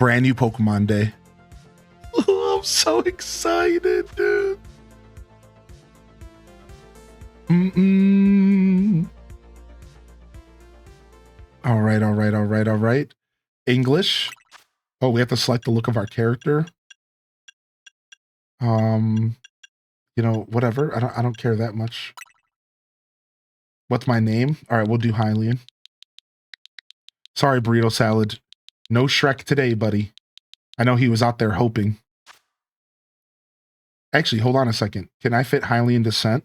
Brand new Pokemon Day. Oh, I'm so excited, dude. All right. English. Oh, we have to select the look of our character. You know, whatever. I don't care that much. What's my name? All right, we'll do Hylian. Sorry, burrito salad. No Shrek today, buddy. I know he was out there hoping. Actually, hold on a second. Can I fit Hylian Descent?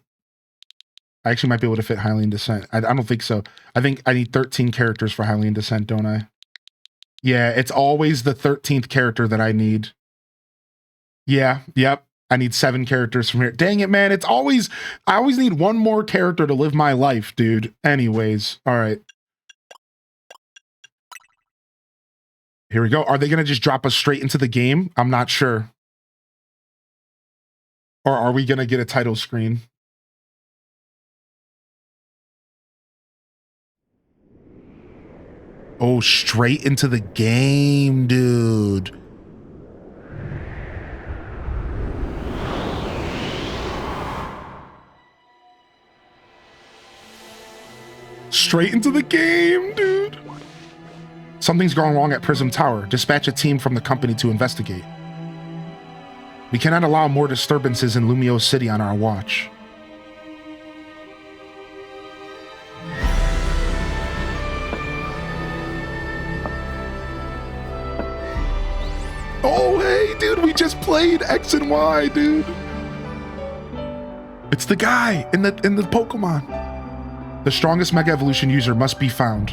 I actually might be able to fit Hylian Descent. I don't think so. I think I need 13 characters for Hylian Descent, don't I? Yeah, it's always the 13th character that I need. Yeah, yep. I need 7 characters from here. Dang it, man. I always need one more character to live my life, dude. Anyways, all right. Here we go. Are they going to just drop us straight into the game? I'm not sure. Or are we going to get a title screen? Oh, straight into the game, dude. Straight into the game, dude. Something's gone wrong at Prism Tower. Dispatch a team from the company to investigate. We cannot allow more disturbances in Lumiose City on our watch. Oh, hey, dude, we just played X and Y, dude. It's the guy in the Pokemon. The strongest Mega Evolution user must be found.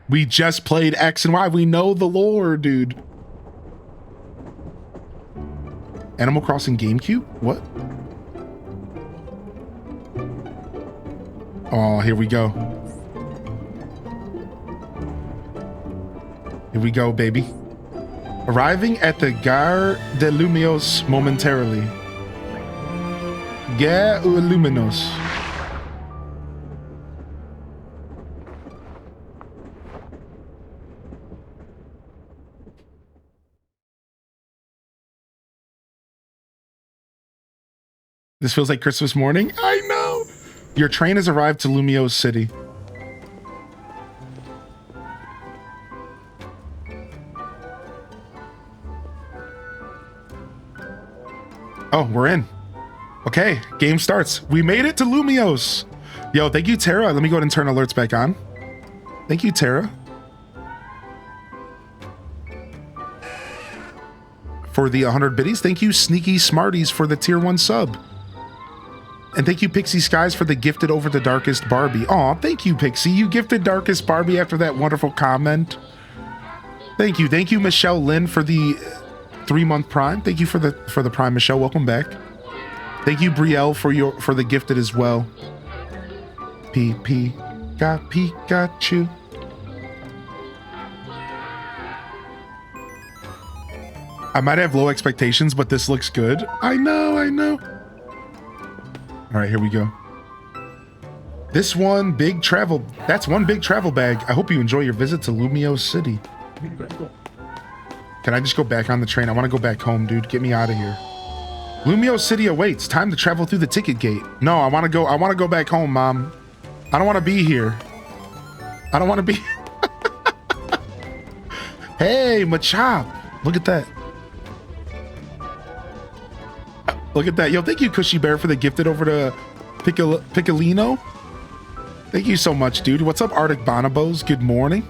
We just played X and Y. We know the lore, dude. Animal Crossing GameCube? What? Oh, here we go. Here we go, baby. Arriving at the Gare de Lumiose momentarily. Gare ou Luminos. This feels like Christmas morning. I know. Your train has arrived to Lumiose City. Oh, we're in. Okay, game starts. We made it to Lumiose. Yo, thank you, Tara. Let me go ahead and turn alerts back on. Thank you, Tara. For the 100 biddies. Thank you, Sneaky Smarties, for the tier 1 sub. And thank you, Pixie Skies, for the gifted over the Darkest Barbie. Aw, thank you, Pixie. You gifted Darkest Barbie after that wonderful comment. Thank you. Thank you, Michelle Lynn, for the 3-month Prime. Thank you for the Prime, Michelle. Welcome back. Thank you, Brielle, for the gifted as well. Pikachu. I might have low expectations, but this looks good. I know. All right, here we go. That's one big travel bag. I hope you enjoy your visit to Lumiose City. Can I just go back on the train? I want to go back home, dude. Get me out of here. Lumiose City awaits. Time to travel through the ticket gate. No, I want to go back home, Mom. I don't want to be here. I don't want to be. Hey, Machop. Look at that. Look at that. Yo, thank you, Cushy Bear, for the gifted over to Piccolino. Thank you so much, dude. What's up, Arctic Bonobos? Good morning.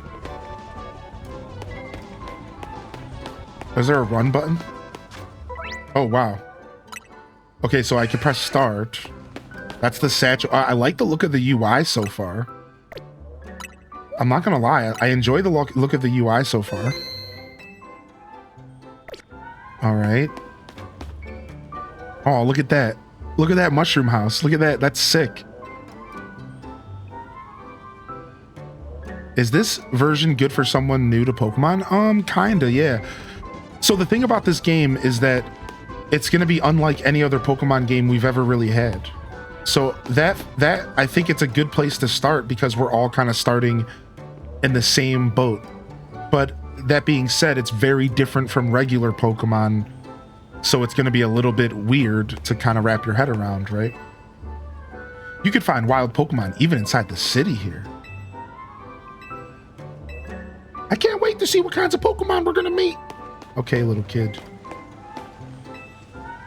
Is there a run button? Oh, wow. Okay, so I can press start. That's the satchel. I like the look of the UI so far. I'm not gonna lie. I enjoy the look of the UI so far. All right. Oh, look at that. Look at that mushroom house. Look at that. That's sick. Is this version good for someone new to Pokemon? Kinda, yeah. So the thing about this game is that it's going to be unlike any other Pokemon game we've ever really had. So that I think it's a good place to start because we're all kind of starting in the same boat. But that being said, it's very different from regular Pokemon, so it's going to be a little bit weird to kind of wrap your head around, right? You could find wild Pokemon even inside the city here. I can't wait to see what kinds of Pokemon we're going to meet. Okay, little kid.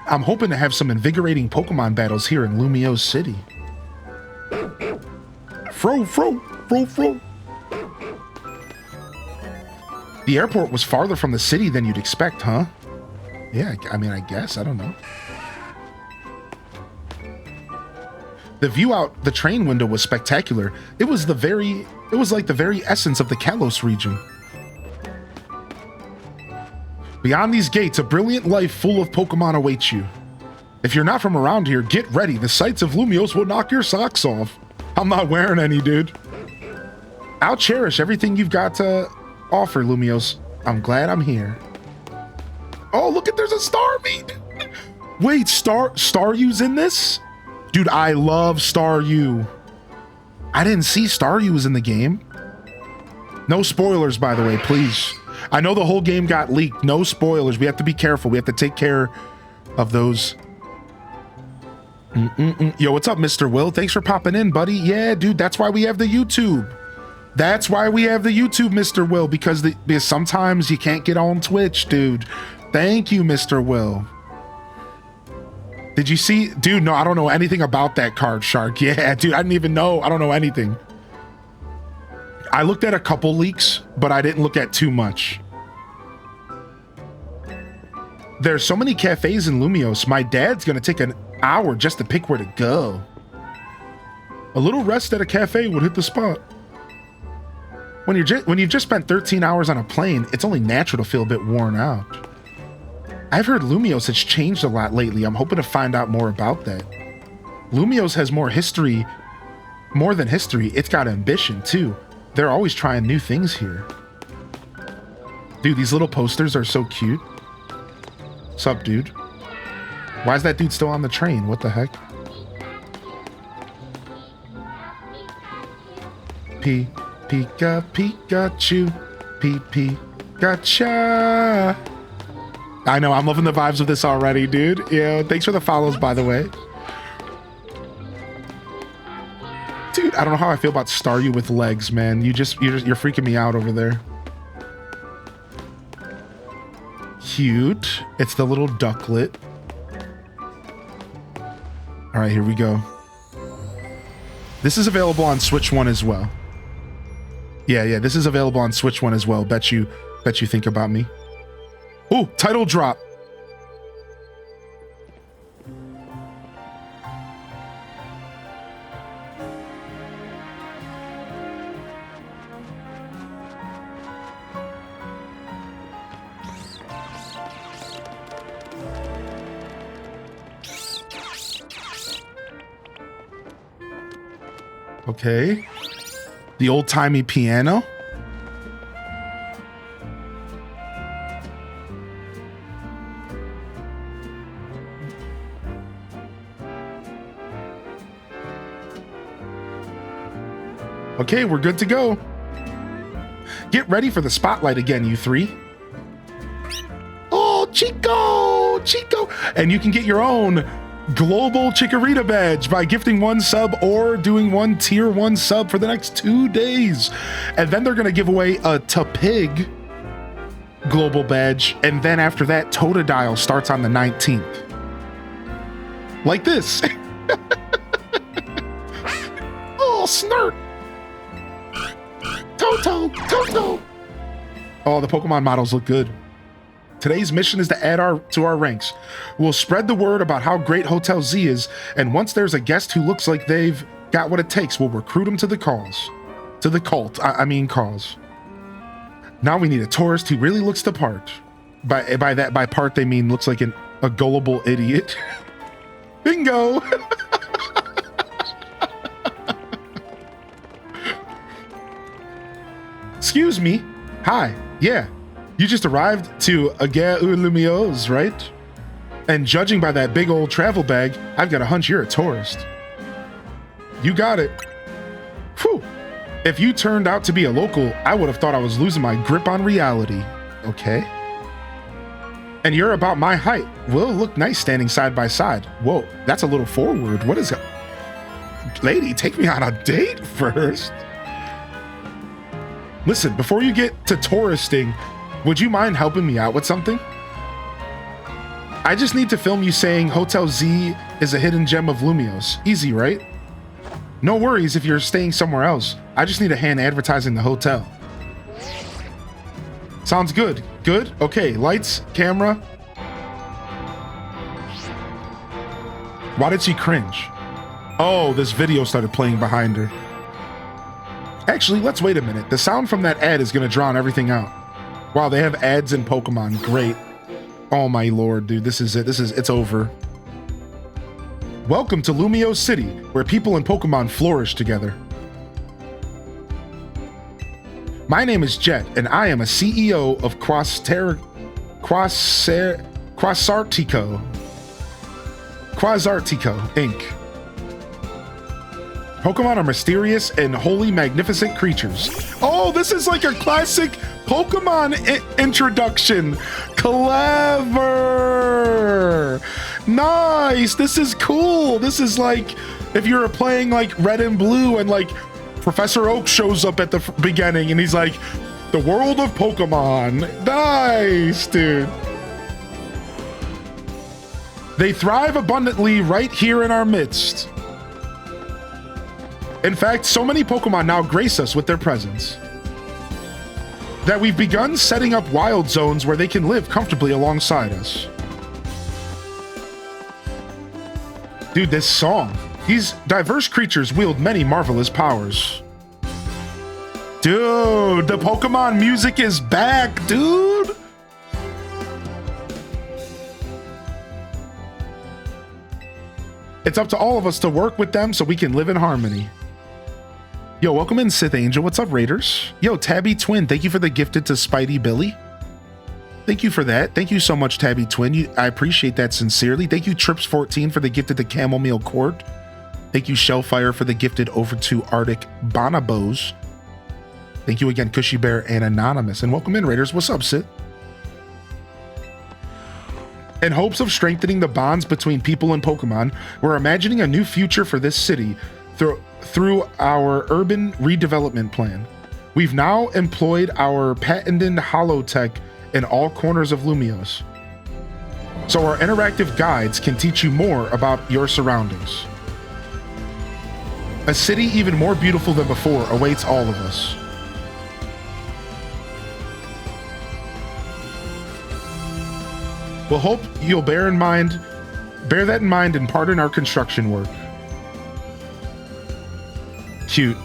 I'm hoping to have some invigorating Pokemon battles here in Lumiose City. Fro. The airport was farther from the city than you'd expect, huh? Yeah, I mean, I guess. I don't know. The view out the train window was spectacular. It was like the very essence of the Kalos region. Beyond these gates, a brilliant life full of Pokemon awaits you. If you're not from around here, get ready. The sights of Lumiose will knock your socks off. I'm not wearing any, dude. I'll cherish everything you've got to offer, Lumiose. I'm glad I'm here. Oh, look at, there's a Starmie. Wait, Staryu's in this? Dude, I love Staryu. I didn't see Staryu was in the game. No spoilers, by the way, please. I know the whole game got leaked. No spoilers. We have to be careful. We have to take care of those. Yo, what's up, Mr. Will? Thanks for popping in, buddy. Yeah, dude, that's why we have the YouTube. That's why we have the YouTube, Mr. Will, because sometimes you can't get on Twitch, dude. Thank you, Mr. Will. Did you see? Dude, no, I don't know anything about that card, Shark. Yeah, dude, I didn't even know. I don't know anything. I looked at a couple leaks, but I didn't look at too much. There's so many cafes in Lumiose. My dad's gonna take an hour just to pick where to go. A little rest at a cafe would hit the spot. When you've just spent 13 hours on a plane, it's only natural to feel a bit worn out. I've heard Lumiose has changed a lot lately. I'm hoping to find out more about that. Lumiose has more than history. It's got ambition too. They're always trying new things here. Dude, these little posters are so cute. Sup, dude? Why is that dude still on the train? What the heck? Pikachu. Gotcha. I know, I'm loving the vibes of this already, dude. Yeah, thanks for the follows, by the way. Dude, I don't know how I feel about Staryu with legs, man. You're freaking me out over there. Cute. It's the little ducklet. All right, here we go. This is available on Switch 1 as well. Yeah, this is available on Switch 1 as well. Bet you think about me. Ooh, title drop. Okay. The old-timey piano. Okay, we're good to go. Get ready for the spotlight again, you three. Oh, Chico! And you can get your own global Chikorita badge by gifting one sub or doing one tier 1 sub for the next 2 days. And then they're going to give away a Tapig global badge. And then after that, Totodile starts on the 19th. Like this. Oh, Snurt. Toto. Oh, the Pokemon models look good. Today's mission is to add to our ranks. We'll spread the word about how great Hotel Z is, and once there's a guest who looks like they've got what it takes, we'll recruit them to the cause. To the cult, cause. Now we need a tourist who really looks the part. By part, they mean looks like a gullible idiot. Bingo! Excuse me. Hi. Yeah. You just arrived to Agare Lumiose, right? And judging by that big old travel bag, I've got a hunch you're a tourist. You got it. Whew. If you turned out to be a local, I would have thought I was losing my grip on reality. Okay. And you're about my height. We'll look nice standing side by side. Whoa, that's a little forward. What is it? Lady, take me on a date first. Listen, before you get to touristing, would you mind helping me out with something? I just need to film you saying Hotel Z is a hidden gem of Lumiose. Easy, right? No worries if you're staying somewhere else. I just need a hand advertising the hotel. Sounds good. Good? Okay, lights, camera. Why did she cringe? Oh, this video started playing behind her. Actually, let's wait a minute. The sound from that ad is going to drown everything out. Wow, they have ads in Pokemon. Great. Oh my lord, dude. This is it. It's over. Welcome to Lumiose City, where people and Pokemon flourish together. My name is Jet, and I am a CEO of Quasartico Inc. Pokemon are mysterious and wholly magnificent creatures. Oh, this is like a classic Pokemon introduction. Clever. Nice. This is cool. This is like if you're playing like Red and Blue and like Professor Oak shows up at the beginning and he's like, the world of Pokemon. Nice, dude. They thrive abundantly right here in our midst. In fact, so many Pokemon now grace us with their presence that we've begun setting up wild zones where they can live comfortably alongside us. Dude, this song. These diverse creatures wield many marvelous powers. Dude, the Pokemon music is back, dude. It's up to all of us to work with them so we can live in harmony. Yo, welcome in, Sith Angel. What's up, Raiders? Yo, Tabby Twin, thank you for the gifted to Spidey Billy. Thank you for that. Thank you so much, Tabby Twin. I appreciate that sincerely. Thank you, Trips14, for the gifted to Chamomile Court. Thank you, Shellfire, for the gifted over to Arctic Bonobos. Thank you again, Cushy Bear and Anonymous. And welcome in, Raiders. What's up, Sith? In hopes of strengthening the bonds between people and Pokemon, we're imagining a new future for this city through our urban redevelopment plan. We've now employed our patented holotech in all corners of Lumiose, so our interactive guides can teach you more about your surroundings. A city even more beautiful than before awaits all of us. We'll hope you'll bear that in mind and pardon our construction work. Cute.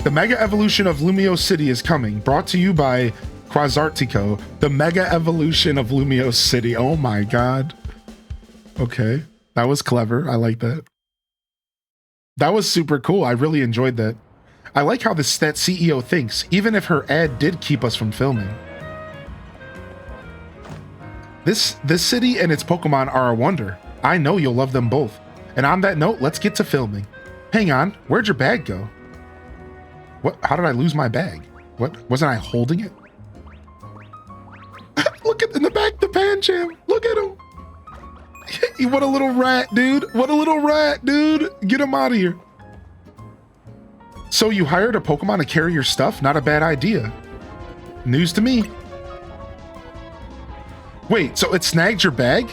The Mega Evolution of Lumiose City is coming, brought to you by Quasartico, the Mega Evolution of Lumiose City. Oh my god. Okay. That was clever. I like that. That was super cool. I really enjoyed that. I like how that CEO thinks, even if her ad did keep us from filming. This city and its Pokemon are a wonder. I know you'll love them both. And on that note, let's get to filming. Hang on, where'd your bag go? What? How did I lose my bag? What? Wasn't I holding it? Look at in the back, the Pancham. Look at him. What a little rat, dude. What a little rat, dude. Get him out of here. So you hired a Pokemon to carry your stuff? Not a bad idea. News to me. Wait, so it snagged your bag?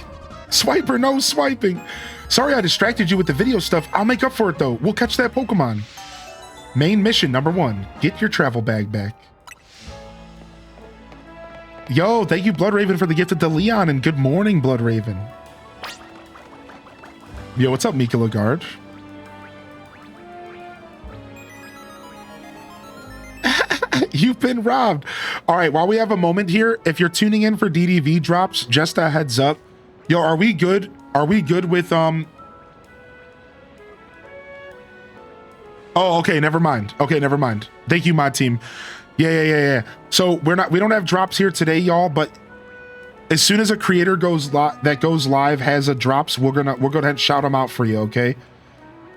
Swiper, no swiping. Sorry I distracted you with the video stuff. I'll make up for it though. We'll catch that Pokemon. Main mission number 1. Get your travel bag back. Yo, thank you Bloodraven for the gift of Leon, and good morning Bloodraven. Yo, what's up Mika Lagarde? You've been robbed. All right, while we have a moment here, if you're tuning in for DDV drops, just a heads up. Yo, are we good? Are we good with Oh, okay, never mind. Okay, never mind. Thank you, my team. Yeah. So we don't have drops here today, y'all, but as soon as a creator goes live has a drops, we'll go ahead and shout them out for you, okay?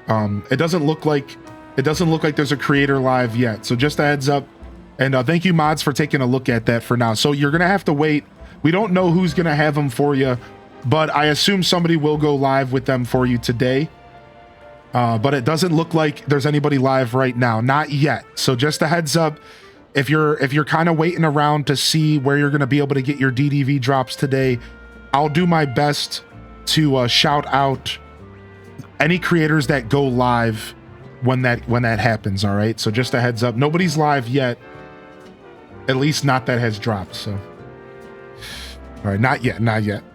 It doesn't look like It doesn't look like there's a creator live yet. So just a heads up. And thank you, mods, for taking a look at that for now. So you're going to have to wait. We don't know who's going to have them for you, but I assume somebody will go live with them for you today. But it doesn't look like there's anybody live right now. Not yet. So just a heads up. If you're kind of waiting around to see where you're going to be able to get your DDV drops today, I'll do my best to shout out any creators that go live when that happens. All right. So just a heads up. Nobody's live yet. At least not that has dropped. So, all right, not yet.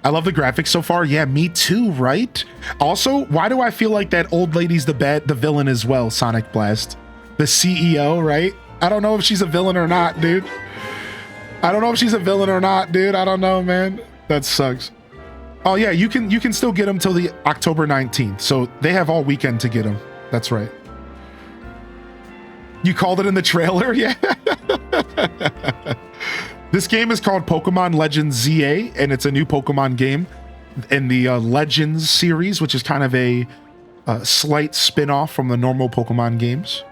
I love the graphics so far. Yeah, me too, right? Also, why do I feel like that old lady's the villain as well, Sonic Blast? The CEO, right? I don't know if she's a villain or not, dude. I don't know, man. That sucks. Oh yeah, you can still get them till the October 19th. So they have all weekend to get them. That's right. You called it in the trailer? Yeah. This game is called Pokemon Legends ZA, and it's a new Pokemon game in the Legends series, which is kind of a slight spin-off from the normal Pokemon games.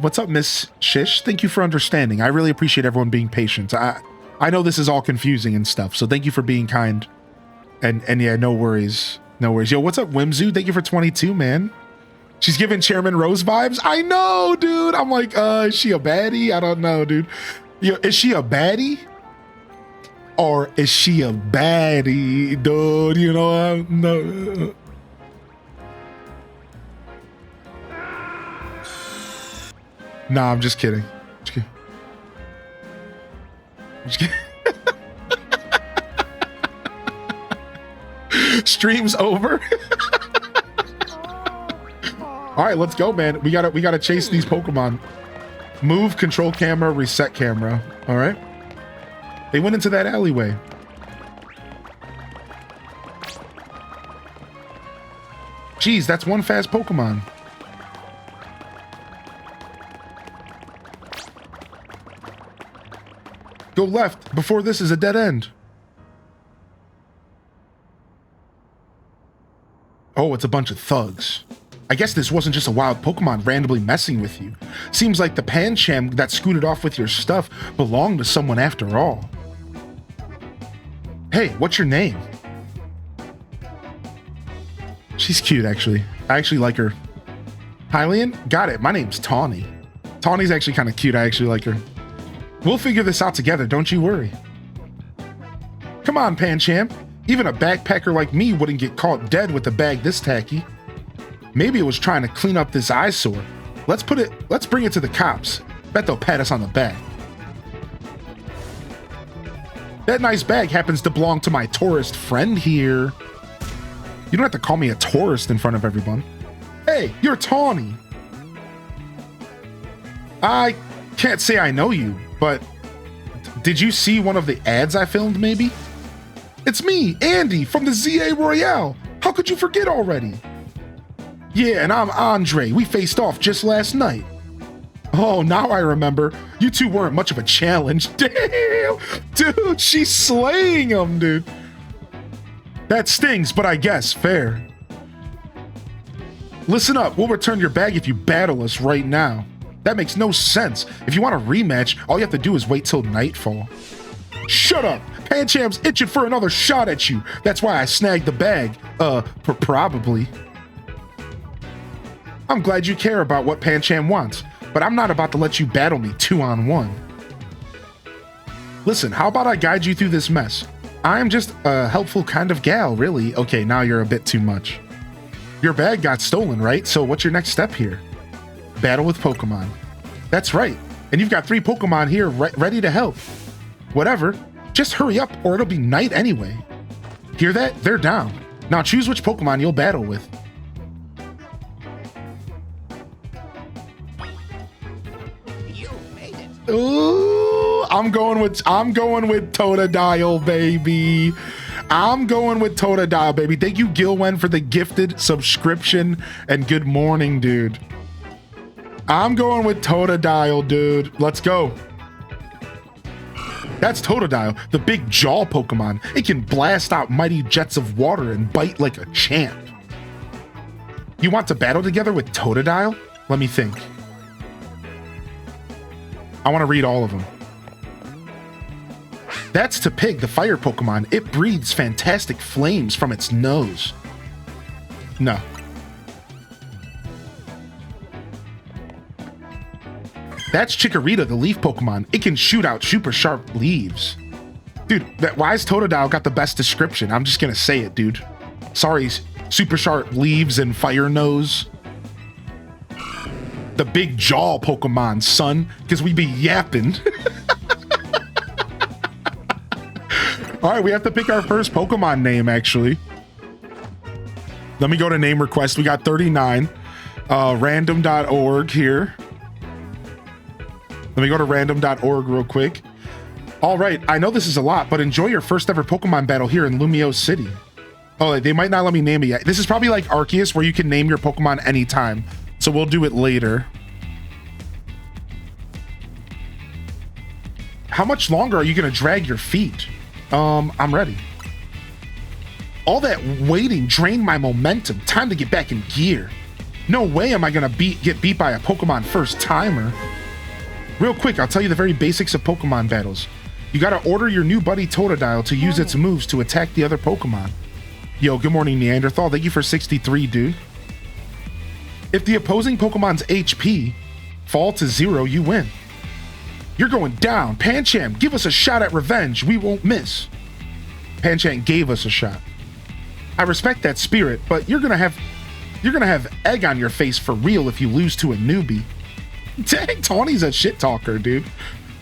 What's up, Miss Shish? Thank you for understanding. I really appreciate everyone being patient. I know this is all confusing and stuff, so thank you for being kind. And yeah, no worries. Yo, what's up, Whimzu? Thank you for 22, man. She's giving Chairman Rose vibes. I know, dude. I'm like, is she a baddie? I don't know, dude. Yo, is she a baddie? Or is she a baddie, dude? You know, no. Nah, I'm just kidding. Just kidding. Stream's over. All right, let's go, man. We gotta chase these Pokemon. Move, control camera, reset camera. All right. They went into that alleyway. Jeez, that's one fast Pokemon. Go left before this is a dead end. Oh, it's a bunch of thugs. I guess this wasn't just a wild Pokemon randomly messing with you. Seems like the Pancham that scooted off with your stuff belonged to someone after all. Hey, what's your name? She's cute, actually. I actually like her. Hylian? Got it. My name's Tawny. Tawny's actually kind of cute. I actually like her. We'll figure this out together, don't you worry. Come on, Pancham. Even a backpacker like me wouldn't get caught dead with a bag this tacky. Maybe it was trying to clean up this eyesore. Let's bring it to the cops. Bet they'll pat us on the back. That nice bag happens to belong to my tourist friend here. You don't have to call me a tourist in front of everyone. Hey, you're Tawny. I can't say I know you, but did you see one of the ads I filmed maybe? It's me, Andy, from the ZA Royale. How could you forget already? Yeah, and I'm Andre. We faced off just last night. Oh, now I remember. You two weren't much of a challenge. Damn! Dude, she's slaying him, dude. That stings, but I guess fair. Listen up. We'll return your bag if you battle us right now. That makes no sense. If you want a rematch, all you have to do is wait till nightfall. Shut up! Pancham's itching for another shot at you. That's why I snagged the bag. Probably. I'm glad you care about what Pancham wants, but I'm not about to let you battle me 2-on-1. Listen, how about I guide you through this mess? I'm just a helpful kind of gal, really. Okay, now you're a bit too much. Your bag got stolen, right? So what's your next step here? Battle with Pokemon. That's right. And you've got 3 Pokemon here ready to help. Whatever. Just hurry up or it'll be night anyway. Hear that? They're down. Now choose which Pokemon you'll battle with. You made it. Ooh, I'm going with Totodile, baby. I'm going with Totodile, baby. Thank you, Gilwen, for the gifted subscription and good morning, dude. I'm going with Totodile, dude. Let's go. That's Totodile, the big jaw Pokemon. It can blast out mighty jets of water and bite like a champ. You want to battle together with Totodile? Let me think. I want to read all of them. That's to Pig, the fire Pokemon. It breathes fantastic flames from its nose. No. That's Chikorita, the leaf Pokemon. It can shoot out super sharp leaves. Dude, why is Totodile got the best description? I'm just gonna say it, dude. Sorry, super sharp leaves and fire nose. The big jaw Pokemon, son, because we be yapping. All right, we have to pick our first Pokemon name, actually. Let me go to name request. We got 39. Random.org here. Let me go to random.org real quick. All right, I know this is a lot, but enjoy your first ever Pokemon battle here in Lumiose City. Oh, they might not let me name it yet. This is probably like Arceus, where you can name your Pokemon anytime. So we'll do it later. How much longer are you gonna drag your feet? I'm ready. All that waiting drained my momentum. Time to get back in gear. No way am I gonna get beat by a Pokemon first timer. Real quick, I'll tell you the very basics of Pokemon battles. You gotta order your new buddy Totodile to use its moves to attack the other Pokemon. Yo, good morning, Neanderthal. Thank you for 63, dude. If the opposing Pokemon's HP fall to 0, you win. You're going down. Pancham, give us a shot at revenge. We won't miss. Pancham gave us a shot. I respect that spirit, but you're gonna have egg on your face for real if you lose to a newbie. Dang, Tawny's a shit talker, dude.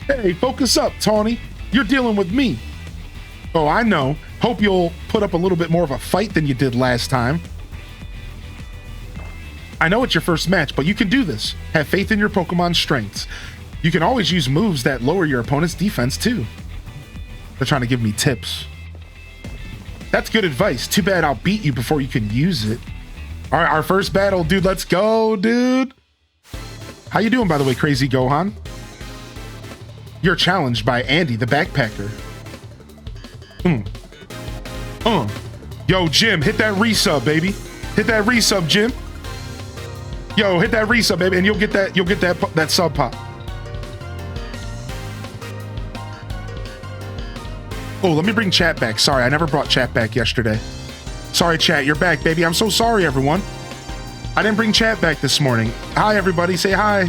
Hey, focus up, Tawny. You're dealing with me. Oh, I know. Hope you'll put up a little bit more of a fight than you did last time. I know it's your first match, but you can do this. Have faith in your Pokemon's strengths. You can always use moves that lower your opponent's defense, too. They're trying to give me tips. That's good advice. Too bad I'll beat you before you can use it. All right, our first battle, dude. Let's go, dude. How you doing, by the way, Crazy Gohan? You're challenged by Andy, the backpacker. Yo, Jim, hit that resub, baby. Hit that resub, Jim. Yo, hit that resub, baby, and you'll get that sub pop. Oh, let me bring chat back. Sorry, I never brought chat back yesterday. Sorry, chat, you're back, baby. I'm so sorry, everyone. I didn't bring chat back this morning. Hi, everybody. Say hi.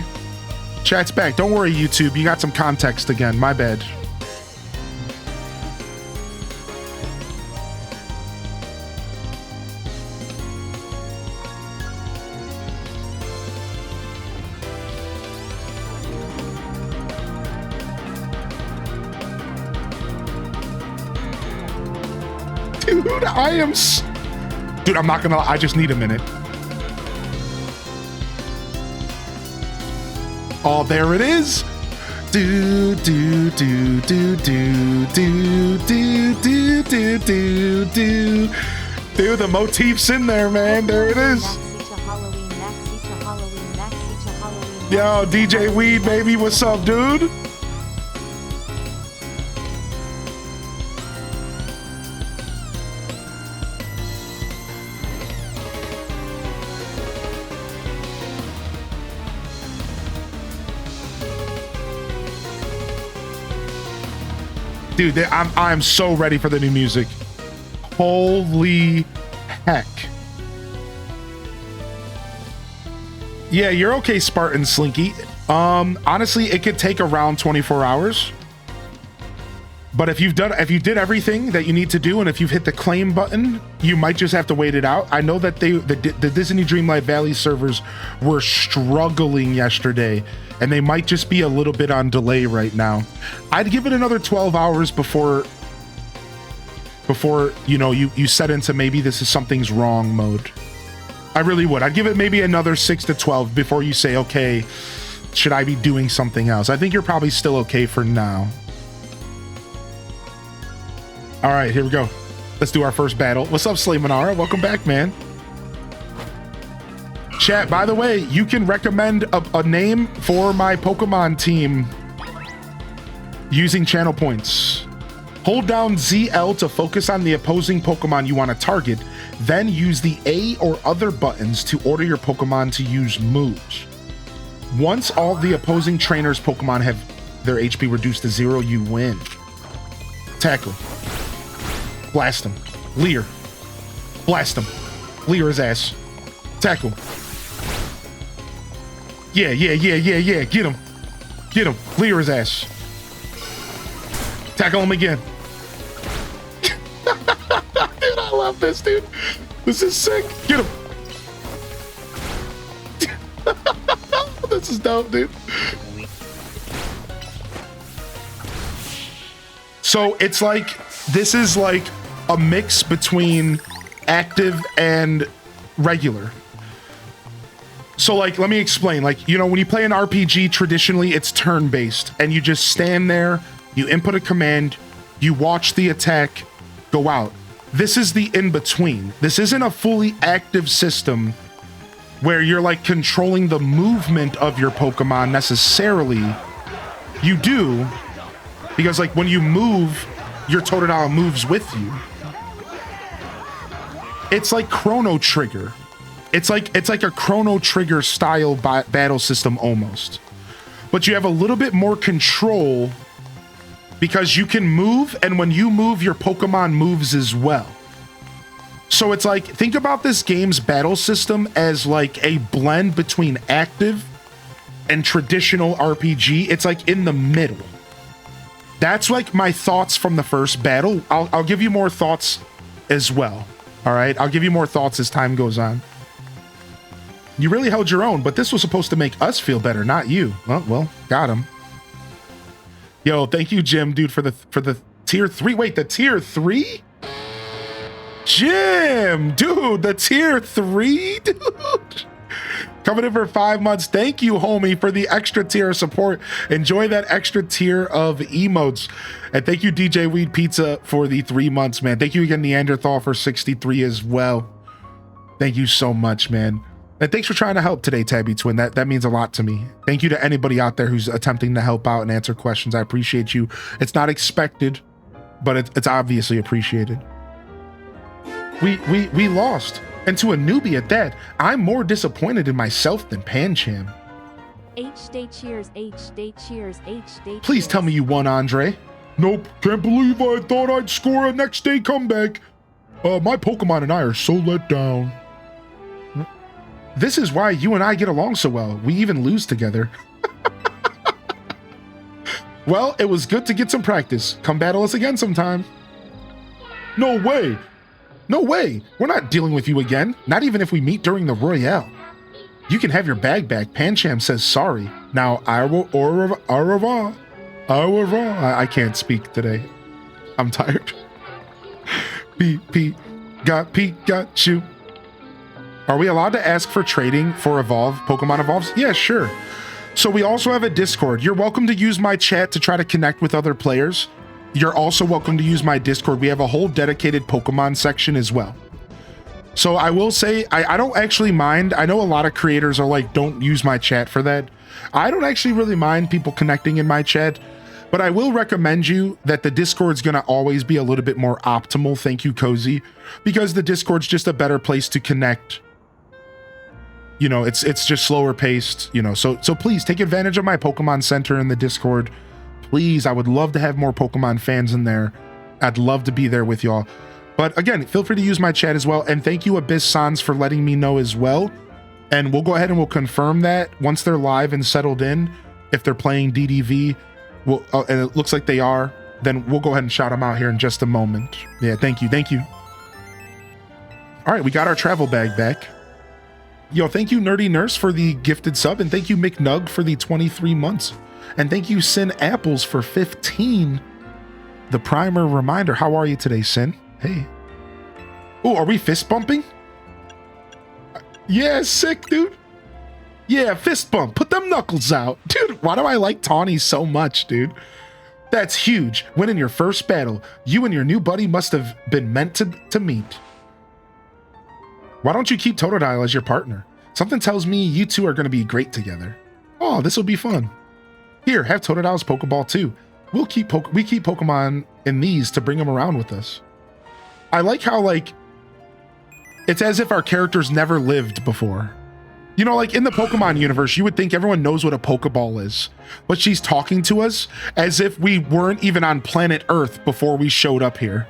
Chat's back. Don't worry, YouTube. You got some context again. My bad. Dude, Dude, I'm not gonna lie. I just need a minute. Oh, there it is. Do do do do do do do do do do do. Dude, the motif's in there, man. There it is. Yo, DJ Weed, baby, what's up, dude? Dude, I'm so ready for the new music. Holy heck. Yeah, you're okay, Spartan Slinky. Honestly, it could take around 24 hours. But if you did everything that you need to do, and if you've hit the claim button, you might just have to wait it out. I know that the Disney Dreamlight Valley servers were struggling yesterday, and they might just be a little bit on delay right now. I'd give it another 12 hours before you know you set into maybe this is something's wrong mode. I really would. I'd give it maybe another 6 to 12 before you say, okay, should I be doing something else? I think you're probably still okay for now. All right, here we go. Let's do our first battle. What's up, Slay Manara? Welcome back, man. Chat, by the way, you can recommend a name for my Pokemon team using channel points. Hold down ZL to focus on the opposing Pokemon you want to target, then use the A or other buttons to order your Pokemon to use moves. Once all the opposing trainers' Pokemon have their HP reduced to 0, you win. Tackle. Blast him. Leer. Blast him. Leer his ass. Tackle. Yeah. Get him. Get him. Leer his ass. Tackle him again. Dude, I love this, dude. This is sick. Get him. This is dope, dude. So it's like, this is like a mix between active and regular. So like, let me explain. Like, you know, when you play an RPG, traditionally it's turn-based and you just stand there, you input a command, you watch the attack go out. This is the in-between. This isn't a fully active system where you're like controlling the movement of your Pokemon necessarily. You do, because like when you move, your Totodile moves with you. It's like Chrono Trigger. It's like a Chrono Trigger style battle system almost. But you have a little bit more control because you can move, and when you move, your Pokemon moves as well. So it's like, think about this game's battle system as like a blend between active and traditional RPG. It's like in the middle. That's like my thoughts from the first battle. I'll give you more thoughts as well. All right, I'll give you more thoughts as time goes on. You really held your own, but this was supposed to make us feel better, not you. Well, got him. Yo, thank you, Jim, dude, for the tier 3. Wait, the tier 3? Jim, dude, the tier 3, dude. Coming in for 5 months. Thank you, homie, for the extra tier of support. Enjoy that extra tier of emotes. And thank you, DJ Weed Pizza, for the 3 months, man. Thank you again, Neanderthal, for 63 as well. Thank you so much, man. And thanks for trying to help today, Tabby Twin. That means a lot to me. Thank you to anybody out there who's attempting to help out and answer questions. I appreciate you. It's not expected, but it's obviously appreciated. We lost. And to a newbie at that, I'm more disappointed in myself than Pancham. H-Day cheers, H-Day cheers, H-Day. Please tell me you won, Andre. Nope, can't believe I thought I'd score a next day comeback. My Pokemon and I are so let down. This is why you and I get along so well. We even lose together. Well, it was good to get some practice. Come battle us again sometime. No way. No way. We're not dealing with you again. Not even if we meet during the Royale. You can have your bag back. Pancham says sorry. Now, au revoir. I can't speak today. I'm tired. Pikachu. Are we allowed to ask for trading for Pokemon Evolves? Yeah, sure. So we also have a Discord. You're welcome to use my chat to try to connect with other players. You're also welcome to use my Discord. We have a whole dedicated Pokemon section as well. So I will say, I don't actually mind. I know a lot of creators are like, don't use my chat for that. I don't actually really mind people connecting in my chat, but I will recommend you that the Discord's gonna always be a little bit more optimal. Thank you, Cozy, because the Discord's just a better place to connect. You know, it's just slower paced, you know, so please take advantage of my Pokemon Center in the Discord. Please, I would love to have more Pokemon fans in there. I'd love to be there with y'all. But again, feel free to use my chat as well. And thank you, Abyss Sans, for letting me know as well. And we'll go ahead and we'll confirm that once they're live and settled in. If they're playing DDV, and it looks like they are, then we'll go ahead and shout them out here in just a moment. Yeah, thank you. Thank you. All right, we got our travel bag back. Yo, thank you, Nerdy Nurse, for the gifted sub. And thank you, McNug, for the 23 months. And thank you, Sin Apples, for 15. The primer reminder. How are you today, Sin? Hey. Oh, are we fist bumping? Yeah, sick, dude. Yeah, fist bump. Put them knuckles out. Dude, why do I like Tawny so much, dude? That's huge. Winning your first battle. You and your new buddy must have been meant to meet. Why don't you keep Totodile as your partner? Something tells me you two are going to be great together. Oh, this will be fun. Here, have Totodile's Pokeball too. We keep Pokemon in these to bring them around with us. I like how, like, it's as if our characters never lived before. You know, like in the Pokemon universe, you would think everyone knows what a Pokeball is, but she's talking to us as if we weren't even on planet Earth before we showed up here.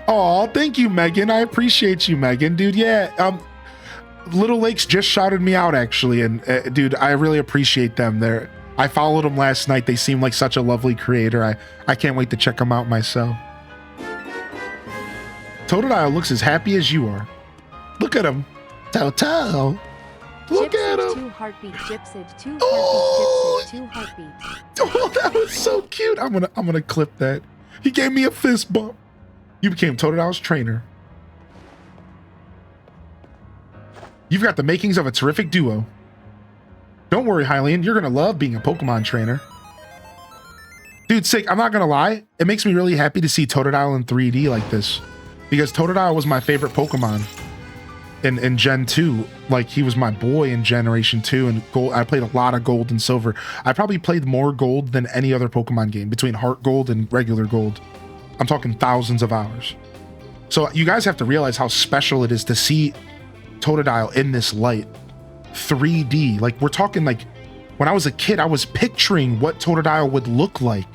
Oh, thank you, Megan. I appreciate you, Megan. Dude, yeah. Little Lakes just shouted me out, actually, and dude, I really appreciate them. I followed them last night. They seem like such a lovely creator. I can't wait to check them out myself. Totodile looks as happy as you are. Look at him. Toto. Look at him. 2 heartbeat, Gypsage, 2 Oh. heartbeat, Gypsage, 2 heartbeat. Oh, that was so cute. I'm gonna clip that. He gave me a fist bump. You became Totodile's trainer. You've got the makings of a terrific duo. Don't worry, Hylian. You're gonna love being a Pokemon trainer. Dude, sick. I'm not gonna lie. It makes me really happy to see Totodile in 3D like this. Because Totodile was my favorite Pokemon in Gen 2. Like, he was my boy in Generation 2, and Gold. I played a lot of Gold and Silver. I probably played more Gold than any other Pokemon game, between Heart Gold and regular Gold. I'm talking thousands of hours. So you guys have to realize how special it is to see Totodile in this light. 3D. Like, we're talking like, when I was a kid, I was picturing what Totodile would look like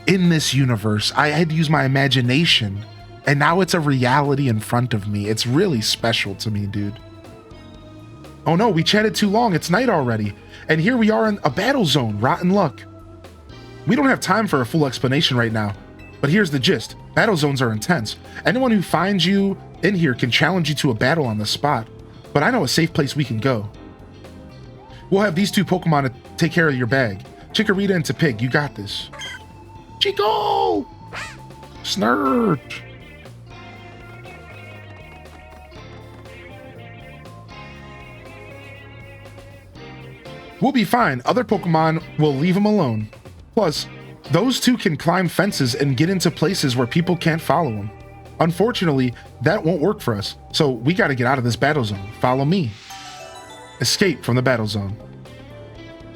in this universe. I had to use my imagination, and now it's a reality in front of me. It's really special to me, dude. Oh no, we chatted too long. It's night already. And here we are in a battle zone. Rotten luck. We don't have time for a full explanation right now, but here's the gist. Battle zones are intense. Anyone who finds you in here can challenge you to a battle on the spot, but I know a safe place we can go. We'll have these 2 Pokemon to take care of your bag. Chikorita and Tepig, you got this. Chico! Snurt! We'll be fine. Other Pokemon will leave him alone. Plus, those 2 can climb fences and get into places where people can't follow them. Unfortunately, that won't work for us, so we gotta get out of this battle zone. Follow me. Escape from the battle zone.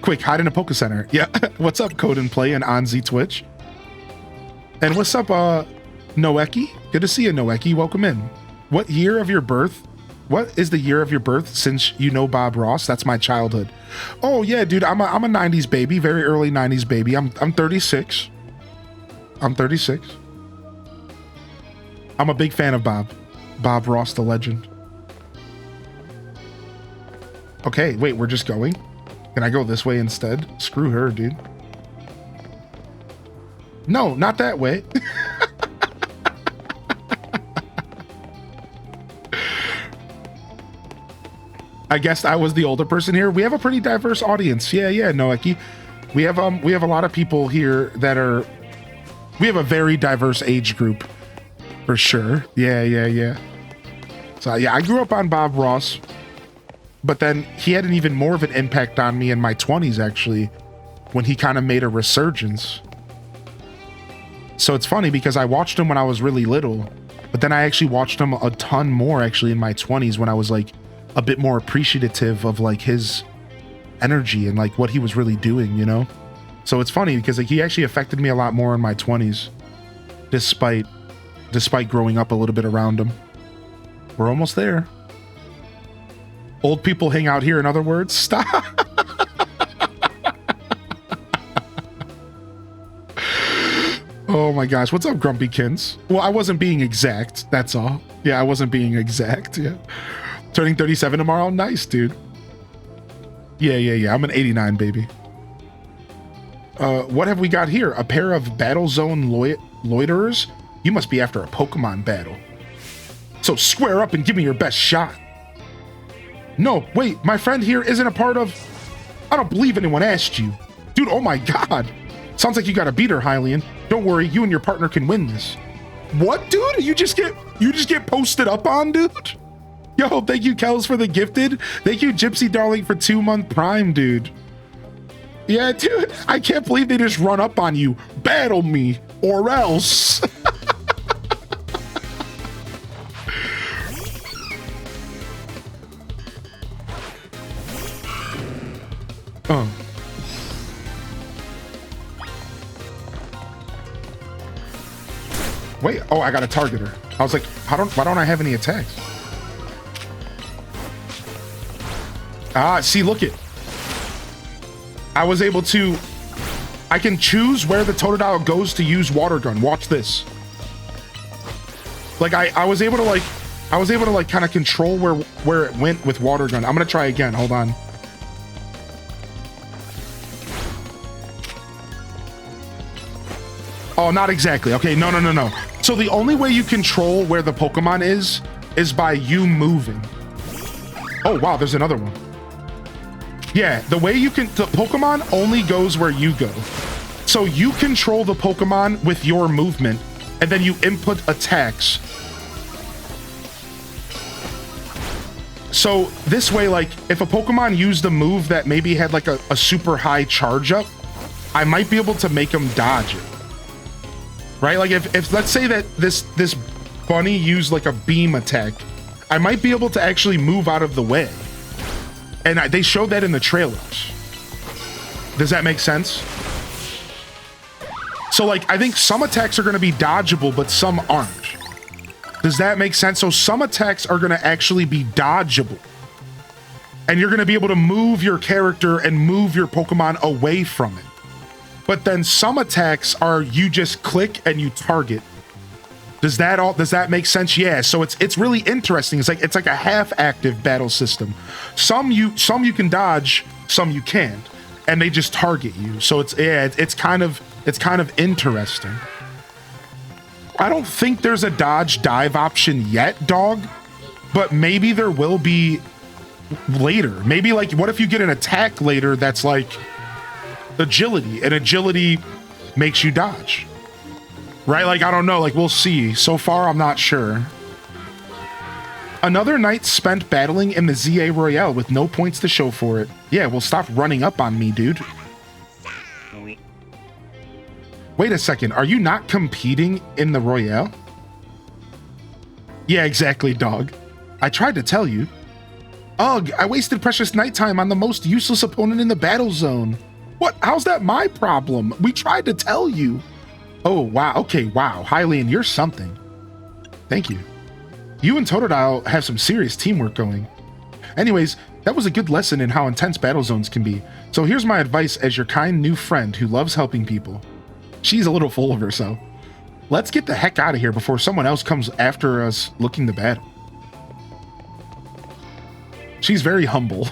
Quick, hide in a Poke Center. Yeah, what's up, Code and Play and Onzi Twitch? And what's up, Noeki? Good to see you, Noeki. Welcome in. What year of your birth? What is the year of your birth, since you know Bob Ross? That's my childhood. Oh yeah, dude, I'm a 90s baby, very early 90s baby. I'm 36. I'm 36. I'm a big fan of Bob Ross, the legend. Okay, wait, we're just going? Can I go this way instead? Screw her, dude. No, not that way. I guess I was the older person here. We have a pretty diverse audience. Yeah, Noeki. We have a lot of people here that are. We have a very diverse age group, for sure. Yeah. So yeah, I grew up on Bob Ross, but then he had an even more of an impact on me in my 20s, actually, when he kind of made a resurgence. So it's funny because I watched him when I was really little, but then I actually watched him a ton more actually in my 20s when I was like a bit more appreciative of like his energy and like what he was really doing, you know? So it's funny because like he actually affected me a lot more in my 20s, despite growing up a little bit around him. We're almost there. Old people hang out here, in other words. Stop. Oh my gosh, what's up, Grumpykins? Well, I wasn't being exact, that's all. Yeah, I wasn't being exact, yeah. Turning 37 tomorrow? Nice, dude. Yeah, I'm an 89, baby. What have we got here? A pair of battle zone loiterers? You must be after a Pokemon battle. So square up and give me your best shot. No, wait, my friend here isn't a part of... I don't believe anyone asked you. Dude, oh my god. Sounds like you got a beater, Hylian. Don't worry, you and your partner can win this. What, dude? You just get posted up on, dude? Yo, thank you, Kels, for the gifted. Thank you, Gypsy Darling, for 2-month Prime, dude. Yeah, dude, I can't believe they just run up on you. Battle me, or else. Wait, oh, I got to target her. I was like, why don't I have any attacks? Ah, see, look it. I was able to, I can choose where the Totodile goes to use water gun. Watch this. Like I was able to like kind of control where it went with water gun. I'm gonna try again. Hold on. Oh, not exactly. Okay, no. So the only way you control where the Pokemon is by you moving. Oh wow, there's another one. Yeah, the way you can, the Pokemon only goes where you go. So you control the Pokemon with your movement, and then you input attacks. So this way, like, if a Pokemon used a move that maybe had like a super high charge up, I might be able to make them dodge it. Right? Like if let's say that this bunny used like a beam attack, I might be able to actually move out of the way. And they showed that in the trailers. Does that make sense? So like, I think some attacks are going to be dodgeable, but some aren't. Does that make sense? So some attacks are going to actually be dodgeable. And you're going to be able to move your character and move your Pokemon away from it. But then some attacks are you just click and you target. Does that make sense? Yeah. So it's really interesting. It's like a half-active battle system. Some you can dodge, some you can't, and they just target you. So it's kind of interesting. I don't think there's a dodge dive option yet, dog, but maybe there will be later. Maybe like, what if you get an attack later that's like agility, and agility makes you dodge? Right? Like, I don't know. Like, we'll see. So far, I'm not sure. Another night spent battling in the ZA Royale with no points to show for it. Yeah, well, stop running up on me, dude. Wait a second. Are you not competing in the Royale? Yeah, exactly, dog. I tried to tell you. Ugh, I wasted precious nighttime on the most useless opponent in the battle zone. What? How's that my problem? We tried to tell you. Oh, wow. Okay, wow. Hylian, you're something. Thank you. You and Totodile have some serious teamwork going. Anyways, that was a good lesson in how intense battle zones can be. So here's my advice as your kind new friend who loves helping people. She's a little full of herself. Let's get the heck out of here before someone else comes after us looking to battle. She's very humble.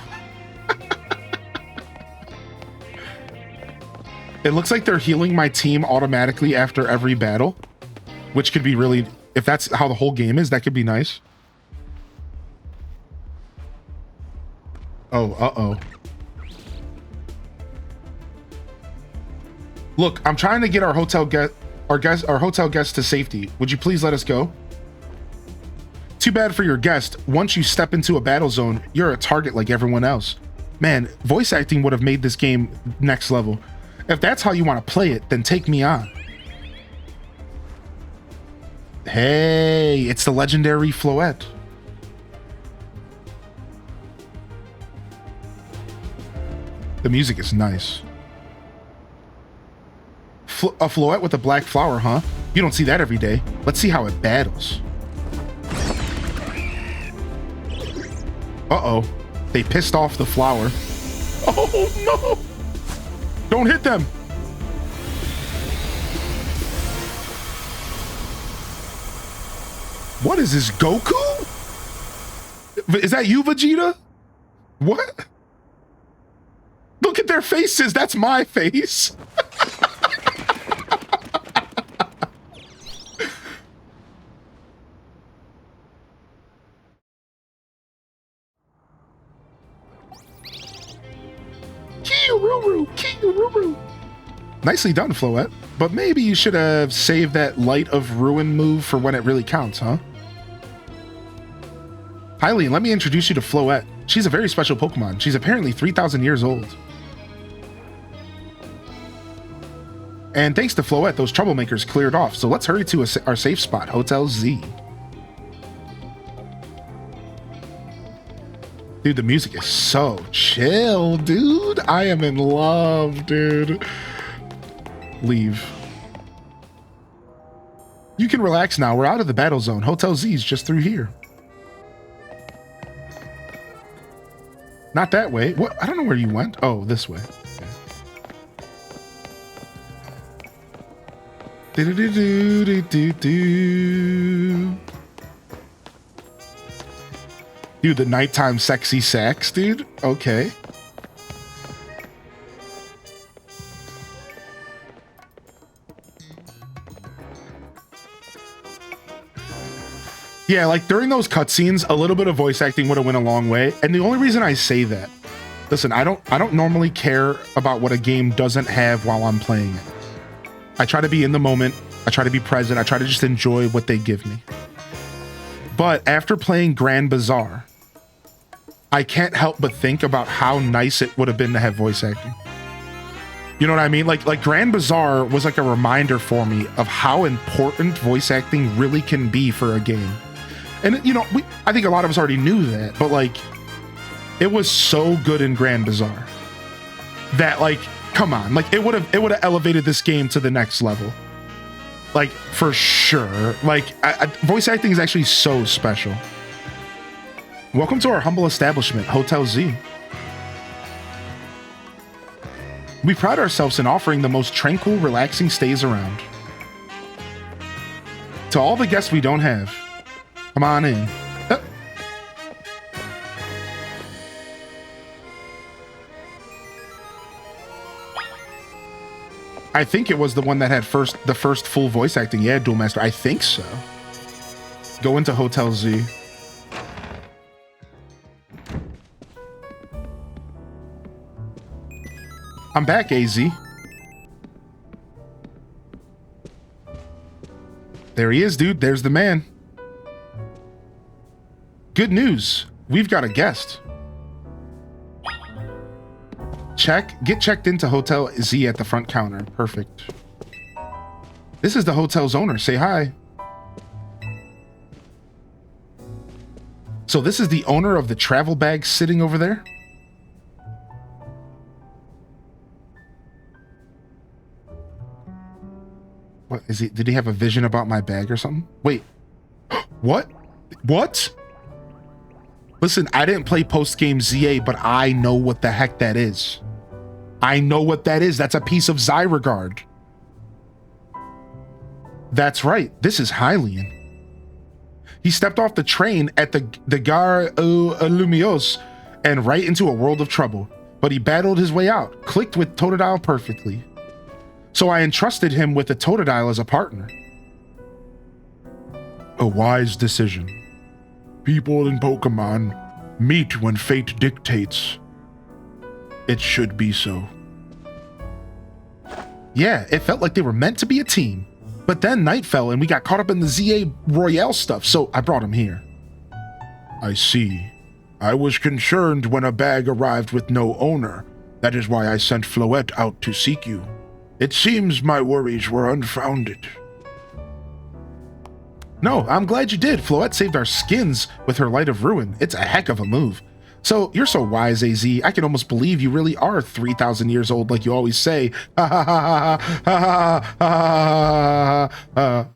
It looks like they're healing my team automatically after every battle, which could be really, if that's how the whole game is, that could be nice. Oh, uh-oh. Look, I'm trying to get our hotel guest to safety. Would you please let us go? Too bad for your guest. Once you step into a battle zone, you're a target like everyone else. Man, voice acting would have made this game next level. If that's how you want to play it, then take me on. Hey, it's the legendary Floette. The music is nice. A Floette with a black flower, huh? You don't see that every day. Let's see how it battles. Uh-oh. They pissed off the flower. Oh, no! Don't hit them! What is this, Goku? Is that you, Vegeta? What? Look at their faces. That's my face. Nicely done, Floette. But maybe you should have saved that Light of Ruin move for when it really counts, huh? Hylian, let me introduce you to Floette. She's a very special Pokemon. She's apparently 3,000 years old. And thanks to Floette, those troublemakers cleared off. So let's hurry to our safe spot, Hotel Z. Dude, the music is so chill, dude. I am in love, dude. Leave. You can relax now. We're out of the battle zone. Hotel Z's just through here. Not that way. What? I don't know where you went. Oh, this way. Do-do-do-do-do-do. Dude, the nighttime sexy sax, dude. Okay. Yeah, like during those cutscenes, a little bit of voice acting would have went a long way. And the only reason I say that, listen, I don't normally care about what a game doesn't have while I'm playing it. I try to be in the moment. I try to be present. I try to just enjoy what they give me. But after playing Grand Bazaar, I can't help but think about how nice it would have been to have voice acting. You know what I mean? Like Grand Bazaar was like a reminder for me of how important voice acting really can be for a game. And you know, I think a lot of us already knew that, but like, it was so good in Grand Bazaar that like, come on, like it would have elevated this game to the next level. Like for sure. Like voice acting is actually so special. Welcome to our humble establishment, Hotel Z. We pride ourselves in offering the most tranquil, relaxing stays around. To all the guests we don't have, come on in. I think it was the one that had the first full voice acting. Yeah, Duel Master. I think so. Go into Hotel Z. I'm back, AZ. There he is, dude. There's the man. Good news. We've got a guest. Get checked into Hotel Z at the front counter. Perfect. This is the hotel's owner. Say hi. So this is the owner of the travel bag sitting over there? What is he? Did he have a vision about my bag or something? Wait. What? What? Listen, I didn't play post-game ZA, but I know what the heck that is. I know what that is. That's a piece of Zyregard. That's right. This is Hylian. He stepped off the train at the Gare Lumiose and right into a world of trouble. But he battled his way out, clicked with Totodile perfectly. So I entrusted him with the Totodile as a partner. A wise decision. People in Pokemon meet when fate dictates. It should be so. Yeah, it felt like they were meant to be a team. But then night fell and we got caught up in the ZA Royale stuff, so I brought him here. I see. I was concerned when a bag arrived with no owner. That is why I sent Floette out to seek you. It seems my worries were unfounded. No, I'm glad you did. Floette saved our skins with her Light of Ruin. It's a heck of a move. So, you're so wise, AZ. I can almost believe you really are 3,000 years old like you always say. Ha ha ha ha ha ha ha.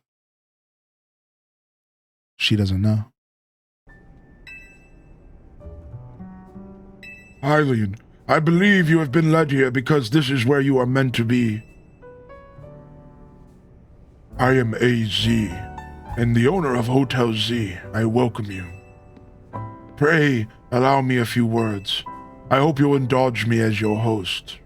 She doesn't know. Hylian, I believe you have been led here because this is where you are meant to be. I am AZ, and the owner of Hotel Z. I welcome you. Pray, allow me a few words. I hope you'll indulge me as your host.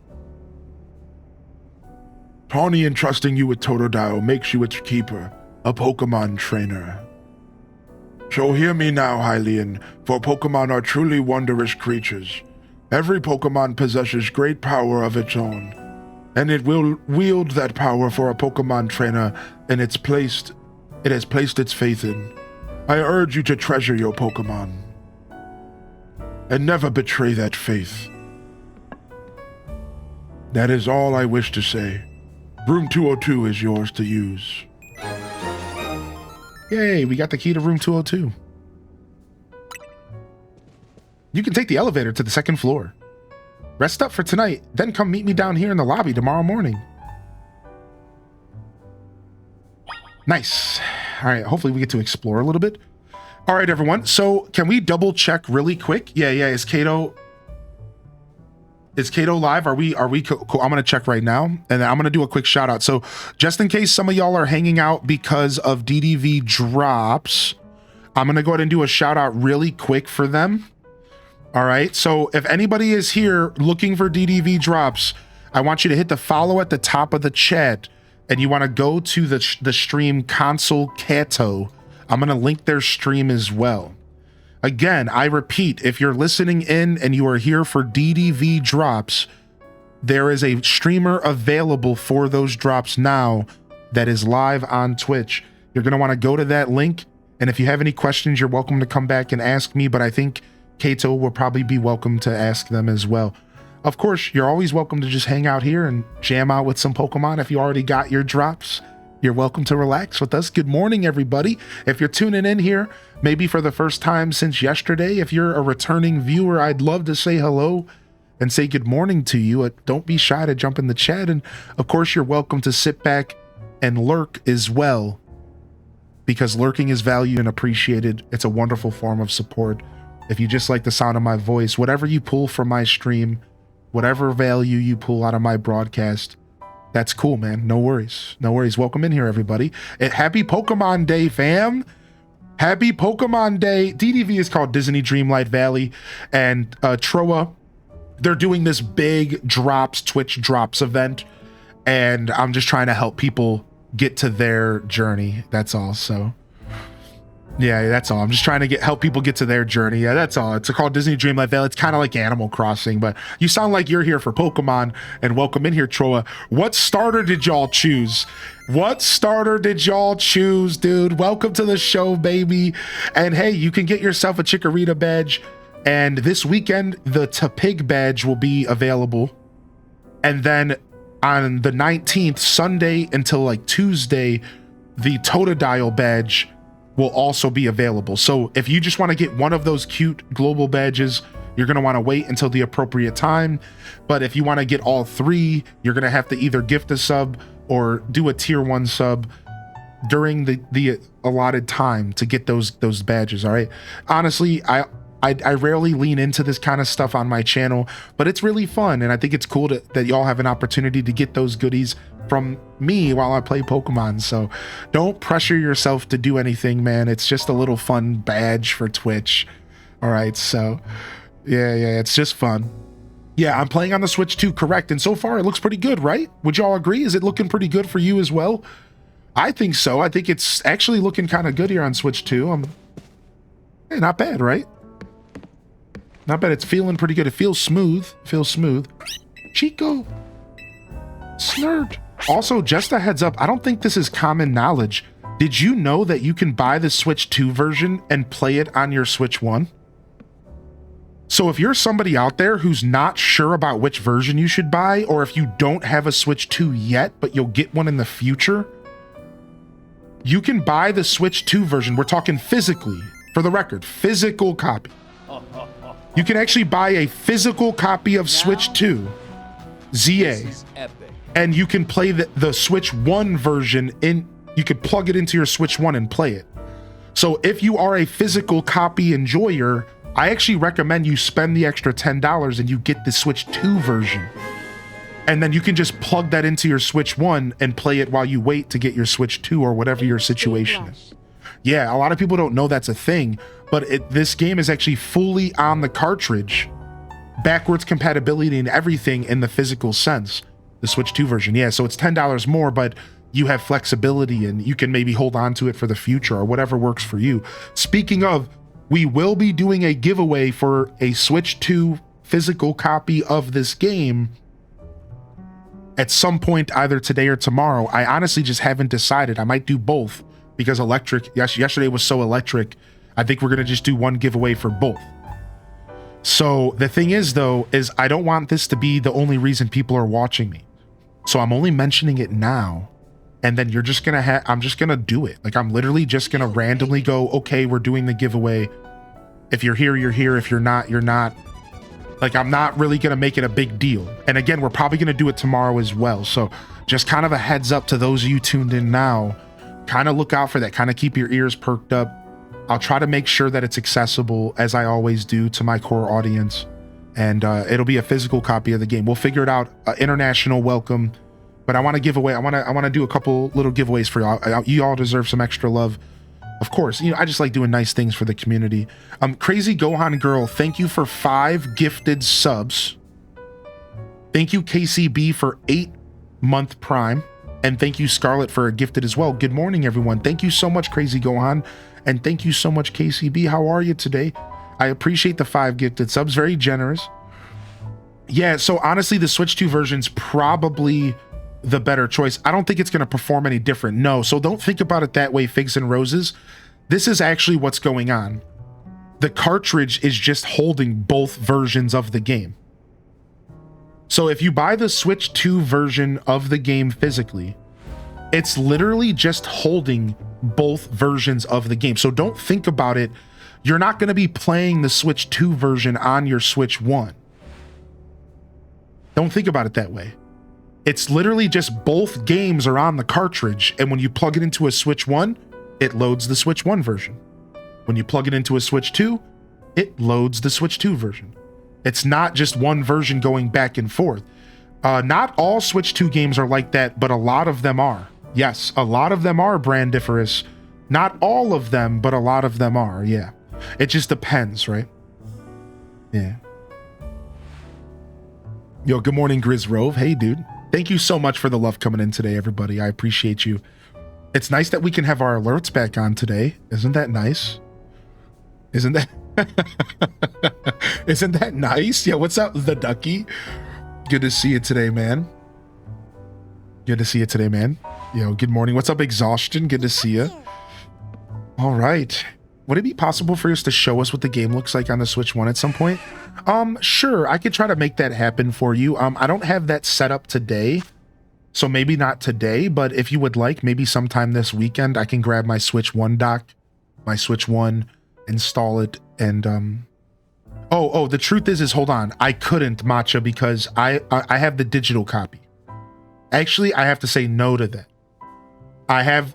Tawny entrusting you with Totodile makes you its keeper, a Pokemon trainer. So hear me now, Hylian, for Pokemon are truly wondrous creatures. Every Pokemon possesses great power of its own, and it will wield that power for a Pokemon trainer it has placed its faith in. I urge you to treasure your Pokemon, and never betray that faith. That is all I wish to say. Room 202 is yours to use. Yay, we got the key to room 202. You can take the elevator to the second floor. Rest up for tonight, then come meet me down here in the lobby tomorrow morning. Nice. All right, hopefully we get to explore a little bit. All right, everyone. So can we double check really quick? Yeah. Is Kato live? Are we cool? I'm gonna check right now, and then I'm gonna do a quick shout out. So just in case some of y'all are hanging out because of DDV drops, I'm gonna go ahead and do a shout out really quick for them. All right. So if anybody is here looking for DDV drops, I want you to hit the follow at the top of the chat, and you want to go to the stream Console Kato. I'm gonna link their stream as well. Again, I repeat, if you're listening in and you are here for DDV drops, there is a streamer available for those drops now that is live on Twitch. You're going to want to go to that link, and if you have any questions, you're welcome to come back and ask me, but I think Kato will probably be welcome to ask them as well. Of course, you're always welcome to just hang out here and jam out with some Pokemon. If you already got your drops, you're welcome to relax with us. Good morning, everybody. If you're tuning in here, maybe for the first time since yesterday, if you're a returning viewer, I'd love to say hello and say good morning to you. Don't be shy to jump in the chat. And of course, you're welcome to sit back and lurk as well, because lurking is valued and appreciated. It's a wonderful form of support. If you just like the sound of my voice, whatever you pull from my stream, whatever value you pull out of my broadcast, that's cool, man. No worries. No worries. Welcome in here, everybody. Happy Pokemon Day, fam. Happy Pokemon Day. DDV is called Disney Dreamlight Valley, and Troa, they're doing this big drops, Twitch drops event, and I'm just trying to help people get to their journey. That's all. So yeah, that's all. I'm just trying to help people get to their journey. Yeah, that's all. It's called Disney Dreamlight Valley. It's kind of like Animal Crossing, but you sound like you're here for Pokemon, and welcome in here, Troa. What starter did y'all choose? What starter did y'all choose, dude? Welcome to the show, baby. And hey, you can get yourself a Chikorita badge, and this weekend, the Tapig badge will be available. And then on the 19th, Sunday until like Tuesday, the Totodile badge will also be available. So if you just want to get one of those cute global badges, you're going to want to wait until the appropriate time. But if you want to get all three, you're going to have to either gift a sub or do a tier 1 sub during the allotted time to get those badges. All right. Honestly, I rarely lean into this kind of stuff on my channel, but it's really fun, and I think it's cool that y'all have an opportunity to get those goodies from me while I play Pokemon. So don't pressure yourself to do anything, man. It's just a little fun badge for Twitch. All right, so yeah, it's just fun. Yeah, I'm playing on the Switch too, correct, and so far it looks pretty good, right? Would y'all agree? Is it looking pretty good for you as well? I think so. I think it's actually looking kind of good here on Switch 2. Hey, not bad, right? Not bad. It's feeling pretty good. It feels smooth. Chico. Snurd. Also, just a heads up, I don't think this is common knowledge. Did you know that you can buy the Switch 2 version and play it on your Switch 1? So if you're somebody out there who's not sure about which version you should buy, or if you don't have a Switch 2 yet, but you'll get one in the future, you can buy the Switch 2 version. We're talking physically, for the record, physical copy. You can actually buy a physical copy of Switch 2, ZA, and you can play the Switch 1 version you could plug it into your Switch 1 and play it. So if you are a physical copy enjoyer, I actually recommend you spend the extra $10 and you get the Switch 2 version. And then you can just plug that into your Switch 1 and play it while you wait to get your Switch 2 or whatever your situation is. Yeah, a lot of people don't know that's a thing, but this game is actually fully on the cartridge, backwards compatibility and everything in the physical sense, the Switch 2 version. Yeah, so it's $10 more, but you have flexibility and you can maybe hold on to it for the future or whatever works for you. Speaking of, we will be doing a giveaway for a Switch 2 physical copy of this game at some point, either today or tomorrow. I honestly just haven't decided. I might do both because yesterday was so electric. I think we're going to just do one giveaway for both. So the thing is, though, is I don't want this to be the only reason people are watching me. So I'm only mentioning it now. And then you're just going to I'm just going to do it. Like, I'm literally just going to randomly go, okay, we're doing the giveaway. If you're here, you're here. If you're not, you're not. Like, I'm not really going to make it a big deal. And again, we're probably going to do it tomorrow as well. So just kind of a heads up to those of you tuned in now. kind of look out for that. Kind of keep your ears perked up. I'll try to make sure that it's accessible, as I always do, to my core audience. And it'll be a physical copy of the game. We'll figure it out. International welcome. But I want to give away. I want to do a couple little giveaways for y'all. You all deserve some extra love. Of course, I just like doing nice things for the community. Crazy Gohan Girl, thank you for 5 gifted subs. Thank you, KCB, for 8-month Prime. And thank you, Scarlett, for a gifted as well. Good morning, everyone. Thank you so much, Crazy Gohan. And thank you so much, KCB. How are you today? I appreciate the 5 gifted subs. Very generous. Yeah, so honestly, the Switch 2 version's probably the better choice. I don't think it's going to perform any different. No, so don't think about it that way, figs and roses. This is actually what's going on. The cartridge is just holding both versions of the game. So if you buy the Switch 2 version of the game physically, it's literally just holding both versions of the game. So don't think about it. You're not going to be playing the Switch 2 version on your Switch 1. Don't think about it that way. It's literally just both games are on the cartridge, and when you plug it into a Switch 1, it loads the Switch 1 version. When you plug it into a Switch 2, it loads the Switch 2 version. It's not just one version going back and forth. Not all Switch 2 games are like that, but a lot of them are. Yes, a lot of them are brandiferous. Not all of them, but a lot of them are, yeah. It just depends, right? Yeah. Yo, good morning, Grizz Rove. Hey, dude. Thank you so much for the love coming in today, everybody. I appreciate you. It's nice that we can have our alerts back on today. Isn't that nice? Isn't that isn't that nice? Yeah, what's up, the ducky? Good to see you today, man. Good to see you today, man. Yo, good morning. What's up, Exhaustion? Good to see you. All right. Would it be possible for us to show us what the game looks like on the Switch 1 at some point? Sure, I could try to make that happen for you. I don't have that set up today, so maybe not today, but if you would like, maybe sometime this weekend, I can grab my Switch 1 dock, my Switch 1, install it, and oh, the truth is hold on, I couldn't, Matcha, because I have the digital copy. Actually, I have to say no to that. I have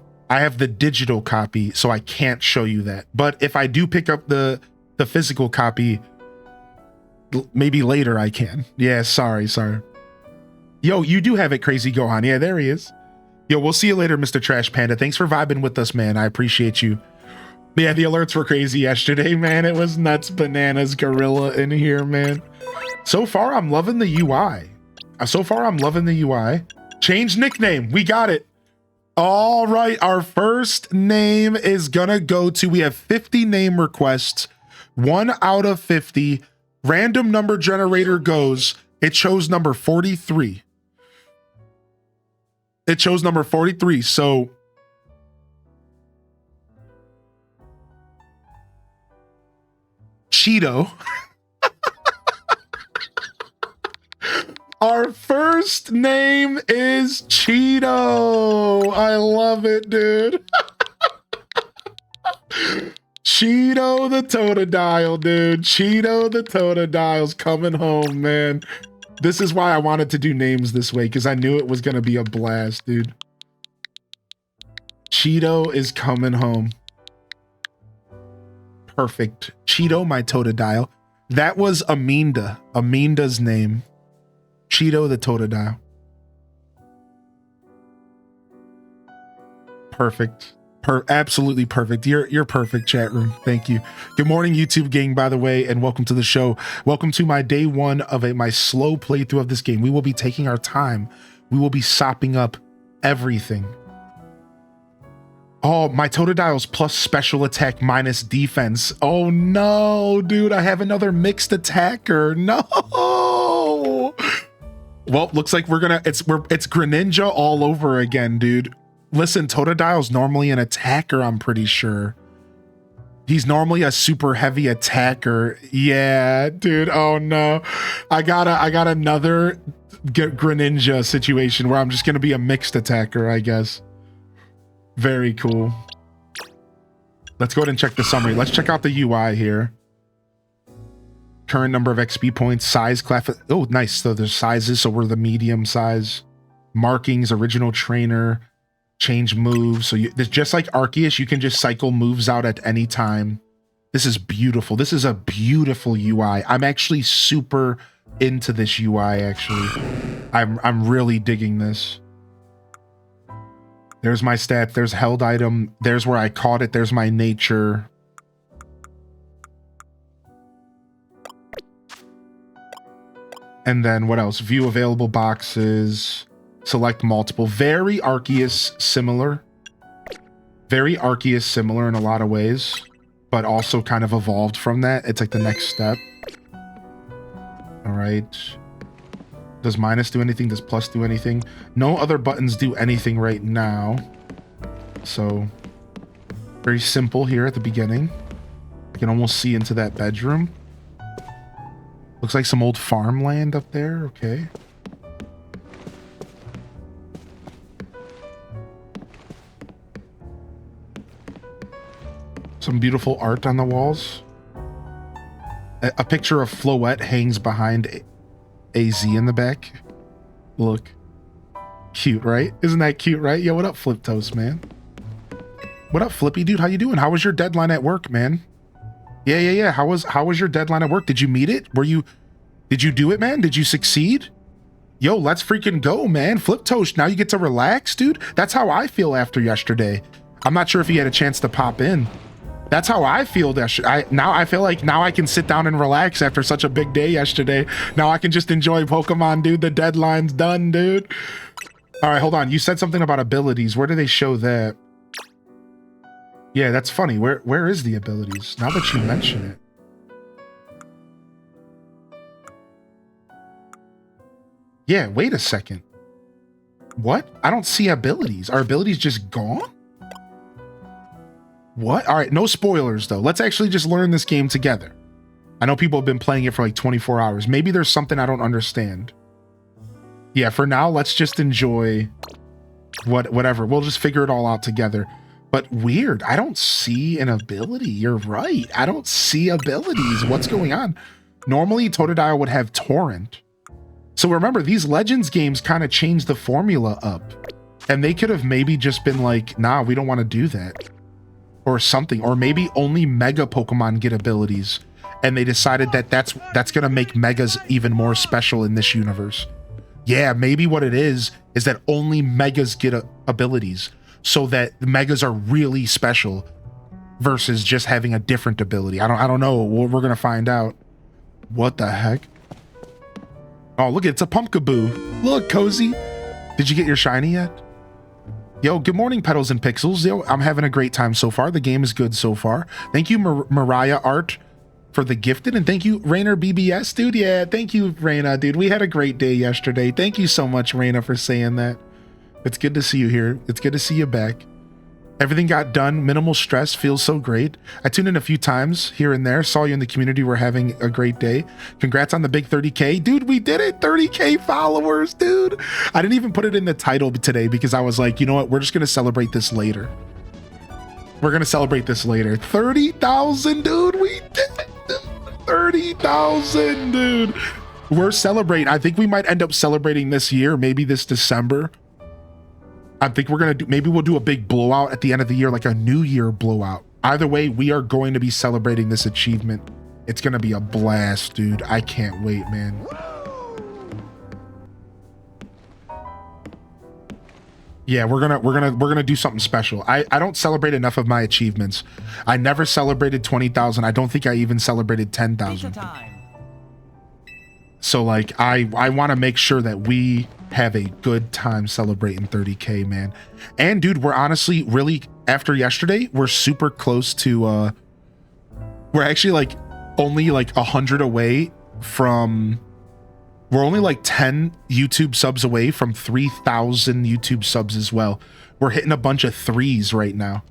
the digital copy, so I can't show you that. But if I do pick up the physical copy, maybe later I can. Yeah, sorry. Yo, you do have it, Crazy Gohan. Yeah, there he is. Yo, we'll see you later, Mr. Trash Panda. Thanks for vibing with us, man. I appreciate you. Yeah, the alerts were crazy yesterday, man. It was nuts, bananas, gorilla in here, man. So far, I'm loving the UI. Change nickname. We got it. All right, our first name is gonna go to, we have 50 name requests, 1 out of 50. Random number generator goes, it chose number 43. It chose number 43, so Cheeto. Our first name is Cheeto. I love it, dude. Cheeto the Totodile, dude. Cheeto the Totodile's coming home, man. This is why I wanted to do names this way, because I knew it was going to be a blast, dude. Cheeto is coming home. Perfect. Cheeto, my Totodile. That was Aminda's name. Cheeto the Totodile. Perfect. Absolutely perfect. You're perfect, chat room. Thank you. Good morning, YouTube gang, by the way, and welcome to the show. Welcome to my day one of my slow playthrough of this game. We will be taking our time. We will be sopping up everything. Oh, my Totodile's plus special attack minus defense. Oh no, dude, I have another mixed attacker. No. Well, looks like it's Greninja all over again, dude. Listen, Totodile's normally an attacker, I'm pretty sure. He's normally a super heavy attacker. Yeah, dude. Oh no. I got another Greninja situation where I'm just gonna be a mixed attacker, I guess. Very cool. Let's go ahead and check the summary. Let's check out the UI here. Current number of XP points, size, class. Oh, nice. So there's sizes. So we're the medium size. Markings, original trainer, change moves. So this just like Arceus, you can just cycle moves out at any time. This is beautiful. This is a beautiful UI. I'm actually super into this UI actually. I'm really digging this. There's my stats, there's held item, there's where I caught it, there's my nature. And then what else? View available boxes, select multiple. Very Arceus similar. Very Arceus similar in a lot of ways, but also kind of evolved from that. It's like the next step. All right. Does minus do anything? Does plus do anything? No other buttons do anything right now. So very simple here at the beginning. I can almost see into that bedroom. Looks like some old farmland up there. Okay. Some beautiful art on the walls. A picture of Floette hangs behind AZ in the back. Look. Cute, right? Isn't that cute, right? Yo, what up, Flip Toast, man? What up, Flippy dude? How you doing? How was your deadline at work, man? Yeah. How was your deadline at work? Did you meet it? Did you do it, man? Did you succeed? Yo, let's freaking go, man. Flip Toast, now you get to relax, dude. That's how I feel after yesterday. I'm not sure if you had a chance to pop in. That's how I feel. Now I feel like now I can sit down and relax after such a big day yesterday. Now I can just enjoy Pokemon, dude. The deadline's done, dude. All right, hold on. You said something about abilities. Where do they show that? Yeah, that's funny. Where is the abilities? Now that you mention it. Yeah, wait a second. What? I don't see abilities. Are abilities just gone? What? All right, no spoilers though. Let's actually just learn this game together. I know people have been playing it for like 24 hours. Maybe there's something I don't understand. Yeah, for now, let's just enjoy whatever. We'll just figure it all out together. But weird, I don't see an ability. You're right. I don't see abilities. What's going on? Normally, Totodile would have Torrent. So remember, these Legends games kind of changed the formula up. And they could have maybe just been like, nah, we don't want to do that. Or something. Or maybe only Mega Pokemon get abilities. And they decided that that's going to make Megas even more special in this universe. Yeah, maybe what it is that only Megas get abilities. So that the Megas are really special versus just having a different ability. I don't know. We're going to find out. What the heck? Oh, look, it's a Pumpkaboo. Look, Cozy. Did you get your shiny yet? Yo, good morning, Petals and Pixels. Yo, I'm having a great time so far. The game is good so far. Thank you, Mariah Art, for the gifted. And thank you, Rainer BBS, dude. Yeah, thank you, Raina, dude. We had a great day yesterday. Thank you so much, Raina, for saying that. It's good to see you here. It's good to see you back. Everything got done. Minimal stress. Feels so great. I tuned in a few times here and there. Saw you in the community. We're having a great day. Congrats on the big 30K. Dude, we did it. 30K followers, dude. I didn't even put it in the title today because I was like, you know what? We're just going to celebrate this later. We're going to celebrate this later. 30,000, dude. We did it, dude. 30,000, dude. We're celebrating. I think we might end up celebrating this year, maybe this December. I think we're going to do, maybe we'll do a big blowout at the end of the year, like a New Year blowout. Either way, we are going to be celebrating this achievement. It's going to be a blast, dude. I can't wait, man. Yeah, we're going to do something special. I don't celebrate enough of my achievements. I never celebrated 20,000. I don't think I even celebrated 10,000. So like I want to make sure that we have a good time celebrating 30K, man. And dude, we're honestly really, after yesterday, we're super close to we're actually like only like 100 away from, we're only like 10 YouTube subs away from 3,000 YouTube subs as well. We're hitting a bunch of threes right now.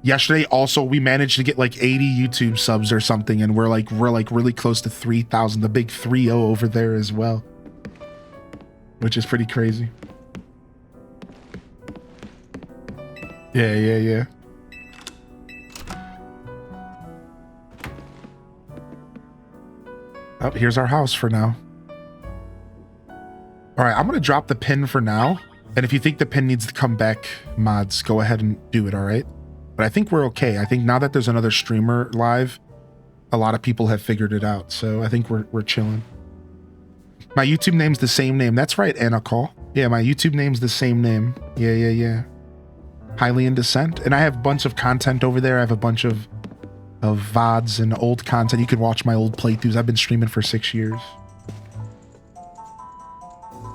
Yesterday also we managed to get like 80 YouTube subs or something, and we're like really close to 3,000, the big 3-0 over there as well, which is pretty crazy. Yeah. Oh, here's our house for now. All right, I'm gonna drop the pin for now. And if you think the pin needs to come back, mods, go ahead and do it, all right? But I think we're okay. I think now that there's another streamer live, a lot of people have figured it out. So I think we're chilling. My YouTube name's the same name. That's right, Anna Call. Yeah, my YouTube name's the same name. Yeah. Highly in Descent. And I have a bunch of content over there. I have a bunch of VODs and old content. You can watch my old playthroughs. I've been streaming for 6 years.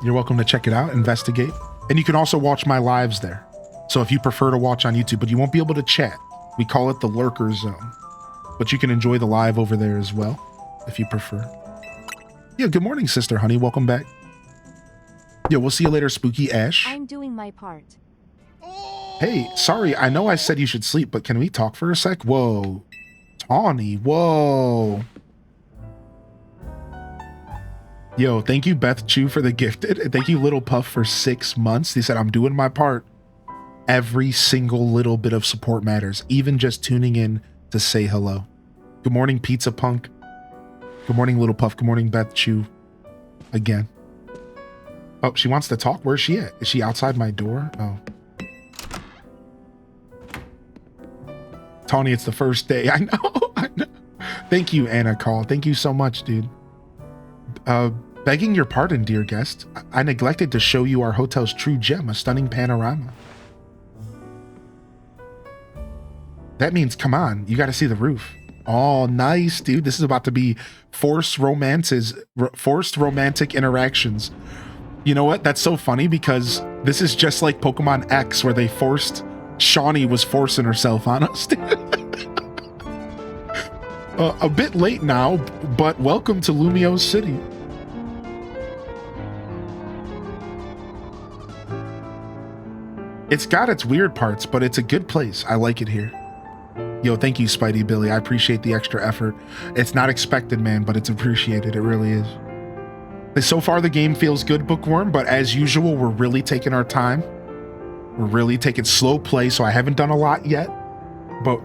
You're welcome to check it out, investigate. And you can also watch my lives there. So if you prefer to watch on YouTube, but you won't be able to chat, we call it the lurker zone. But you can enjoy the live over there as well, if you prefer. Yeah, good morning, Sister Honey. Welcome back. Yeah, we'll see you later, Spooky Ash. I'm doing my part. Hey, sorry, I know I said you should sleep, but can we talk for a sec? Whoa. Tawny, whoa. Yo, thank you, Beth Chu, for the gifted. And thank you, Little Puff, for 6 months. He said, I'm doing my part. Every single little bit of support matters, even just tuning in to say hello. Good morning, Pizza Punk. Good morning, Little Puff. Good morning, Beth Chu. Again. Oh, she wants to talk. Where's she at? Is she outside my door? Oh. Tawny, it's the first day. I know. Thank you, Anna Call. Thank you so much, dude. Begging your pardon, dear guest. I neglected to show you our hotel's true gem, a stunning panorama. That means, come on, you got to see the roof. Oh, nice, dude. This is about to be forced romantic interactions. You know what? That's so funny because this is just like Pokemon X, where Shawnee was forcing herself on us. A bit late now, but welcome to Lumiose City. It's got its weird parts, but it's a good place. I like it here. Yo, thank you, Spidey Billy. I appreciate the extra effort. It's not expected, man, but it's appreciated. It really is. So far, the game feels good, Bookworm, but as usual, we're really taking our time. We're really taking slow play, so I haven't done a lot yet, but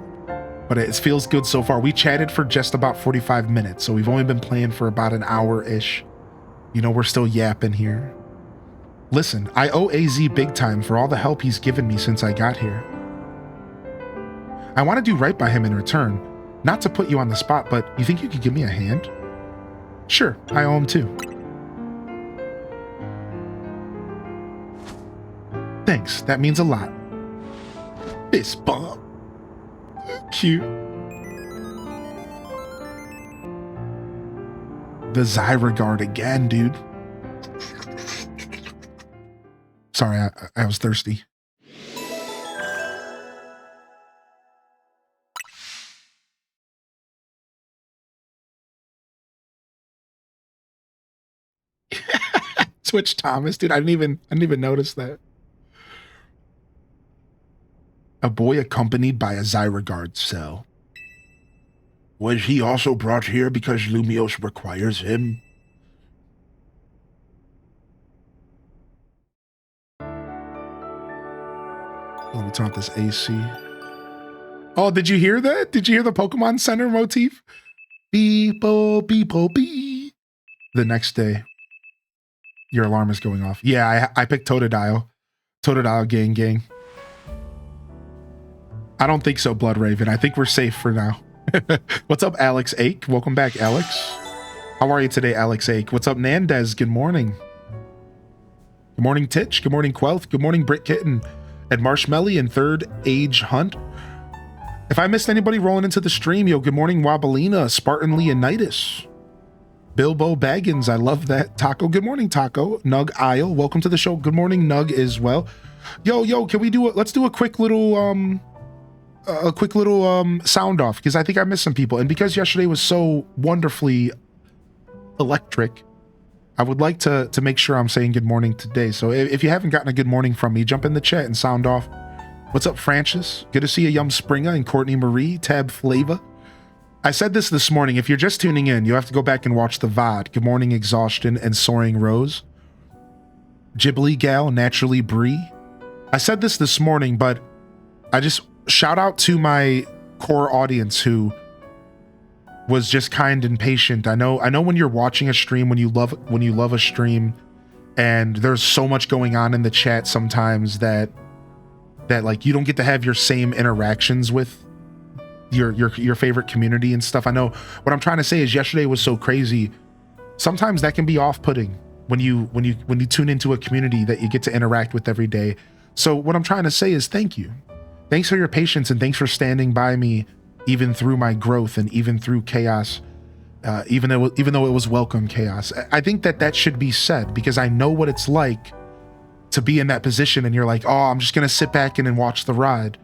it feels good so far. We chatted for just about 45 minutes, so we've only been playing for about an hour-ish. You know, we're still yapping here. Listen, I owe AZ big time for all the help he's given me since I got here. I want to do right by him in return. Not to put you on the spot, but you think you could give me a hand? Sure, I owe him too. Thanks, that means a lot. Fist bump. Cute. The Zyregard again, dude. Sorry, I was thirsty. Twitch Thomas, dude. I didn't even notice that. A boy accompanied by a Zyregard cell. Was he also brought here because Lumiose requires him? Let me turn off this AC. Oh, did you hear that? Did you hear the Pokemon Center motif? Beepo, beepo, bee. The next day, your alarm is going off. Yeah, I picked Totodile. Totodile gang. I don't think so, Blood Raven. I think we're safe for now. What's up, Alex Ake? Welcome back, Alex. How are you today, Alex Ake? What's up, Nandez? Good morning. Good morning, Titch. Good morning, Quelth. Good morning, Brit Kitten. And Marshmelly and Third Age Hunt. If I missed anybody rolling into the stream, yo, good morning, Wobbelina, Spartan Leonidas. Bilbo Baggins, I love that. Taco, good morning, Taco. Nug Isle, welcome to the show. Good morning, Nug as well. Yo, can we do it? Let's do a quick little sound off, because I think I missed some people. And because yesterday was so wonderfully electric, I would like to make sure I'm saying good morning today. So if you haven't gotten a good morning from me, jump in the chat and sound off. What's up, Francis? Good to see you, Yum Springer and Courtney Marie, Tab Flava. I said this morning. If you're just tuning in, you have to go back and watch the VOD. Good morning, Exhaustion and Soaring Rose. Ghibli Gal, Naturally Bree. I said this morning, but I just shout out to my core audience who was just kind and patient. I know when you're watching a stream, when you love a stream, and there's so much going on in the chat sometimes that like you don't get to have your same interactions with your favorite community and stuff. I know what I'm trying to say is yesterday was so crazy. Sometimes that can be off-putting when you tune into a community that you get to interact with every day. So what I'm trying to say is thank you. Thanks for your patience, and thanks for standing by me even through my growth and even through chaos. Even though it was welcome chaos. I think that should be said, because I know what it's like to be in that position and you're like, oh, I'm just going to sit back and watch the ride.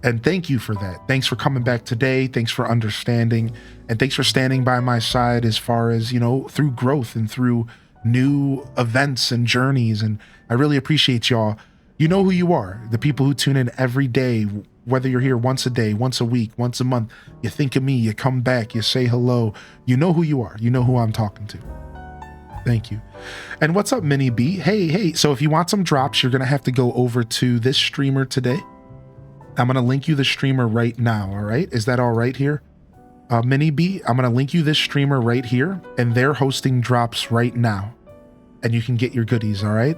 And thank you for that. Thanks for coming back today. Thanks for understanding. And thanks for standing by my side as far as, through growth and through new events and journeys. And I really appreciate y'all. You know who you are. The people who tune in every day, whether you're here once a day, once a week, once a month, you think of me, you come back, you say hello. You know who you are. You know who I'm talking to. Thank you. And what's up, Mini B? Hey. So if you want some drops, you're going to have to go over to this streamer today. I'm going to link you the streamer right now. All right. Is that all right here? Mini B, I'm going to link you this streamer right here, and they're hosting drops right now, and you can get your goodies. All right.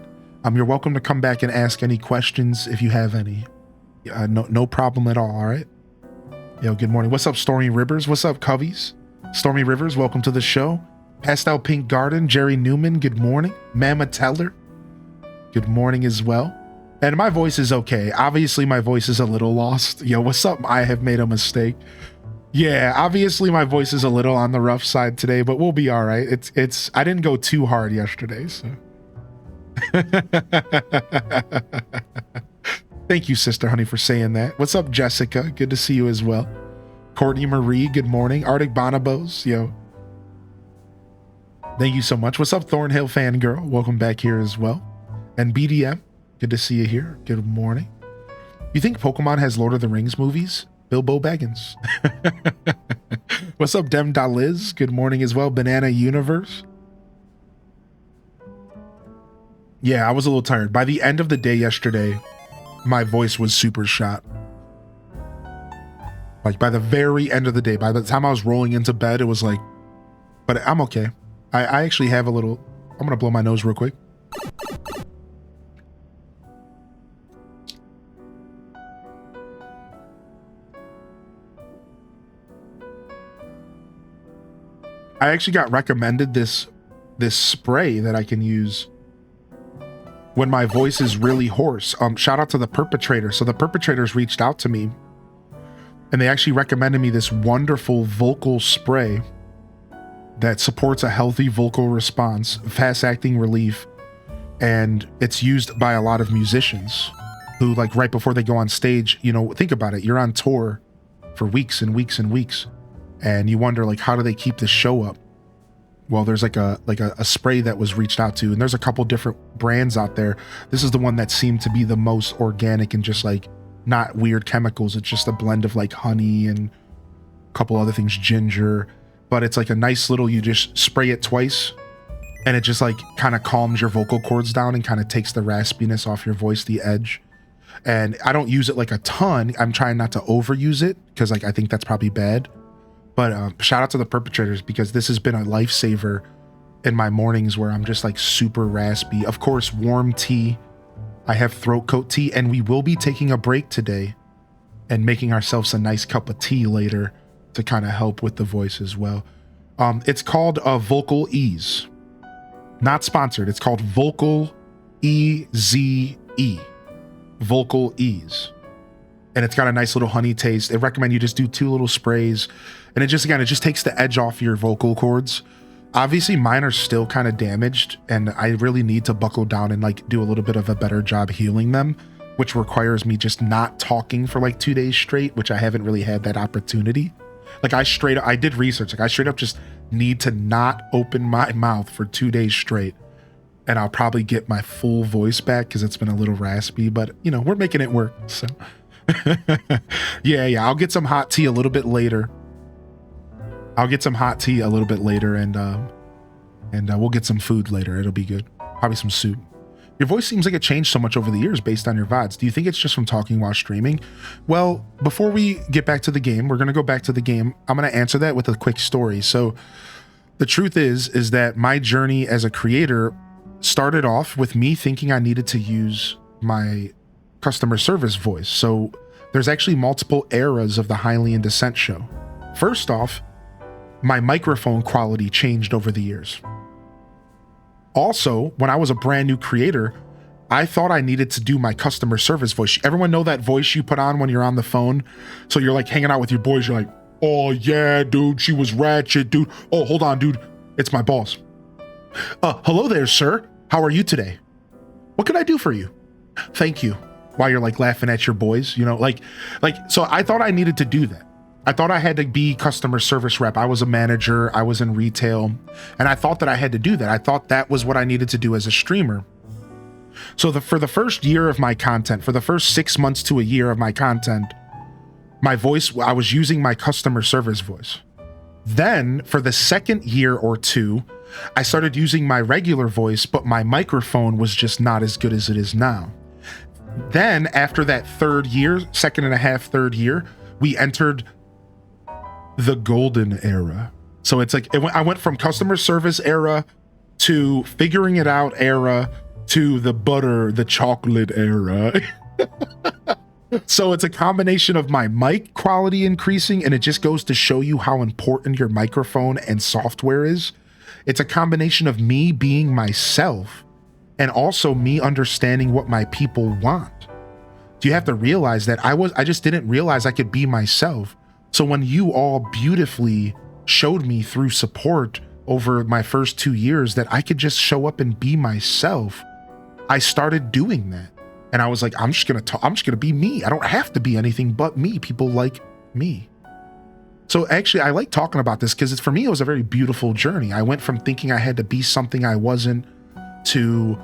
You're welcome to come back and ask any questions if you have any. No problem at all. All right. Yo, good morning. What's up, Stormy Rivers? What's up, Coveys? Stormy Rivers, welcome to the show. Pastel Pink Garden, Jerry Newman, good morning. Mama Teller, good morning as well. And my voice is okay. Obviously, my voice is a little lost. Yo, what's up? I have made a mistake. Yeah, obviously my voice is a little on the rough side today, but we'll be all right. It's I didn't go too hard yesterday, so. Thank you, Sister Honey, for saying that. What's up, Jessica? Good to see you as well. Courtney Marie, good morning. Arctic Bonobos, yo. Thank you so much. What's up, Thornhill Fangirl? Welcome back here as well. And BDM, good to see you here. Good morning. You think Pokemon has Lord of the Rings movies? Bilbo Baggins. What's up, Dem Daliz? Good morning as well. Banana Universe. Yeah, I was a little tired. By the end of the day yesterday, my voice was super shot. Like by the very end of the day, by the time I was rolling into bed, it was like, but I'm okay. I actually have a little, I'm going to blow my nose real quick. I actually got recommended this spray that I can use when my voice is really hoarse. Shout out to the Perpetrator. So the Perpetrators reached out to me and they actually recommended me this wonderful vocal spray that supports a healthy vocal response, fast acting relief. And it's used by a lot of musicians who, like, right before they go on stage, think about it. You're on tour for weeks and weeks and weeks. And you wonder, like, how do they keep this show up? Well, there's like a spray that was reached out to, and there's a couple different brands out there. This is the one that seemed to be the most organic and just like not weird chemicals. It's just a blend of like honey and a couple other things, ginger, but it's like a nice little, you just spray it twice and it just like kind of calms your vocal cords down and kind of takes the raspiness off your voice, the edge. And I don't use it like a ton. I'm trying not to overuse it because like I think that's probably bad. But shout out to the Perpetrators, because this has been a lifesaver in my mornings where I'm just like super raspy. Of course, warm tea. I have throat coat tea, and we will be taking a break today and making ourselves a nice cup of tea later to kind of help with the voice as well. It's called Vocal Ease. Not sponsored. It's called Vocal E-Z-E. Vocal Ease. And it's got a nice little honey taste. They recommend you just do 2 little sprays. And it just takes the edge off your vocal cords. Obviously, mine are still kind of damaged, and I really need to buckle down and like do a little bit of a better job healing them, which requires me just not talking for like 2 days straight, which I haven't really had that opportunity. Like I did research. Like I straight up just need to not open my mouth for 2 days straight, and I'll probably get my full voice back because it's been a little raspy, but we're making it work. So yeah, I'll get some hot tea a little bit later. And we'll get some food later. It'll be good. Probably some soup. Your voice seems like it changed so much over the years based on your VODs. Do you think it's just from talking while streaming? Well, before we get back to the game, we're going to go back to the game. I'm going to answer that with a quick story. So the truth is that my journey as a creator started off with me thinking I needed to use my customer service voice. So there's actually multiple eras of the Hylian Descent show. First off, my microphone quality changed over the years. Also, when I was a brand new creator, I thought I needed to do my customer service voice. Everyone know that voice you put on when you're on the phone? So you're like hanging out with your boys, you're like, oh yeah, dude, she was ratchet, dude. Oh, hold on, dude. It's my boss. Hello there, sir. How are you today? What can I do for you? Thank you. While you're like laughing at your boys, you know, so I thought I needed to do that. I thought I had to be customer service rep. I was a manager, I was in retail, and I thought that I had to do that. I thought that was what I needed to do as a streamer. So for the first year of my content, for the first 6 months to a year of my content, my voice, I was using my customer service voice. Then for the second year or two, I started using my regular voice, but my microphone was just not as good as it is now. Then after that third year, second and a half, third year, we entered the golden era. So it's like, I went from customer service era to figuring it out era to the chocolate era. So it's a combination of my mic quality increasing, and it just goes to show you how important your microphone and software is. It's a combination of me being myself and also me understanding what my people want. Do you have to realize that I just didn't realize I could be myself. So when you all beautifully showed me through support over my first 2 years that I could just show up and be myself, I started doing that. And I was like, I'm just gonna be me. I don't have to be anything but me. People like me. So actually, I like talking about this because for me, it was a very beautiful journey. I went from thinking I had to be something I wasn't to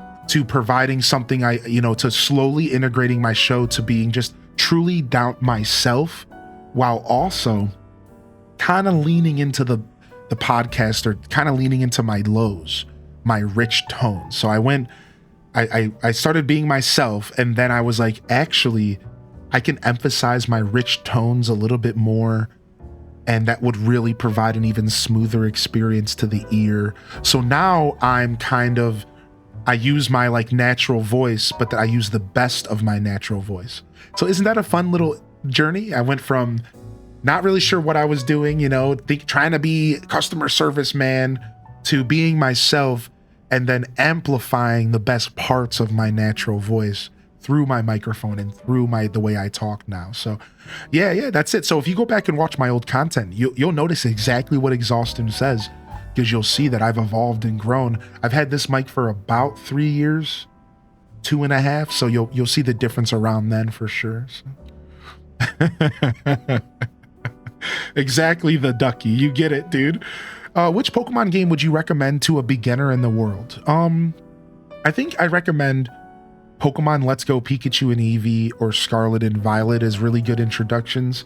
providing something to slowly integrating my show to being just truly down myself, while also kind of leaning into the podcast, or kind of leaning into my lows, my rich tones. So I started being myself, and then I was like, actually, I can emphasize my rich tones a little bit more, and that would really provide an even smoother experience to the ear. So now I use my like natural voice, but I use the best of my natural voice. So isn't that a fun little journey? I went from not really sure what I was doing, trying to be customer service man, to being myself, and then amplifying the best parts of my natural voice through my microphone and through the way I talk now. So yeah, that's it. So if you go back and watch my old content, you'll notice exactly what Exhaustion says, because you'll see that I've evolved and grown. I've had this mic for about 3 years, 2.5. So you'll see the difference around then for sure. So. Exactly, the ducky. You get it, dude. Which Pokemon game would you recommend to a beginner in the world? I think I recommend Pokemon Let's Go Pikachu and Eevee or Scarlet and Violet as really good introductions.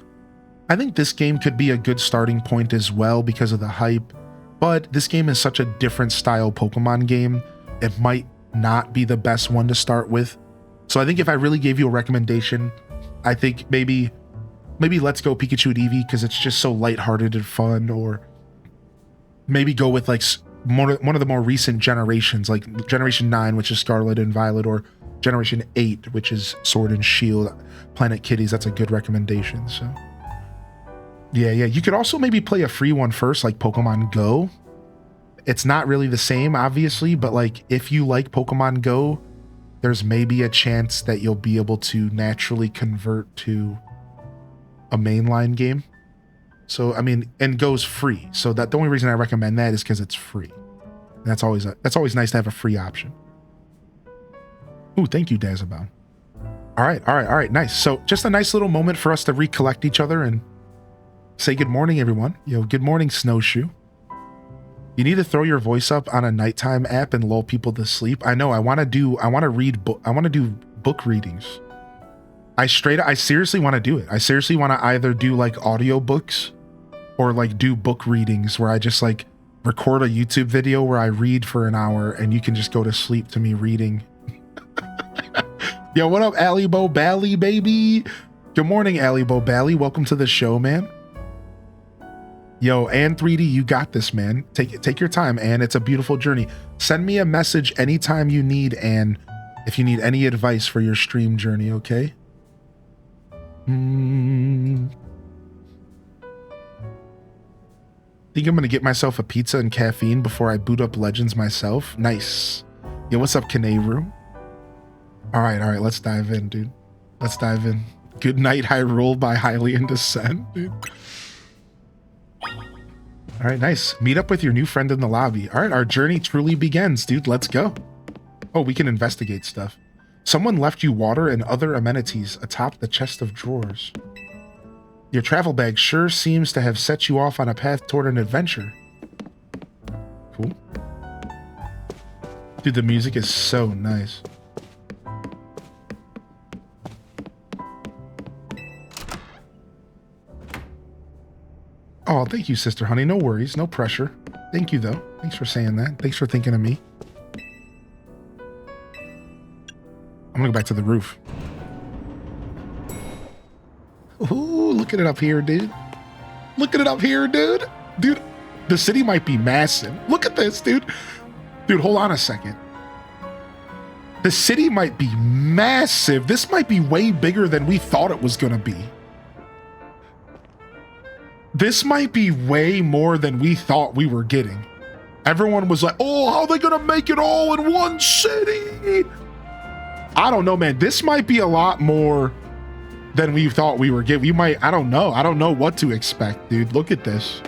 I think this game could be a good starting point as well because of the hype, but this game is such a different style Pokemon game, it might not be the best one to start with. So I think if I really gave you a recommendation, I think maybe Let's Go Pikachu and Eevee because it's just so lighthearted and fun, or maybe go with like one of the more recent generations, like Generation 9, which is Scarlet and Violet, or Generation 8, which is Sword and Shield, Planet Kitties. That's a good recommendation. So yeah. You could also maybe play a free one first, like Pokemon Go. It's not really the same, obviously, but like if you like Pokemon Go, there's maybe a chance that you'll be able to naturally convert to a mainline game. So, I mean, and Go's free. So that the only reason I recommend that is because it's free. And that's always nice to have a free option. Ooh, thank you, Dazabound. All right, nice. So just a nice little moment for us to recollect each other and say good morning, everyone. Good morning, Snowshoe. You need to throw your voice up on a nighttime app and lull people to sleep. I know. I want to do book readings. I seriously want to do it. I seriously want to either do like audio books or like do book readings where I just like record a YouTube video where I read for an hour and you can just go to sleep to me reading. Yo, what up, Alibo Bally, baby? Good morning, Alibo Bally. Welcome to the show, man. Yo, and 3D, you got this, man. Take your time, and it's a beautiful journey. Send me a message anytime you need, and if you need any advice for your stream journey, okay? Think I'm gonna get myself a pizza and caffeine before I boot up Legends myself. Nice. Yo, what's up, Kaneru? All right, let's dive in, dude. Let's dive in. Good night, Hyrule by Hylian Descent, dude. All right, nice. Meet up with your new friend in the lobby. All right, our journey truly begins, dude. Let's go. Oh, we can investigate stuff. Someone left you water and other amenities atop the chest of drawers. Your travel bag sure seems to have set you off on a path toward an adventure. Cool. Dude, the music is so nice. Oh, thank you, Sister Honey. No worries, no pressure. Thank you, though. Thanks for saying that. Thanks for thinking of me. I'm gonna go back to the roof. Ooh, look at it up here, dude. Look at it up here, dude. Dude, the city might be massive. Look at this, dude. Dude, hold on a second. The city might be massive. This might be way bigger than we thought it was gonna be. This might be way more than we thought we were getting. Everyone was like, oh, how are they gonna make it all in one city? I don't know, man. This might be a lot more than we thought we were getting. We might, I don't know. I don't know what to expect, dude. Look at this.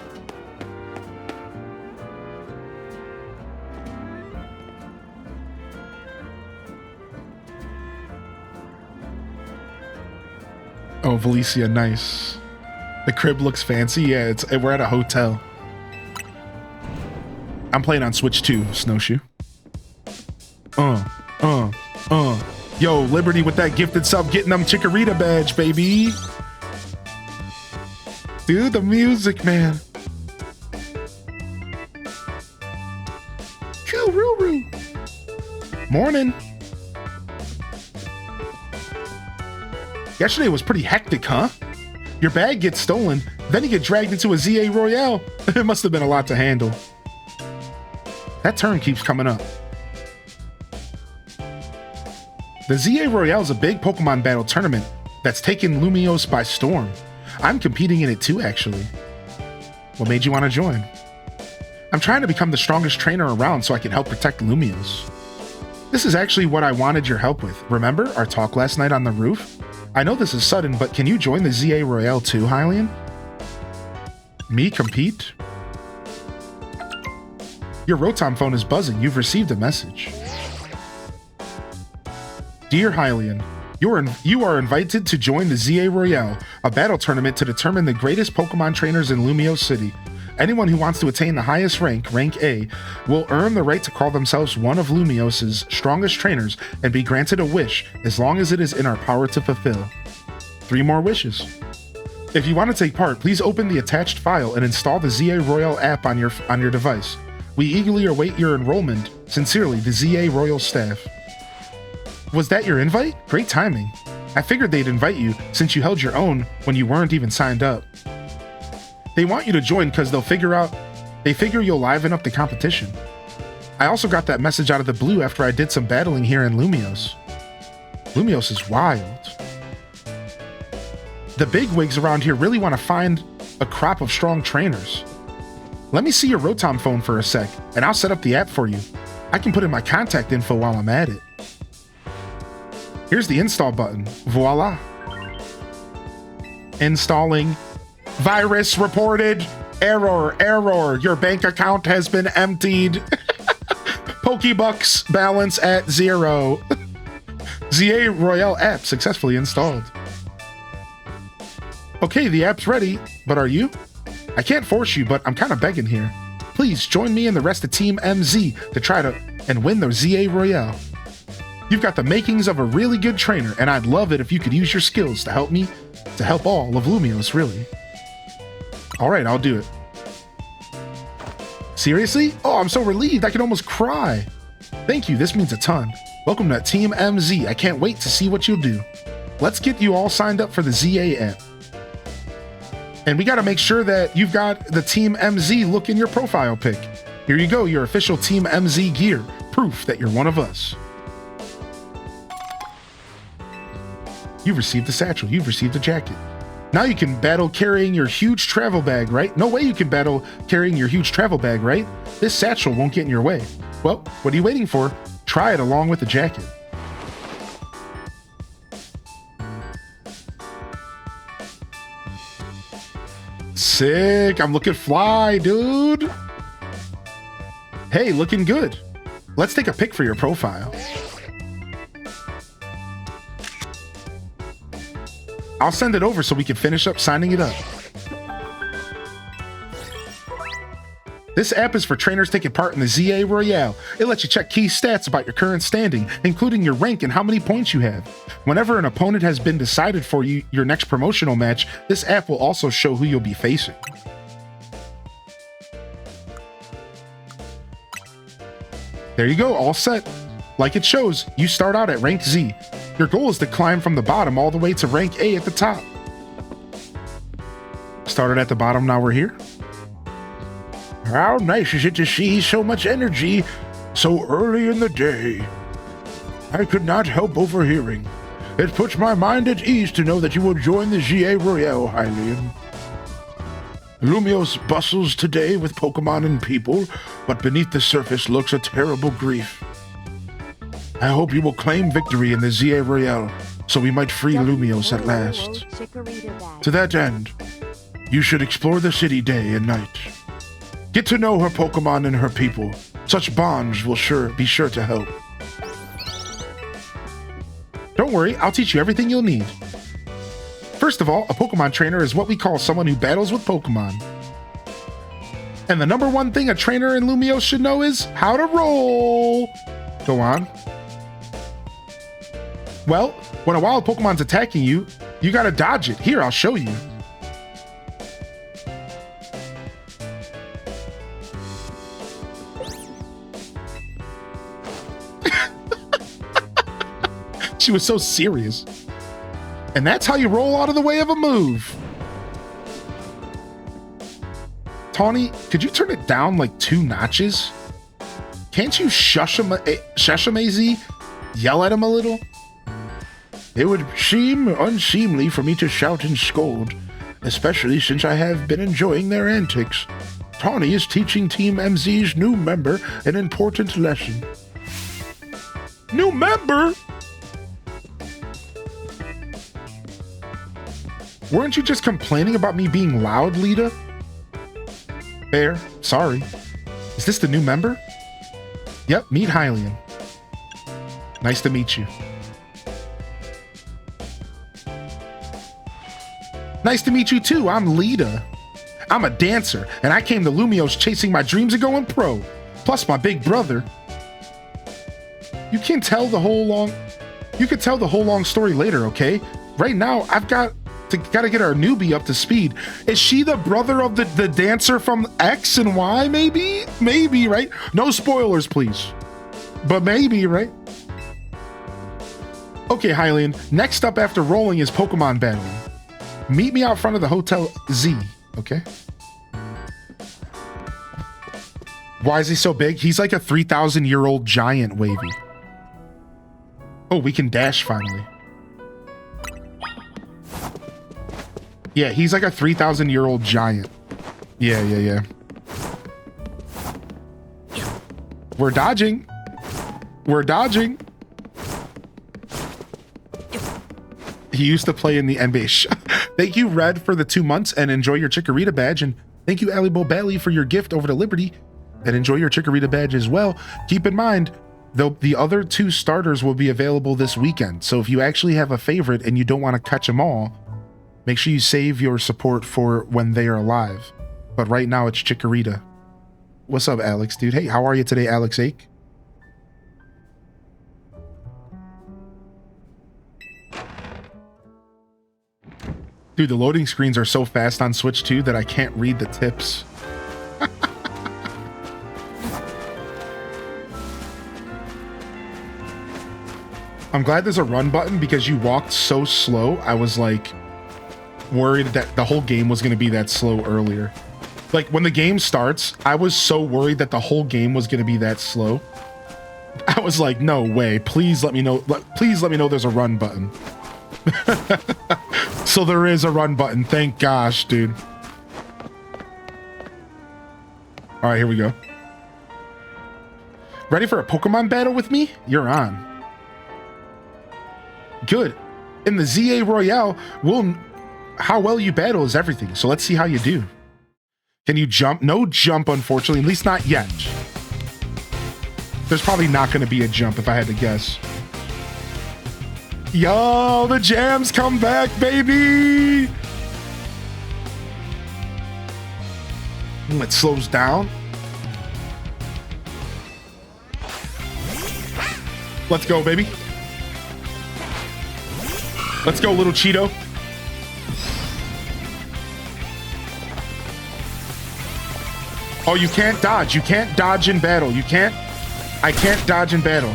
Oh, Valicia, nice. The crib looks fancy. Yeah, we're at a hotel. I'm playing on Switch 2, Snowshoe. Yo, Liberty with that gifted sub, getting them Chikorita badge, baby. Dude, the music, man. Choo-roo-roo. Morning. Yesterday was pretty hectic, huh? Your bag gets stolen, then you get dragged into a ZA Royale. It must have been a lot to handle. That turn keeps coming up. The ZA Royale is a big Pokemon battle tournament that's taken Lumiose by storm. I'm competing in it too, actually. What made you want to join? I'm trying to become the strongest trainer around so I can help protect Lumiose. This is actually what I wanted your help with. Remember our talk last night on the roof? I know this is sudden, but can you join the ZA Royale too, Hylian? Me compete? Your Rotom phone is buzzing. You've received a message. Dear Hylian, you are invited to join the ZA Royale, a battle tournament to determine the greatest Pokemon trainers in Lumiose City. Anyone who wants to attain the highest rank, rank A, will earn the right to call themselves one of Lumiose's strongest trainers and be granted a wish as long as it is in our power to fulfill. 3 more wishes. If you want to take part, please open the attached file and install the ZA Royale app on your device. We eagerly await your enrollment. Sincerely, the ZA Royal staff. Was that your invite? Great timing. I figured they'd invite you since you held your own when you weren't even signed up. They want you to join because they figure you'll liven up the competition. I also got that message out of the blue after I did some battling here in Lumiose. Lumiose is wild. The bigwigs around here really want to find a crop of strong trainers. Let me see your Rotom phone for a sec, and I'll set up the app for you. I can put in my contact info while I'm at it. Here's the install button. Voila. Installing. Virus reported. Error. Your bank account has been emptied. Pokebucks balance at 0. ZA Royale app successfully installed. Okay, the app's ready, but are you? I can't force you, but I'm kind of begging here. Please join me and the rest of Team MZ to try to and win the ZA Royale. You've got the makings of a really good trainer, and I'd love it if you could use your skills to help me, to help all of Lumiose, really. Alright, I'll do it. Seriously? Oh, I'm so relieved, I can almost cry. Thank you, this means a ton. Welcome to Team MZ, I can't wait to see what you'll do. Let's get you all signed up for the ZA app. And we got to make sure that you've got the Team MZ look in your profile pic. Here you go, your official Team MZ gear. Proof that you're one of us. You've received a satchel. You've received a jacket. Now you can battle carrying your huge travel bag, right? No way you can battle carrying your huge travel bag, right? This satchel won't get in your way. Well, what are you waiting for? Try it along with the jacket. Sick. I'm looking fly, dude. Hey, looking good. Let's take a pic for your profile. I'll send it over so we can finish up signing it up. This app is for trainers taking part in the ZA Royale. It lets you check key stats about your current standing, including your rank and how many points you have. Whenever an opponent has been decided for you, your next promotional match, this app will also show who you'll be facing. There you go, all set. Like it shows, you start out at rank Z. Your goal is to climb from the bottom all the way to rank A at the top. Started at the bottom, now we're here. How nice is it to see so much energy so early in the day? I could not help overhearing. It puts my mind at ease to know that you will join the ZA Royale, Hylian. Lumiose bustles today with Pokemon and people, but beneath the surface lurks a terrible grief. I hope you will claim victory in the ZA Royale, so we might free Lumiose at last. To that end, you should explore the city day and night. Get to know her Pokemon and her people. Such bonds will be sure to help. Don't worry, I'll teach you everything you'll need. First of all, a Pokemon trainer is what we call someone who battles with Pokemon. And the number one thing a trainer in Lumiose should know is how to roll. Go on. Well, when a wild Pokemon's attacking you, you gotta dodge it. Here, I'll show you. She was so serious. And that's how you roll out of the way of a move. Tawny, could you turn it down like 2 notches? Can't you shush him, AZ? Yell at him a little? It would seem unseemly for me to shout and scold, especially since I have been enjoying their antics. Tawny is teaching Team MZ's new member an important lesson. New member? Weren't you just complaining about me being loud, Lita? Fair, sorry. Is this the new member? Yep, meet Hylian. Nice to meet you. Nice to meet you too, I'm Lita. I'm a dancer, and I came to Lumiose chasing my dreams of going pro. Plus my big brother. You can tell the whole long story later, okay? Right now, I've got to get our newbie up to speed. Is she the brother of the dancer from X and Y, maybe? Maybe, right? No spoilers, please. But maybe, right? Okay, Hylian, next up after rolling is Pokemon battling. Meet me out front of the Hotel Z, okay? Why is he so big? He's like a 3,000-year-old giant, Wavy. Oh, we can dash finally. Yeah, he's like a 3,000-year-old giant. Yeah. We're dodging. He used to play in the NBA. Thank you, Red, for the 2 months, and enjoy your Chikorita badge. And thank you, Ali Bobelli, for your gift over to Liberty, and enjoy your Chikorita badge as well. Keep in mind, though, the other 2 starters will be available this weekend. So if you actually have a favorite and you don't want to catch them all, make sure you save your support for when they are alive. But right now, it's Chikorita. What's up, Alex, dude? Hey, how are you today, Alex Ake? Dude, the loading screens are so fast on Switch 2 that I can't read the tips. I'm glad there's a run button because you walked so slow. I was like, worried that the whole game was going to be that slow earlier. Like when the game starts, I was so worried that the whole game was going to be that slow. I was like, no way. Please let me know. Please let me know there's a run button. So there is a run button. Thank gosh, dude. All right, here we go. Ready for a Pokemon battle with me? You're on. Good. In the ZA Royale, how well you battle is everything. So let's see how you do. Can you jump? No jump, unfortunately. At least not yet. There's probably not going to be a jump if I had to guess. Yo, the jams come back, baby. It slows down. Let's go, baby. Let's go, little Cheeto. Oh, you can't dodge. You can't dodge in battle. You can't. I can't dodge in battle.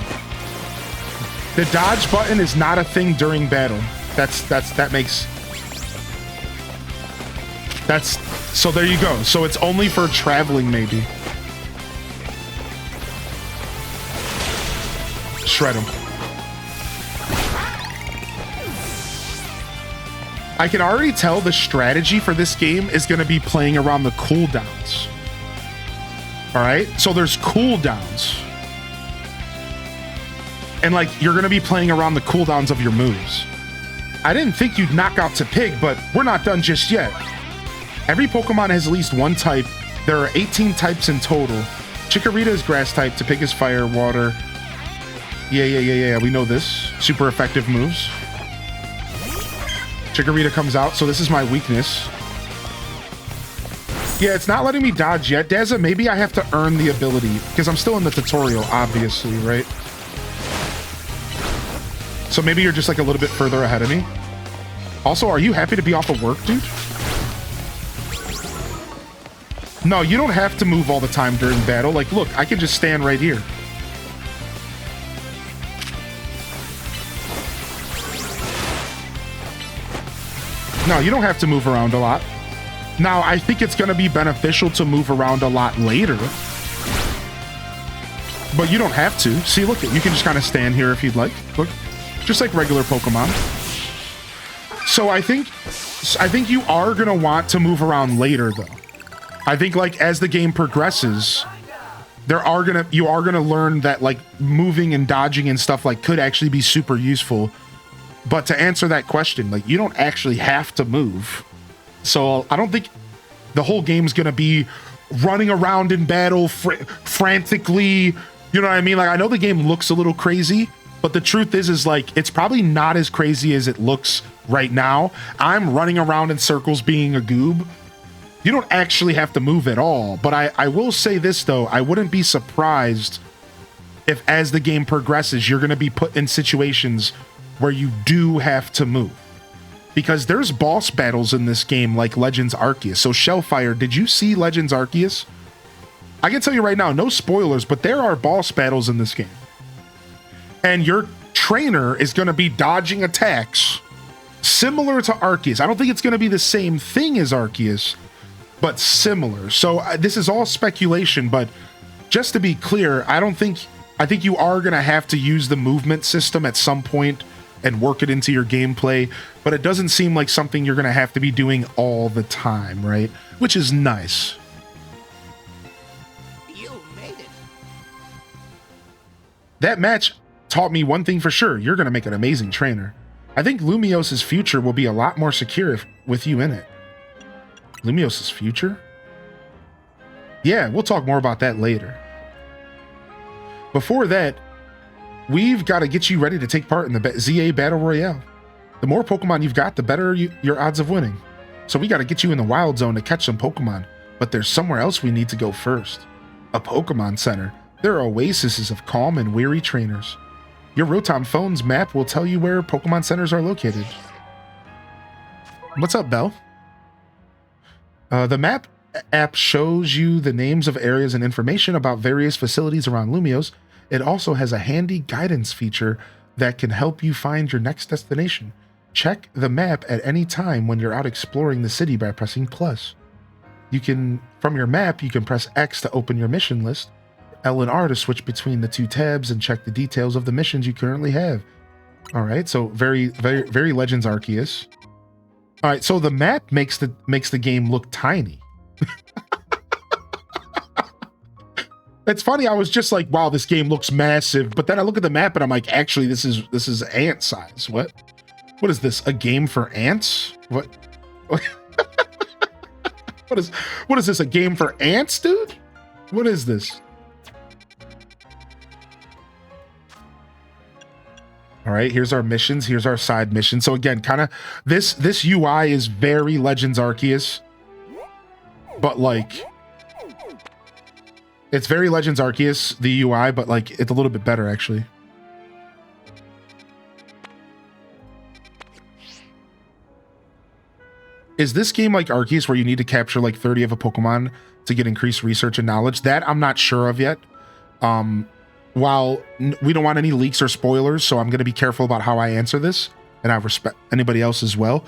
The dodge button is not a thing during battle. So there you go. So it's only for traveling, maybe. Shred him. I can already tell the strategy for this game is going to be playing around the cooldowns. All right, so there's cooldowns. And like, you're going to be playing around the cooldowns of your moves. I didn't think you'd knock out to Pig, but we're not done just yet. Every Pokemon has at least one type. There are 18 types in total. Chikorita is grass type, Tepig is fire, water. Yeah, we know this. Super effective moves. Chikorita comes out, so this is my weakness. Yeah, it's not letting me dodge yet. Dazza, maybe I have to earn the ability, because I'm still in the tutorial, obviously, right? So maybe you're just like a little bit further ahead of me. Also, are you happy to be off of work, dude? No, you don't have to move all the time during battle. Like, look, I can just stand right here. No, you don't have to move around a lot. Now, I think it's going to be beneficial to move around a lot later. But you don't have to. See, look, you can just kind of stand here if you'd like. Look, just like regular Pokemon. So I think you are going to want to move around later, though. I think, like, as the game progresses, you are going to learn that, like, moving and dodging and stuff, like, could actually be super useful. But to answer that question, like, you don't actually have to move. So I don't think the whole game's going to be running around in battle frantically. You know what I mean? Like, I know the game looks a little crazy, but the truth is like, it's probably not as crazy as it looks right now. I'm running around in circles being a goob. You don't actually have to move at all. But I will say this, though. I wouldn't be surprised if as the game progresses, you're going to be put in situations where you do have to move. Because there's boss battles in this game like Legends Arceus. So Shellfire, did you see Legends Arceus? I can tell you right now, no spoilers, but there are boss battles in this game. And your trainer is going to be dodging attacks similar to Arceus. I don't think it's going to be the same thing as Arceus, but similar. So this is all speculation, but just to be clear, I think you are going to have to use the movement system at some point and work it into your gameplay, but it doesn't seem like something you're going to have to be doing all the time, right? Which is nice. You made it. That match taught me one thing for sure. You're going to make an amazing trainer. I think Lumiose's future will be a lot more secure with you in it. Lumiose's future? Yeah, we'll talk more about that later. Before that, we've got to get you ready to take part in the ZA Battle Royale. The more Pokemon you've got, the better your odds of winning. So we got to get you in the Wild Zone to catch some Pokemon. But there's somewhere else we need to go first. A Pokemon Center. There are oases of calm and weary trainers. Your Rotom phone's map will tell you where Pokemon Centers are located. What's up, Belle? The map app shows you the names of areas and information about various facilities around Lumiose. It also has a handy guidance feature that can help you find your next destination. check the map at any time when you're out exploring the city by pressing plus. You can, from your map, you can press X to open your mission list, L and R to switch between the two tabs and check the details of the missions you currently have. All right, so very Legends Arceus. All right, so the map makes the game look tiny. It's funny. I was just like, wow, this game looks massive, but then I look at the map and I'm like, actually, this is ant size. What is this? A game for ants? What is this? A game for ants, dude? What is this? All right, here's our missions. Here's our side missions. So again, kind of this UI is very Legends Arceus, but like it's very Legends Arceus, the UI, but like it's a little bit better actually. Is this game like Arceus where you need to capture like 30 of a Pokemon to get increased research and knowledge? That I'm not sure of yet. While we don't want any leaks or spoilers, so I'm going to be careful about how I answer this, and I respect anybody else as well.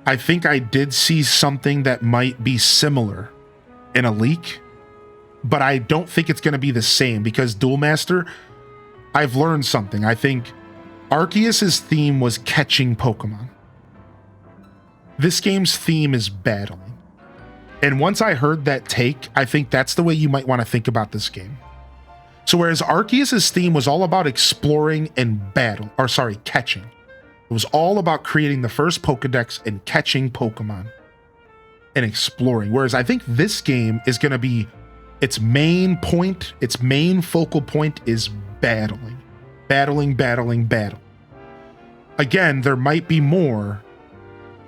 I think I did see something that might be similar in a leak, but I don't think it's going to be the same because Duel Master, I've learned something. I think Arceus's theme was catching Pokemon. This game's theme is battling. And once I heard that take, I think that's the way you might want to think about this game. So whereas Arceus's theme was all about exploring and catching. It was all about creating the first Pokedex and catching Pokemon and exploring. Whereas I think this game is going to be its main focal point is battling. Battling. Again, there might be more,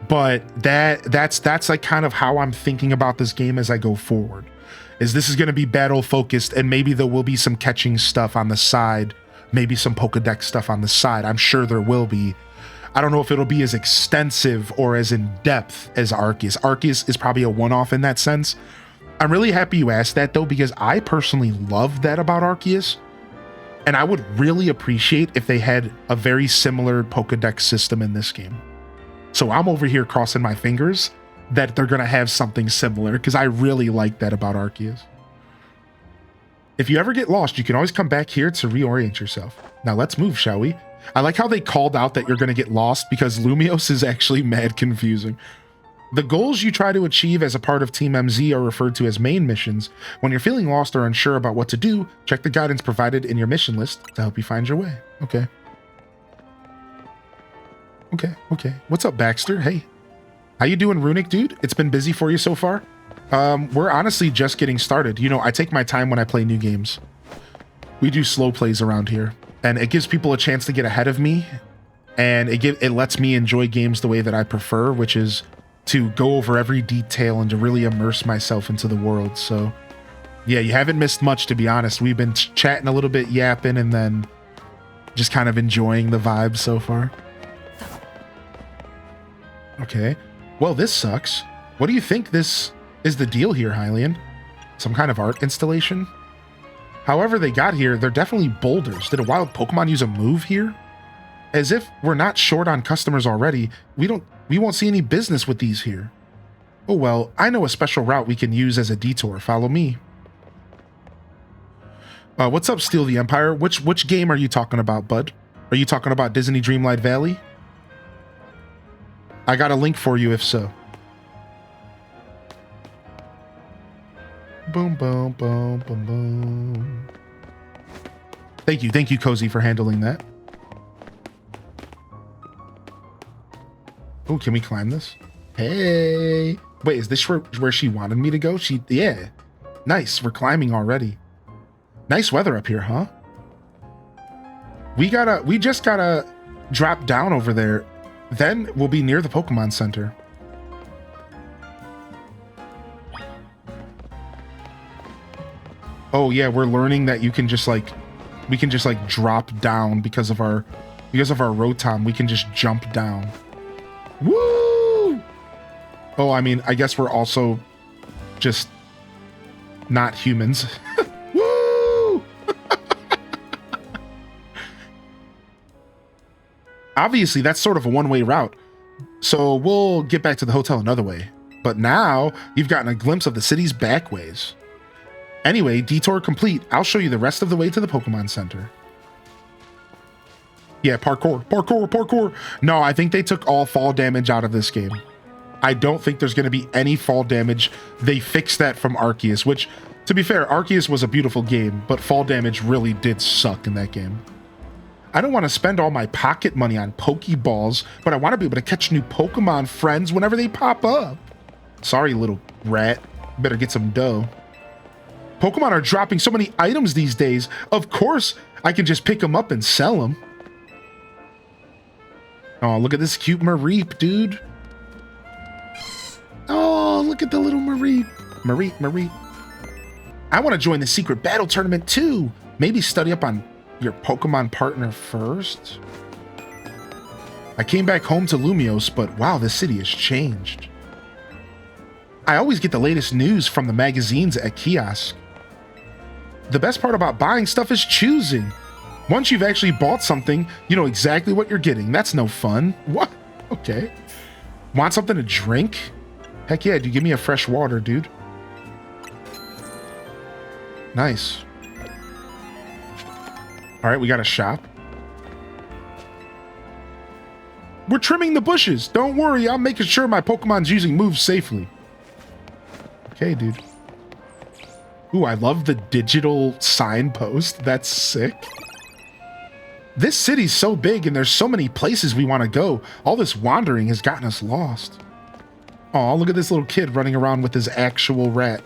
but that's like kind of how I'm thinking about this game as I go forward. This is going to be battle focused, and maybe there will be some catching stuff on the side, maybe some Pokedex stuff on the side. I'm sure there will be. I don't know if it'll be as extensive or as in depth as Arceus. Arceus is probably a one-off in that sense. I'm really happy you asked that though, because I personally love that about Arceus, and I would really appreciate if they had a very similar Pokedex system in this game. So I'm over here crossing my fingers that they're going to have something similar, because I really like that about Arceus. If you ever get lost, you can always come back here to reorient yourself. Now let's move, shall we? I like how they called out that you're going to get lost, because Lumiose is actually mad confusing. The goals you try to achieve as a part of Team MZ are referred to as main missions. When you're feeling lost or unsure about what to do, check the guidance provided in your mission list to help you find your way. Okay. What's up, Baxter? Hey. How you doing, Runic, dude? It's been busy for you so far? We're honestly just getting started. You know, I take my time when I play new games. We do slow plays around here, and it gives people a chance to get ahead of me, and it lets me enjoy games the way that I prefer, which is to go over every detail and to really immerse myself into the world. So, yeah, you haven't missed much, to be honest. We've been chatting a little bit, yapping, and then just kind of enjoying the vibe so far. Okay. Well, this sucks. What do you think this is the deal here, Hylian? Some kind of art installation? However they got here, they're definitely boulders. Did a wild Pokemon use a move here? As if we're not short on customers already, we won't see any business with these here. Oh well, I know a special route we can use as a detour. Follow me. What's up, Steal the Empire? Which game are you talking about, bud? Are you talking about Disney Dreamlight Valley? I got a link for you if so. Boom, boom, boom, boom, boom. Thank you, Cozy, for handling that. Oh, can we climb this? Hey. Wait, is this where she wanted me to go? Yeah. Nice, we're climbing already. Nice weather up here, huh? We just gotta drop down over there. Then we'll be near the Pokemon Center. Oh yeah, we're learning that we can just like drop down because of our Rotom. We can just jump down. Woo! Oh, I mean, I guess we're also just not humans. Woo! Obviously, that's sort of a one-way route. So we'll get back to the hotel another way. But now you've gotten a glimpse of the city's back ways. Anyway, detour complete. I'll show you the rest of the way to the Pokemon Center. Yeah, parkour. No, I think they took all fall damage out of this game. I don't think there's going to be any fall damage. They fixed that from Arceus, which, to be fair, Arceus was a beautiful game, but fall damage really did suck in that game. I don't want to spend all my pocket money on Pokeballs, but I want to be able to catch new Pokemon friends whenever they pop up. Sorry, little rat. Better get some dough. Pokemon are dropping so many items these days. Of course, I can just pick them up and sell them. Oh, look at this cute Mareep, dude. Oh, look at the little Mareep. Mareep. I want to join the secret battle tournament too. Maybe study up on your Pokemon partner first. I came back home to Lumiose, but wow, this city has changed. I always get the latest news from the magazines at kiosk. The best part about buying stuff is choosing. Once you've actually bought something, you know exactly what you're getting. That's no fun. What? Okay. Want something to drink? Heck yeah, dude. Give me a fresh water, dude. Nice. All right, we got a shop. We're trimming the bushes. Don't worry, I'm making sure my Pokemon's using moves safely. Okay, dude. Ooh, I love the digital signpost. That's sick. This city's so big and there's so many places we want to go. All this wandering has gotten us lost. Aw, look at this little kid running around with his actual rat.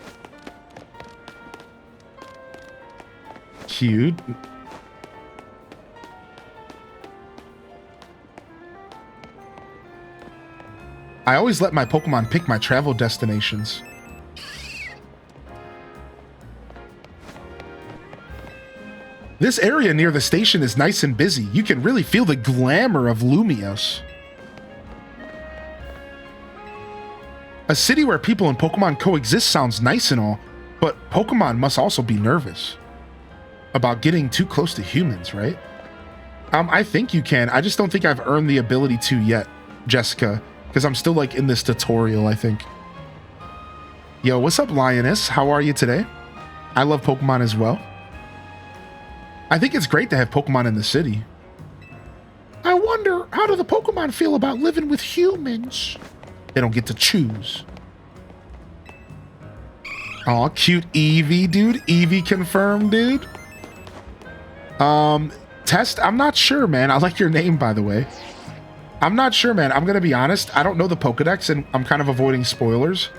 Cute. I always let my Pokemon pick my travel destinations. This area near the station is nice and busy. You can really feel the glamour of Lumiose. A city where people and Pokemon coexist sounds nice and all, but Pokemon must also be nervous about getting too close to humans, right? I think you can. I just don't think I've earned the ability to yet, Jessica, because I'm still like in this tutorial, I think. Yo, what's up, Lioness? How are you today? I love Pokemon as well. I think it's great to have Pokemon in the city. I wonder, how do the Pokemon feel about living with humans? They don't get to choose. Aw, cute Eevee, dude. Eevee confirmed, dude. Test, I'm not sure, man. I like your name, by the way. I'm not sure, man. I'm gonna be honest. I don't know the Pokedex, and I'm kind of avoiding spoilers.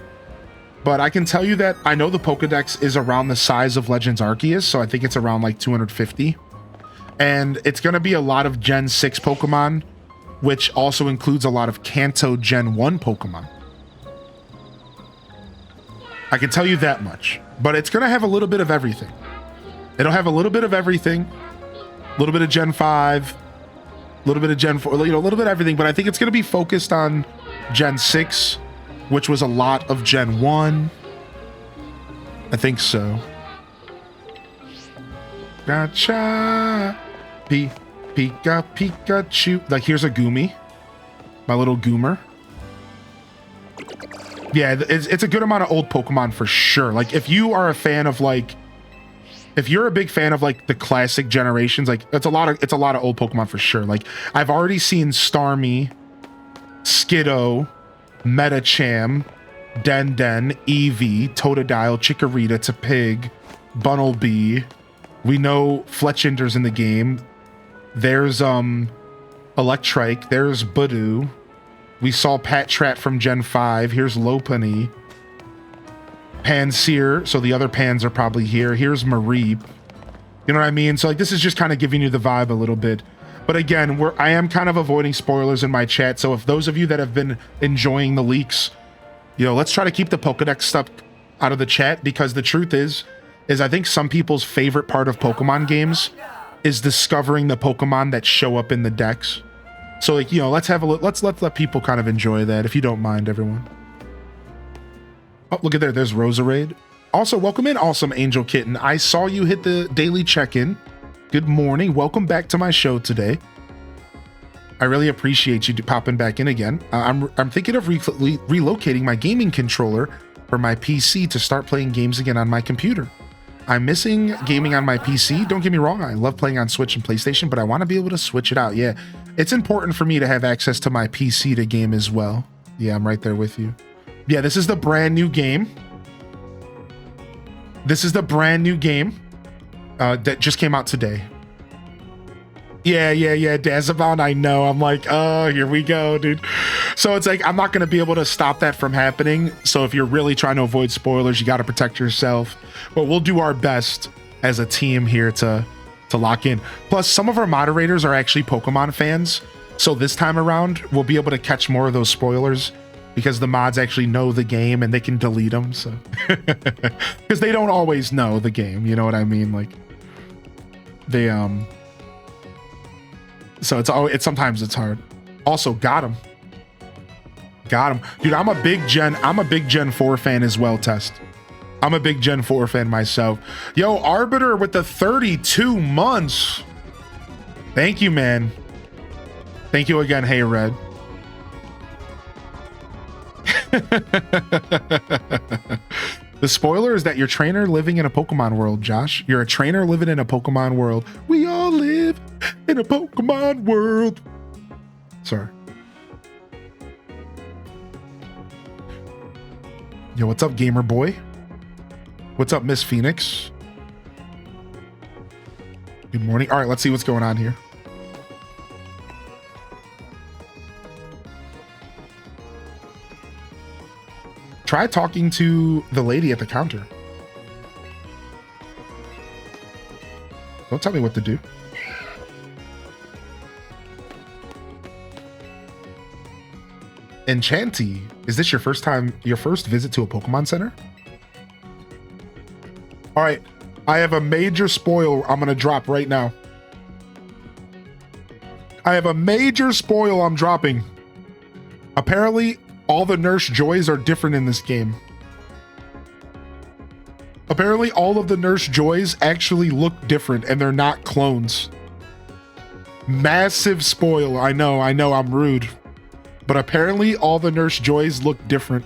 But I can tell you that I know the Pokedex is around the size of Legends Arceus, so I think it's around like 250. And it's going to be a lot of Gen 6 Pokemon, which also includes a lot of Kanto Gen 1 Pokemon. I can tell you that much. But it's going to have a little bit of everything. It'll have a little bit of everything. A little bit of Gen 5. A little bit of Gen 4. You know, a little bit of everything. But I think it's going to be focused on Gen 6, which was a lot of Gen 1. I think so. Gotcha. Pikachu. Like, here's a Goomy. My little Goomer. Yeah, it's a good amount of old Pokemon for sure. Like, if you are a fan of, like... If you're a big fan of, like, the classic generations, like, it's a lot of old Pokemon for sure. Like, I've already seen Starmie, Skiddo, Metacham, Den, Eevee, Totodile, Chikorita, Tepig, Bunnelby. We know Fletchinder's in the game. There's Electrike. There's Budu. We saw Patrat from Gen 5. Here's Lopunny. Pansear. So the other Pans are probably here. Here's Mareep. You know what I mean? So like this is just kind of giving you the vibe a little bit. But again, I am kind of avoiding spoilers in my chat. So if those of you that have been enjoying the leaks, you know, let's try to keep the Pokedex stuff out of the chat, because the truth is I think some people's favorite part of Pokemon games is discovering the Pokemon that show up in the decks. So like, you know, let's let people kind of enjoy that, if you don't mind, everyone. Oh, look at there. There's Roserade. Also, welcome in, Awesome Angel Kitten. I saw you hit the daily check-in. Good morning. Welcome back to my show today. I really appreciate you popping back in again. I'm thinking of relocating my gaming controller for my PC to start playing games again on my computer. I'm missing gaming on my PC. Don't get me wrong, I love playing on Switch and PlayStation, but I want to be able to switch it out. Yeah, it's important for me to have access to my PC to game as well. Yeah, I'm right there with you. Yeah, this is the brand new game. This is the brand new game that just came out today. Yeah, Dazabound, I know. I'm like, oh, here we go, dude. So it's like, I'm not going to be able to stop that from happening. So if you're really trying to avoid spoilers, you got to protect yourself. But we'll do our best as a team here to lock in. Plus, some of our moderators are actually Pokemon fans. So this time around, we'll be able to catch more of those spoilers because the mods actually know the game and they can delete them. So because they don't always know the game, you know what I mean? Like they so it's sometimes it's hard. Also, got him, dude. I'm a big Gen 4 fan as well. Test. I'm a big Gen 4 fan myself. Yo, Arbiter with the 32 months. Thank you, man. Thank you again. Hey, Red. The spoiler is that you're a trainer living in a Pokemon world, Josh. You're a trainer living in a Pokemon world. We all live in a Pokemon world. Sorry. Yo, what's up, gamer boy? What's up, Miss Phoenix? Good morning. All right, let's see what's going on here. Try talking to the lady at the counter. Don't tell me what to do. Enchanty, is this your first visit to a Pokemon Center? All right, I have a major spoil I'm gonna drop right now. I have a major spoil I'm dropping. Apparently, all the Nurse Joys are different in this game. Apparently, all of the Nurse Joys actually look different and they're not clones. Massive spoil. I know, I'm rude. But apparently, all the Nurse Joys look different.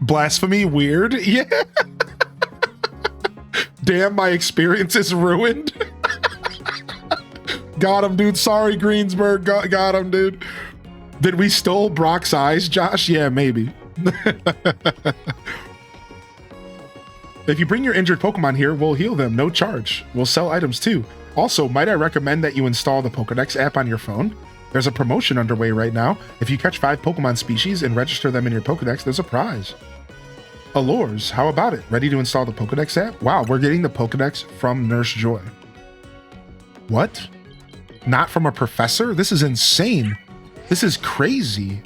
Blasphemy, weird? Yeah. Damn, my experience is ruined. Got him, dude. Sorry, Greensburg. Got him, dude. Did we stole Brock's eyes, Josh? Yeah, maybe. If you bring your injured Pokemon here, we'll heal them, no charge. We'll sell items too. Also, might I recommend that you install the Pokedex app on your phone? There's a promotion underway right now. If you catch 5 Pokemon species and register them in your Pokedex, there's a prize. Allures, how about it? Ready to install the Pokedex app? Wow, we're getting the Pokedex from Nurse Joy. What? Not from a professor? This is insane. This is crazy.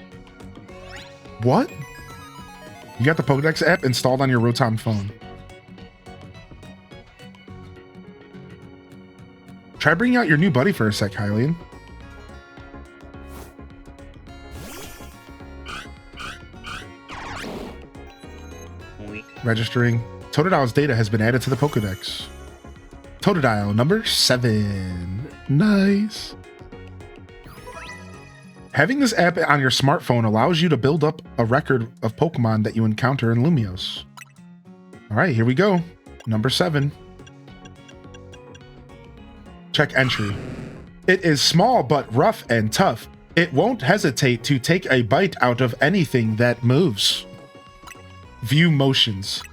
What? You got the Pokedex app installed on your Rotom phone. Try bringing out your new buddy for a sec, Hylian. Registering. Totodile's data has been added to the Pokedex. Totodile number 7. Nice. Having this app on your smartphone allows you to build up a record of Pokemon that you encounter in Lumiose. All right, here we go. Number 7. Check entry. It is small but rough and tough. It won't hesitate to take a bite out of anything that moves. View motions.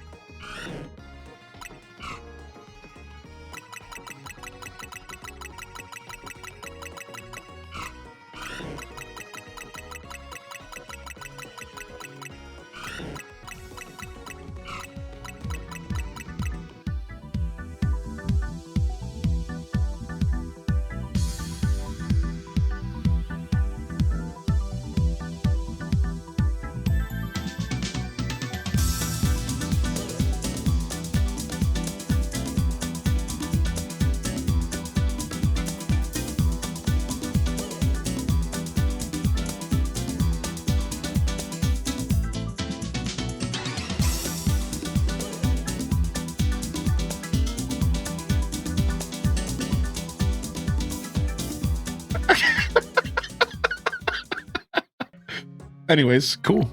Anyways, cool.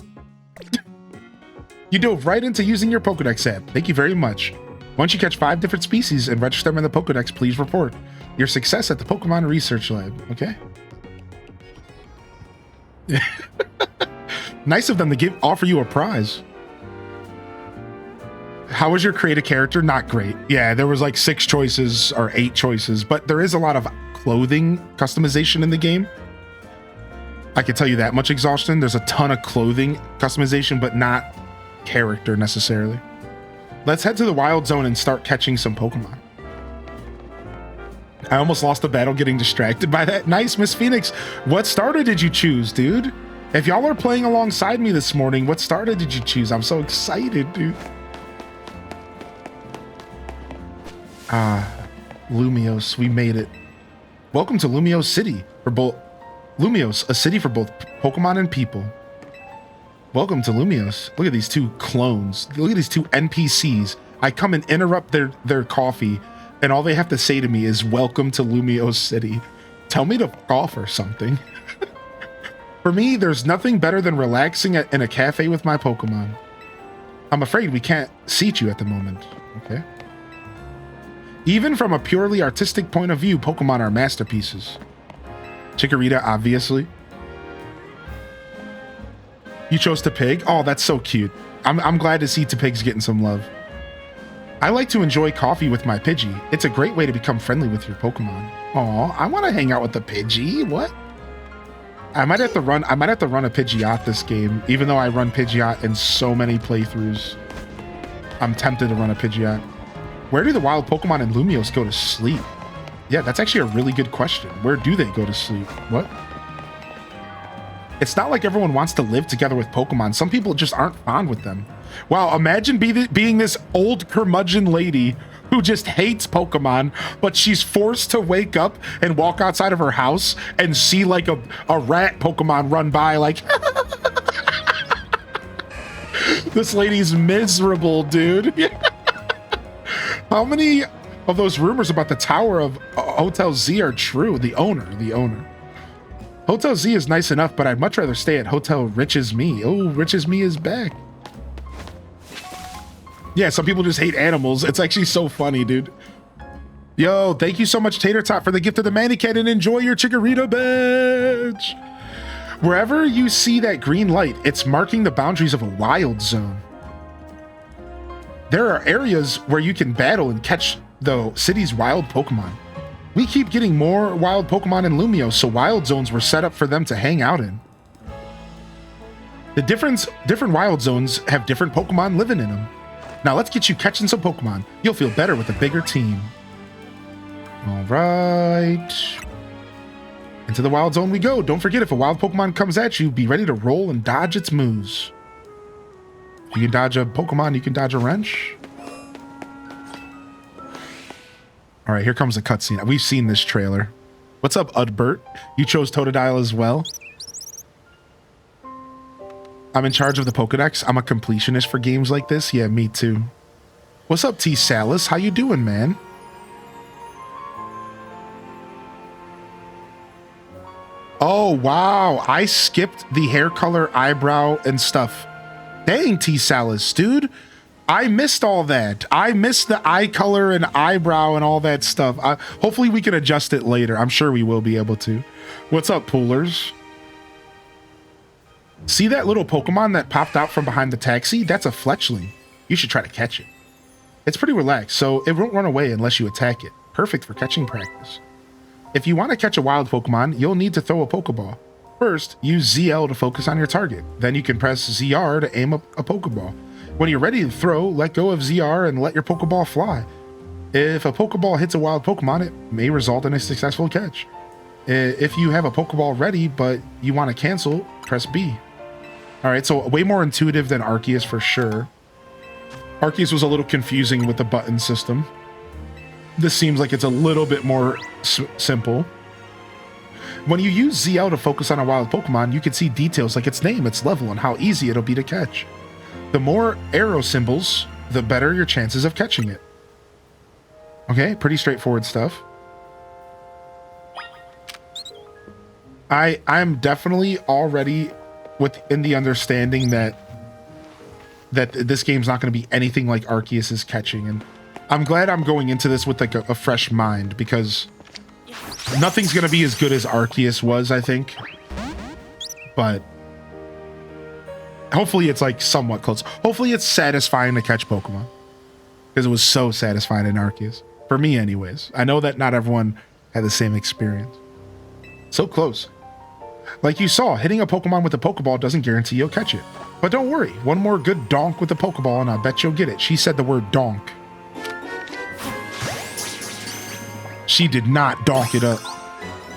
You dove right into using your Pokedex app. Thank you very much. Once you catch 5 different species and register them in the Pokedex, please report your success at the Pokemon Research Lab. Okay. Nice of them to offer you a prize. How was your create a character? Not great. Yeah, there was like 6 choices or 8 choices, but there is a lot of clothing customization in the game. I can tell you that much, Exhaustion. There's a ton of clothing customization, but not character necessarily. Let's head to the Wild Zone and start catching some Pokemon. I almost lost the battle getting distracted by that. Nice, Miss Phoenix. What starter did you choose, dude? If y'all are playing alongside me this morning, what starter did you choose? I'm so excited, dude. Lumiose, we made it. Welcome to Lumiose City for both Lumiose, a city for both Pokemon and people. Welcome to Lumiose. Look at these 2 clones. Look at these 2 NPCs. I come and interrupt their coffee, and all they have to say to me is, welcome to Lumiose City. Tell me to fuck off or something. For me, there's nothing better than relaxing in a cafe with my Pokemon. I'm afraid we can't seat you at the moment. Okay. Even from a purely artistic point of view, Pokemon are masterpieces. Chikorita, obviously. You chose Tepig? Oh, that's so cute. I'm glad to see Tepig's getting some love. I like to enjoy coffee with my Pidgey. It's a great way to become friendly with your Pokemon. Aw, I want to hang out with the Pidgey. What? I might have to run a Pidgeot this game, even though I run Pidgeot in so many playthroughs. I'm tempted to run a Pidgeot. Where do the wild Pokemon in Lumiose go to sleep? Yeah, that's actually a really good question. Where do they go to sleep? What? It's not like everyone wants to live together with Pokemon. Some people just aren't fond with them. Wow, imagine being this old curmudgeon lady who just hates Pokemon, but she's forced to wake up and walk outside of her house and see like a rat Pokemon run by like... This lady's miserable, dude. How many of those rumors about the tower of Hotel Z are true? The owner. Hotel Z is nice enough, but I'd much rather stay at Hotel Rich as Me. Oh, Rich as Me is back. Yeah, some people just hate animals. It's actually so funny, dude. Yo, thank you so much, Tater Tot, for the gift of the Mannequin, and enjoy your Chikorita badge. Wherever you see that green light, it's marking the boundaries of a wild zone. There are areas where you can battle and catch the city's wild Pokemon. We keep getting more wild Pokemon in Lumiose, so wild zones were set up for them to hang out in. The different wild zones have different Pokemon living in them. Now let's get you catching some Pokemon. You'll feel better with a bigger team. All right. Into the wild zone we go. Don't forget, if a wild Pokemon comes at you, be ready to roll and dodge its moves. If you can dodge a Pokemon, you can dodge a wrench. All right, here comes the cutscene. We've seen this trailer. What's up, Udbert? You chose Totodile as well? I'm in charge of the Pokedex. I'm a completionist for games like this. Yeah, me too. What's up, T. Salis? How you doing, man? Oh, wow. I skipped the hair color, eyebrow, and stuff. Dang, T. Salis, dude. I missed all that. I missed the eye color and eyebrow and all that stuff. Hopefully we can adjust it later. I'm sure we will be able to. What's up, Poolers? See that little Pokemon that popped out from behind the taxi? That's a Fletchling. You should try to catch it. It's pretty relaxed, so it won't run away unless you attack it. Perfect for catching practice. If you want to catch a wild Pokemon, you'll need to throw a Pokeball. First, use ZL to focus on your target. Then you can press ZR to aim a Pokeball. When you're ready to throw, let go of ZR and let your Pokeball fly. If a Pokeball hits a wild Pokemon, it may result in a successful catch. If you have a Pokeball ready, but you want to cancel, press B. All right, so way more intuitive than Arceus for sure. Arceus was a little confusing with the button system. This seems like it's a little bit more simple. When you use ZL to focus on a wild Pokemon, you can see details like its name, its level, and how easy it'll be to catch. The more arrow symbols, the better your chances of catching it. Okay, pretty straightforward stuff. I'm definitely already within the understanding that this game's not going to be anything like Arceus's catching, and I'm glad I'm going into this with like a fresh mind, because nothing's going to be as good as Arceus was, I think. But hopefully it's like somewhat close. Hopefully it's satisfying to catch Pokemon, because it was so satisfying in Arceus. For me anyways. I know that not everyone had the same experience. So close. Like you saw, hitting a Pokemon with a Pokeball doesn't guarantee you'll catch it. But don't worry, one more good donk with the Pokeball and I bet you'll get it. She said the word donk. She did not donk it up.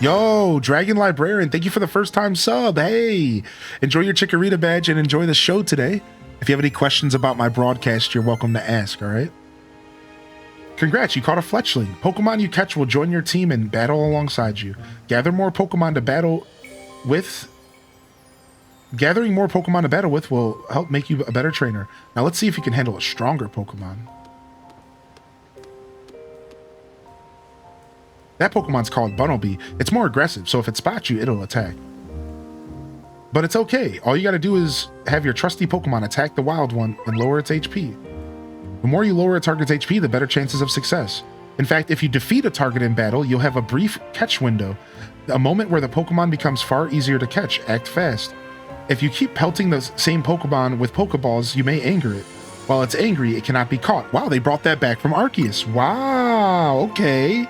Yo, Dragon Librarian, thank you for the first time sub. Hey, enjoy your Chikorita badge and enjoy the show today. If you have any questions about my broadcast, you're welcome to ask, all right? Congrats, you caught a Fletchling. Pokemon you catch will join your team and battle alongside you. Gather more Pokemon to battle with. Gathering more Pokemon to battle with will help make you a better trainer. Now let's see if you can handle a stronger Pokemon. That Pokemon's called Bunnelby. It's more aggressive, so if it spots you, it'll attack. But it's okay. All you gotta do is have your trusty Pokemon attack the wild one and lower its HP. The more you lower a target's HP, the better chances of success. In fact, if you defeat a target in battle, you'll have a brief catch window, a moment where the Pokemon becomes far easier to catch. Act fast. If you keep pelting the same Pokemon with Pokeballs, you may anger it. While it's angry, it cannot be caught. Wow, they brought that back from Arceus. Wow, okay.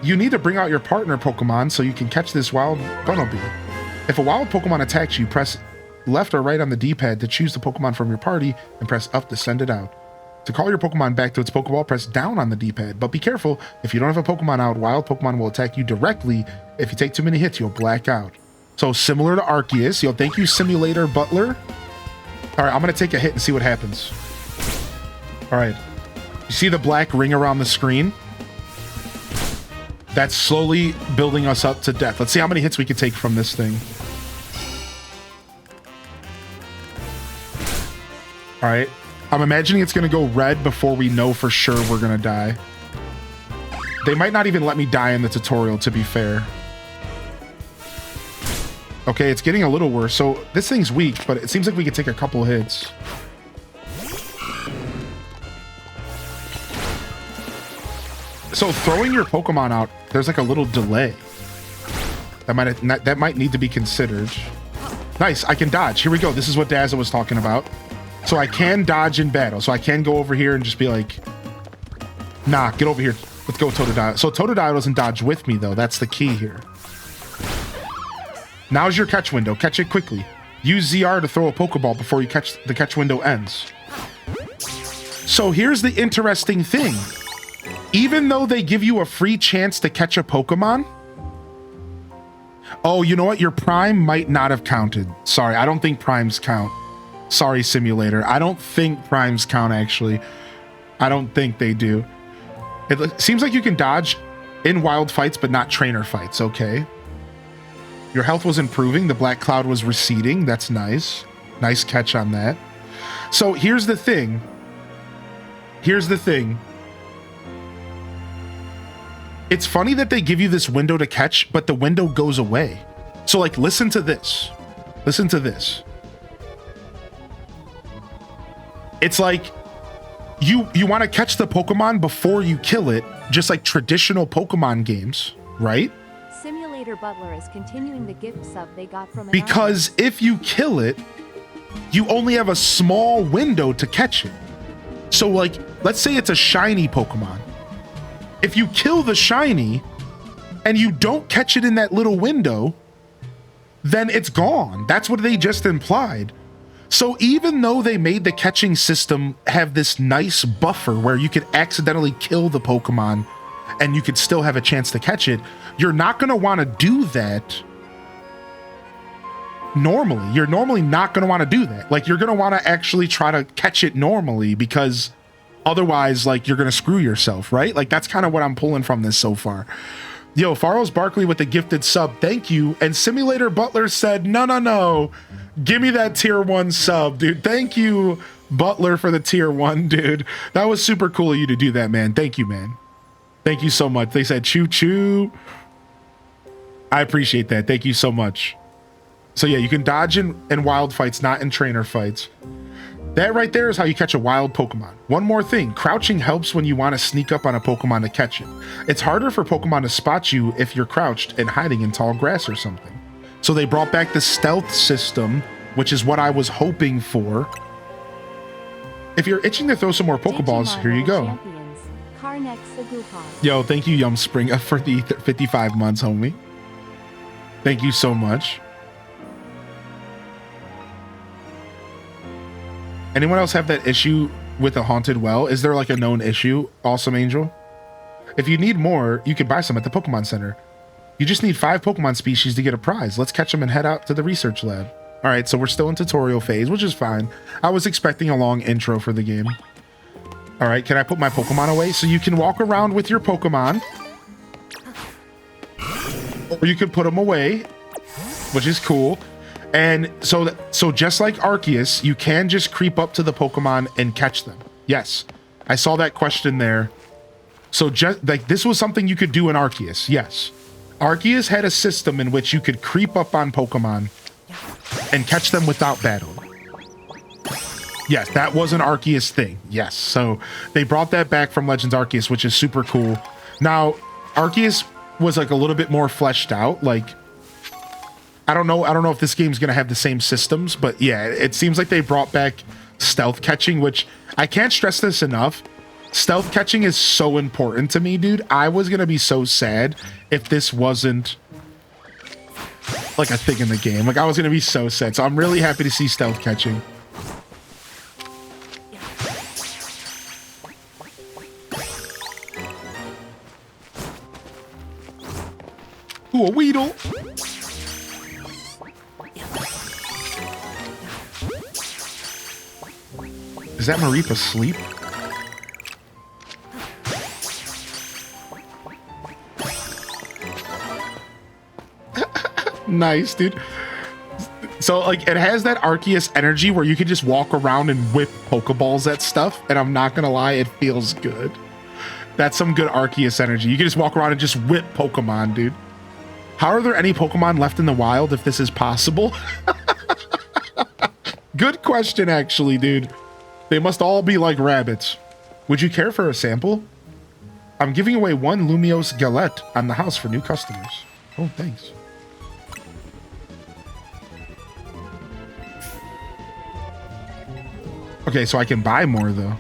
You need to bring out your partner Pokemon so you can catch this wild Bunnelby. If a wild Pokemon attacks you, press left or right on the D-pad to choose the Pokemon from your party and press up to send it out. To call your Pokemon back to its Pokeball, press down on the D-pad. But be careful, if you don't have a Pokemon out, wild Pokemon will attack you directly. If you take too many hits, you'll black out. So similar to Arceus. Yo, thank you, Simulator Butler. All right, I'm going to take a hit and see what happens. All right. You see the black ring around the screen? That's slowly building us up to death. Let's see how many hits we can take from this thing. All right. I'm imagining it's going to go red before we know for sure we're going to die. They might not even let me die in the tutorial, to be fair. Okay, it's getting a little worse. So this thing's weak, but it seems like we could take a couple hits. So throwing your Pokemon out, there's like a little delay. That might need to be considered. Nice, I can dodge. Here we go. This is what Dazzle was talking about. So I can dodge in battle. So I can go over here and just be like, nah, get over here. Let's go Totodile. So Totodile doesn't dodge with me though. That's the key here. Now's your catch window. Catch it quickly. Use ZR to throw a Pokeball before the catch window ends. So here's the interesting thing. Even though they give you a free chance to catch a Pokemon, oh, you know what? Your Prime might not have counted. Sorry, I don't think Primes count. Sorry, Simulator. I don't think Primes count, actually. I don't think they do. It seems like you can dodge in wild fights, but not trainer fights. Okay. Your health was improving. The black cloud was receding. That's nice. Nice catch on that. So here's the thing. Here's the thing. It's funny that they give you this window to catch, but the window goes away. So like, listen to this. Listen to this. It's like you want to catch the Pokemon before you kill it, just like traditional Pokemon games, right? Simulator Butler is continuing the gift sub they got from Because if you kill it, you only have a small window to catch it. So like, let's say it's a shiny Pokemon. If you kill the shiny and you don't catch it in that little window, then it's gone. That's what they just implied. So even though they made the catching system have this nice buffer where you could accidentally kill the Pokemon and you could still have a chance to catch it, you're not going to want to do that normally. You're normally not going to want to do that. Like, you're going to want to actually try to catch it normally, because otherwise, like, you're going to screw yourself, right? Like, that's kind of what I'm pulling from this so far. Yo, Faros Barkley with the gifted sub, thank you. And Simulator Butler said, no. Give me that tier 1 sub, dude. Thank you, Butler, for the tier 1, dude. That was super cool of you to do that, man. Thank you, man. Thank you so much. They said choo choo. I appreciate that. Thank you so much. So yeah, you can dodge in wild fights, not in trainer fights. That right there is how you catch a wild Pokemon. One more thing, crouching helps when you want to sneak up on a Pokemon to catch it. It's harder for Pokemon to spot you if you're crouched and hiding in tall grass or something. So they brought back the stealth system, which is what I was hoping for. If you're itching to throw some more Pokeballs, here you go. Yo, thank you, Yum Spring, for the 55 months, homie. Thank you so much. Anyone else have that issue with a haunted well? Is there like a known issue, Awesome Angel? If you need more, you can buy some at the Pokemon Center. You just need 5 Pokemon species to get a prize. Let's catch them and head out to the research lab. All right, so we're still in tutorial phase, which is fine. I was expecting a long intro for the game. All right, can I put my Pokemon away? So you can walk around with your Pokemon. Or you can put them away, which is cool. And so just like Arceus, you can just creep up to the Pokemon and catch them. Yes, I saw that question there. So just like this was something you could do in Arceus. Yes, Arceus had a system in which you could creep up on Pokemon and catch them without battling. Yes, that was an Arceus thing. Yes, so they brought that back from Legends Arceus, which is super cool. Now, Arceus was like a little bit more fleshed out. Like, I don't know if this game's gonna have the same systems, but yeah, it seems like they brought back stealth catching, which I can't stress this enough. Stealth catching is so important to me, dude. I was gonna be so sad if this wasn't like a thing in the game. Like, I was gonna be so sad. So I'm really happy to see stealth catching. Ooh, a Weedle. Is that Maripa asleep? Nice, dude. So, like, it has that Arceus energy where you can just walk around and whip Pokeballs at stuff, and I'm not gonna lie, it feels good. That's some good Arceus energy. You can just walk around and just whip Pokemon, dude. How are there any Pokemon left in the wild if this is possible? Good question, actually, dude. They must all be like rabbits. Would you care for a sample? I'm giving away 1 Lumiose Galette on the house for new customers. Oh, thanks. Okay, so I can buy more, though.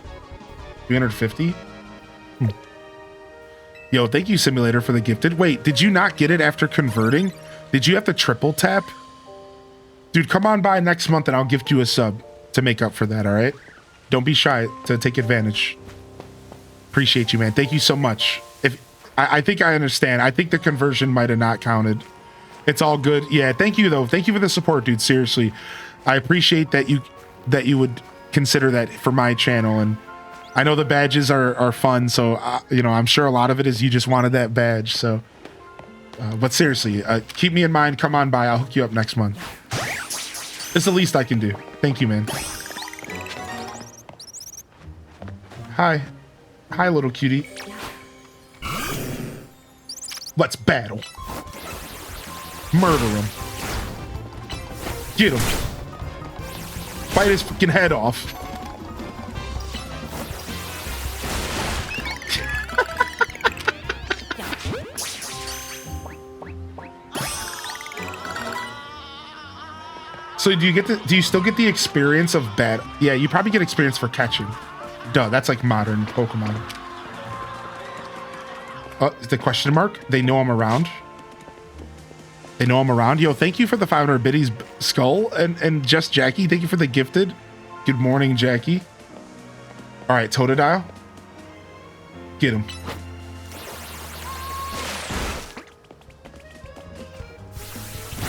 350? Yo, thank you, Simulator, for the gifted. Wait, did you not get it after converting? Did you have to triple tap? Dude, come on by next month and I'll gift you a sub to make up for that, all right? Don't be shy to take advantage. Appreciate you, man. Thank you so much. I think I understand. I think the conversion might have not counted. It's all good. Yeah, thank you, though. Thank you for the support, dude. Seriously. I appreciate that you would consider that for my channel, and I know the badges are fun, so you know, I'm sure a lot of it is you just wanted that badge. So but seriously, keep me in mind. Come on by, I'll hook you up next month. It's the least I can do. Thank you, man. Hi little cutie. Let's battle. Murder him. Get him. Bite his freaking head off. So do you still get the experience of battle? Yeah, you probably get experience for catching. Duh, that's like modern Pokemon. The question mark? They know I'm around. They know I'm around. Yo, thank you for the 500 biddies, Skull, and just Jackie. Thank you for the gifted. Good morning, Jackie. All right, Totodile. Get him.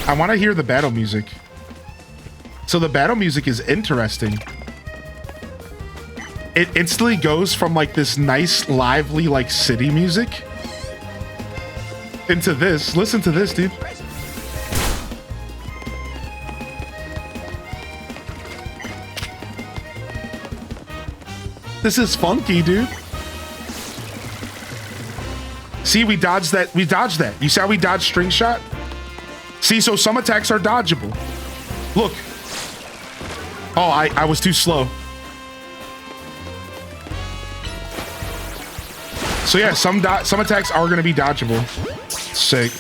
I want to hear the battle music. So the battle music is interesting. It instantly goes from like this nice, lively, like city music into this. Listen to this, dude. This is funky, dude. See, we dodged that. We dodged that. You see how we dodged string shot? See, so some attacks are dodgeable. Look. Oh, I was too slow. So yeah, some attacks are going to be dodgeable. Sick.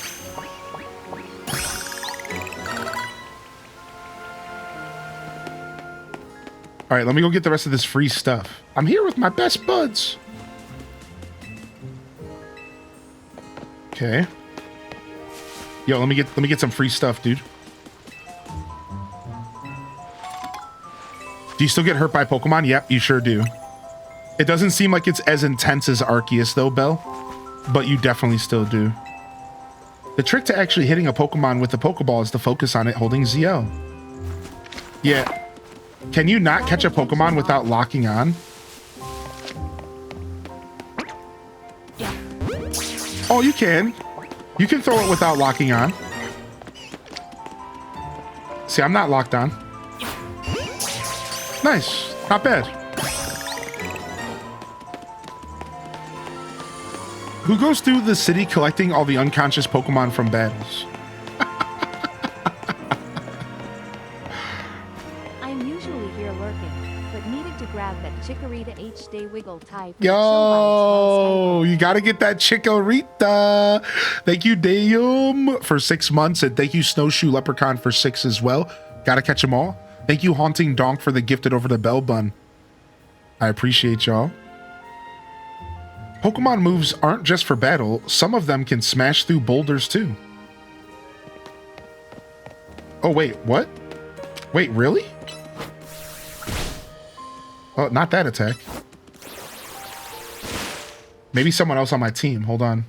All right, let me go get the rest of this free stuff. I'm here with my best buds. Okay. Yo, let me get some free stuff, dude. Do you still get hurt by Pokemon? Yep, you sure do. It doesn't seem like it's as intense as Arceus though, Belle, but you definitely still do. The trick to actually hitting a Pokemon with the Pokeball is to focus on it holding ZL. Yeah. Can you not catch a Pokemon without locking on? Yeah. Oh, you can. You can throw it without locking on. See, I'm not locked on. Nice. Not bad. Who goes through the city collecting all the unconscious Pokemon from battles? I'm usually here lurking, but needed to grab that Chikorita H-Day Wiggle type. Yo, you gotta get that Chikorita. Thank you, Dayum, for 6 months, and thank you, Snowshoe Leprechaun, for 6 as well. Gotta catch them all. Thank you, Haunting Donk, for the gifted over the bell bun. I appreciate y'all. Pokemon moves aren't just for battle. Some of them can smash through boulders too. Oh, wait, what? Wait, really? Oh, not that attack. Maybe someone else on my team. Hold on.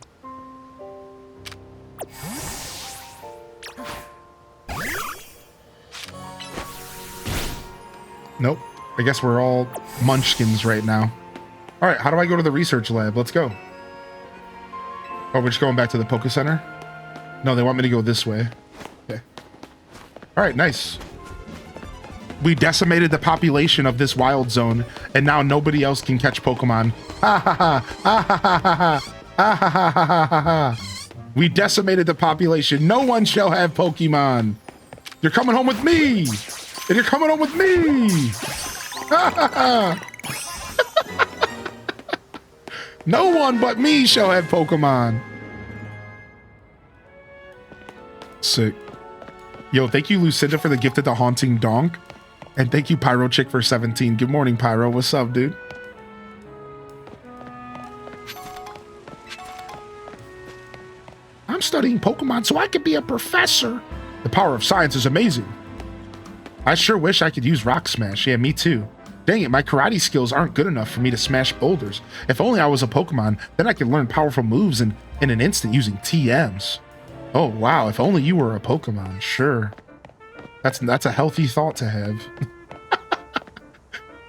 Nope. I guess we're all munchkins right now. All right, how do I go to the research lab? Let's go. Oh, we're just going back to the Poke Center? No, they want me to go this way. Okay. All right, nice. We decimated the population of this wild zone, and now nobody else can catch Pokemon. Ha ha ha! Ha ha ha ha! Ha ha ha ha ha ha! We decimated the population. No one shall have Pokemon. You're coming home with me, and you're coming home with me. Ha ha ha! No one but me shall have Pokemon. Sick. Yo, thank you, Lucinda, for the gift of the Haunting Donk. And thank you, Pyro Chick, for 17. Good morning, Pyro. What's up, dude? I'm studying Pokemon so I could be a professor. The power of science is amazing. I sure wish I could use Rock Smash. Yeah, me too. Dang it, my karate skills aren't good enough for me to smash boulders. If only I was a Pokemon, then I could learn powerful moves in an instant using TMs. Oh wow, if only you were a Pokemon, sure. That's a healthy thought to have.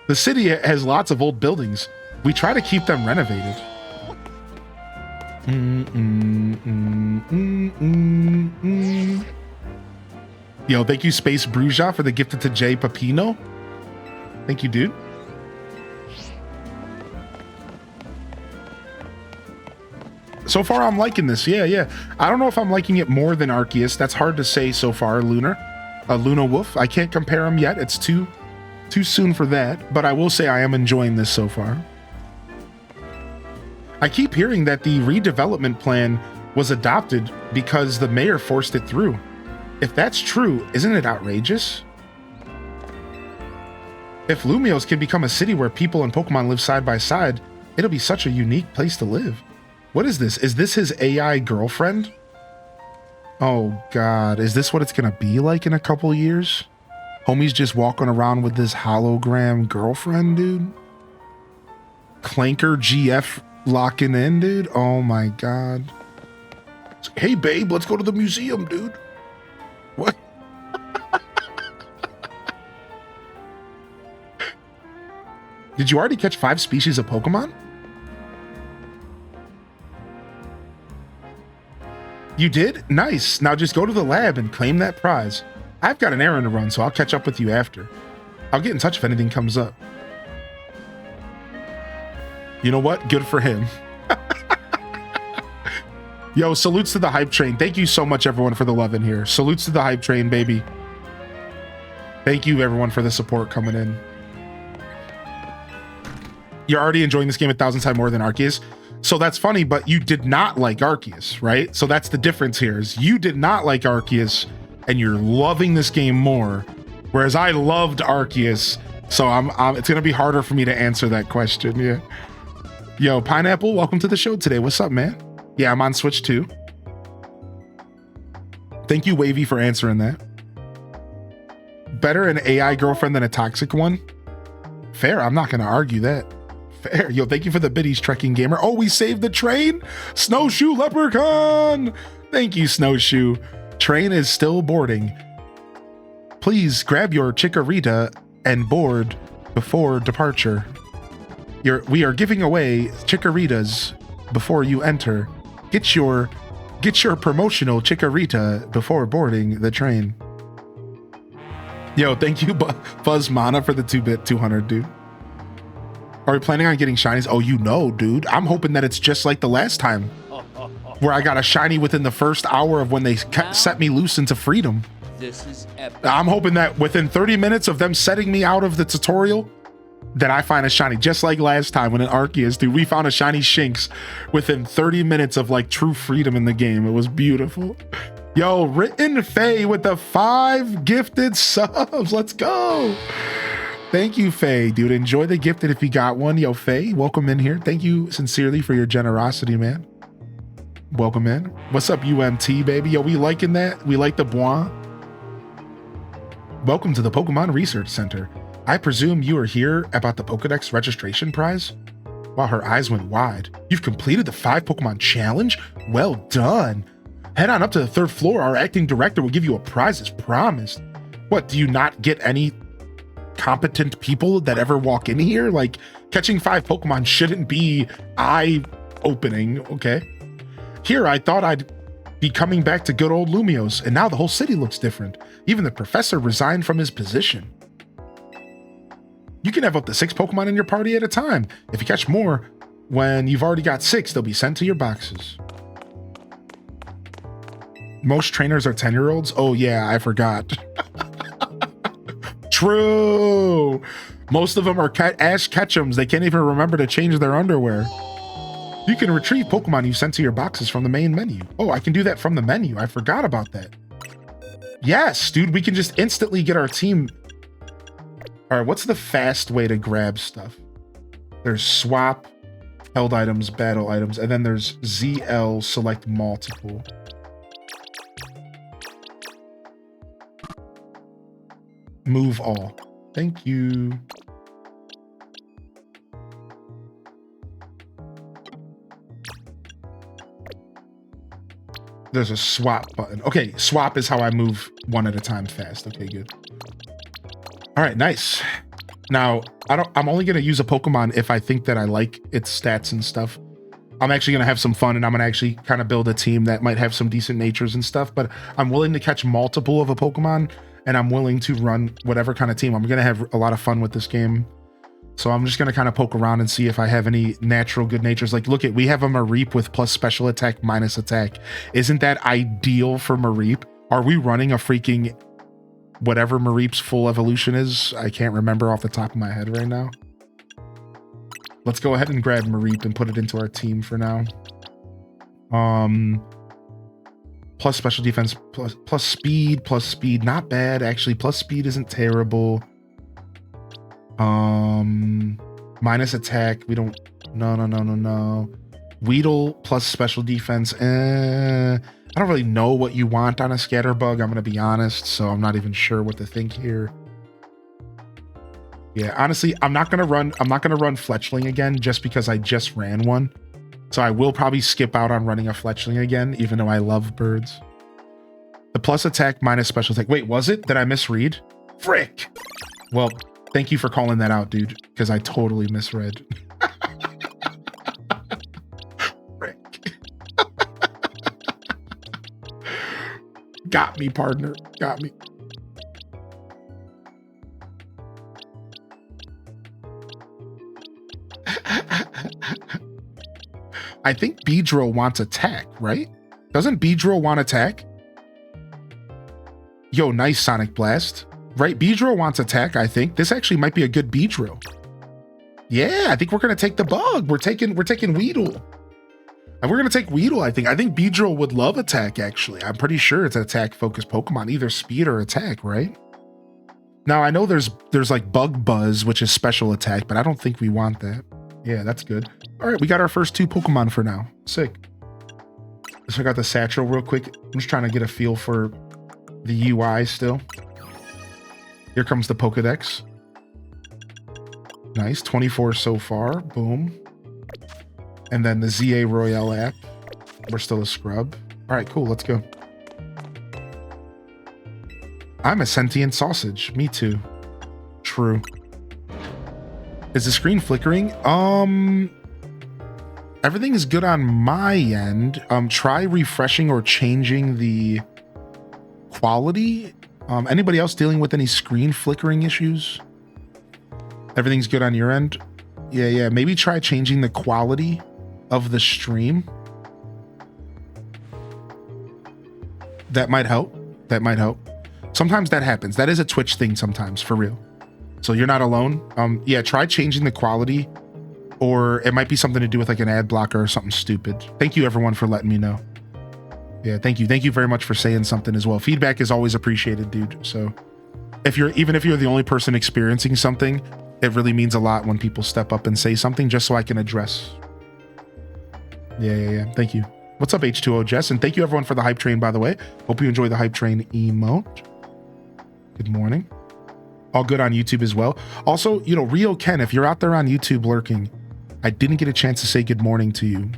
The city has lots of old buildings. We try to keep them renovated. Yo, thank you, Space Bruja, for the gifted to Jay Papino. Thank you, dude. So far, I'm liking this. Yeah. I don't know if I'm liking it more than Arceus. That's hard to say so far, Luna Wolf. I can't compare them yet. It's too soon for that. But I will say I am enjoying this so far. I keep hearing that the redevelopment plan was adopted because the mayor forced it through. If that's true, isn't it outrageous? If Lumiose can become a city where people and Pokemon live side by side, it'll be such a unique place to live. What is this? Is this his AI girlfriend? Oh god, is this what it's gonna be like in a couple years? Homie's just walking around with this hologram girlfriend, dude? Clanker GF locking in, dude? Oh my god. Hey babe, let's go to the museum, dude. What? Did you already catch 5 species of Pokemon? You did? Nice. Now just go to the lab and claim that prize. I've got an errand to run, so I'll catch up with you after. I'll get in touch if anything comes up. You know what? Good for him. Yo, salutes to the hype train. Thank you so much, everyone, for the love in here. Salutes to the hype train, baby. Thank you, everyone, for the support coming in. You're already enjoying this game 1,000 times more than Arceus. So that's funny, but you did not like Arceus, right? So that's the difference here is you did not like Arceus and you're loving this game more, whereas I loved Arceus. So it's going to be harder for me to answer that question. Yeah. Yo, Pineapple, welcome to the show today. What's up, man? Yeah, I'm on Switch too. Thank you, Wavy, for answering that. Better an AI girlfriend than a toxic one? Fair, I'm not going to argue that. Fair. Yo, thank you for the biddies, Trekking Gamer. Oh, we saved the train? Snowshoe Leprechaun! Thank you, Snowshoe. Train is still boarding. Please grab your chikorita and board before departure. We are giving away chikoritas before you enter. Get your promotional chikorita before boarding the train. Yo, thank you, Fuzz Mana, for the 2-bit 200, dude. Are we planning on getting shinies? Oh, you know, dude. I'm hoping that it's just like the last time, where I got a shiny within the first hour of when they set me loose into freedom. This is epic. I'm hoping that within 30 minutes of them setting me out of the tutorial, that I find a shiny, just like last time when in Arceus, dude. We found a shiny Shinx within 30 minutes of like true freedom in the game. It was beautiful. Yo, Written Faye with the 5 gifted subs. Let's go. Thank you, Faye, dude. Enjoy the gifted if you got one. Yo, Faye, welcome in here. Thank you sincerely for your generosity, man. Welcome in. What's up, UMT, baby? Yo, we liking that? We like the bois. Welcome to the Pokemon Research Center. I presume you are here about the Pokedex registration prize? Wow, her eyes went wide. You've completed the 5 Pokemon challenge? Well done. Head on up to the 3rd floor. Our acting director will give you a prize as promised. What, do you not get any competent people that ever walk in here? Like, catching 5 Pokemon shouldn't be eye-opening, okay? Here, I thought I'd be coming back to good old Lumiose, and now the whole city looks different. Even the professor resigned from his position. You can have up to 6 Pokemon in your party at a time. If you catch more, when you've already got 6, they'll be sent to your boxes. Most trainers are 10-year-olds? Oh yeah, I forgot. True. Most of them are Ash Ketchums. They can't even remember to change their underwear. You can retrieve Pokemon you sent to your boxes from the main menu. Oh, I can do that from the menu. I forgot about that. Yes, dude, we can just instantly get our team. All right, what's the fast way to grab stuff? There's swap, held items, battle items, and then there's ZL select multiple. Move all. Thank you. There's a swap button. Okay, swap is how I move one at a time fast. Okay, good. All right, nice. Now, I'm only gonna use a Pokemon if I think that I like its stats and stuff. I'm actually gonna have some fun and I'm gonna actually kind of build a team that might have some decent natures and stuff, but I'm willing to catch multiple of a Pokemon and I'm willing to run whatever kind of team. I'm gonna have a lot of fun with this game. So I'm just gonna kind of poke around and see if I have any natural good natures. Like, look at, we have a Mareep with plus special attack, minus attack. Isn't that ideal for Mareep? Are we running a freaking whatever Mareep's full evolution is? I can't remember off the top of my head right now. Let's go ahead and grab Mareep and put it into our team for now. Plus special defense, plus speed, not bad actually. Plus speed isn't terrible. Minus attack, we don't, no. Weedle plus special defense, I don't really know what you want on a Scatterbug, I'm gonna be honest, so I'm not even sure what to think here. Yeah, honestly, I'm not gonna run Fletchling again just because I just ran one. So I will probably skip out on running a Fletchling again, even though I love birds. The plus attack minus special attack. Wait, was it? Did I misread? Frick! Well, thank you for calling that out, dude, because I totally misread. Frick. Got me, partner. Got me. I think Beedrill wants attack, right? Doesn't Beedrill want attack? Yo, nice Sonic Blast. Right, Beedrill wants attack, I think. This actually might be a good Beedrill. Yeah, I think we're gonna take the bug. We're taking Weedle. And we're gonna take Weedle, I think. I think Beedrill would love attack, actually. I'm pretty sure it's an attack-focused Pokemon, either speed or attack, right? Now, I know there's like Bug Buzz, which is special attack, but I don't think we want that. Yeah, that's good. All right, we got our first 2 Pokemon for now. Sick. Let's check out the Satchel real quick. I'm just trying to get a feel for the UI still. Here comes the Pokedex. Nice, 24 so far. Boom. And then the ZA Royale app. We're still a scrub. All right, cool. Let's go. I'm a sentient sausage. Me too. True. Is the screen flickering? Everything is good on my end. Try refreshing or changing the quality. Anybody else dealing with any screen flickering issues? Everything's good on your end? Yeah. Maybe try changing the quality of the stream. That might help. Sometimes that happens. That is a Twitch thing sometimes, for real. So you're not alone. Yeah, try changing the quality, or it might be something to do with like an ad blocker or something stupid. Thank you everyone for letting me know. Yeah, thank you. Thank you very much for saying something as well. Feedback is always appreciated, dude. So even if you're the only person experiencing something, it really means a lot when people step up and say something just so I can address. Yeah. Thank you. What's up, H2O Jess? And thank you everyone for the hype train, by the way. Hope you enjoy the hype train emote. Good morning. All good on YouTube as well. Also, Rio Ken, if you're out there on YouTube lurking, I didn't get a chance to say good morning to you.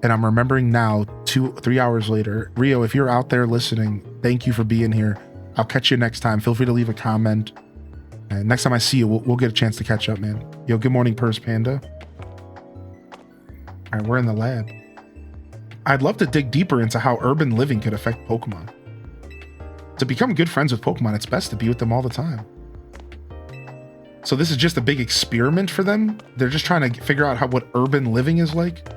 And I'm remembering now, 2-3 hours later. Rio, if you're out there listening, thank you for being here. I'll catch you next time. Feel free to leave a comment. And next time I see you, we'll get a chance to catch up, man. Yo, good morning, Purse Panda. All right, we're in the lab. I'd love to dig deeper into how urban living could affect Pokemon. To become good friends with Pokemon, it's best to be with them all the time. So this is just a big experiment for them? They're just trying to figure out what urban living is like?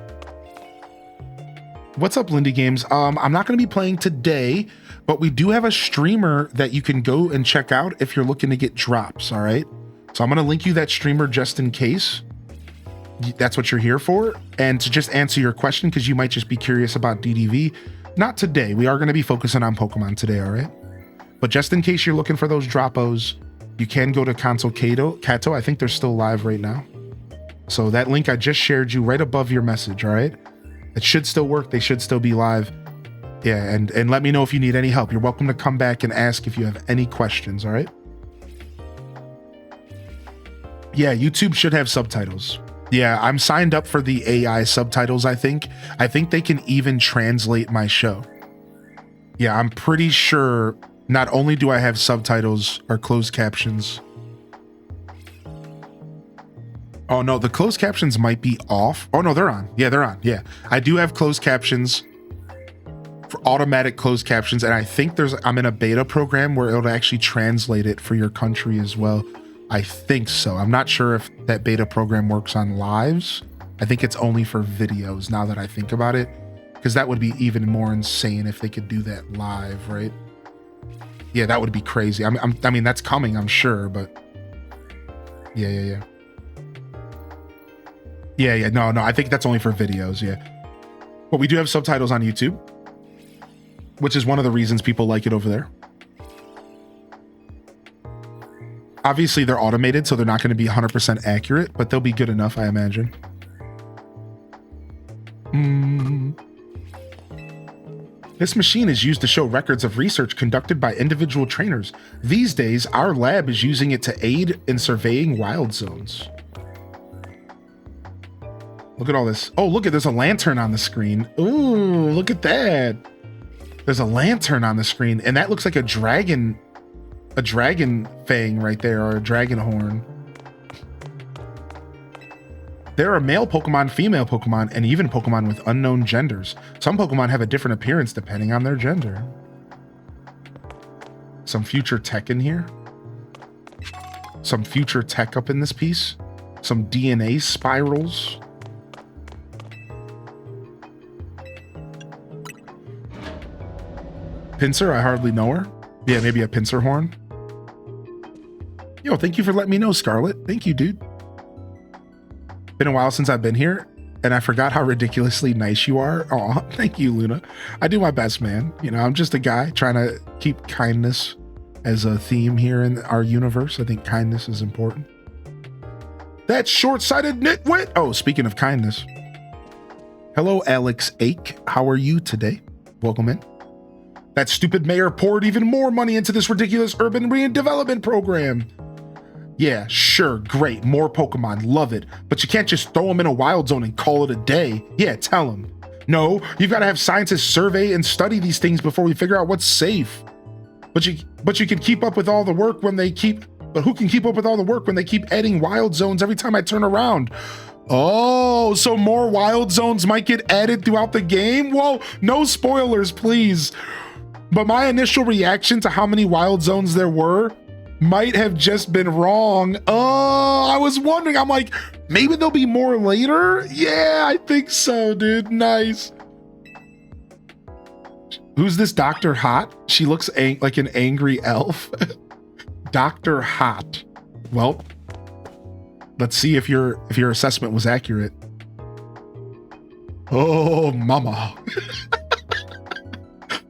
What's up, Lindy Games? I'm not going to be playing today, but we do have a streamer that you can go and check out if you're looking to get drops, all right? So I'm going to link you that streamer just in case. That's what you're here for. And to just answer your question, because you might just be curious about DDV. Not today. We are going to be focusing on Pokemon today, all right? But just in case you're looking for those droppos, you can go to Console Kato. I think they're still live right now. So that link I just shared you right above your message, all right? It should still work. They should still be live. Yeah, and let me know if you need any help. You're welcome to come back and ask if you have any questions, all right? Yeah, YouTube should have subtitles. Yeah, I'm signed up for the AI subtitles, I think. I think they can even translate my show. Yeah, I'm pretty sure not only do I have subtitles or closed captions. Oh no, the closed captions might be off. Oh no, they're on. Yeah, they're on. Yeah, I do have closed captions, for automatic closed captions, and I think I'm in a beta program where it'll actually translate it for your country as well. I think so. I'm not sure if that beta program works on lives. I think it's only for videos now that I think about it, because that would be even more insane if they could do that live, right? Yeah, that would be crazy. I mean, that's coming, I'm sure, but yeah. No, I think that's only for videos, yeah. But we do have subtitles on YouTube, which is one of the reasons people like it over there. Obviously, they're automated, so they're not going to be 100% accurate, but they'll be good enough, I imagine. This machine is used to show records of research conducted by individual trainers. These days, our lab is using it to aid in surveying wild zones. Look at all this. Oh, look, there's a lantern on the screen. Ooh, look at that. There's a lantern on the screen, and that looks like a dragon fang right there, or a dragon horn. There are male Pokemon, female Pokemon, and even Pokemon with unknown genders. Some Pokemon have a different appearance depending on their gender. Some future tech in here. Some future tech up in this piece. Some DNA spirals. Pinsir, I hardly know her. Yeah, maybe a Pinsir horn. Yo, thank you for letting me know, Scarlett. Thank you, dude. Been a while since I've been here, and I forgot how ridiculously nice you are. Aw, thank you, Luna. I do my best, man. You know, I'm just a guy trying to keep kindness as a theme here in our universe. I think kindness is important. That short-sighted nitwit. Oh, speaking of kindness. Hello, Alex Ake. How are you today? Welcome in. That stupid mayor poured even more money into this ridiculous urban redevelopment program. Yeah, sure, great, more Pokemon, love it. But you can't just throw them in a wild zone and call it a day. Yeah, tell them. No, you've got to have scientists survey and study these things before we figure out what's safe. But you can keep up with all the work when they keep, but who can keep up with all the work when they keep adding wild zones every time I turn around? Oh, so more wild zones might get added throughout the game? Whoa, no spoilers, please. But my initial reaction to how many wild zones there were might have just been wrong. Oh, I was wondering, I'm like, maybe there'll be more later? Yeah, I think so, dude. Nice. Who's this Dr. Hot? She looks like an angry elf. Dr. Hot. Well, let's see if your assessment was accurate. Oh, mama.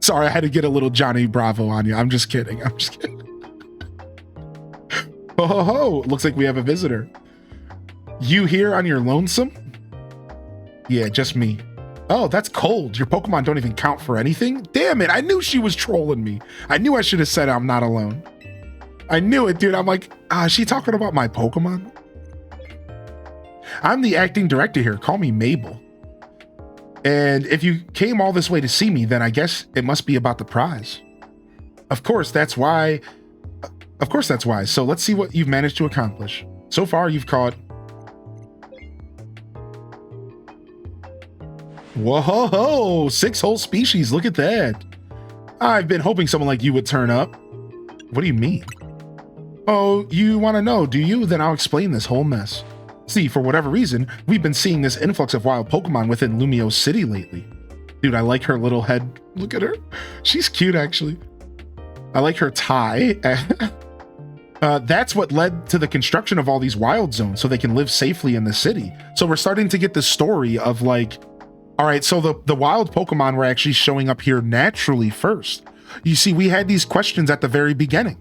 Sorry, I had to get a little Johnny Bravo on you. I'm just kidding. I'm just kidding. Oh, looks like we have a visitor. You here on your lonesome? Yeah, just me. Oh, that's cold. Your Pokemon don't even count for anything? Damn it, I knew she was trolling me. I knew I should have said I'm not alone. I knew it, dude. I'm like, is she talking about my Pokemon? I'm the acting director here. Call me Mabel. And if you came all this way to see me, then I guess it must be about the prize. Of course, that's why. So let's see what you've managed to accomplish. So far, you've caught... Whoa, 6 whole species. Look at that. I've been hoping someone like you would turn up. What do you mean? Oh, you want to know, do you? Then I'll explain this whole mess. See, for whatever reason, we've been seeing this influx of wild Pokemon within Lumiose City lately. Dude, I like her little head. Look at her. She's cute, actually. I like her tie. That's what led to the construction of all these wild zones so they can live safely in the city. So we're starting to get the story of like, all right, so the wild Pokemon were actually showing up here naturally first. You see, we had these questions at the very beginning.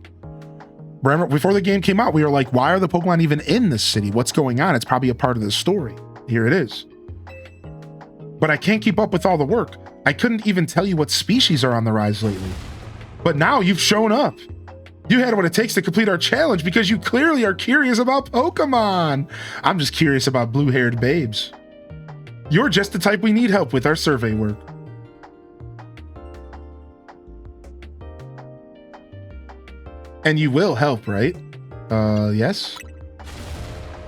Remember, before the game came out, we were like, why are the Pokemon even in this city? What's going on? It's probably a part of the story. Here it is. But I can't keep up with all the work. I couldn't even tell you what species are on the rise lately. But now you've shown up. You had what it takes to complete our challenge because you clearly are curious about Pokemon. I'm just curious about blue-haired babes. You're just the type we need help with our survey work. And you will help, right? Yes.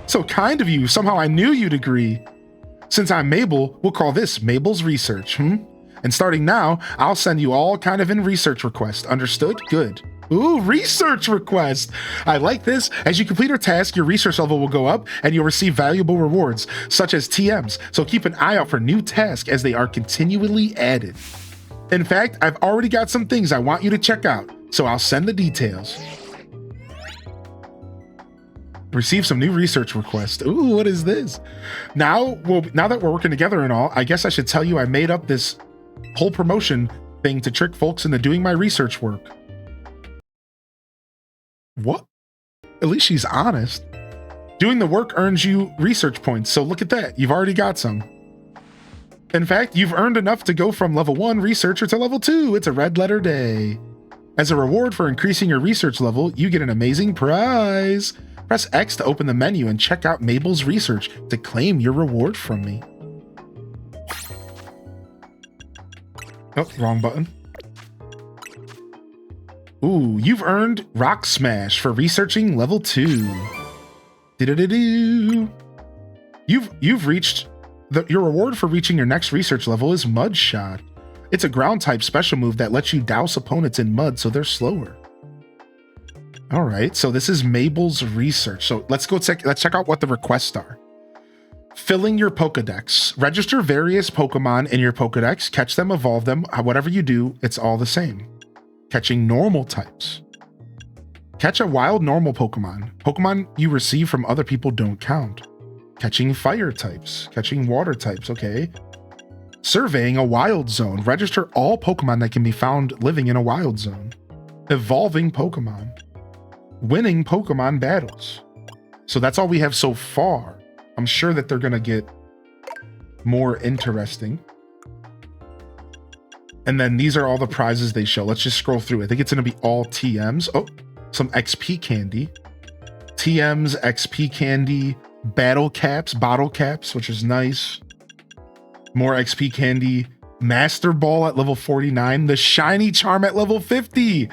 So kind of you. Somehow I knew you'd agree. Since I'm Mabel, we'll call this Mabel's Research, And starting now, I'll send you all kind of in research requests. Understood? Good. Ooh, research request. I like this. As you complete a task, your research level will go up and you'll receive valuable rewards, such as TMs. So keep an eye out for new tasks as they are continually added. In fact, I've already got some things I want you to check out, so I'll send the details. Receive some new research requests. Ooh, what is this? Now that we're working together and all, I guess I should tell you I made up this whole promotion thing to trick folks into doing my research work. What? At least she's honest. Doing the work earns you research points, so look at that. You've already got some. In fact, you've earned enough to go from level 1 researcher to level 2. It's a red letter day. As a reward for increasing your research level, you get an amazing prize. Press X to open the menu and check out Mabel's Research to claim your reward from me. Oh, wrong button. Ooh, you've earned Rock Smash for researching level 2. Do-do-do-do. You've reached your reward for reaching your next research level is Mud Shot. It's a ground type special move that lets you douse opponents in mud so they're slower. All right, so this is Mabel's Research. So let's check out what the requests are. Filling your Pokedex. Register various Pokemon in your Pokedex, catch them, evolve them. Whatever you do, it's all the same. Catching normal types. Catch a wild normal Pokemon. Pokemon you receive from other people don't count. Catching fire types. Catching water types, okay. Surveying a wild zone. Register all Pokemon that can be found living in a wild zone. Evolving Pokemon. Winning Pokemon battles. So that's all we have so far. I'm sure that they're gonna get more interesting. And then these are all the prizes they show. Let's just scroll through. I think it's gonna be all TMs. Oh, some XP candy. TMs, XP candy, battle caps, bottle caps, which is nice. More XP candy. Master Ball at level 49. The shiny charm at level 50.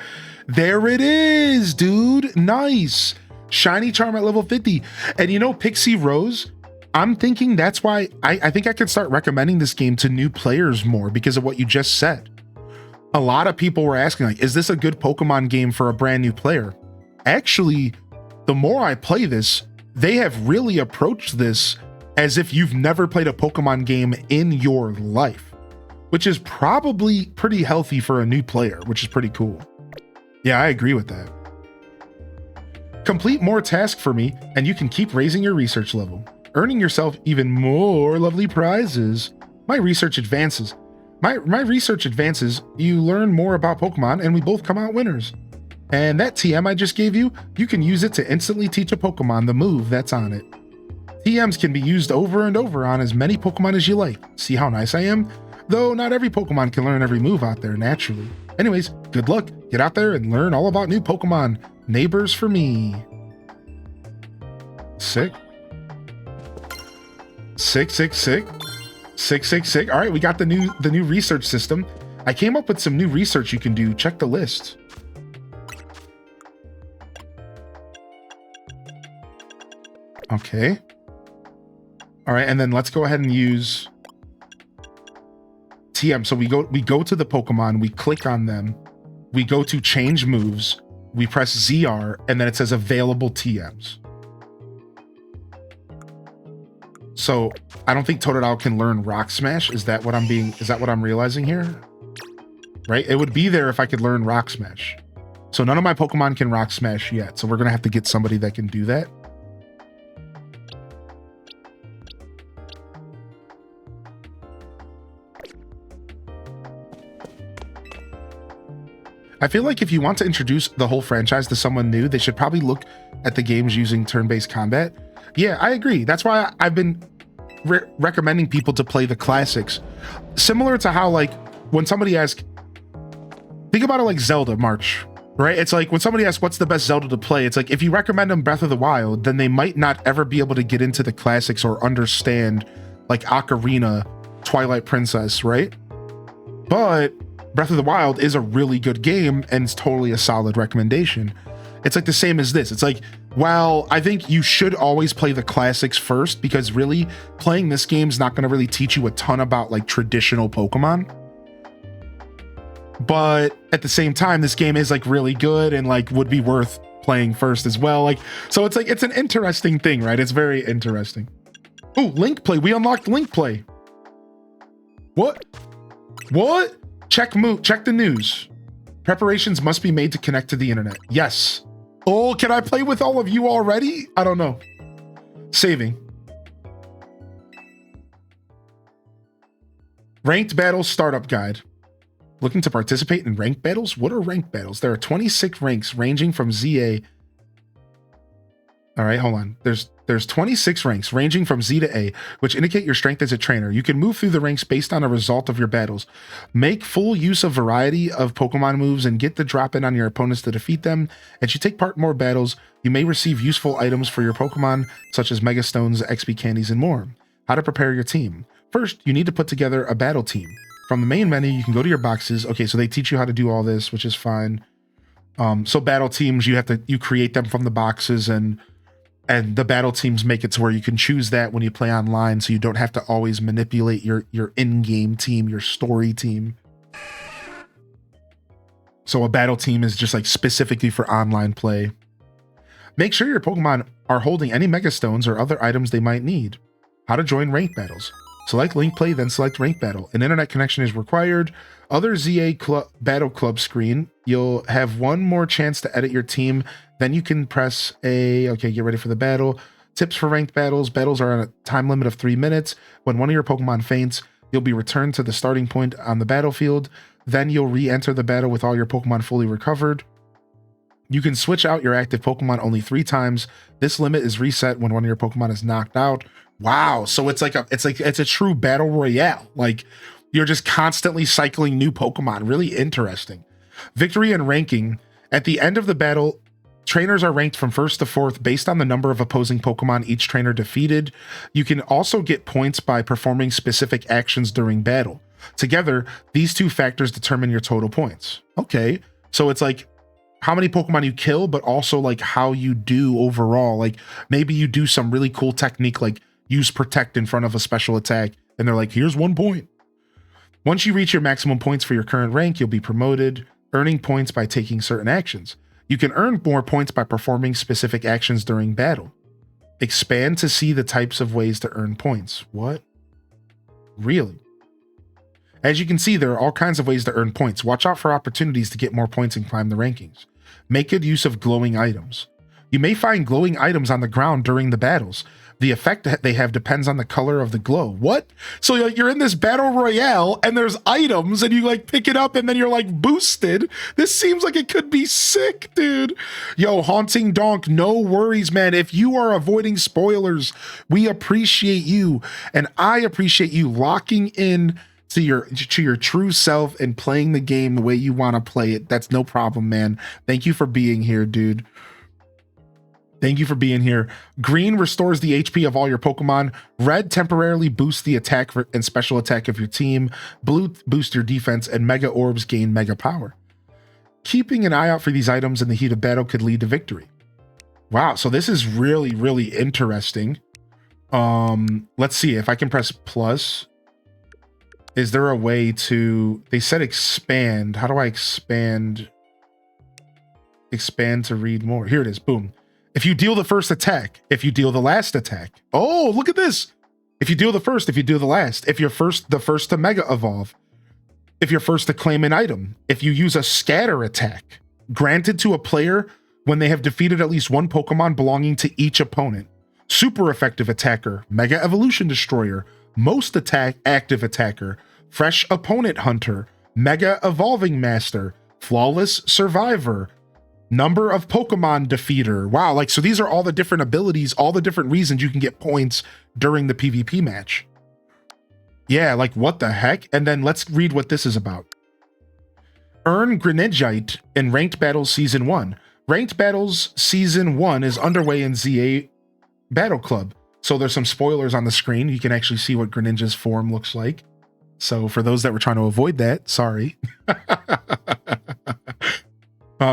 There it is, dude. Nice. Shiny charm at level 50. And you know, Pixie Rose, I'm thinking that's why I think I could start recommending this game to new players more because of what you just said. A lot of people were asking, like, is this a good Pokemon game for a brand new player? Actually, the more I play this, they have really approached this as if you've never played a Pokemon game in your life, which is probably pretty healthy for a new player, which is pretty cool. Yeah, I agree with that. Complete more tasks for me, and you can keep raising your research level, earning yourself even more lovely prizes. My research advances. My research advances, you learn more about Pokemon, and we both come out winners. And that TM I just gave you, you can use it to instantly teach a Pokemon the move that's on it. TMs can be used over and over on as many Pokemon as you like. See how nice I am? Though not every Pokemon can learn every move out there naturally. Anyways, good luck. Get out there and learn all about new Pokemon. Neighbors for me. Sick. 666. 666. All right, we got the new research system. I came up with some new research you can do. Check the list. Okay. All right, and then let's go ahead and use TM. So we go to the Pokemon, we click on them, we go to change moves, we press ZR, and then it says available TMs. So I don't think Totodile can learn Rock Smash. Is that what I'm realizing here? Right? It would be there if I could learn Rock Smash. So none of my Pokemon can Rock Smash yet. So we're gonna have to get somebody that can do that. I feel like if you want to introduce the whole franchise to someone new, they should probably look at the games using turn-based combat. Yeah, I agree. That's why I've been recommending people to play the classics. Similar to how, like, when somebody asks, think about it like Zelda March, right? It's like when somebody asks what's the best Zelda to play, it's like if you recommend them Breath of the Wild, then they might not ever be able to get into the classics or understand like Ocarina, Twilight Princess, right? But Breath of the Wild is a really good game and it's totally a solid recommendation. It's like the same as this. It's like, well, I think you should always play the classics first because really playing this game is not going to really teach you a ton about like traditional Pokemon. But at the same time, this game is like really good and like would be worth playing first as well. Like, so it's like, it's an interesting thing, right? It's very interesting. Oh, Link Play. We unlocked Link Play. What? Check the news. Preparations must be made to connect to the internet. Yes. Oh, can I play with all of you already? I don't know. Saving. Ranked Battles Startup Guide. Looking to participate in ranked battles? What are ranked battles? There are 26 ranks ranging from ZA. All right, hold on. There's 26 ranks ranging from Z to A, which indicate your strength as a trainer. You can move through the ranks based on a result of your battles. Make full use of variety of Pokemon moves and get the drop in on your opponents to defeat them. As you take part in more battles, you may receive useful items for your Pokemon, such as Mega Stones, XP candies, and more. How to prepare your team. First, you need to put together a battle team. From the main menu, you can go to your boxes. Okay, so they teach you how to do all this, which is fine. So battle teams, you create them from the boxes, and the battle teams make it to where you can choose that when you play online, so you don't have to always manipulate your in-game team, your story team. So a battle team is just like specifically for online play. Make sure your Pokemon are holding any Mega Stones or other items they might need. How to join ranked battles. Select link play, then select rank battle. An internet connection is required. Other ZA battle club screen. You'll have one more chance to edit your team. Then you can press A. Okay, get ready for the battle. Tips for ranked battles. Battles are on a time limit of 3 minutes. When one of your Pokemon faints, you'll be returned to the starting point on the battlefield. Then you'll re-enter the battle with all your Pokemon fully recovered. You can switch out your active Pokemon only 3 times. This limit is reset when one of your Pokemon is knocked out. Wow, so it's a true battle royale. Like, you're just constantly cycling new Pokemon. Really interesting. Victory and ranking. At the end of the battle, trainers are ranked from 1st to 4th based on the number of opposing Pokemon each trainer defeated. You can also get points by performing specific actions during battle. Together, these 2 factors determine your total points. Okay, so it's like how many Pokemon you kill, but also like how you do overall. Like maybe you do some really cool technique, like use protect in front of a special attack, and they're like, here's 1 point. Once you reach your maximum points for your current rank, you'll be promoted, earning points by taking certain actions. You can earn more points by performing specific actions during battle. Expand to see the types of ways to earn points. What? Really? As you can see, there are all kinds of ways to earn points. Watch out for opportunities to get more points and climb the rankings. Make good use of glowing items. You may find glowing items on the ground during the battles. The effect that they have depends on the color of the glow. What? So you're in this battle royale and there's items and you like pick it up and then you're like boosted. This seems like it could be sick, dude. Yo, Haunting Donk, no worries, man. If you are avoiding spoilers, we appreciate you. And I appreciate you locking in to your true self and playing the game the way you want to play it. That's no problem, man. Thank you for being here, dude. Thank you for being here. Green restores the HP of all your Pokemon. Red temporarily boosts the attack and special attack of your team. Blue boosts your defense, and Mega Orbs gain Mega Power. Keeping an eye out for these items in the heat of battle could lead to victory. Wow, so this is really, really interesting. Let's see if I can press plus. Is there a way to... They said expand. How do I expand? Expand to read more. Here it is. Boom. If you deal the first attack, if you deal the last attack. Oh, look at this. If you deal the first, if you deal the last, if you're the first to Mega Evolve, if you're first to claim an item, if you use a scatter attack, granted to a player when they have defeated at least 1 Pokemon belonging to each opponent. Super effective attacker, Mega Evolution Destroyer, most active attacker, fresh opponent hunter, Mega Evolving Master, flawless survivor, number of Pokemon defeater. Wow, like, so these are all the different abilities, all the different reasons you can get points during the PvP match. Yeah, like what the heck? And then let's read what this is about. Earn Greninjite in Ranked Battles Season 1. Ranked Battles Season 1 is underway in ZA Battle Club. So there's some spoilers on the screen. You can actually see what Greninja's form looks like. So for those that were trying to avoid that, sorry.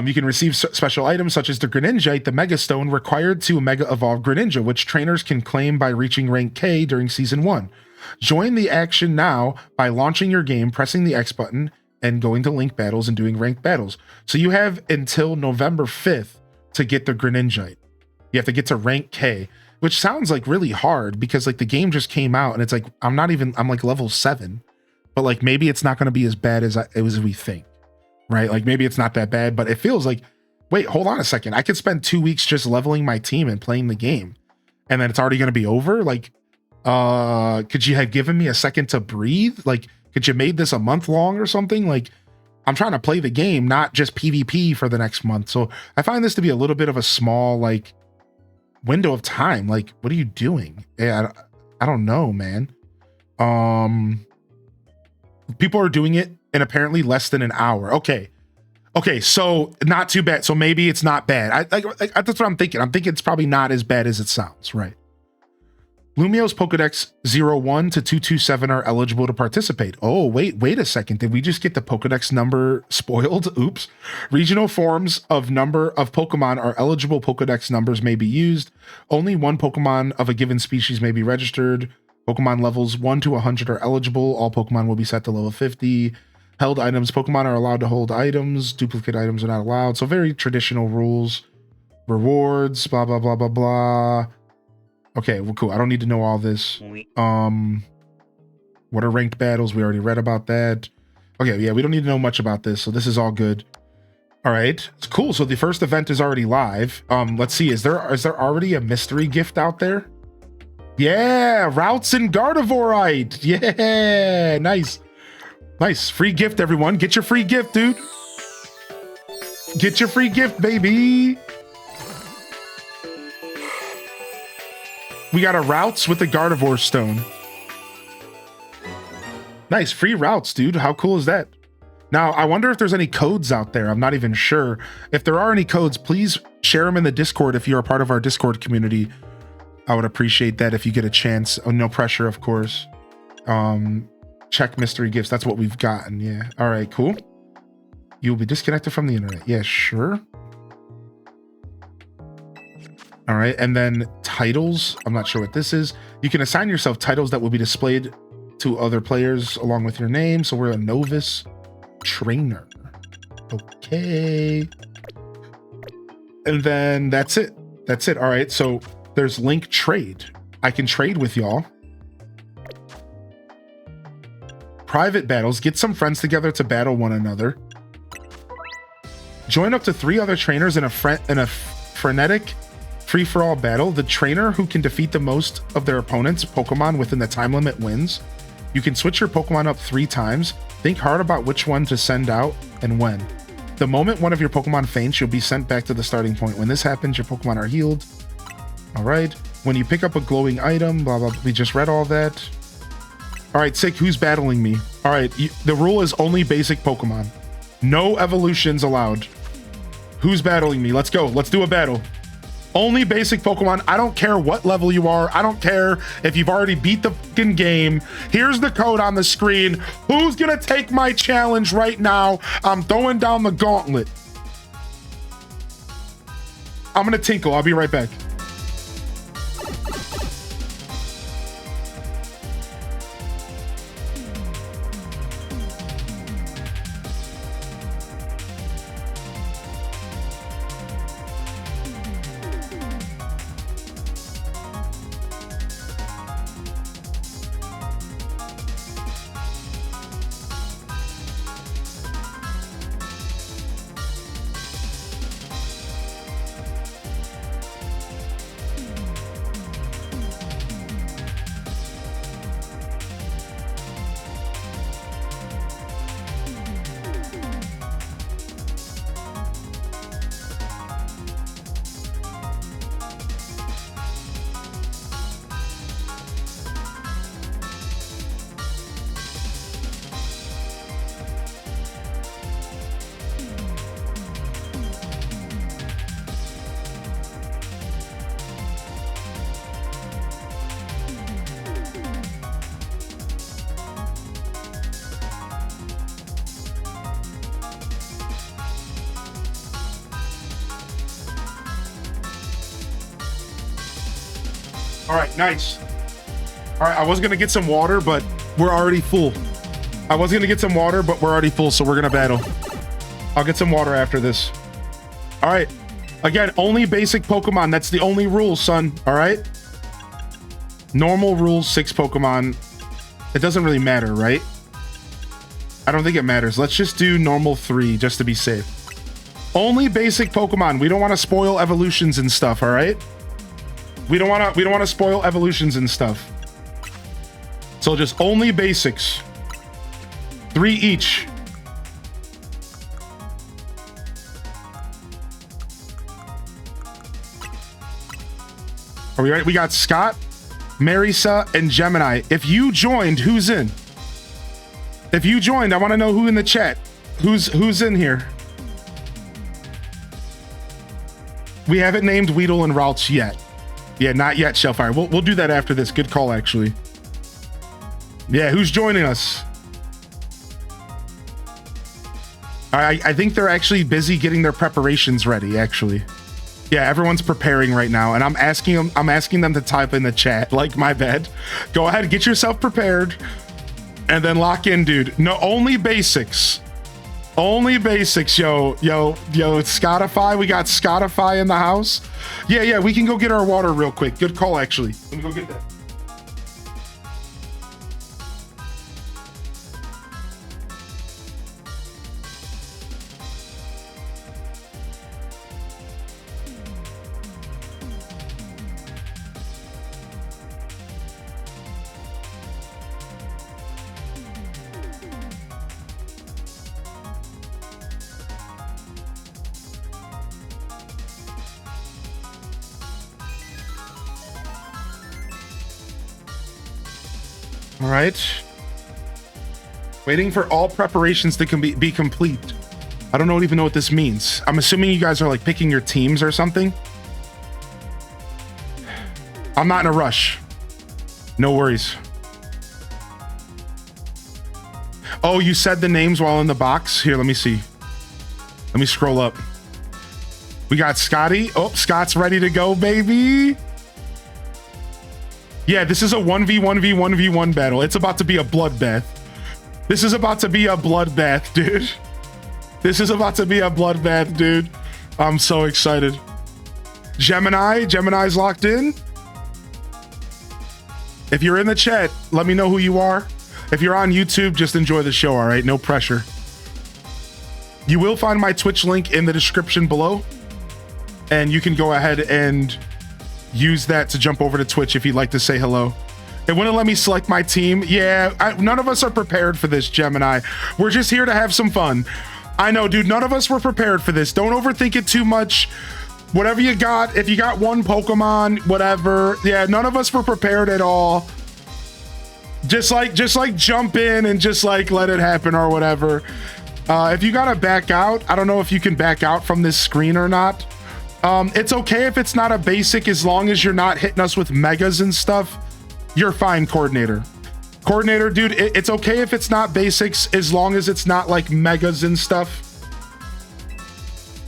You can receive special items such as the Greninjite, the Mega Stone, required to Mega Evolve Greninja, which trainers can claim by reaching rank K during Season 1. Join the action now by launching your game, pressing the X button, and going to link battles and doing ranked battles. So you have until November 5th to get the Greninjite. You have to get to rank K, which sounds like really hard because like the game just came out and it's like, I'm like level 7, but like maybe it's not going to be as bad as we think. Right? Like maybe it's not that bad, but it feels like, wait, hold on a second. I could spend 2 weeks just leveling my team and playing the game. And then it's already going to be over. Like, could you have given me a second to breathe? Like, could you made this a month long or something? Like, I'm trying to play the game, not just PvP for the next month. So I find this to be a little bit of a small, like, window of time. Like, what are you doing? Yeah, I don't know, man. People are doing it in apparently less than an hour. Okay, so not too bad. So maybe it's not bad. That's what I'm thinking. I'm thinking it's probably not as bad as it sounds, right? Lumiose Pokedex 01 to 227 are eligible to participate. Oh, wait a second. Did we just get the Pokedex number spoiled? Oops. Regional forms of number of Pokemon are eligible. Pokedex numbers may be used. Only 1 Pokemon of a given species may be registered. Pokemon levels 1 to 100 are eligible. All Pokemon will be set to level 50. Held items. Pokemon are allowed to hold items. Duplicate items are not allowed. So very traditional rules. Rewards, blah, blah, blah, blah, blah. Okay, well, cool. I don't need to know all this. What are ranked battles? We already read about that. Okay, yeah, we don't need to know much about this, so this is all good. All right, it's cool. So the first event is already live. Let's see, is there already a mystery gift out there? Yeah, Routes and Gardevoirite. Yeah, nice. Nice. Free gift, everyone. Get your free gift, dude. Get your free gift, baby. We got a Routes with the Gardevoir Stone. Nice. Free Routes, dude. How cool is that? Now, I wonder if there's any codes out there. I'm not even sure. If there are any codes, please share them in the Discord if you're a part of our Discord community. I would appreciate that if you get a chance. Oh, no pressure, of course. Check mystery gifts. That's what we've gotten. Yeah. All right, cool. You'll be disconnected from the internet. Yeah, sure. All right, and then titles. I'm not sure what this is. You can assign yourself titles that will be displayed to other players along with your name. So we're a novice trainer. Okay. And then that's it. That's it. All right, so there's link trade. I can trade with y'all. Private battles. Get some friends together to battle one another. Join up to 3 other trainers in a frenetic free-for-all battle. The trainer who can defeat the most of their opponents' Pokemon within the time limit wins. You can switch your Pokemon up 3 times. Think hard about which one to send out and when. The moment one of your Pokemon faints, you'll be sent back to the starting point. When this happens, your Pokemon are healed. All right. When you pick up a glowing item, blah, blah, blah. We just read all that. All right, Sick, who's battling me? All right, the rule is only basic Pokemon. No evolutions allowed. Who's battling me? Let's go. Let's do a battle. Only basic Pokemon. I don't care what level you are. I don't care if you've already beat the fucking game. Here's the code on the screen. Who's gonna take my challenge right now? I'm throwing down the gauntlet. I'm gonna tinkle. I'll be right back. All right, nice. All right, I was gonna get some water, but we're already full. I was gonna get some water, but we're already full, so we're gonna battle. I'll get some water after this. All right. Again, only basic Pokemon. That's the only rule, son. All right. Normal rules, 6 Pokemon. It doesn't really matter, right? I don't think it matters. Let's just do normal 3 just to be safe. Only basic Pokemon. We don't want to spoil evolutions and stuff, all right? We don't want to spoil evolutions and stuff. So just only basics. 3 each. Are we ready? We got Scott, Marisa, and Gemini. If you joined, who's in? If you joined, I want to know who in the chat. Who's in here? We haven't named Weedle and Routes yet. Yeah, not yet, Shellfire. We'll do that after this. Good call, actually. Yeah, who's joining us? I think they're actually busy getting their preparations ready, actually. Yeah, everyone's preparing right now, and I'm asking them to type in the chat. Like, my bad. Go ahead, get yourself prepared, and then lock in, dude. No, only basics. Only basics, yo, Scottify. We got Scottify in the house. Yeah, we can go get our water real quick. Good call, actually. Let me go get that. All right. Waiting for all preparations to be complete. I don't even know what this means. I'm assuming you guys are like picking your teams or something. I'm not in a rush. No worries. Oh, you said the names while in the box? Here, let me see. Let me scroll up. We got Scotty. Oh, Scott's ready to go, baby. Yeah, this is a 1v1v1v1 battle. It's about to be a bloodbath. This is about to be a bloodbath, dude. This is about to be a bloodbath, dude. I'm so excited. Gemini's locked in. If you're in the chat, let me know who you are. If you're on YouTube, just enjoy the show, all right? No pressure. You will find my Twitch link in the description below, and you can go ahead and use that to jump over to Twitch if you'd like to say hello. It wouldn't let me select my team. Yeah, none of us are prepared for this, Gemini. We're just here to have some fun. I know, dude, none of us were prepared for this. Don't overthink it too much. Whatever you got, if you got one Pokemon, whatever. Yeah, none of us were prepared at all. Just like jump in and just like let it happen or whatever. If you gotta back out, I don't know if you can back out from this screen or not. It's okay if it's not a basic, as long as you're not hitting us with megas and stuff. You're fine, coordinator. Coordinator, dude, it's okay if it's not basics, as long as it's not like megas and stuff.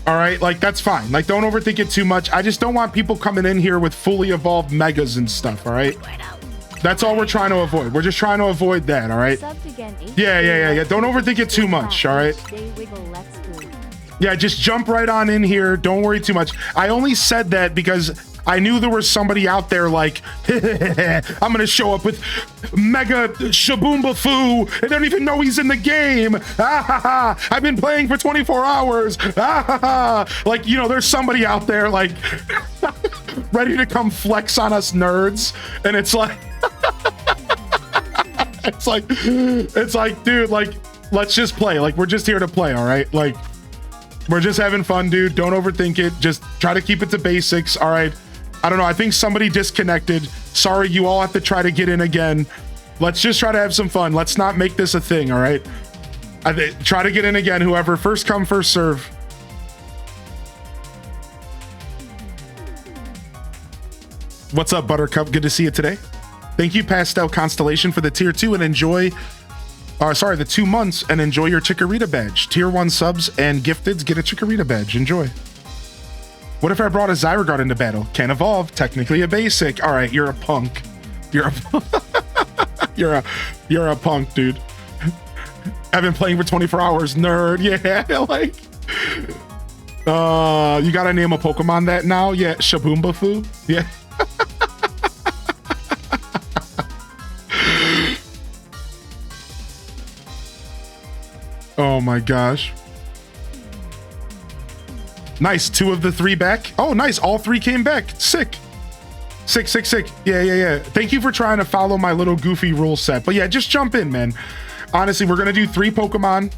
All right, like that's fine. Like, don't overthink it too much. I just don't want people coming in here with fully evolved megas and stuff. All right. That's all we're trying to avoid. We're just trying to avoid that, all right? Yeah. Don't overthink it too much, all right? Yeah, just jump right on in here. Don't worry too much. I only said that because I knew there was somebody out there like, I'm going to show up with Mega Shaboomba Foo. They don't even know he's in the game. I've been playing for 24 hours. Like, you know, there's somebody out there like ready to come flex on us nerds. And it's like, it's like, dude, like, let's just play. Like, we're just here to play, all right? Like, we're just having fun, dude. Don't overthink it. Just try to keep it to basics, all right? I don't know. I think somebody disconnected. Sorry, you all have to try to get in again. Let's just try to have some fun. Let's not make this a thing, all right? Try to get in again, whoever. First come, first serve. What's up, Buttercup? Good to see you today. Thank you, Pastel Constellation, for the tier 2 and enjoy, the 2 months and enjoy your Chikorita badge. Tier 1 subs and gifteds get a Chikorita badge. Enjoy. What if I brought a Zyregard into battle? Can't evolve. Technically a basic. All right, you're a punk. You're a you're a punk, dude. I've been playing for 24 hours, nerd. Yeah, like, you gotta name a Pokemon that now. Yeah, Shaboomba Foo. Yeah. Oh my gosh. Nice. 2 of the 3 back. Oh, nice. All 3 came back. Sick. Sick. Yeah. Thank you for trying to follow my little goofy rule set. But yeah, just jump in, man. Honestly, we're going to do 3 Pokemon.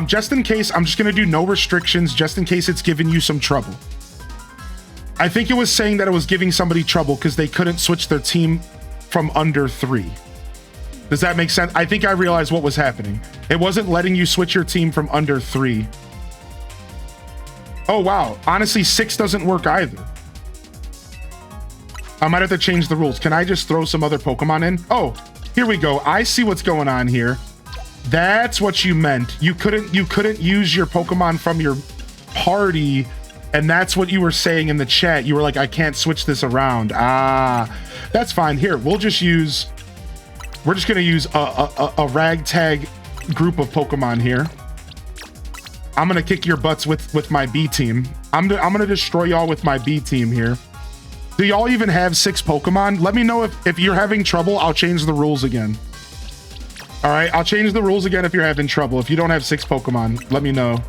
Just in case, I'm just going to do no restrictions, just in case it's giving you some trouble. I think it was saying that it was giving somebody trouble because they couldn't switch their team from under 3. Does that make sense? I think I realized what was happening. It wasn't letting you switch your team from under 3. Oh, wow. Honestly, 6 doesn't work either. I might have to change the rules. Can I just throw some other Pokemon in? Oh, here we go. I see what's going on here. That's what you meant. You couldn't use your Pokemon from your party, and that's what you were saying in the chat. You were like, I can't switch this around. That's fine. Here, we're just gonna use a ragtag group of Pokemon here. I'm gonna kick your butts with my B team. I'm gonna destroy y'all with my B team here. Do y'all even have 6 Pokemon? Let me know if you're having trouble. I'll change the rules again. All right, I'll change the rules again if you're having trouble. If you don't have 6 Pokemon, let me know.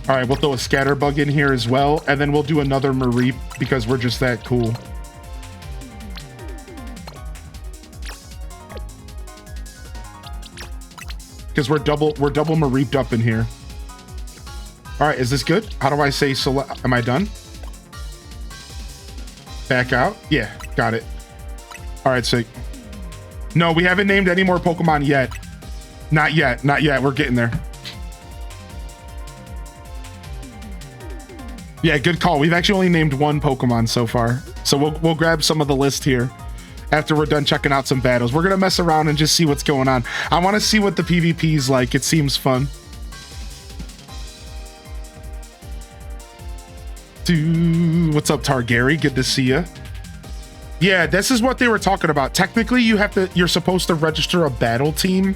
All right, we'll throw a Scatterbug in here as well, and then we'll do another Mareep because we're just that cool. Because we're double Mareeped up in here. All right, is this good? How do I say select? Am I done? Back out? Yeah, got it. All right, sick. No, we haven't named any more Pokemon yet. Not yet. Not yet. We're getting there. Yeah, good call. We've actually only named one Pokemon so far. So we'll grab some of the list here after we're done checking out some battles. We're going to mess around and just see what's going on. I want to see what the PvP is like. It seems fun. What's up, Targary? Good to see you. Yeah, this is what they were talking about. Technically, you're supposed to register a battle team,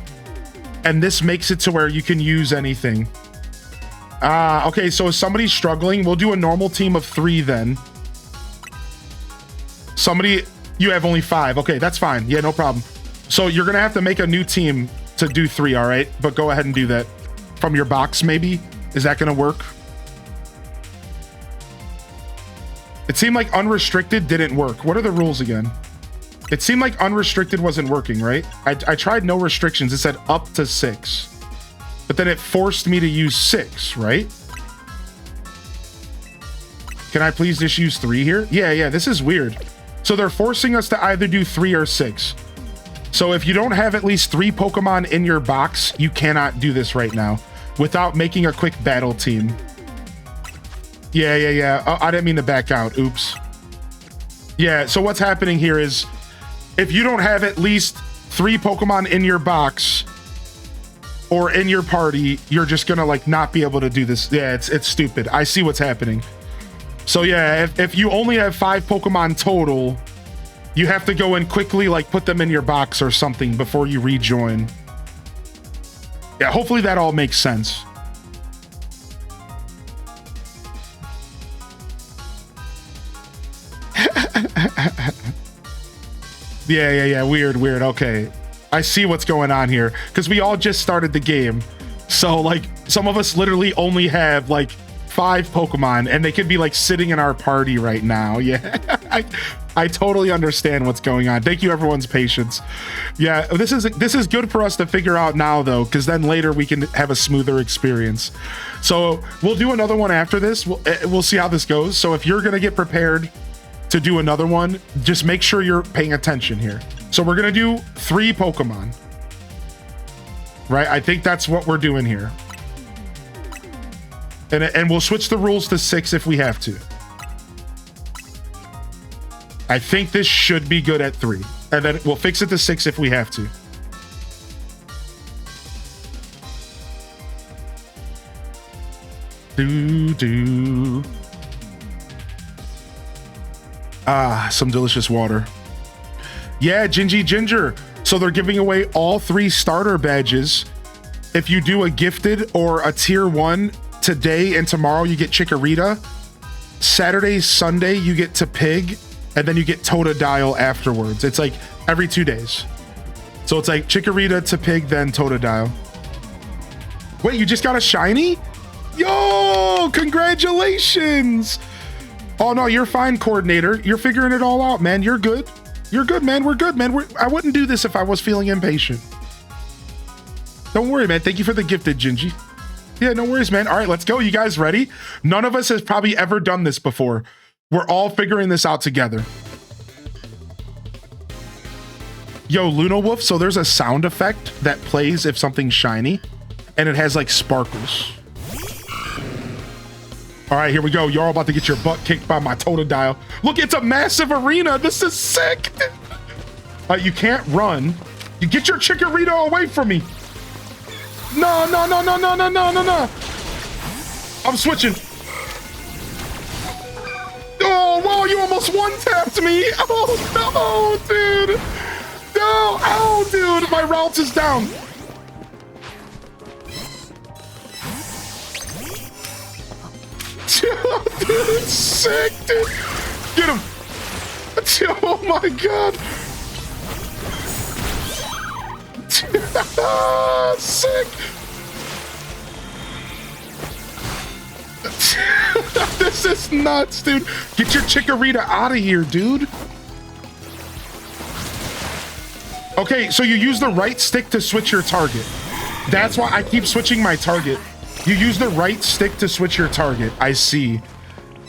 and this makes it to where you can use anything. Okay, so if somebody's struggling, we'll do a normal team of 3 then. You have only 5. Okay, that's fine. Yeah, no problem. So you're gonna have to make a new team to do 3, all right? But go ahead and do that. From your box, maybe? Is that gonna work? It seemed like unrestricted didn't work. What are the rules again? It seemed like unrestricted wasn't working, right? I tried no restrictions. It said up to 6. But then it forced me to use 6, right? Can I please just use 3 here? Yeah, this is weird. So they're forcing us to either do 3 or 6. So if you don't have at least 3 Pokemon in your box, you cannot do this right now without making a quick battle team. Yeah. Oh, I didn't mean to back out. Oops. Yeah, so what's happening here is if you don't have at least 3 Pokemon in your box or in your party, you're just gonna like not be able to do this. Yeah, it's stupid. I see what's happening. So yeah, if you only have 5 Pokemon total, you have to go and quickly like put them in your box or something before you rejoin. Yeah, hopefully that all makes sense. Yeah. Weird. Okay. I see what's going on here because we all just started the game. So like some of us literally only have like 5 Pokemon and they could be like sitting in our party right now. Yeah. I totally understand what's going on. Thank you everyone's patience. Yeah, this is good for us to figure out now though, because then later we can have a smoother experience. So we'll do another one after this. We'll see how this goes. So if you're gonna get prepared to do another one, just make sure you're paying attention here. So we're gonna do 3 Pokemon, right? I think that's what we're doing here. And we'll switch the rules to 6 if we have to. I think this should be good at 3. And then we'll fix it to 6 if we have to. Some delicious water. Yeah, Gingy Ginger. So they're giving away all 3 starter badges. If you do a gifted or a tier 1 today and tomorrow, you get Chikorita. Saturday, Sunday, you get to Pig. And then you get Totodile afterwards. It's like every 2 days. So it's like Chikorita to Pig, then Totodile. Wait, you just got a shiny? Yo, congratulations. Oh no, you're fine, coordinator. You're figuring it all out, man. You're good. You're good, man. We're good, man. I wouldn't do this if I was feeling impatient. Don't worry, man. Thank you for the gifted, Gingy. Yeah, no worries, man. All right, let's go. You guys ready? None of us has probably ever done this before. We're all figuring this out together. Yo, Luna Wolf, so there's a sound effect that plays if something's shiny, and it has like sparkles. All right, here we go. You're all about to get your butt kicked by my Totodile. Look, it's a massive arena. This is sick. You can't run. You get your Chikorita away from me. No. I'm switching. Oh, whoa, you almost one-tapped me. Oh, no, dude. No, oh, dude, my route is down. Dude, it's sick, dude. Get him. Oh, my God. Sick. This is nuts, dude. Get your Chikorita out of here, dude. Okay, so you use the right stick to switch your target. That's why I keep switching my target. You use the right stick to switch your target. I see.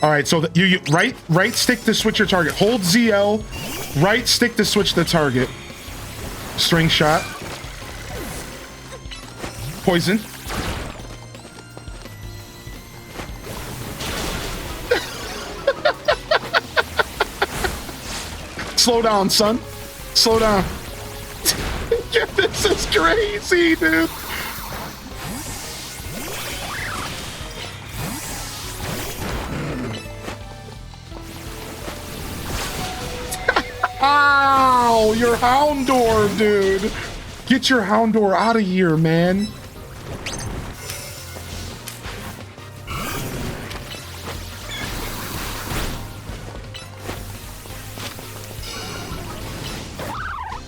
All right, so you right stick to switch your target. Hold ZL, right stick to switch the target. String shot. Poison. Slow down, son. Slow down. This is crazy, dude. Ow! Your Houndor, dude. Get your Houndor out of here, man.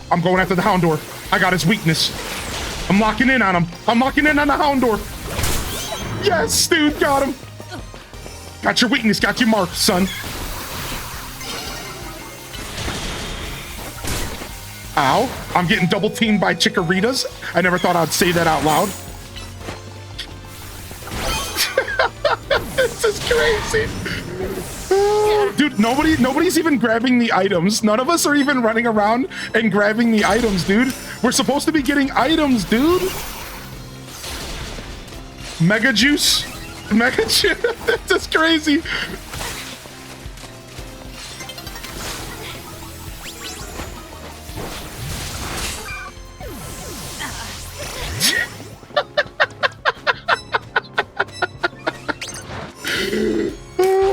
I'm going after the Houndor. I got his weakness. I'm locking in on him. I'm locking in on the Houndor. Yes, dude, got him. Got your weakness, got your mark, son. Ow, I'm getting double teamed by Chikaritas. I never thought I'd say that out loud. This is crazy. Dude, nobody's even grabbing the items. None of us are even running around and grabbing the items, dude. We're supposed to be getting items, dude. Mega juice. Mega juice. This is crazy.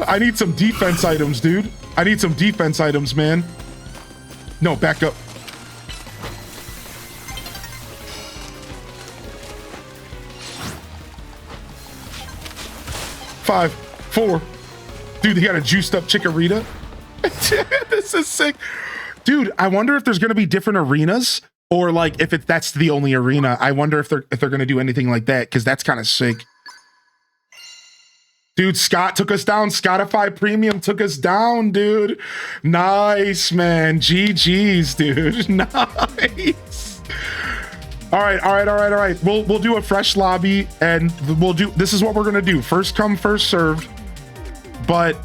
I need some defense items, dude. I need some defense items, man. No, back up. Five, four. Dude, he got a juiced up Chikorita. This is sick. Dude, I wonder if there's gonna be different arenas, or like if that's the only arena. I wonder if they're gonna do anything like that, because that's kind of sick. Dude, Scott took us down. Scottify Premium took us down, dude. Nice, man. GG's, dude. Nice. All right. We'll do a fresh lobby, and this is what we're gonna do. First come, first served, but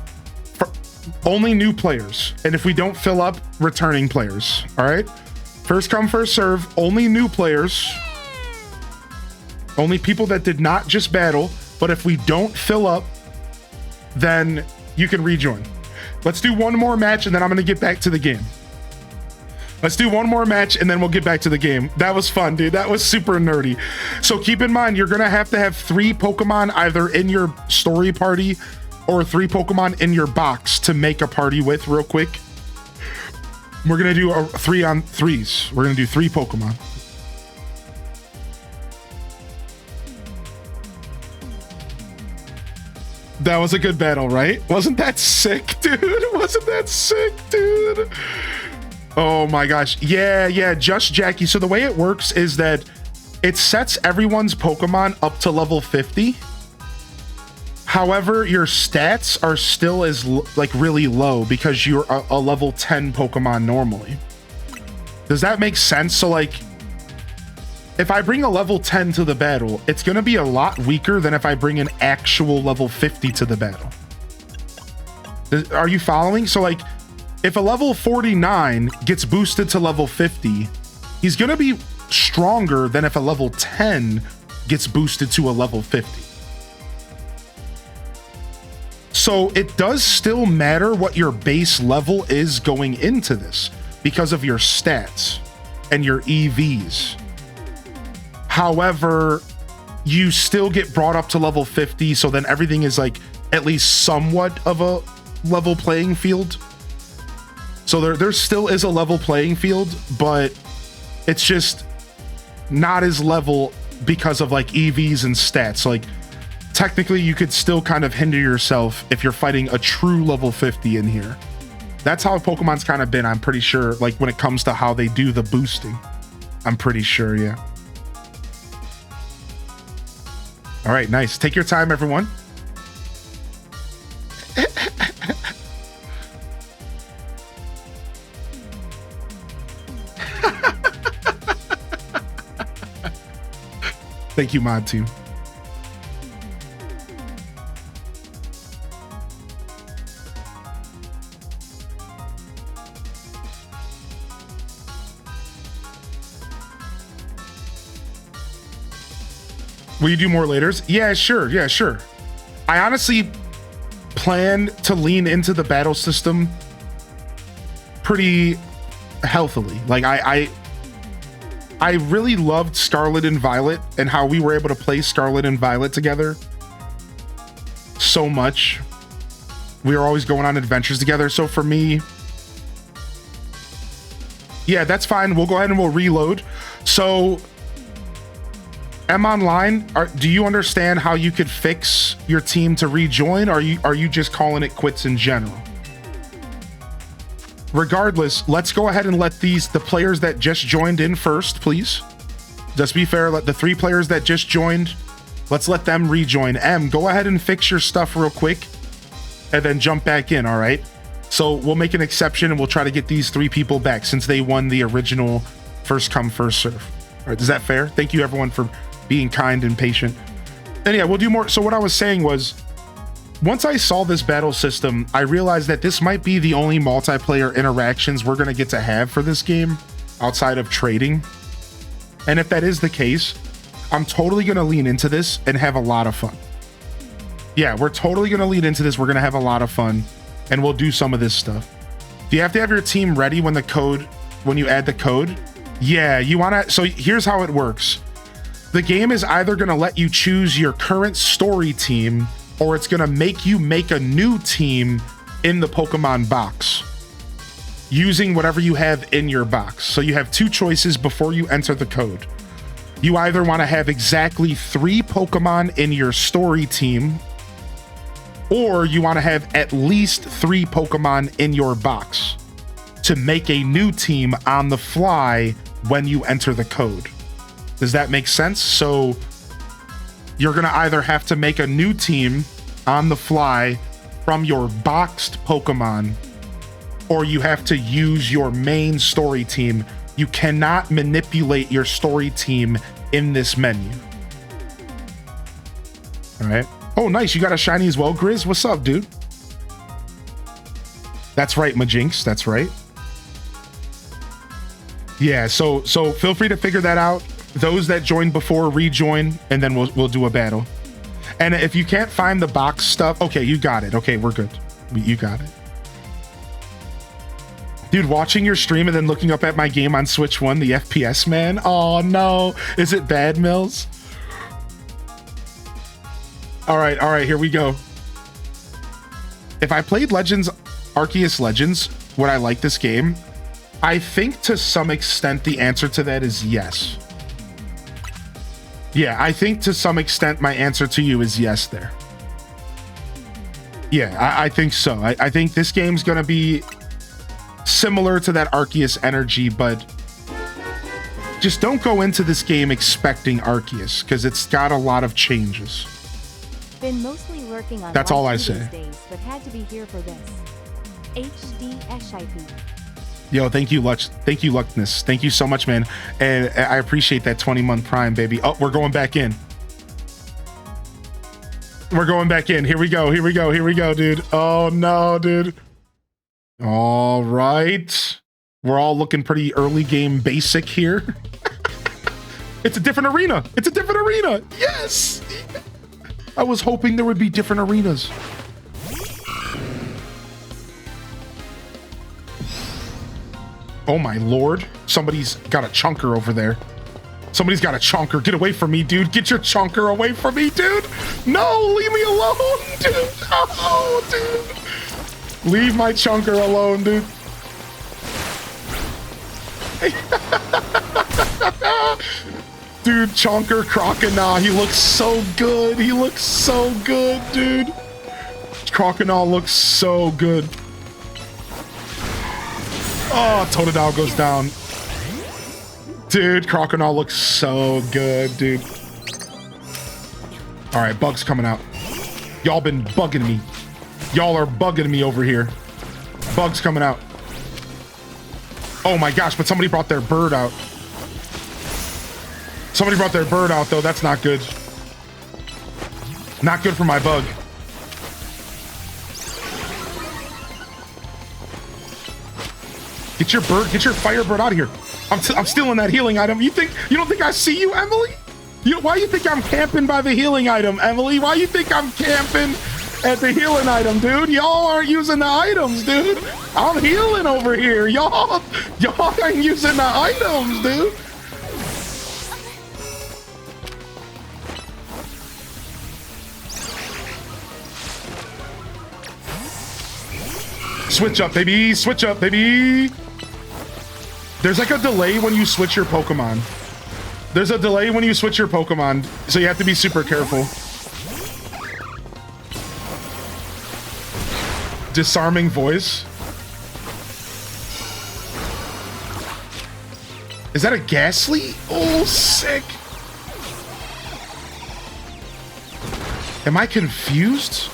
only new players. And if we don't fill up, returning players. All right. First come, first serve. Only new players. Only people that did not just battle. But if we don't fill up, then you can rejoin. Let's do one more match, and then I'm going to get back to the game. Let's do one more match, and then we'll get back to the game. That was fun, dude. That was super nerdy. So keep in mind, you're going to have 3 Pokemon either in your story party or 3 Pokemon in your box to make a party with real quick. We're going to do 3-on-3s. We're going to do 3 Pokemon. That was a good battle, right? Wasn't that sick, dude? Wasn't that sick, dude? Oh my gosh. Yeah, just Jackie. So the way it works is that it sets everyone's Pokemon up to level 50. However, your stats are still like really low because you're a level 10 Pokemon normally. Does that make sense? So like, if I bring a level 10 to the battle, it's going to be a lot weaker than if I bring an actual level 50 to the battle. Are you following? So like, if a level 49 gets boosted to level 50, he's going to be stronger than if a level 10 gets boosted to a level 50. So it does still matter what your base level is going into this because of your stats and your EVs. However, you still get brought up to level 50, so then everything is like at least somewhat of a level playing field. So there still is a level playing field, but it's just not as level because of like EVs and stats. Like technically you could still kind of hinder yourself if you're fighting a true level 50 in here. That's how Pokemon's kind of been, I'm pretty sure, like when it comes to how they do the boosting. I'm pretty sure, yeah. All right, nice. Take your time, everyone. Thank you, Mod Team. Will you do more laters? Yeah, sure. Yeah, sure. I honestly plan to lean into the battle system pretty healthily. Like I really loved Scarlet and Violet and how we were able to play Scarlet and Violet together so much. We were always going on adventures together. So for me, yeah, that's fine. We'll go ahead and we'll reload. So M Online, do you understand how you could fix your team to rejoin? Or are you just calling it quits in general? Regardless, let's go ahead and let the players that just joined in first, please. Just be fair, let the 3 players that just joined, let's let them rejoin. M, go ahead and fix your stuff real quick and then jump back in, all right? So we'll make an exception and we'll try to get these 3 people back since they won the original first come, first serve. All right, is that fair? Thank you everyone for being kind and patient. And yeah, we'll do more. So what I was saying was, once I saw this battle system, I realized that this might be the only multiplayer interactions we're going to get to have for this game outside of trading. And if that is the case, I'm totally going to lean into this and have a lot of fun. Yeah, we're totally going to lean into this. We're going to have a lot of fun and we'll do some of this stuff. Do you have to have your team ready when you add the code? Yeah, you want to. So here's how it works. The game is either going to let you choose your current story team or it's going to make you make a new team in the Pokemon box using whatever you have in your box. So you have 2 choices before you enter the code. You either want to have exactly 3 Pokemon in your story team, or you want to have at least 3 Pokemon in your box to make a new team on the fly when you enter the code. Does that make sense? So you're going to either have to make a new team on the fly from your boxed Pokemon, or you have to use your main story team. You cannot manipulate your story team in this menu. All right. Oh, nice. You got a shiny as well, Grizz. What's up, dude? That's right, Majinx. That's right. Yeah, so feel free to figure that out. Those that joined before, rejoin, and then we'll do a battle. And if you can't find the box stuff, okay, you got it. Okay, we're good. You got it. Dude, watching your stream and then looking up at my game on Switch 1, the FPS, man. Oh, no. Is it bad, Mills? All right, here we go. If I played Arceus Legends, would I like this game? I think to some extent the answer to that is yes. Yeah, I think to some extent my answer to you is yes there. Yeah, I think so. I think this game's gonna be similar to that Arceus energy, but just don't go into this game expecting Arceus because it's got a lot of changes. Been mostly working on That's all I live say. these days, but had to be here for this. HDSIP. Yo, thank you, Luckness. Thank you so much, man. And I appreciate that 20-month Prime, baby. Oh, we're going back in. We're going back in. Here we go, dude. Oh, no, dude. All right. We're all looking pretty early game basic here. It's a different arena. Yes. I was hoping there would be different arenas. Oh my lord. Somebody's got a chunker over there. Somebody's got a chunker. Get away from me, dude. Get your chunker away from me, dude. No, leave me alone, dude. Oh, dude. Leave my chunker alone, dude. Dude, Chonker Croconaw, he looks so good. He looks so good, dude. Croconaw looks so good. Oh, Totodile goes down. Dude, Croconaw looks so good, dude. All right, Bug's coming out. Y'all been bugging me. Y'all are bugging me over here. Bug's coming out. Oh my gosh, but somebody brought their bird out. Somebody brought their bird out, though. That's not good. Not good for my Bug. Get your Firebird out of here. I'm stealing that healing item. You don't think I see you, Emily? Why you think I'm camping by the healing item, Emily? Why you think I'm camping at the healing item, dude? Y'all aren't using the items, dude. I'm healing over here. Y'all ain't using the items, dude. Switch up, baby. Switch up, baby. There's like a delay when you switch your Pokemon. There's a delay when you switch your Pokemon, so you have to be super careful. Disarming voice. Is that a Ghastly? Oh, sick. Am I confused?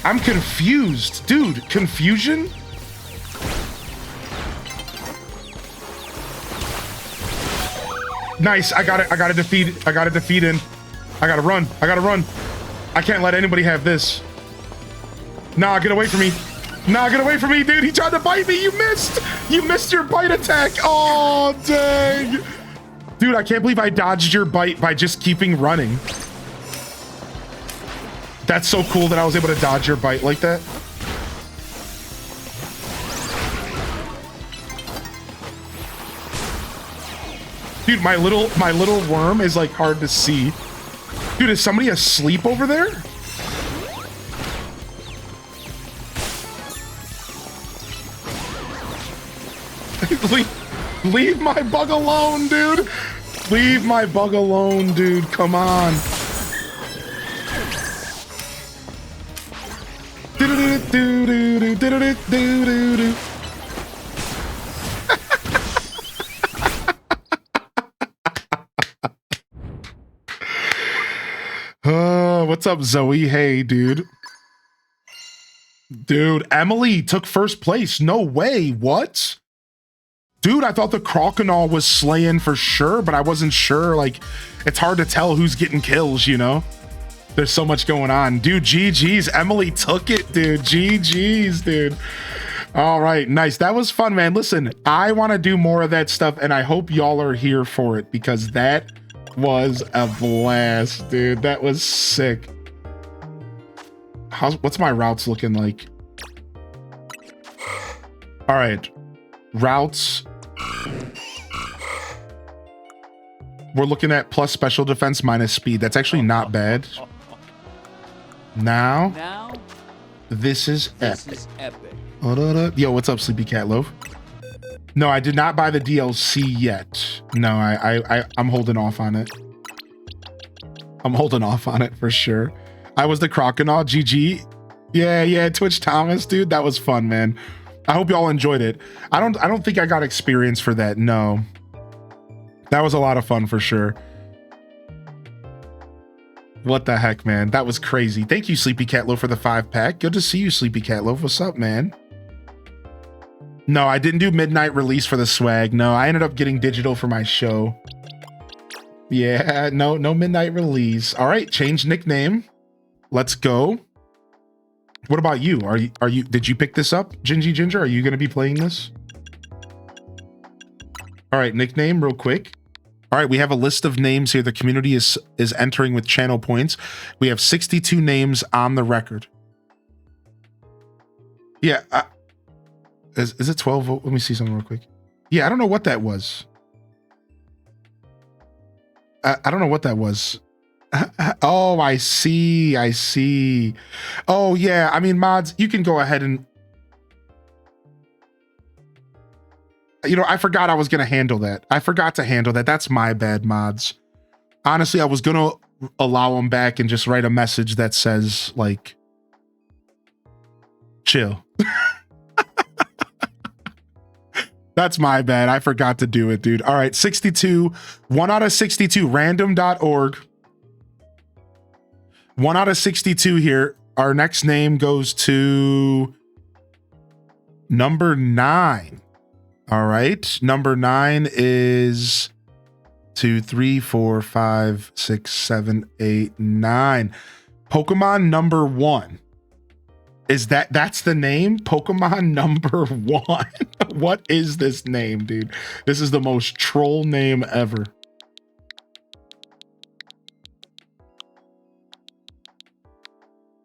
I'm confused. Dude, confusion? Nice. I got it. I got to defeat. I got to defeat in. I got to run. I got to run. I can't let anybody have this. Nah, get away from me. Nah, get away from me, dude. He tried to bite me. You missed. You missed your bite attack. Oh, dang. Dude, I can't believe I dodged your bite by just keeping running. That's so cool that I was able to dodge your bite like that. Dude, my little worm is like hard to see. Dude, is somebody asleep over there? Leave my bug alone, dude. Leave my bug alone, dude. Come on. What's up, Zoe? Hey, dude. Dude, Emily took first place. No way. What? Dude, I thought the Croconaw was slaying for sure, but I wasn't sure. Like, it's hard to tell who's getting kills, you know? There's so much going on. Dude, GG's. Emily took it, dude. GG's, dude. All right, nice. That was fun, man. Listen, I want to do more of that stuff, and I hope y'all are here for it, because that was a blast, dude. That was sick. What's my routes looking like? All right. Routes. We're looking at plus special defense minus speed. That's actually not bad. Now this is epic. Yo, what's up, Sleepy Cat Loaf? No, I did not buy the DLC yet. No, I'm holding off on it. I'm holding off on it for sure. I was the Croconaw. GG. Yeah, Twitch Thomas, dude. That was fun, man. I hope y'all enjoyed it. I don't think I got experience for that. No. That was a lot of fun for sure. What the heck, man? That was crazy. Thank you, Sleepy Cat Loaf, for the 5-pack. Good to see you, Sleepy Cat Loaf. What's up, man? No, I didn't do midnight release for the swag. No, I ended up getting digital for my show. Yeah, no midnight release. All right, change nickname. Let's go. What about you? Did you pick this up, Gingy Ginger? Are you going to be playing this? All right, nickname real quick. All right, we have a list of names here. The community is entering with channel points. We have 62 names on the record. Yeah. Is it 12? Let me see something real quick. Yeah, I don't know what that was. I don't know what that was. Oh, I see. Oh, yeah. I mean, mods, you can go ahead and... You know, I forgot I was going to handle that. I forgot to handle that. That's my bad, mods. Honestly, I was going to allow them back and just write a message that says, like, chill. That's my bad. I forgot to do it, dude. All right, 62. 1 out of 62. Random.org. 1 out of 62 here. Our next name goes to number 9. All right. Number 9 is 2, 3, 4, 5, 6, 7, 8, 9. Pokemon number 1. Is that's the name? Pokemon number 1. What is this name, dude? This is the most troll name ever.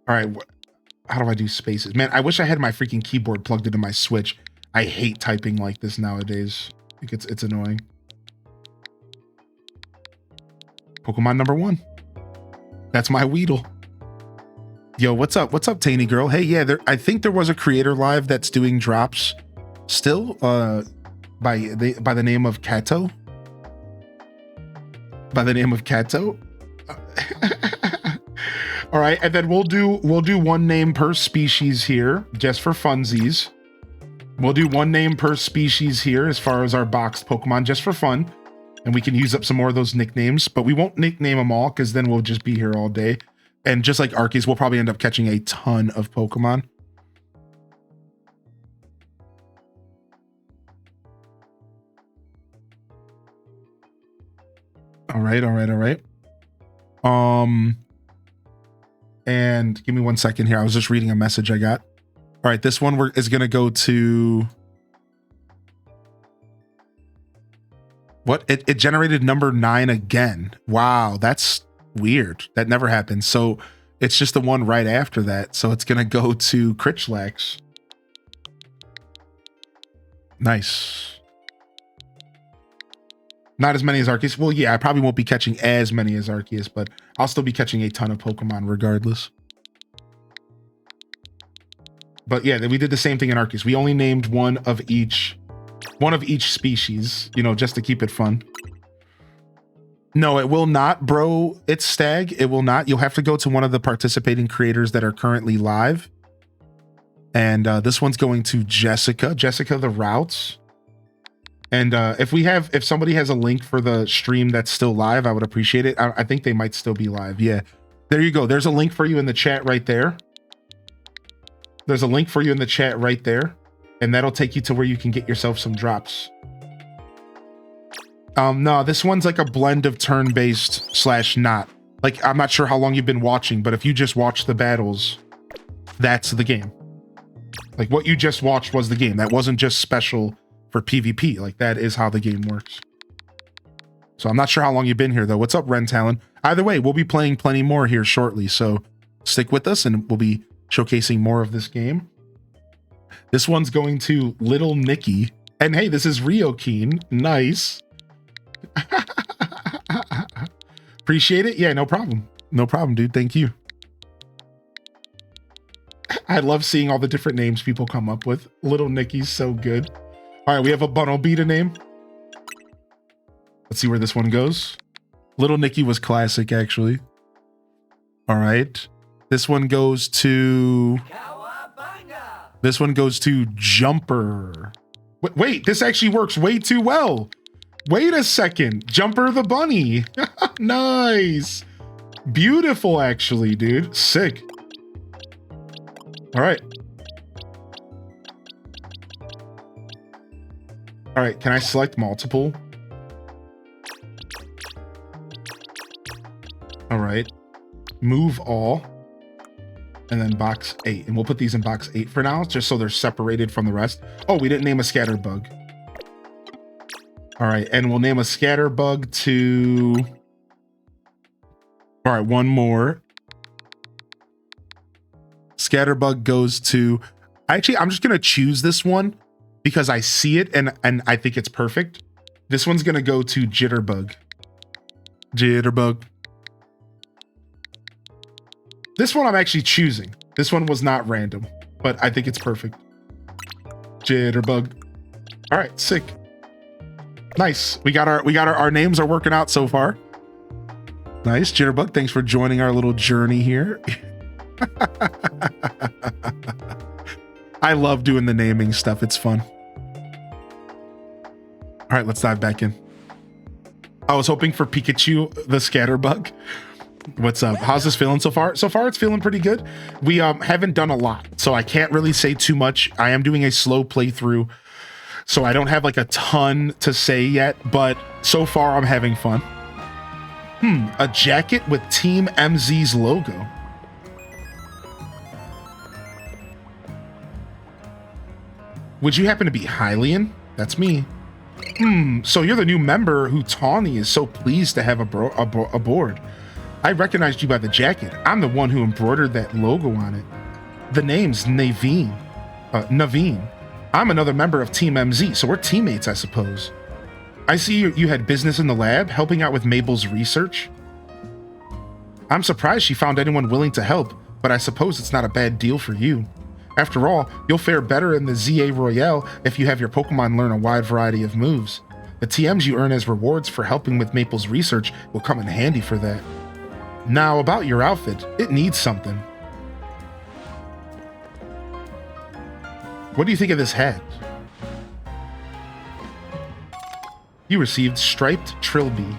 All right, how do I do spaces? Man, I wish I had my freaking keyboard plugged into my Switch. I hate typing like this nowadays. I think it's annoying. Pokemon number 1. That's my Weedle. Yo, what's up? What's up, Taney girl? Hey, yeah, I think there was a creator live that's doing drops still by the name of Kato. By the name of Kato. All right, and then we'll do one name per species here, just for funsies. We'll do one name per species here as far as our boxed Pokemon, just for fun. And we can use up some more of those nicknames, but we won't nickname them all because then we'll just be here all day. And just like Arceus, we'll probably end up catching a ton of Pokemon. All right. And give me 1 second here. I was just reading a message I got. All right, this one is going to go to... What? It generated number 9 again. Wow, that's weird. That never happens. So it's just the one right after that. So it's going to go to Critchlax. Nice. Not as many as Arceus. Well, yeah, I probably won't be catching as many as Arceus, but I'll still be catching a ton of Pokemon regardless. But yeah, we did the same thing in Arceus. We only named one of each species, you know, just to keep it fun. No, it will not, bro. It's Stag. It will not. You'll have to go to one of the participating creators that are currently live. And this one's going to Jessica the Routes. And if somebody has a link for the stream that's still live, I would appreciate it. I think they might still be live. Yeah, there you go. There's a link for you in the chat right there. There's a link for you in the chat right there. And that'll take you to where you can get yourself some drops. No, this one's like a blend of turn-based / not. Like, I'm not sure how long you've been watching, but if you just watch the battles, that's the game. Like, what you just watched was the game. That wasn't just special for PvP. Like, that is how the game works. So I'm not sure how long you've been here, though. What's up, Ren Talon? Either way, we'll be playing plenty more here shortly, so stick with us, and we'll be showcasing more of this game. This one's going to Little Nicky. And hey, this is Ryokeen. Nice. Appreciate it. Yeah, no problem. No problem, dude. Thank you. I love seeing all the different names people come up with. Little Nicky's so good. All right, we have a Bunnelby to name. Let's see where this one goes. Little Nicky was classic, actually. All right. This one goes to... This one goes to Jumper. Wait, this actually works way too well. Wait a second. Jumper the bunny. Nice. Beautiful, actually, dude. Sick. All right. All right, can I select multiple? All right. Move all. And then box 8. And we'll put these in box 8 for now, just so they're separated from the rest. Oh, we didn't name a Scatterbug. All right, and we'll name a Scatterbug to... All right, one more. Scatterbug goes to... Actually, I'm just going to choose this one because I see it and I think it's perfect. This one's going to go to Jitterbug. Jitterbug. This one I'm actually choosing. This one was not random, but I think it's perfect. Jitterbug. All right, sick. Nice. We got our names are working out so far. Nice. Jitterbug, thanks for joining our little journey here. I love doing the naming stuff. It's fun. All right, let's dive back in. I was hoping for Pikachu, the Scatterbug. What's up? How's this feeling so far? So far, it's feeling pretty good. We haven't done a lot, so I can't really say too much. I am doing a slow playthrough, so I don't have like a ton to say yet, but so far I'm having fun. A jacket with Team MZ's logo. Would you happen to be Hylian? That's me. So you're the new member who Tawny is so pleased to have aboard. I recognized you by the jacket. I'm the one who embroidered that logo on it. The name's Naveen. Naveen. I'm another member of Team MZ, so we're teammates, I suppose. I see you had business in the lab, helping out with Mabel's research. I'm surprised she found anyone willing to help, but I suppose it's not a bad deal for you. After all, you'll fare better in the ZA Royale if you have your Pokemon learn a wide variety of moves. The TMs you earn as rewards for helping with Maple's research will come in handy for that. Now, about your outfit, it needs something. What do you think of this hat? You received Striped Trilby.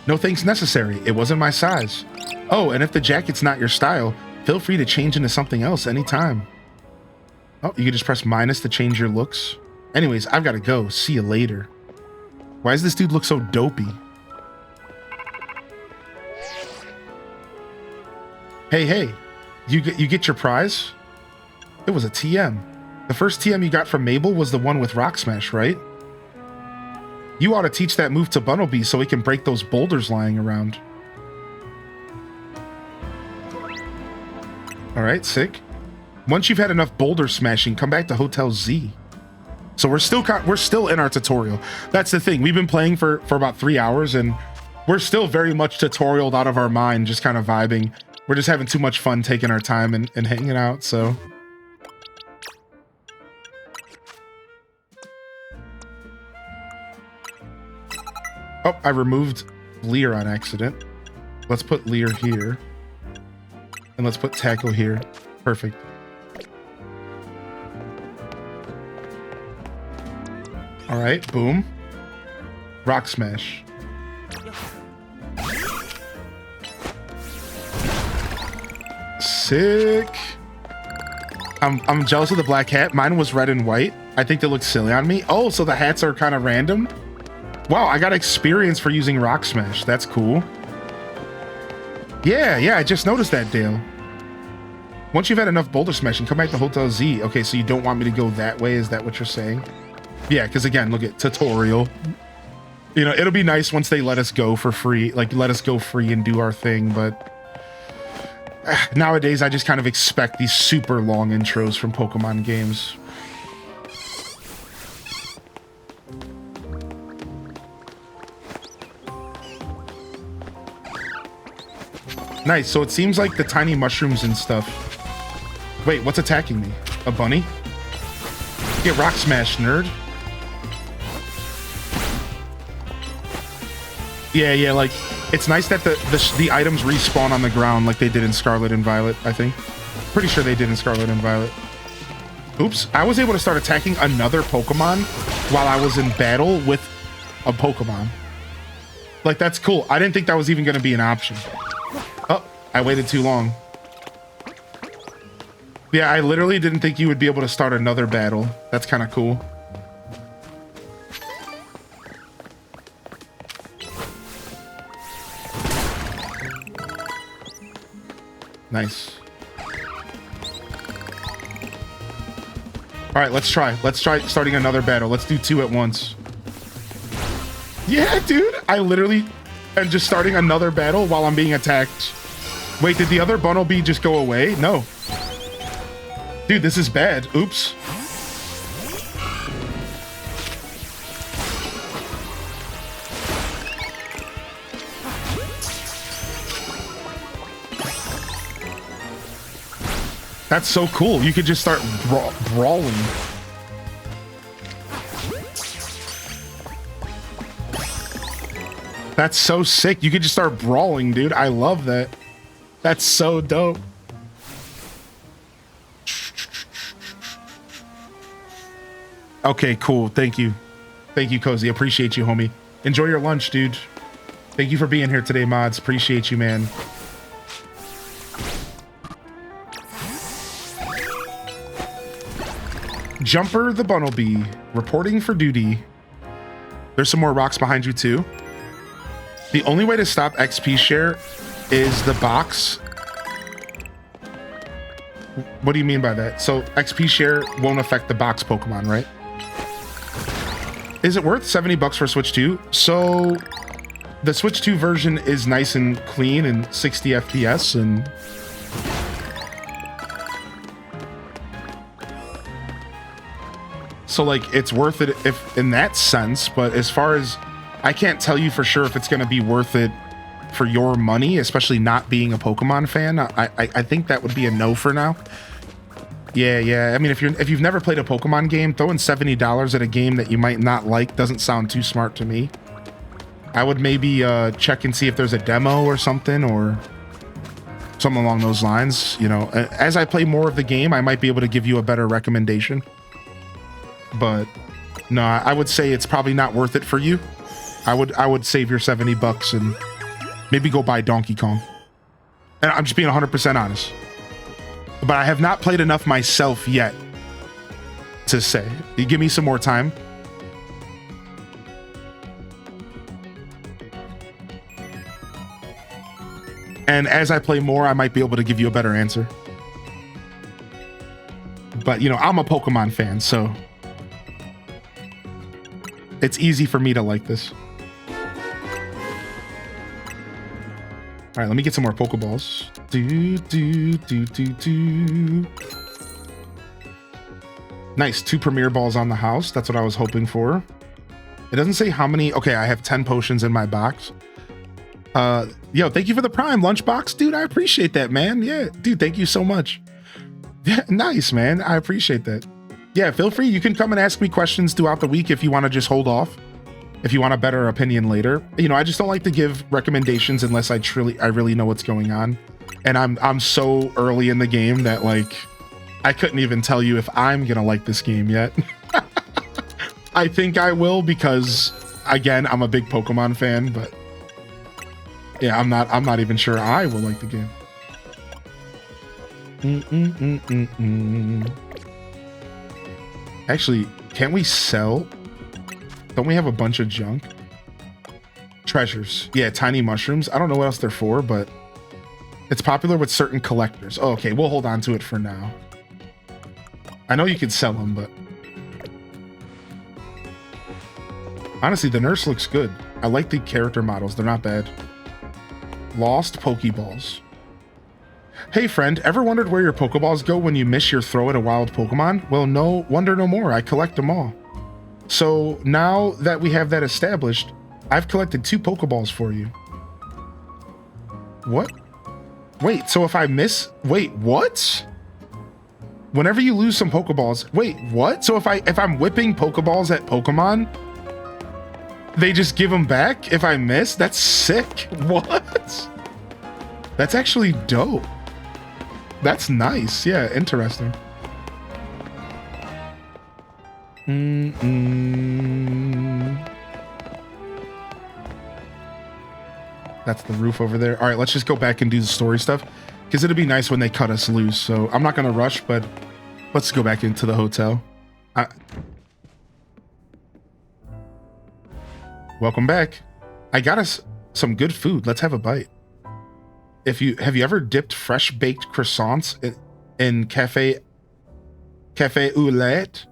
No thanks necessary. It wasn't my size. Oh, and if the jacket's not your style, feel free to change into something else anytime. Oh, you can just press minus to change your looks. Anyways, I've got to go. See you later. Why does this dude look so dopey? Hey, you get your prize? It was a TM. The first TM you got from Mabel was the one with Rock Smash, right? You ought to teach that move to Bunnelby so he can break those boulders lying around. Alright, sick. Once you've had enough boulder smashing, come back to Hotel Z. So we're still in our tutorial. That's the thing. We've been playing for about 3 hours and we're still very much tutorialed out of our mind, just kind of vibing. We're just having too much fun taking our time and hanging out, so... Oh, I removed Lear on accident. Let's put Lear here. And let's put Tackle here. Perfect. Alright, boom. Rock Smash. Sick. I'm jealous of the black hat. Mine was red and white. I think they look silly on me. Oh, so the hats are kind of random? Wow, I got experience for using Rock Smash. That's cool. Yeah, I just noticed that, Dale. Once you've had enough boulder smashing, come back to Hotel Z. Okay, so you don't want me to go that way? Is that what you're saying? Yeah, because again, look at tutorial. You know, it'll be nice once they let us go for free. Like, let us go free and do our thing, but... nowadays, I just kind of expect these super long intros from Pokemon games. Nice, so it seems like the tiny mushrooms and stuff. Wait, what's attacking me? A bunny? Get Rock Smash, nerd. Yeah, like, it's nice that the items respawn on the ground like they did in Scarlet and Violet, I think. Pretty sure they did in Scarlet and Violet. Oops, I was able to start attacking another Pokemon while I was in battle with a Pokemon. Like, that's cool. I didn't think that was even going to be an option. Oh, I waited too long. Yeah, I literally didn't think you would be able to start another battle. That's kind of cool. Nice. All right, let's try. Let's try starting another battle. Let's do 2 at once. Yeah, dude. I literally am just starting another battle while I'm being attacked. Wait, did the other Bunnelby just go away? No. Dude, this is bad. Oops. That's so cool. You could just start brawling. That's so sick. You could just start brawling, dude. I love that. That's so dope. Okay, cool. Thank you. Thank you, Cozy. Appreciate you, homie. Enjoy your lunch, dude. Thank you for being here today, mods. Appreciate you, man. Jumper the Bunnelby, reporting for duty. There's some more rocks behind you too. The only way to stop XP share is the box. What do you mean by that? So XP share won't affect the box Pokemon, right? Is it worth $70 for Switch 2? So the Switch 2 version is nice and clean and 60 FPS and so like it's worth it if in that sense, but as far as I can't tell you for sure if it's going to be worth it for your money, especially not being a Pokemon fan. I think that would be a no for now. Yeah. I mean, if you've never played a Pokemon game, throwing $70 at a game that you might not like doesn't sound too smart to me. I would maybe check and see if there's a demo or something along those lines. You know, as I play more of the game, I might be able to give you a better recommendation. But no, I would say it's probably not worth it for you. I would save your $70 and maybe go buy Donkey Kong. And I'm just being 100% honest. But I have not played enough myself yet to say. You give me some more time. And as I play more, I might be able to give you a better answer. But, you know, I'm a Pokemon fan, so it's easy for me to like this. All right, let me get some more Pokeballs. Nice, 2 Premier Balls on the house. That's what I was hoping for. It doesn't say how many. Okay, I have 10 potions in my box. Yo, thank you for the Prime Lunchbox, dude. I appreciate that, man. Yeah, dude, thank you so much. Yeah, nice, man. I appreciate that. Yeah, feel free. You can come and ask me questions throughout the week if you want to just hold off. If you want a better opinion later. You know, I just don't like to give recommendations unless I really know what's going on. And I'm so early in the game that like I couldn't even tell you if I'm gonna like this game yet. I think I will because again, I'm a big Pokemon fan, but yeah, I'm not even sure I will like the game. Actually, can't we sell? Don't we have a bunch of junk? Treasures. Yeah, tiny mushrooms. I don't know what else they're for, but it's popular with certain collectors. Oh, okay, we'll hold on to it for now. I know you can sell them, but honestly, the nurse looks good. I like the character models. They're not bad. Lost Pokeballs. Hey friend, ever wondered where your Pokeballs go when you miss your throw at a wild Pokemon? Well, no, wonder no more. I collect them all. So now that we have that established, I've collected 2 Pokeballs for you. What? Wait, so if I miss... Wait, what? Whenever you lose some Pokeballs... Wait, what? So if I'm whipping Pokeballs at Pokemon, they just give them back if I miss? That's sick. What? That's actually dope. That's nice. Yeah, interesting. That's the roof over there. All right, let's just go back and do the story stuff because it'd be nice when they cut us loose. So I'm not going to rush, but let's go back into the hotel. Welcome back. I got us some good food. Let's have a bite. Have you ever dipped fresh baked croissants in cafe au lait?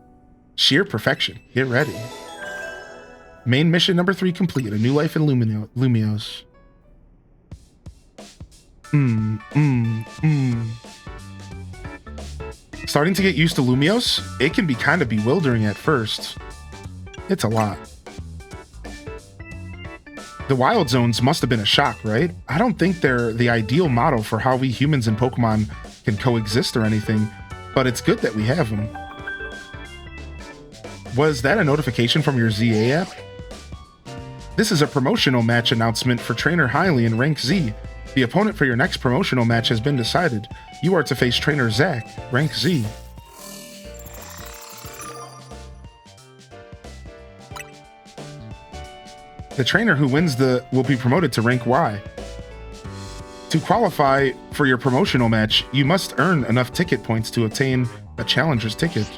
Sheer perfection. Get ready. Main mission number 3 complete. A new life in Lumiose. Starting to get used to Lumiose? It can be kind of bewildering at first. It's a lot. The wild zones must have been a shock, right? I don't think they're the ideal model for how we humans and Pokemon can coexist or anything, but it's good that we have them. Was that a notification from your ZA app? This is a promotional match announcement for Trainer Hylian in Rank Z. The opponent for your next promotional match has been decided. You are to face Trainer Zach, Rank Z. The trainer who wins will be promoted to Rank Y. To qualify for your promotional match, you must earn enough ticket points to obtain a challenger's ticket.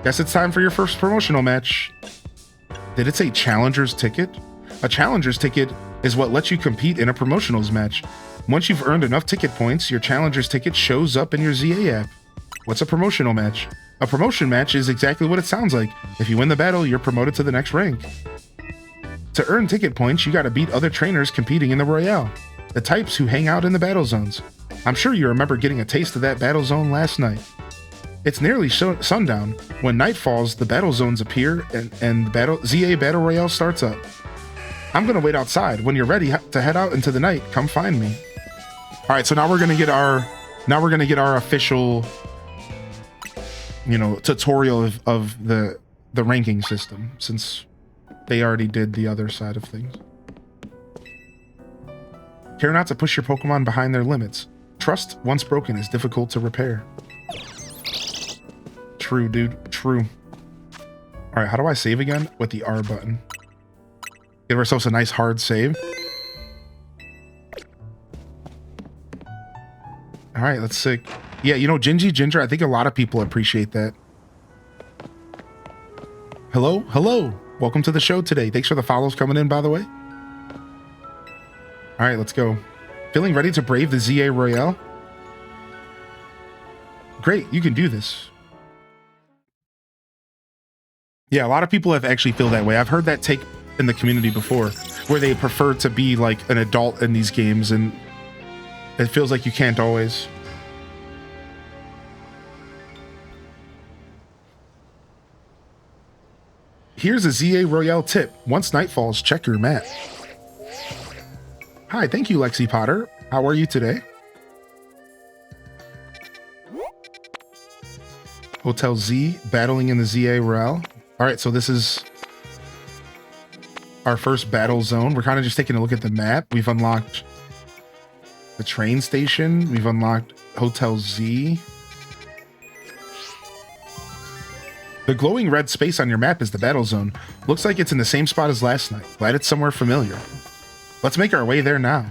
Guess it's time for your first promotional match. Did it say challenger's ticket? A challenger's ticket is what lets you compete in a promotionals match. Once you've earned enough ticket points, your challenger's ticket shows up in your ZA app. What's a promotional match? A promotion match is exactly what it sounds like. If you win the battle, you're promoted to the next rank. To earn ticket points, you gotta beat other trainers competing in the Royale, the types who hang out in the battle zones. I'm sure you remember getting a taste of that battle zone last night. It's nearly sundown. When night falls, the battle zones appear and the ZA Battle Royale starts up. I'm gonna wait outside. When you're ready to head out into the night, come find me. All right, so now we're gonna get our official, tutorial of the ranking system, since they already did the other side of things. Care not to push your Pokemon behind their limits. Trust, once broken, is difficult to repair. True, dude. True. All right, how do I save again? With the R button. Give ourselves a nice hard save. All right, that's sick. Yeah, Gingy Ginger, I think a lot of people appreciate that. Hello? Hello. Welcome to the show today. Thanks for the follows coming in, by the way. All right, let's go. Feeling ready to brave the ZA Royale? Great, you can do this. Yeah, a lot of people have actually feel that way. I've heard that take in the community before, where they prefer to be like an adult in these games, and it feels like you can't always. Here's a ZA Royale tip. Once night falls, check your map. Hi, thank you, Lexi Potter. How are you today? Hotel Z, battling in the ZA Royale. All right, so this is our first battle zone. We're kind of just taking a look at the map. We've unlocked the train station. We've unlocked Hotel Z. The glowing red space on your map is the battle zone. Looks like it's in the same spot as last night. Glad it's somewhere familiar. Let's make our way there now.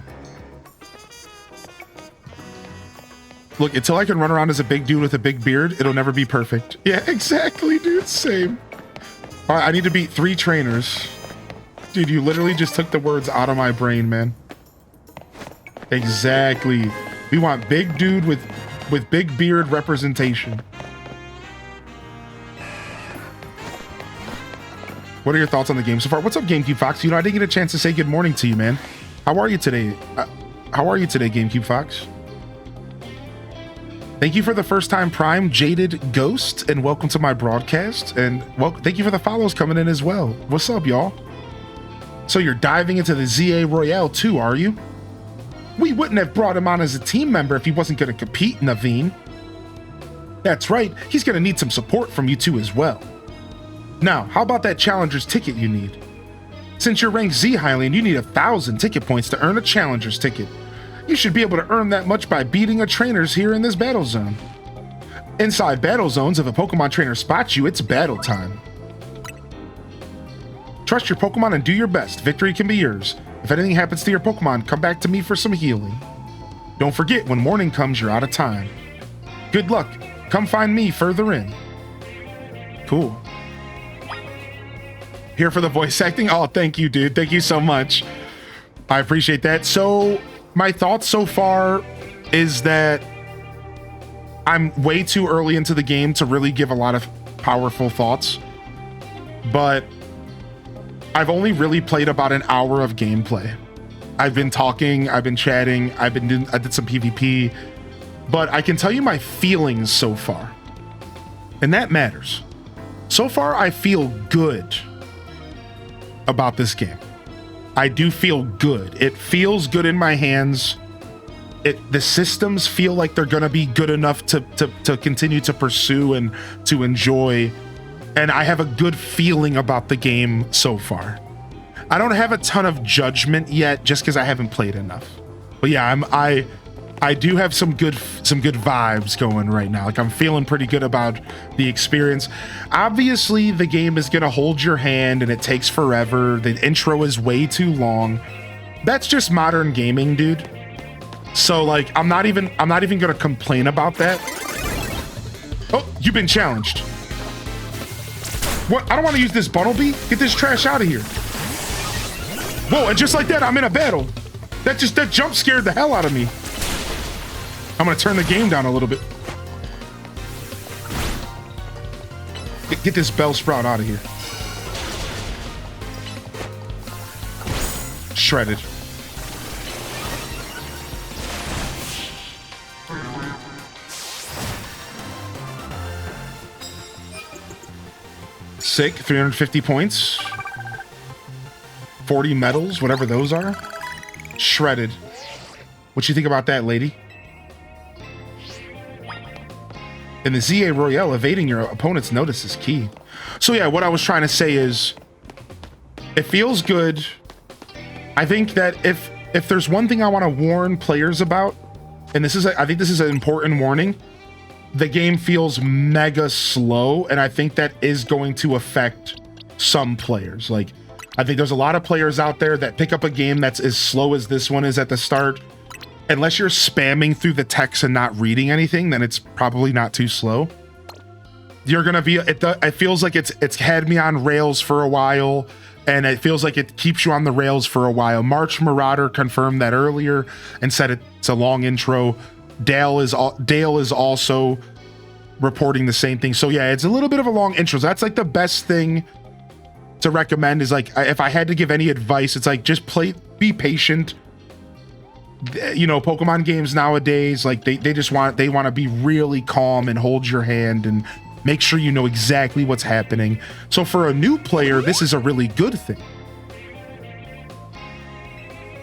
Look, until I can run around as a big dude with a big beard, it'll never be perfect. Yeah, exactly, dude. Same. All right, I need to beat 3 trainers. Dude, you literally just took the words out of my brain, man. Exactly. We want big dude with big beard representation. What are your thoughts on the game so far? What's up, GameCube Fox? I didn't get a chance to say good morning to you, man. How are you today? GameCube Fox? Thank you for the first time Prime Jaded Ghost, and welcome to my broadcast. And thank you for the follows coming in as well. What's up, y'all? So you're diving into the ZA Royale too, are you? We wouldn't have brought him on as a team member if he wasn't going to compete, Naveen. That's right, he's going to need some support from you two as well. Now, how about that challenger's ticket you need? Since you're ranked Z Hylian, you need 1,000 ticket points to earn a challenger's ticket. You should be able to earn that much by beating a trainers here in this battle zone. Inside battle zones, if a Pokemon trainer spots you, it's battle time. Trust your Pokemon and do your best. Victory can be yours. If anything happens to your Pokemon, come back to me for some healing. Don't forget, when morning comes, you're out of time. Good luck. Come find me further in. Cool. Here for the voice acting? Oh, thank you, dude. Thank you so much. I appreciate that. So, my thoughts so far is that I'm way too early into the game to really give a lot of powerful thoughts. But I've only really played about an hour of gameplay. I've been talking, I've been chatting, I did some PvP, but I can tell you my feelings so far. And that matters. So far, I feel good about this game. I do feel good. It feels good in my hands. The systems feel like they're gonna be good enough to continue to pursue and to enjoy. And I have a good feeling about the game so far. I don't have a ton of judgment yet, just because I haven't played enough. But yeah, I do have some good vibes going right now. Like, I'm feeling pretty good about the experience. Obviously, the game is gonna hold your hand and it takes forever. The intro is way too long. That's just modern gaming, dude. So like, I'm not even gonna complain about that. Oh, you've been challenged. What? I don't want to use this Bunnelby. Get this trash out of here. Whoa, and just like that, I'm in a battle. That jump scared the hell out of me. I'm gonna turn the game down a little bit. Get this bell sprout out of here. Shredded. Sick, 350 points. 40 medals, whatever those are. Shredded. What you think about that, lady? In the ZA Royale, evading your opponent's notice is key. So yeah, what I was trying to say is, it feels good. I think that if there's one thing I want to warn players about, and I think this is an important warning, the game feels mega slow, and I think that is going to affect some players. Like, I think there's a lot of players out there that pick up a game that's as slow as this one is at the start. Unless you're spamming through the text and not reading anything, then it's probably not too slow. You're gonna be, it feels like it's had me on rails for a while, and it feels like it keeps you on the rails for a while. March Marauder confirmed that earlier and said it's a long intro. Dale is also reporting the same thing. So yeah, it's a little bit of a long intro. So that's like the best thing to recommend is like, if I had to give any advice, it's like just be patient. You know, Pokemon games nowadays, like they want to be really calm and hold your hand and make sure you know exactly what's happening. So for a new player, this is a really good thing.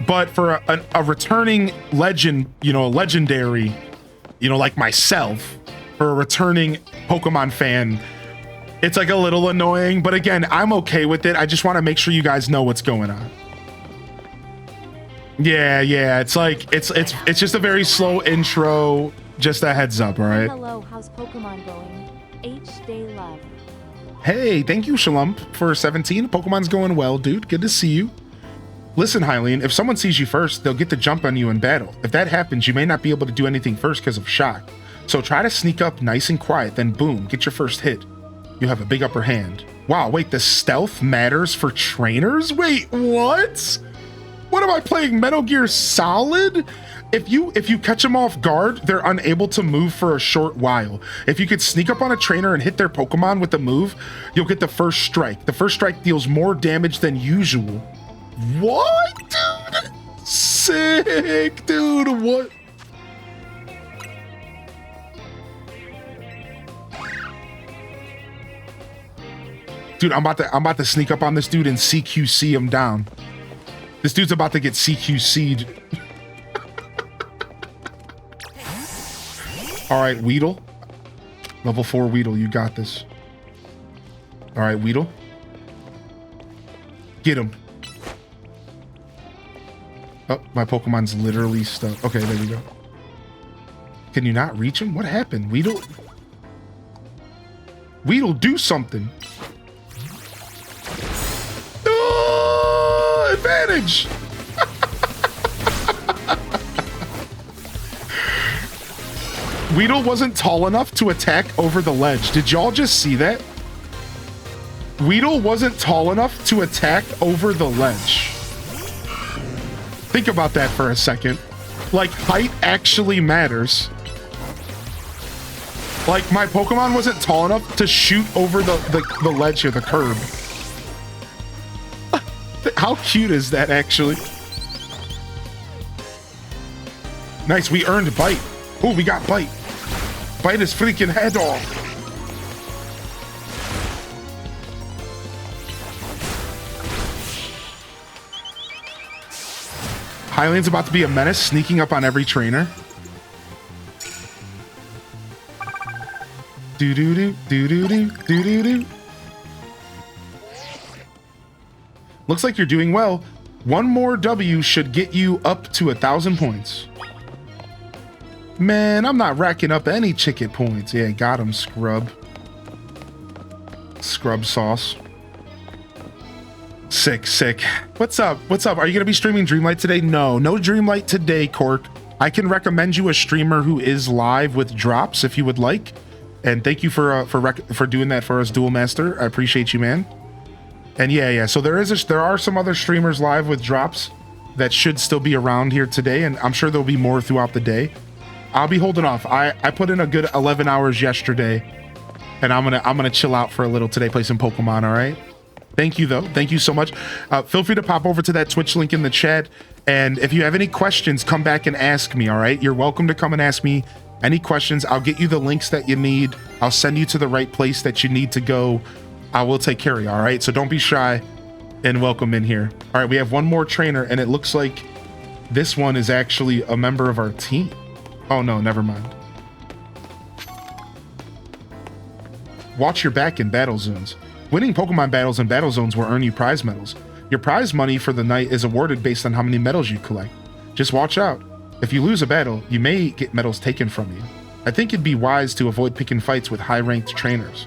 But for a returning legend, you know, a legendary, you know, like myself, for a returning Pokemon fan, it's like a little annoying. But again, I'm okay with it. I just want to make sure you guys know what's going on. Yeah, it's like it's just a very slow intro. Just a heads up, all right? Hello, how's Pokemon going? H Day Love. Hey, thank you, Shalump, for 17. Pokemon's going well, dude. Good to see you. Listen, Hylian, if someone sees you first, they'll get the jump on you in battle. If that happens, you may not be able to do anything first because of shock. So try to sneak up nice and quiet, then boom, get your first hit. You have a big upper hand. Wow, wait, the stealth matters for trainers? Wait, what? What am I playing, Metal Gear Solid? If you catch them off guard, they're unable to move for a short while. If you could sneak up on a trainer and hit their Pokemon with a move, you'll get the first strike. The first strike deals more damage than usual. What, dude? Sick, dude, what? Dude, I'm about to sneak up on this dude and CQC him down. This dude's about to get CQC'd. All right, Weedle. Level 4 Weedle, you got this. All right, Weedle. Get him. Oh, my Pokemon's literally stuck. Okay, there we go. Can you not reach him? What happened? Weedle? Weedle, do something. Oh, advantage! Weedle wasn't tall enough to attack over the ledge. Did y'all just see that? Weedle wasn't tall enough to attack over the ledge. Think about that for a second. Like, height actually matters. Like, my Pokemon wasn't tall enough to shoot over the ledge here, the curb. How cute is that, actually? Nice, we earned Bite. Oh, we got Bite. Bite his freaking head off. Hylian's about to be a menace, sneaking up on every trainer. Do-do-do, do-do-do, do-do-do. Looks like you're doing well. One more W should get you up to 1,000 points. Man, I'm not racking up any ticket points. Yeah, got him, scrub. Scrub sauce. Sick, sick. What's up? What's up? Are you going to be streaming Dreamlight today? No Dreamlight today, Cork. I can recommend you a streamer who is live with drops if you would like. And thank you for doing that for us, Duel Master. I appreciate you, man. And yeah. So there are some other streamers live with drops that should still be around here today, and I'm sure there'll be more throughout the day. I'll be holding off. I put in a good 11 hours yesterday, and I'm gonna chill out for a little today, play some Pokemon. All right. Thank you though. Thank you so much. Feel free to pop over to that Twitch link in the chat, and if you have any questions, come back and ask me. All right. You're welcome to come and ask me any questions. I'll get you the links that you need. I'll send you to the right place that you need to go. I will take care of you. All right. So don't be shy, and welcome in here. All right. We have one more trainer, and it looks like this one is actually a member of our team. Oh no, never mind. Watch your back in battle zones. Winning Pokemon battles in battle zones will earn you prize medals. Your prize money for the night is awarded based on how many medals you collect. Just watch out. If you lose a battle, you may get medals taken from you. I think it'd be wise to avoid picking fights with high-ranked trainers.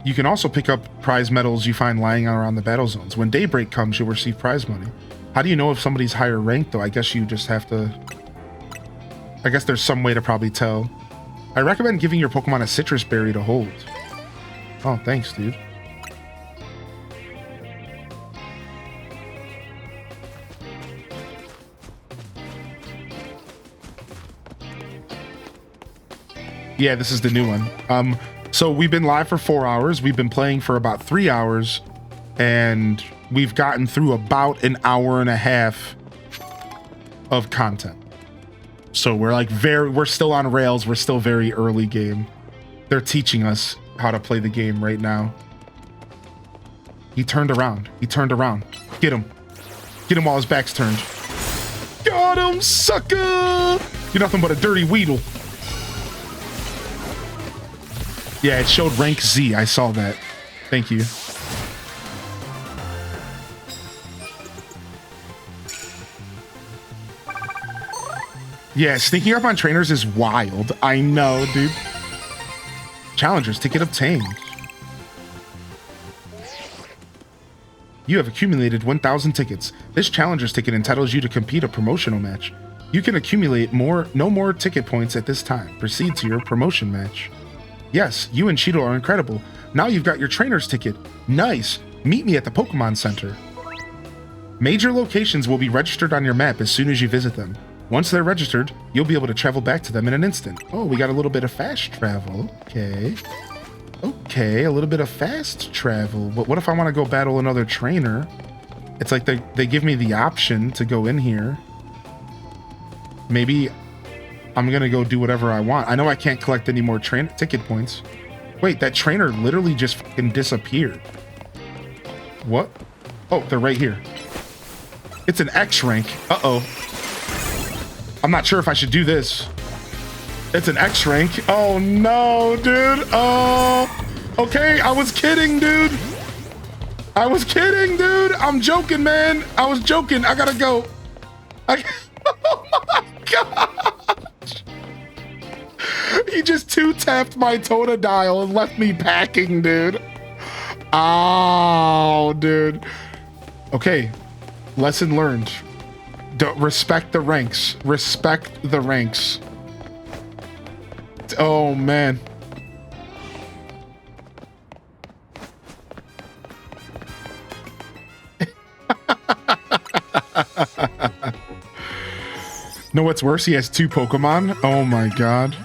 You can also pick up prize medals you find lying around the battle zones. When daybreak comes, you'll receive prize money. How do you know if somebody's higher ranked, though? I guess you just have to... I guess there's some way to probably tell. I recommend giving your Pokemon a citrus berry to hold. Oh, thanks, dude. Yeah, this is the new one. So we've been live for 4 hours. We've been playing for about 3 hours, and we've gotten through about an hour and a half of content. So we're like we're still on rails. We're still very early game. They're teaching us how to play the game right now. He turned around. He turned around. Get him. Get him while his back's turned. Got him, sucker! You're nothing but a dirty Weedle. Yeah, it showed rank Z. I saw that. Thank you. Yeah, sneaking up on trainers is wild. I know, dude. Challengers ticket obtained. You have accumulated 1,000 tickets. This challenger's ticket entitles you to compete a promotional match. You can accumulate no more ticket points at this time. Proceed to your promotion match. Yes, you and Cheeto are incredible. Now you've got your trainer's ticket. Nice. Meet me at the Pokemon Center. Major locations will be registered on your map as soon as you visit them. Once they're registered, you'll be able to travel back to them in an instant. Oh, we got a little bit of fast travel. Okay. Okay, a little bit of fast travel. But what if I want to go battle another trainer? It's like they give me the option to go in here. Maybe I'm going to go do whatever I want. I know I can't collect any more ticket points. Wait, that trainer literally just fucking disappeared. What? Oh, they're right here. It's an X rank. Uh-oh. I'm not sure if I should do this. It's an X rank. Oh no, dude. Oh, okay. I was kidding, dude. I was kidding, dude. I'm joking, man. I was joking. I gotta go. Oh my gosh. He just two-tapped my Totodile and left me packing, dude. Oh, dude. Okay. Lesson learned. Don't respect the ranks. Respect the ranks. Oh, man. Know what's worse? He has 2 Pokemon. Oh, my God.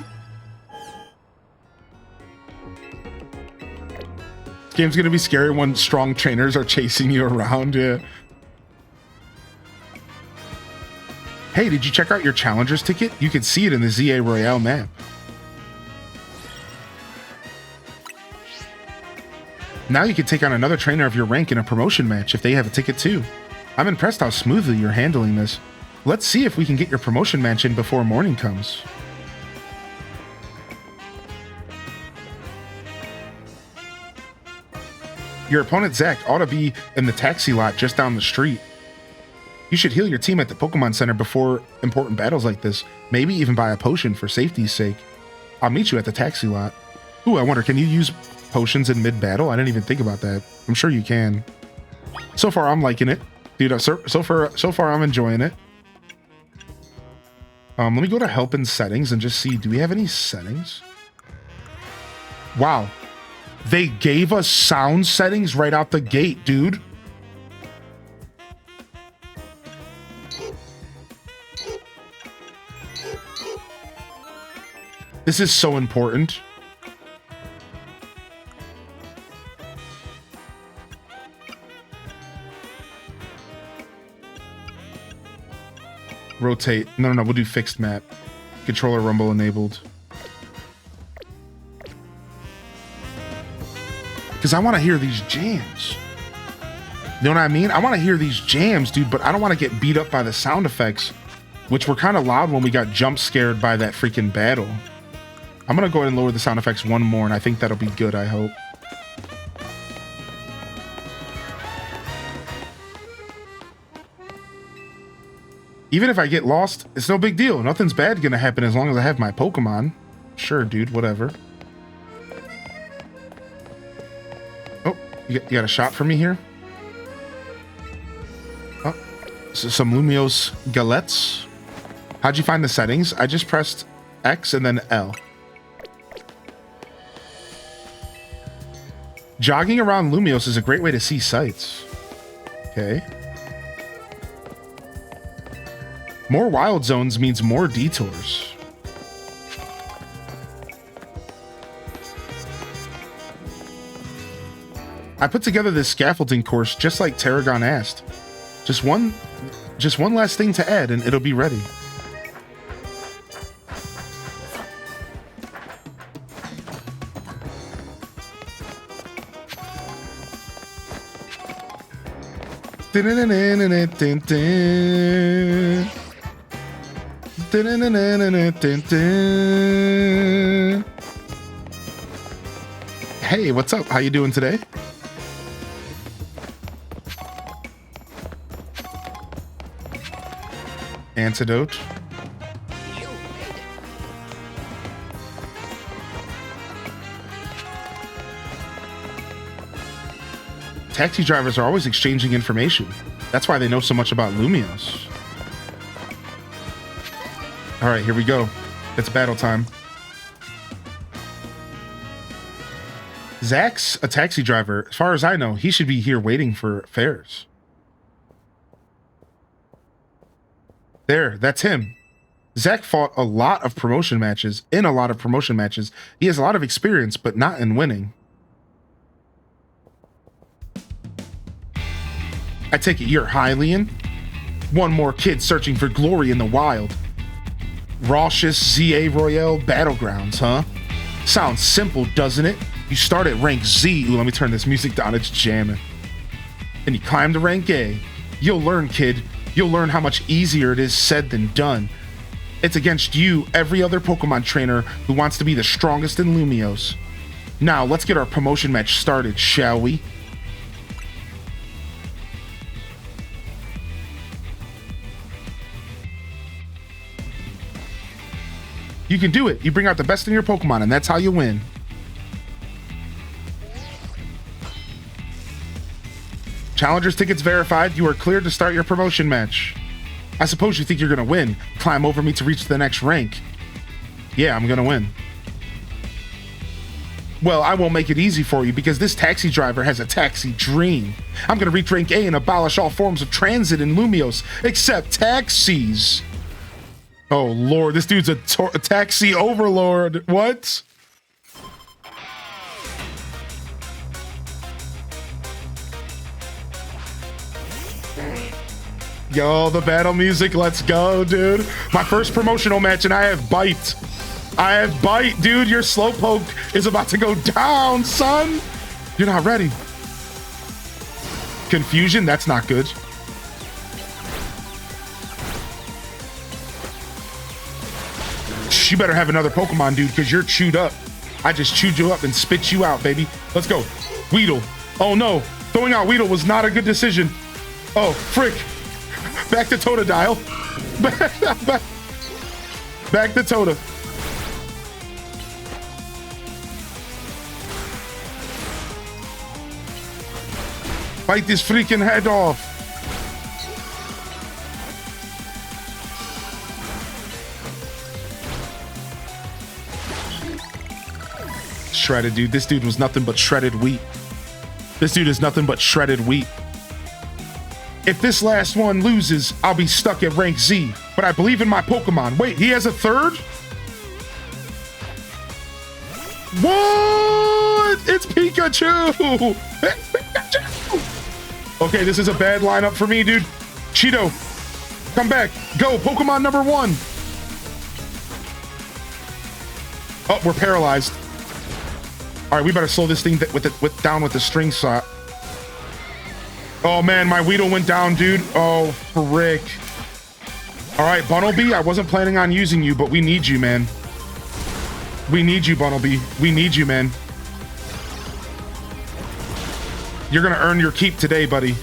This game's gonna be scary when strong trainers are chasing you around. Yeah. Hey, did you check out your challenger's ticket? You can see it in the ZA Royale map. Now you can take on another trainer of your rank in a promotion match if they have a ticket too. I'm impressed how smoothly you're handling this. Let's see if we can get your promotion match in before morning comes. Your opponent Zach ought to be in the taxi lot just down the street. You should heal your team at the Pokemon Center before important battles like this. Maybe even buy a potion for safety's sake. I'll meet you at the taxi lot. Ooh, I wonder, can you use potions in mid-battle? I didn't even think about that. I'm sure you can. So far, I'm liking it. Dude, so far, I'm enjoying it. Let me go to help in settings and just see, do we have any settings? Wow. They gave us sound settings right out the gate, dude. This is so important. Rotate. No, we'll do fixed map. Controller rumble enabled. Because I want to hear these jams. You know what I mean? I want to hear these jams, dude, but I don't want to get beat up by the sound effects, which were kind of loud when we got jump scared by that freaking battle. I'm going to go ahead and lower the sound effects one more, and I think that'll be good, I hope. Even if I get lost, it's no big deal. Nothing's bad gonna happen as long as I have my Pokemon. Sure, dude, whatever. Oh, you got a shot for me here? Oh, so some Lumiose galettes. How'd you find the settings? I just pressed X and then L. Jogging around Lumiose is a great way to see sights. Okay. More wild zones means more detours. I put together this scaffolding course just like Tarragon asked. Just one last thing to add and it'll be ready. Hey, what's up? How you doing today? Antidote. You made it. Taxi drivers are always exchanging information. That's why they know so much about Lumiose. All right, here we go. It's battle time. Zach's a taxi driver. As far as I know, he should be here waiting for fares. There, that's him. Zach fought a lot of promotion matches. He has a lot of experience, but not in winning. I take it you're Hylian? One more kid searching for glory in the wild. Raucous ZA Royale Battlegrounds, huh? Sounds simple, doesn't it? You start at rank Z. Ooh, let me turn this music down, it's jamming. And you climb to rank A. You'll learn, kid. You'll learn how much easier it is said than done. It's against you, every other Pokemon trainer who wants to be the strongest in Lumiose. Now, let's get our promotion match started, shall we? You can do it. You bring out the best in your Pokemon, and that's how you win. Challenger's tickets verified. You are cleared to start your promotion match. I suppose you think you're going to win. Climb over me to reach the next rank. Yeah, I'm going to win. Well, I won't make it easy for you because this taxi driver has a taxi dream. I'm going to reach rank A and abolish all forms of transit in Lumiose, except taxis. Oh, Lord, this dude's a taxi overlord. What? Yo, the battle music, let's go, dude. My first promotional match, and I have Bite. Dude. Your Slowpoke is about to go down, son. You're not ready. Confusion, that's not good. You better have another Pokemon, dude, because you're chewed up. I just chewed you up and spit you out, baby. Let's go. Weedle. Oh, no. Throwing out Weedle was not a good decision. Oh, frick. Back to Totodile. Back to Tota. Bite this freaking head off. Shredded, dude. This dude was nothing but shredded wheat. This dude is nothing but shredded wheat. If this last one loses, I'll be stuck at rank Z. But I believe in my Pokemon. Wait, he has a third? What? It's Pikachu! It's Pikachu! Okay, this is a bad lineup for me, dude. Cheeto, come back. Go, Pokemon number 1. Oh, we're paralyzed. All right, we better slow this thing down with the string shot. Oh man, my Weedle went down, dude. Oh, frick. All right, Bunnelby, I wasn't planning on using you, but we need you, man. We need you, Bunnelby. We need you, man. You're gonna earn your keep today, buddy.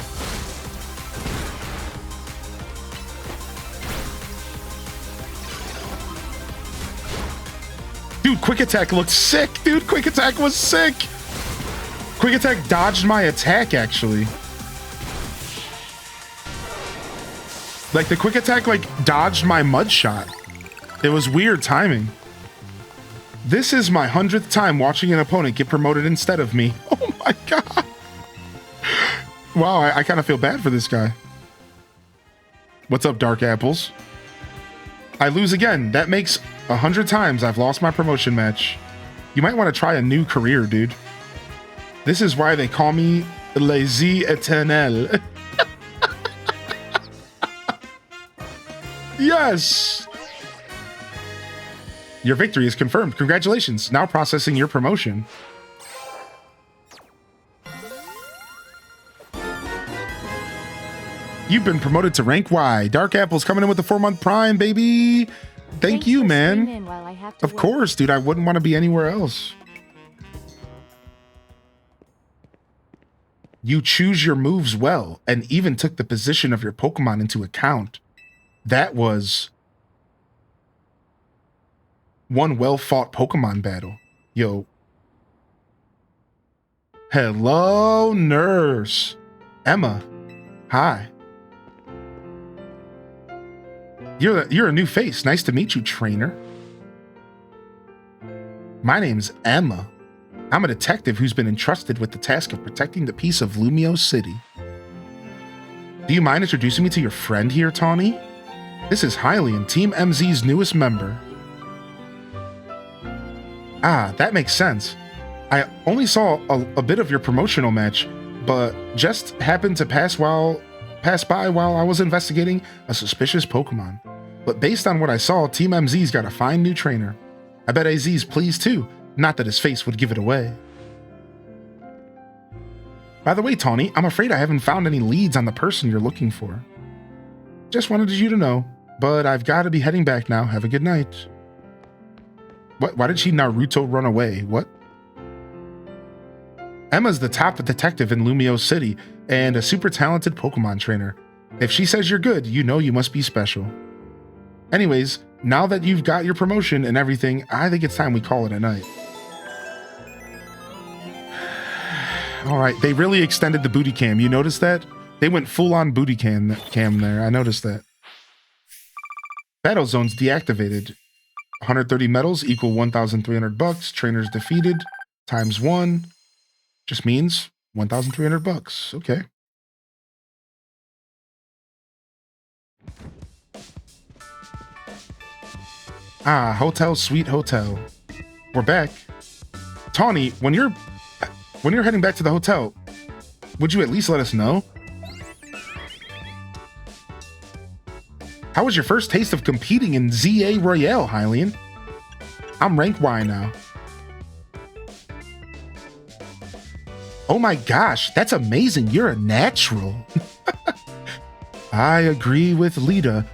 Dude, Quick Attack looked sick, dude. Quick Attack was sick. Quick Attack dodged my attack, actually. Like, the Quick Attack, like, dodged my Mud Shot. It was weird timing. This is my 100th time watching an opponent get promoted instead of me. Oh my god. Wow, I kind of feel bad for this guy. What's up, Dark Apples? I lose again. That makes 100 times I've lost my promotion match. You might want to try a new career, dude. This is why they call me Les Eternel. Yes! Your victory is confirmed. Congratulations. Now processing your promotion. You've been promoted to rank Y. Dark Apple's coming in with the 4-month prime, baby. Thank you, man. Of course, dude. I wouldn't want to be anywhere else. You choose your moves well and even took the position of your Pokemon into account. That was one well-fought Pokemon battle. Yo. Hello, nurse. Emma. Hi. You're a new face. Nice to meet you, trainer. My name's Emma. I'm a detective who's been entrusted with the task of protecting the peace of Lumiose City. Do you mind introducing me to your friend here, Tawny? This is Hylian, Team MZ's newest member. Ah, that makes sense. I only saw a bit of your promotional match, but just happened to pass by while I was investigating a suspicious Pokemon. But based on what I saw, Team MZ's got a fine new trainer. I bet AZ's pleased too, not that his face would give it away. By the way, Tawny, I'm afraid I haven't found any leads on the person you're looking for. Just wanted you to know, but I've got to be heading back now. Have a good night. What? Why did she Naruto run away? What? Emma's the top detective in Lumiose City and a super talented Pokemon trainer. If she says you're good, you know you must be special. Anyways, now that you've got your promotion and everything, I think it's time we call it a night. All right, they really extended the booty cam. You noticed that? They went full-on booty cam there. I noticed that. Battle zones deactivated. 130 medals equal 1,300 bucks. Trainers defeated times 1 just means 1,300 bucks. Okay. Ah, Hotel Sweet Hotel. We're back. Tawny, when you're heading back to the hotel, would you at least let us know? How was your first taste of competing in ZA Royale, Hylian? I'm rank Y now. Oh my gosh, that's amazing. You're a natural. I agree with Lita,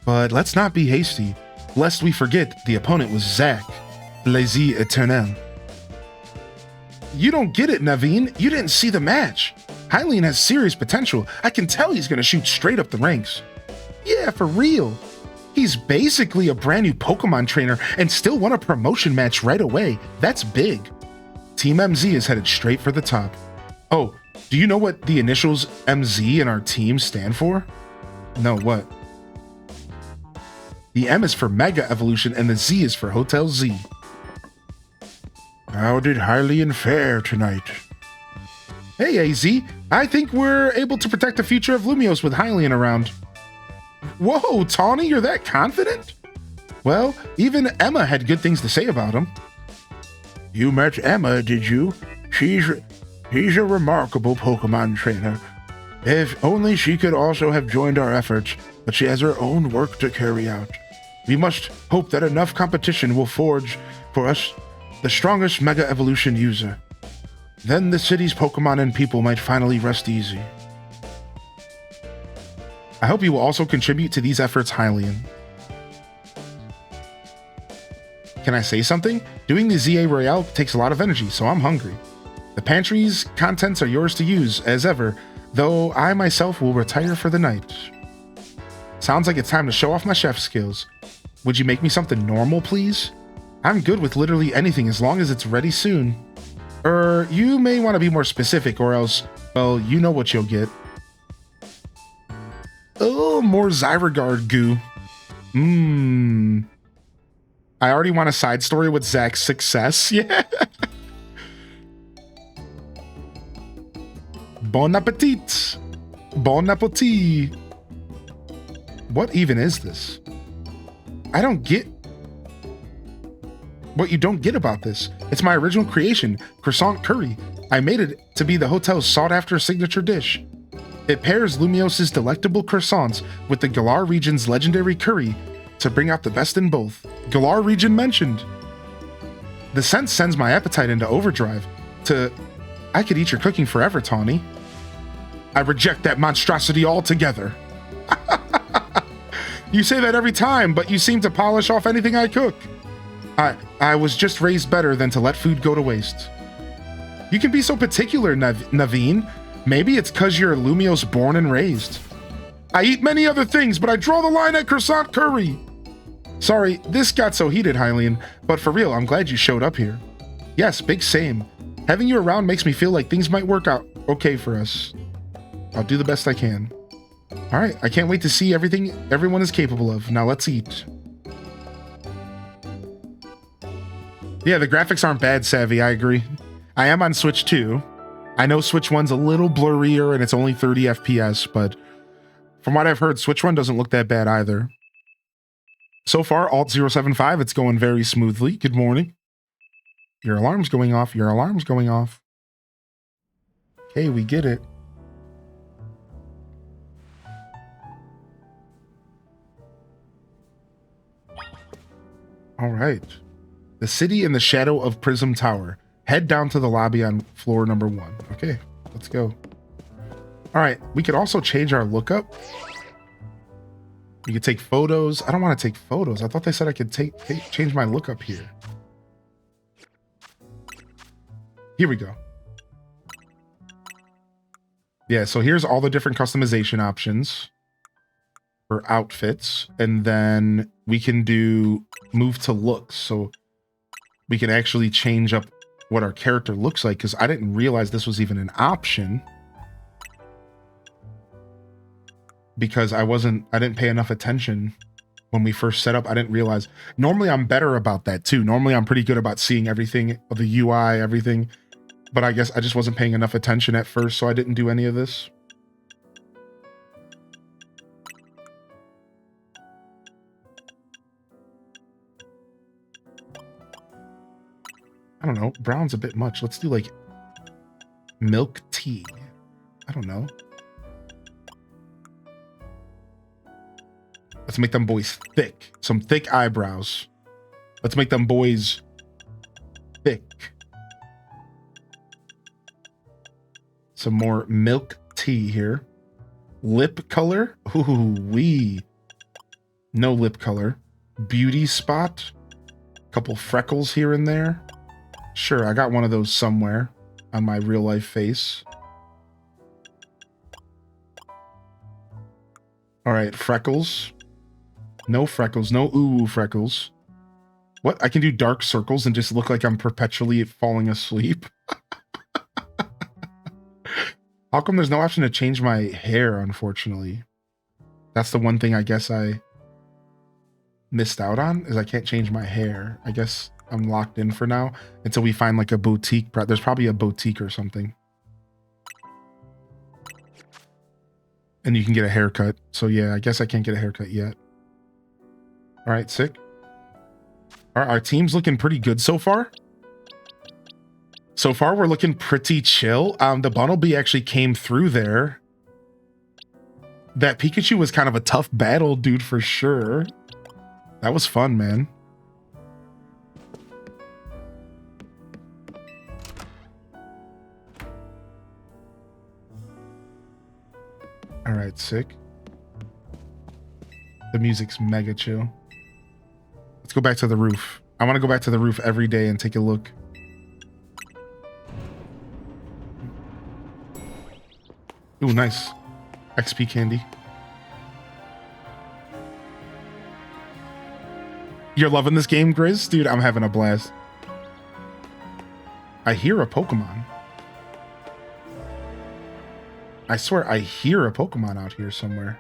but let's not be hasty, lest we forget the opponent was Zach, Les Eternel. You don't get it, Naveen. You didn't see the match. Hylian has serious potential. I can tell he's going to shoot straight up the ranks. Yeah, for real. He's basically a brand new Pokemon trainer and still won a promotion match right away. That's big. Team MZ is headed straight for the top. Oh, do you know what the initials MZ in our team stand for? No, what? The M is for Mega Evolution and the Z is for Hotel Z. How did Hylian fare tonight? Hey, AZ. I think we're able to protect the future of Lumiose with Hylian around. Whoa, Tawny, you're that confident? Well, even Emma had good things to say about him. You met Emma, did you? She's a remarkable Pokemon trainer. If only she could also have joined our efforts, but she has her own work to carry out. We must hope that enough competition will forge for us the strongest Mega Evolution user. Then the city's Pokemon and people might finally rest easy. I hope you will also contribute to these efforts, Hylian. Can I say something? Doing the ZA Royale takes a lot of energy, so I'm hungry. The pantry's contents are yours to use, as ever, though I myself will retire for the night. Sounds like it's time to show off my chef skills. Would you make me something normal, please? I'm good with literally anything as long as it's ready soon. You may want to be more specific or else, well, you know what you'll get. Oh, more Zyregard goo. I already want a side story with Zach's success. Yeah. Bon appetit. Bon appetit. What even is this? I don't get what you don't get about this. It's my original creation, croissant curry. I made it to be the hotel's sought-after signature dish. It pairs Lumiose's delectable croissants with the Galar region's legendary curry to bring out the best in both. Galar region mentioned. The scent sends my appetite into overdrive. I could eat your cooking forever, Tawny. I reject that monstrosity altogether. You say that every time, but you seem to polish off anything I cook. I was just raised better than to let food go to waste. You can be so particular, Naveen. Maybe it's cause you're Lumiose born and raised. I eat many other things, but I draw the line at croissant curry. Sorry, this got so heated, Hylian, but for real, I'm glad you showed up here. Yes, big same. Having you around makes me feel like things might work out okay for us. I'll do the best I can. All right, I can't wait to see everything everyone is capable of. Now let's eat. Yeah, the graphics aren't bad, Savvy, I agree. I am on Switch 2. I know Switch 1's a little blurrier and it's only 30 FPS, but from what I've heard, Switch 1 doesn't look that bad either. So far, Alt075, it's going very smoothly. Good morning. Your alarm's going off. Your alarm's going off. Okay, we get it. All right. The city in the shadow of Prism Tower. Head down to the lobby on floor number 1. Okay, let's go. All right, we could also change our lookup. We could take photos. I don't want to take photos. I thought they said I could change my lookup here. Here we go. Yeah, so here's all the different customization options for outfits. And then we can do move to looks. So we can actually change up what our character looks like, because I didn't realize this was even an option. Because I didn't pay enough attention when we first set up. I didn't realize. Normally I'm better about that too. Normally I'm pretty good about seeing everything, the UI, everything. But I guess I just wasn't paying enough attention at first, so I didn't do any of this. I don't know. Brown's a bit much. Let's do like milk tea. I don't know. Let's make them boys thick. Some thick eyebrows. Let's make them boys thick. Some more milk tea here. Lip color. Ooh, wee. No lip color. Beauty spot. Couple freckles here and there. Sure, I got one of those somewhere on my real life face. All right, freckles. No freckles, no ooh freckles. What? I can do dark circles and just look like I'm perpetually falling asleep? How come there's no option to change my hair, unfortunately? That's the one thing I guess I missed out on, is I can't change my hair. I guess I'm locked in for now until we find like a boutique. There's probably a boutique or something. And you can get a haircut. So yeah, I guess I can't get a haircut yet. All right, sick. Our team's looking pretty good so far. So far, we're looking pretty chill. The Bunnelby actually came through there. That Pikachu was kind of a tough battle, dude, for sure. That was fun, man. All right, sick. The music's mega chill. Let's go back to the roof. I want to go back to the roof every day and take a look. Ooh, nice. XP candy. You're loving this game, Grizz? Dude, I'm having a blast. I hear a Pokemon. I swear I hear a Pokemon out here somewhere.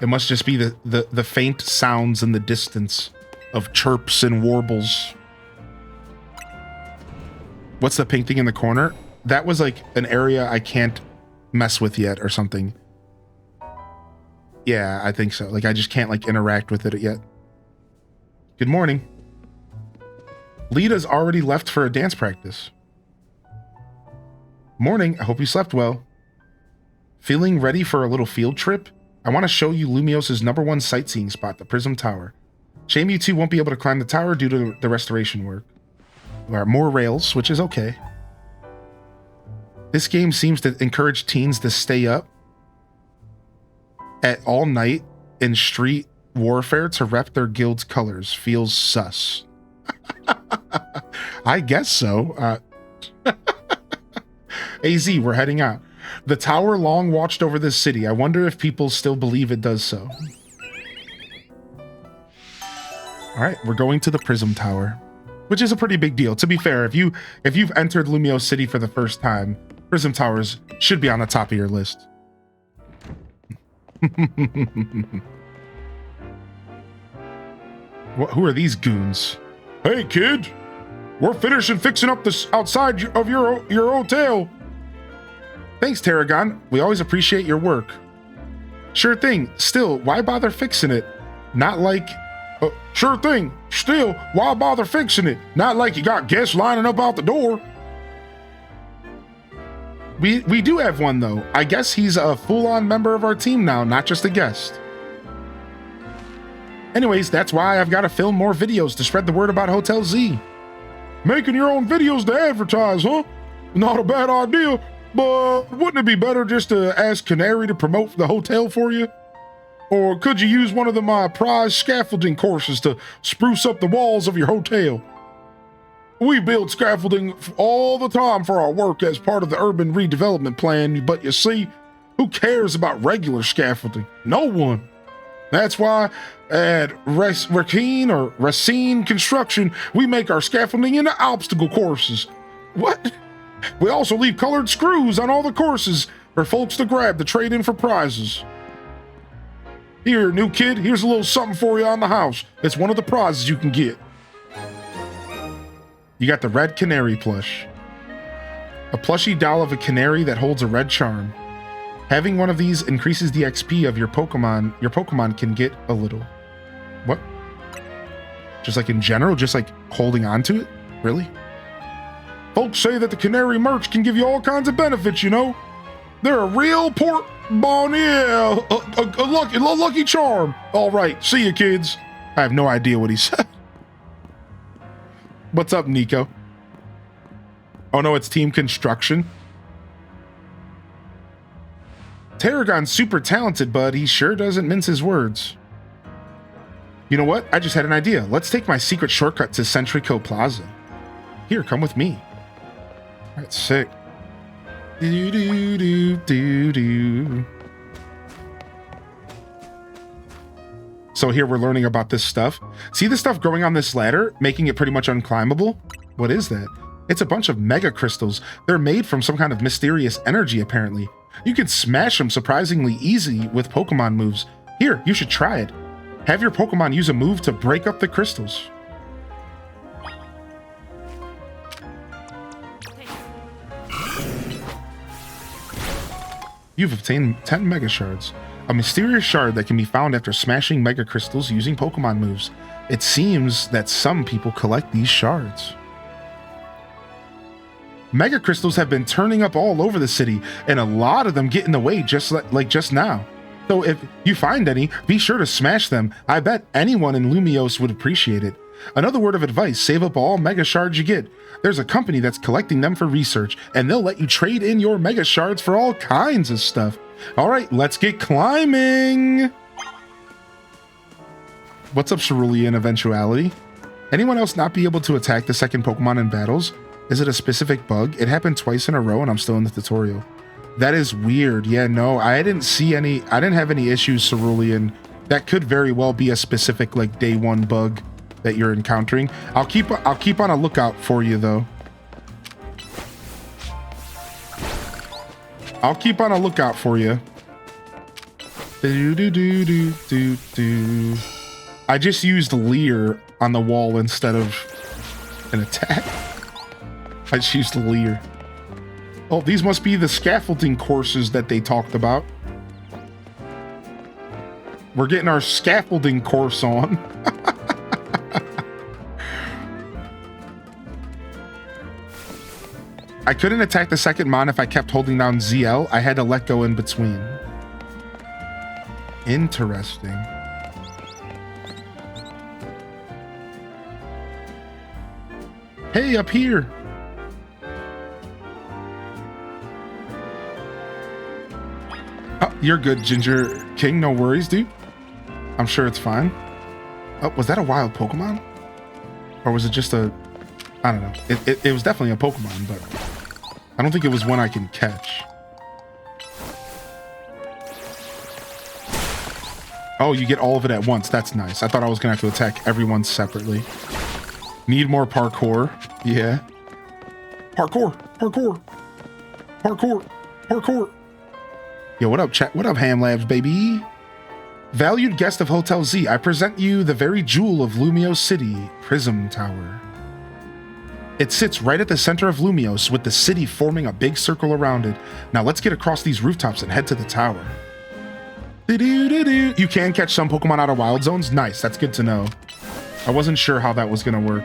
It must just be the faint sounds in the distance of chirps and warbles. What's the pink thing in the corner? That was like an area I can't mess with yet or something. Yeah, I think so. Like I just can't like interact with it yet. Good morning. Lita's already left for a dance practice. Morning, I hope you slept well. Feeling ready for a little field trip? I want to show you Lumiose's #1 sightseeing spot, the Prism Tower. Shame you two won't be able to climb the tower due to the restoration work. There are more rails, which is okay. This game seems to encourage teens to stay up at all night in street warfare to rep their guild's colors. Feels sus. I guess so. AZ, we're heading out. The tower long watched over this city. I wonder if people still believe it does so. All right, we're going to the Prism Tower, which is a pretty big deal. To be fair, if you've entered Lumiose City for the first time, Prism Towers should be on the top of your list. Who are these goons? Hey, kid, we're finishing fixing up this outside of your hotel. Thanks, Tarragon. We always appreciate your work. Sure thing. Still, why bother fixing it? Not like... sure thing. Still, why bother fixing it? Not like you got guests lining up out the door. We do have one, though. I guess he's a full-on member of our team now, not just a guest. Anyways, that's why I've got to film more videos to spread the word about Hotel Z. Making your own videos to advertise, huh? Not a bad idea. But wouldn't it be better just to ask Canary to promote the hotel for you? Or could you use one of my prize scaffolding courses to spruce up the walls of your hotel? We build scaffolding all the time for our work as part of the urban redevelopment plan, but you see, who cares about regular scaffolding? No one. That's why at Racine Construction, we make our scaffolding into obstacle courses. What? We also leave colored screws on all the courses for folks to grab to trade in for prizes. Here, new kid, here's a little something for you on the house. It's one of the prizes you can get. You got the red canary plush. A plushy doll of a canary that holds a red charm. Having one of these increases the XP of your Pokemon. Your Pokemon can get a little. What? Just like in general, just like holding on to it? Really? Folks say that the canary merch can give you all kinds of benefits, you know? They're a real yeah, a lucky charm. All right, see you, kids. I have no idea what he said. What's up, Nico? Oh no, it's team construction. Tarragon's super talented, but he sure doesn't mince his words. You know what? I just had an idea. Let's take my secret shortcut to Centrico Plaza. Here, come with me. That's sick. Do do do do do. So here we're learning about this stuff. See the stuff growing on this ladder, making it pretty much unclimbable? What is that? It's a bunch of mega crystals. They're made from some kind of mysterious energy, apparently. You can smash them surprisingly easy with Pokemon moves. Here, you should try it. Have your Pokemon use a move to break up the crystals. You've obtained 10 Mega Shards, a mysterious shard that can be found after smashing Mega Crystals using Pokemon moves. It seems that some people collect these shards. Mega crystals have been turning up all over the city, and a lot of them get in the way just like just now. So if you find any, be sure to smash them. I bet anyone in Lumiose would appreciate it. Another word of advice, save up all mega shards you get. There's a company that's collecting them for research, and they'll let you trade in your mega shards for all kinds of stuff. All right, let's get climbing. What's up, Cerulean Eventuality? Anyone else not be able to attack the second Pokemon in battles? Is it a specific bug? It happened twice in a row and I'm still in the tutorial. That is weird. Yeah, no, I didn't have any issues, Cerulean. That could very well be a specific like day one bug that you're encountering. I'll keep on a lookout for you though. I'll keep on a lookout for you. I just used Leer on the wall instead of an attack. I just used Leer. Oh, these must be the scaffolding courses that they talked about. We're getting our scaffolding course on. I couldn't attack the second Mon if I kept holding down ZL. I had to let go in between. Interesting. Hey, up here. Oh, you're good, Ginger King. No worries, dude. I'm sure it's fine. Oh, was that a wild Pokemon? Or was it just a... I don't know. It was definitely a Pokemon, but I don't think it was one I can catch. Oh, you get all of it at once. That's nice. I thought I was going to have to attack everyone separately. Need more parkour. Yeah. Parkour. Parkour. Parkour. Parkour. Yo, what up, chat? What up, Ham Labs, baby? Valued guest of Hotel Z, I present you the very jewel of Lumiose City, Prism Tower. It sits right at the center of Lumiose, with the city forming a big circle around it. Now let's get across these rooftops and head to the tower. You can catch some Pokemon out of wild zones? Nice, that's good to know. I wasn't sure how that was gonna work.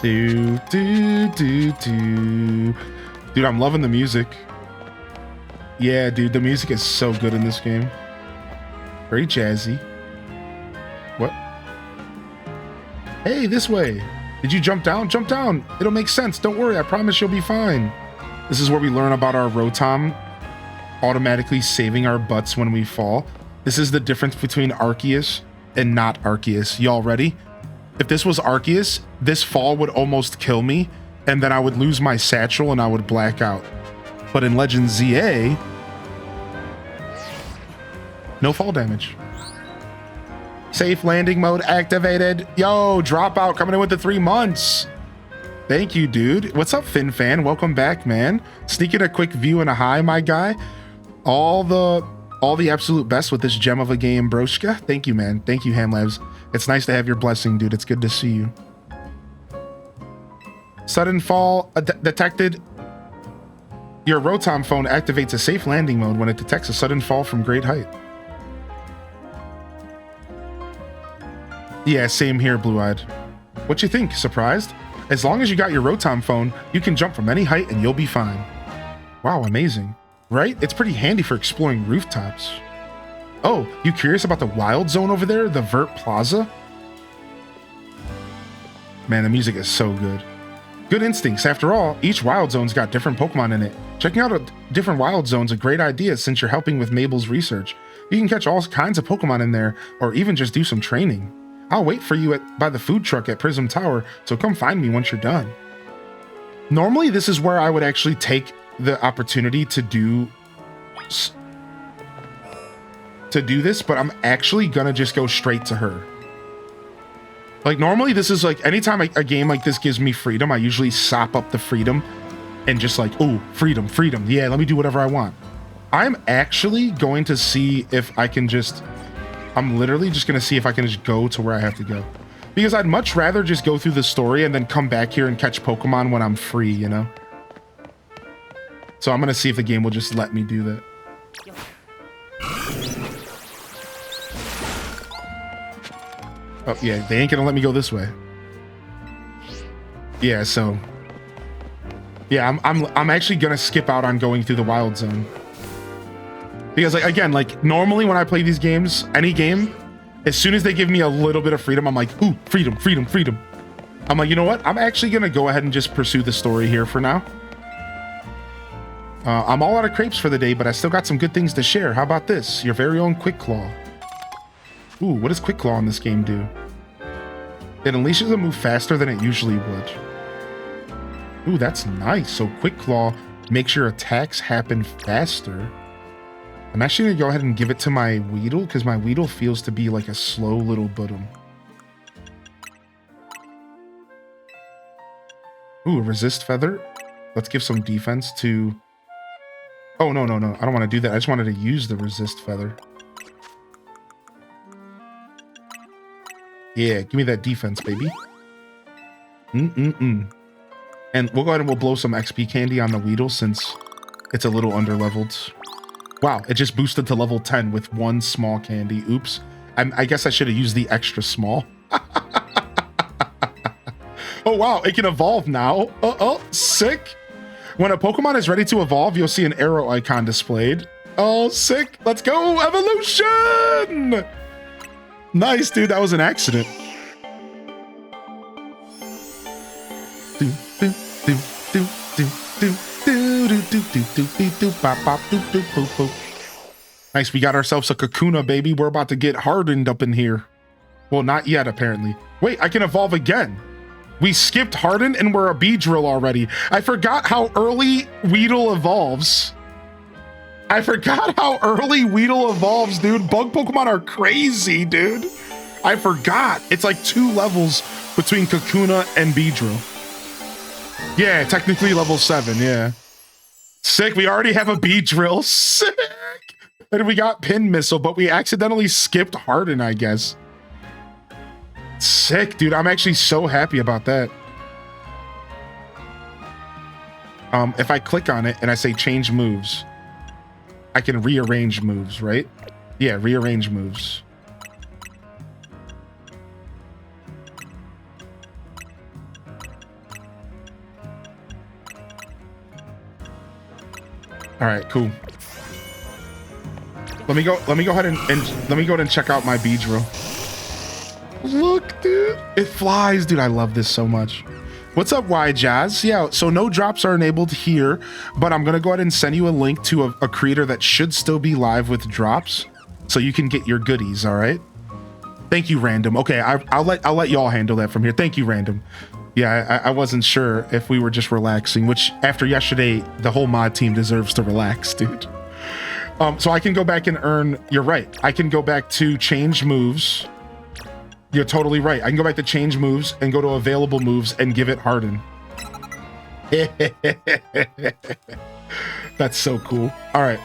Dude, I'm loving the music. Yeah, dude, the music is so good in this game. Very jazzy. What? Hey, this way. Did you jump down? Jump down. It'll make sense. Don't worry. I promise you'll be fine. This is where we learn about our Rotom automatically saving our butts when we fall. This is the difference between Arceus and not Arceus. Y'all ready? If this was Arceus, this fall would almost kill me, and then I would lose my satchel and I would black out. But in Legend ZA, no fall damage. Safe landing mode activated. Yo, Dropout coming in with the 3 months. Thank you, dude. What's up, FinFan? Welcome back, man. Sneaking a quick view and a hi, my guy. All the absolute best with this gem of a game, broshka. Thank you, man. Thank you, Hamlabs. It's nice to have your blessing, dude. It's good to see you. Sudden fall detected. Your Rotom phone activates a safe landing mode when it detects a sudden fall from great height. Yeah, same here, Blue-Eyed. What you think? Surprised? As long as you got your Rotom phone, you can jump from any height and you'll be fine. Wow, amazing. Right? It's pretty handy for exploring rooftops. Oh, you curious about the wild zone over there? The Vert Plaza? Man, the music is so good. Good instincts. After all, each wild zone's got different Pokemon in it. Checking out a different wild zone's a great idea since you're helping with Mabel's research. You can catch all kinds of Pokemon in there, or even just do some training. I'll wait for you by the food truck at Prism Tower, so come find me once you're done. Normally, this is where I would actually take the opportunity to do this, but I'm actually gonna just go straight to her. Like, normally this is like, anytime a game like this gives me freedom, I usually sop up the freedom and just like, oh, freedom, freedom. Yeah, let me do whatever I want. I'm actually going to see if I can just, I'm literally just going to see if I can just go to where I have to go. Because I'd much rather just go through the story and then come back here and catch Pokemon when I'm free, you know? So I'm going to see if the game will just let me do that. Oh, yeah, they ain't gonna let me go this way. Yeah, so Yeah, I'm actually gonna skip out on going through the wild zone. Because like again, like normally when I play these games, any game, as soon as they give me a little bit of freedom, I'm like, ooh, freedom, freedom, freedom. I'm like, you know what? I'm actually gonna go ahead and just pursue the story here for now. I'm all out of crepes for the day, but I still got some good things to share. How about this? Your very own Quick Claw. Ooh, what does Quick Claw in this game do? It unleashes a move faster than it usually would. Ooh, that's nice. So Quick Claw makes your attacks happen faster. I'm actually gonna go ahead and give it to my Weedle, because my Weedle feels to be like a slow little bottom. Ooh, Resist Feather. Let's give some defense to... Oh, no. I don't want to do that. I just wanted to use the Resist Feather. Yeah, give me that defense, baby. And we'll go ahead and we'll blow some XP candy on the Weedle since it's a little under-leveled. Wow, it just boosted to level 10 with one small candy. Oops. I guess I should have used the extra small. Oh, wow, it can evolve now. Oh, sick. When a Pokemon is ready to evolve, you'll see an arrow icon displayed. Oh, sick. Let's go, evolution! Nice, dude. That was an accident. Nice, we got ourselves a Kakuna, baby. We're about to get hardened up in here. Well, not yet, apparently. Wait, I can evolve again. We skipped Harden and we're a Beedrill already. I forgot how early Weedle evolves. Bug Pokemon are crazy, dude. I forgot. It's like 2 levels between Kakuna and Beedrill. Yeah, technically level 7, yeah. Sick, we already have a Beedrill. Sick. And we got Pin Missile, but we accidentally skipped Harden, I guess. Sick, dude. I'm actually so happy about that. If I click on it and I say change moves, I can rearrange moves, right? Yeah, rearrange moves. All right, cool. Let me go ahead and let me go ahead and check out my Beedrill. Look, dude. It flies, dude. I love this so much. What's up, Jazz? Yeah, so no drops are enabled here, but I'm gonna go ahead and send you a link to a creator that should still be live with drops, so you can get your goodies. All right. Thank you, Random. Okay, I'll let y'all handle that from here. Thank you, Random. Yeah, I wasn't sure if we were just relaxing, which after yesterday, the whole mod team deserves to relax, dude. So I can go back and earn. You're right. I can go back to change moves. You're totally right. I can go back to change moves and go to available moves and give it Harden. That's so cool. All right.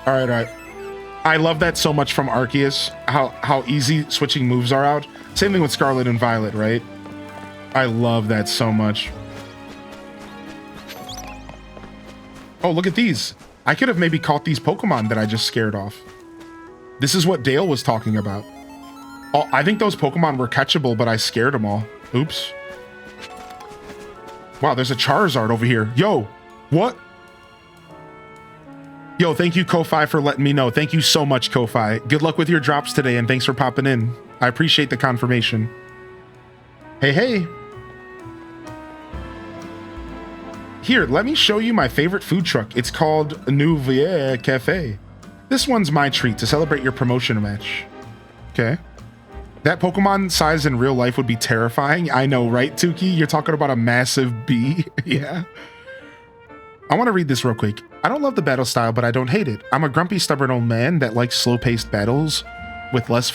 I love that so much from Arceus, how easy switching moves are out. Same thing with Scarlet and Violet, right? I love that so much. Oh, look at these. I could have maybe caught these Pokemon that I just scared off. This is what Dale was talking about. Oh, I think those Pokemon were catchable, but I scared them all. Oops. Wow, there's a Charizard over here. Yo, what? Yo, thank you, Ko-Fi, for letting me know. Thank you so much, Ko-Fi. Good luck with your drops today, and thanks for popping in. I appreciate the confirmation. Hey. Here, let me show you my favorite food truck. It's called Nouvelle Cafe. This one's my treat to celebrate your promotion match. Okay. That Pokemon size in real life would be terrifying. I know, right, Tuki? You're talking about a massive bee. Yeah. I want to read this real quick. I don't love the battle style, but I don't hate it. I'm a grumpy, stubborn old man that likes slow-paced battles with less to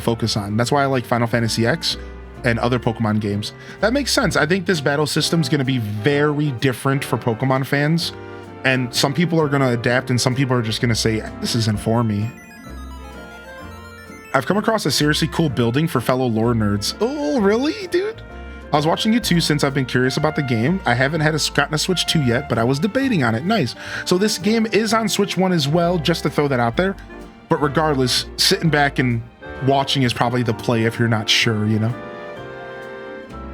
focus on. That's why I like Final Fantasy X and other Pokemon games. That makes sense. I think this battle system is going to be very different for Pokemon fans, and some people are going to adapt and some people are just going to say, this isn't for me. I've come across a seriously cool building for fellow lore nerds. Oh, really, dude? I was watching you too since I've been curious about the game. I haven't gotten a Switch 2 yet, but I was debating on it. Nice. So this game is on Switch 1 as well, just to throw that out there. But regardless, sitting back and watching is probably the play if you're not sure, you know?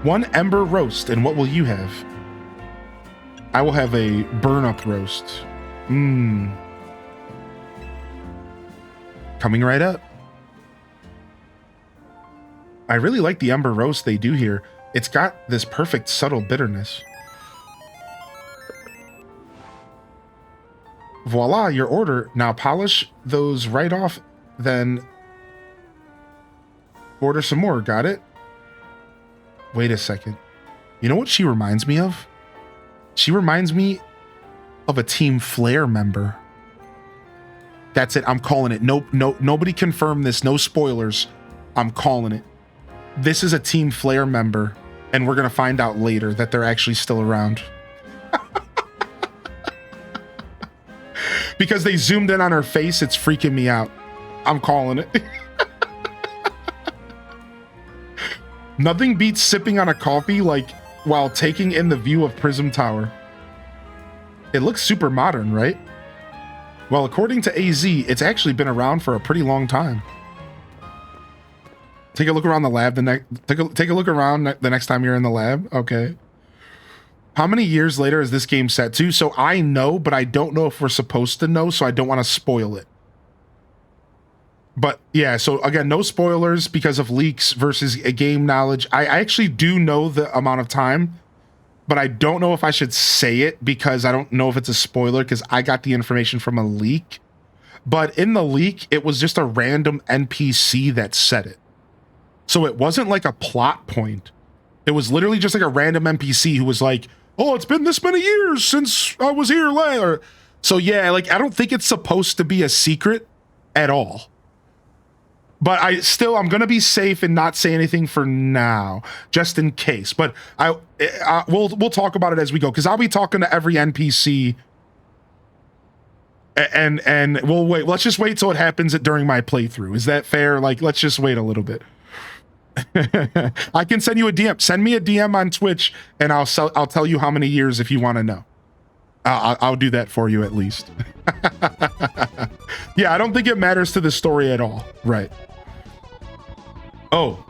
One Ember Roast, and what will you have? I will have a burn-up roast. Mmm. Coming right up. I really like the ember roast they do here. It's got this perfect subtle bitterness. Voila, your order. Now polish those right off, then order some more. Got it? Wait a second. You know what she reminds me of? She reminds me of a Team Flare member. That's it. I'm calling it. Nope. Nobody confirmed this. No spoilers. I'm calling it. This is a Team Flare member, and we're going to find out later that they're actually still around. Because they zoomed in on her face, it's freaking me out. I'm calling it. Nothing beats sipping on a coffee like while taking in the view of Prism Tower. It looks super modern, right? Well, according to AZ, it's actually been around for a pretty long time. Take a look around the lab take a look around the next time you're in the lab. Okay. How many years later is this game set to? So I know, but I don't know if we're supposed to know, so I don't want to spoil it. But yeah, so again, no spoilers because of leaks versus a game knowledge. I actually do know the amount of time, but I don't know if I should say it because I don't know if it's a spoiler because I got the information from a leak. But in the leak, it was just a random NPC that said it. So it wasn't like a plot point. It was literally just like a random NPC who was like, oh, it's been this many years since I was here later. So yeah, like I don't think it's supposed to be a secret at all. But I'm going to be safe and not say anything for now, just in case. But we'll talk about it as we go, because I'll be talking to every NPC, and we'll wait. Let's just wait till it happens during my playthrough. Is that fair? Like, let's just wait a little bit. I can send you a DM. Send me a DM on Twitch, and I'll tell you how many years if you want to know. I'll do that for you at least. Yeah, I don't think it matters to the story at all. Right. Oh,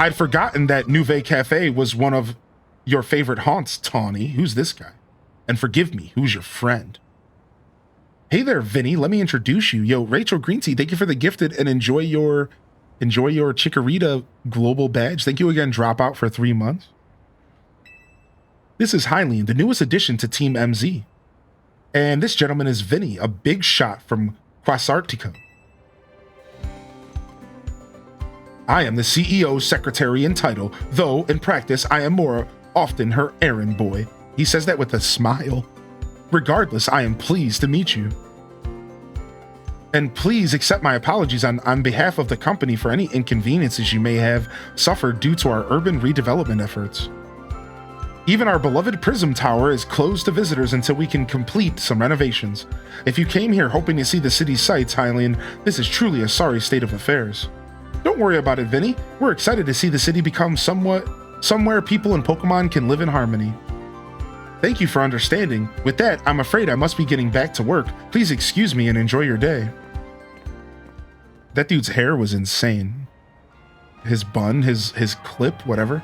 I'd forgotten that Nouvelle Cafe was one of your favorite haunts, Tawny. Who's this guy? And forgive me, who's your friend? Hey there, Vinny. Let me introduce you. Yo, Rachel Greentea, thank you for the gifted and enjoy your Chikorita global badge. Thank you again, Dropout, for 3 months. This is Hylian, the newest addition to Team MZ. And this gentleman is Vinny, a big shot from Quasartico. I am the CEO's secretary in title, though in practice I am more often her errand boy. He says that with a smile. Regardless, I am pleased to meet you. And please accept my apologies on behalf of the company for any inconveniences you may have suffered due to our urban redevelopment efforts. Even our beloved Prism Tower is closed to visitors until we can complete some renovations. If you came here hoping to see the city's sights, Hylian, this is truly a sorry state of affairs. Don't worry about it, Vinny. We're excited to see the city become somewhere people and Pokemon can live in harmony. Thank you for understanding. With that, I'm afraid I must be getting back to work. Please excuse me and enjoy your day. That dude's hair was insane. His bun, his clip, whatever.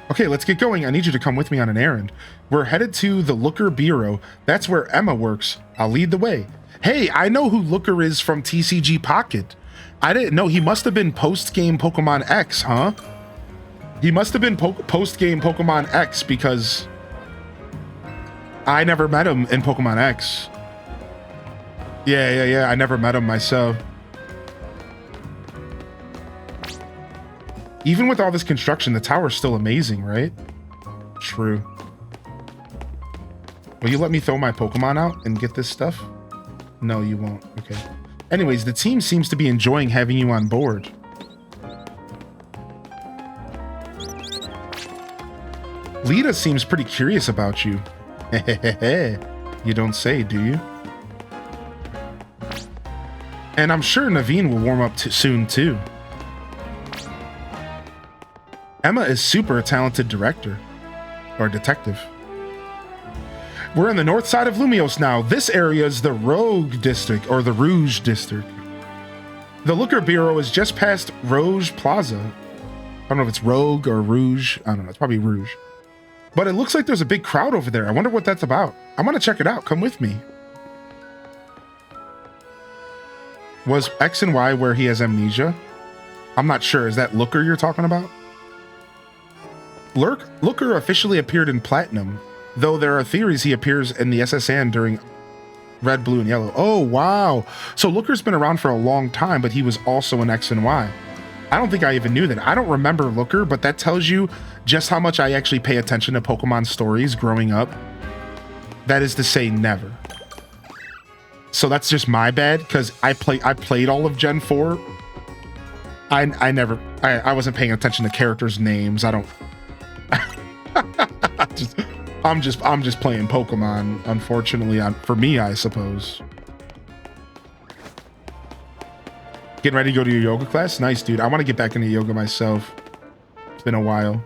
Okay, let's get going. I need you to come with me on an errand. We're headed to the Looker Bureau. That's where Emma works. I'll lead the way. Hey, I know who Looker is from TCG Pocket. I didn't know. He must have been post-game Pokemon X, huh? He must have been post-game Pokemon X because I never met him in Pokemon X. Yeah. I never met him myself. Even with all this construction, the tower's still amazing, right? True. Will you let me throw my Pokemon out and get this stuff? No, you won't. Okay. Anyways, the team seems to be enjoying having you on board. Lita seems pretty curious about you. You don't say, do you? And I'm sure Naveen will warm up soon, too. Emma is super talented director. Or detective. We're in the north side of Lumiose now. This area is the Rogue District, or the Rouge District. The Looker Bureau is just past Rouge Plaza. I don't know if it's Rogue or Rouge. I don't know. It's probably Rouge. But it looks like there's a big crowd over there. I wonder what that's about. I want to check it out. Come with me. Was X and Y where he has amnesia? I'm not sure. Is that Looker you're talking about? Looker officially appeared in Platinum, though there are theories he appears in the SSN during Red, Blue, and Yellow. Oh, wow. So Looker's been around for a long time, but he was also in X and Y. I don't think I even knew that. I don't remember Looker, but that tells you just how much I actually pay attention to Pokemon stories growing up. That is to say, never. So that's just my bad, because I played all of Gen 4. I wasn't paying attention to characters' names. I don't. I'm just playing Pokemon, unfortunately, for me, I suppose. Getting ready to go to your yoga class? Nice, dude. I want to get back into yoga myself. It's been a while.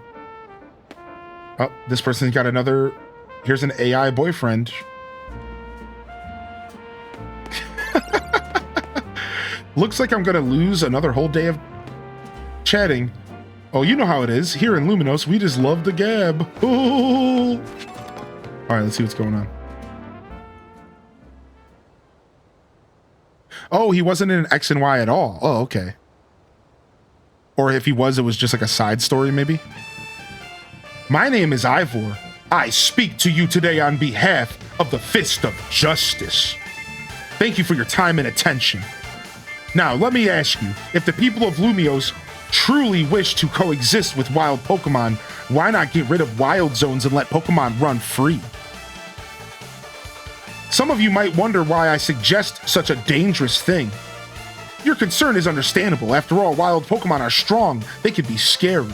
Oh, this person's got another... Here's an AI boyfriend. Looks like I'm going to lose another whole day of chatting. Oh, you know how it is. Here in Lumiose, we just love the gab. Ooh. All right, let's see what's going on. Oh, he wasn't in X and Y at all. Oh, okay. Or if he was, it was just like a side story, maybe. My name is Ivor. I speak to you today on behalf of the Fist of Justice. Thank you for your time and attention. Now, let me ask you, if the people of Lumiose truly wish to coexist with wild Pokemon, why not get rid of wild zones and let Pokemon run free? Some of you might wonder why I suggest such a dangerous thing. Your concern is understandable. After all, wild Pokemon are strong. They can be scary.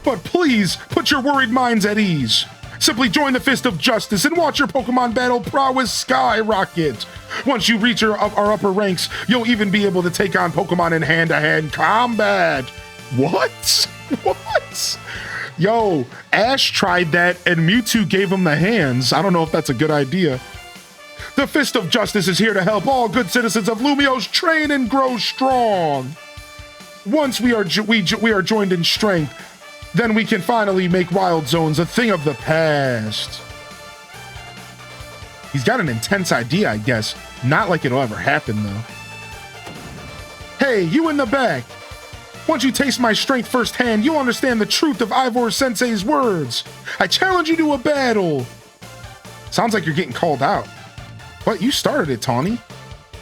But please, put your worried minds at ease. Simply join the Fist of Justice and watch your Pokemon battle prowess skyrocket. Once you reach our upper ranks, you'll even be able to take on Pokemon in hand-to-hand combat. What? What? Yo, Ash tried that and Mewtwo gave him the hands. I don't know if that's a good idea. The Fist of Justice is here to help all good citizens of Lumiose train and grow strong. Once we are joined in strength, then we can finally make wild zones a thing of the past. He's got an intense idea, I guess. Not like it'll ever happen, though. Hey, you in the back. Once you taste my strength firsthand, you'll understand the truth of Ivor Sensei's words. I challenge you to a battle. Sounds like you're getting called out. What? You started it, Tawny.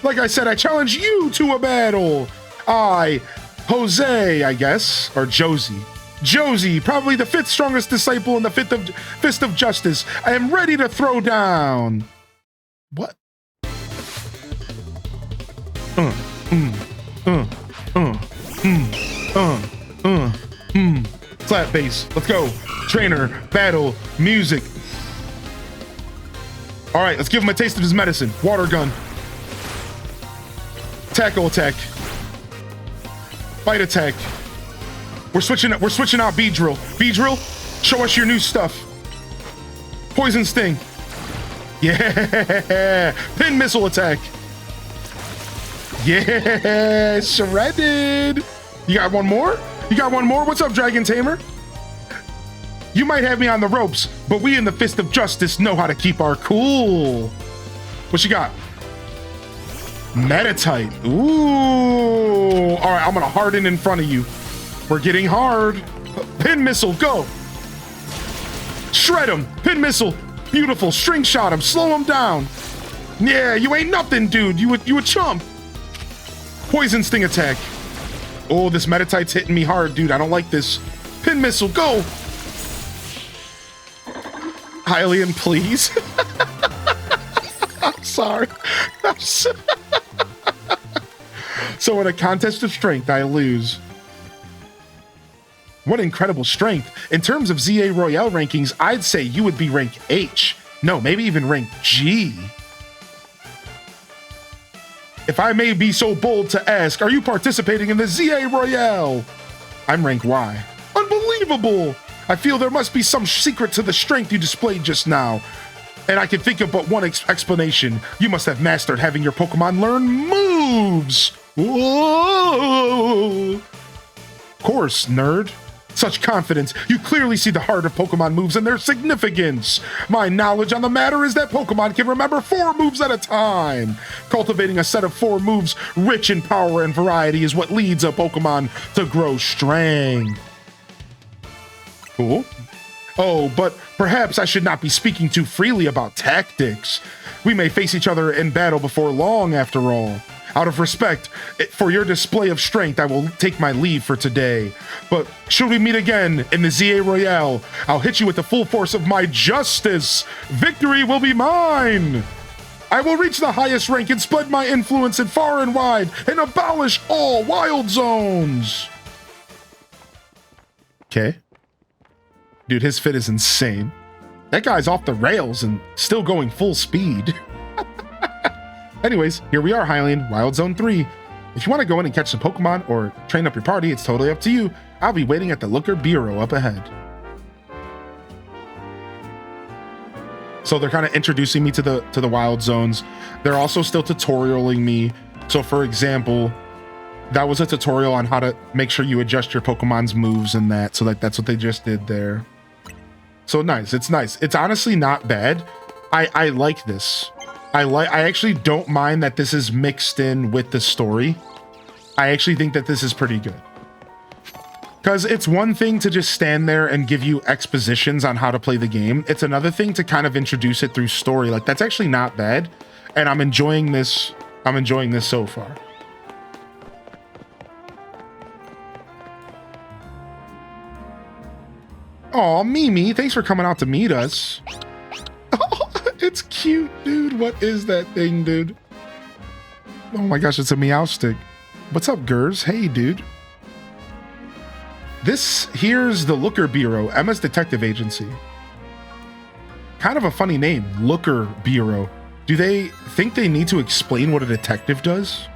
Like I said, I challenge you to a battle. Jose, I guess, or Josie. Josie, probably the 5th strongest disciple in the Fist of Justice. I am ready to throw down. What? Slap bass. Let's go. Trainer, battle, music. All right, let's give him a taste of his medicine. Water gun. Tackle attack. Bite attack. We're switching out Beedrill. Beedrill, show us your new stuff. Poison Sting. Yeah. Pin missile attack. Yeah. Shredded. You got one more? You got one more? What's up, Dragon Tamer? You might have me on the ropes, but we in the Fist of Justice know how to keep our cool. What you got? Metatite. Ooh. All right, I'm gonna harden in front of you. We're getting hard. Pin missile, go. Shred him. Pin missile. Beautiful. String shot him. Slow him down. Yeah, you ain't nothing, dude. You a chump. Poison Sting attack. Oh, this Metatite's hitting me hard, dude. I don't like this. Pin missile, go. Hylian, please. I'm sorry. So in a contest of strength, I lose. What incredible strength. In terms of ZA Royale rankings, I'd say you would be rank H. No, maybe even rank G. If I may be so bold to ask, are you participating in the ZA Royale? I'm rank Y. Unbelievable! I feel there must be some secret to the strength you displayed just now. And I can think of but one explanation. You must have mastered having your Pokemon learn moves. Whoa! Of course, nerd. Such confidence. You clearly see the heart of Pokemon moves and their significance. My knowledge on the matter is that Pokemon can remember 4 moves at a time. Cultivating a set of 4 moves rich in power and variety is what leads a Pokemon to grow strength. Cool. Oh, but perhaps I should not be speaking too freely about tactics. We may face each other in battle before long, after all. Out of respect for your display of strength, I will take my leave for today. But should we meet again in the ZA Royale, I'll hit you with the full force of my justice. Victory will be mine. I will reach the highest rank and spread my influence far and wide and abolish all wild zones. Okay. Dude, his fit is insane. That guy's off the rails and still going full speed. Anyways, here we are, Hylian, Wild Zone 3. If you want to go in and catch some Pokemon or train up your party, it's totally up to you. I'll be waiting at the Looker Bureau up ahead. So they're kind of introducing me to the Wild Zones. They're also still tutorialing me. So for example, that was a tutorial on how to make sure you adjust your Pokemon's moves and that. So that's what they just did there. So nice. It's nice. It's honestly not bad. I like this. I actually don't mind that this is mixed in with the story. I actually think that this is pretty good. Because it's one thing to just stand there and give you expositions on how to play the game. It's another thing to kind of introduce it through story. Like, that's actually not bad. And I'm enjoying this. I'm enjoying this so far. Aw, Mimi, thanks for coming out to meet us. It's cute, dude. What is that thing, dude? Oh my gosh, it's a Meowstic. What's up, Gers? Hey, dude. This here's the Looker Bureau, Emma's detective agency. Kind of a funny name, Looker Bureau. Do they think they need to explain what a detective does?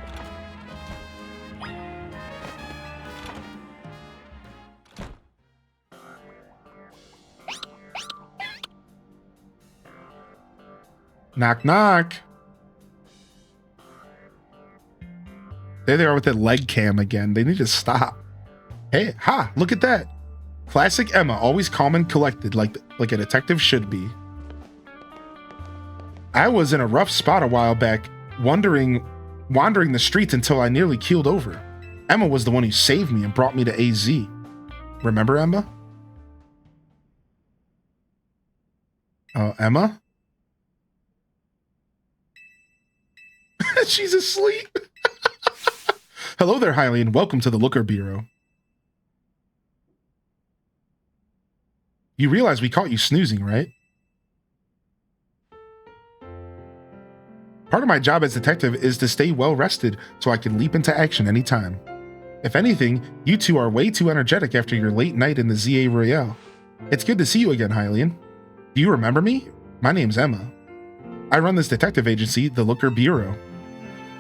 Knock, knock. There they are with that leg cam again. They need to stop. Hey, ha, look at that. Classic Emma, always calm and collected, like a detective should be. I was in a rough spot a while back, wandering the streets until I nearly keeled over. Emma was the one who saved me and brought me to AZ. Remember Emma? Emma? She's asleep. Hello there, Hylian. Welcome to the Looker Bureau. You realize we caught you snoozing, right? Part of my job as detective is to stay well rested so I can leap into action anytime. If anything, you two are way too energetic after your late night in the ZA Royale. It's good to see you again, Hylian. Do you remember me? My name's Emma. I run this detective agency, the Looker Bureau.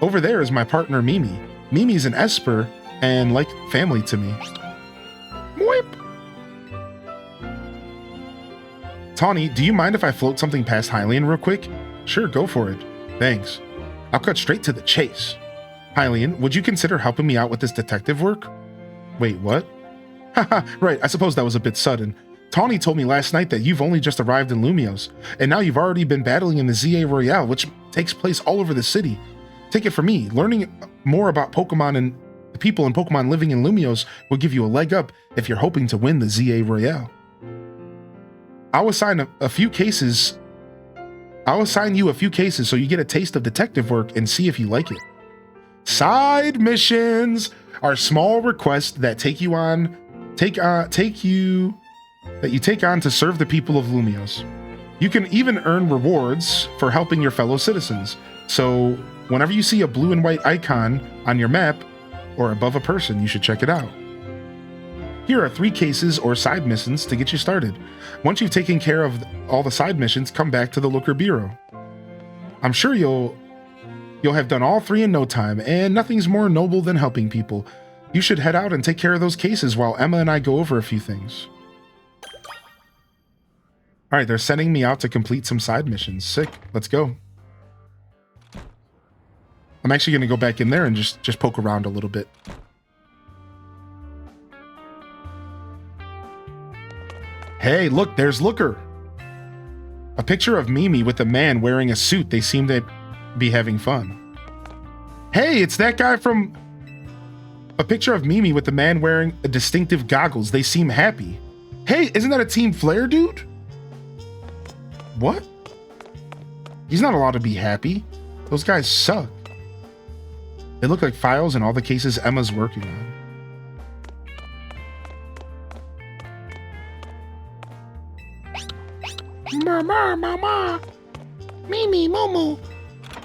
Over there is my partner, Mimi. Mimi's an Esper and like family to me. Moip! Tawny, do you mind if I float something past Hylian real quick? Sure, go for it. Thanks. I'll cut straight to the chase. Hylian, would you consider helping me out with this detective work? Wait, what? Haha, right, I suppose that was a bit sudden. Tawny told me last night that you've only just arrived in Lumiose, and now you've already been battling in the ZA Royale, which takes place all over the city. Take it from me, learning more about Pokemon and the people and Pokemon living in Lumiose will give you a leg up if you're hoping to win the ZA Royale. I'll assign you a few cases so you get a taste of detective work and see if you like it. Side missions are small requests that you take on to serve the people of Lumiose. You can even earn rewards for helping your fellow citizens. So whenever you see a blue and white icon on your map or above a person, you should check it out. Here are 3 cases or side missions to get you started. Once you've taken care of all the side missions, come back to the Looker Bureau. I'm sure you'll have done all 3 in no time, and nothing's more noble than helping people. You should head out and take care of those cases while Emma and I go over a few things. All right, they're sending me out to complete some side missions. Sick. Let's go. I'm actually going to go back in there and just poke around a little bit. Hey, look, there's Looker. A picture of Mimi with a man wearing a suit. They seem to be having fun. Hey, it's that guy from... A picture of Mimi with a man wearing a distinctive goggles. They seem happy. Hey, isn't that a Team Flare dude? What? He's not allowed to be happy. Those guys suck. They look like files in all the cases Emma's working on. Mama, mama. Mimi, Momo.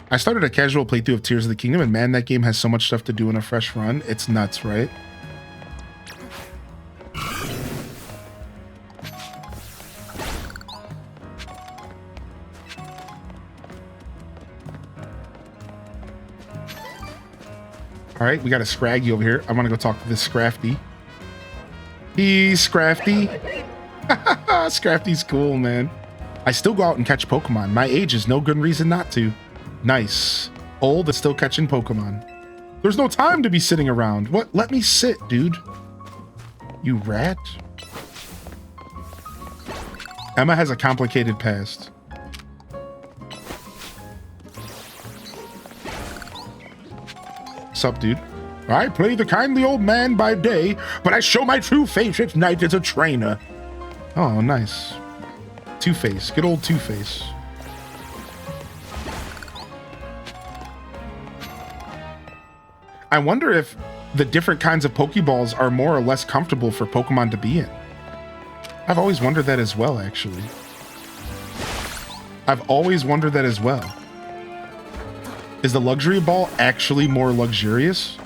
I started a casual playthrough of Tears of the Kingdom, and man, that game has so much stuff to do in a fresh run. It's nuts, right? All right, we got a Scraggy over here. I want to go talk to this Scrafty. He's Scrafty. Scrafty's cool, man. I still go out and catch Pokemon. My age is no good reason not to. Nice. Old and still catching Pokemon. There's no time to be sitting around. What? Let me sit, dude. You rat. Emma has a complicated past. Sup, dude? I play the kindly old man by day, but I show my true face at night as a trainer. Oh, nice. Two-Face. Good old Two-Face. I wonder if the different kinds of Pokeballs are more or less comfortable for Pokemon to be in. I've always wondered that as well, actually. I've always wondered that as well. Is the luxury ball actually more luxurious?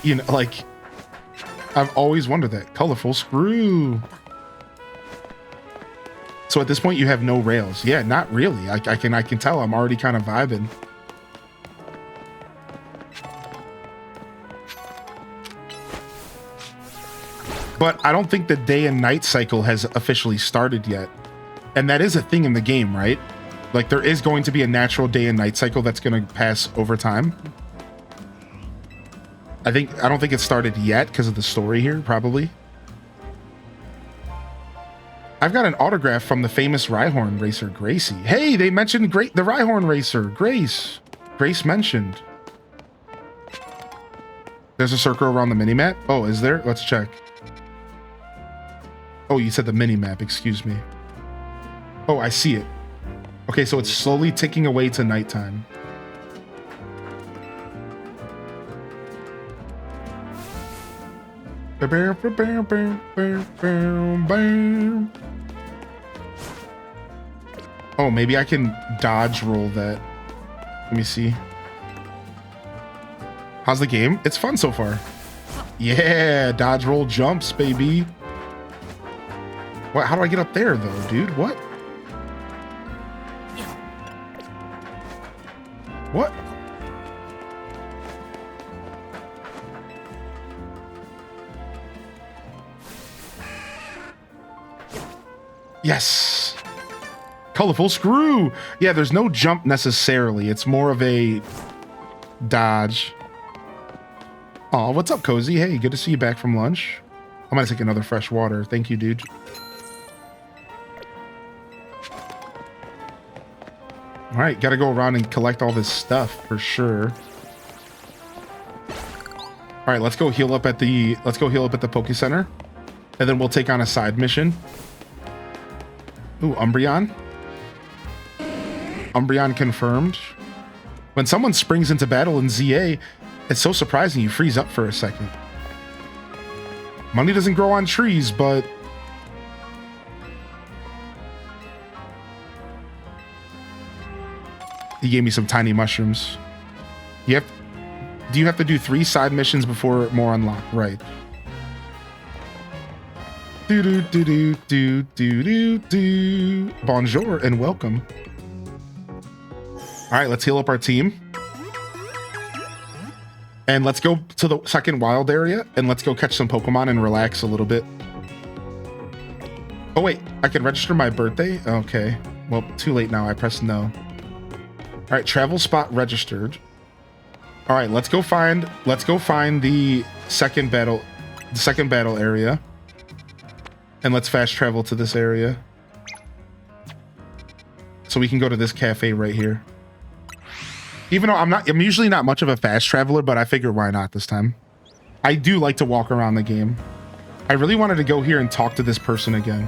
You know, like, I've always wondered that. Colorful screw. So at this point, you have no rails. Yeah, not really. I can tell I'm already kind of vibing. But I don't think the day and night cycle has officially started yet. And that is a thing in the game, right? Like, there is going to be a natural day and night cycle that's going to pass over time. I don't think it started yet because of the story here, probably. I've got an autograph from the famous Rhyhorn racer, Gracie. Hey, they mentioned the Rhyhorn racer, Grace. Grace mentioned. There's a circle around the minimap? Oh, is there? Let's check. Oh, you said the minimap, excuse me. Oh, I see it. Okay, so it's slowly ticking away to nighttime. Oh, maybe I can dodge roll that. Let me see. How's the game? It's fun so far. Yeah, dodge roll jumps, baby. What? How do I get up there, though, dude? What? What? Yes. Colorful screw. Yeah, there's no jump necessarily. It's more of a dodge. Oh, what's up, Cozy? Hey, good to see you back from lunch. I'm gonna take another fresh water. Thank you, dude. All right, gotta go around and collect all this stuff for sure. All right, let's go heal up at the Poke Center, and then we'll take on a side mission. Ooh, Umbreon. Umbreon confirmed. When someone springs into battle in ZA, it's so surprising you freeze up for a second. Money doesn't grow on trees, but... He gave me some tiny mushrooms. Do you have to do 3 side missions before more unlock? Right. Do do do do do do do do. Bonjour and welcome. All right, let's heal up our team. And let's go to the second wild area and let's go catch some Pokemon and relax a little bit. Oh wait, I can register my birthday? Okay. Well, too late now. I pressed no. All right, travel spot registered. All right, let's go find the second battle. the second battle area. And let's fast travel to this area. So we can go to this cafe right here. Even though I'm usually not much of a fast traveler, but I figure why not this time. I do like to walk around the game. I really wanted to go here and talk to this person again.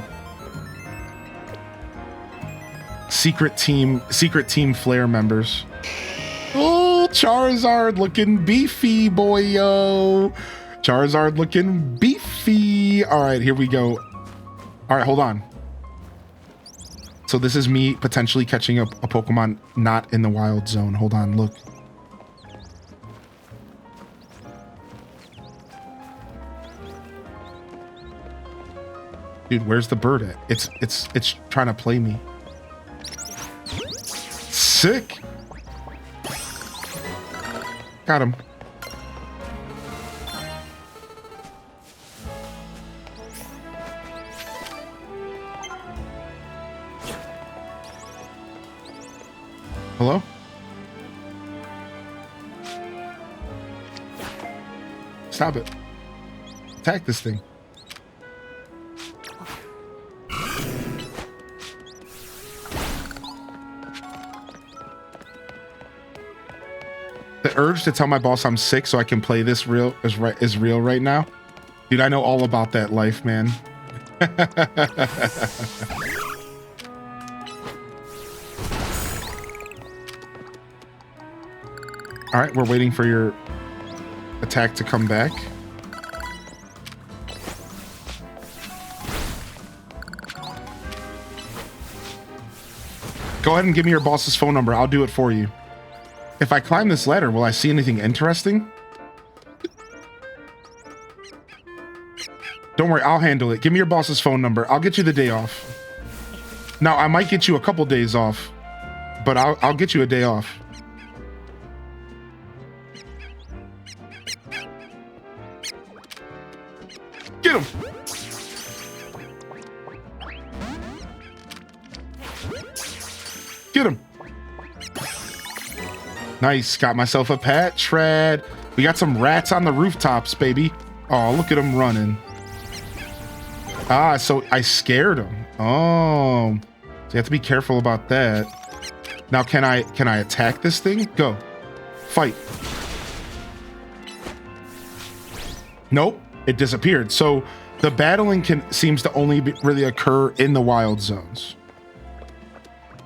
Secret team Flare members. Oh, Charizard looking beefy, boyo. Charizard looking beefy. All right, here we go. All right, hold on. So this is me potentially catching a Pokemon not in the wild zone. Hold on, look. Dude, where's the bird at? It's trying to play me. Sick. Got him. Hello? Stop it. Attack this thing. The urge to tell my boss I'm sick so I can play this is real right now. Dude, I know all about that life, man. All right, we're waiting for your attack to come back. Go ahead and give me your boss's phone number. I'll do it for you. If I climb this ladder, will I see anything interesting? Don't worry, I'll handle it. Give me your boss's phone number. I'll get you the day off. Now, I might get you a couple days off, but I'll get you a day off. Get him! Get him! Nice, got myself a pet shred. We got some rats on the rooftops, baby. Oh, look at them running. Ah, so I scared them. Oh, so you have to be careful about that. Now, can I attack this thing? Go, fight. Nope, it disappeared. So the battling seems to only really occur in the wild zones.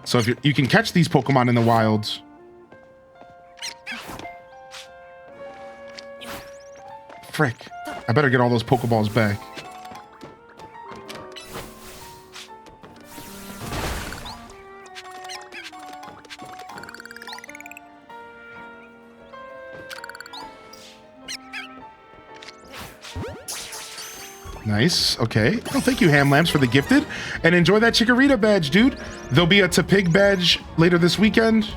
So if you can catch these Pokemon in the wilds. Frick, I better get all those Pokeballs back. Nice. Okay. Well, thank you, Ham Lamps, for the gifted. And enjoy that Chikorita badge, dude. There'll be a Tepig badge later this weekend.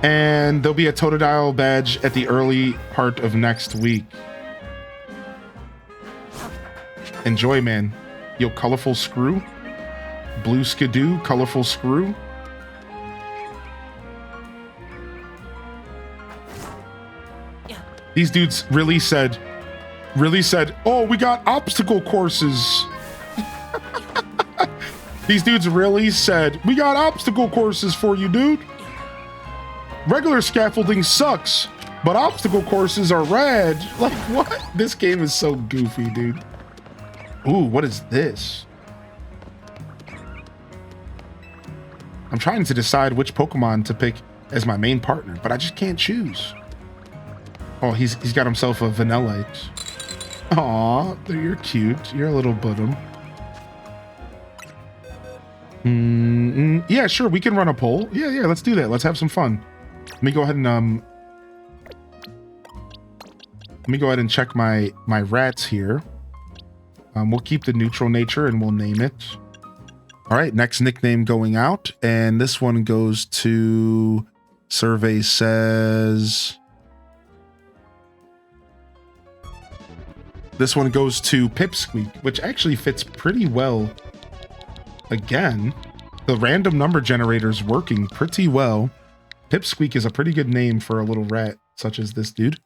And there'll be a Totodile badge at the early part of next week. Enjoy, man. Yo, colorful screw. Blue skidoo, colorful screw. These dudes really said, oh, we got obstacle courses. These dudes really said, we got obstacle courses for you, dude. Regular scaffolding sucks, but obstacle courses are rad. Like, what? This game is so goofy, dude. Ooh, what is this? I'm trying to decide which Pokemon to pick as my main partner, but I just can't choose. Oh, he's got himself a Vanillite. Aw, you're cute. You're a little bottom. Yeah, sure, we can run a poll. Yeah, let's do that. Let's have some fun. Let me go ahead and check my rats here. We'll keep the neutral nature and we'll name it. All right, next nickname going out, and this one goes to, survey says, this one goes to Pipsqueak, which actually fits pretty well. Again, the random number generator is working pretty well. Pipsqueak is a pretty good name for a little rat such as this dude.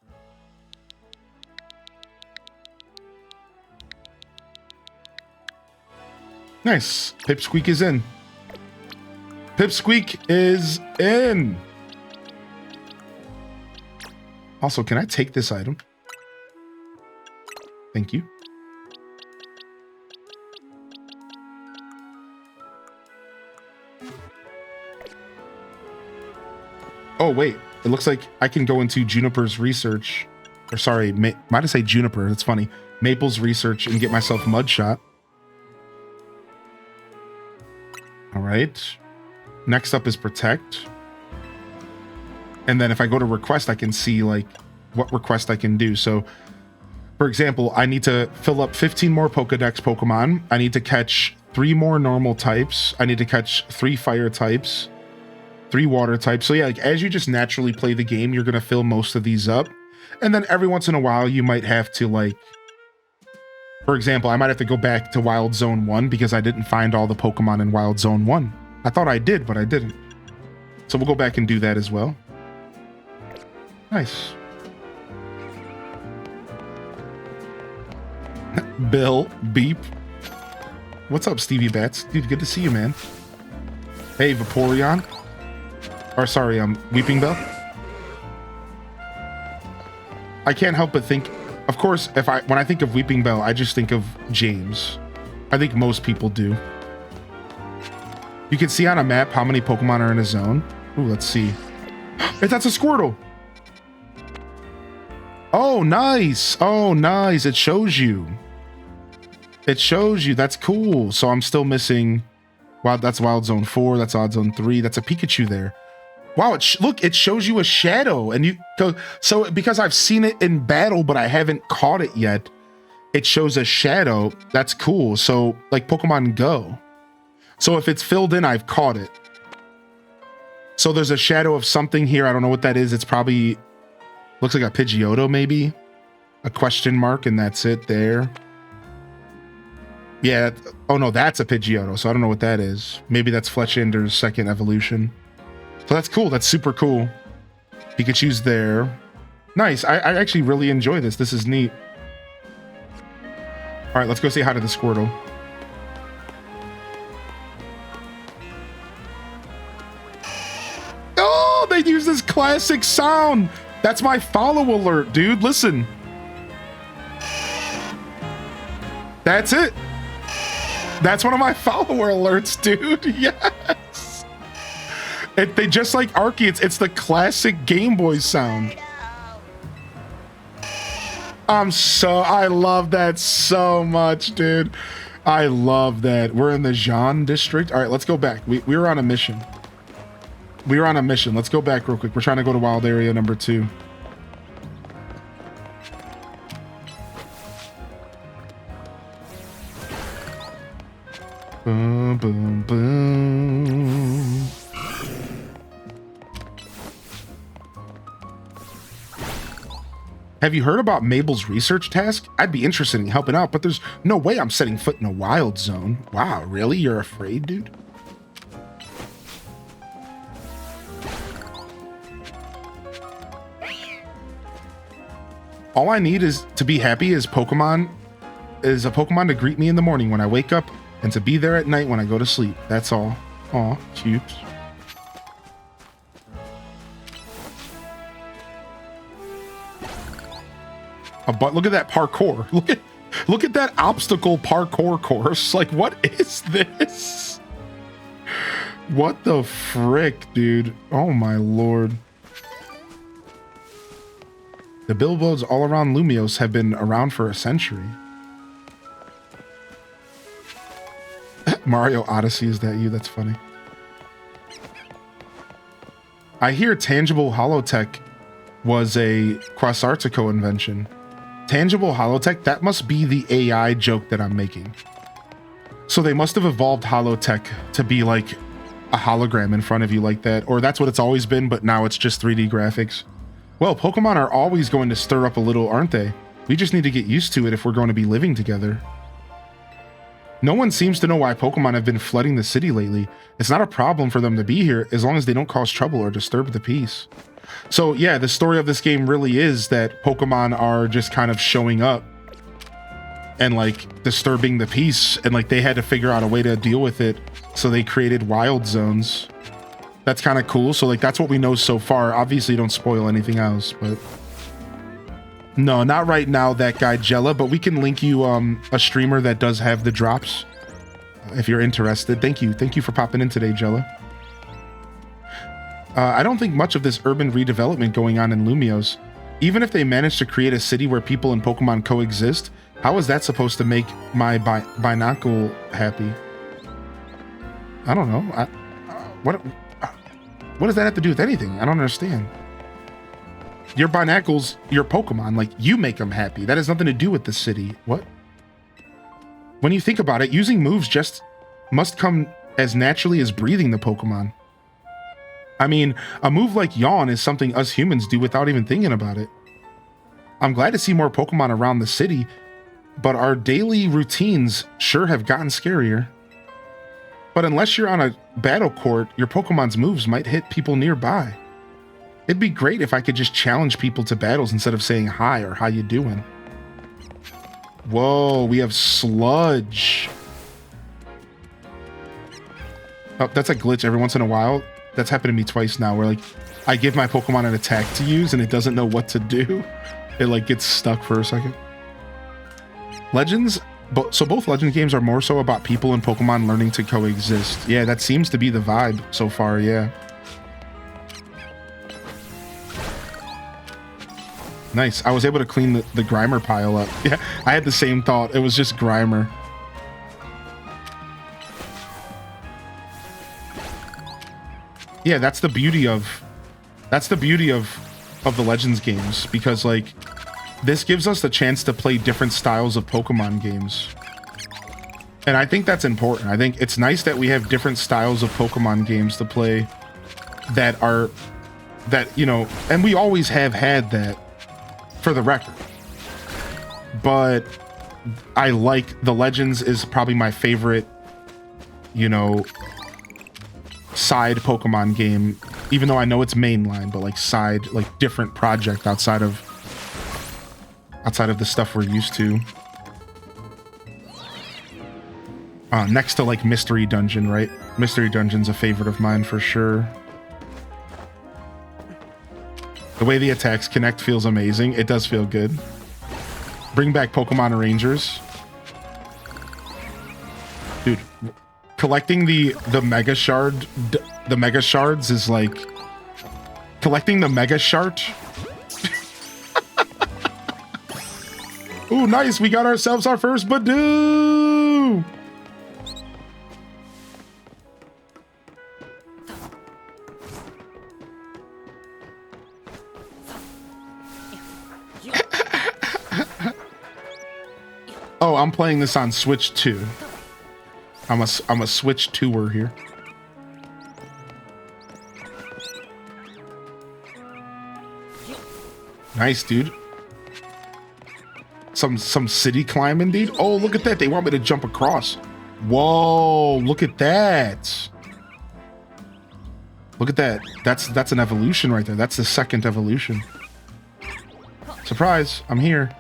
Nice. Pipsqueak is in. Pipsqueak is in. Also, can I take this item? Thank you. Oh, wait. It looks like I can go into Juniper's research. Or sorry, might I say Juniper? That's funny. Maple's research and get myself Mudshot. All right. Next up is Protect. And then if I go to Request, I can see like what request I can do. So, for example, I need to fill up 15 more Pokedex Pokemon. I need to catch 3 more normal types. I need to catch 3 fire types. 3 water types. So yeah, like as you just naturally play the game, you're gonna fill most of these up. And then every once in a while, you might have to like, for example, I might have to go back to Wild Zone 1 because I didn't find all the Pokemon in Wild Zone 1. I thought I did, but I didn't. So we'll go back and do that as well. Nice. Bill, beep. What's up, Stevie Bats? Dude, good to see you, man. Hey, Vaporeon. Or sorry, Weeping Bell. I can't help but think, of course, when I think of Weeping Bell, I just think of James. I think most people do. You can see on a map how many Pokemon are in a zone. Ooh, let's see. That's a Squirtle. Oh, nice. Oh, nice. It shows you. It shows you. That's cool. So I'm still missing. Wow, that's Wild Zone 4. That's Odd Zone 3. That's a Pikachu there. Wow, look, it shows you a shadow. And you go. So because I've seen it in battle, but I haven't caught it yet, it shows a shadow. That's cool. So like Pokemon Go. So if it's filled in, I've caught it. So there's a shadow of something here. I don't know what that is. It's probably looks like a Pidgeotto, maybe a question mark, and that's it there. Yeah. Oh no, that's a Pidgeotto. So I don't know what that is. Maybe that's Fletchender's second evolution. So that's cool. That's super cool. Pikachu's there. Nice. I actually really enjoy this. This is neat. All right, let's go say hi to the Squirtle. Oh, they use this classic sound. That's my follow alert, dude. Listen. That's it. That's one of my follower alerts, dude. Yes. They just like Archie. It's the classic Game Boy sound. I love that so much, dude. I love that. We're in the Jean district. All right, let's go back. We were on a mission. We were on a mission. Let's go back real quick. We're trying to go to wild area number 2. Boom, boom, boom. Have you heard about Mabel's research task? I'd be interested in helping out, but there's no way I'm setting foot in a wild zone. Wow, really? You're afraid, dude? All I need is to be happy is a Pokemon to greet me in the morning when I wake up and to be there at night when I go to sleep. That's all. Aw, cute. But look at that parkour. Look at that obstacle parkour course. Like, what is this? What the frick, dude? Oh my lord. The billboards all around Lumiose have been around for a century. Mario Odyssey, is that you? That's funny. I hear Tangible Holotech was a Quasartico invention. Tangible Holotech, that must be the AI joke that I'm making. So they must have evolved Holotech to be like a hologram in front of you like that, or that's what it's always been, but now it's just 3D graphics. Well, Pokemon are always going to stir up a little, aren't they? We just need to get used to it if we're going to be living together. No one seems to know why Pokemon have been flooding the city lately. It's not a problem for them to be here as long as they don't cause trouble or disturb the peace. So yeah, the story of this game really is that Pokemon are just kind of showing up and like disturbing the peace, and like they had to figure out a way to deal with it, so they created wild zones. That's kind of cool. So like that's what we know so far. Obviously don't spoil anything else, but no, not right now, that guy Jella, but we can link you a streamer that does have the drops if you're interested. Thank you for popping in today, Jella. I don't think much of this urban redevelopment going on in Lumiose. Even if they manage to create a city where people and Pokemon coexist, how is that supposed to make my binacle happy? I don't know. What does that have to do with anything? I don't understand. Your binacles, your Pokemon, like you make them happy. That has nothing to do with the city. What? When you think about it, using moves just must come as naturally as breathing the Pokemon. I mean, a move like Yawn is something us humans do without even thinking about it. I'm glad to see more Pokemon around the city, but our daily routines sure have gotten scarier. But unless you're on a battle court, your Pokemon's moves might hit people nearby. It'd be great if I could just challenge people to battles instead of saying hi or how you doing. Whoa, we have Sludge. Oh, that's a glitch every once in a while. That's happened to me twice now, where like I give my Pokemon an attack to use and it doesn't know what to do. It like gets stuck for a second. Legends, so both Legends games are more so about people and Pokemon learning to coexist. Yeah, that seems to be the vibe so far, yeah. Nice. I was able to clean the Grimer pile up. Yeah, I had the same thought. It was just Grimer. Yeah, that's the beauty of the Legends games, because like this gives us the chance to play different styles of Pokemon games. And I think that's important. I think it's nice that we have different styles of Pokemon games to play that, you know, and we always have had that, for the record. But I like the Legends is probably my favorite, you know, side Pokemon game, even though I know it's mainline, but like side, like different project outside of the stuff we're used to. Next to like Mystery Dungeon, right? Mystery Dungeon's a favorite of mine for sure. The way the attacks connect feels amazing. It does feel good. Bring back Pokemon Rangers. Dude, collecting the Mega Shard, the Mega Shards is like collecting the Mega Shard. Ooh, nice. We got ourselves our first Badoo. Oh, I'm playing this on Switch 2. I'm a Switch 2er here. Nice, dude. Some city climbing, dude. Oh, look at that. They want me to jump across. Whoa, look at that. Look at that. That's an evolution right there. That's the second evolution. Surprise, I'm here.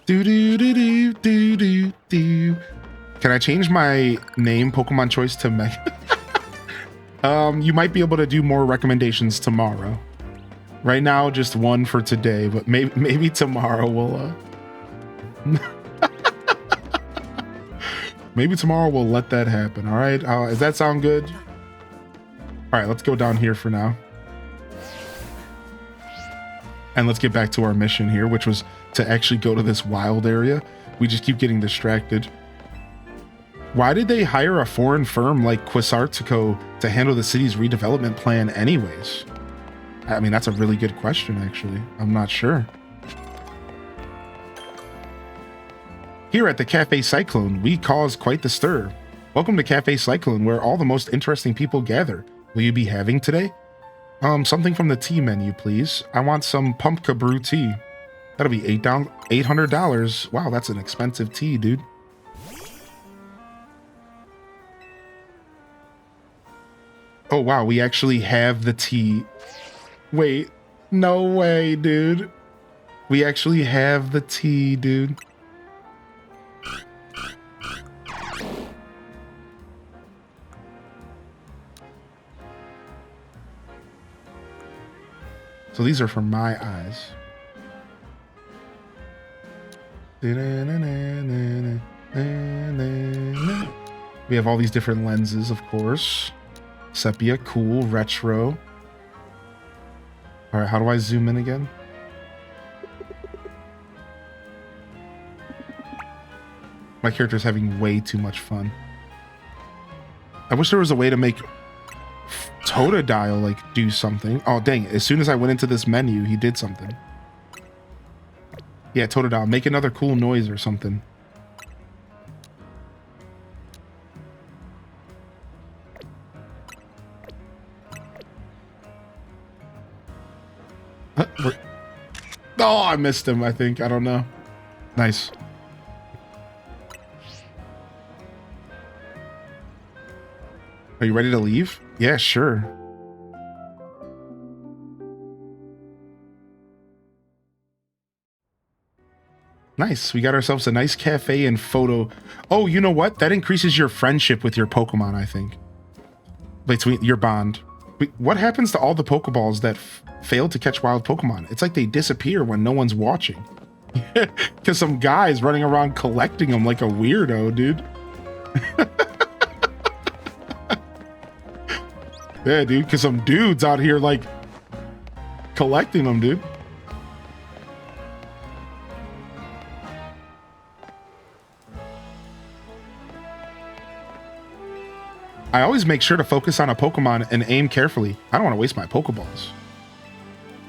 Do do do do do do do. Can I change my name, Pokemon Choice, to Mega? You might be able to do more recommendations tomorrow. Right now, just one for today, but maybe tomorrow we'll. Maybe tomorrow we'll let that happen. All right. Does that sound good? All right. Let's go down here for now. And let's get back to our mission here, which was to actually go to this wild area. We just keep getting distracted. Why did they hire a foreign firm like Quasartico to handle the city's redevelopment plan anyways? I mean, that's a really good question, actually. I'm not sure. Here at the Cafe Cyclone, we cause quite the stir. Welcome to Cafe Cyclone, where all the most interesting people gather. Will you be having today? Something from the tea menu, please. I want some pumpkin brew tea. That'll be $800. Wow, that's an expensive tea, dude. Oh, wow. We actually have the T. Wait. No way, dude. We actually have the T, dude. So these are for my eyes. We have all these different lenses, of course. Sepia, cool, retro. All right, how do I zoom in again? My character's having way too much fun. I wish there was a way to make Totodile like do something. Oh dang, as soon as I went into this menu, he did something. Yeah, Totodile, make another cool noise or something. Oh, I missed him, I think. I don't know. Nice. Are you ready to leave? Yeah, sure. Nice. We got ourselves a nice cafe and photo. Oh, you know what? That increases your friendship with your Pokemon, I think. Between your bond. What happens to all the Pokeballs that fail to catch wild Pokemon? It's like they disappear when no one's watching. Because some guy's running around collecting them like a weirdo, dude. Yeah, dude, because some dude's out here, like, collecting them, dude. I always make sure to focus on a Pokemon and aim carefully. I don't want to waste my Pokeballs.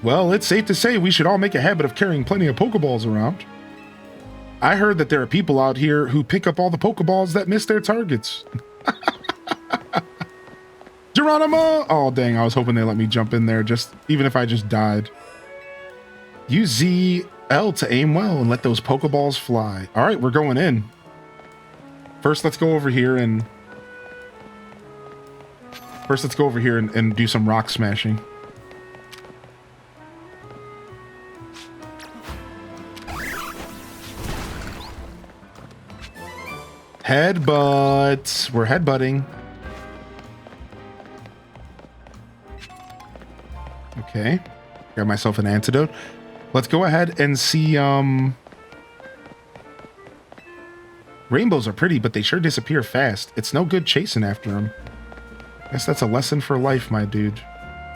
Well, it's safe to say we should all make a habit of carrying plenty of Pokeballs around. I heard that there are people out here who pick up all the Pokeballs that miss their targets. Geronimo! Oh, dang, I was hoping they let me jump in there, just even if I just died. Use ZL to aim well and let those Pokeballs fly. All right, we're going in. First, let's go over here and... and do some rock smashing. Headbutt. We're headbutting. Okay. Got myself an antidote. Let's go ahead and see, rainbows are pretty, but they sure disappear fast. It's no good chasing after them. Guess that's a lesson for life, my dude.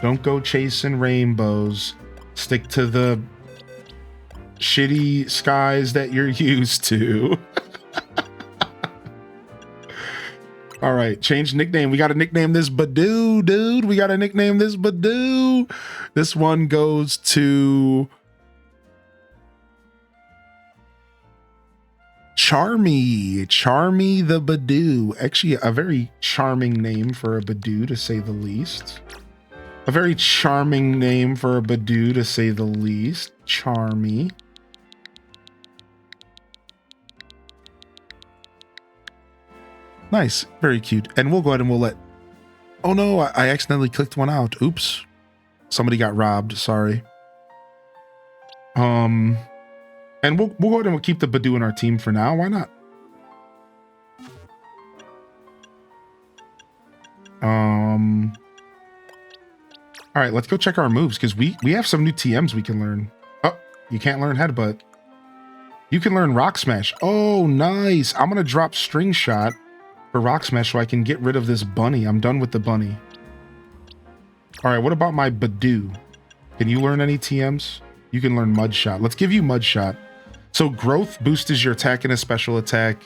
Don't go chasing rainbows. Stick to the shitty skies that you're used to. All right, change nickname. We got to nickname this Badoo, dude. We got to nickname this Badoo. This one goes to Charmy. Charmy the Badoo. Actually, a very charming name for a Badoo, to say the least. A very charming name for a Badoo, to say the least. Charmy. Nice. Very cute. And we'll go ahead and we'll let... Oh no, I accidentally clicked one out. Oops. Somebody got robbed. Sorry. And we'll go ahead and we'll keep the Badoo in our team for now. Why not? All right, let's go check our moves because we have some new TMs we can learn. Oh, you can't learn Headbutt. You can learn Rock Smash. Oh, nice. I'm gonna drop String Shot for Rock Smash so I can get rid of this bunny. I'm done with the bunny. All right, what about my Badoo? Can you learn any TMs? You can learn Mud Shot. Let's give you Mud Shot. So Growth boosts your attack and a special attack.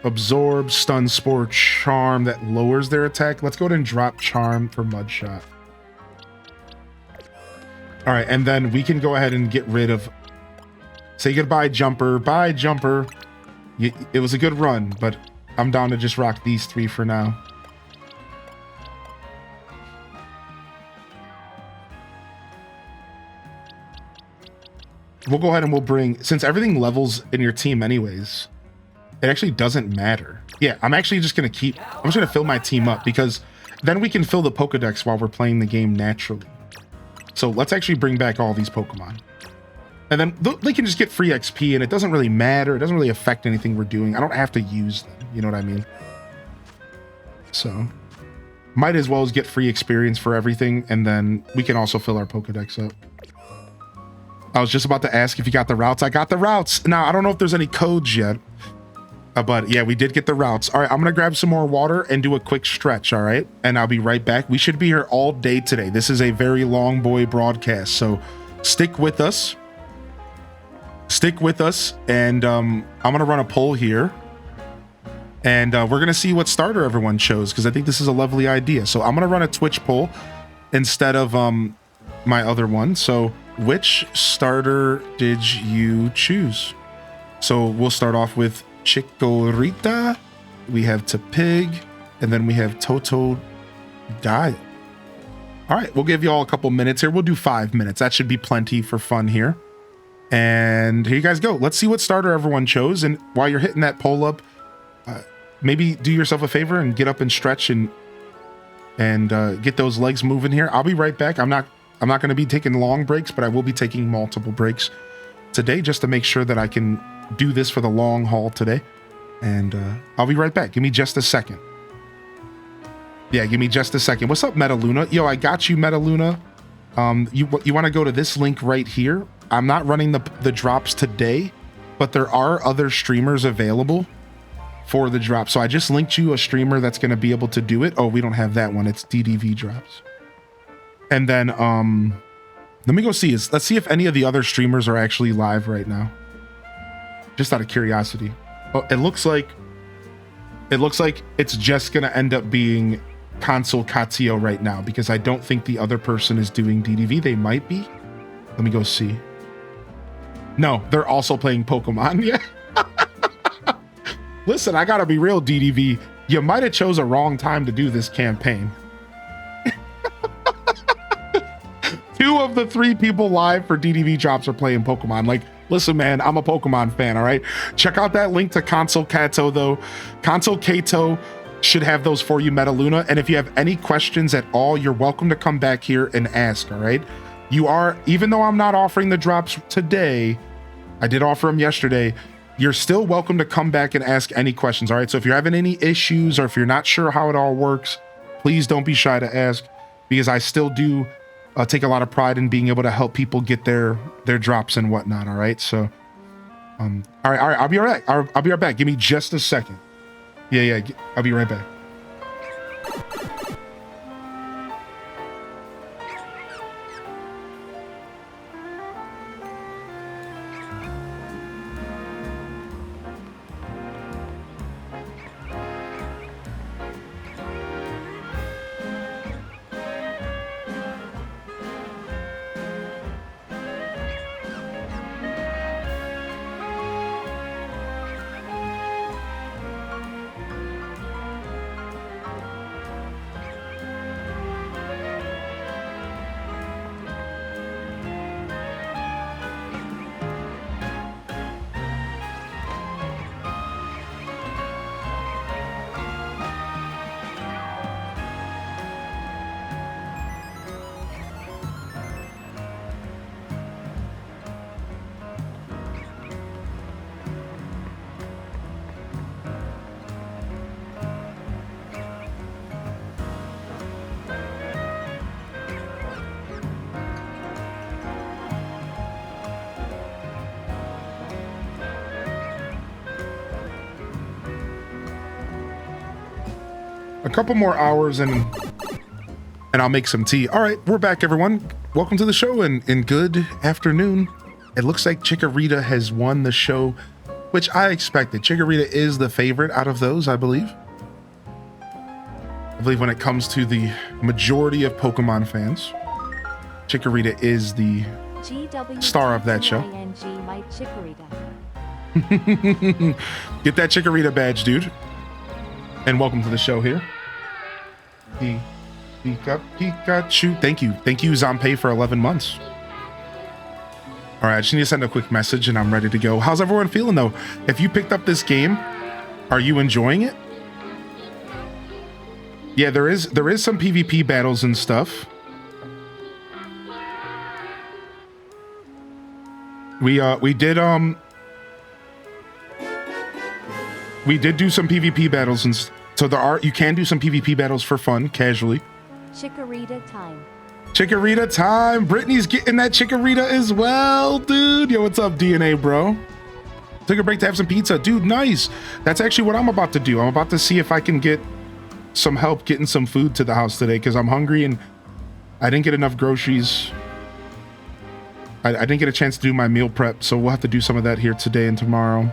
Absorb, Stun, Spore, Charm, that lowers their attack. Let's go ahead and drop Charm for Mud Shot. All right, and then we can go ahead and get rid of... Say goodbye, Jumper. Bye, Jumper. It was a good run, but I'm down to just rock these three for now. We'll go ahead and we'll bring... Since everything levels in your team anyways, It actually doesn't matter. Yeah, I'm actually just going to I'm just going to fill my team up because then we can fill the Pokedex while we're playing the game naturally. So let's actually bring back all these Pokemon. And then they can just get free XP and it doesn't really matter. It doesn't really affect anything we're doing. I don't have to use them. You know what I mean? So might as well as get free experience for everything. And then we can also fill our Pokedex up. I was just about to ask if you got the routes. I got the routes. Now, I don't know if there's any codes yet. But yeah, we did get the routes. All right, I'm going to grab some more water and do a quick stretch, all right? And I'll be right back. We should be here all day today. This is a very long boy broadcast, so stick with us. Stick with us, and I'm going to run a poll here. And we're going to see what starter everyone chose, because I think this is a lovely idea. So I'm going to run a Twitch poll instead of my other one. So which starter did you choose? So we'll start off with Chikorita, we have Tepig, and then we have Totodile. All right, we'll give you all a couple minutes here. We'll do 5 minutes. That should be plenty for fun here. And here you guys go. Let's see what starter everyone chose. And while you're hitting that poll up, maybe do yourself a favor and get up and stretch and get those legs moving here. I'll be right back. I'm not going to be taking long breaks, but I will be taking multiple breaks today just to make sure that I can do this for the long haul today. And I'll be right back. Give me just a second. Yeah, give me just a second. What's up, Metaluna? Yo, I got you, Metaluna. You want to go to this link right here? I'm not running the drops today, but there are other streamers available for the drop. So I just linked you a streamer that's going to be able to do it. Oh, we don't have that one. It's DDV drops. And then let me go see. Let's see if any of the other streamers are actually live right now. Just out of curiosity. Oh, it looks like it's just gonna end up being Console Katio right now because I don't think the other person is doing DDV. They might be. Let me go see. No, they're also playing Pokemon. Yeah. Listen, I gotta be real, DDV. You might have chose a wrong time to do this campaign. 2 of the 3 people live for DDV drops are playing Pokemon. Like, listen, man, I'm a Pokemon fan, all right? Check out that link to Console Kato, though. Console Kato should have those for you, Metaluna. And if you have any questions at all, you're welcome to come back here and ask, all right? You are, even though I'm not offering the drops today, I did offer them yesterday, you're still welcome to come back and ask any questions, all right? So if you're having any issues or if you're not sure how it all works, please don't be shy to ask because I still do take a lot of pride in being able to help people get their drops and whatnot. All right. So, all right. I'll be right back. I'll be right back. Give me just a second. Yeah. I'll be right back. A couple more hours and I'll make some tea. All right, we're back, everyone. Welcome to the show and good afternoon. It looks like Chikorita has won the show, which I expected. Chikorita is the favorite out of those, I believe. I believe when it comes to the majority of Pokemon fans, Chikorita is the star of that show. Get that Chikorita badge, dude. And welcome to the show here. Pikachu. Thank you, Zampei, for 11 months. All right, I just need to send a quick message and I'm ready to go. How's everyone feeling though? If you picked up this game Are you enjoying it? Yeah, there is some PvP battles and stuff. We did do some PvP battles, and so you can do some PvP battles for fun, casually. Chikorita time. Chikorita time. Brittany's getting that Chikorita as well, dude. Yo, what's up, DNA, bro? Took a break to have some pizza. Dude, nice. That's actually what I'm about to do. I'm about to see if I can get some help getting some food to the house today because I'm hungry and I didn't get enough groceries. I didn't get a chance to do my meal prep, so we'll have to do some of that here today and tomorrow.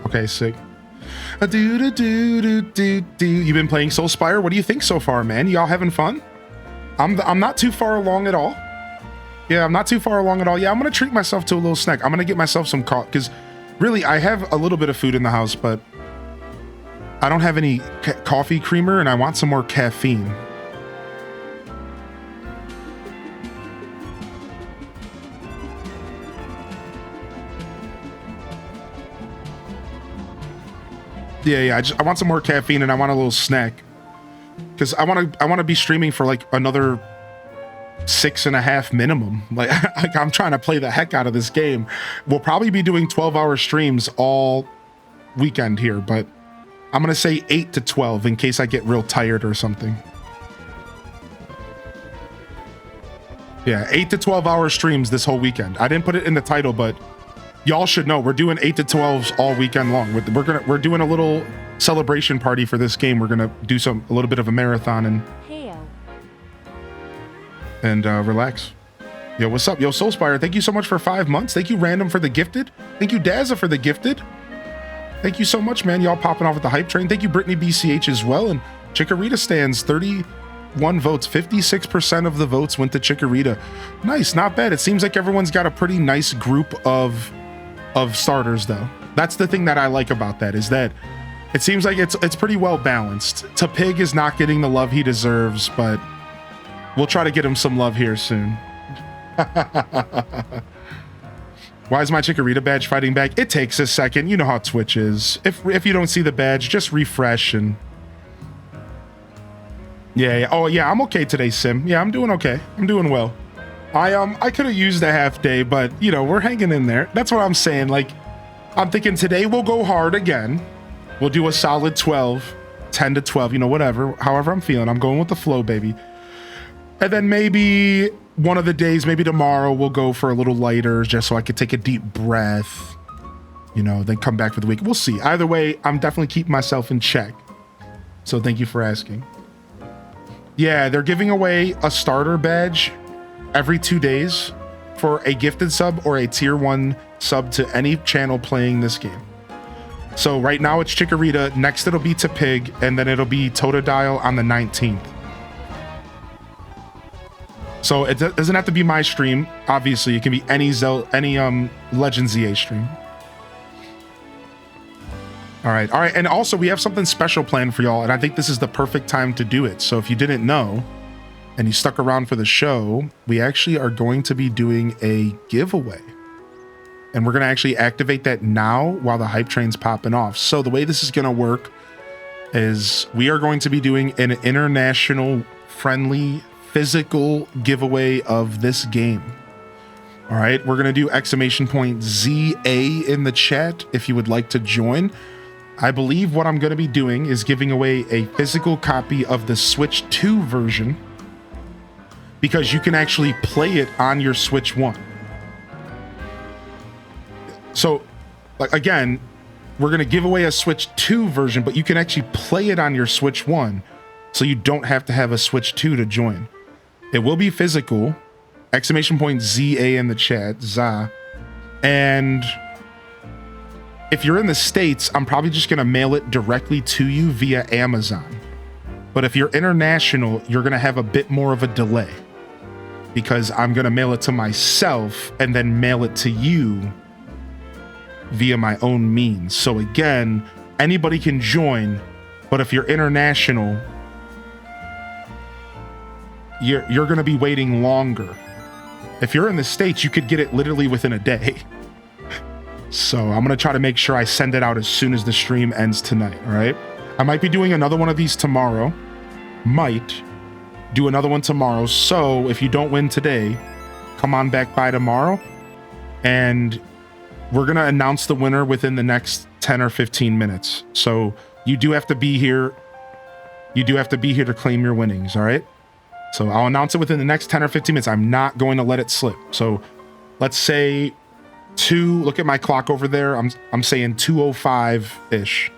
Okay, sick. You've been playing Soulspire. What do you think so far, man? Y'all having fun? I'm not too far along at all. Yeah, I'm not too far along at all. Yeah, I'm gonna treat myself to a little snack. I'm gonna get myself some coffee because really I have a little bit of food in the house, but I don't have any coffee creamer and I want some more caffeine. Yeah, I want some more caffeine and I want a little snack because I want to be streaming for like another 6.5 minimum. Like I'm trying to play the heck out of this game. We'll probably be doing 12-hour streams all weekend here, but I'm gonna say 8 to 12 in case I get real tired or something. Yeah, 8 to 12-hour streams this whole weekend. I didn't put it in the title, but y'all should know we're doing 8 to 12s all weekend long. We're doing a little celebration party for this game. We're gonna do a little bit of a marathon and relax. Yo, what's up? Yo, Soulspire, thank you so much for 5 months. Thank you, Random, for the gifted. Thank you, Dazza, for the gifted. Thank you so much, man. Y'all popping off with the hype train. Thank you, Brittany BCH as well. And Chikorita stands 31 votes. 56% of the votes went to Chikorita. Nice, not bad. It seems like everyone's got a pretty nice group of starters, though. That's the thing that I like about that, is that it seems like it's pretty well balanced. Pig is not getting the love he deserves, but we'll try to get him some love here soon. Why is my Chikorita badge fighting back? It takes a second. You know how Twitch is. If you don't see the badge, just refresh and yeah. Oh yeah, I'm okay today, Sim. Yeah, I'm doing okay. I'm doing well. I could have used a half day, but you know, we're hanging in there. That's what I'm saying. Like, I'm thinking today we'll go hard again. We'll do a solid 12, 10 to 12, you know, whatever, however I'm feeling. I'm going with the flow, baby. And then maybe one of the days, maybe tomorrow, we'll go for a little lighter just so I could take a deep breath, you know, then come back for the week. We'll see. Either way, I'm definitely keeping myself in check. So thank you for asking. Yeah, they're giving away a starter badge every 2 days for a gifted sub or a tier 1 sub to any channel playing this game. So right now it's Chikorita, next it'll be Pig, and then it'll be Totodile on the 19th. So it doesn't have to be my stream. Obviously, it can be any Legend ZA stream. All right, and also we have something special planned for y'all, and I think this is the perfect time to do it. So if you didn't know, and you stuck around for the show, we actually are going to be doing a giveaway. And we're gonna actually activate that now while the hype train's popping off. So the way this is gonna work is we are going to be doing an international friendly physical giveaway of this game. All right, we're gonna do !ZA in the chat if you would like to join. I believe what I'm gonna be doing is giving away a physical copy of the Switch 2 version, because you can actually play it on your Switch 1. So, like, again, we're going to give away a Switch 2 version, but you can actually play it on your Switch 1, so you don't have to have a Switch 2 to join. It will be physical. !ZA in the chat, ZA. And if you're in the States, I'm probably just going to mail it directly to you via Amazon. But if you're international, you're going to have a bit more of a delay. because I'm going to mail it to myself and then mail it to you via my own means. So again, anybody can join, but if you're international, you're going to be waiting longer. If you're in the States, you could get it literally within a day. So I'm going to try to make sure I send it out as soon as the stream ends tonight, all right? I might be doing another one of these tomorrow. Might do another one tomorrow. So if you don't win today, come on back by tomorrow. And we're going to announce the winner within the next 10 or 15 minutes. So you do have to be here. You do have to be here to claim your winnings, all right? So I'll announce it within the next 10 or 15 minutes. I'm not going to let it slip. So let's say look at my clock over there. I'm saying 2:05-ish.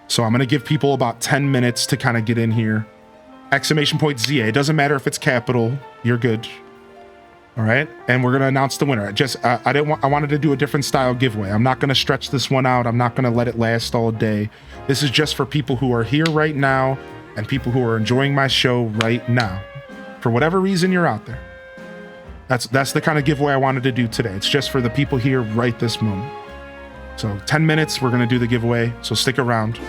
So I'm going to give people about 10 minutes to kind of get in here. Exclamation point ZA. It doesn't matter if it's capital. You're good. All right. And we're going to announce the winner. I wanted to do a different style giveaway. I'm not going to stretch this one out. I'm not going to let it last all day. This is just for people who are here right now and people who are enjoying my show right now. For whatever reason you're out there. That's the kind of giveaway I wanted to do today. It's just for the people here right this moment. So 10 minutes, we're going to do the giveaway. So stick around.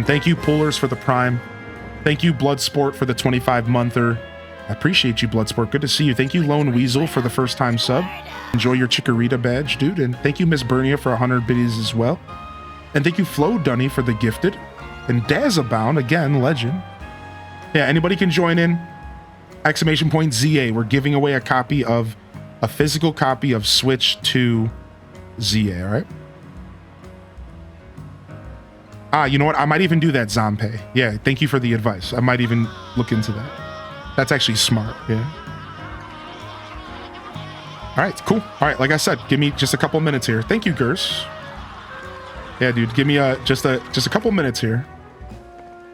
Thank you, Poolers, for the Prime. Thank you, Bloodsport, for the 25-monther. I appreciate you, Bloodsport. Good to see you. Thank you, Lone Weasel, for the first-time sub. Enjoy your Chikorita badge, dude. And thank you, Miss Bernia, for 100 biddies as well. And thank you, Flo Dunny, for the gifted. And Dazabound, again, legend. Yeah, anybody can join in. Exclamation point ZA. We're giving away a physical copy of Switch to ZA, all right? You know what? I might even do that, Zompe. Yeah, thank you for the advice. I might even look into that. That's actually smart, yeah. All right, cool. All right, like I said, give me just a couple minutes here. Thank you, Gers. Yeah, dude, give me just a couple minutes here.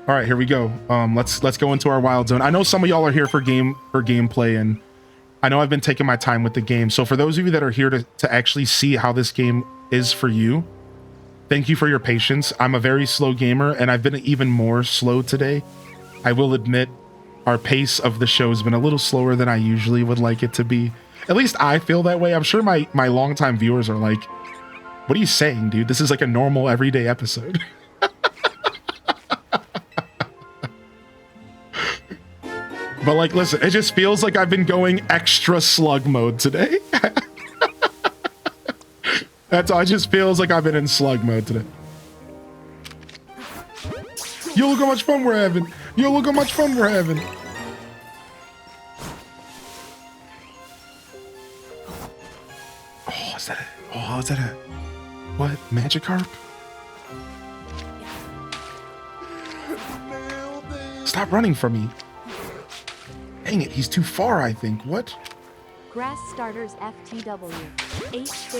All right, here we go. Let's go into our wild zone. I know some of y'all are here for gameplay, and I know I've been taking my time with the game. So for those of you that are here to actually see how this game is for you, thank you for your patience. I'm a very slow gamer, and I've been even more slow today. I will admit our pace of the show has been a little slower than I usually would like it to be. At least I feel that way. I'm sure my longtime viewers are like, what are you saying, dude? This is like a normal everyday episode. But like, listen, it just feels like I've been going extra slug mode today. That's all. It just feels like I've been in slug mode today. Yo, look how much fun we're having. Yo, look how much fun we're having. Oh, is that a what? Magikarp? Stop running from me. Dang it, he's too far, I think. What? Grass starters FTW.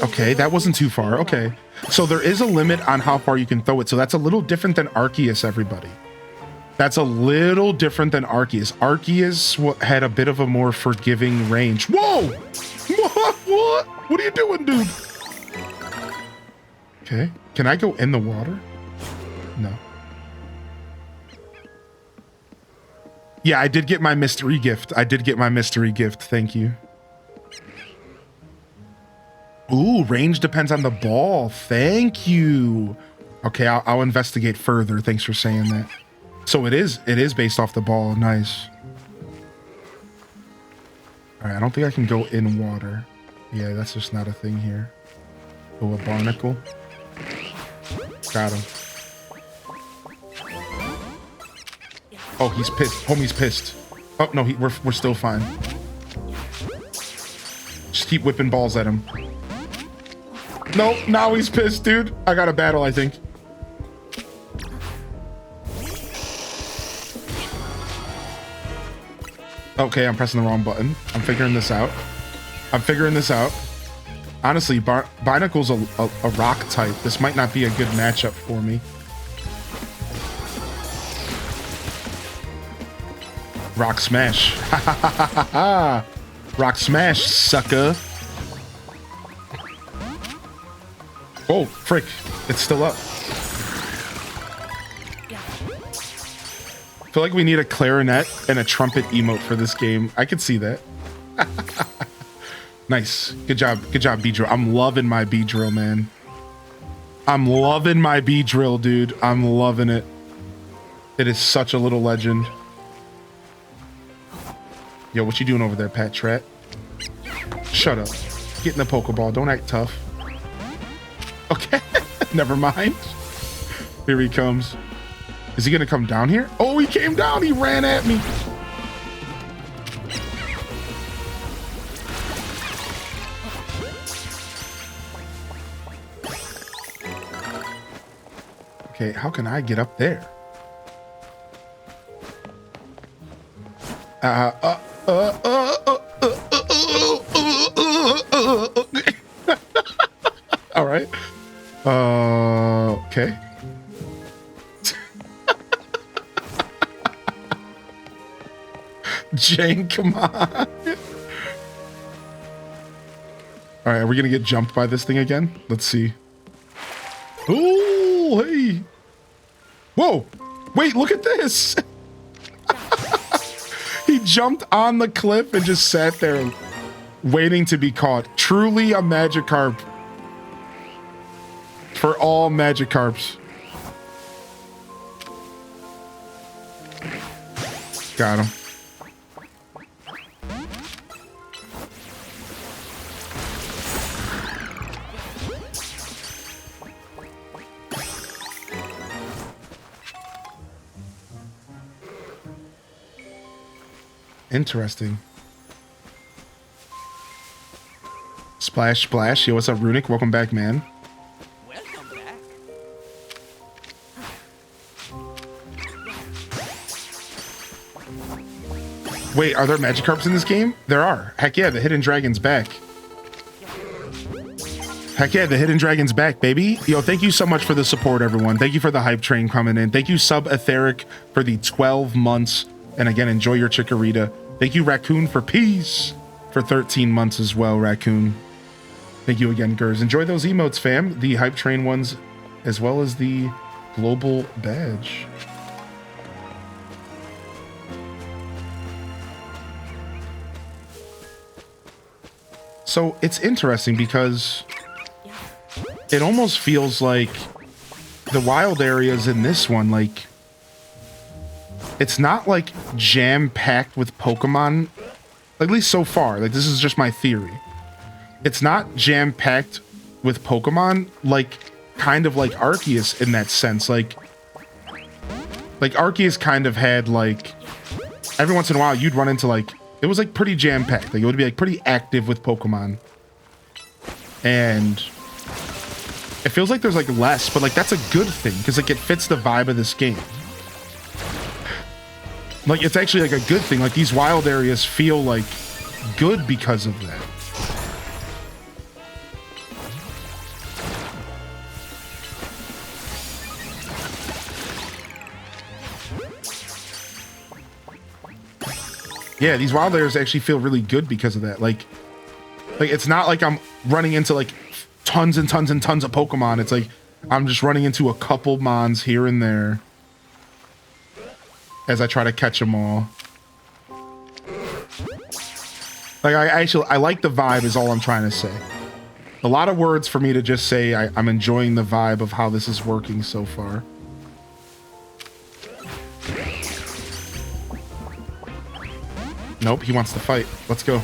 Okay, that wasn't too far. Okay. So there is a limit on how far you can throw it. So that's a little different than Arceus, everybody. That's a little different than Arceus. Arceus had a bit of a more forgiving range. Whoa! What? What are you doing, dude? Okay. Can I go in the water? No. Yeah, I did get my mystery gift. Thank you. Ooh, range depends on the ball. Thank you. Okay, I'll investigate further. Thanks for saying that. So it is based off the ball. Nice. All right, I don't think I can go in water. Yeah, that's just not a thing here. Oh, a barnacle. Got him. Oh, he's pissed. Homie's pissed. Oh, no, we're still fine. Just keep whipping balls at him. Nope, now he's pissed, dude. I got a battle, I think. Okay, I'm pressing the wrong button. I'm figuring this out. Honestly, Barnacle's a rock type. This might not be a good matchup for me. Rock smash. Rock smash, sucker. Oh, frick. It's still up. I feel like we need a clarinet and a trumpet emote for this game. I could see that. Nice. Good job, Beedrill. I'm loving my Beedrill, man. I'm loving my Beedrill, dude. I'm loving it. It is such a little legend. Yo, what you doing over there, Pat Rat? Shut up. Get in the Pokeball. Don't act tough. Okay. Never mind. Here he comes. Is he gonna come down here? Oh, he came down. He ran at me. Okay, how can I get up there? All right. Okay. Jane, come on. All right, are we gonna get jumped by this thing again? Let's see. Oh, hey. Whoa. Wait, look at this. He jumped on the cliff and just sat there waiting to be caught. Truly a Magikarp. For all Magikarps. Got him. Interesting. Splash, splash. Yo, what's up, Runic? Welcome back, man. Welcome back. Wait, are there Magikarps in this game? There are. Heck yeah, the Hidden Dragon's back. Heck yeah, the Hidden Dragon's back, baby. Yo, thank you so much for the support, everyone. Thank you for the hype train coming in. Thank you, Sub Etheric, for the 12 months. And again, enjoy your Chikorita. Thank you, Raccoon, for peace for 13 months as well, Raccoon. Thank you again, Gers. Enjoy those emotes, fam. The hype train ones, as well as the global badge. So it's interesting because it almost feels like the wild areas in this one, like, it's not like jam-packed with Pokemon, at least so far. Like, this is just my theory. It's not jam-packed with Pokemon, like, kind of like Arceus in that sense. Like Arceus kind of had, like, every once in a while you'd run into, like, it was, like, pretty jam-packed. Like, it would be, like, pretty active with Pokemon. And it feels like there's, like, less, but, like, that's a good thing, because, like, it fits the vibe of this game. Like, it's actually, like, a good thing. Like, these wild areas feel, like, good because of that. Yeah, these wild areas actually feel really good because of that. Like it's not like I'm running into, like, tons and tons and tons of Pokemon. It's like I'm just running into a couple Mons here and there as I try to catch them all. Like, I like the vibe is all I'm trying to say. A lot of words for me to just say I'm enjoying the vibe of how this is working so far. Nope, he wants to fight. Let's go.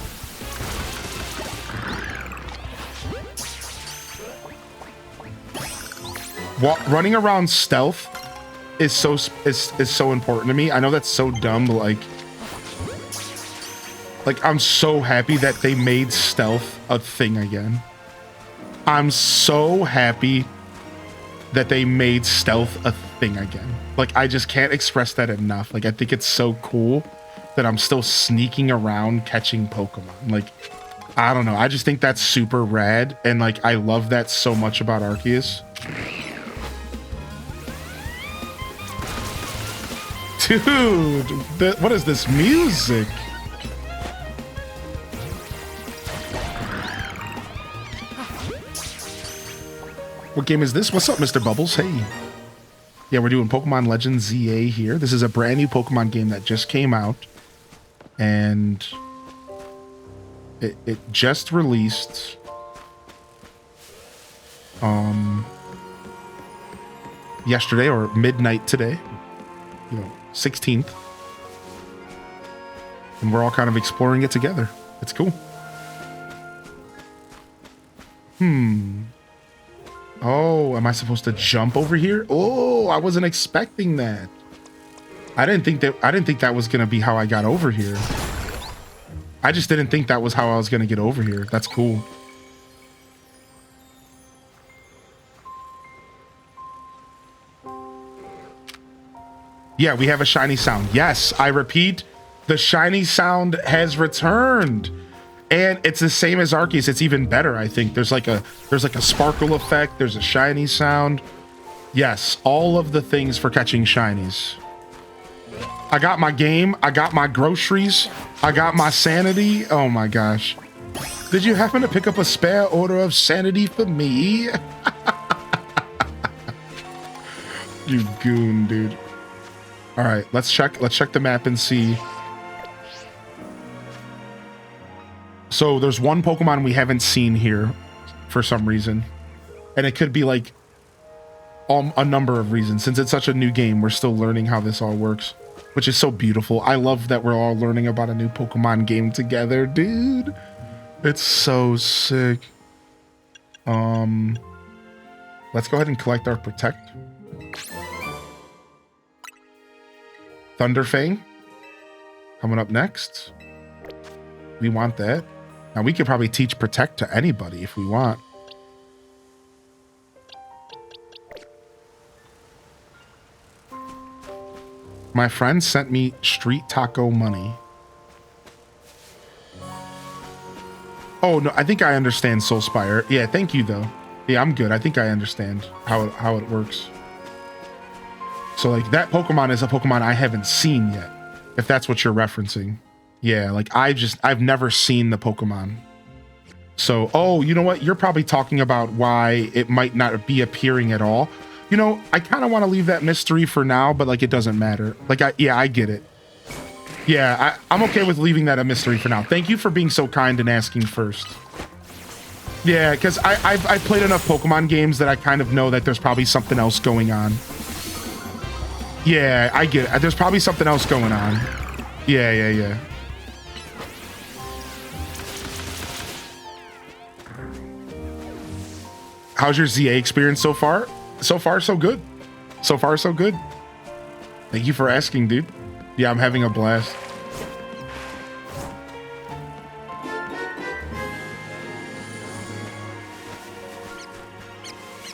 Running around stealth is so important to me. I know that's so dumb, but like I'm so happy that they made stealth a thing again. I'm so happy that they made stealth a thing again. Like, I just can't express that enough. Like, I think it's so cool that I'm still sneaking around catching Pokemon. Like, I don't know. I just think that's super rad. And, like, I love that so much about Arceus. Dude, what is this music? What game is this? What's up, Mr. Bubbles? Hey. Yeah, we're doing Pokemon Legends ZA here. This is a brand new Pokemon game that just came out. And It just released. Yesterday or midnight today. 16th. And we're all kind of exploring it together. It's cool. Oh, am I supposed to jump over here? Oh, I wasn't expecting that. I didn't think that was gonna be how I got over here. I just didn't think that was how I was gonna get over here. That's cool. Yeah, we have a shiny sound. Yes, I repeat, the shiny sound has returned. And it's the same as Arceus. It's even better, I think. There's like a sparkle effect. There's a shiny sound. Yes, all of the things for catching shinies. I got my game. I got my groceries. I got my sanity. Oh my gosh. Did you happen to pick up a spare order of sanity for me? You goon, dude. All right, let's check the map and see. So there's one Pokemon we haven't seen here for some reason. And it could be like a number of reasons. Since it's such a new game, we're still learning how this all works, which is so beautiful. I love that we're all learning about a new Pokemon game together, dude. It's so sick. Let's go ahead and collect our Protect. Thunderfang coming up next. We want that. Now we could probably teach Protect to anybody if we want. My friend sent me street taco money. Oh no, I think I understand Soulspire. Yeah, thank you though. Yeah, I'm good. I think I understand how it works. So like that Pokemon is a Pokemon I haven't seen yet, if that's what you're referencing. Yeah, like I've never seen the Pokemon. So, oh, you know what? You're probably talking about why it might not be appearing at all. You know, I kind of want to leave that mystery for now, but like it doesn't matter. Like, I get it. Yeah, I'm okay with leaving that a mystery for now. Thank you for being so kind and asking first. Yeah, because I've played enough Pokemon games that I kind of know that there's probably something else going on. Yeah, I get it. There's probably something else going on. Yeah. How's your ZA experience so far? So far, so good. So far, so good. Thank you for asking, dude. Yeah, I'm having a blast.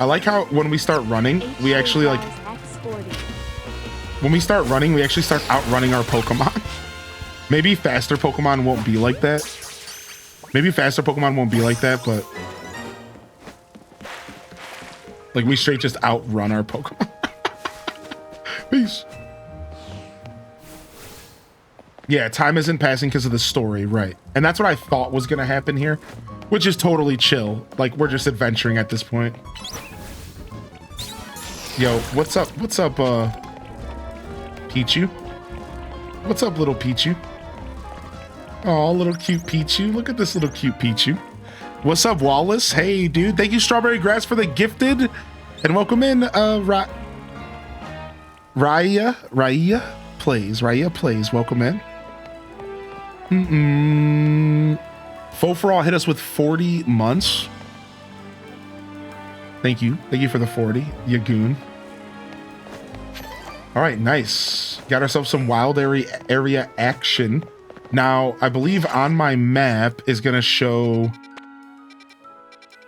I like how when we start running, we actually like... When we start running, we actually start outrunning our Pokemon. Maybe faster Pokemon won't be like that. But... like, we straight just outrun our Pokemon. Peace. Yeah, time isn't passing because of the story, right. And that's what I thought was going to happen here, which is totally chill. Like, we're just adventuring at this point. Yo, what's up, Pichu? What's up, little Pichu? Oh, little cute Pichu. Look at this little cute Pichu. What's up, Wallace? Hey, dude. Thank you, Strawberry Grass, for the gifted. And welcome in, Raya plays. Welcome in. Fofrall hit us with 40 months. Thank you for the 40, you goon. All right, nice. Got ourselves some wild area action. Now, I believe on my map is gonna show,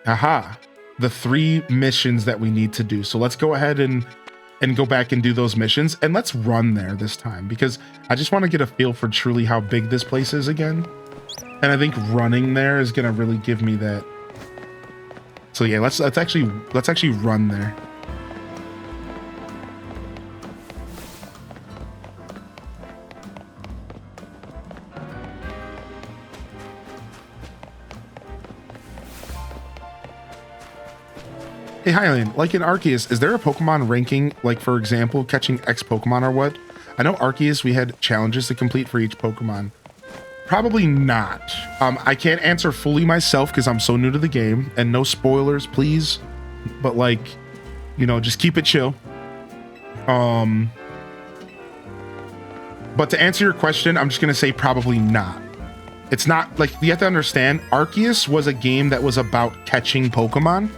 the 3 missions that we need to do. So let's go ahead and go back and do those missions, and let's run there this time because I just want to get a feel for truly how big this place is again. And I think running there is gonna really give me that. So yeah, let's actually run there. Hey Hylian, like in Arceus, is there a Pokemon ranking, like for example, catching X Pokemon or what? I know Arceus, we had challenges to complete for each Pokemon. Probably not. I can't answer fully myself because I'm so new to the game, and no spoilers, please. But like, you know, just keep it chill. But to answer your question, I'm just gonna say probably not. It's not like, you have to understand, Arceus was a game that was about catching Pokemon.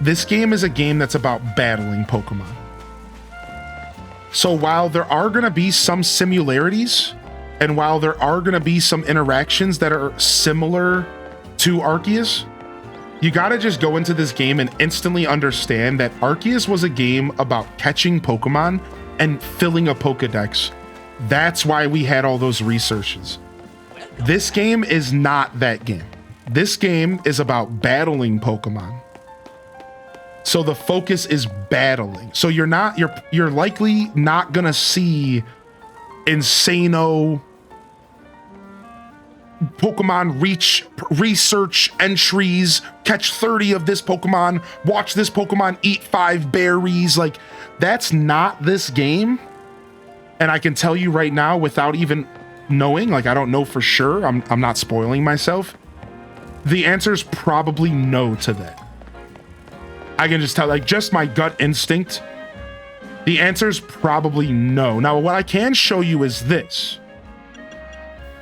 This game is a game that's about battling Pokemon. So while there are gonna be some similarities, and while there are gonna be some interactions that are similar to Arceus, you gotta just go into this game and instantly understand that Arceus was a game about catching Pokemon and filling a Pokedex. That's why we had all those researches. This game is not that game. This game is about battling Pokemon. So the focus is battling. So you're likely not gonna see insano Pokemon research entries, catch 30 of this Pokemon, watch this Pokemon eat 5 berries. Like, that's not this game. And I can tell you right now, without even knowing, like, I don't know for sure, I'm not spoiling myself, the answer is probably no to that. I can just tell, like, just my gut instinct, the answer is probably no. Now, what I can show you is this.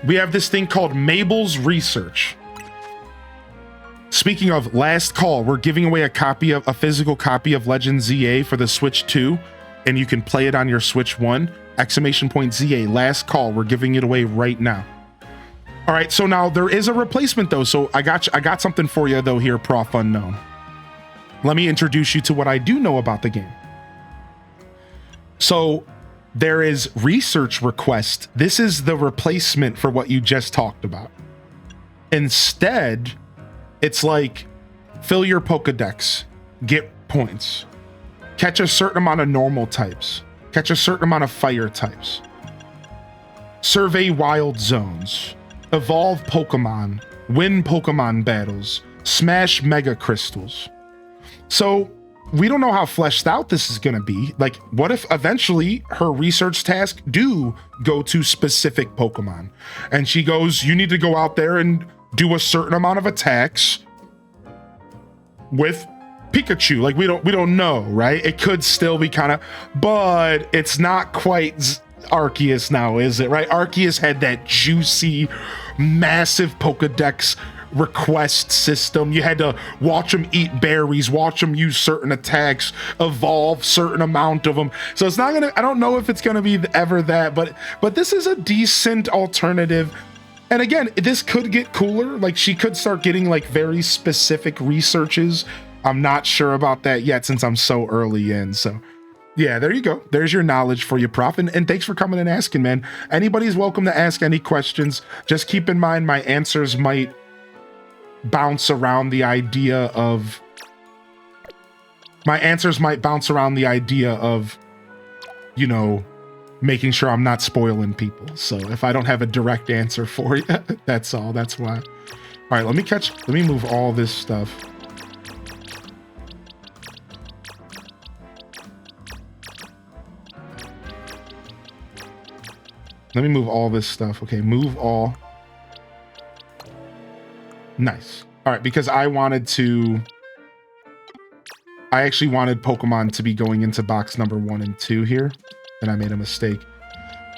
We have this thing called Mabel's Research. Speaking of last call, we're giving away a physical copy of Legend ZA for the Switch 2, and you can play it on your Switch 1. !ZA, last call. We're giving it away right now. All right, so now there is a replacement though. So I got something for you though here, Prof Unknown. Let me introduce you to what I do know about the game. So there is research request. This is the replacement for what you just talked about. Instead, it's like fill your Pokedex, get points, catch a certain amount of normal types, catch a certain amount of fire types, survey wild zones, evolve Pokemon, win Pokemon battles, smash mega crystals. So we don't know how fleshed out this is going to be. Like, what if eventually her research task do go to specific Pokemon and she goes, you need to go out there and do a certain amount of attacks with Pikachu. Like, we don't know, right? It could still be kind of, but it's not quite Arceus now, is it? Right? Arceus had that juicy, massive Pokedex request system. You had to watch them eat berries, watch them use certain attacks, evolve certain amount of them. So it's not gonna, I don't know if it's gonna be ever that, but this is a decent alternative. And again, this could get cooler. Like, she could start getting like very specific researches. I'm not sure about that yet since I'm so early in. So yeah, there you go. There's your knowledge for you, Prof. And thanks for coming and asking, man. Anybody's welcome to ask any questions. Just keep in mind my answers might bounce around the idea of you know, making sure I'm not spoiling people. So if I don't have a direct answer for you, that's all. That's why. All right, let me move all this stuff. Let me move all this stuff. Okay, move all. Nice. All right, because I actually wanted Pokemon to be going into box number 1 and 2 here, and I made a mistake.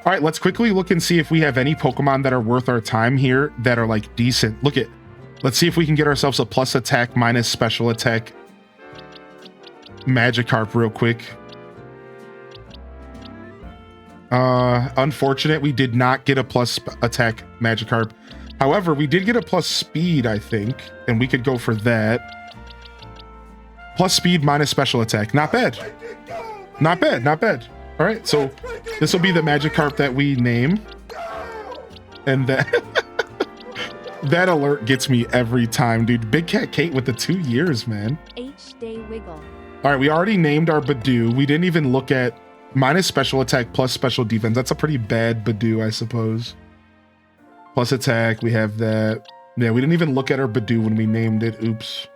All right, let's quickly look and see if we have any Pokemon that are worth our time here that are like decent. Let's see if we can get ourselves a plus attack, minus special attack Magikarp real quick. Unfortunate, we did not get a plus attack Magikarp. However, we did get a plus speed, I think, and we could go for that. Plus speed minus special attack. Not bad. Not bad, not bad. All right, so this will be the Magikarp that we name. And that that alert gets me every time, dude. Big Cat Kate with the 2 years, man. H-Day Wiggle. All right, we already named our Badoo. We didn't even look at minus special attack plus special defense. That's a pretty bad Badoo, I suppose. Plus attack, we have that. Yeah, we didn't even look at our Badoo when we named it. Oops.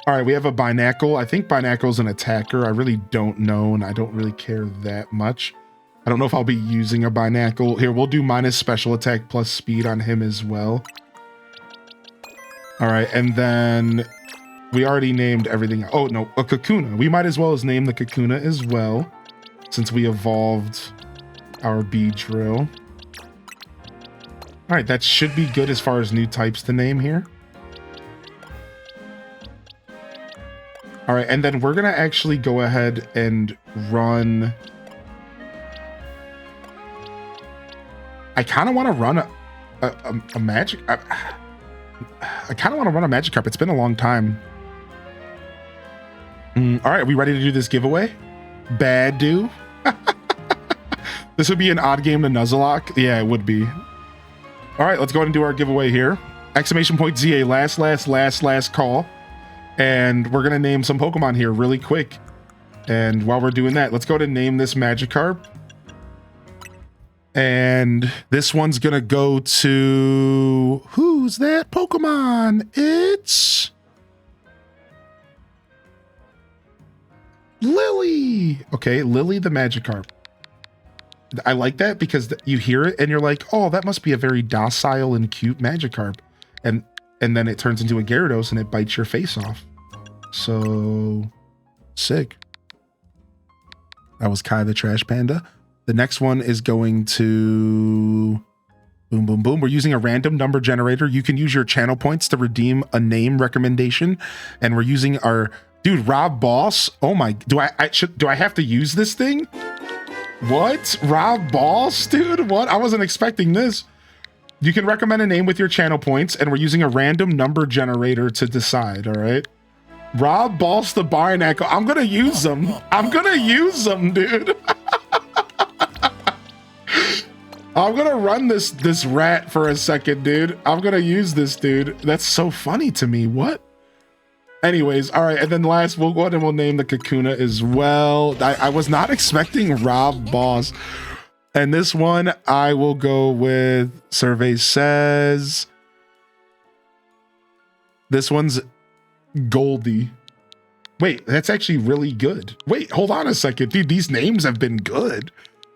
All right, we have a Binacle. I think Binacle's an attacker. I really don't know, and I don't really care that much. I don't know if I'll be using a binacle. Here, we'll do minus special attack plus speed on him as well. All right, and then we already named everything. Oh, no, a Kakuna. We might as well as name the Kakuna as well, since we evolved our Beedrill. All right, that should be good as far as new types to name here. All right, and then we're going to actually go ahead and run... I kind of want to run a magic... I kind of want to run a Magikarp. It's been a long time. All right, are we ready to do this giveaway? Bad do. This would be an odd game to Nuzlocke. Yeah, it would be. All right, let's go ahead and do our giveaway here. Exclamation point ZA, last call. And we're going to name some Pokemon here really quick. And while we're doing that, let's go ahead and name this Magikarp. And this one's going to go to... Who's that Pokemon? It's... Lily. Okay, Lily the Magikarp. I like that because you hear it and you're like, oh, that must be a very docile and cute Magikarp. And then it turns into a Gyarados and it bites your face off. So sick. That was Kai the Trash Panda. The next one is going to boom, boom, boom. We're using a random number generator. You can use your channel points to redeem a name recommendation. And we're using our dude, Rob Boss. Oh my, do I have to use this thing? What? Rob Boss, dude? What? I wasn't expecting this. You can recommend a name with your channel points, and we're using a random number generator to decide, all right? Rob Boss the Barnacle. I'm gonna use them. I'm gonna use them, dude. I'm gonna run this rat for a second, dude. I'm gonna use this, dude. That's so funny to me. What? Anyways, all right, and then last, we'll go ahead and we'll name the Kakuna as well. I was not expecting Rob Boss. And this one, I will go with Survey Says. This one's Goldie. Wait, that's actually really good. Wait, hold on a second. Dude, these names have been good.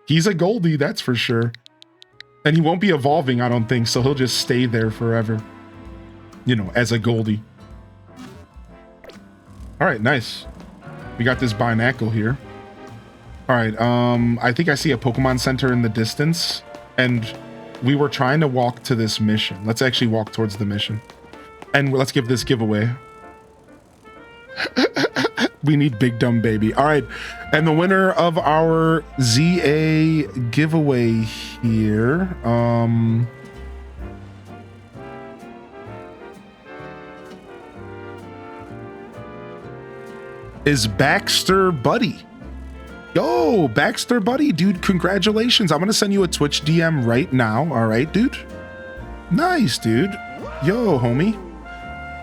He's a Goldie, that's for sure. And he won't be evolving, I don't think, so he'll just stay there forever. You know, as a Goldie. All right, nice. We got this Binacle here. All right, I think I see a Pokemon Center in the distance, and we were trying to walk to this mission. Let's actually walk towards the mission. And let's give this giveaway. We need Big Dumb Baby. All right, and the winner of our ZA giveaway here, is Baxter Buddy. Yo, Baxter Buddy, dude, congratulations. I'm gonna send you a Twitch DM right now. All right, dude. Nice, dude. Yo, homie.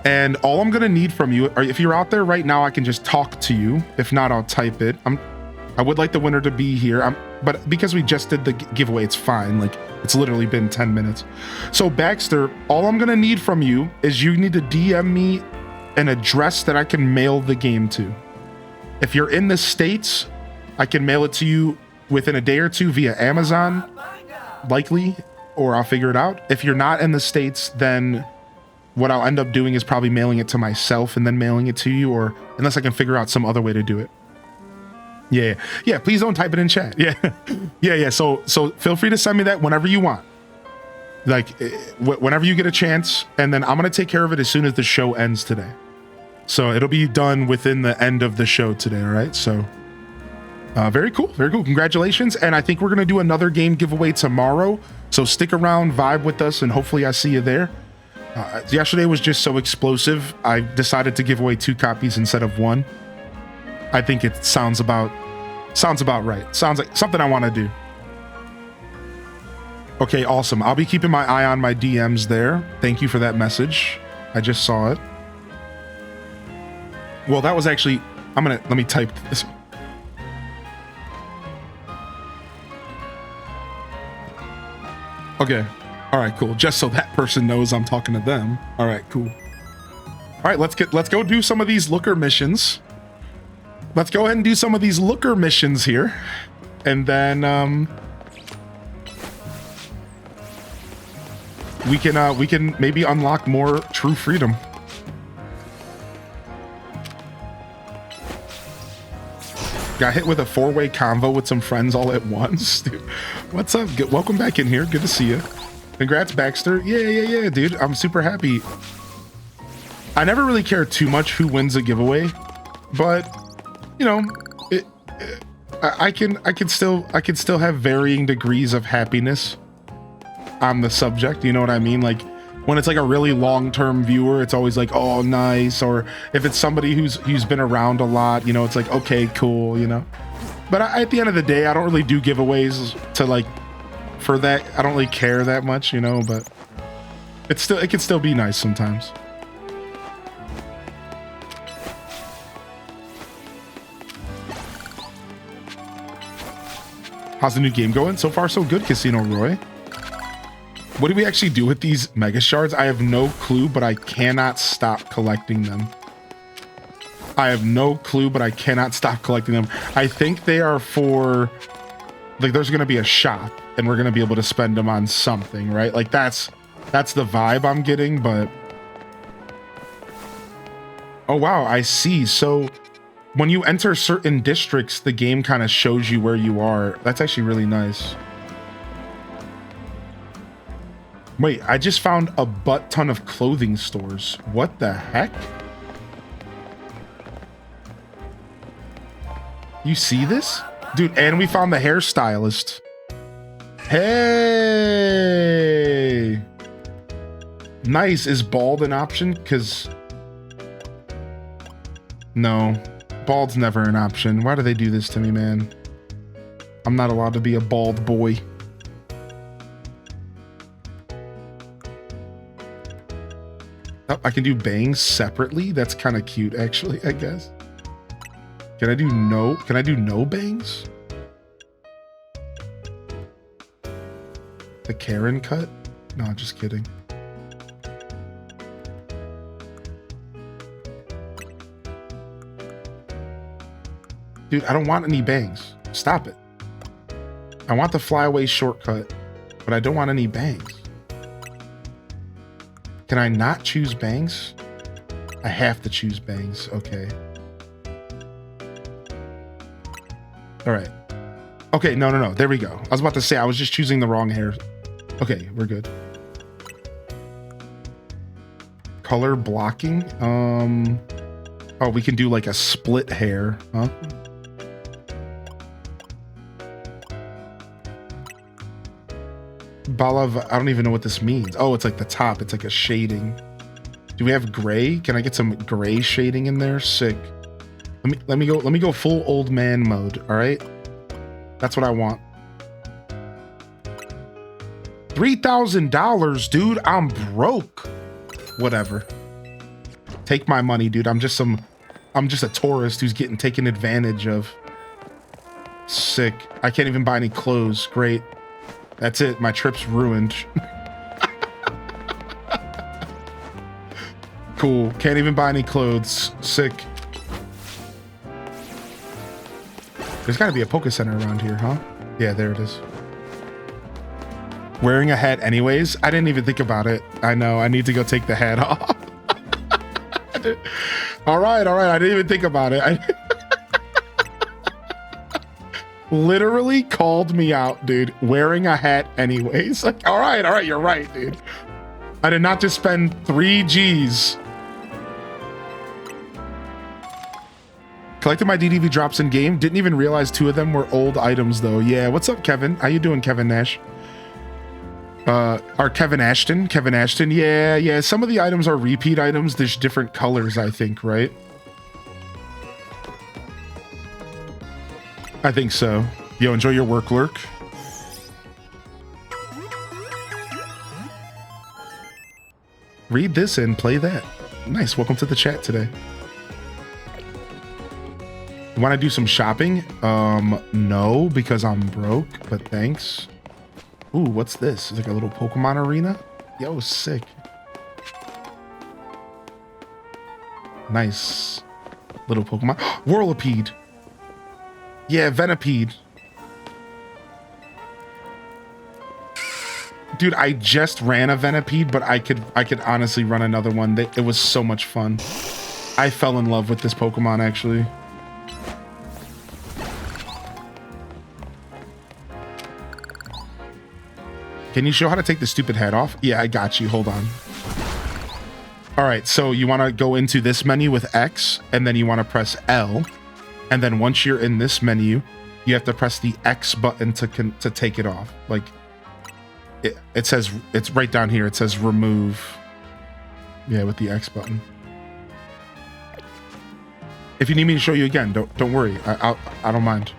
And all I'm gonna need from you, or if you're out there right now, I can just talk to you. If not, I'll type it. I would like the winner to be here. But because we just did the giveaway, it's fine. Like, it's literally been 10 minutes. So Baxter, all I'm gonna need from you is you need to DM me an address that I can mail the game to. If you're in the States, I can mail it to you within a day or two via Amazon, likely, or I'll figure it out. If you're not in the States, then what I'll end up doing is probably mailing it to myself and then mailing it to you, or unless I can figure out some other way to do it. Yeah, please don't type it in chat. Yeah. So feel free to send me that whenever you want. Like, whenever you get a chance, and then I'm gonna take care of it as soon as the show ends today. So it'll be done within the end of the show today, all right? So very cool. Congratulations. And I think we're gonna do another game giveaway tomorrow. So stick around, vibe with us, and hopefully I see you there. Yesterday was just so explosive. I decided to give away 2 copies instead of 1. I think it sounds about right. Sounds like something I want to do. Okay, awesome. I'll be keeping my eye on my DMs there. Thank you for that message. I just saw it. Well, that was actually, let me type this. Okay. All right, cool. Just so that person knows I'm talking to them. All right, cool. All right, let's go do some of these looker missions. Let's go ahead and do some of these looker missions here. and then we can maybe unlock more true freedom. Got hit with a 4-way convo with some friends all at once. Dude, what's up? Welcome back in here. Good to see you. Congrats, Baxter. Yeah, dude. I'm super happy. I never really care too much who wins a giveaway, but you know, I can still have varying degrees of happiness on the subject. You know what I mean? Like when it's like a really long-term viewer, it's always like, oh, nice. Or if it's somebody who's been around a lot, you know, it's like, okay, cool, you know. But at the end of the day, I don't really do giveaways to like for that. I don't really care that much, you know. But it can still be nice sometimes. How's the new game going? So far, so good, Casino Roy. What do we actually do with these mega shards? I have no clue, but I cannot stop collecting them. I have no clue, but I cannot stop collecting them. I think they are for, like, there's going to be a shop and we're going to be able to spend them on something, right? Like that's the vibe I'm getting, but. Oh, wow. I see. So when you enter certain districts, the game kind of shows you where you are. That's actually really nice. Wait, I just found a butt ton of clothing stores. What the heck? You see this? Dude, and we found the hairstylist. Hey! Nice. Is bald an option? Because... no. Bald's never an option. Why do they do this to me, man? I'm not allowed to be a bald boy. Oh, I can do bangs separately. That's kind of cute, actually, I guess. Can I do no bangs? The Karen cut? No, just kidding. Dude, I don't want any bangs. Stop it. I want the flyaway shortcut, but I don't want any bangs. Can I not choose bangs? I have to choose bangs. Okay. All right. Okay, no. There we go. I was about to say I was just choosing the wrong hair. Okay, we're good. Color blocking. Oh, we can do like a split hair, huh? Balav, I don't even know what this means. Oh, it's like the top. It's like a shading. Do we have gray? Can I get some gray shading in there? Sick. Let me go full old man mode. All right. That's what I want. $3,000, dude. I'm broke. Whatever. Take my money, dude. I'm just a tourist who's getting taken advantage of. Sick. I can't even buy any clothes. Great. That's it. My trip's ruined. Cool. Can't even buy any clothes. Sick. There's got to be a Poke Center around here, huh? Yeah, there it is. Wearing a hat anyways? I didn't even think about it. I know. I need to go take the hat off. All right. I didn't even think about it. Literally called me out, dude. Wearing a hat anyways. Like, all right. You're right, dude. I did not just spend 3 G's. Collected my DDV drops in game. Didn't even realize 2 of them were old items though. Yeah, what's up, Kevin? How you doing, Kevin Nash? Or Kevin Ashton. Yeah. Some of the items are repeat items. There's different colors, I think, right? I think so. Yo, enjoy your work, Lurk. Read this and play that. Nice. Welcome to the chat today. Want to do some shopping? No, because I'm broke, but thanks. Ooh, what's this? It's like a little Pokemon arena? Yo, sick. Nice. Little Pokemon. Whirlipede. Yeah, Venipede. Dude, I just ran a Venipede, but I could honestly run another one. It was so much fun. I fell in love with this Pokemon, actually. Can you show how to take the stupid head off? Yeah, I got you. Hold on. All right, so you want to go into this menu with X, and then you want to press L. And then once you're in this menu, you have to press the X button to take it off. Like, it says, it's right down here. It says remove. Yeah, with the X button. If you need me to show you again, don't worry. I don't mind.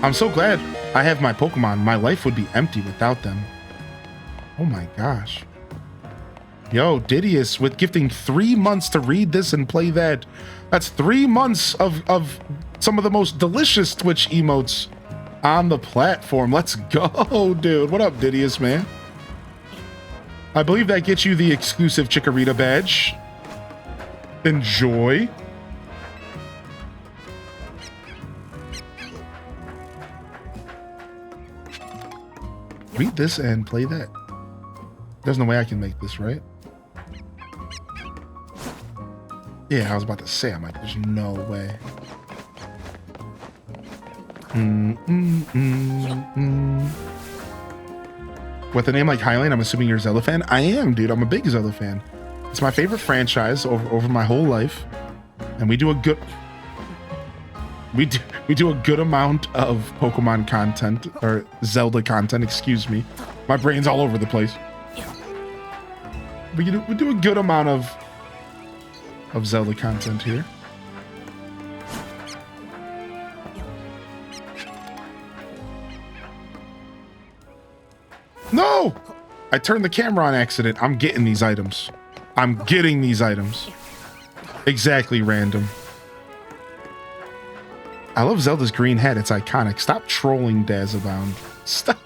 I'm so glad I have my Pokemon. My life would be empty without them. Oh my gosh. Yo, Didius with gifting 3 months to read this and play that. That's 3 months of some of the most delicious Twitch emotes on the platform. Let's go, dude. What up, Didius, man? I believe that gets you the exclusive Chikorita badge. Enjoy. Read this and play that. There's no way I can make this, right? Yeah, I was about to say, I'm like, there's no way. With a name like Highland, I'm assuming you're a Zelda fan? I am, dude. I'm a big Zelda fan. It's my favorite franchise over my whole life. And we do a good amount of Pokemon content, or Zelda content, excuse me. My brain's all over the place. We do a good amount of Zelda content here. No! I turned the camera on accident. I'm getting these items. I'm getting these items. Exactly random. I love Zelda's green head. It's iconic. Stop trolling, Dazabound. Stop.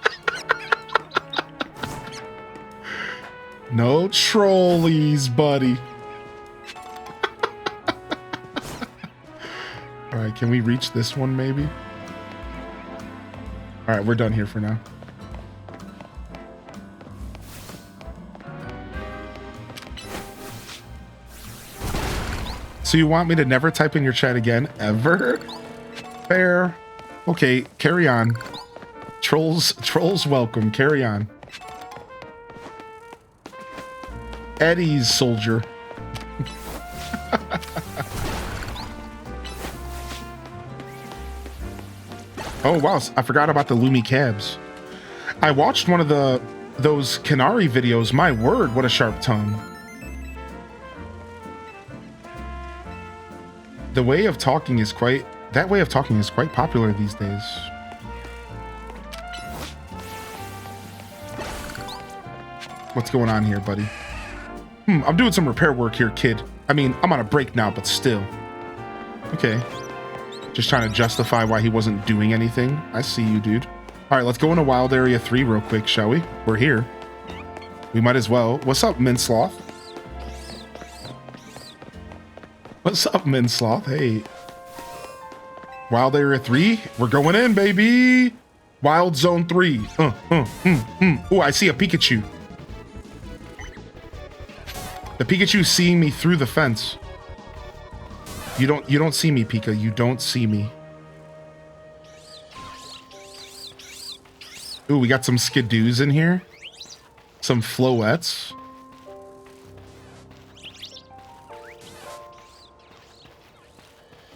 No trollies, buddy. All right, can we reach this one maybe? All right, we're done here for now. So you want me to never type in your chat again, ever? Fair. Okay, carry on. Trolls welcome. Carry on. Eddie's soldier. Oh wow, I forgot about the Lumi cabs. I watched one of those Canary videos. My word, what a sharp tongue. That way of talking is quite popular these days. What's going on here, buddy? I'm doing some repair work here, kid. I mean, I'm on a break now, but still. Okay. Just trying to justify why he wasn't doing anything. I see you, dude. All right, let's go into Wild Area 3 real quick, shall we? We're here. We might as well. What's up, Minsloth? What's up, Minsloth? Hey. Wild Area 3? We're going in, baby! Wild Zone 3. Oh, I see a Pikachu. The Pikachu's seeing me through the fence. You don't see me, Pika. You don't see me. Ooh, we got some Skidoos in here. Some Floettes.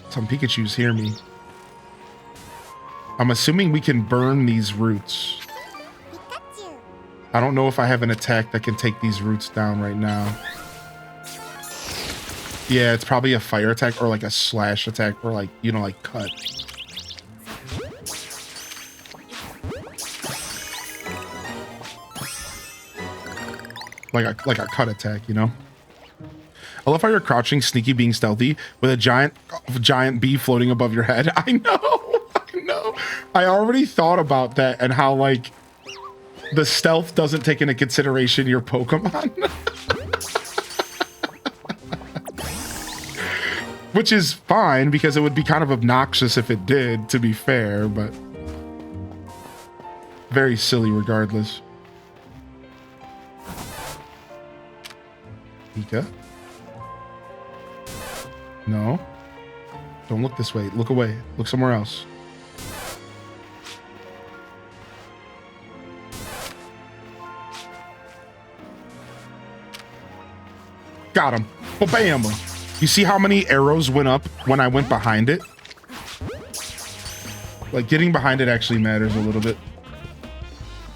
Some Pikachus hear me. I'm assuming we can burn these roots. I don't know if I have an attack that can take these roots down right now. Yeah, it's probably a fire attack or like a slash attack or like, you know, like cut. Like a cut attack, you know? I love how you're crouching, sneaky, being stealthy with a giant bee floating above your head. I know. I already thought about that and how like the stealth doesn't take into consideration your Pokemon. Which is fine because it would be kind of obnoxious if it did, to be fair, but very silly regardless. Pika? No. Don't look this way. Look away. Look somewhere else. Got him. Bam. You see how many arrows went up when I went behind it? Like, getting behind it actually matters a little bit.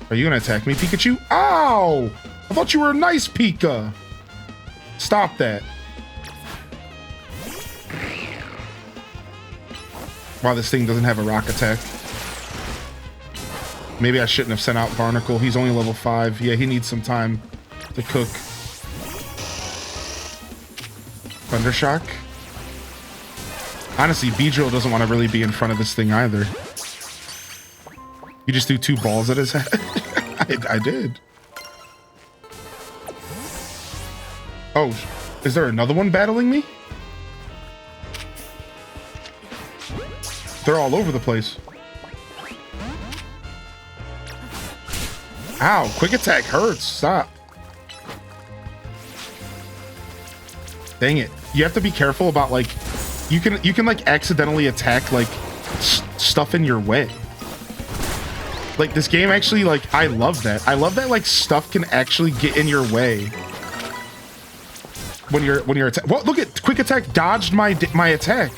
Are you gonna attack me, Pikachu? Ow! I thought you were a nice Pika. Stop that. Wow, this thing doesn't have a rock attack. Maybe I shouldn't have sent out Barnacle. He's only level 5. Yeah, he needs some time to cook. Thundershock. Honestly, Beedrill doesn't want to really be in front of this thing either. You just threw 2 balls at his head. I did. Oh, is there another one battling me? They're all over the place. Ow, quick attack hurts. Stop. Dang it. You have to be careful about, like, you can like accidentally attack like stuff in your way. Like, this game actually, like, I love that. I love that, like, stuff can actually get in your way when you're attack. Well, look at quick attack dodged my attack.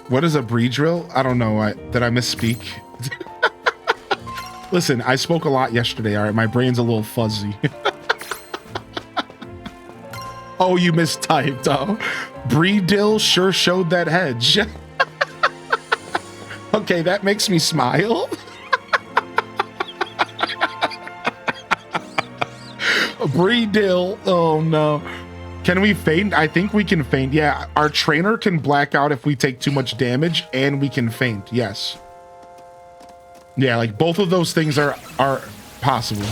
What is a Beedrill? I don't know. Did I misspeak? Listen, I spoke a lot yesterday. All right, my brain's a little fuzzy. Oh, you mistyped. Oh, Beedrill sure showed that hedge. Okay, that makes me smile. Beedrill. Oh no. Can we feint? I think we can feint. Yeah, our trainer can black out if we take too much damage, and we can feint. Yes. Yeah, like both of those things are possible.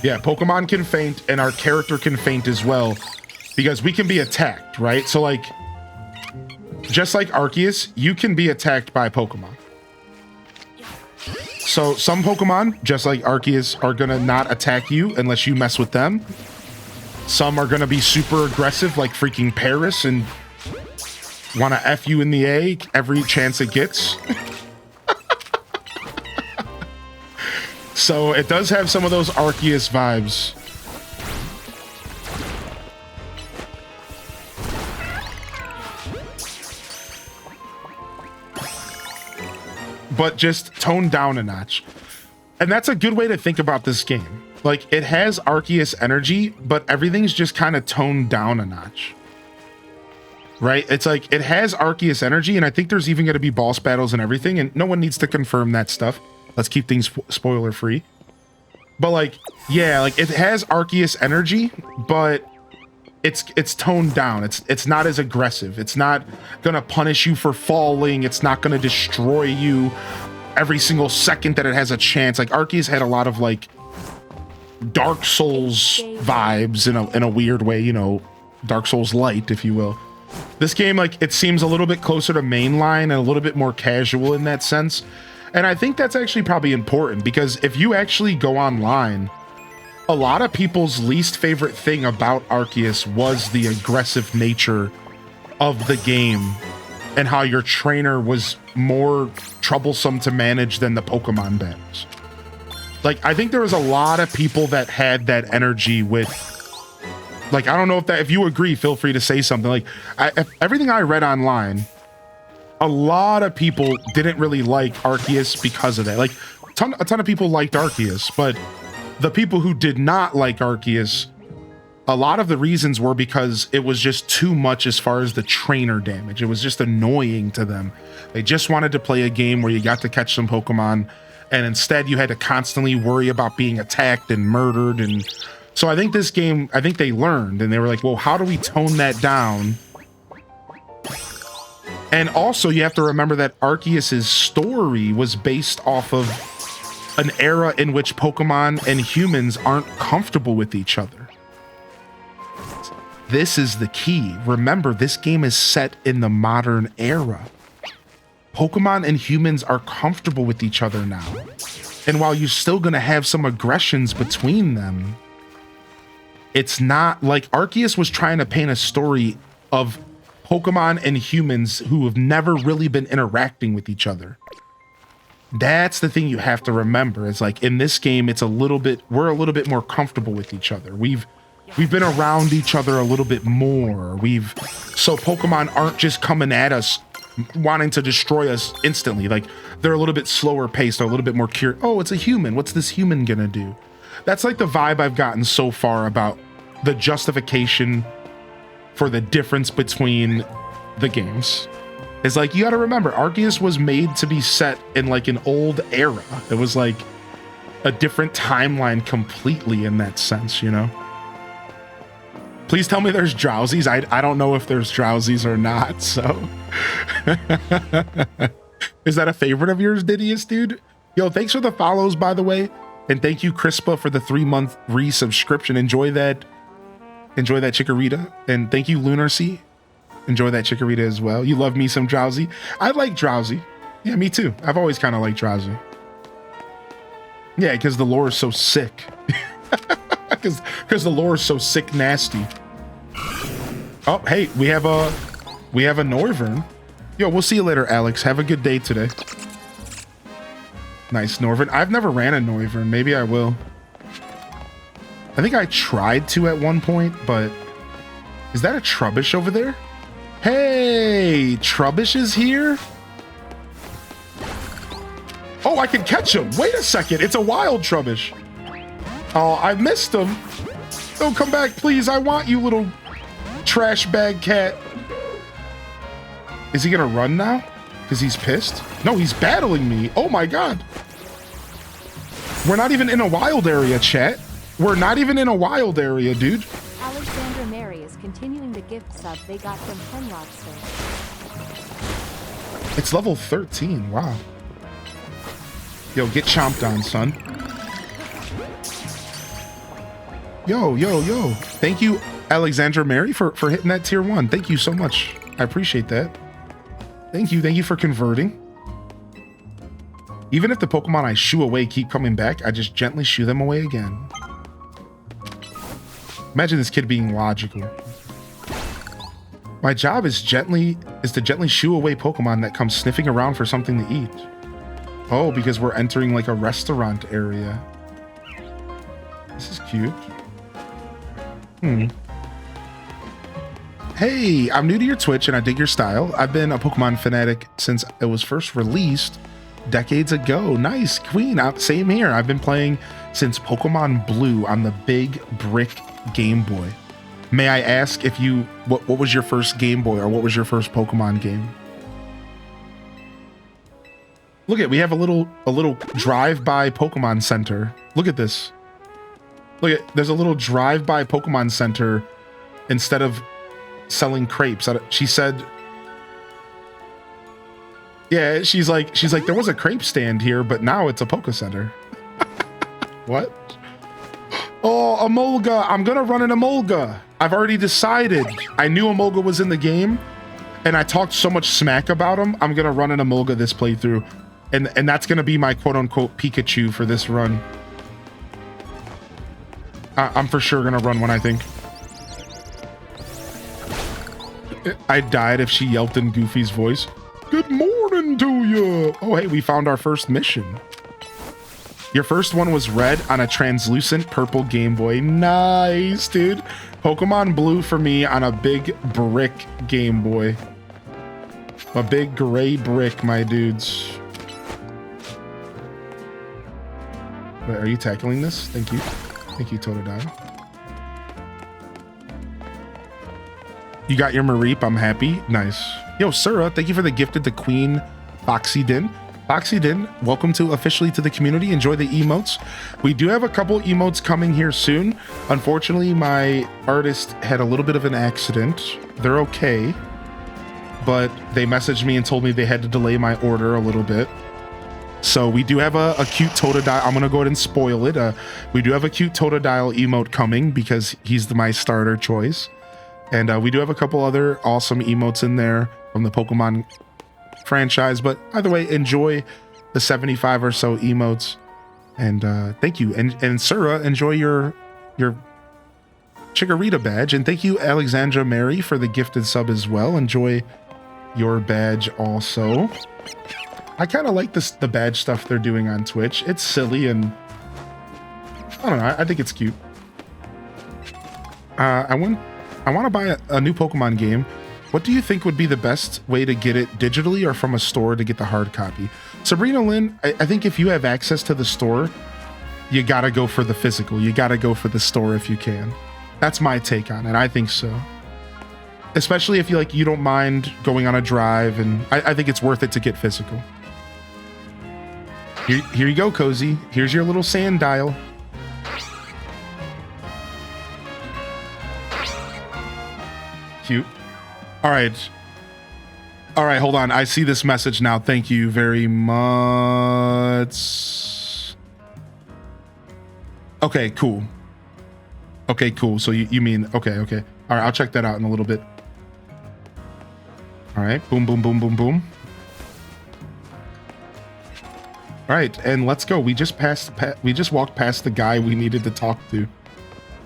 Yeah, Pokemon can feint, and our character can feint as well, because we can be attacked, right? So, like, just like Arceus, you can be attacked by Pokemon. So some Pokemon, just like Arceus, are gonna not attack you unless you mess with them. Some are gonna be super aggressive, like freaking Paris, and wanna F you in the A every chance it gets. So it does have some of those Arceus vibes. But just toned down a notch. And that's a good way to think about this game. Like, it has Arceus energy, but everything's just kind of toned down a notch. Right? It's like, it has Arceus energy, and I think there's even going to be boss battles and everything, and no one needs to confirm that stuff. Let's keep things spoiler free. But, like, yeah, like, it has Arceus energy, but it's toned down. It's not as aggressive. It's not gonna punish you for falling. It's not gonna destroy you every single second that it has a chance. Like, Arceus had a lot of, like, Dark Souls vibes in a weird way, you know, Dark Souls light, if you will. This game, like, it seems a little bit closer to mainline and a little bit more casual in that sense. And I think that's actually probably important, because if you actually go online, a lot of people's least favorite thing about Arceus was the aggressive nature of the game and how your trainer was more troublesome to manage than the Pokemon battles. Like, I think there was a lot of people that had that energy with, like, I don't know if you agree, feel free to say something. Like, everything I read online, a lot of people didn't really like Arceus because of that. Like, a ton of people liked Arceus, but the people who did not like Arceus, a lot of the reasons were because it was just too much as far as the trainer damage. It was just annoying to them. They just wanted to play a game where you got to catch some Pokemon, and instead you had to constantly worry about being attacked and murdered. And so I think this game, I think they learned, and they were like, well, how do we tone that down? And also you have to remember that Arceus's story was based off of an era in which Pokemon and humans aren't comfortable with each other. This is the key. Remember, this game is set in the modern era. Pokemon and humans are comfortable with each other now. And while you're still going to have some aggressions between them, it's not like Arceus was trying to paint a story of Pokemon and humans who have never really been interacting with each other. That's the thing you have to remember. It's like in this game, we're a little bit more comfortable with each other. We've been around each other a little bit more. So Pokemon aren't just coming at us wanting to destroy us instantly. Like they're a little bit slower paced, a little bit more curious. Oh, it's a human. What's this human gonna do? That's like the vibe I've gotten so far about the justification for the difference between the games. It's like, you gotta remember, Arceus was made to be set in like an old era. It was like a different timeline completely in that sense, you know? Please tell me there's Drowsies. I don't know if there's Drowsies or not, so. Is that a favorite of yours, Didius, dude? Yo, thanks for the follows, by the way. And thank you, Crispa, for the 3-month resubscription. Enjoy that Chikorita. And thank you, Lunarcy. Enjoy that Chikorita as well. You love me some Drowsy. I like Drowsy. Yeah, me too. I've always kind of liked Drowsy. Yeah, because the lore is so sick. Because the lore is so sick nasty. Oh, hey, we have a Norvern. Yo, we'll see you later, Alex. Have a good day today. Nice, Norvern. I've never ran a Norvern. Maybe I will. I think I tried to at one point, but is that a Trubbish over there? Hey, Trubbish is here? Oh, I can catch him. Wait a second. It's a wild Trubbish. Oh, I missed him. Don't come back, please. I want you, little trash bag cat. Is he gonna run now? Because he's pissed? No, he's battling me. Oh my god. We're not even in a wild area, chat. We're not even in a wild area, dude. Alexander Mary is continuing the gift sub they got from Hemlockster. It's level 13. Wow. Yo, get chomped on, son. Yo. Thank you, Alexandra Mary, for hitting that tier 1. Thank you so much. I appreciate that. Thank you for converting. Even if the Pokemon I shoo away keep coming back, I just gently shoo them away again. Imagine this kid being logical. My job is to gently shoo away Pokemon that come sniffing around for something to eat. Oh, because we're entering like a restaurant area. This is cute. Hey, I'm new to your Twitch and I dig your style. I've been a Pokemon fanatic since it was first released decades ago. Nice, Queen. Same here. I've been playing since Pokemon Blue on the big brick Game Boy. May I ask if what was your first Game Boy or what was your first Pokemon game? Look at, we have a little drive-by Pokemon Center. Look at this. Look at, there's a little drive-by Pokemon Center instead of selling crepes. She said, yeah, she's like, there was a crepe stand here, but now it's a Poke Center. What? Oh, Emolga. I'm gonna run an Emolga. I've already decided. I knew Emolga was in the game, and I talked so much smack about him. I'm gonna run an Emolga this playthrough, and that's gonna be my quote-unquote Pikachu for this run. I'm for sure gonna run one, I think. I died if she yelped in Goofy's voice. Good morning to you. Oh, hey, we found our first mission. Your first one was red on a translucent purple Game Boy. Nice, dude. Pokemon Blue for me on a big brick Game Boy. A big gray brick, my dudes. Wait, are you tackling this? Thank you. Thank you, Totodile. You got your Mareep. I'm happy. Nice. Yo, Sura, thank you for the gifted to Queen Foxy Din. Foxy Din, welcome to officially to the community. Enjoy the emotes. We do have a couple emotes coming here soon. Unfortunately, my artist had a little bit of an accident. They're okay, but they messaged me and told me they had to delay my order a little bit. So we do have a cute Totodile. I'm gonna go ahead and spoil it. We do have a cute Totodile emote coming because he's my starter choice. And we do have a couple other awesome emotes in there from the Pokemon franchise. But either way, enjoy the 75 or so emotes. And thank you. And Sura, enjoy your Chikorita badge. And thank you, Alexandra Mary, for the gifted sub as well. Enjoy your badge also. I kind of like the badge stuff they're doing on Twitch. It's silly and I don't know. I think it's cute. I want to buy a new Pokemon game. What do you think would be the best way to get it digitally or from a store to get the hard copy? Sabrina Lynn, I think if you have access to the store, you got to go for the physical. You got to go for the store if you can. That's my take on it. I think so. Especially if you don't mind going on a drive, and I think it's worth it to get physical. Here you go, Cozy. Here's your little sand dial. Cute. All right, hold on. I see this message now. Thank you very much. Okay, cool. So you mean, okay. All right, I'll check that out in a little bit. All right, boom, boom, boom, boom, boom. All right, and let's go. We just walked past the guy we needed to talk to.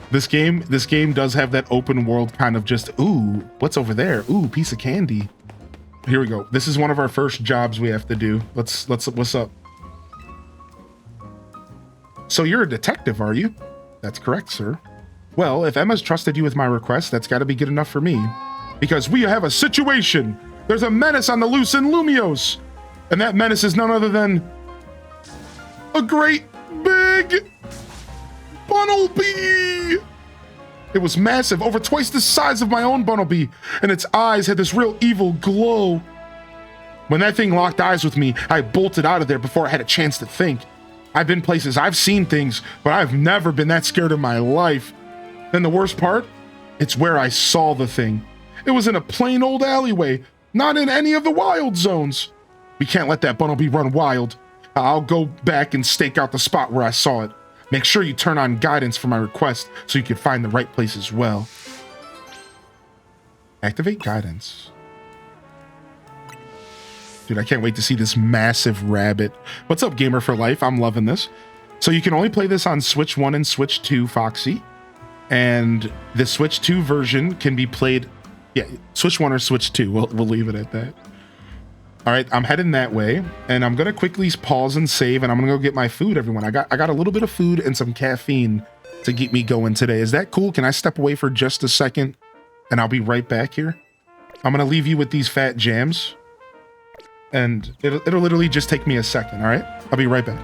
This game does have that open world kind of just, ooh, what's over there? Ooh, piece of candy. Here we go. This is one of our first jobs we have to do. What's up? So you're a detective, are you? That's correct, sir. Well, if Emma's trusted you with my request, that's got to be good enough for me. Because we have a situation. There's a menace on the loose in Lumiose. And that menace is none other than a great big Bunnelby. It was massive, over twice the size of my own Bunnelby, and its eyes had this real evil glow. When that thing locked eyes with me, I bolted out of there before I had a chance to think. I've been places, I've seen things, but I've never been that scared in my life. Then the worst part? It's where I saw the thing. It was in a plain old alleyway, not in any of the wild zones. We can't let that Bunnelby run wild. I'll go back and stake out the spot where I saw it. Make sure you turn on guidance for my request so you can find the right place as well. Activate guidance. Dude, I can't wait to see this massive rabbit. What's up, Gamer for Life? I'm loving this. So you can only play this on Switch 1 and Switch 2, Foxy. And the Switch 2 version can be played... Yeah, Switch 1 or Switch 2. We'll leave it at that. All right, I'm heading that way, and I'm gonna quickly pause and save, and I'm gonna go get my food, everyone. I got a little bit of food and some caffeine to keep me going today. Is that cool? Can I step away for just a second, and I'll be right back here? I'm gonna leave you with these fat jams, and it'll literally just take me a second, all right? I'll be right back.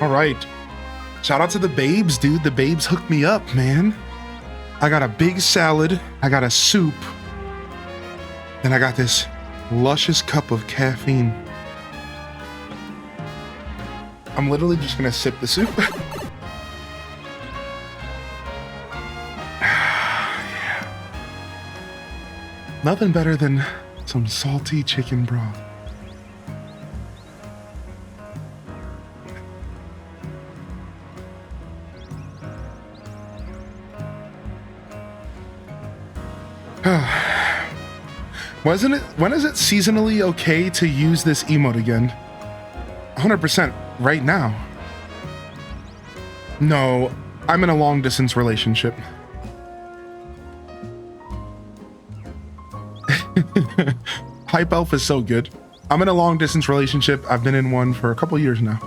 All right. Shout out to the babes, dude. The babes hooked me up, man. I got a big salad. I got a soup. And I got this luscious cup of caffeine. I'm literally just gonna sip the soup. Yeah. Nothing better than some salty chicken broth. When is it seasonally okay to use this emote again? 100% right now. No, I'm in a long distance relationship. Hype Elf is so good. I'm in a long distance relationship. I've been in one for a couple years now.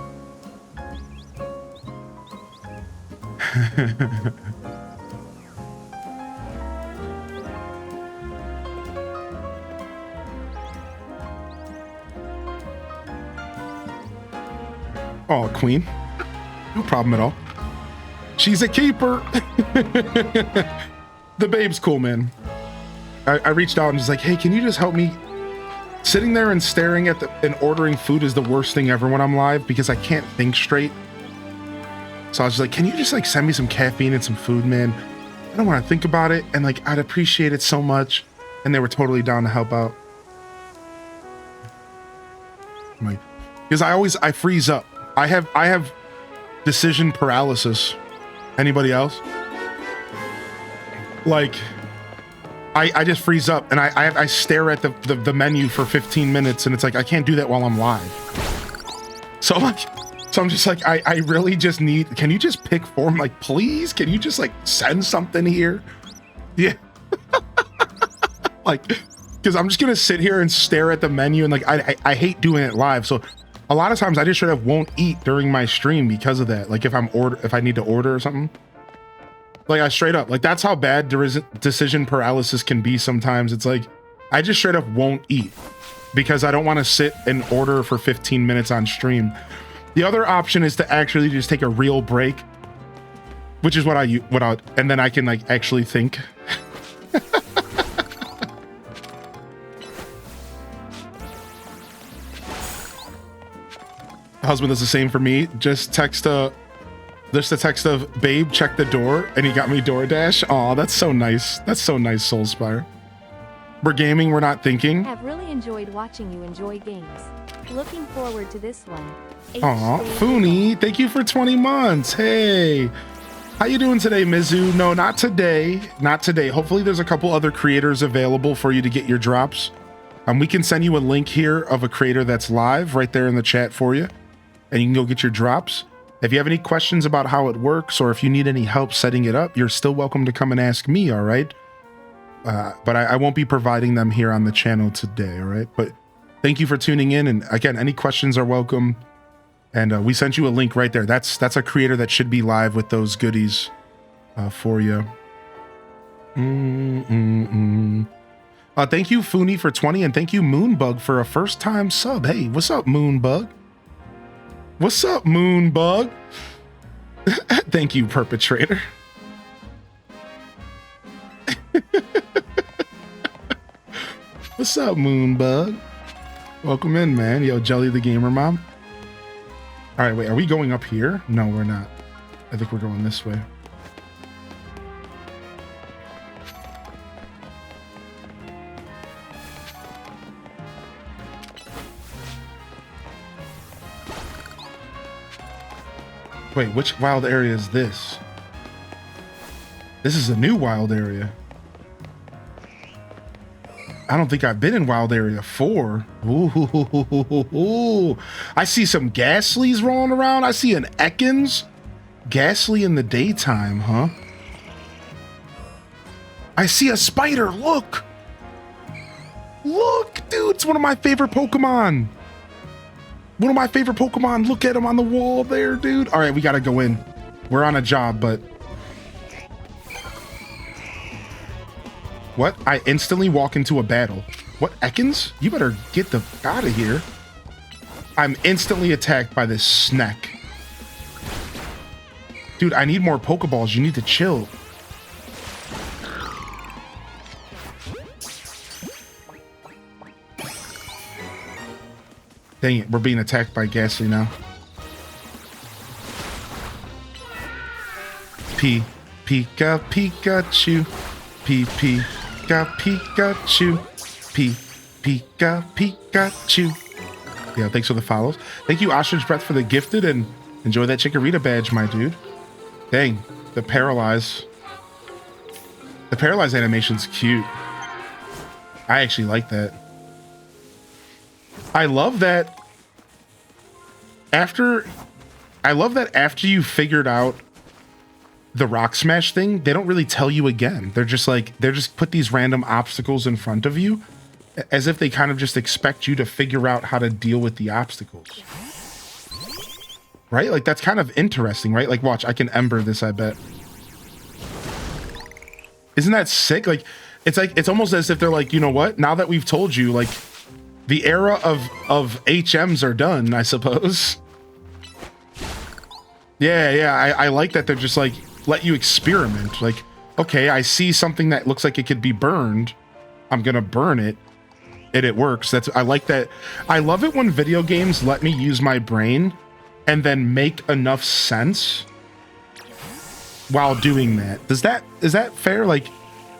Oh, queen. No problem at all. She's a keeper. The babe's cool, man. I reached out and was like, hey, can you just help me? Sitting there and staring at and ordering food is the worst thing ever when I'm live because I can't think straight. So I was like, can you just like send me some caffeine and some food, man? I don't want to think about it. And like, I'd appreciate it so much. And they were totally down to help out. I'm like, because I freeze up. I have decision paralysis. Anybody else? Like, I just freeze up and I stare at the menu for 15 minutes and it's like I can't do that while I'm live. So I'm just like I really just need. Can you just pick form? Like, please, can you just like send something here? Yeah. Like, because I'm just gonna sit here and stare at the menu and like I hate doing it live. So a lot of times I just straight up won't eat during my stream because of that. Like if I need to order or something. Like I straight up, like that's how bad decision paralysis can be sometimes. It's like, I just straight up won't eat because I don't want to sit and order for 15 minutes on stream. The other option is to actually just take a real break, which is what and then I can like actually think. Husband does the same for me. Just the text of, babe, check the door, and he got me DoorDash. Aw, that's so nice. That's so nice, Soulspire. We're gaming, we're not thinking. Have really enjoyed watching you enjoy games. Looking forward to this one. Aw, Foony, thank you for 20 months. Hey, how you doing today, Mizu? No, not today. Not today. Hopefully there's a couple other creators available for you to get your drops. We can send you a link here of a creator that's live right there in the chat for you, and you can go get your drops. If you have any questions about how it works or if you need any help setting it up, you're still welcome to come and ask me, all right? But I won't be providing them here on the channel today, all right? But thank you for tuning in. And again, any questions are welcome. And we sent you a link right there. That's a creator that should be live with those goodies for you. Thank you, Foony, for 20. And thank you, Moonbug, for a first-time sub. Hey, what's up, Moonbug? What's up, Moonbug? Thank you, Perpetrator. What's up, Moonbug? Welcome in, man. Yo, Jelly the Gamer Mom. All right, wait, are we going up here? No, we're not. I think we're going this way. Wait, which wild area is this? This is a new wild area. I don't think I've been in wild area 4. Ooh. I see some Ghastlies rolling around. I see an Ekans. Ghastly in the daytime, huh? I see a spider. Look. Look, dude. It's one of my favorite Pokemon. One of my favorite Pokemon. Look at him on the wall there, dude. All right, we got to go in. We're on a job, but... What? I instantly walk into a battle. What, Ekans? You better get the f out of here. I'm instantly attacked by this snack. Dude, I need more Pokeballs. You need to chill. Dang it, we're being attacked by Ghastly now. P Pika Pikachu. P Pika Pikachu. P Pika Pikachu. Yeah, thanks for the follows. Thank you, Ostrich Breath, for the gifted, and enjoy that Chikorita badge, my dude. Dang, the paralyze. The paralyze animation's cute. I actually like that. I love that after you figured out the rock smash thing, they don't really tell you again. They're just put these random obstacles in front of you as if they kind of just expect you to figure out how to deal with the obstacles. Right? Like, that's kind of interesting, right? Like, watch, I can Ember this, I bet. Isn't that sick? Like, it's almost as if they're like, you know what? Now that we've told you, like, the era of HMs are done, I suppose. Yeah, I like that they're just like, let you experiment. Like, okay, I see something that looks like it could be burned. I'm gonna burn it, and it works. I like that. I love it when video games let me use my brain and then make enough sense while doing that. Is that fair? Like,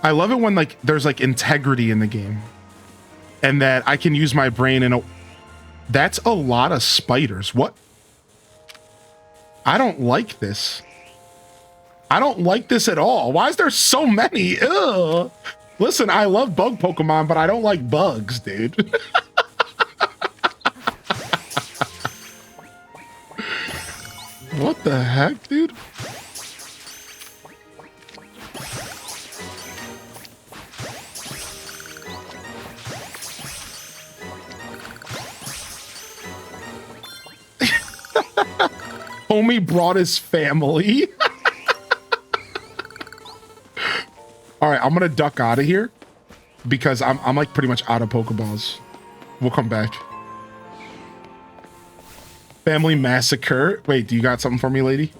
I love it when, like, there's like integrity in the game and that I can use my brain and that's a lot of spiders. What? I don't like this. I don't like this at all. Why is there so many? Ugh. Listen, I love bug Pokemon, but I don't like bugs, dude. What the heck, dude? Homie brought his family. All right, I'm gonna duck out of here because I'm like pretty much out of Pokeballs. We'll come back. Family massacre. Wait, do you got something for me, lady?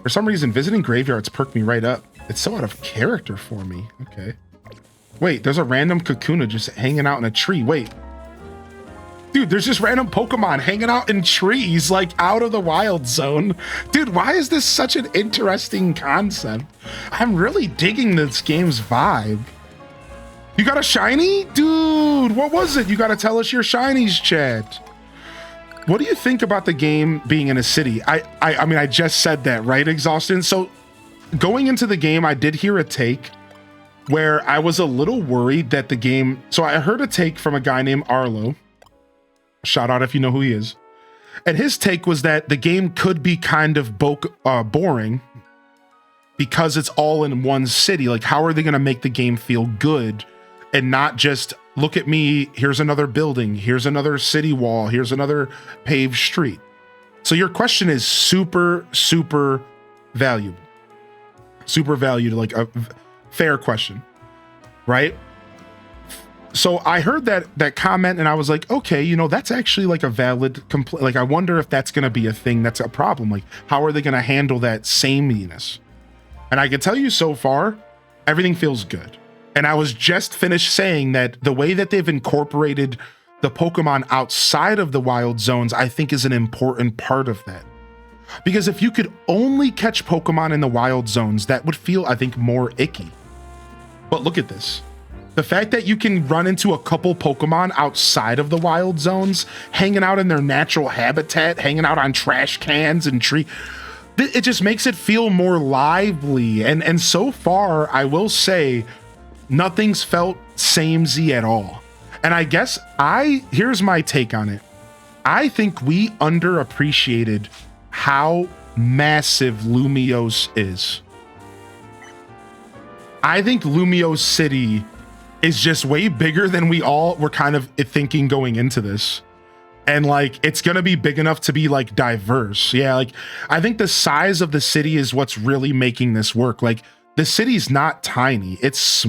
For some reason, visiting graveyards perked me right up. It's so out of character for me. Okay. Wait, there's a random Kakuna just hanging out in a tree. Wait. Dude, there's just random Pokemon hanging out in trees, like out of the wild zone. Dude, why is this such an interesting concept? I'm really digging this game's vibe. You got a shiny? Dude, what was it? You got to tell us your shinies, chat. What do you think about the game being in a city? I mean, I just said that, right, Exhaustion? So going into the game, I did hear a take where I was a little worried that the game... So I heard a take from a guy named Arlo. Shout out if you know who he is. And his take was that the game could be kind of boring because it's all in one city. Like, how are they going to make the game feel good and not just, look at me, here's another building, here's another city wall, here's another paved street. So your question is super, super valuable. Super valued, like a fair question, right? So I heard that comment and I was like, okay, you know, that's actually like a valid complaint. Like, I wonder if that's going to be a thing that's a problem. Like, how are they going to handle that sameness? And I can tell you so far, everything feels good. And I was just finished saying that the way that they've incorporated the Pokemon outside of the wild zones, I think is an important part of that. Because if you could only catch Pokemon in the wild zones, that would feel, I think, more icky. But look at this. The fact that you can run into a couple Pokemon outside of the wild zones, hanging out in their natural habitat, hanging out on trash cans and it just makes it feel more lively. And so far, I will say, nothing's felt samey at all. And I guess here's my take on it. I think we underappreciated how massive Lumiose is. I think Lumiose City is just way bigger than we all were kind of thinking going into this. And like, it's going to be big enough to be like diverse. Yeah. Like, I think the size of the city is what's really making this work. Like, the city's not tiny. It's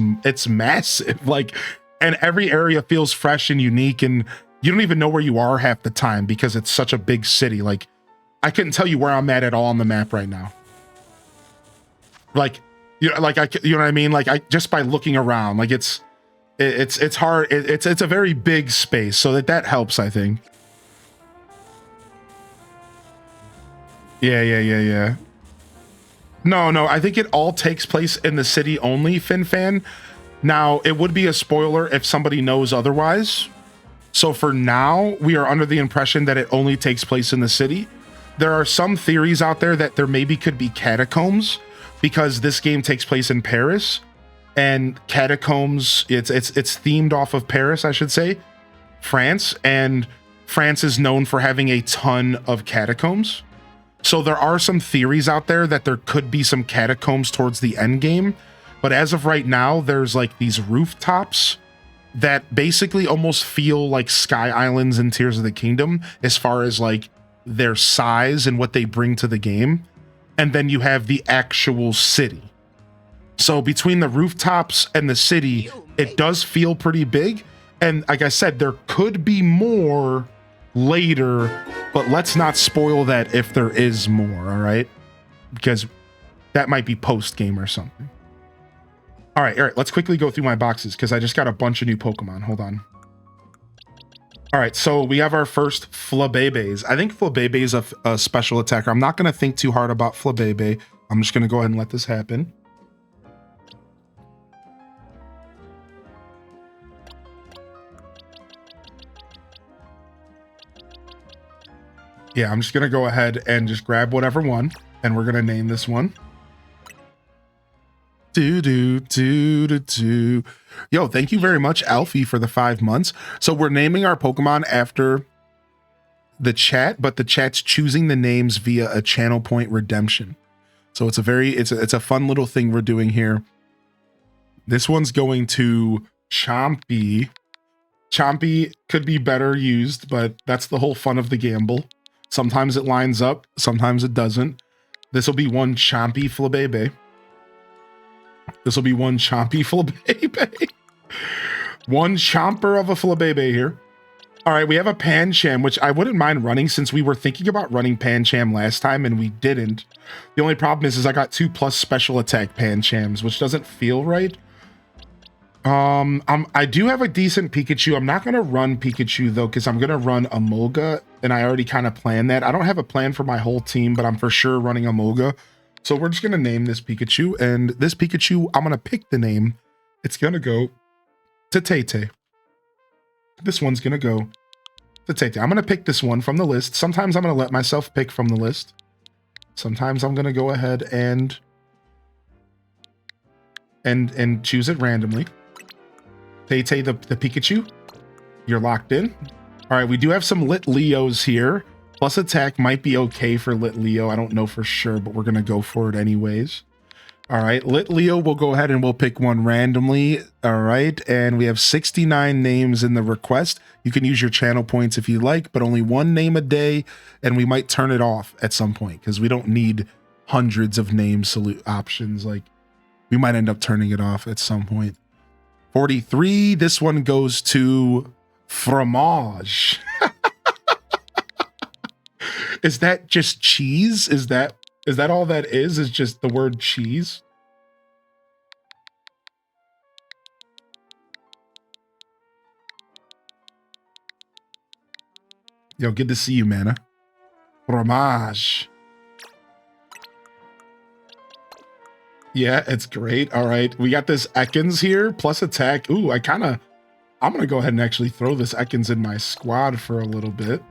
massive. Like, and every area feels fresh and unique. And you don't even know where you are half the time because it's such a big city. Like, I couldn't tell you where I'm at all on the map right now. Like, you know what I mean? Like, just by looking around, like it's hard. It's a very big space, so that helps, I think. Yeah. No, I think it all takes place in the city only, FinFan. Now, it would be a spoiler if somebody knows otherwise. So for now, we are under the impression that it only takes place in the city. There are some theories out there that there maybe could be catacombs because this game takes place in Paris, and catacombs, it's themed off of Paris, I should say, France, and France is known for having a ton of catacombs. So there are some theories out there that there could be some catacombs towards the end game, but as of right now, there's like these rooftops that basically almost feel like Sky Islands and Tears of the Kingdom as far as like their size and what they bring to the game. And then you have the actual city. So between the rooftops and the city, it does feel pretty big. And like I said, there could be more later, but let's not spoil that if there is more, all right? Because that might be post-game or something. All right, let's quickly go through my boxes because I just got a bunch of new Pokemon. Hold on. All right, so we have our first Flabébés. I think Flabébé is a special attacker. I'm not going to think too hard about Flabébé. I'm just going to go ahead and let this happen. Yeah, I'm just going to go ahead and just grab whatever one, and we're going to name this one. Yo, thank you very much, Alfie, for the 5 months. So we're naming our Pokemon after the chat, but the chat's choosing the names via a channel point redemption. So it's a fun little thing we're doing here. This one's going to Chompy. Chompy could be better used, but that's the whole fun of the gamble. Sometimes it lines up, sometimes it doesn't. This will be one Chompy Flabébé. This will be one Chompy Flabébé. One Chomper of a Flabébé here. All right, we have a Pancham, which I wouldn't mind running since we were thinking about running Pancham last time and we didn't. The only problem is I got 2+ special attack Panchams, which doesn't feel right. I do have a decent Pikachu. I'm not going to run Pikachu though, because I'm going to run Emolga, and I already kind of planned that. I don't have a plan for my whole team, but I'm for sure running Emolga. So we're just going to name this Pikachu, and this Pikachu, I'm going to pick the name. It's going to go to Tete. This one's going to go to Tete. I'm going to pick this one from the list. Sometimes I'm going to let myself pick from the list. Sometimes I'm going to go ahead and choose it randomly. Tete, the Pikachu, you're locked in. All right, we do have some Lit Leos here. Plus attack might be okay for Lit Leo. I don't know for sure, but we're going to go for it anyways. All right, Lit Leo, we'll go ahead and we'll pick one randomly. All right, and we have 69 names in the request. You can use your channel points if you like, but only one name a day, and we might turn it off at some point because we don't need hundreds of name options. Like, we might end up turning it off at some point. 43, this one goes to Fromage. Is that just cheese? Is that all that is just the word cheese? Yo, good to see you, Mana. Fromage. Yeah, it's great. All right, we got this Ekans here, plus attack. Ooh, I'm gonna go ahead and actually throw this Ekans in my squad for a little bit.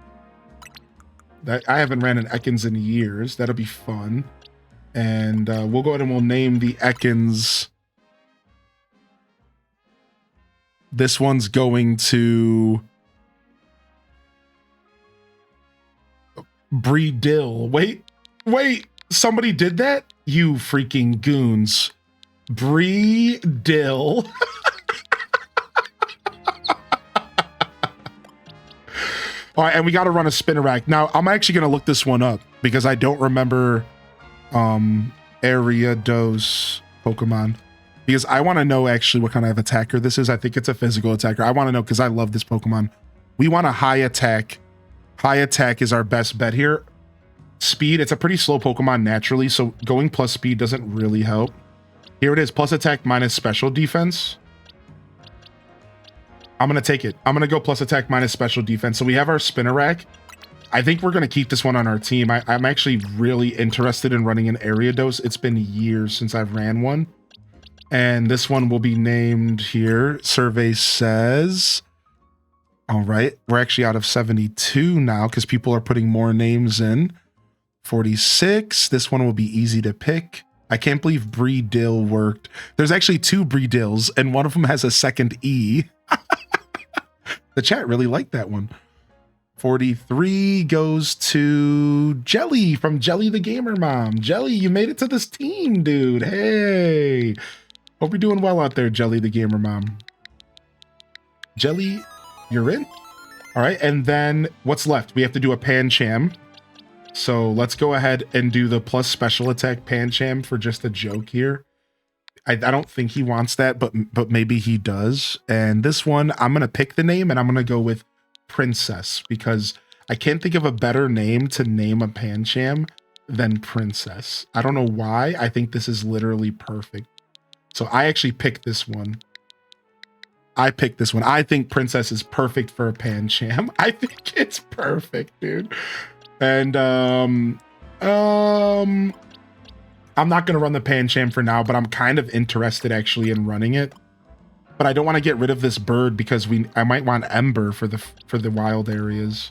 I haven't ran an Ekans in years. That'll be fun. And we'll go ahead and we'll name the Ekans. This one's going to Breedill. Wait, somebody did that? You freaking goons. Breedill. All right, and we got to run a Spinarak. Now, I'm actually going to look this one up because I don't remember Ariados Pokemon. Because I want to know actually what kind of attacker this is. I think it's a physical attacker. I want to know because I love this Pokemon. We want a high attack. High attack is our best bet here. Speed, it's a pretty slow Pokemon naturally, so going plus speed doesn't really help. Here it is, plus attack minus special defense. I'm going to take it. I'm going to go plus attack minus special defense. So we have our Spinarak. I think we're gonna keep this one on our team. I'm actually really interested in running an area dose. It's been years since I've ran one. And this one will be named here. Survey says, all right, we're actually out of 72 now because people are putting more names in. 46, this one will be easy to pick. I can't believe Brie Dill worked. There's actually 2 Brie Dills and one of them has a second E. The chat really liked that one. 43 goes to Jelly from Jelly the Gamer Mom. Jelly, you made it to this team, dude. Hey. Hope you're doing well out there, Jelly the Gamer Mom. Jelly, you're in? All right, and then what's left? We have to do a Pancham. So let's go ahead and do the plus special attack Pancham for just a joke here. I don't think he wants that, but maybe he does. And this one, I'm going to pick the name and I'm going to go with Princess because I can't think of a better name to name a Pancham than Princess. I don't know why. I think this is literally perfect. So I actually picked this one. I picked this one. I think Princess is perfect for a Pancham. I think it's perfect, dude. And I'm not going to run the Pancham for now, but I'm kind of interested actually in running it. But I don't want to get rid of this bird because I might want Ember for the wild areas.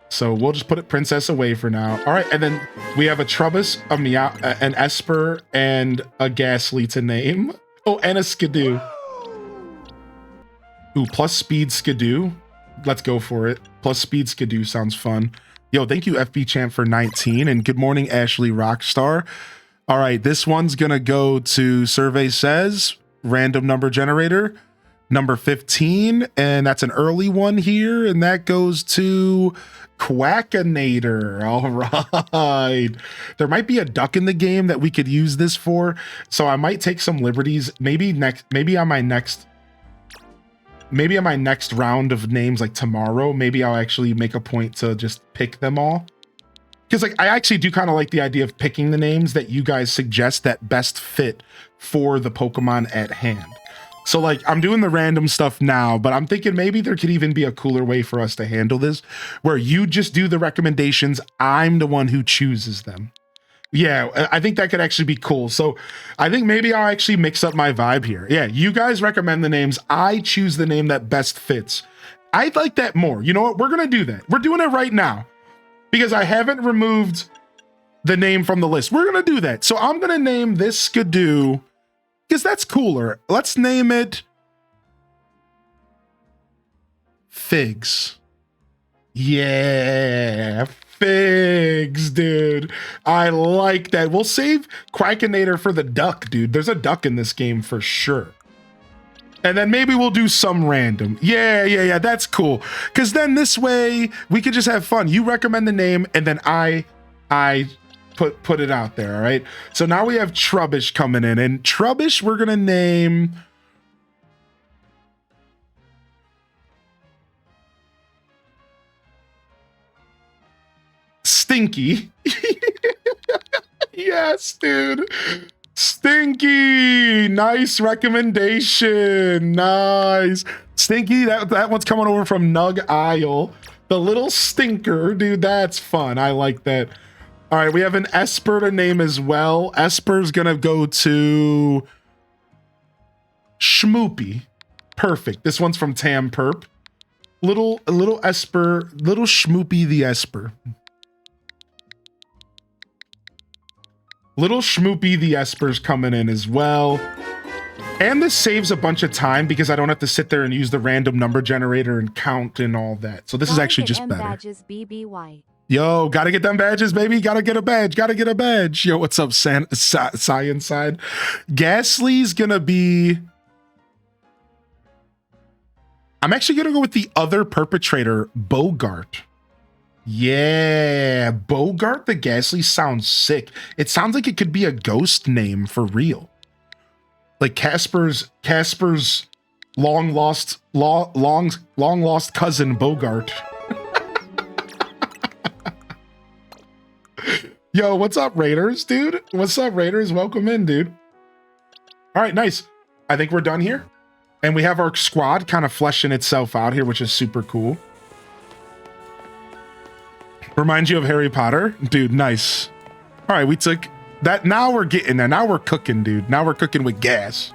So we'll just put it Princess away for now. All right, and then we have a Trubus, a Meow, an Esper, and a Ghastly to name. Oh, and a Skidoo. Ooh, plus speed Skidoo. Let's go for it. Plus speed Skidoo sounds fun. Yo, thank you FB Champ for 19, and good morning Ashley Rockstar. All right, this one's gonna go to Survey Says, random number generator, number 15, and that's an early one here, and that goes to Quackinator. All right. There might be a duck in the game that we could use this for, so I might take some liberties. Maybe on my next round of names, like tomorrow, maybe I'll actually make a point to just pick them all. Because like I actually do kind of like the idea of picking the names that you guys suggest that best fit for the Pokemon at hand. So like I'm doing the random stuff now, but I'm thinking maybe there could even be a cooler way for us to handle this, where you just do the recommendations, I'm the one who chooses them. Yeah, I think that could actually be cool. So I think maybe I'll actually mix up my vibe here. Yeah, you guys recommend the names. I choose the name that best fits. I'd like that more. You know what? We're going to do that. We're doing it right now because I haven't removed the name from the list. We're going to do that. So I'm going to name this Skidoo because that's cooler. Let's name it Figs. Yeah, Figs, dude. I like that. We'll save Quackinator for the duck, dude. There's a duck in this game for sure. And then maybe we'll do some random. Yeah. That's cool. Because then this way we could just have fun. You recommend the name and then I put it out there, all right? So now we have Trubbish coming in. And Trubbish we're going to name... Stinky. Yes, dude. Stinky. Nice recommendation. Nice. Stinky, that one's coming over from Nug Isle. The little stinker, dude, that's fun. I like that. All right, we have an Esper to name as well. Esper's gonna go to Schmoopy. Perfect. This one's from Tam Perp. Little Esper, little Schmoopy the Esper. Little Schmoopy the Esper's coming in as well. And this saves a bunch of time because I don't have to sit there and use the random number generator and count and all that. So this is actually just better. Badges, BBY. Yo, gotta get them badges, baby. Gotta get a badge. Gotta get a badge. Yo, what's up, Science Side? Ghastly's gonna be... I'm actually gonna go with the other perpetrator, Bogart. Yeah, Bogart the Ghastly sounds sick. It sounds like it could be a ghost name for real. Like Casper's long lost cousin Bogart. Yo, what's up, Raiders, dude? What's up, Raiders? Welcome in, dude. All right, nice. I think we're done here. And we have our squad kind of fleshing itself out here, which is super cool. Reminds you of Harry Potter? Dude, nice. All right, we took that. Now we're getting there. Now we're cooking, dude. Now we're cooking with gas.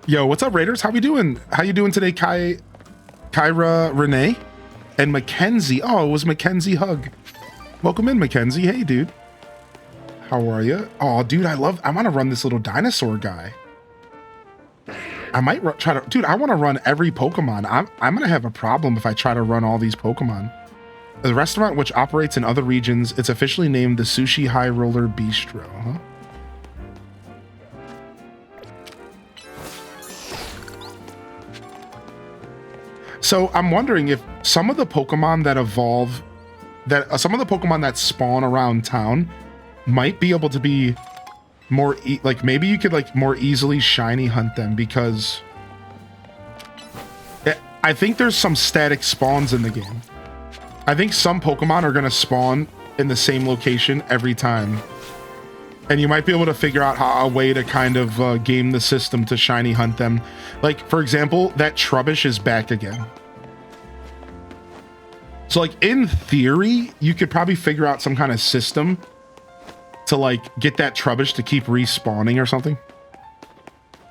Yo, what's up, Raiders? How we doing? How you doing today, Kyra, Renee, and Mackenzie? Oh, it was Mackenzie Hug. Welcome in, Mackenzie. Hey, dude. How are you? Oh, dude, I want to run this little dinosaur guy. I might try to, dude, I want to run every Pokemon. I'm going to have a problem if I try to run all these Pokemon. The restaurant, which operates in other regions, it's officially named the Sushi High Roller Bistro, huh? So I'm wondering if some of the Pokemon that evolve, some of the Pokemon that spawn around town might be able to be more, like maybe you could like more easily shiny hunt them, because I think there's some static spawns in the game. I think some Pokemon are going to spawn in the same location every time. And you might be able to figure out a way to kind of game the system to shiny hunt them. Like, for example, that Trubbish is back again. So, like, in theory, you could probably figure out some kind of system to, like, get that Trubbish to keep respawning or something.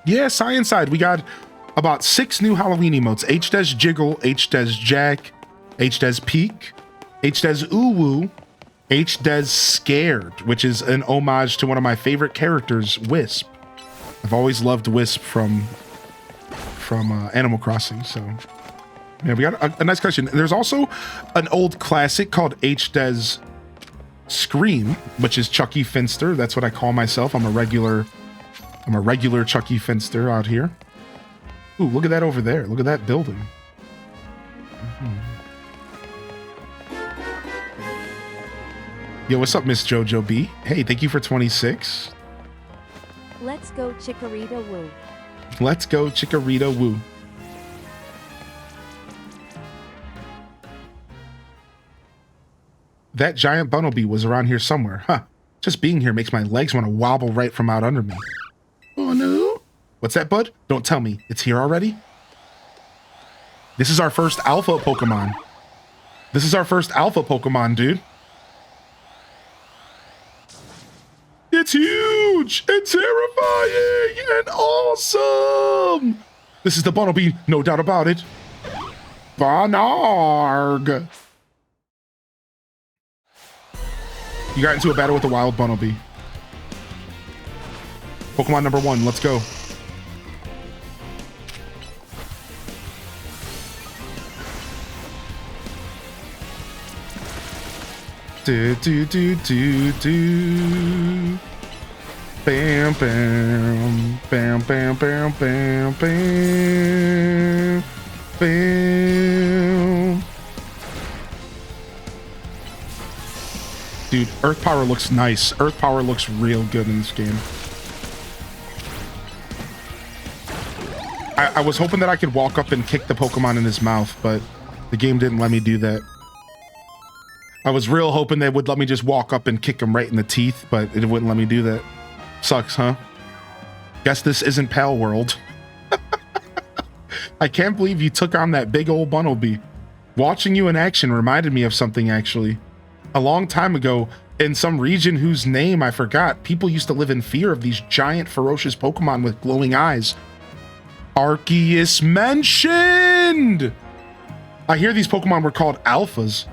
Yeah, Science Side, we got about 6 new Halloween emotes. H-Des Jiggle, H-Des Jack, H-Des Peek, H-Des Uwu, H-Des Scared, which is an homage to one of my favorite characters, Wisp. I've always loved Wisp from Animal Crossing, so yeah, we got a nice question. There's also an old classic called H-Des Scream, which is Chucky Finster. That's what I call myself. I'm a regular Chucky Finster out here. Ooh, look at that over there. Look at that building. Yo, what's up, Miss Jojo B? Hey, thank you for 26. Let's go Chikorita Woo. Let's go Chikorita Woo. That giant Bunnelby was around here somewhere. Huh. Just being here makes my legs want to wobble right from out under me. Oh no. What's that, bud? Don't tell me. It's here already? This is our first alpha Pokemon. This is our first alpha Pokemon, dude. It's huge and terrifying and awesome. This is the Bunnelby, no doubt about it. Banarg. You got into a battle with the wild Bunnelby. Pokemon number 1, let's go. Do do do do do. Bam bam bam bam bam bam bam bam. Dude, Earth Power looks nice. Earth Power looks real good in this game. I was hoping that I could walk up and kick the Pokemon in his mouth, but the game didn't let me do that. I was real hoping they would let me just walk up and kick him right in the teeth, but it wouldn't let me do that. Sucks, huh? Guess this isn't Pal World. I can't believe you took on that big old Bunnelby. Watching you in action reminded me of something, actually. A long time ago, in some region whose name I forgot, people used to live in fear of these giant, ferocious Pokemon with glowing eyes. Arceus mentioned! I hear these Pokemon were called alphas.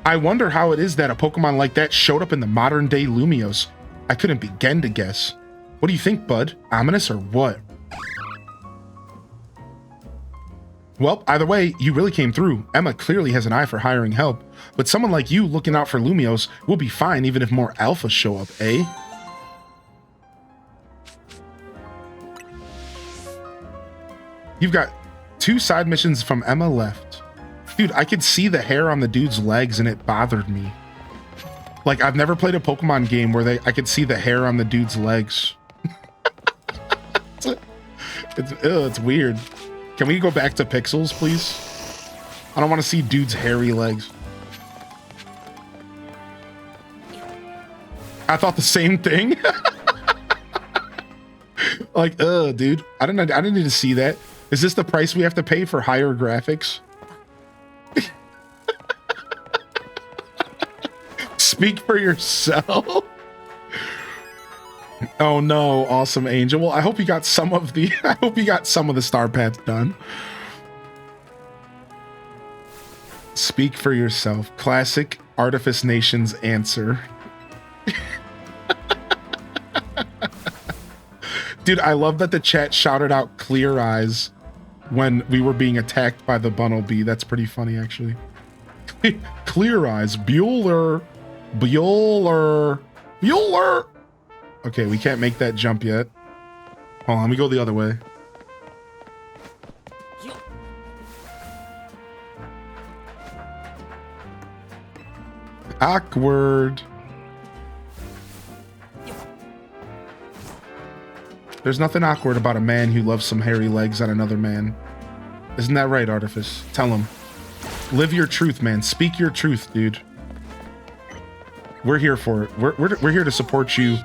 I wonder how it is that a Pokemon like that showed up in the modern day Lumiose. I couldn't begin to guess. What do you think, bud? Ominous or what? Well, either way, you really came through. Emma clearly has an eye for hiring help, but someone like you looking out for Lumiose will be fine even if more alphas show up, eh? You've got 2 side missions from Emma left. Dude, I could see the hair on the dude's legs and it bothered me. Like, I've never played a Pokemon game where I could see the hair on the dude's legs. It's weird. Can we go back to pixels, please? I don't want to see dude's hairy legs. I thought the same thing. Like, dude, I didn't need to see that. Is this the price we have to pay for higher graphics? Speak for yourself. Oh no, awesome Angel. Well, I hope you got some of the star paths done. Speak for yourself. Classic Artifice Nation's answer. Dude, I love that the chat shouted out clear eyes when we were being attacked by the Bunnelby. That's pretty funny, actually. Clear eyes. Bueller. Okay, we can't make that jump yet. Hold on, let me go the other way. Awkward. There's nothing awkward about a man who loves some hairy legs on another man. Isn't that right, Artifice? Tell him. Live your truth, man. Speak your truth, dude. We're here for it. We're here to support you.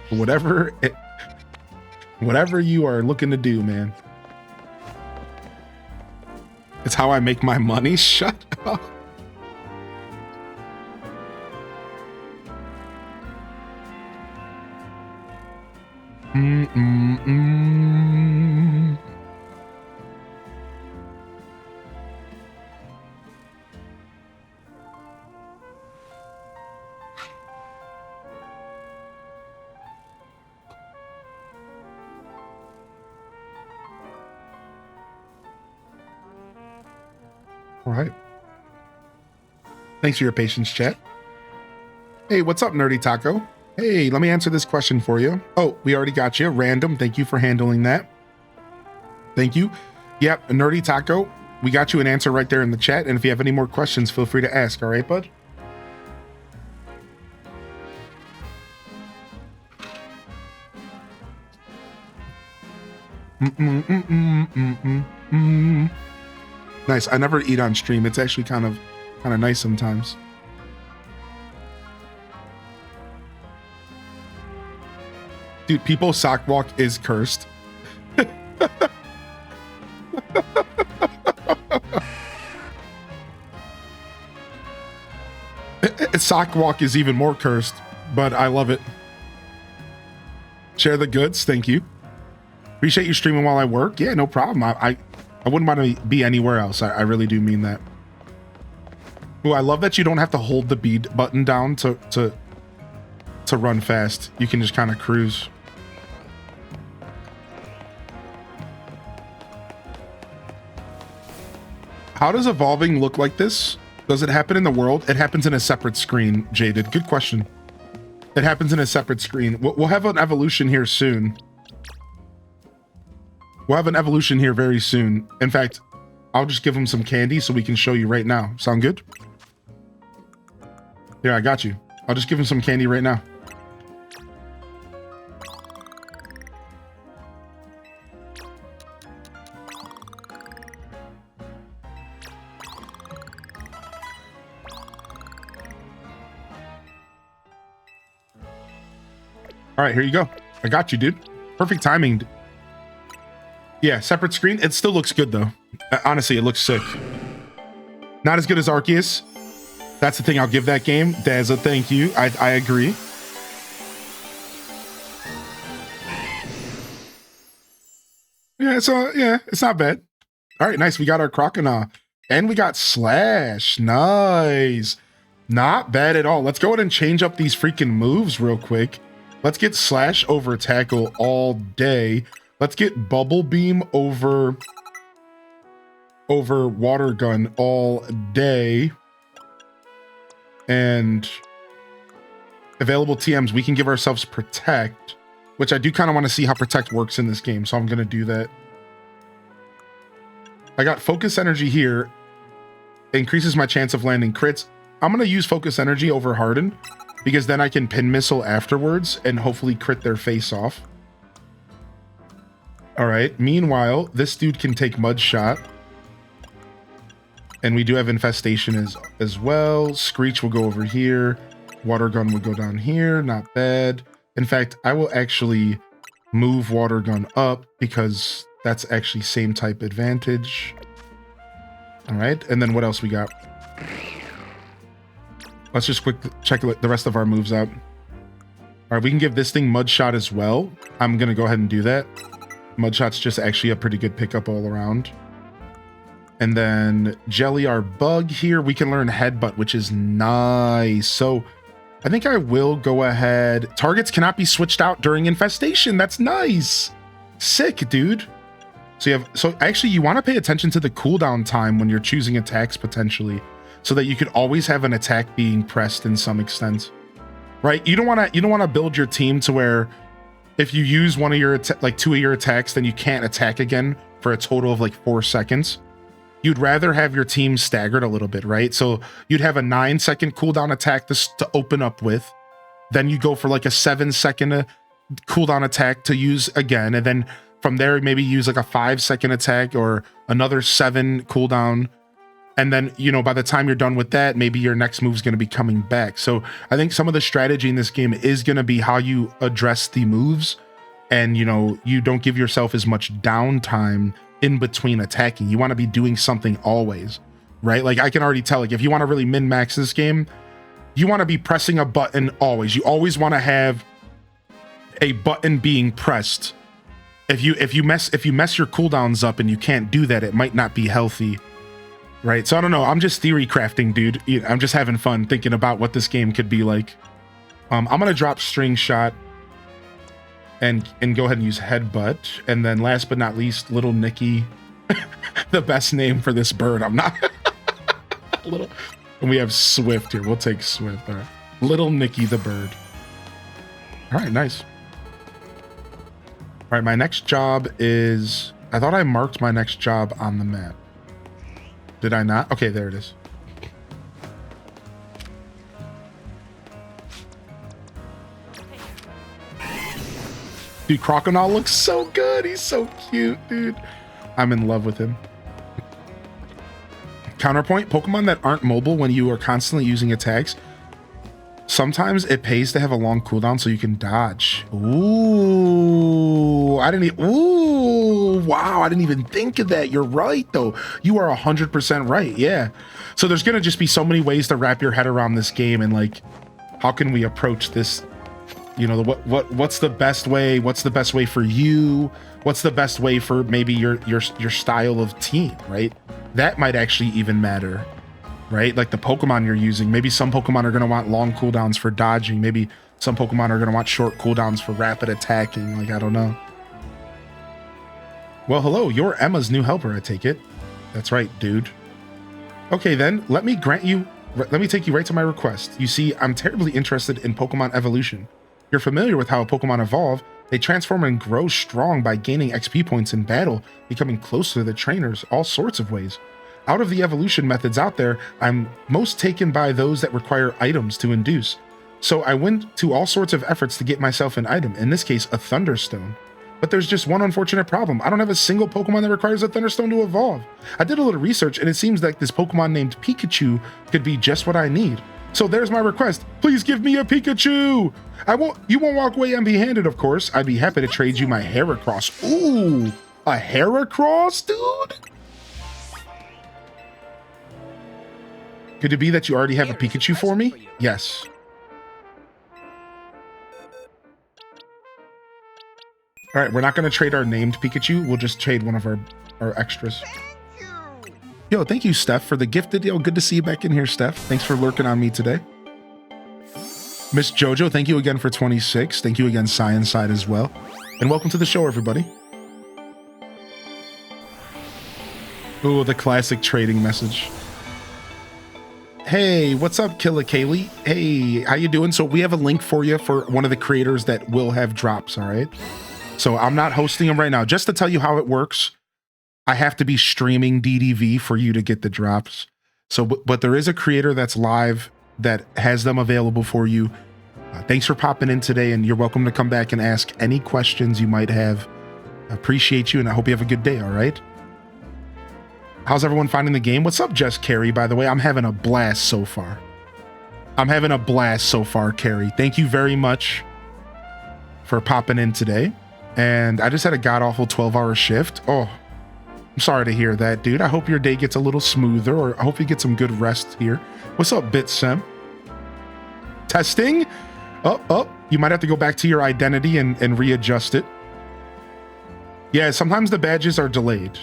Whatever you are looking to do, man. It's how I make my money. Shut up. All right. Thanks for your patience, chat. Hey, what's up, Nerdy Taco? Hey, let me answer this question for you. Oh, we already got you. Random, thank you for handling that. Thank you. Yep, Nerdy Taco, we got you an answer right there in the chat. And if you have any more questions, feel free to ask. All right, bud? Nice. I never eat on stream. It's actually kind of nice sometimes. Dude, people sock walk is cursed. Sock walk is even more cursed, but I love it. Share the goods. Thank you. Appreciate you streaming while I work. Yeah, no problem. I wouldn't want to be anywhere else. I really do mean that. Ooh, I love that you don't have to hold the B button down to run fast. You can just kind of cruise. How does evolving look like this? Does it happen in the world? It happens in a separate screen, Jaded. Good question. It happens in a separate screen. We'll have an evolution here soon. We'll have an evolution here very soon. In fact, I'll just give him some candy so we can show you right now. Sound good? Here, I got you. I'll just give him some candy right now. All right, here you go. I got you, dude. Perfect timing. Yeah, separate screen. It still looks good, though. Honestly, it looks sick. Not as good as Arceus. That's the thing I'll give that game. Dazza, thank you. I agree. Yeah, so, yeah, it's not bad. All right, nice. We got our Crocodile. And we got Slash. Nice. Not bad at all. Let's go ahead and change up these freaking moves real quick. Let's get Slash over Tackle all day. Let's get Bubble Beam over Water Gun all day. And available TMs, we can give ourselves Protect, which I do kind of want to see how Protect works in this game, so I'm going to do that. I got Focus Energy here. It increases my chance of landing crits. I'm going to use Focus Energy over Harden, because then I can Pin Missile afterwards and hopefully crit their face off. All right. Meanwhile, this dude can take Mud Shot. And we do have Infestation as well. Screech will go over here. Water Gun will go down here. Not bad. In fact, I will actually move water gun up because that's actually same type advantage. All right, and then what else we got? Let's just quick check the rest of our moves out. All right, we can give this thing mud shot as well. I'm gonna go ahead and do that. Mud shot's just actually a pretty good pickup all around. And then jelly our bug here. We can learn headbutt, which is nice. So I think I will go ahead. Targets cannot be switched out during infestation. That's nice. Sick, dude. So actually you want to pay attention to the cooldown time when you're choosing attacks potentially, so that you could always have an attack being pressed in some extent. Right? You don't want to build your team to where if you use one of your like 2 of your attacks, then you can't attack again for a total of like 4 seconds. You'd rather have your team staggered a little bit, right? So you'd have a 9-second cooldown attack to open up with. Then you go for like a 7-second cooldown attack to use again. And then from there, maybe use like a 5-second attack or another 7 cooldown. And then, you know, by the time you're done with that, maybe your next move is going to be coming back. So I think some of the strategy in this game is going to be how you address the moves. And, you know, you don't give yourself as much downtime in between attacking. You want to be doing something always, right? Like I can already tell, like if you want to really min-max this game, you want to be pressing a button always. You always want to have a button being pressed. If you mess your cooldowns up and you can't do that, it might not be healthy. Right, so I don't know. I'm just theory crafting, dude. I'm just having fun thinking about what this game could be like. I'm gonna drop string shot and go ahead and use headbutt, and then last but not least, Little Nicky, the best name for this bird. I'm not little. And we have Swift here. We'll take Swift. All right, Little Nicky the bird. All right, nice. All right, my next job is. I thought I marked my next job on the map. Did I not? Okay, there it is. Dude, Crocodile looks so good. He's so cute, dude. I'm in love with him. Counterpoint, Pokemon that aren't mobile when you are constantly using attacks, sometimes it pays to have a long cooldown so you can dodge. Ooh, wow, I didn't even think of that. You're right, though. You are 100% right, yeah. So there's gonna just be so many ways to wrap your head around this game, and like, how can we approach this? You know, what's the best way? What's the best way for you? What's the best way for maybe your style of team, right? That might actually even matter. Right? Like the Pokemon you're using. Maybe some Pokemon are going to want long cooldowns for dodging. Maybe some Pokemon are going to want short cooldowns for rapid attacking. Like, I don't know. Well, hello. You're Emma's new helper, I take it. That's right, dude. Okay, then. Let me take you right to my request. You see, I'm terribly interested in Pokemon evolution. You're familiar with how a Pokemon evolve. They transform and grow strong by gaining XP points in battle, becoming closer to the trainers, all sorts of ways. Out of the evolution methods out there, I'm most taken by those that require items to induce. So I went to all sorts of efforts to get myself an item, in this case, a Thunderstone. But there's just one unfortunate problem. I don't have a single Pokemon that requires a Thunderstone to evolve. I did a little research, and it seems like this Pokemon named Pikachu could be just what I need. So there's my request. Please give me a Pikachu! You won't walk away empty-handed, of course. I'd be happy to trade you my Heracross. Ooh, a Heracross, dude? Could it be that you already have a Pikachu for me? Yes. All right, we're not going to trade our named Pikachu. We'll just trade one of our extras. Yo, thank you, Steph, for the gifted. Yo, good to see you back in here, Steph. Thanks for lurking on me today. Miss Jojo, thank you again for 26. Thank you again, Science Side as well. And welcome to the show, everybody. Ooh, the classic trading message. Hey, what's up, Killa Kaylee? Hey, how you doing? So we have a link for you for one of the creators that will have drops, all right? So I'm not hosting them right now. Just to tell you how it works, I have to be streaming DDV for you to get the drops. So, but there is a creator that's live that has them available for you. Thanks for popping in today, and you're welcome to come back and ask any questions you might have. I appreciate you, and I hope you have a good day, all right? How's everyone finding the game? What's up, Jess Carey, by the way? I'm having a blast so far. Carrie. Thank you very much for popping in today. And I just had a god-awful 12-hour shift. Oh, I'm sorry to hear that, dude. I hope your day gets a little smoother, or I hope you get some good rest here. What's up, BitSim? Testing? Oh, you might have to go back to your identity and readjust it. Yeah, sometimes the badges are delayed.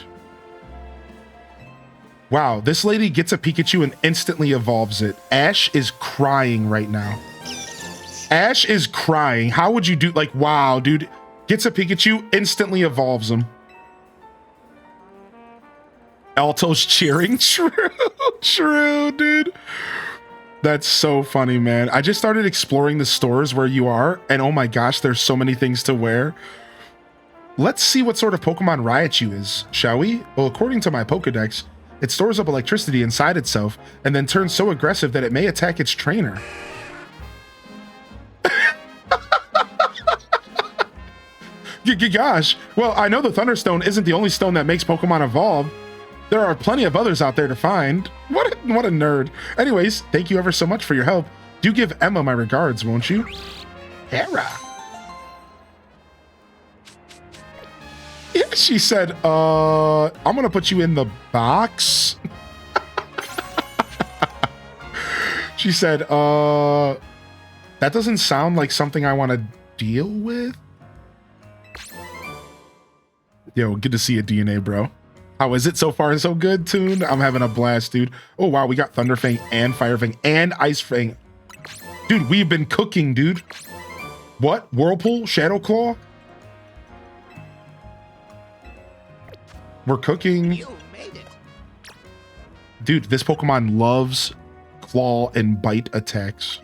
Wow, this lady gets a Pikachu and instantly evolves it. Ash is crying right now. Ash is crying. How would you do, like, wow, dude. Gets a Pikachu, instantly evolves him. Alto's cheering. True, true, dude. That's so funny, man. I just started exploring the stores where you are, and oh my gosh, there's so many things to wear. Let's see what sort of Pokemon Raichu is, shall we? Well, according to my Pokedex, it stores up electricity inside itself and then turns so aggressive that it may attack its trainer. Gosh, well, I know the Thunderstone isn't the only stone that makes Pokemon evolve. There are plenty of others out there to find. What a nerd. Anyways, thank you ever so much for your help. Do give Emma my regards, won't you? Hera. Yeah, she said, I'm gonna put you in the box. She said, that doesn't sound like something I want to deal with. Yo, good to see you, DNA, bro. How is it so far? So good, Toon. I'm having a blast, dude. Oh, wow, we got Thunderfang and Firefang and Icefang. Dude, we've been cooking, dude. What? Whirlpool? Shadow Claw? We're cooking. You made it. Dude, this Pokemon loves claw and bite attacks.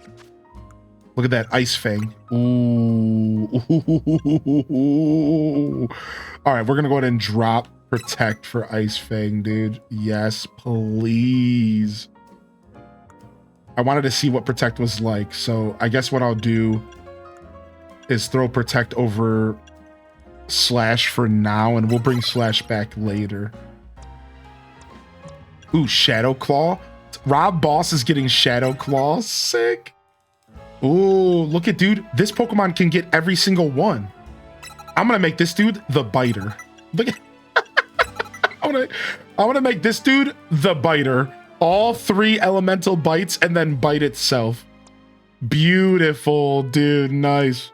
Look at that Ice Fang. Ooh. All right, we're gonna go ahead and drop Protect for Ice Fang, dude. Yes, please. I wanted to see what Protect was like, so I guess what I'll do is throw Protect over Slash for now, and we'll bring Slash back later. Ooh, Shadow Claw. Rob Boss is getting Shadow Claw. Sick. Ooh, look at, dude. This Pokemon can get every single one. I'm gonna make this dude the biter. Look at I wanna make this dude the biter. All 3 elemental bites and then bite itself. Beautiful, dude. Nice.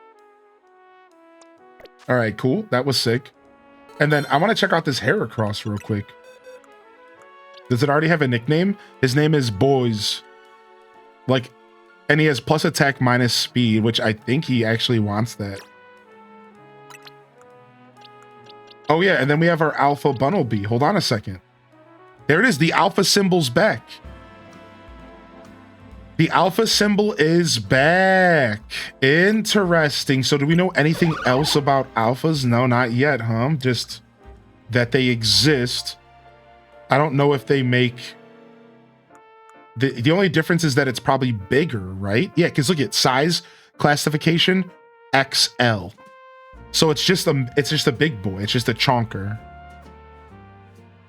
All right, cool. That was sick. And then I want to check out this Heracross real quick. Does it already have a nickname? His name is Boys. Like, and he has plus attack minus speed, which I think he actually wants that. Oh yeah, and then we have our Alpha Bunnelby. Hold on a second. There it is. The Alpha symbol's back. The Alpha symbol is back. Interesting. So do we know anything else about Alphas? No, not yet, huh? Just that they exist. I don't know if they make... The only difference is that it's probably bigger, right? Yeah, because look at size, classification, XL. So it's just a big boy. It's just a chonker.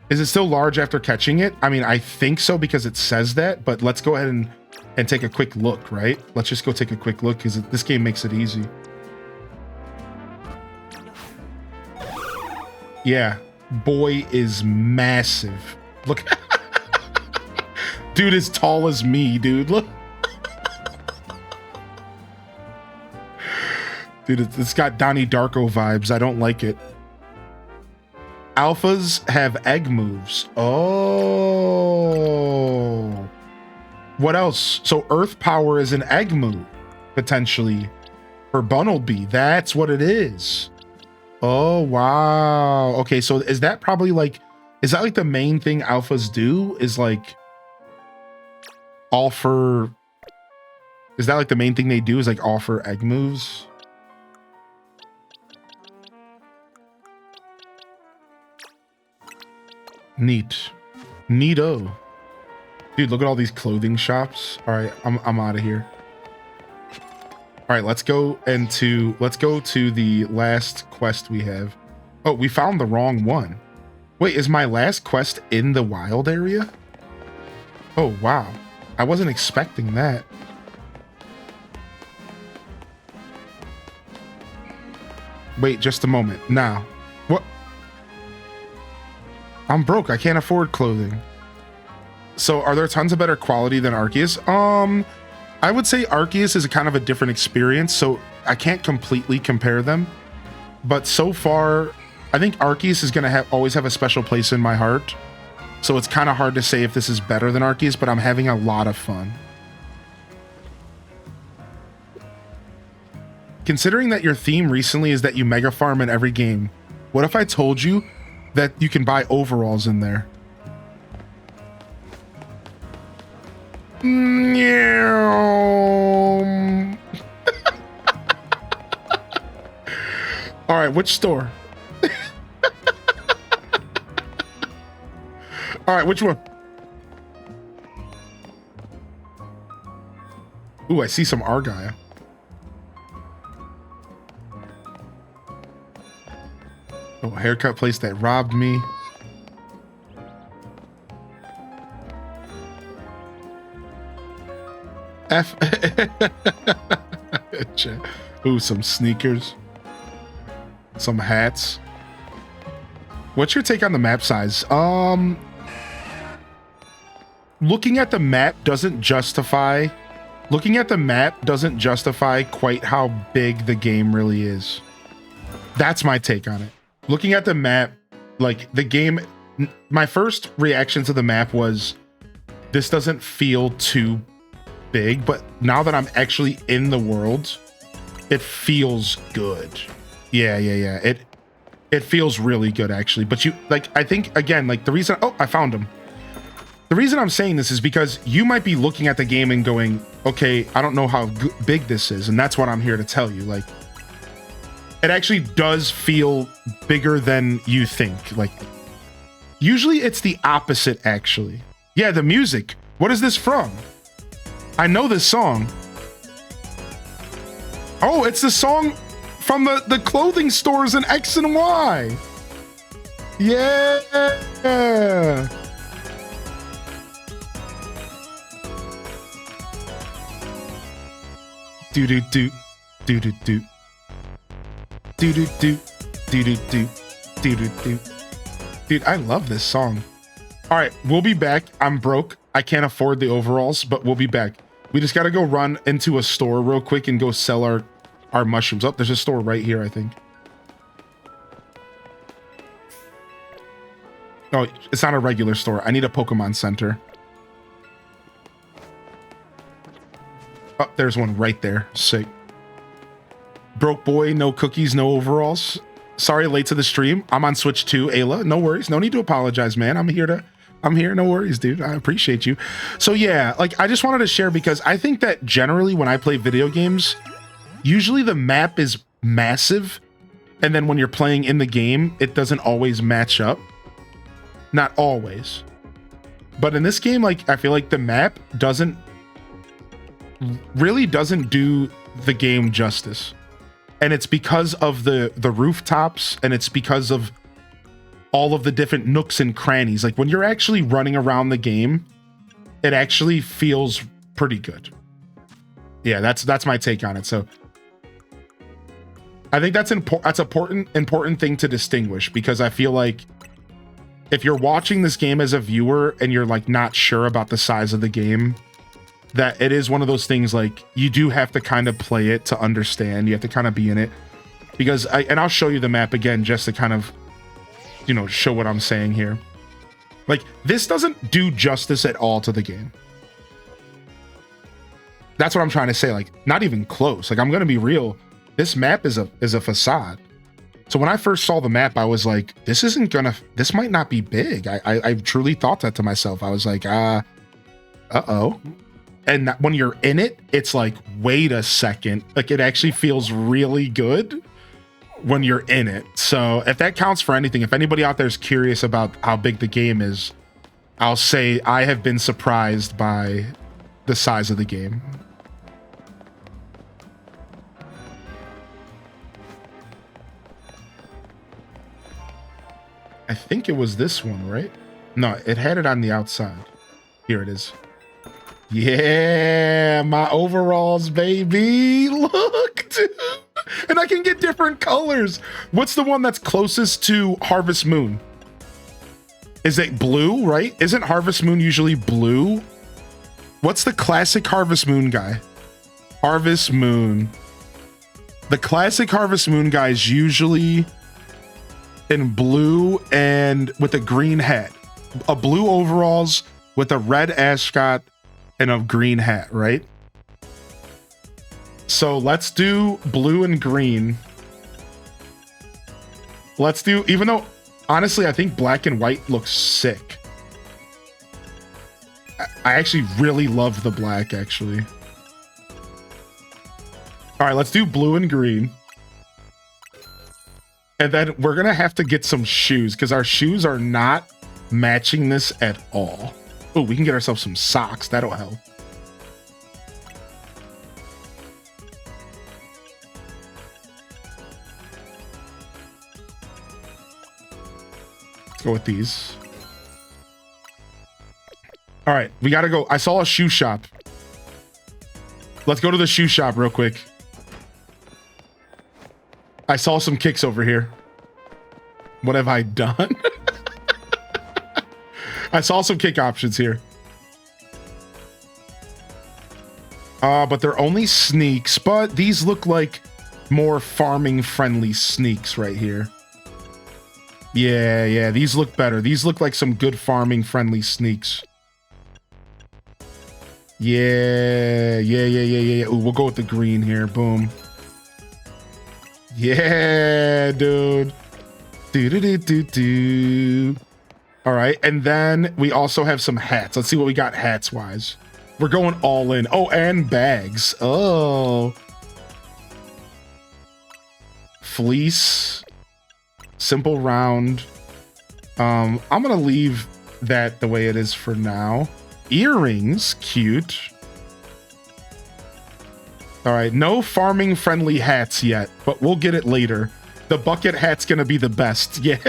Is it still large after catching it? I mean, I think so because it says that, but let's go ahead and take a quick look, right? Let's just go take a quick look because this game makes it easy. Yeah, boy is massive. Look. Dude as tall as me, dude. Look. Dude, it's got Donnie Darko vibes. I don't like it. Alphas have egg moves. Oh. What else? So Earth Power is an egg move, potentially, for Bunnelby. That's what it is. Oh, wow. Okay, so is that probably like... Is that like the main thing Alphas do? Is like... offer... Is that like the main thing they do? Is like offer egg moves? Neat. Neato. Dude, look at all these clothing shops. All right, I'm out of here. All right, let's go to the last quest we have. Oh, we found the wrong one. Wait, is my last quest in the wild area? Oh, wow. I wasn't expecting that. Wait just a moment. Now. What? I'm broke. I can't afford clothing. So are there tons of better quality than Arceus? I would say Arceus is a kind of a different experience, so I can't completely compare them. But so far, I think Arceus is going to always have a special place in my heart. So it's kind of hard to say if this is better than Arceus, but I'm having a lot of fun. Considering that your theme recently is that you mega farm in every game, what if I told you that you can buy overalls in there? All right, which store? All right, which one? Ooh, I see some Argyle. Oh, haircut place that robbed me. F. Ooh, some sneakers. Some hats. What's your take on the map size? Looking at the map doesn't justify quite how big the game really is. That's my take on it. Looking at the map, like the game, my first reaction to the map was, this doesn't feel too big, but now that I'm actually in the world, it feels good. Yeah. It feels really good actually. But I think again, like the reason, oh, I found him. The reason I'm saying this is because you might be looking at the game and going, okay, I don't know how big this is. And that's what I'm here to tell you. Like, it actually does feel bigger than you think. Like, usually it's the opposite, actually. Yeah, the music. What is this from? I know this song. Oh, it's the song from the clothing stores in X and Y. Yeah. Do do do do do do. Do do do do do do do do do. Dude, I love this song. All right, we'll be back. I'm broke. I can't afford the overalls, but we'll be back. We just got to go run into a store real quick and go sell our mushrooms. Oh, there's a store right here, I think. Oh, it's not a regular store. I need a Pokemon Center. Oh, there's one right there. Sick. Broke boy, no cookies, no overalls. Sorry, late to the stream. I'm on Switch too, Ayla. No worries. No need to apologize, man. I'm here. No worries, dude. I appreciate you. So yeah, like I just wanted to share because I think that generally when I play video games, usually the map is massive. And then when you're playing in the game, it doesn't always match up. Not always. But in this game, like I feel like the map really doesn't do the game justice. And it's because of the rooftops, and it's because of all of the different nooks and crannies. Like when you're actually running around the game, it actually feels pretty good. Yeah, that's my take on it. So I think that's important thing to distinguish, because I feel like if you're watching this game as a viewer and you're like not sure about the size of the game, that it is one of those things like you do have to kind of play it to understand. You have to kind of be in it, because I'll show you the map again just to kind of, you know, show what I'm saying here. Like this doesn't do justice at all to the game. That's what I'm trying to say. Like not even close. Like I'm going to be real. This map is a facade. So when I first saw the map, I was like, this might not be big. I truly thought that to myself. I was like, uh-oh. And when you're in it, it's like, wait a second. Like it actually feels really good when you're in it. So if that counts for anything, if anybody out there is curious about how big the game is, I'll say I have been surprised by the size of the game. I think it was this one, right? No, it had it on the outside. Here it is. Yeah, my overalls, baby. Look, dude. And I can get different colors. What's the one that's closest to Harvest Moon? Is it blue, right? Isn't Harvest Moon usually blue? What's the classic Harvest Moon guy? Harvest Moon. The classic Harvest Moon guy is usually in blue and with a green hat. A blue overalls with a red ascot and a green hat, right? So let's do blue and green. Let's do, even though honestly I think black and white looks sick. I actually really love the black actually. All right, let's do blue and green. And then we're gonna have to get some shoes because our shoes are not matching this at all. Oh, we can get ourselves some socks. That'll help. Let's go with these. All right, we gotta go. I saw a shoe shop. Let's go to the shoe shop real quick. I saw some kicks over here. What have I done? I saw some kick options here. But they're only sneaks, but these look like more farming friendly sneaks right here. Yeah, these look better. These look like some good farming friendly sneaks. Yeah. Ooh, we'll go with the green here. Boom. Yeah, dude. Do. All right, and then we also have some hats. Let's see what we got hats wise. We're going all in. Oh, and bags. Oh. Fleece. Simple round. I'm gonna leave that the way it is for now. Earrings, cute. All right, no farming friendly hats yet, but we'll get it later. The bucket hat's gonna be the best. Yeah.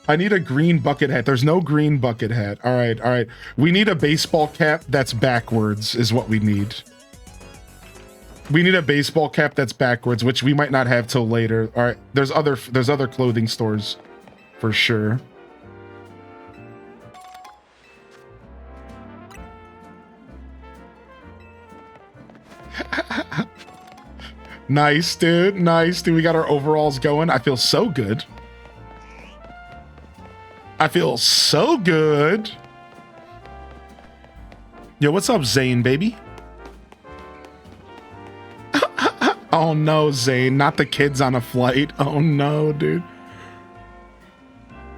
I need a green bucket hat. There's no green bucket hat. All right. We need a baseball cap that's backwards is what we need. We need a baseball cap that's backwards, which we might not have till later. All right, there's other clothing stores for sure. Nice, dude. Nice, dude. We got our overalls going. I feel so good. I feel so good. Yo, what's up, Zane, baby? Oh no, Zane, not the kids on a flight. Oh no, dude.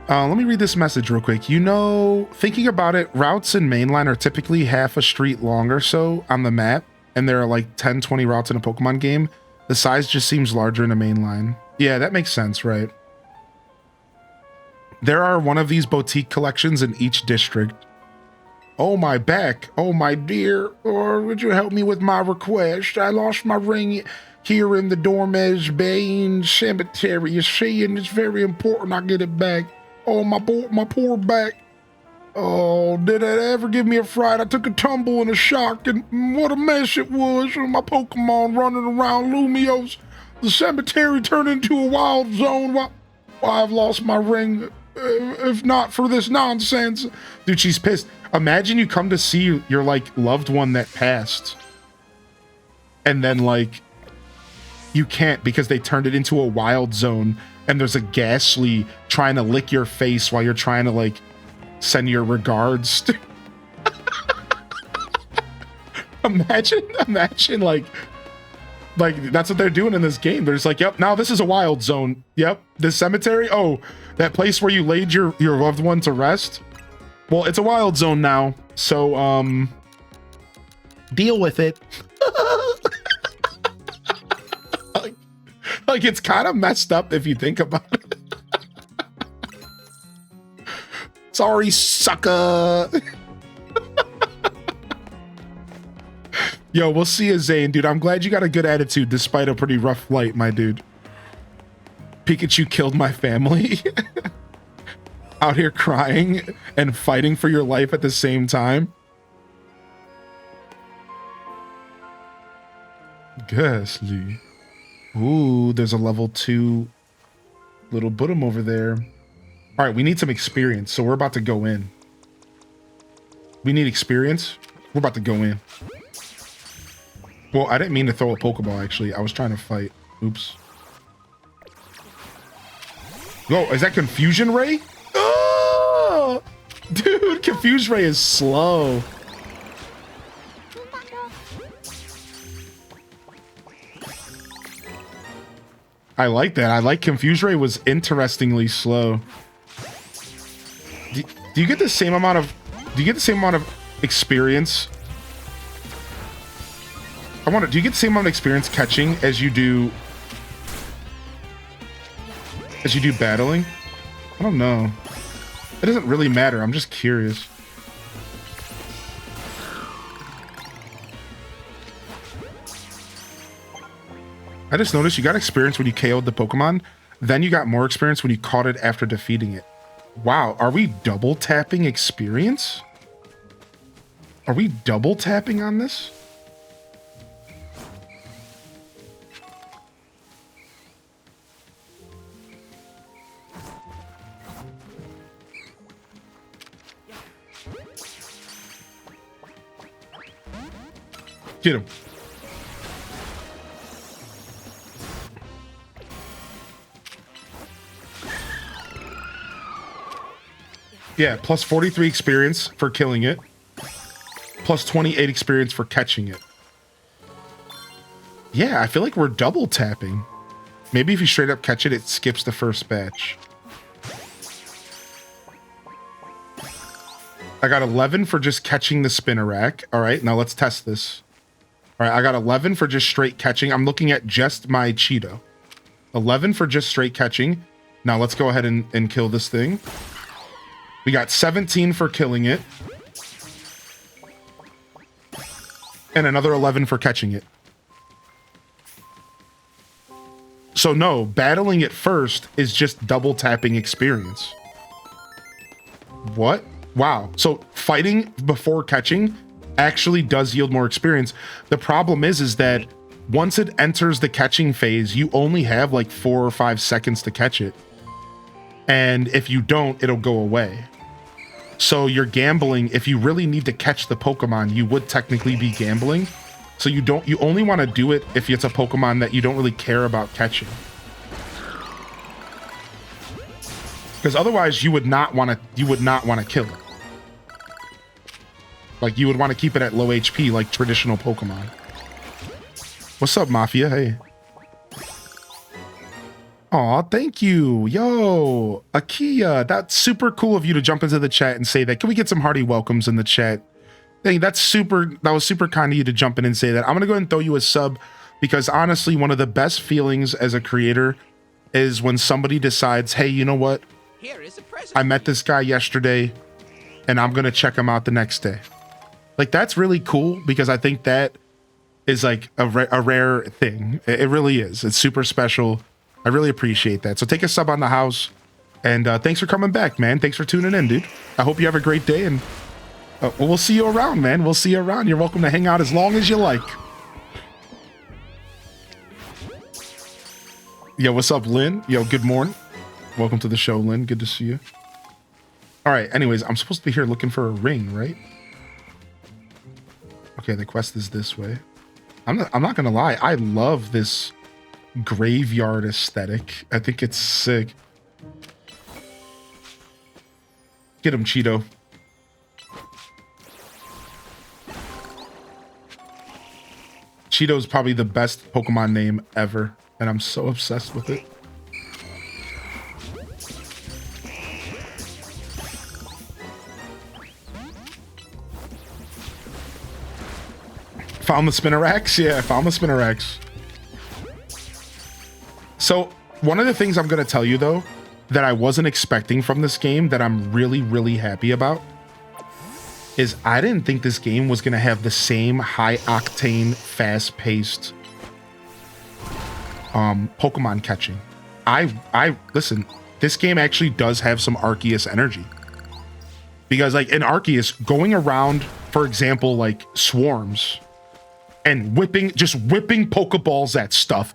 Let me read this message real quick. You know, thinking about it, routes in mainline are typically half a street long or so on the map, and there are like 10, 20 routes in a Pokemon game. The size just seems larger in a mainline. Yeah, that makes sense, right? There are one of these boutique collections in each district. Oh, my back. Oh, my dear. Or would you help me with my request? I lost my ring here in the Dormez Bain Cemetery. You see, and it's very important I get it back. Oh, my poor back. Oh, did it ever give me a fright? I took a tumble and a shock, and what a mess it was. My Pokemon running around Lumiose. The cemetery turned into a wild zone. Why I've lost my ring. If not for this nonsense. Dude, she's pissed. Imagine you come to see your like loved one that passed, and then like you can't because they turned it into a wild zone, and there's a ghastly trying to lick your face while you're trying to like send your regards. Imagine like that's what they're doing in this game. They're just like, yep, now this is a wild zone. Yep, this cemetery. Oh, that place where you laid your loved one to rest. Well, it's a wild zone now. So, deal with it. like it's kind of messed up if you think about it. Sorry, sucker. Yo, we'll see you, Zane, dude. I'm glad you got a good attitude despite a pretty rough flight, my dude. Pikachu killed my family. Out here crying and fighting for your life at the same time. Ghastly. Ooh, there's a level 2 little bottom over there. All right, we need some experience, so we're about to go in. We need experience. We're about to go in. Well, I didn't mean to throw a Pokeball, actually. I was trying to fight. Oops. Whoa, is that Confusion Ray? Oh! Dude, Confuse Ray is slow. I like that. I like Confuse Ray was interestingly slow. Do you get the same amount of experience? I wonder, do you get the same amount of experience catching as you do battling? I don't know. It doesn't really matter. I'm just curious. I just noticed you got experience when you KO'd the Pokemon, then you got more experience when you caught it after defeating it. Wow, are we double tapping experience? Are we double tapping on this? Get him. Yeah, plus 43 experience for killing it. Plus 28 experience for catching it. Yeah, I feel like we're double tapping. Maybe if you straight up catch it, it skips the first batch. I got 11 for just catching the Spinarak. All right, now let's test this. All right, I got 11 for just straight catching. I'm looking at just my Cheeto. 11 for just straight catching. Now let's go ahead and kill this thing. We got 17 for killing it. And another 11 for catching it. So no, battling it first is just double tapping experience. What? Wow. So fighting before catching actually does yield more experience. The problem is that once it enters the catching phase, you only have like 4 or 5 seconds to catch it. And if you don't, it'll go away. So you're gambling. If you really need to catch the Pokemon, you would technically be gambling. So you only want to do it if it's a Pokemon that you don't really care about catching. Because otherwise you would not want to kill it. Like you would want to keep it at low HP like traditional Pokemon. What's up, Mafia? Hey. Aw, thank you. Yo, Akia, that's super cool of you to jump into the chat and say that. Can we get some hearty welcomes in the chat? Hey, that was super kind of you to jump in and say that. I'm going to go ahead and throw you a sub because honestly, one of the best feelings as a creator is when somebody decides, hey, you know what? Here is a present. I met this guy yesterday and I'm going to check him out the next day. Like, that's really cool because I think that is like a rare thing. It really is. It's super special. I really appreciate that. So take a sub on the house, and thanks for coming back, man. Thanks for tuning in, dude. I hope you have a great day, and we'll see you around, man. We'll see you around. You're welcome to hang out as long as you like. Yo, what's up, Lynn? Yo, good morning. Welcome to the show, Lynn. Good to see you. All right, anyways, I'm supposed to be here looking for a ring, right? Okay, the quest is this way. I'm not gonna lie. I love this graveyard aesthetic. I think it's sick. Get him, Cheeto. Cheeto's probably the best Pokemon name ever, and I'm so obsessed with it. Found the Spinarax? Yeah, I found the Spinarax. So, one of the things I'm going to tell you, though, that I wasn't expecting from this game that I'm really, really happy about is I didn't think this game was going to have the same high-octane, fast-paced Pokemon catching. Listen, this game actually does have some Arceus energy. Because, like, in Arceus, going around, for example, like, swarms and just whipping Pokeballs at stuff.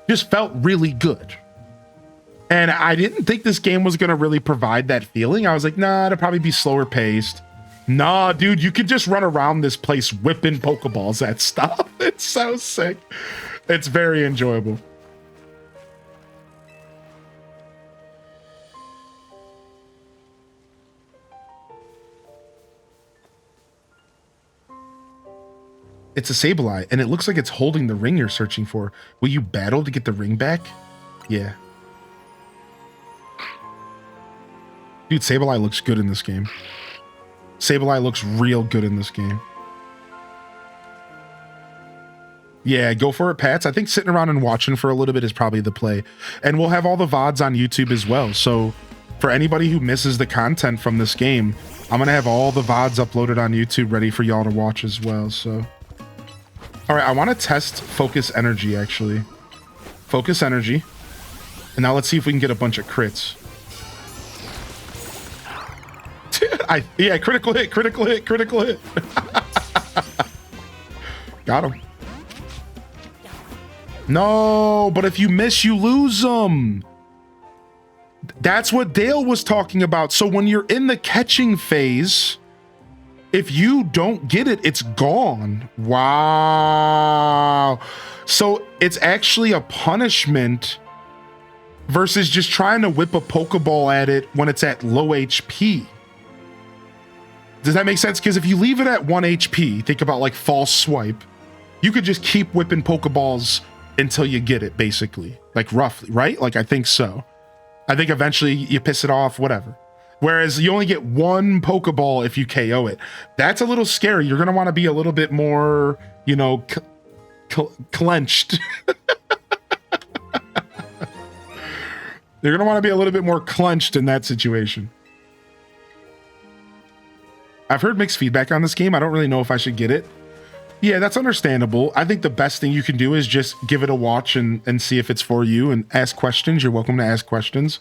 Just felt really good. And I didn't think this game was going to really provide that feeling. I was like, nah, it'll probably be slower paced. Nah, dude, you could just run around this place whipping Pokeballs at stuff. It's so sick. It's very enjoyable. It's a Sableye, and it looks like it's holding the ring you're searching for. Will you battle to get the ring back? Yeah. Dude, Sableye looks good in this game. Sableye looks real good in this game. Yeah, go for it, Pats. I think sitting around and watching for a little bit is probably the play. And we'll have all the VODs on YouTube as well. So for anybody who misses the content from this game, I'm going to have all the VODs uploaded on YouTube ready for y'all to watch as well. So, all right, I want to test Focus Energy, actually. Focus Energy. And now let's see if we can get a bunch of crits. Yeah, critical hit, critical hit, critical hit. Got him. No, but if you miss, you lose them. That's what Dale was talking about. So when you're in the catching phase, if you don't get it, it's gone. Wow. So it's actually a punishment versus just trying to whip a Pokeball at it when it's at low HP. Does that make sense? Because if you leave it at 1 HP, think about like false swipe, you could just keep whipping Pokeballs until you get it, basically. Like roughly, right? Like I think so. I think eventually you piss it off, whatever. Whereas you only get one Pokeball if you KO it. That's a little scary. You're going to want to be a little bit more, you know, clenched. You're going to want to be a little bit more clenched in that situation. I've heard mixed feedback on this game. I don't really know if I should get it. Yeah, that's understandable. I think the best thing you can do is just give it a watch and see if it's for you and ask questions. You're welcome to ask questions.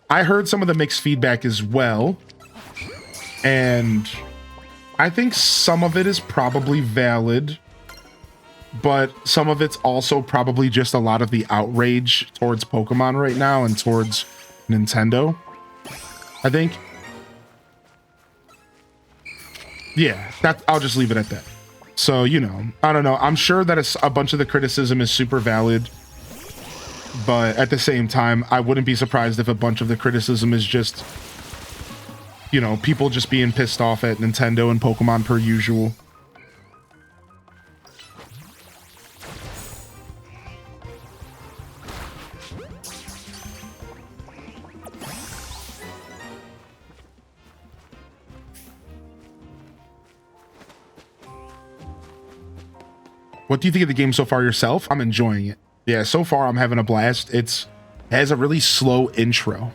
I heard some of the mixed feedback as well. And I think some of it is probably valid, but some of it's also probably just a lot of the outrage towards Pokemon right now and towards Nintendo, I think. Yeah, I'll just leave it at that. So, you know, I don't know. I'm sure that a bunch of the criticism is super valid, but at the same time, I wouldn't be surprised if a bunch of the criticism is just, you know, people just being pissed off at Nintendo and Pokemon per usual. What do you think of the game so far yourself? I'm enjoying it. Yeah, so far I'm having a blast. It has a really slow intro.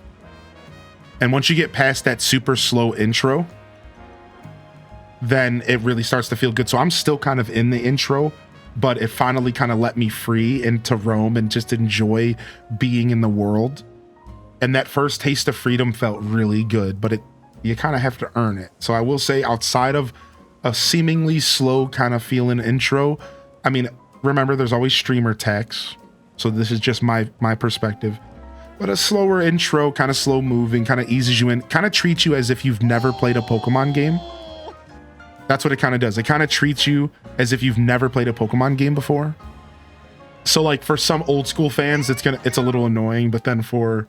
And once you get past that super slow intro, then it really starts to feel good. So I'm still kind of in the intro, but it finally kind of let me free and to roam and just enjoy being in the world. And that first taste of freedom felt really good, but you kind of have to earn it. So I will say, outside of a seemingly slow kind of feeling intro, I mean, remember, there's always streamer tax, so this is just my perspective. But a slower intro, kind of slow moving, kind of eases you in, kind of treats you as if you've never played a Pokemon game. That's what it kind of does. It kind of treats you as if you've never played a Pokemon game before. So like for some old school fans, it's a little annoying, but then for,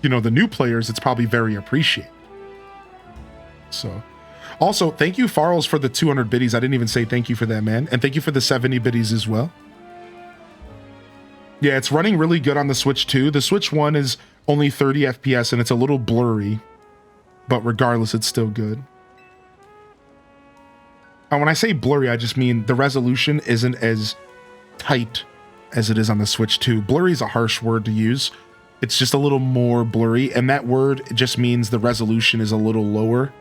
you know, the new players, it's probably very appreciated. So also, thank you, Farles, for the 200 biddies. I didn't even say thank you for that, man. And thank you for the 70 biddies as well. Yeah, it's running really good on the Switch 2. The Switch 1 is only 30 FPS and it's a little blurry, but regardless, it's still good. And when I say blurry, I just mean the resolution isn't as tight as it is on the Switch 2. Blurry is a harsh word to use. It's just a little more blurry, and that word just means the resolution is a little lower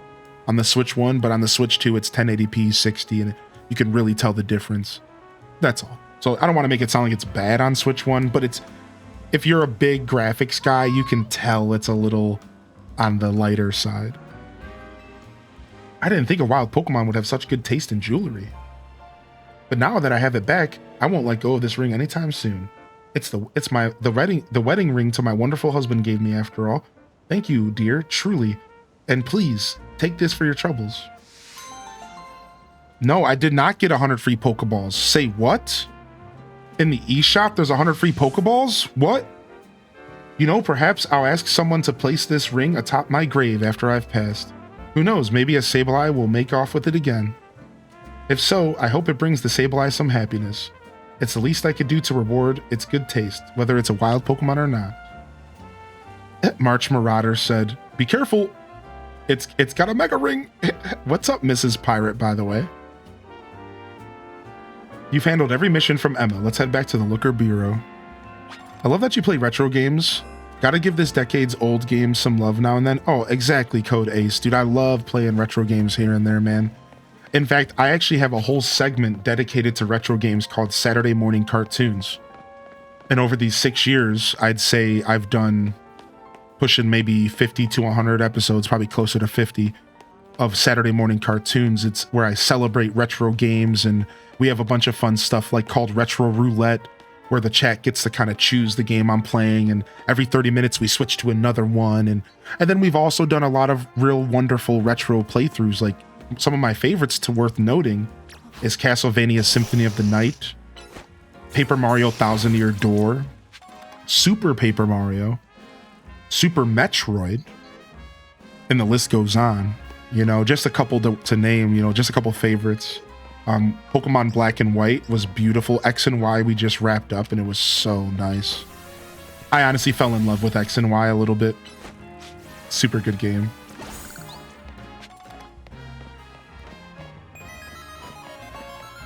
on the Switch 1, but on the Switch 2, it's 1080p 60, and you can really tell the difference. That's all. So I don't want to make it sound like it's bad on Switch 1, but if you're a big graphics guy, you can tell it's a little on the lighter side. I didn't think a wild Pokemon would have such good taste in jewelry. But now that I have it back, I won't let go of this ring anytime soon. It's the wedding ring to my wonderful husband gave me after all. Thank you, dear, truly. And please, take this for your troubles. No, I did not get 100 free Pokeballs. Say what? In the eShop, there's 100 free Pokeballs? What? You know, perhaps I'll ask someone to place this ring atop my grave after I've passed. Who knows, maybe a Sableye will make off with it again. If so, I hope it brings the Sableye some happiness. It's the least I could do to reward its good taste, whether it's a wild Pokemon or not. March Marauder said, be careful. It's got a Mega Ring. What's up, Mrs. Pirate, by the way? You've handled every mission from Emma. Let's head back to the Looker Bureau. I love that you play retro games. Gotta give this decade's old game some love now and then. Oh, exactly, Code Ace. Dude, I love playing retro games here and there, man. In fact, I actually have a whole segment dedicated to retro games called Saturday Morning Cartoons. And over these 6 years, I'd say I've done pushing maybe 50 to 100 episodes, probably closer to 50, of Saturday Morning Cartoons. It's where I celebrate retro games, and we have a bunch of fun stuff like called Retro Roulette, where the chat gets to kind of choose the game I'm playing, and every 30 minutes we switch to another one. And then we've also done a lot of real wonderful retro playthroughs. Like some of my favorites to worth noting is Castlevania Symphony of the Night, Paper Mario Thousand Year Door, Super Paper Mario, Super Metroid, and the list goes on. You know, just a couple to name, you know, just a couple favorites. Pokemon Black and White was beautiful. X and Y we just wrapped up, and it was so nice. I honestly fell in love with X and Y a little bit. Super good game.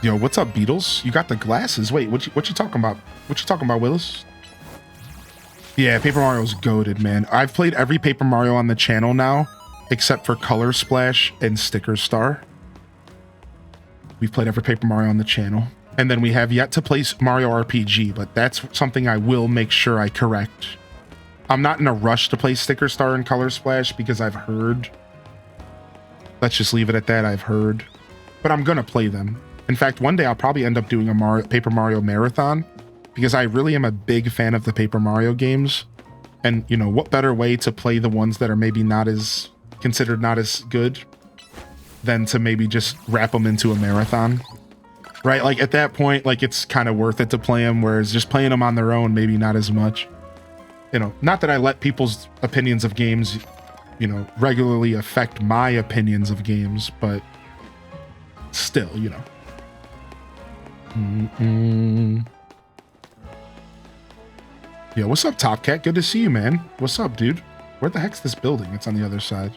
Yo, what's up, Beatles? You got the glasses. Wait, what you talking about? What you talking about, Willis? Yeah, Paper Mario's goated, man. I've played every Paper Mario on the channel now, except for Color Splash and Sticker Star. We've played every Paper Mario on the channel. And then we have yet to play Mario RPG, but that's something I will make sure I correct. I'm not in a rush to play Sticker Star and Color Splash because I've heard. Let's just leave it at that, I've heard. But I'm gonna play them. In fact, one day I'll probably end up doing a Paper Mario marathon because I really am a big fan of the Paper Mario games. And, you know, what better way to play the ones that are maybe considered not as good than to maybe just wrap them into a marathon, right? Like at that point, like it's kind of worth it to play them, whereas just playing them on their own, maybe not as much. You know, not that I let people's opinions of games, you know, regularly affect my opinions of games, but still, you know. Yo, what's up, Top Cat? Good to see you, man. What's up, dude? Where the heck's this building? It's on the other side.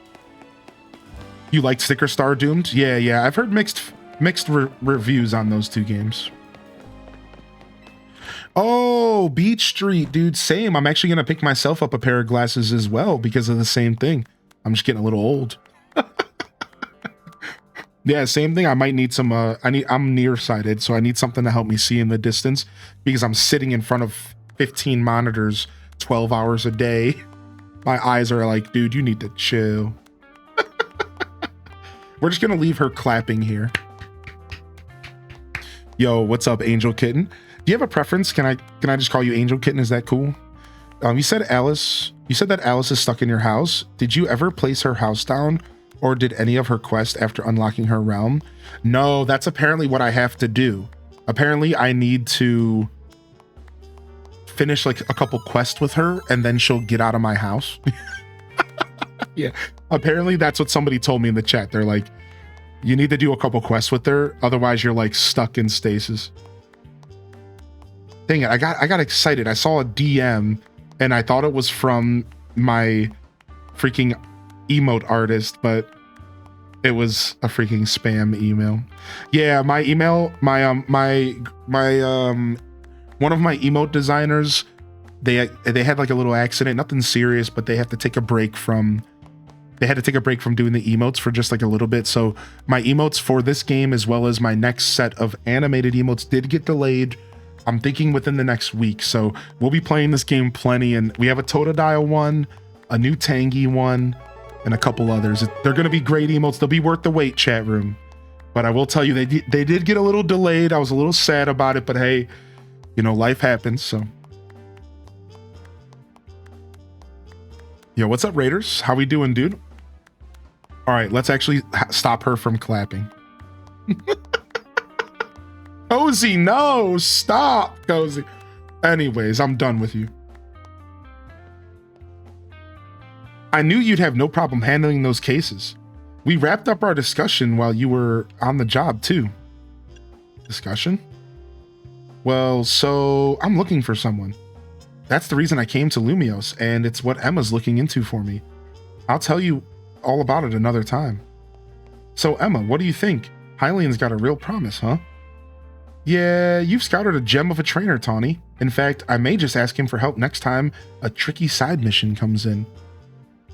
You liked Sticker Star Doomed? Yeah. I've heard mixed reviews on those two games. Oh, Beach Street, dude. Same. I'm actually gonna pick myself up a pair of glasses as well because of the same thing. I'm just getting a little old. Yeah, same thing. I might need some. I'm nearsighted, so I need something to help me see in the distance because I'm sitting in front of 15 monitors 12 hours a day. My eyes are like, dude, you need to chill. We're just gonna leave her clapping here. Yo, what's up, Angel Kitten? Do you have a preference? Can I just call you Angel Kitten? Is that cool? You said Alice. You said that Alice is stuck in your house. Did you ever place her house down, or did any of her quests after unlocking her realm? No, that's apparently what I have to do. Apparently, I need to finish like a couple quests with her, and then she'll get out of my house. Yeah, apparently that's what somebody told me in the chat. They're like, you need to do a couple quests with her, otherwise you're like stuck in stasis. Dang it, I got excited. I saw a DM and I thought it was from my freaking emote artist, but it was a freaking spam email. Yeah, my email, my one of my emote designers, they had like a little accident, nothing serious, but they had to take a break from doing the emotes for just like a little bit. So my emotes for this game, as well as my next set of animated emotes, did get delayed. I'm thinking within the next week. So we'll be playing this game plenty, and we have a Totodile one, a new Tangy one, and a couple others. They're going to be great emotes. They'll be worth the wait, chat room. But I will tell you, they did get a little delayed. I was a little sad about it, but hey, you know, life happens, so. Yo, what's up, Raiders? How we doing, dude? All right, let's actually stop her from clapping. Cozy, no, stop, Cozy. Anyways, I'm done with you. I knew you'd have no problem handling those cases. We wrapped up our discussion while you were on the job, too. Discussion? Well, so I'm looking for someone. That's the reason I came to Lumiose, and it's what Emma's looking into for me. I'll tell you all about it another time. So, Emma, what do you think? Hylian's got a real promise, huh? Yeah, you've scouted a gem of a trainer, Tawny. In fact, I may just ask him for help next time a tricky side mission comes in.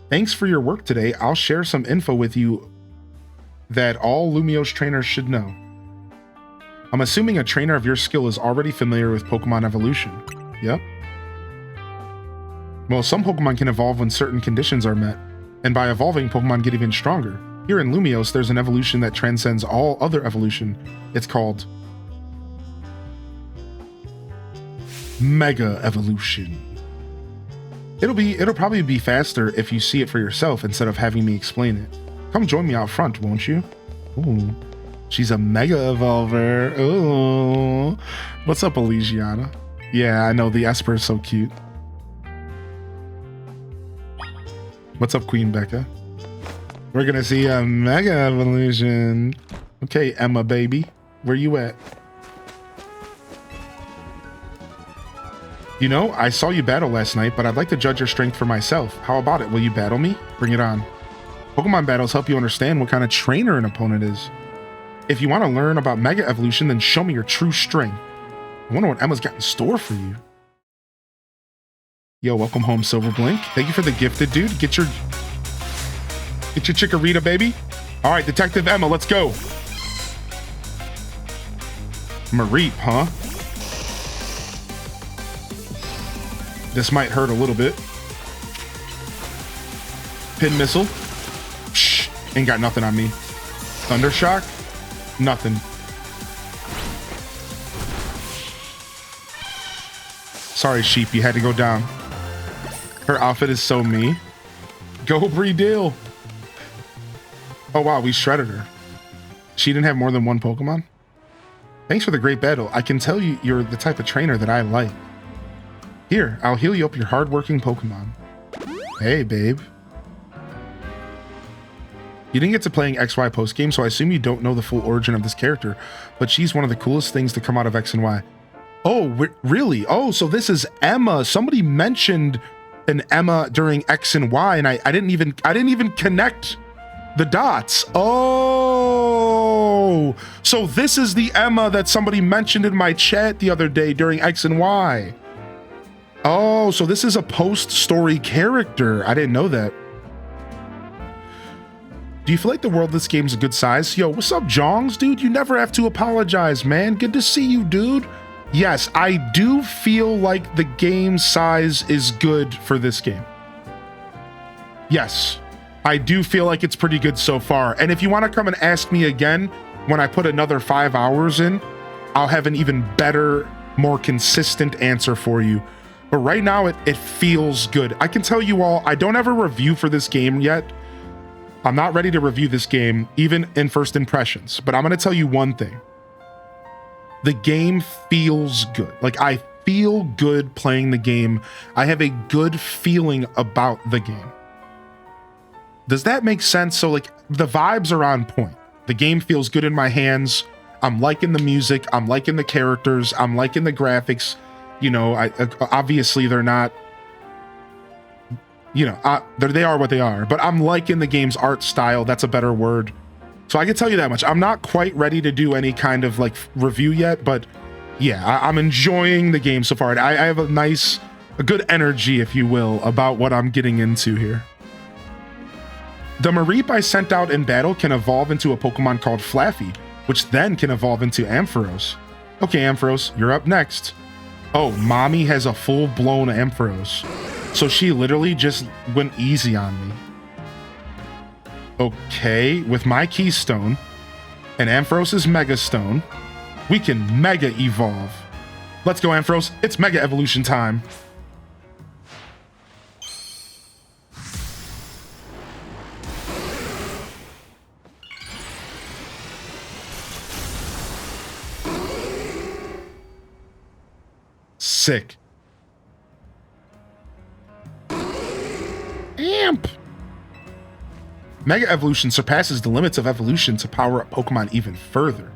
Thanks for your work today. I'll share some info with you that all Lumiose trainers should know. I'm assuming a trainer of your skill is already familiar with Pokemon evolution. Yep. Well, some Pokemon can evolve when certain conditions are met, and by evolving, Pokemon get even stronger. Here in Lumiose, there's an evolution that transcends all other evolution. It's called Mega Evolution. It'll probably be faster if you see it for yourself instead of having me explain it. Come join me out front, won't you? Ooh, she's a Mega Evolver. Ooh. What's up, Elysiana? Yeah, I know, the Esper is so cute. What's up, Queen Becca? We're gonna see a Mega Evolution. Okay, Emma, baby. Where you at? You know, I saw you battle last night, but I'd like to judge your strength for myself. How about it? Will you battle me? Bring it on. Pokemon battles help you understand what kind of trainer an opponent is. If you want to learn about Mega Evolution, then show me your true strength. I wonder what Emma's got in store for you. Yo, welcome home, Silverblink. Thank you for the gifted, dude. Get your Chikorita, baby. All right, Detective Emma, let's go. Mareep, huh? This might hurt a little bit. Pin Missile. Shh, ain't got nothing on me. Thundershock. Nothing. Sorry, sheep, you had to go down. Her outfit is so me. Go Breedale. Oh wow, we shredded her. She didn't have more than one Pokemon? Thanks for the great battle. I can tell you're the type of trainer that I like. Here, I'll heal you up your hardworking Pokemon. Hey, babe. You didn't get to playing XY postgame, so I assume you don't know the full origin of this character, but she's one of the coolest things to come out of X and Y. Oh, really? Oh, so this is Emma. Somebody mentioned an Emma during X and Y, and I didn't even connect the dots. Oh, so this is the Emma that somebody mentioned in my chat the other day during X and Y. Oh, so this is a post-story character. I didn't know that. Do you feel like the world of this game's a good size? Yo, what's up, Jongs? Dude, you never have to apologize, man. Good to see you, dude. Yes, I do feel like the game size is good for this game. Yes, I do feel like it's pretty good so far. And if you want to come and ask me again when I put another 5 hours in, I'll have an even better, more consistent answer for you. But right now, it feels good. I can tell you all, I don't have a review for this game yet. I'm not ready to review this game, even in first impressions. But I'm going to tell you one thing. The game feels good. Like, I feel good playing the game. I have a good feeling about the game. Does that make sense? So, like, the vibes are on point. The game feels good in my hands. I'm liking the music. I'm liking the characters. I'm liking the graphics. You know, obviously they're not, you know, they are what they are, but I'm liking the game's art style. That's a better word. So I can tell you that much. I'm not quite ready to do any kind of like review yet, but yeah, I'm enjoying the game so far. I have a good energy, if you will, about what I'm getting into here. The Mareep I sent out in battle can evolve into a Pokemon called Flaffy, which then can evolve into Ampharos. Okay, Ampharos, you're up next. Oh, mommy has a full-blown Ampharos. So she literally just went easy on me. Okay, with my Keystone and Ampharos' Mega Stone, we can Mega Evolve. Let's go, Ampharos. It's Mega Evolution time. Sick. Amp! Mega Evolution surpasses the limits of evolution to power up Pokemon even further.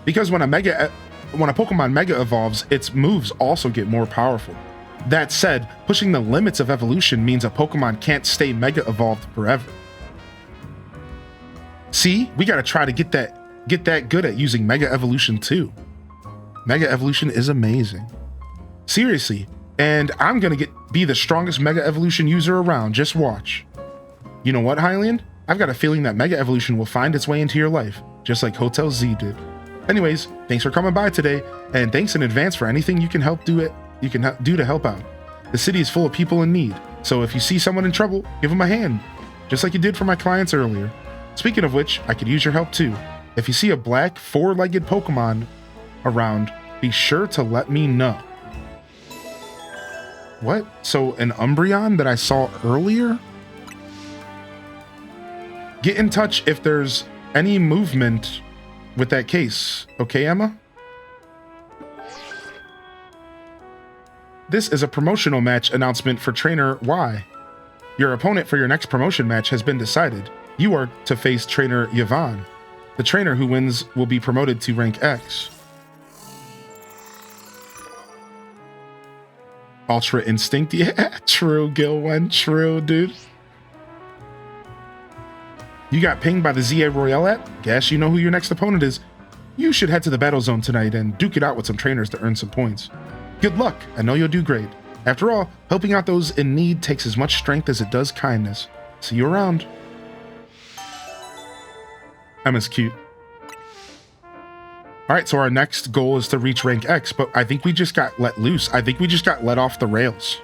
Because when a Pokemon Mega evolves, its moves also get more powerful. That said, pushing the limits of evolution means a Pokemon can't stay Mega evolved forever. See, we gotta try to get that good at using Mega Evolution too. Mega Evolution is amazing. Seriously, and I'm gonna be the strongest Mega Evolution user around, just watch. You know what, Hylian? I've got a feeling that Mega Evolution will find its way into your life, just like Hotel Z did. Anyways, thanks for coming by today, and thanks in advance for anything you can do to help out. The city is full of people in need, so if you see someone in trouble, give them a hand, just like you did for my clients earlier. Speaking of which, I could use your help too. If you see a black, four-legged Pokemon around, be sure to let me know. What? So an Umbreon that I saw earlier? Get in touch if there's any movement with that case. Okay, Emma? This is a promotional match announcement for Trainer Y. Your opponent for your next promotion match has been decided. You are to face Trainer Yvonne. The trainer who wins will be promoted to rank X. Ultra Instinct? Yeah, true, Gilwen. True, dude. You got pinged by the ZA Royale app? Guess you know who your next opponent is. You should head to the battle zone tonight and duke it out with some trainers to earn some points. Good luck, I know you'll do great. After all, helping out those in need takes as much strength as it does kindness. See you around. Emma's cute. Alright, so our next goal is to reach rank X, but I think we just got let loose. I think we just got let off the rails.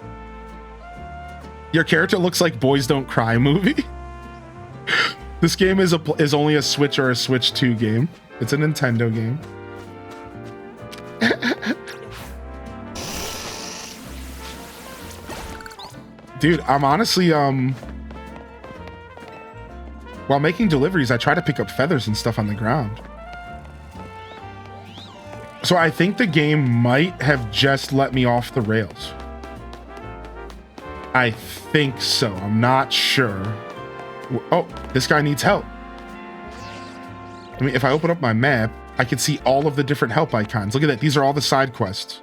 Your character looks like Boys Don't Cry movie. This game is only a Switch or a Switch 2 game. It's a Nintendo game. Dude, I'm honestly, while making deliveries, I try to pick up feathers and stuff on the ground. So I think the game might have just let me off the rails. I think so. I'm not sure. Oh, this guy needs help. I mean, if I open up my map, I can see all of the different help icons. Look at that. These are all the side quests.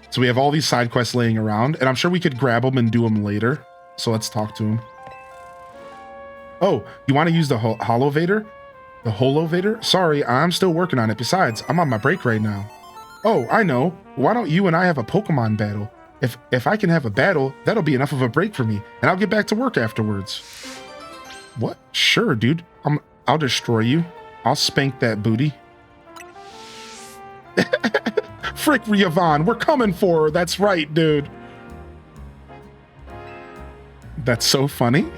So we have all these side quests laying around, and I'm sure we could grab them and do them later. So let's talk to him. Oh, you want to use the Holovator? The Holovator? Sorry, I'm still working on it. Besides, I'm on my break right now. Oh, I know. Why don't you and I have a Pokemon battle? If I can have a battle, that'll be enough of a break for me, and I'll get back to work afterwards. What? Sure, dude. I'll destroy you. I'll spank that booty. Frick Yvonne, we're coming for her. That's right, dude. That's so funny.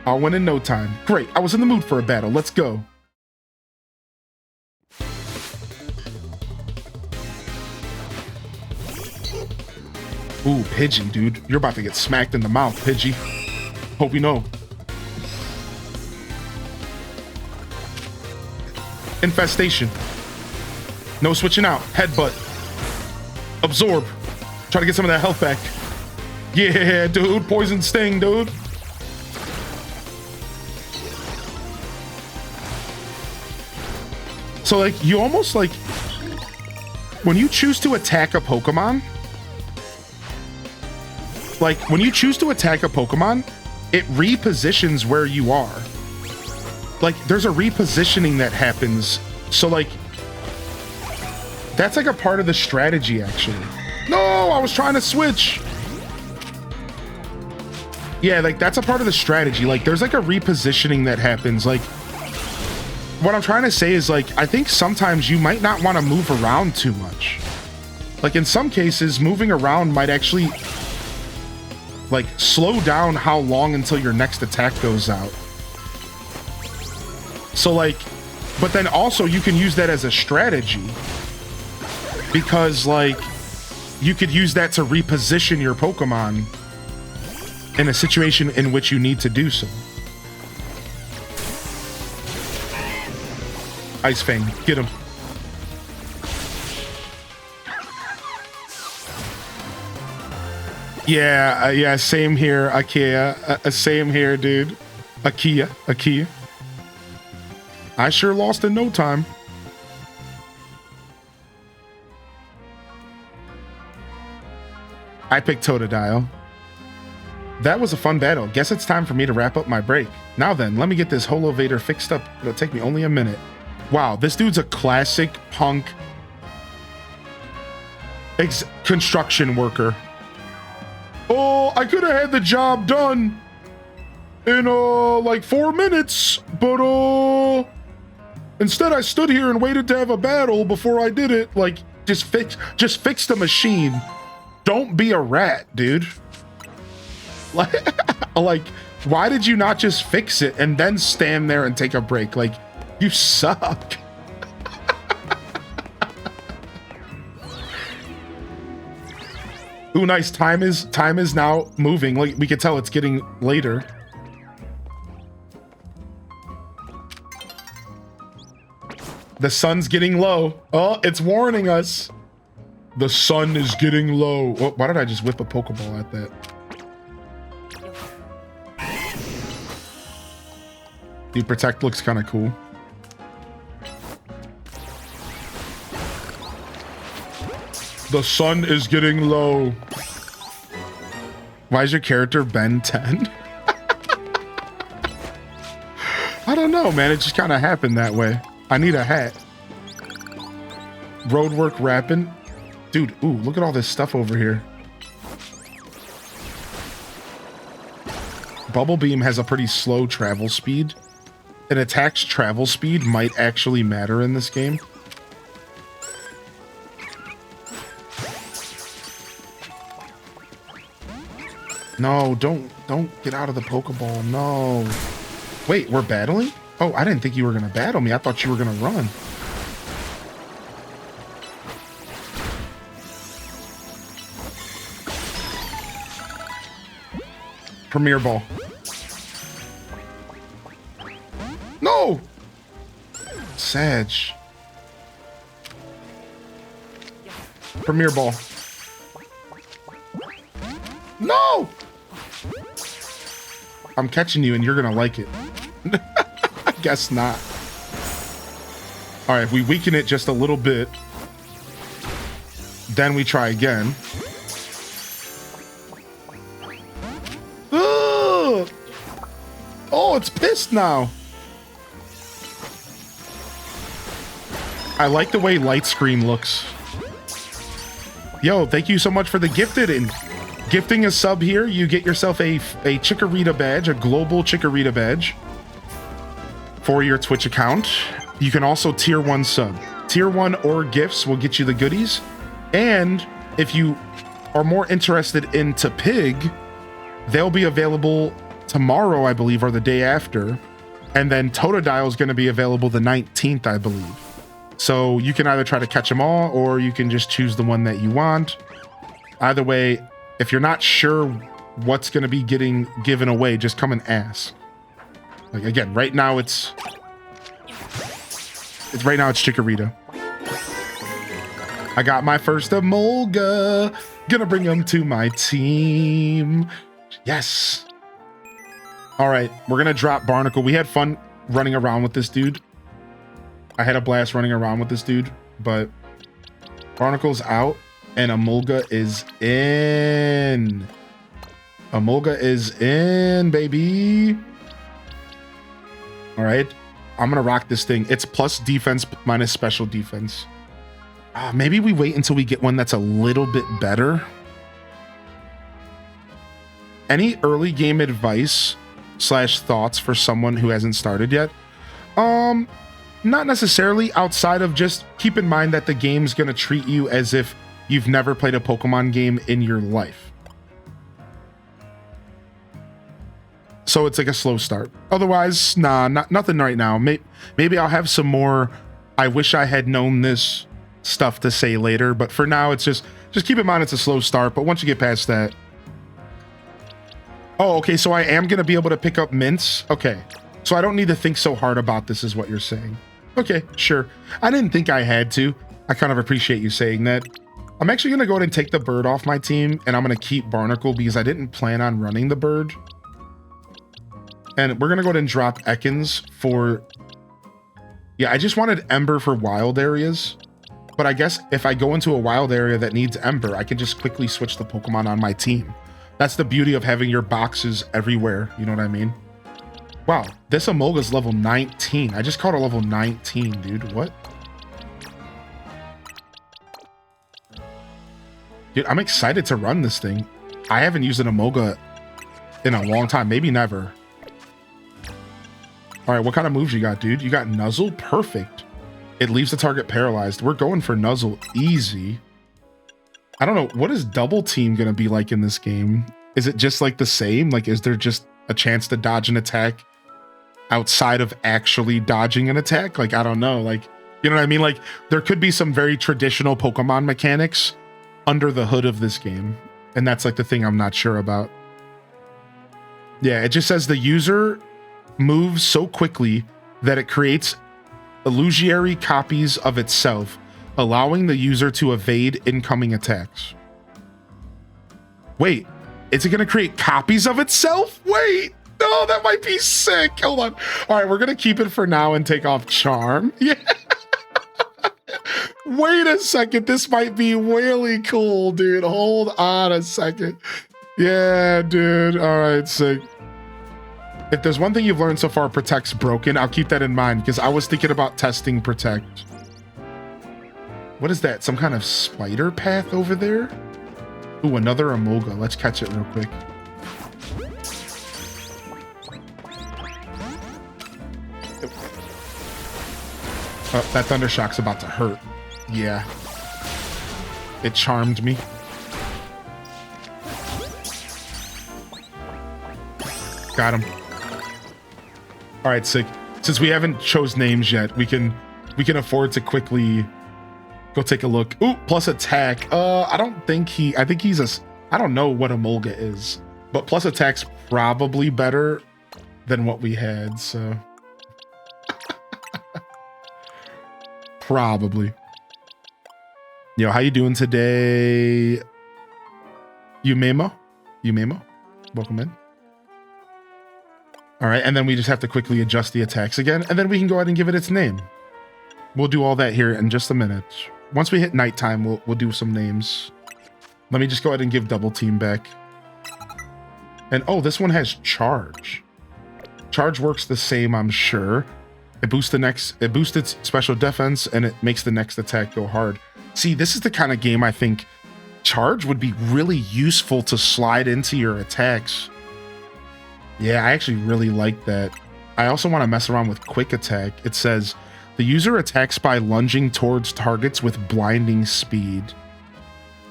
I'll win in no time. Great, I was in the mood for a battle. Let's go. Ooh, Pidgey, dude. You're about to get smacked in the mouth, Pidgey. Hope you know. Infestation. No switching out. Headbutt. Absorb. Try to get some of that health back. Yeah, dude. Poison sting, dude. So, like, you almost, like... When you choose to attack a Pokemon... Like, when you choose to attack a Pokemon, it repositions where you are. Like, there's a repositioning that happens. So, like, that's like a part of the strategy, actually. No, I was trying to switch. Yeah, like, that's a part of the strategy. Like, there's like a repositioning that happens. Like, what I'm trying to say is, like, I think sometimes you might not want to move around too much. Like in some cases, moving around might actually like slow down how long until your next attack goes out. So like, but then also you can use that as a strategy because like you could use that to reposition your Pokemon in a situation in which you need to do so. Ice Fang, get him. Yeah, same here, Akia. Same here, dude. Akia. I sure lost in no time. I picked Totodile. That was a fun battle. Guess it's time for me to wrap up my break. Now then, let me get this Holovator fixed up. It'll take me only a minute. Wow, this dude's a classic punk construction worker. Oh, I could have had the job done in like 4 minutes, but instead I stood here and waited to have a battle before I did it. Like, just fix the machine. Don't be a rat, dude. Like, why did you not just fix it and then stand there and take a break? Like, you suck. Ooh, nice. Time is now moving. Like, we can tell it's getting later. The sun's getting low. Oh, it's warning us. The sun is getting low. Oh, why did I just whip a Pokeball at that? Dude, Protect looks kind of cool. The sun is getting low. Why is your character Ben 10? I don't know, man. It just kind of happened that way. I need a hat. Roadwork rapping. Dude, ooh, look at all this stuff over here. Bubble Beam has a pretty slow travel speed. An attack's travel speed might actually matter in this game. No, don't get out of the Pokeball. No. Wait, we're battling? Oh, I didn't think you were going to battle me. I thought you were going to run. Premier Ball. No! Sag. Premier Ball. No! I'm catching you and you're gonna like it. I guess not. All right, if we weaken it just a little bit, then we try again. Ugh! Oh, it's pissed now. I like the way Light Screen looks. Yo, thank you so much for the gifted and gifting a sub here. You get yourself a Chikorita badge, a global Chikorita badge for your Twitch account. You can also tier 1 sub. Tier 1 or gifts will get you the goodies. And if you are more interested into Pig, they'll be available tomorrow, I believe, or the day after. And then Totodile is going to be available the 19th, I believe. So you can either try to catch them all, or you can just choose the one that you want. Either way, if you're not sure what's going to be getting given away, just come and ask. Like, again, right now it's Chikorita. I got my first Emolga. Gonna bring him to my team. Yes. All right, we're gonna drop Barnacle. We had fun running around with this dude. I had a blast running around with this dude, but Barnacle's out and Emolga is in. Emolga is in, baby. All right, I'm gonna rock this thing. It's plus defense minus special defense. Maybe we wait until we get one that's a little bit better. Any early game advice / thoughts for someone who hasn't started yet? Not necessarily, outside of just keep in mind that the game's gonna treat you as if you've never played a Pokemon game in your life. So it's like a slow start. Otherwise, nah, nothing right now. Maybe I'll have some more I wish I had known this stuff to say later, but for now it's just keep in mind it's a slow start, but once you get past that. Oh, okay, so I am gonna be able to pick up mints. Okay, so I don't need to think so hard about this is what you're saying. Okay, sure. I didn't think I had to. I kind of appreciate you saying that. I'm actually gonna go ahead and take the bird off my team, and I'm gonna keep Barnacle because I didn't plan on running the bird. And we're gonna go ahead and drop Ekans for... Yeah, I just wanted Ember for wild areas. But I guess if I go into a wild area that needs Ember, I can just quickly switch the Pokemon on my team. That's the beauty of having your boxes everywhere, you know what I mean? Wow, this Emolga's level 19. I just caught a level 19, dude. What? Dude, I'm excited to run this thing. I haven't used an Emolga in a long time, maybe never. All right, what kind of moves you got, dude? You got Nuzzle? Perfect. It leaves the target paralyzed. We're going for Nuzzle easy. I don't know. What is Double Team going to be like in this game? Is it just like the same? Like, is there just a chance to dodge an attack outside of actually dodging an attack? Like, I don't know. Like, you know what I mean? Like, there could be some very traditional Pokemon mechanics under the hood of this game. And that's like the thing I'm not sure about. Yeah, it just says the user moves so quickly that it creates illusory copies of itself, allowing the user to evade incoming attacks. Wait, is it going to create copies of itself? Wait, no, that might be sick. Hold on. All right, we're going to keep it for now and take off Charm. Yeah. Wait a second. This might be really cool, dude. Hold on a second. Yeah, dude. All right, sick. If there's one thing you've learned so far, Protect's broken. I'll keep that in mind because I was thinking about testing Protect. What is that? Some kind of spider path over there? Ooh, another Emolga. Let's catch it real quick. Oh, that Thunder Shock's about to hurt. Yeah. It charmed me. Got him. All right, sick. Since we haven't chose names yet, we can afford to quickly go take a look. Ooh, plus attack. I think he's I don't know what Emolga is, but plus attack's probably better than what we had, so. Probably. Yo, how you doing today? Umemo? Welcome in. All right, and then we just have to quickly adjust the attacks again, and then we can go ahead and give it its name. We'll do all that here in just a minute. Once we hit nighttime, we'll do some names. Let me just go ahead and give Double Team back. And oh, this one has Charge. Charge works the same, I'm sure. It boosts its special defense, and it makes the next attack go hard. See, this is the kind of game I think Charge would be really useful to slide into your attacks. Yeah, I actually really like that. I also want to mess around with Quick Attack. It says, the user attacks by lunging towards targets with blinding speed.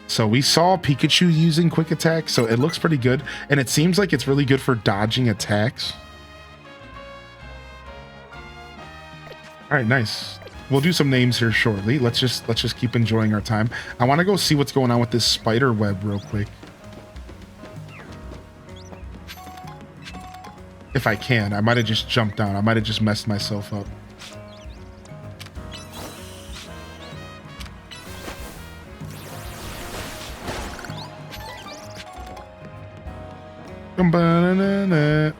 So we saw Pikachu using Quick Attack, so it looks pretty good. And it seems like it's really good for dodging attacks. All right, nice. We'll do some names here shortly. Let's just keep enjoying our time. I want to go see what's going on with this spider web real quick. If I can. I might have just jumped down. I might have just messed myself up.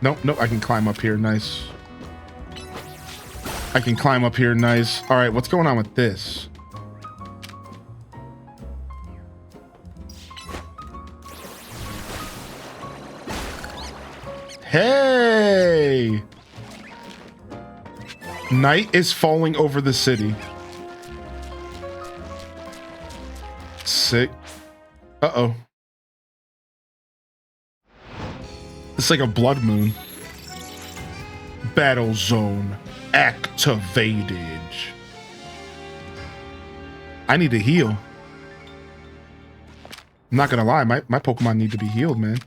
Nope, I can climb up here. Nice. I can climb up here. Nice. All right, what's going on with this? Hey! Night is falling over the city. Sick. Uh-oh. It's like a blood moon. Battle zone activated. I need to heal. I'm not gonna lie, my Pokemon need to be healed, man.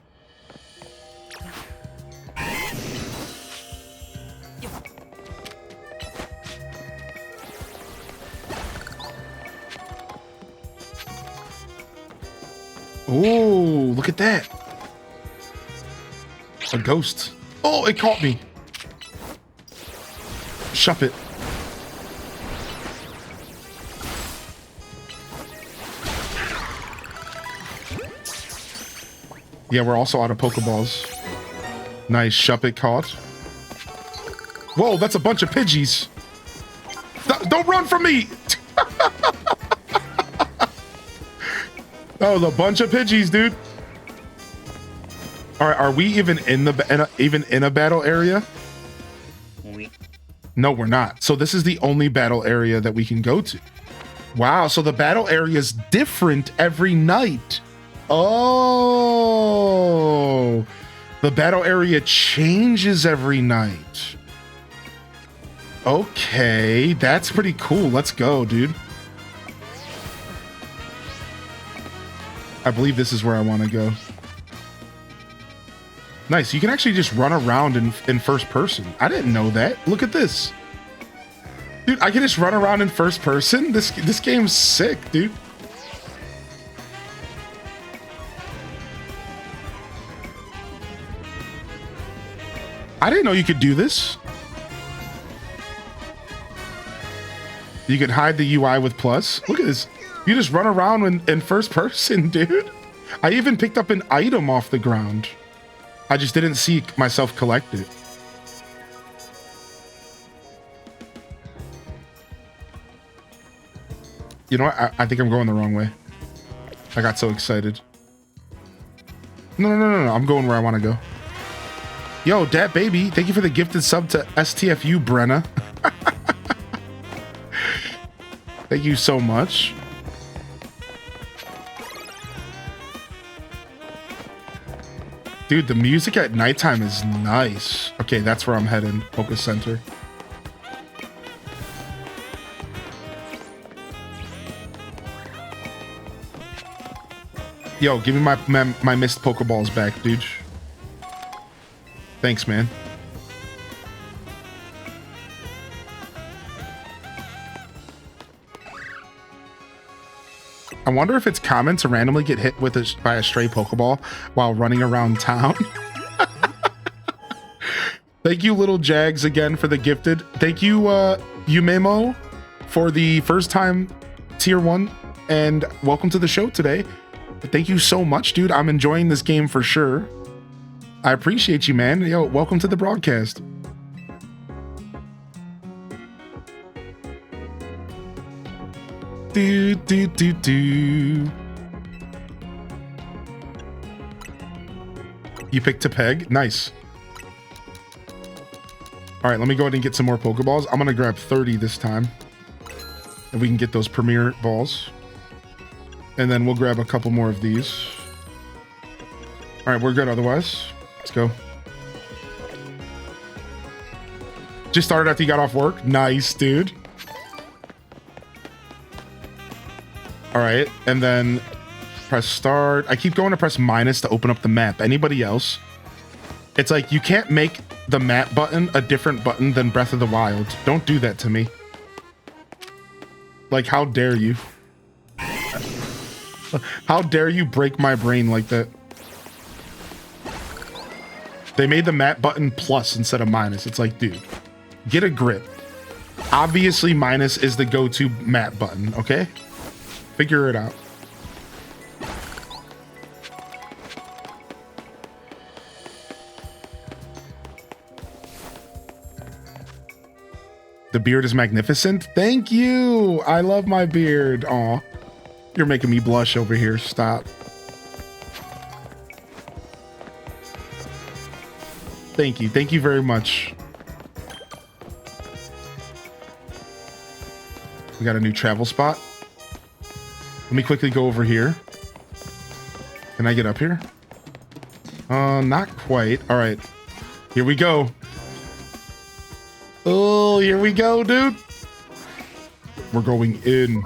Oh, look at that. A ghost. Oh, it caught me. Shove it. Yeah, we're also out of Pokeballs. Nice, Shuppet caught. Whoa, that's a bunch of Pidgeys. Don't run from me! That was a bunch of Pidgeys, dude. All right, are we even in a battle area? No, we're not. So this is the only battle area that we can go to. Wow, so the battle area is different every night. Oh, the battle area changes every night. Okay, that's pretty cool. Let's go, dude. I believe this is where I want to go. Nice. You can actually just run around in first person. I didn't know that. Look at this. Dude, I can just run around in first person? This game's sick, dude. I didn't know you could do this. You can hide the UI with plus. Look at this. You just run around in first person, dude. I even picked up an item off the ground. I just didn't see myself collect it. You know what? I think I'm going the wrong way. I got so excited. No. I'm going where I want to go. Yo, Dat Baby, thank you for the gifted sub to STFU, Brenna. Thank you so much. Dude, the music at nighttime is nice. Okay, that's where I'm heading. Focus Center. Yo, give me my missed Pokeballs back, dude. Thanks, man. I wonder if it's common to randomly get hit with by a stray Pokeball while running around town. Thank you, Little Jags, again for the gifted. Thank you, Umemo, for the first time tier 1, and welcome to the show today. Thank you so much, dude. I'm enjoying this game for sure. I appreciate you, man. Yo, welcome to the broadcast. Do. You picked a peg? Nice. All right, let me go ahead and get some more Pokeballs. I'm gonna grab 30 this time. And we can get those premier balls. And then we'll grab a couple more of these. All right, we're good otherwise. Let's go. Just started after you got off work? Nice, dude. All right, and then press start. I keep going to press minus to open up the map. Anybody else? It's like you can't make the map button a different button than Breath of the Wild. Don't do that to me. Like, how dare you? How dare you break my brain like that? They made the map button plus instead of minus. It's like, dude, get a grip. Obviously, minus is the go-to map button, okay? Figure it out. The beard is magnificent. Thank you. I love my beard. Aw. You're making me blush over here. Stop. Thank you. Thank you very much. We got a new travel spot. Let me quickly go over here. Can I get up here? Not quite. All right. Here we go. Oh, here we go, dude. We're going in.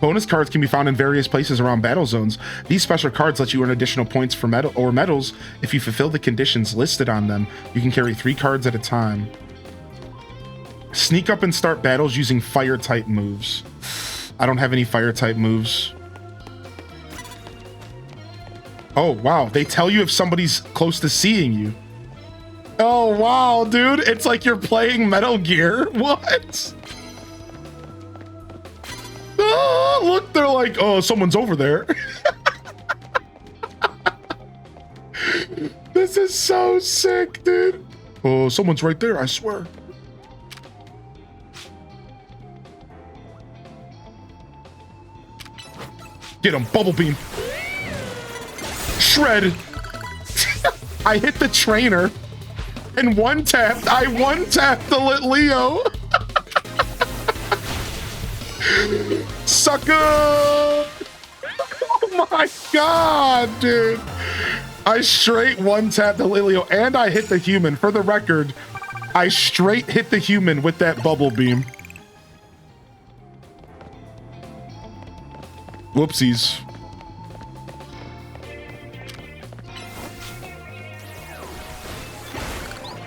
Bonus cards can be found in various places around battle zones. These special cards let you earn additional points for medals if you fulfill the conditions listed on them. You can carry 3 cards at a time. Sneak up and start battles using fire type moves. I don't have any fire type moves. Oh, wow. They tell you if somebody's close to seeing you. Oh, wow, dude. It's like you're playing Metal Gear. What? Oh, look, they're like, oh, someone's over there. This is so sick, dude. Oh, someone's right there, I swear. Get him, bubble beam. Shred. I hit the trainer and one-tapped. I one-tapped the Leo. Sucker! Oh my god, dude! I straight one-tapped the Lilio and I hit the human. For the record, I straight hit the human with that bubble beam. Whoopsies.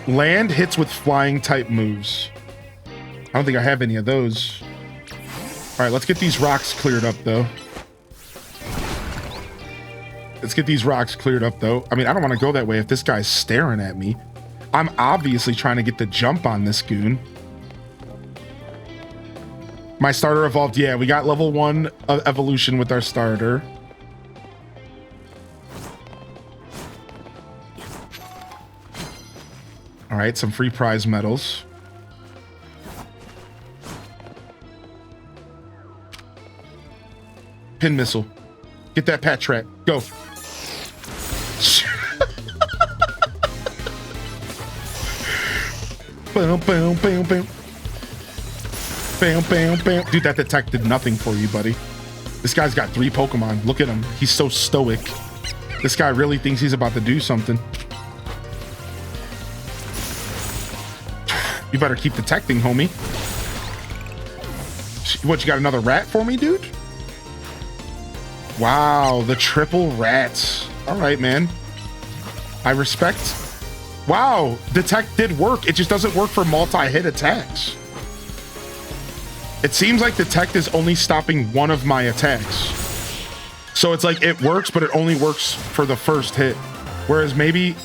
Land hits with flying type moves. I don't think I have any of those. All right, let's get these rocks cleared up, though. Let's get these rocks cleared up, though. I mean, I don't want to go that way if this guy's staring at me. I'm obviously trying to get the jump on this goon. My starter evolved. Yeah, we got level 1 evolution with our starter. All right, some free prize medals. Pin missile. Get that pat track. Go. Bam, bam, bam, bam. Bam, bam, bam. Dude, that detect did nothing for you, buddy. This guy's got 3 Pokemon. Look at him. He's so stoic. This guy really thinks he's about to do something. You better keep detecting, homie. What, you got another rat for me, dude? Wow, the triple rats. All right, man. I respect. Wow, detect did work. It just doesn't work for multi-hit attacks. It seems like detect is only stopping one of my attacks. So it's like it works, but it only works for the first hit. Whereas maybe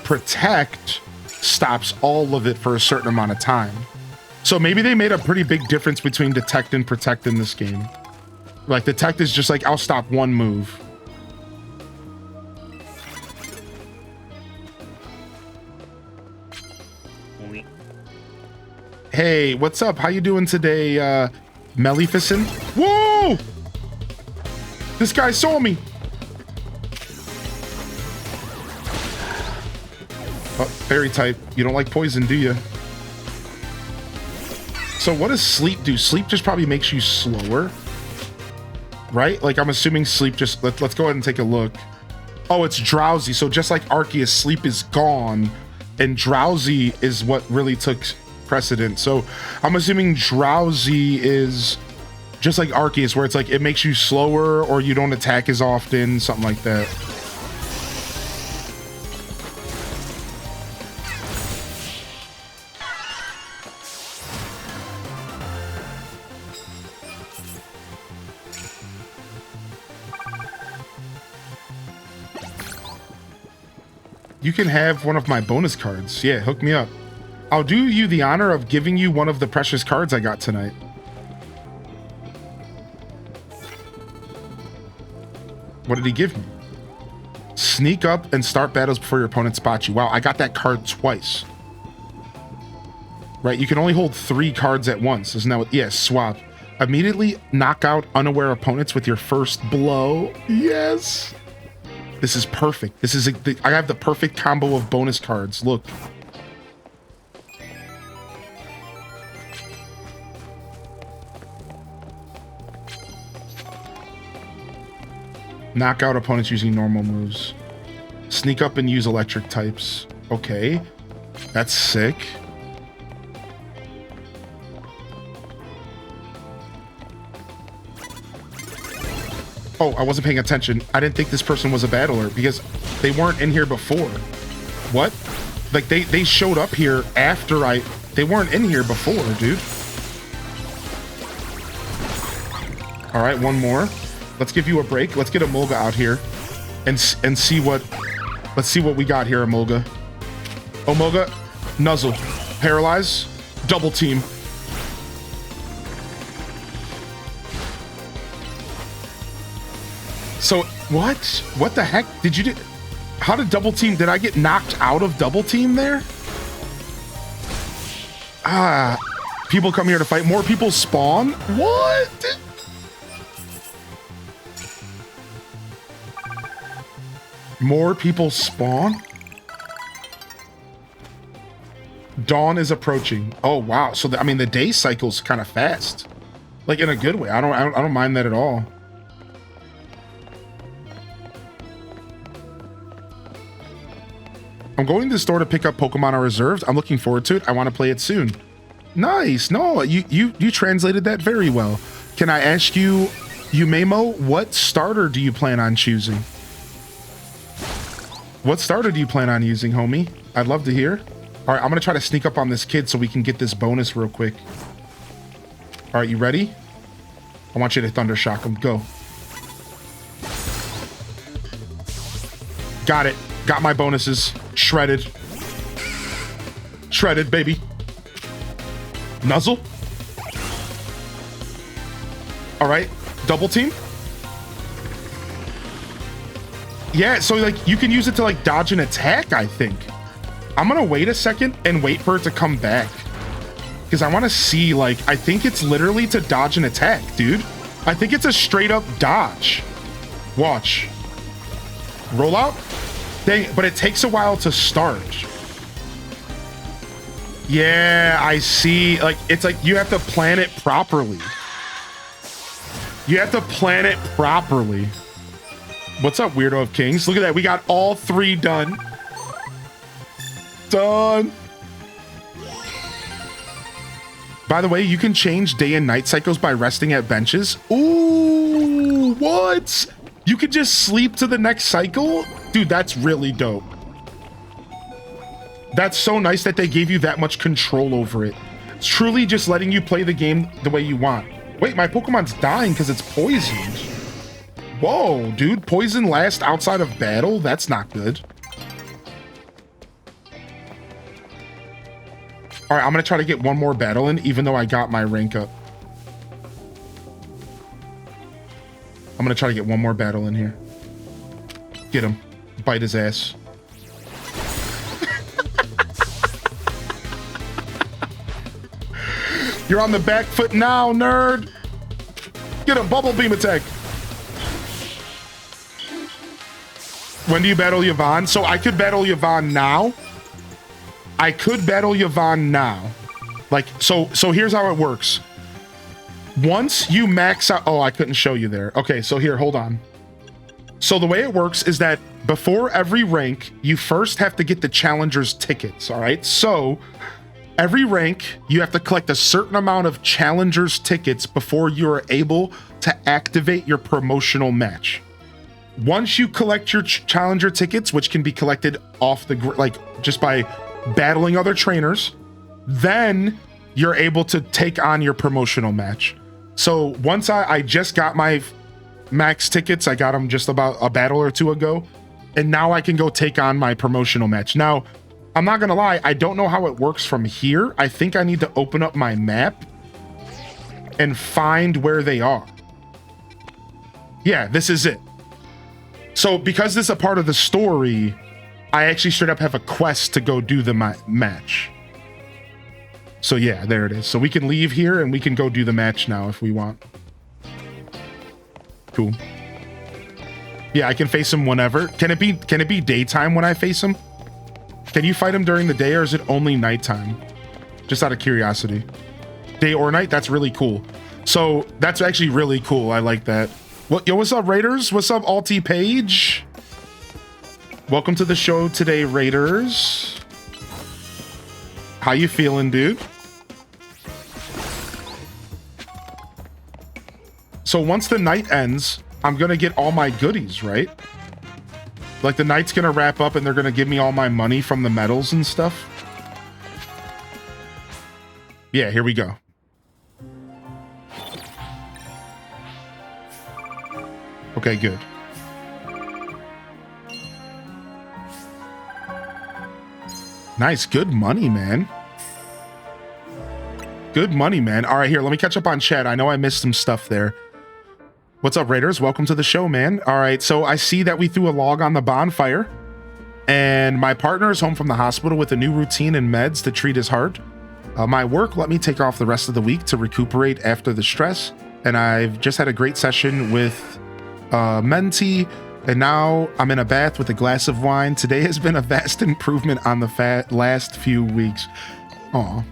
protect stops all of it for a certain amount of time. So maybe they made a pretty big difference between detect and protect in this game. Like detect is just like, I'll stop one move. Hey, what's up? How you doing today, Maleficent? Whoa! This guy saw me. Oh, fairy type. You don't like poison, do you? So what does sleep do? Sleep just probably makes you slower, right? Like I'm assuming sleep just, let's go ahead and take a look. Oh, it's drowsy. So just like Arceus, sleep is gone and drowsy is what really took precedent. So I'm assuming drowsy is just like Arceus, where it's like it makes you slower or you don't attack as often, something like that. You can have one of my bonus cards. Yeah, hook me up. I'll do you the honor of giving you one of the precious cards I got tonight. What did he give me? Sneak up and start battles before your opponent spots you. Wow, I got that card twice. Right, you can only hold 3 cards at once. Isn't that what? Yeah, swap. Immediately knock out unaware opponents with your first blow. Yes. This is perfect. This is I have the perfect combo of bonus cards. Look. Knock out opponents using normal moves. Sneak up and use electric types. Okay. That's sick. Oh, I wasn't paying attention. I didn't think this person was a battler because they weren't in here before. What? Like they showed up here after they weren't in here before, dude. All right, one more. Let's give you a break. Let's get Emolga out here and see what, let's see what we got here, Emolga. Emolga, nuzzle, paralyze, double team. So what? What the heck did you do? How did double team? Did I get knocked out of double team there? Ah, people come here to fight. More people spawn. What? More people spawn. Dawn is approaching. Oh wow. So I mean, the day cycle's kind of fast, like in a good way. I don't mind that at all. I'm going to the store to pick up Pokemon I reserved. I'm looking forward to it. I want to play it soon. Nice. No, you translated that very well. Can I ask you, Umemo, what starter do you plan on choosing? What starter do you plan on using, homie? I'd love to hear. All right, I'm going to try to sneak up on this kid so we can get this bonus real quick. All right, you ready? I want you to Thunder Shock him. Go. Got it. Got my bonuses. Shredded. Shredded, baby. Nuzzle. All right. Double team. Yeah, so like you can use it to like dodge an attack, I think. I'm gonna wait a second and wait for it to come back. Because I want to see, like, I think it's literally to dodge an attack, dude. I think it's a straight up dodge. Watch. Roll out. Dang, but it takes a while to start. Yeah, I see. Like, it's like you have to plan it properly. You have to plan it properly. What's up, Weirdo of Kings? Look at that. We got all 3 done. Done. By the way, you can change day and night cycles by resting at benches. Ooh, what? You could just sleep to the next cycle? Dude, that's really dope. That's so nice that they gave you that much control over it. It's truly just letting you play the game the way you want. Wait, my Pokemon's dying because it's poisoned. Whoa, dude, poison lasts outside of battle? That's not good. All right, I'm gonna try to get one more battle in, even though I got my rank up. I'm gonna try to get one more battle in here. Get him. Bite his ass. You're on the back foot now, nerd. Get a bubble beam attack. When do you battle Yvonne? So I could battle Yvonne now. I could battle Yvonne now. Like, so here's how it works. Once you max out... Oh, I couldn't show you there. Okay, so here, hold on. So the way it works is that before every rank, you first have to get the challenger's tickets, all right? So every rank, you have to collect a certain amount of challenger's tickets before you're able to activate your promotional match. Once you collect your challenger tickets, which can be collected off the... like, just by battling other trainers, then you're able to take on your promotional match. So once I just got my max tickets, I got them just about a battle or two ago, and now I can go take on my promotional match. Now, I'm not gonna lie, I don't know how it works from here. I think I need to open up my map and find where they are. Yeah, this is it. So because this is a part of the story, I actually straight up have a quest to go do the match. So yeah, there it is. So we can leave here and we can go do the match now if we want. Cool. Yeah, I can face him whenever. Can it be daytime when I face him? Can you fight him during the day or is it only nighttime? Just out of curiosity. Day or night? That's really cool. So that's actually really cool. I like that. What, yo, what's up, Raiders? What's up, Alti Page? Welcome to the show today, Raiders. How you feeling, dude? So once the night ends, I'm gonna get all my goodies, right? Like the night's gonna wrap up and they're gonna give me all my money from the medals and stuff. Yeah, here we go. Okay, good. Nice, good money, man. Good money, man. All right, here, let me catch up on chat. I know I missed some stuff there. What's up, Raiders? Welcome to the show, man. All right, so I see that we threw a log on the bonfire, and my partner is home from the hospital with a new routine and meds to treat his heart. My work let me take off the rest of the week to recuperate after the stress, and I've just had a great session with Menti, and now I'm in a bath with a glass of wine. Today has been a vast improvement on the last few weeks. Aw.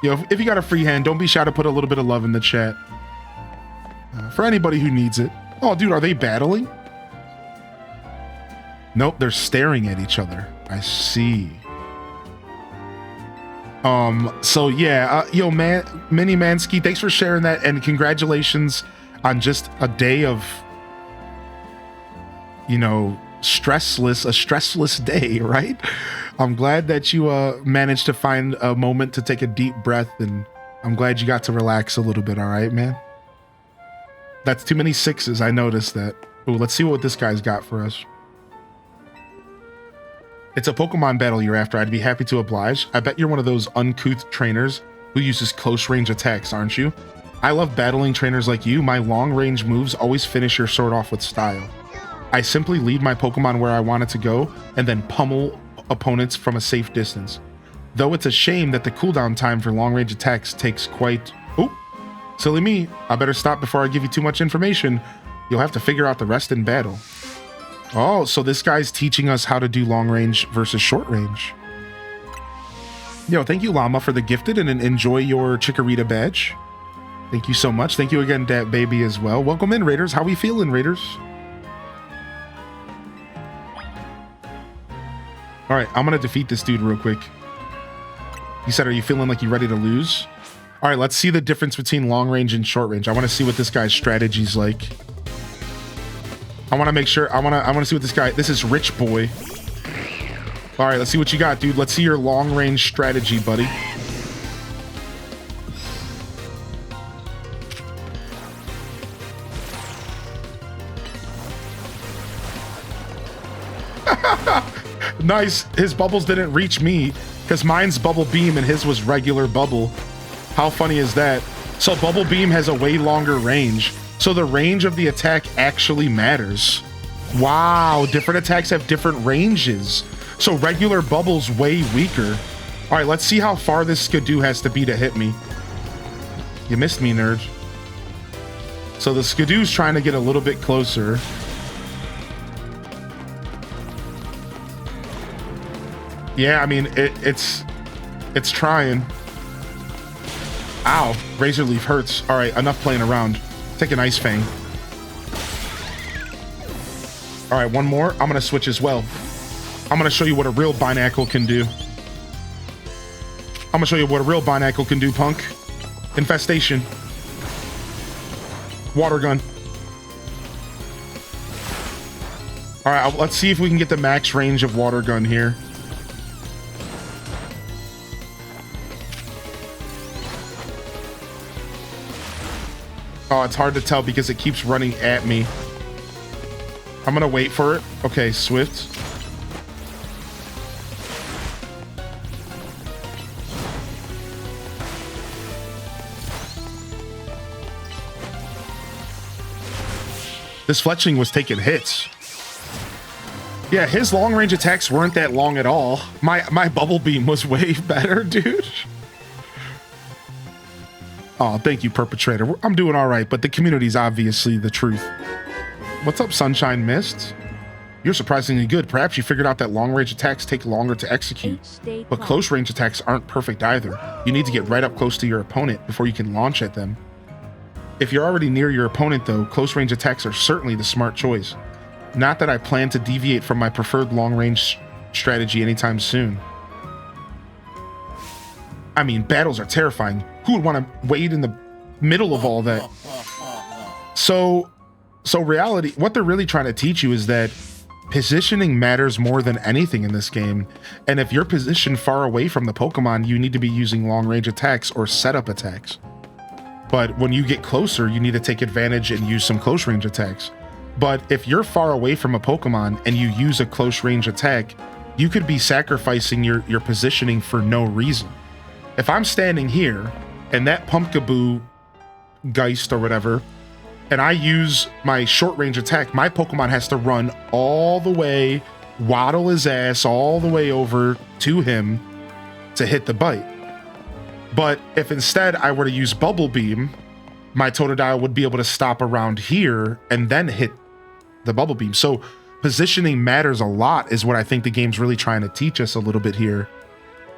Yo, if you got a free hand, don't be shy to put a little bit of love in the chat. For anybody who needs it. Oh, dude, are they battling? Nope, they're staring at each other. I see. So yeah, yo, man, Mini Mansky, thanks for sharing that, and congratulations on just a day of, you know, a stressless day, right? I'm glad that you managed to find a moment to take a deep breath, and I'm glad you got to relax a little bit, all right, man? That's too many sixes, I noticed that. Ooh, let's see what this guy's got for us. It's a Pokemon battle you're after. I'd be happy to oblige. I bet you're one of those uncouth trainers who uses close range attacks, aren't you? I love battling trainers like you. My long range moves always finish your sword off with style. I simply lead my Pokemon where I want it to go and then pummel opponents from a safe distance. Though it's a shame that the cooldown time for long range attacks takes quite... Oh, silly me. I better stop before I give you too much information. You'll have to figure out the rest in battle. Oh, so this guy's teaching us how to do long range versus short range. Yo, thank you, Llama, for the gifted, and enjoy your Chikorita badge. Thank you so much. Thank you again, Dat Baby, as well. Welcome in, Raiders. How we feeling, Raiders? All right, I'm gonna defeat this dude real quick. He said, are you feeling like you're ready to lose? All right, let's see the difference between long range and short range. I want to see what this guy's strategy's like. I want to make sure, I want to see what this is Rich Boy. All right, let's see what you got, dude. Let's see your long range strategy, buddy. Nice. His bubbles didn't reach me because mine's bubble beam and his was regular bubble. How funny is that? So bubble beam has a way longer range. So the range of the attack actually matters. Wow, different attacks have different ranges. So regular bubble's way weaker. All right, let's see how far this Skidoo has to be to hit me. You missed me, nerd. So the Skidoo's trying to get a little bit closer. Yeah, I mean, it's trying. Ow, Razor Leaf hurts. All right, enough playing around. Take an Ice Fang. All right, one more. I'm gonna switch as well. I'm gonna show you what a real Binacle can do. I'm gonna show you what a real Binacle can do, punk. Infestation. Water gun. All right, let's see if we can get the max range of water gun here. Oh, it's hard to tell because it keeps running at me. I'm gonna wait for it. Okay, Swift. This Fletchling was taking hits. Yeah, his long range attacks weren't that long at all. My bubble beam was way better, dude. Oh, thank you, Perpetrator. I'm doing all right, but the community's obviously the truth. What's up, Sunshine Mist? You're surprisingly good. Perhaps you figured out that long-range attacks take longer to execute, but close-range attacks aren't perfect either. You need to get right up close to your opponent before you can launch at them. If you're already near your opponent, though, close-range attacks are certainly the smart choice. Not that I plan to deviate from my preferred long-range strategy anytime soon. I mean, battles are terrifying. Who would want to wade in the middle of all that? So, So reality, what they're really trying to teach you is that positioning matters more than anything in this game. And if you're positioned far away from the Pokemon, you need to be using long range attacks or setup attacks. But when you get closer, you need to take advantage and use some close range attacks. But if you're far away from a Pokemon and you use a close range attack, you could be sacrificing your positioning for no reason. If I'm standing here and that Pumpkaboo Geist or whatever, and I use my short range attack, my Pokemon has to run all the way, waddle his ass all the way over to him to hit the bite. But if instead I were to use Bubble Beam, my Totodile would be able to stop around here and then hit the Bubble Beam. So positioning matters a lot is what I think the game's really trying to teach us a little bit here.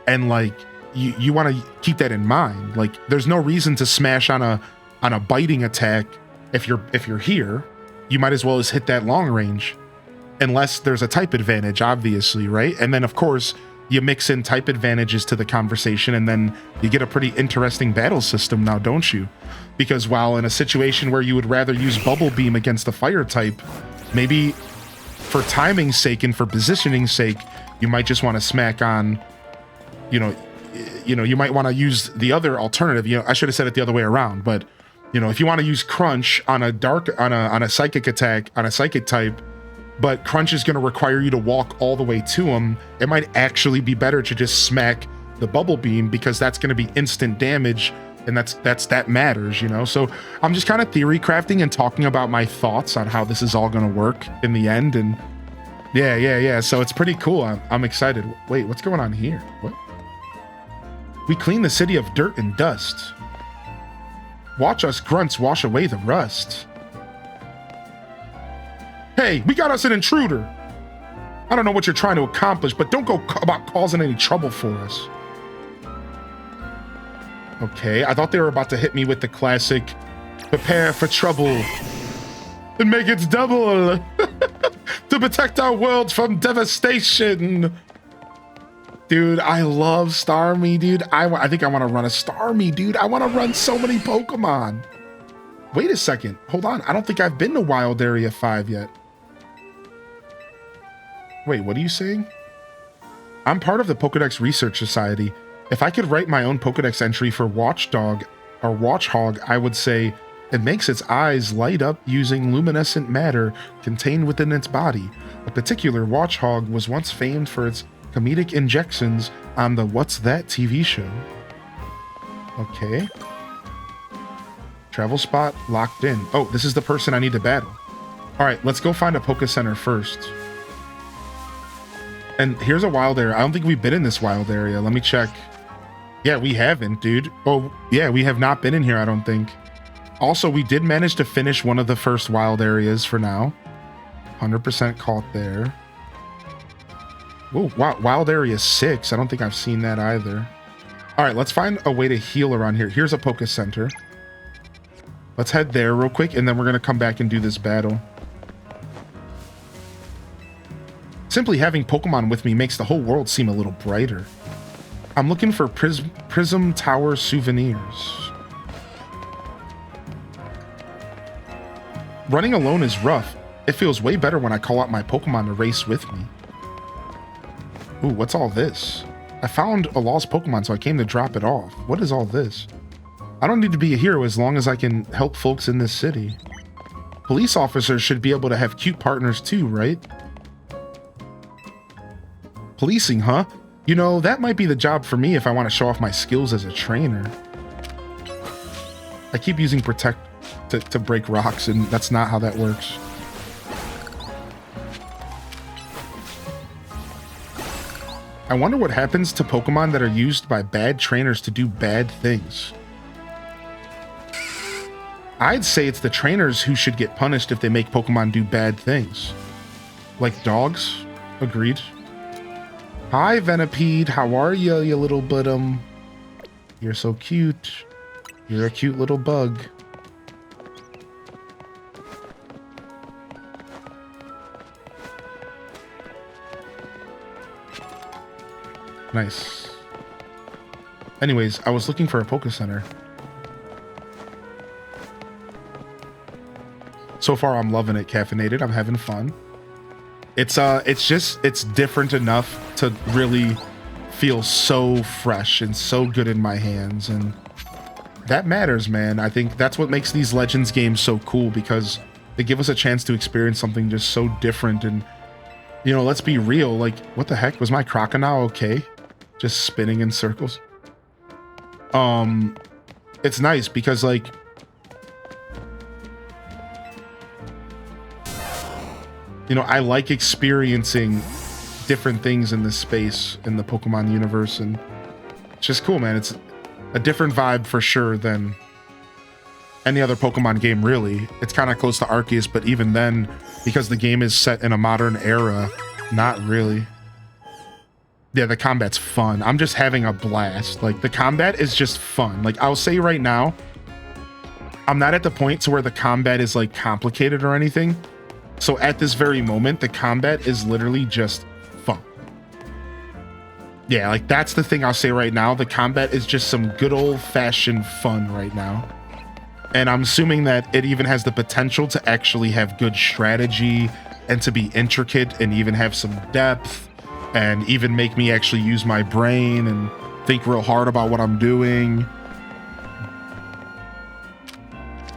And like, you want to keep that in mind. Like, there's no reason to smash on a biting attack. If you're here, you might as well just hit that long range, unless there's a type advantage, obviously, right? And then of course you mix in type advantages to the conversation, and then you get a pretty interesting battle system now, don't you? Because while in a situation where you would rather use Bubble Beam against the fire type, maybe for timing's sake and for positioning's sake, you might just want to smack on, you might want to use the other alternative. I should have said it the other way around, but if you want to use Crunch on a psychic attack, on a psychic type, but Crunch is going to require you to walk all the way to him, it might actually be better to just smack the Bubble Beam, because that's going to be instant damage, and that matters, So I'm just kind of theory crafting and talking about my thoughts on how this is all going to work in the end, and yeah. So it's pretty cool. I'm excited. Wait, what's going on here? What? We clean the city of dirt and dust. Watch us grunts wash away the rust. Hey, we got us an intruder. I don't know what you're trying to accomplish, but don't go about causing any trouble for us. Okay, I thought they were about to hit me with the classic prepare for trouble and make it double to protect our world from devastation. Dude, I love Starmie, dude. I think I want to run a Starmie, dude. I want to run so many Pokemon. Wait a second. Hold on. I don't think I've been to Wild Area 5 yet. Wait, what are you saying? I'm part of the Pokedex Research Society. If I could write my own Pokedex entry for Watchdog or Watchhog, I would say it makes its eyes light up using luminescent matter contained within its body. A particular Watchhog was once famed for its comedic injections on the What's That TV show. Okay. Travel spot locked in. Oh, this is the person I need to battle. All right, let's go find a Poke Center first. And here's a wild area. I don't think we've been in this wild area. Let me check. Yeah, we haven't, dude. Oh, yeah, we have not been in here, I don't think. Also, we did manage to finish one of the first wild areas for now. 100% caught there. Whoa, wild area 6. I don't think I've seen that either. All right, let's find a way to heal around here. Here's a Poke Center. Let's head there real quick, and then we're going to come back and do this battle. Simply having Pokemon with me makes the whole world seem a little brighter. I'm looking for Prism Tower souvenirs. Running alone is rough. It feels way better when I call out my Pokemon to race with me. Ooh, what's all this? I found a lost Pokemon, so I came to drop it off. What is all this? I don't need to be a hero as long as I can help folks in this city. Police officers should be able to have cute partners too, right? Policing, huh? That might be the job for me if I want to show off my skills as a trainer. I keep using Protect to break rocks, and that's not how that works. I wonder what happens to Pokemon that are used by bad trainers to do bad things. I'd say it's the trainers who should get punished if they make Pokemon do bad things. Like dogs? Agreed. Hi, Venipede. How are you, you little buttum? You're so cute. You're a cute little bug. Nice. Anyways, I was looking for a Poke Center. So far, I'm loving it. Caffeinated. I'm having fun. It's different enough to really feel so fresh and so good in my hands, and that matters, man. I think that's what makes these Legends games so cool, because they give us a chance to experience something just so different. And you know, let's be real, like, what the heck, was my crocodile okay? Just spinning in circles. It's nice because, like, you know, I like experiencing different things in this space in the Pokemon universe, and it's just cool, man. It's a different vibe for sure than any other Pokemon game, really. It's kind of close to Arceus, but even then, because the game is set in a modern era, not really. Yeah, the combat's fun. I'm just having a blast. Like, the combat is just fun. Like, I'll say right now, I'm not at the point to where the combat is, like, complicated or anything. So at this very moment, the combat is literally just fun. Yeah, like, that's the thing I'll say right now. The combat is just some good old-fashioned fun right now. And I'm assuming that it even has the potential to actually have good strategy and to be intricate and even have some depth and even make me actually use my brain and think real hard about what I'm doing.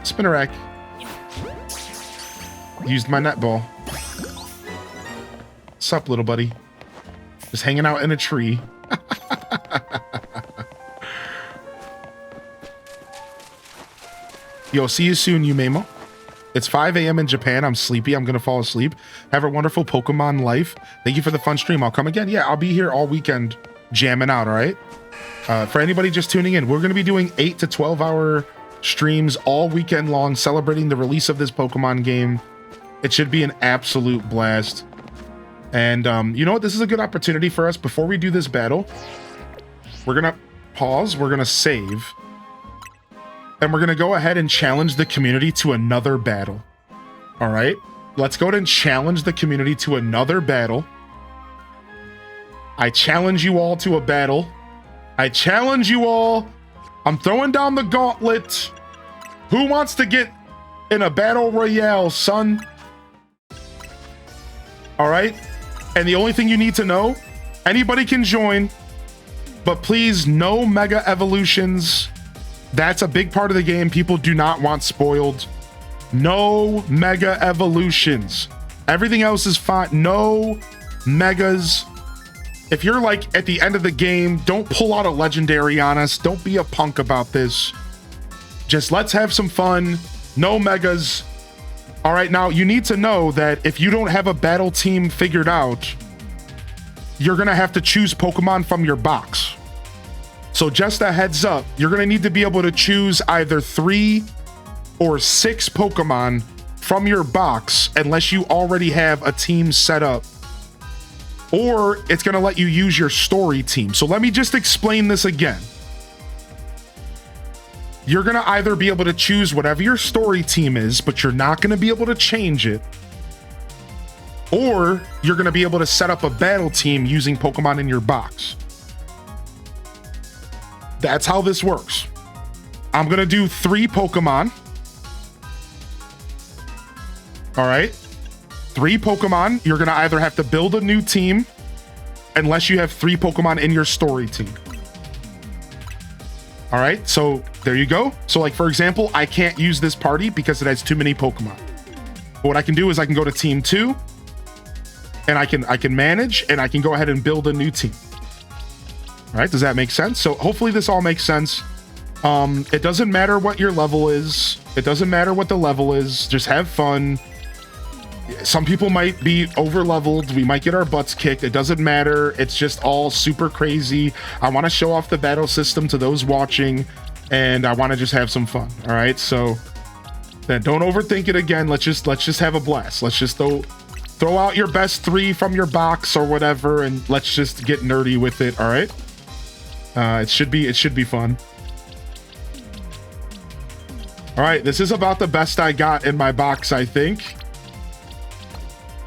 Spinnerack. Used my netball. Sup, little buddy? Just hanging out in a tree. Yo, see you soon, Umemo. It's 5 a.m. in Japan. I'm sleepy. I'm gonna fall asleep. Have a wonderful Pokemon life. Thank you for the fun stream. I'll come again. Yeah, I'll be here all weekend jamming out, all right? For anybody just tuning in, we're gonna be doing 8 to 12 hour streams all weekend long, celebrating the release of this Pokemon game. It should be an absolute blast. And you know what? This is a good opportunity for us. Before we do this battle, we're gonna pause. We're gonna save. And we're going to go ahead and challenge the community to another battle. All right? Let's go ahead and challenge the community to another battle. I challenge you all to a battle. I challenge you all. I'm throwing down the gauntlet. Who wants to get in a battle royale, son? All right? And the only thing you need to know, anybody can join, but please, no mega evolutions. That's a big part of the game people do not want spoiled. No mega evolutions. Everything else is fine. No megas. If you're like at the end of the game, don't pull out a legendary on us. Don't be a punk about this. Just let's have some fun. No megas. All right, now you need to know that if you don't have a battle team figured out, you're gonna have to choose Pokemon from your box. So just a heads up, you're going to need to be able to choose either 3 or 6 Pokemon from your box unless you already have a team set up. Or it's going to let you use your story team. So let me just explain this again. You're going to either be able to choose whatever your story team is, but you're not going to be able to change it. Or you're going to be able to set up a battle team using Pokemon in your box. That's how this works. I'm going to do 3 Pokemon. All right. 3 Pokemon. You're going to either have to build a new team unless you have 3 Pokemon in your story team. All right. So there you go. So like, for example, I can't use this party because it has too many Pokemon. But what I can do is I can go to team 2 and I can manage and I can go ahead and build a new team. All right, does that make sense? So hopefully this all makes sense. It doesn't matter what your level is. It doesn't matter what the level is. Just have fun. Some people might be over leveled. We might get our butts kicked. It doesn't matter. It's just all super crazy. I want to show off the battle system to those watching, and I want to just have some fun. All right, so then don't overthink it again. Let's just have a blast. Let's just throw out your best 3 from your box or whatever, and let's just get nerdy with it. All right. It should be fun. All right, this is about the best I got in my box, I think.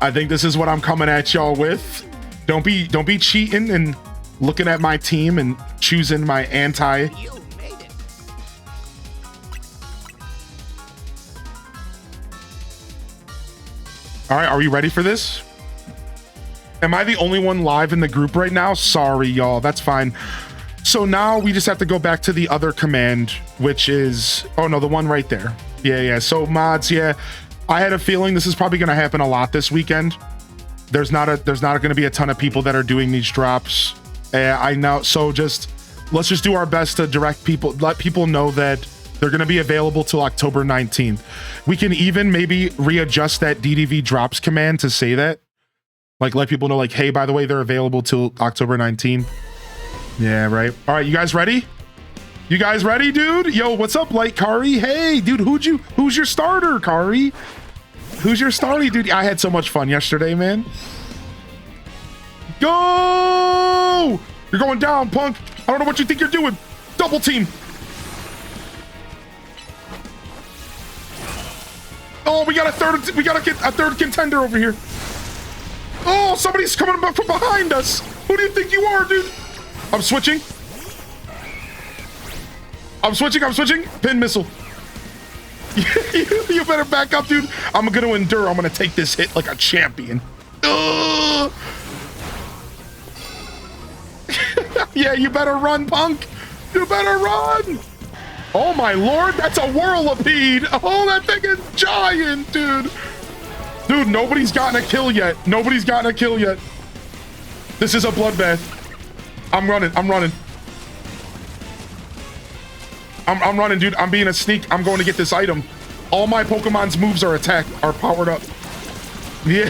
I think this is what I'm coming at y'all with. Don't be cheating and looking at my team and choosing my anti. You made it. All right, are we ready for this? Am I the only one live in the group right now? Sorry, y'all. That's fine. So now we just have to go back to the other command, which is, oh no, the one right there. Yeah. So mods, yeah. I had a feeling this is probably going to happen a lot this weekend. There's not going to be a ton of people that are doing these drops. I know. So let's just do our best to let people know that they're going to be available till October 19th. We can even maybe readjust that DDV drops command to say that. Like, let people know, like, hey, by the way, they're available till October 19th. Yeah, right. All right, you guys ready? You guys ready, dude? Yo, what's up, Light Kari? Hey, dude, who's your starter, Kari? Who's your starter, dude? I had so much fun yesterday, man. Go! You're going down, punk. I don't know what you think you're doing. Double team. Oh, we got a third contender over here. Oh, somebody's coming up from behind us. Who do you think you are, dude? I'm switching. Pin missile. You better back up, dude. I'm gonna endure. I'm gonna take this hit like a champion. Yeah, you better run, punk. You better run. Oh my lord, that's a whirlipede. Oh, that thing is giant, dude. Dude, nobody's gotten a kill yet. This is a bloodbath. I'm running. I'm running, dude. I'm being a sneak. I'm going to get this item. All my Pokemon's moves are powered up. Yeah,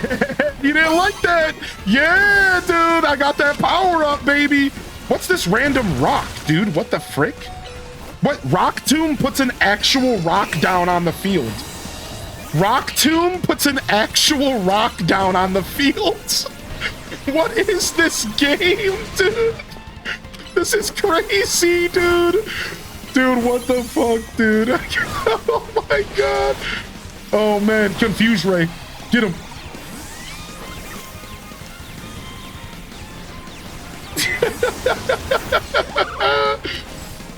you didn't like that. Yeah, dude, I got that power up, baby. What's this random rock, dude? What the frick? What? Rock Tomb puts an actual rock down on the field. Rock Tomb puts an actual rock down on the field. What is this game, dude? This is crazy, dude. Dude, what the fuck, dude? Oh my god. Oh man, Confuse Ray. Get him.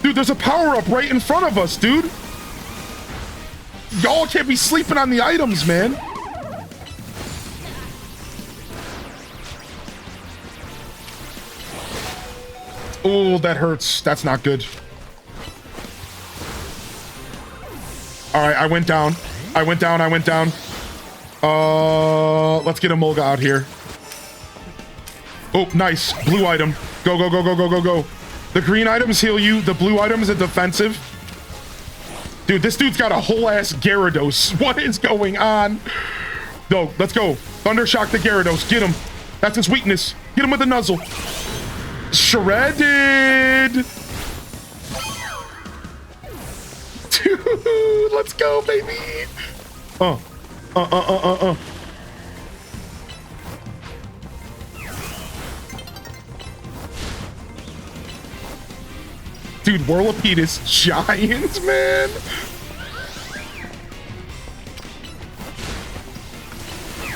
Dude, there's a power-up right in front of us, dude. Y'all can't be sleeping on the items, man. Oh, that hurts. That's not good. All right, I went down. Let's get a Mulga out here. Oh, nice. Blue item. Go. The green items heal you. The blue items are defensive. Dude, this dude's got a whole ass Gyarados. What is going on? Go, let's go. Thundershock the Gyarados. Get him. That's his weakness. Get him with the nuzzle. Shredded. Dude, let's go, baby. Dude, Whirlipede is giant, man.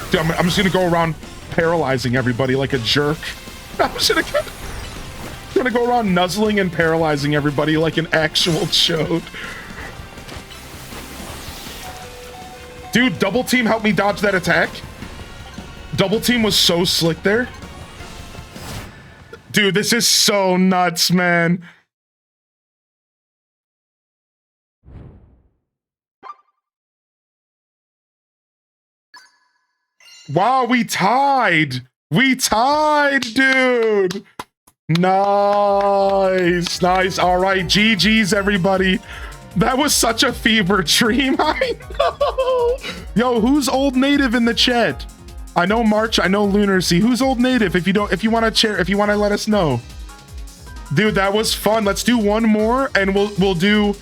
Dude, I'm just gonna go around paralyzing everybody like a jerk. I'm just gonna go around nuzzling and paralyzing everybody like an actual chode. Dude, Double Team helped me dodge that attack. Double Team was so slick there. Dude, this is so nuts, man. Wow, we tied. We tied, dude. Nice. All right, GG's, everybody. That was such a fever dream. I know. Yo, who's Old Native in the chat? I know March. I know Lunacy. Who's Old Native? If you want to let us know. Dude, that was fun. Let's do one more, and we'll do.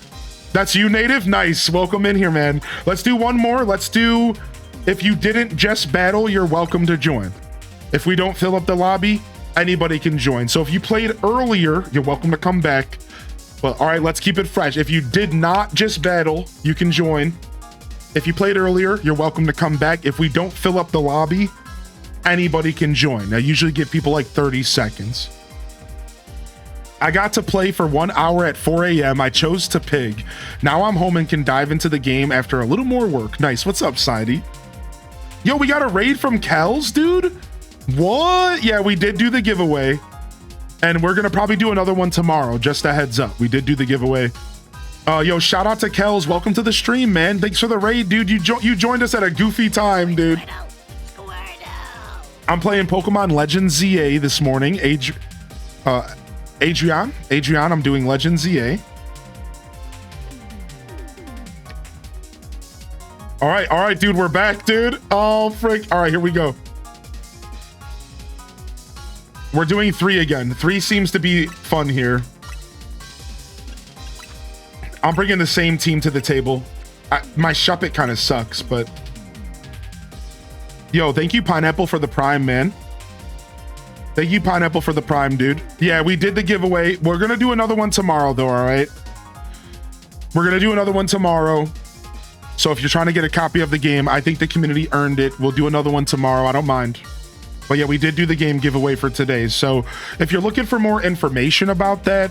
That's you, Native. Nice. Welcome in here, man. Let's do one more. Let's do. If you didn't just battle, you're welcome to join. If we don't fill up the lobby, anybody can join. So if you played earlier, you're welcome to come back. But all right, let's keep it fresh. If you did not just battle, you can join. If you played earlier, you're welcome to come back. If we don't fill up the lobby, anybody can join. I usually give people like 30 seconds. I got to play for 1 hour at 4 a.m. I chose to pig. Now I'm home and can dive into the game after a little more work. Nice. What's up, Sidey? Yo, we got a raid from Kells, dude. What? Yeah, we did do the giveaway. And we're gonna probably do another one tomorrow. Just a heads up. We did do the giveaway. Yo, shout out to Kells. Welcome to the stream, man. Thanks for the raid, dude. You joined us at a goofy time, dude. I'm playing Pokemon Legends ZA this morning. Adrian, I'm doing Legends ZA. All right, dude, we're back, dude. Oh, frick. All right, here we go. We're doing 3 again. 3 seems to be fun here. I'm bringing the same team to the table. My Shuppet kind of sucks, but... Yo, thank you, Pineapple, for the Prime, man. Thank you, Pineapple, for the Prime, dude. Yeah, we did the giveaway. We're going to do another one tomorrow, though, all right? We're going to do another one tomorrow. So if you're trying to get a copy of the game, I think the community earned it. We'll do another one tomorrow. I don't mind. But yeah, we did do the game giveaway for today. So if you're looking for more information about that,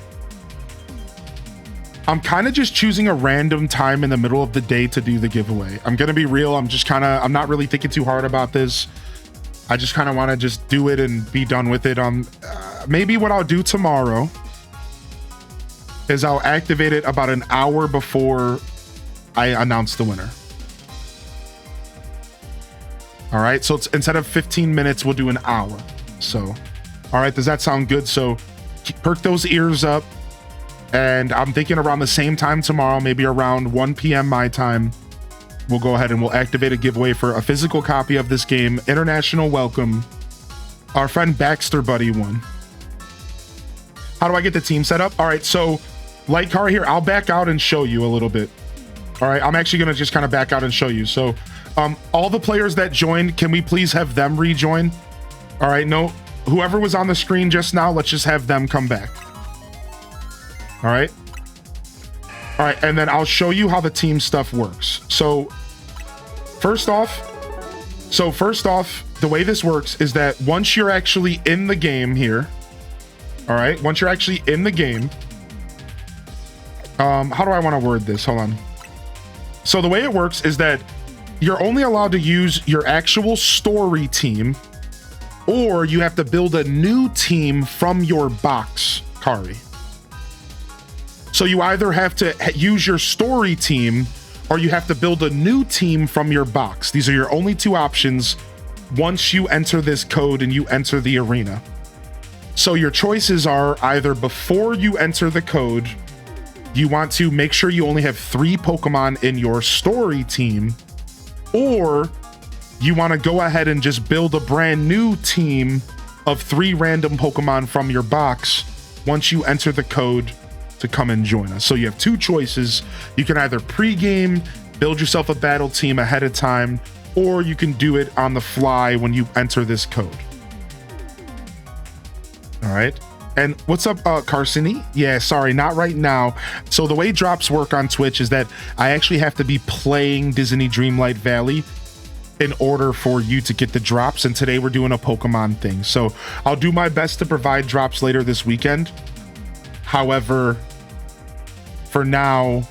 I'm kind of just choosing a random time in the middle of the day to do the giveaway. I'm going to be real. I'm not really thinking too hard about this. I just kind of want to just do it and be done with it. Maybe what I'll do tomorrow is I'll activate it about an hour before I announce the winner. All right, so it's, instead of 15 minutes, we'll do an hour. So, all right, does that sound good? So perk those ears up. And I'm thinking around the same time tomorrow, maybe around 1 p.m. my time, we'll go ahead and we'll activate a giveaway for a physical copy of this game. International welcome. Our friend Baxter Buddy won. How do I get the team set up? All right, so like car here, I'll back out and show you a little bit. All right, I'm actually going to just kind of back out and show you. So all the players that joined, can we please have them rejoin? All right, no, whoever was on the screen just now, let's just have them come back. All right. All right, and then I'll show you how the team stuff works. So first off, the way this works is that once you're actually in the game here, all right, once you're actually in the game, how do I want to word this? Hold on. So the way it works is that you're only allowed to use your actual story team, or you have to build a new team from your box, Kari. So you either have to use your story team or you have to build a new team from your box. These are your only 2 options once you enter this code and you enter the arena. So your choices are either before you enter the code, you want to make sure you only have 3 Pokemon in your story team, or you want to go ahead and just build a brand new team of 3 random Pokemon from your box once you enter the code to come and join us. So you have 2 choices. You can either pre-game, build yourself a battle team ahead of time, or you can do it on the fly when you enter this code. All right. And what's up, Carsini? Yeah, sorry, not right now. So the way drops work on Twitch is that I actually have to be playing Disney Dreamlight Valley in order for you to get the drops. And today we're doing a Pokemon thing. So I'll do my best to provide drops later this weekend. However, for now,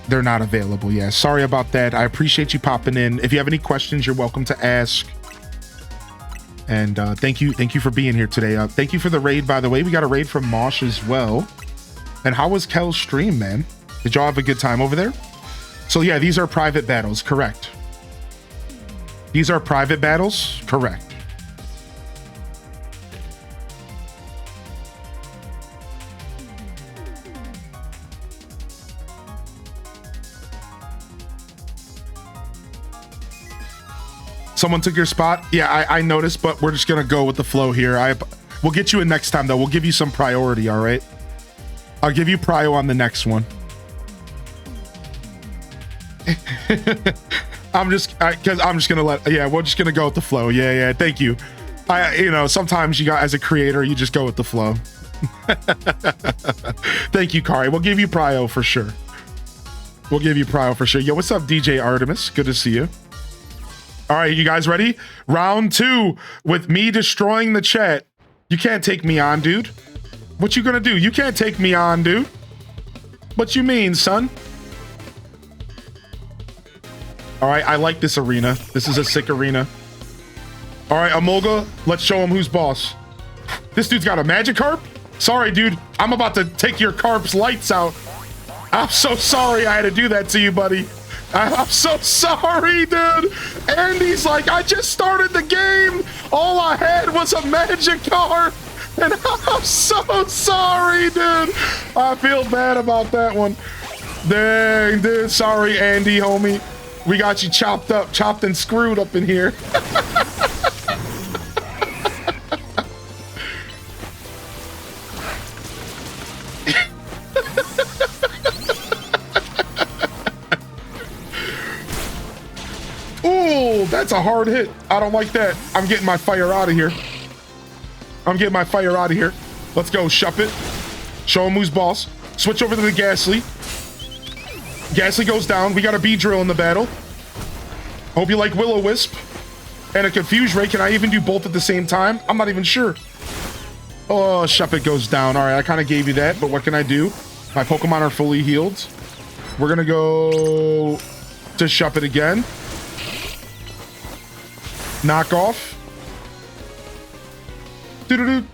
they're not available. Yeah, sorry about that. I appreciate you popping in. If you have any questions, you're welcome to ask. And thank you for being here today. Thank you for the raid, by the way. We got a raid from Mosh as well. And how was Kel's stream, man? Did y'all have a good time over there? So yeah, these are private battles, correct. These are private battles, correct. Someone took your spot. Yeah, I noticed, but we're just gonna go with the flow here. We'll get you in next time though. We'll give you some priority, all right? I'll give you prio on the next one. I'm just gonna we're just gonna go with the flow. Yeah, thank you. Sometimes you got, as a creator, you just go with the flow. Thank you, Kari. We'll give you prio for sure. We'll give you prio for sure. Yo, what's up, DJ Artemis? Good to see you. All right, you guys ready? Round 2 with me destroying the chat. You can't take me on, dude. What you gonna do? You can't take me on, dude. What you mean, son? All right, I like this arena. This is a sick arena. All right, Emolga, let's show him who's boss. This dude's got a Magikarp? Sorry, dude. I'm about to take your carp's lights out. I'm so sorry I had to do that to you, buddy. I'm so sorry, dude. Andy's like, I just started the game. All I had was a Magikarp. And I'm so sorry, dude. I feel bad about that one. Dang, dude. Sorry, Andy, homie. We got you chopped and screwed up in here. Ooh, that's a hard hit. I don't like that. I'm getting my fire out of here. Let's go, Shuppet. Show him who's boss. Switch over to the Ghastly. Ghastly goes down. We got a Beedrill in the battle. Hope you like Will-O-Wisp. And a Confuse Ray. Can I even do both at the same time? I'm not even sure. Oh, Shuppet goes down. All right, I kind of gave you that, but what can I do? My Pokemon are fully healed. We're going to go to Shuppet again. Knock off. I'm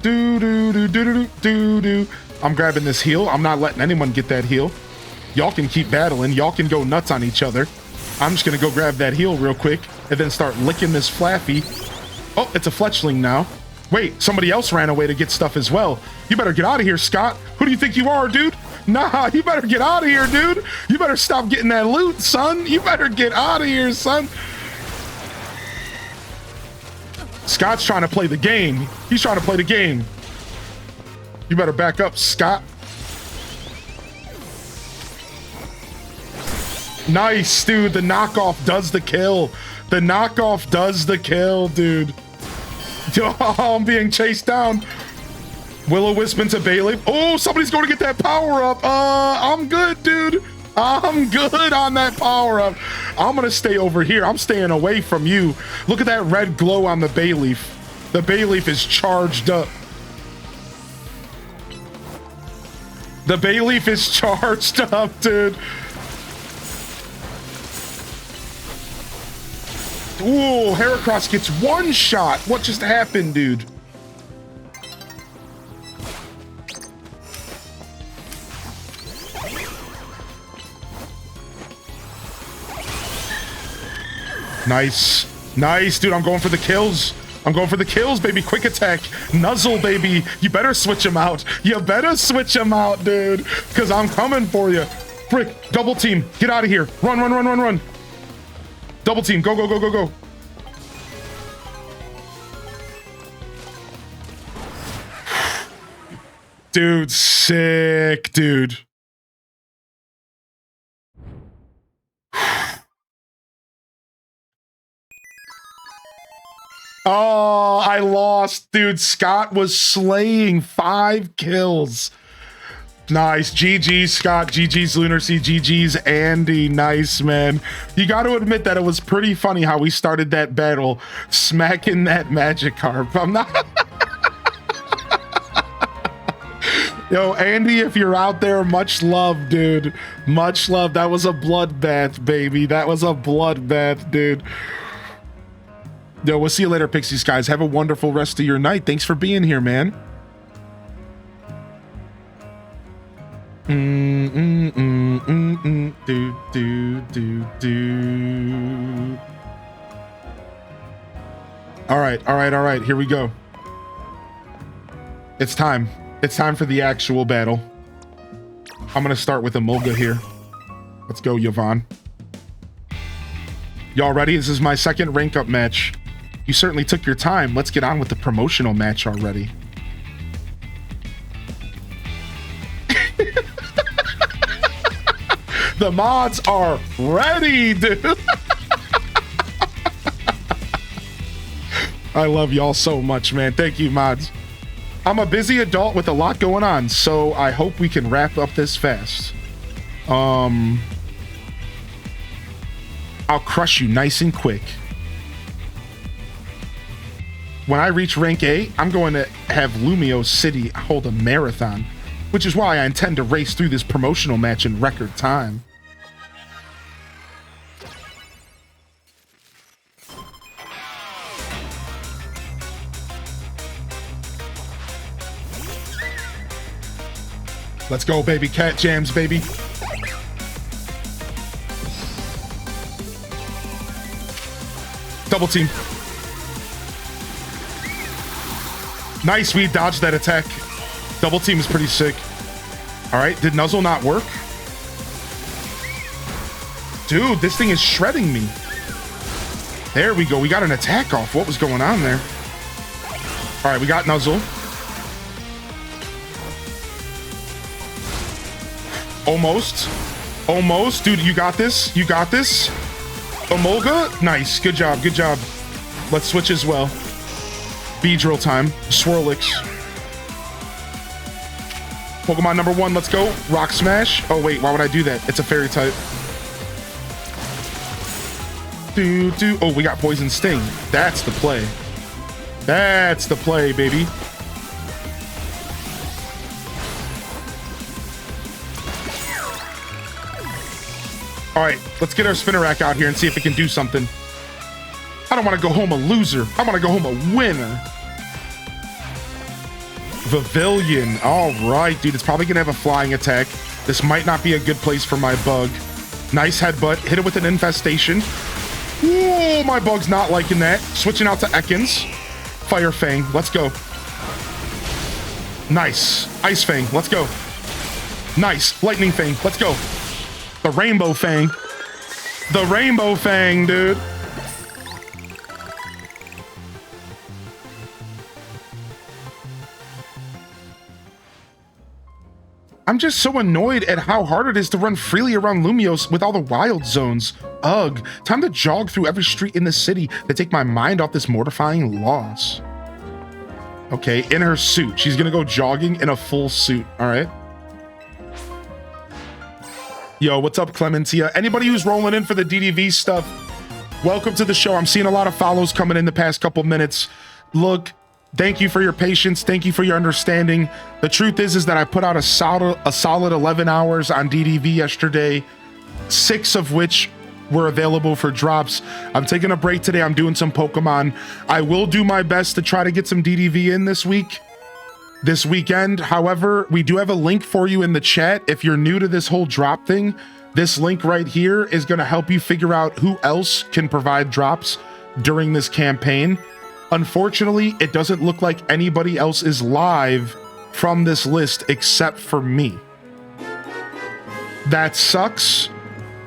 grabbing this heal. I'm not letting anyone get that heal. Y'all can keep battling. Y'all can go nuts on each other. I'm just going to go grab that heal real quick and then start licking this Flaffy. Oh, it's a Fletchling now. Wait, somebody else ran away to get stuff as well. You better get out of here, Scott. Who do you think you are, dude? Nah, you better get out of here, dude. You better stop getting that loot, son. You better get out of here, son. Scott's trying to play the game. He's trying to play the game. You better back up, Scott. Nice, dude. The knockoff does the kill. The knockoff does the kill, dude. Oh, I'm being chased down. Will-O-Wisp into Bailey. Oh, somebody's going to get that power up. I'm good, dude. I'm good on that power up. I'm going to stay over here. I'm staying away from you. Look at that red glow on the Bayleaf. The Bayleaf is charged up. The Bayleaf is charged up, dude. Ooh, Heracross gets one shot. What just happened, dude? Nice. Nice, dude. I'm going for the kills. I'm going for the kills, baby. Quick attack. Nuzzle, baby. You better switch him out. You better switch him out, dude. Because I'm coming for you. Frick. Double team. Get out of here. Run, run, run, run, run. Double team. Go, go, go, go, go. Dude, sick, dude. Oh, I lost, dude. Scott was slaying 5 kills. Nice. GG's, Scott. GG's, Lunar Sea. GG's, Andy. Nice, man. You got to admit that it was pretty funny how we started that battle smacking that Magikarp. I'm not... Yo, Andy, if you're out there, much love, dude. Much love. That was a bloodbath, baby. That was a bloodbath, dude. Yo, we'll see you later, Pixies, guys. Have a wonderful rest of your night. Thanks for being here, man. All right. Here we go. It's time. It's time for the actual battle. I'm gonna start with Emolga here. Let's go, Yvonne. Y'all ready? This is my second rank up match. You certainly took your time. Let's get on with the promotional match already. The mods are ready, dude. I love y'all so much, man. Thank you, mods. I'm a busy adult with a lot going on, so I hope we can wrap up this fast. I'll crush you nice and quick. When I reach rank A, I'm going to have Lumiose City hold a marathon, which is why I intend to race through this promotional match in record time. Let's go, baby. Cat jams, baby. Double team. Nice, we dodged that attack. Double team is pretty sick. All right, did Nuzzle not work? Dude, this thing is shredding me. There we go. We got an attack off. What was going on there? All right, we got Nuzzle. Almost. Almost. Dude, you got this. You got this. Emolga. Nice. Good job. Good job. Let's switch as well. Beedrill time. Swirlix. Pokemon number 1. Let's go. Rock Smash. Oh, wait. Why would I do that? It's a fairy type. Oh, we got Poison Sting. That's the play. That's the play, baby. All right, let's get our Spinnerack out here and see if it can do something. I don't want to go home a loser. I want to go home a winner. Pavilion. All right, dude. It's probably going to have a flying attack. This might not be a good place for my bug. Nice headbutt. Hit it with an infestation. Whoa, my bug's not liking that. Switching out to Ekans. Fire Fang. Let's go. Nice. Ice Fang. Let's go. Nice. Lightning Fang. Let's go. The Rainbow Fang. The Rainbow Fang, dude. I'm just so annoyed at how hard it is to run freely around Lumiose with all the wild zones. Ugh, time to jog through every street in the city to take my mind off this mortifying loss. Okay, in her suit. She's gonna go jogging in a full suit, all right? Yo, what's up, Clementia? Anybody who's rolling in for the DDV stuff, welcome to the show. I'm seeing a lot of follows coming in the past couple minutes. Look, thank you for your patience. Thank you for your understanding. The truth is that I put out a solid 11 hours on DDV yesterday, 6 of which were available for drops. I'm taking a break today. I'm doing some Pokemon. I will do my best to try to get some DDV in this weekend. However, we do have a link for you in the chat. If you're new to this whole drop thing, this link right here is going to help you figure out who else can provide drops during this campaign. Unfortunately, it doesn't look like anybody else is live from this list except for me. That sucks.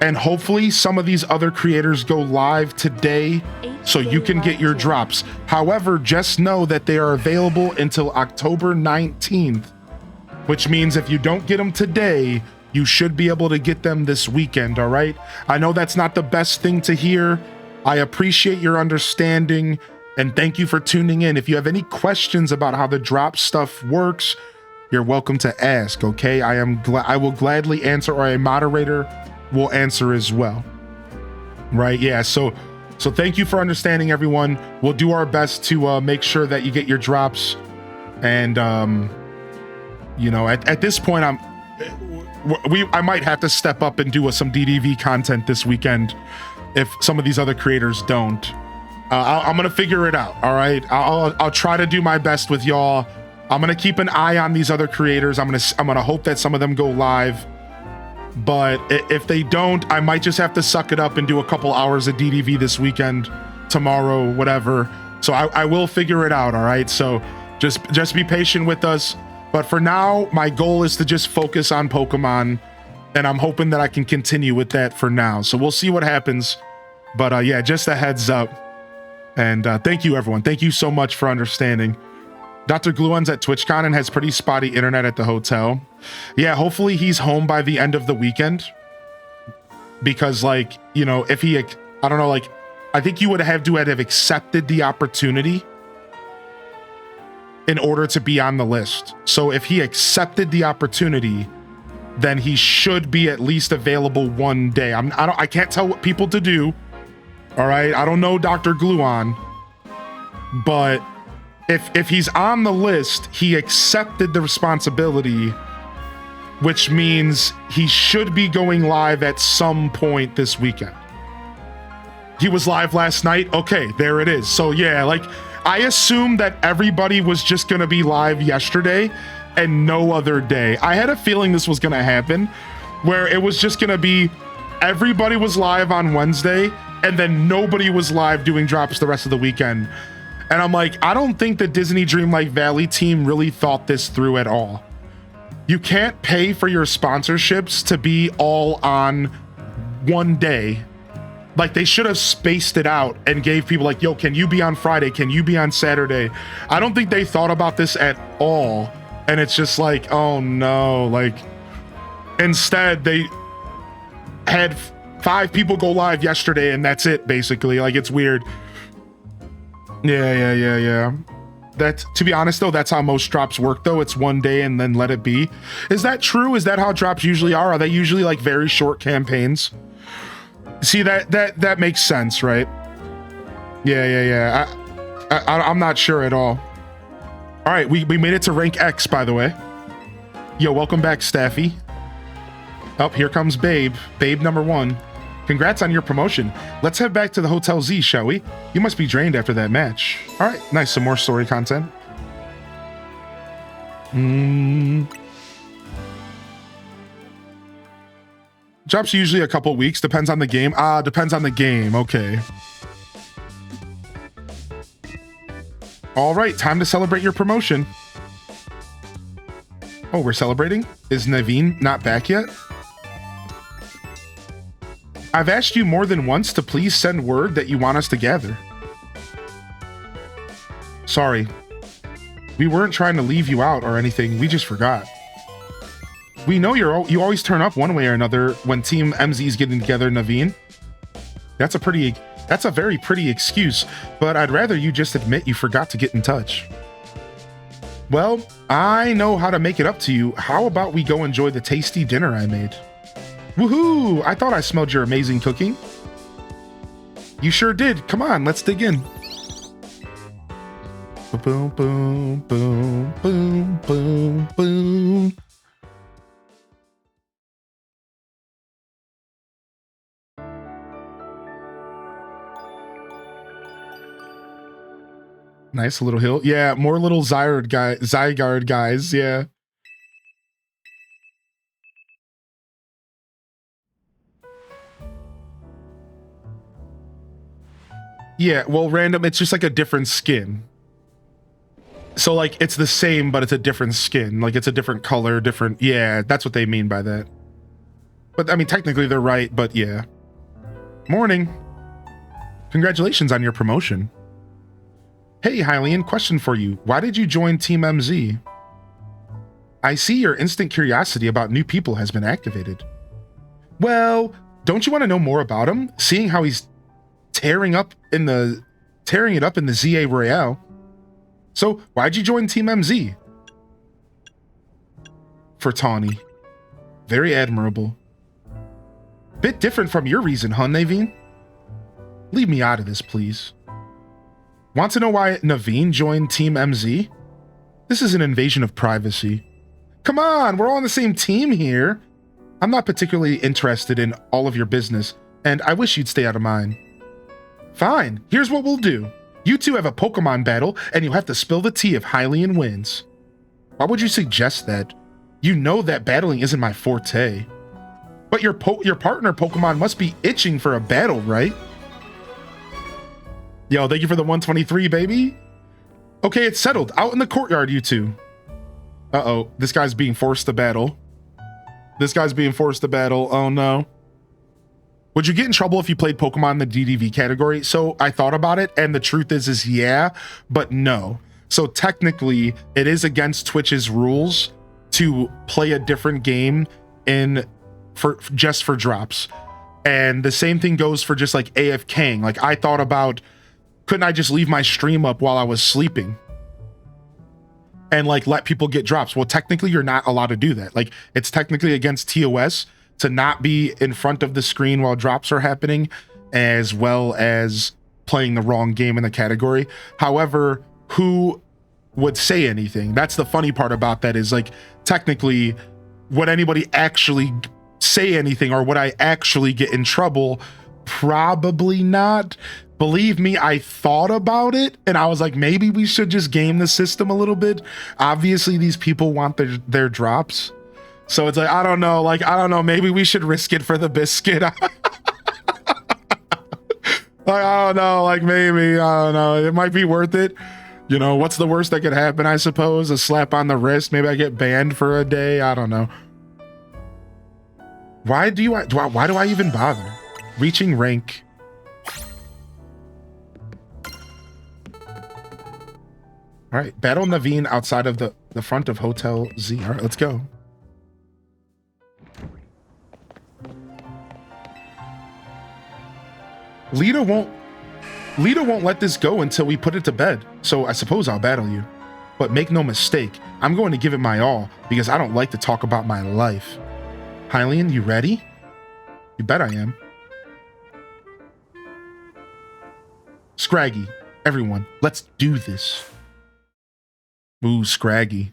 And hopefully some of these other creators go live today so you can get your drops. However, just know that they are available until October 19th, which means if you don't get them today, you should be able to get them this weekend, all right? I know that's not the best thing to hear. I appreciate your understanding. And thank you for tuning in. If you have any questions about how the drop stuff works, you're welcome to ask, okay? I will gladly answer, or a moderator will answer as well. Right? Yeah, so thank you for understanding, everyone. We'll do our best to make sure that you get your drops. And you know, at this point, I might have to step up and do some DDV content this weekend if some of these other creators don't. I'm gonna figure it out. All right, I'll try to do my best with y'all. I'm gonna keep an eye on these other creators. I'm gonna hope that some of them go live, but if they don't, I might just have to suck it up and do a couple hours of DDV this weekend, tomorrow, whatever. So I will figure it out. All right, so just be patient with us. But for now, my goal is to just focus on Pokemon, and I'm hoping that I can continue with that for now. So we'll see what happens. But yeah, just a heads up. And thank you, everyone. Thank you so much for understanding. Dr. Gluon's at TwitchCon and has pretty spotty internet at the hotel. Yeah, hopefully he's home by the end of the weekend. Because, like, you know, if he, I don't know, like, I think you would have to have accepted the opportunity in order to be on the list. So if he accepted the opportunity, then he should be at least available one day. I can't tell what people to do. All right, I don't know Dr. Gluon, but if he's on the list, he accepted the responsibility, which means he should be going live at some point this weekend. He was live last night. Okay, there it is. So yeah, like, I assumed that everybody was just gonna be live yesterday, and no other day. I had a feeling this was gonna happen, where it was just gonna be everybody was live on Wednesday and then nobody was live doing drops the rest of the weekend. And I'm like, I don't think the Disney Dreamlight Valley team really thought this through at all. You can't pay for your sponsorships to be all on one day. Like, they should have spaced it out and gave people like, yo, can you be on Friday? Can you be on Saturday? I don't think they thought about this at all. And it's just like, oh no, like, instead they had 5 people go live yesterday and that's it, basically. Like, it's weird. Yeah. That, to be honest though, that's how most drops work though. It's one day and then let it be. Is that true? Is that how drops usually are? Are they usually like very short campaigns? See, that makes sense, right? Yeah. I'm not sure at all. All right, we made it to rank X, by the way. Yo, welcome back, Staffy. Oh, here comes Babe number 1. Congrats on your promotion. Let's head back to the Hotel Z, shall we? You must be drained after that match. All right, nice, some more story content. Drops usually a couple weeks, depends on the game. Depends on the game, okay. All right, time to celebrate your promotion. Oh, we're celebrating? Is Naveen not back yet? I've asked you more than once to please send word that you want us to gather. Sorry. We weren't trying to leave you out or anything, we just forgot. We know you always turn up one way or another when Team MZ's getting together, Naveen. That's a very pretty excuse, but I'd rather you just admit you forgot to get in touch. Well, I know how to make it up to you. How about we go enjoy the tasty dinner I made? Woohoo! I thought I smelled your amazing cooking. You sure did. Come on, let's dig in. Boom, boom, boom, boom, boom, boom. Nice little hill. Yeah, more little Zygarde guys, yeah. Yeah, well, random, it's just like a different skin. So like, it's the same, but it's a different skin. Like, it's a different color, different, yeah, that's what they mean by that. But I mean, technically they're right, but yeah. Morning. Congratulations on your promotion. Hey, Hylian, question for you. Why did you join Team MZ? I see your instant curiosity about new people has been activated. Well, don't you want to know more about him? Seeing how he's tearing it up in the ZA Royale. So, why'd you join Team MZ? For Tawny. Very admirable. Bit different from your reason, huh, Naveen? Leave me out of this, please. Want to know why Naveen joined Team MZ? This is an invasion of privacy. Come on, we're all on the same team here. I'm not particularly interested in all of your business, and I wish you'd stay out of mine. Fine, here's what we'll do. You two have a Pokemon battle, and you'll have to spill the tea if Hylian wins. Why would you suggest that? You know that battling isn't my forte. But your partner Pokemon must be itching for a battle, right? Yo, thank you for the 123, baby. Okay, it's settled. Out in the courtyard, you two. Uh-oh, this guy's being forced to battle. Oh no. Would you get in trouble if you played Pokemon in the DDV category? So I thought about it, and the truth is yeah, but no. So technically, it is against Twitch's rules to play a different game just for drops. And the same thing goes for just like AFKing. Like, I thought about, couldn't I just leave my stream up while I was sleeping and like let people get drops? Well, technically you're not allowed to do that. Like, it's technically against TOS to not be in front of the screen while drops are happening, as well as playing the wrong game in the category. However, who would say anything? That's the funny part about that, is like, technically, would anybody actually say anything, or would I actually get in trouble? Probably not. Believe me, I thought about it and I was like, maybe we should just game the system a little bit. Obviously, these people want their drops. So it's like, I don't know. Maybe we should risk it for the biscuit. Like, I don't know. Like, maybe, I don't know. It might be worth it. You know, what's the worst that could happen, I suppose? A slap on the wrist. Maybe I get banned for a day. I don't know. Why do I even bother? Reaching rank. All right, battle Naveen outside of the front of Hotel Z. All right, let's go. Lita won't let this go until we put it to bed. So I suppose I'll battle you. But make no mistake, I'm going to give it my all because I don't like to talk about my life. Hylian, you ready? You bet I am. Scraggy, everyone, let's do this. Ooh, Scraggy.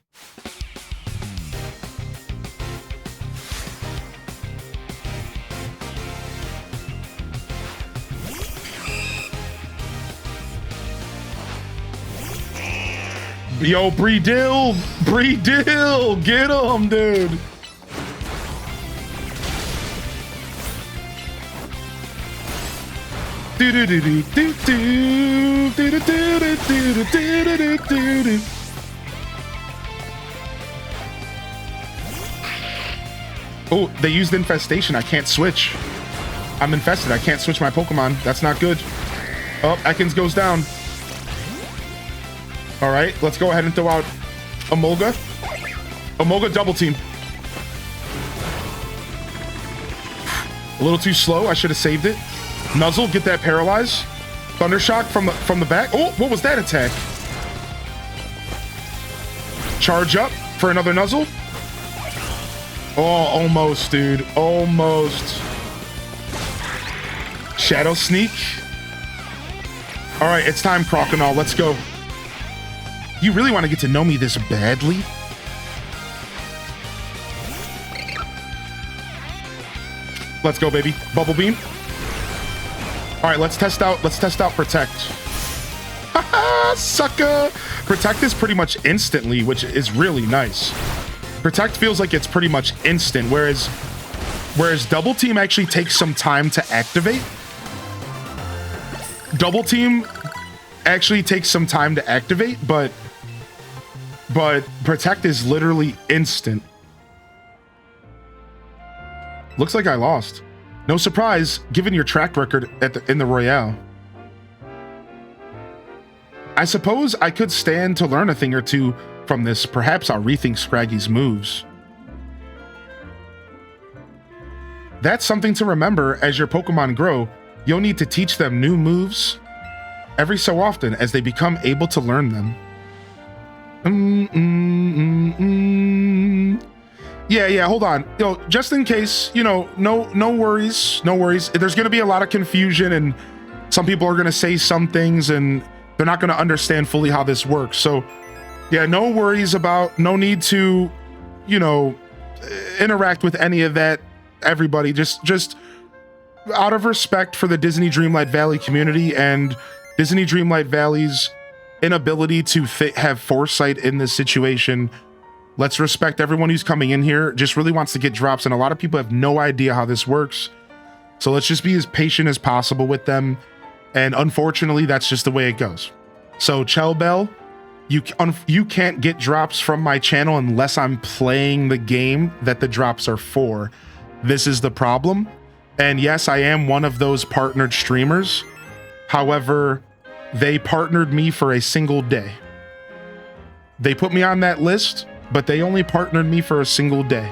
Yo, Bree Dill, get him, dude. Oh, they used infestation. I can't switch. I'm infested. I can't switch my Pokemon. That's not good. Oh, Ekans goes down. All right, let's go ahead and throw out Emolga. Emolga double team. A little too slow. I should have saved it. Nuzzle, get that paralyze. Thundershock from the back. Oh, what was that attack? Charge up for another Nuzzle. Oh, almost, dude. Almost. Shadow Sneak. All right, it's time, Croconaw. Let's go. You really want to get to know me this badly? Let's go, baby. Bubble Beam. All right, let's test out Protect. Haha, sucker. Protect is pretty much instantly, which is really nice. Protect feels like it's pretty much instant, whereas Double Team actually takes some time to activate. Double Team actually takes some time to activate, but Protect is literally instant. Looks like I lost. No surprise, given your track record in the Royale. I suppose I could stand to learn a thing or two from this. Perhaps I'll rethink Scraggy's moves. That's something to remember as your Pokemon grow. You'll need to teach them new moves every so often as they become able to learn them. Yeah, hold on. Yo, just in case, you know, no worries. There's gonna be a lot of confusion and some people are gonna say some things and they're not gonna understand fully how this works. So yeah, no worries no need to, you know, interact with any of that, everybody. Just out of respect for the Disney Dreamlight Valley community and Disney Dreamlight Valley's inability to have foresight in this situation, let's respect everyone who's coming in here, just really wants to get drops, and a lot of people have no idea how this works. So let's just be as patient as possible with them. And unfortunately, that's just the way it goes. So Chelbell, you can't get drops from my channel unless I'm playing the game that the drops are for. This is the problem. And yes, I am one of those partnered streamers. However, they partnered me for a single day. They put me on that list, but they only partnered me for a single day.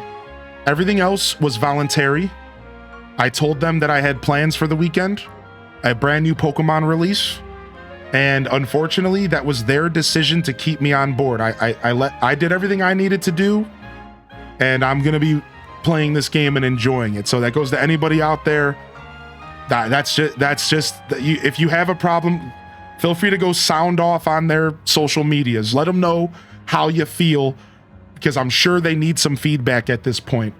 Everything else was voluntary. I told them that I had plans for the weekend, a brand new Pokemon release, and unfortunately, that was their decision to keep me on board. I did everything I needed to do, and I'm gonna be playing this game and enjoying it. So that goes to anybody out there. That's just if you have a problem, feel free to go sound off on their social medias. Let them know how you feel, because I'm sure they need some feedback at this point.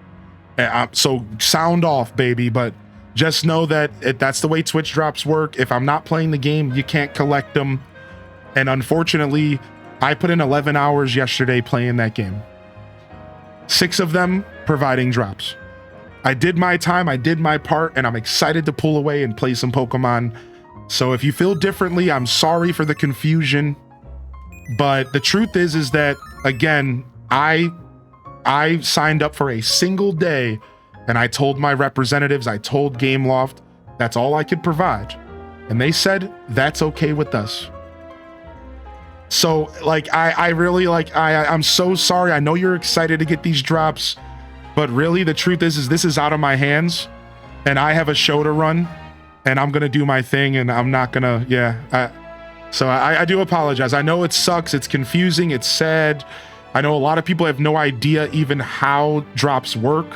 So sound off, baby. But Just know that that's the way Twitch drops work. If I'm not playing the game, you can't collect them. And unfortunately, I put in 11 hours yesterday playing that game. 6 of them providing drops. I did my time, I did my part, and I'm excited to pull away and play some Pokemon. So if you feel differently, I'm sorry for the confusion. But the truth is that, again, I signed up for a single day, and I told my representatives, I told Gameloft, that's all I could provide. And they said, that's okay with us. So, like, I really, like, I'm so sorry. I know you're excited to get these drops, but really the truth is this is out of my hands, and I have a show to run, and I'm gonna do my thing, and I'm not gonna, so I do apologize. I know it sucks, it's confusing, it's sad. I know a lot of people have no idea even how drops work,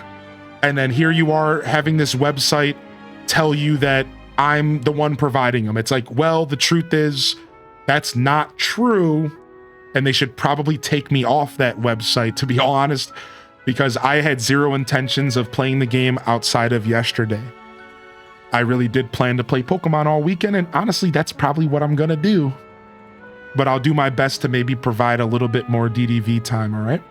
and then here you are having this website tell you that I'm the one providing them. It's like, well, the truth is, that's not true, and they should probably take me off that website, to be honest, because I had zero intentions of playing the game outside of yesterday. I really did plan to play Pokemon all weekend, and honestly, that's probably what I'm gonna do. But I'll do my best to maybe provide a little bit more DDV time, all right?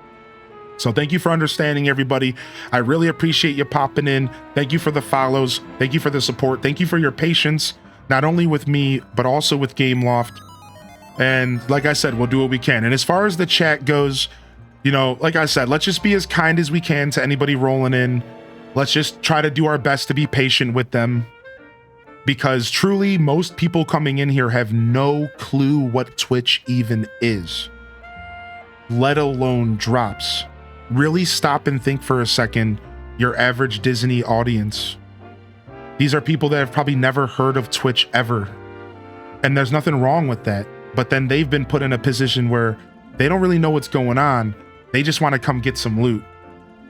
So thank you for understanding, everybody. I really appreciate you popping in. Thank you for the follows. Thank you for the support. Thank you for your patience, not only with me, but also with Gameloft. And like I said, we'll do what we can. And as far as the chat goes, you know, like I said, let's just be as kind as we can to anybody rolling in. Let's just try to do our best to be patient with them. Because truly, most people coming in here have no clue what Twitch even is, let alone drops. Really stop and think for a second, your average Disney audience. These are people that have probably never heard of Twitch ever. And there's nothing wrong with that. But then they've been put in a position where they don't really know what's going on. They just want to come get some loot.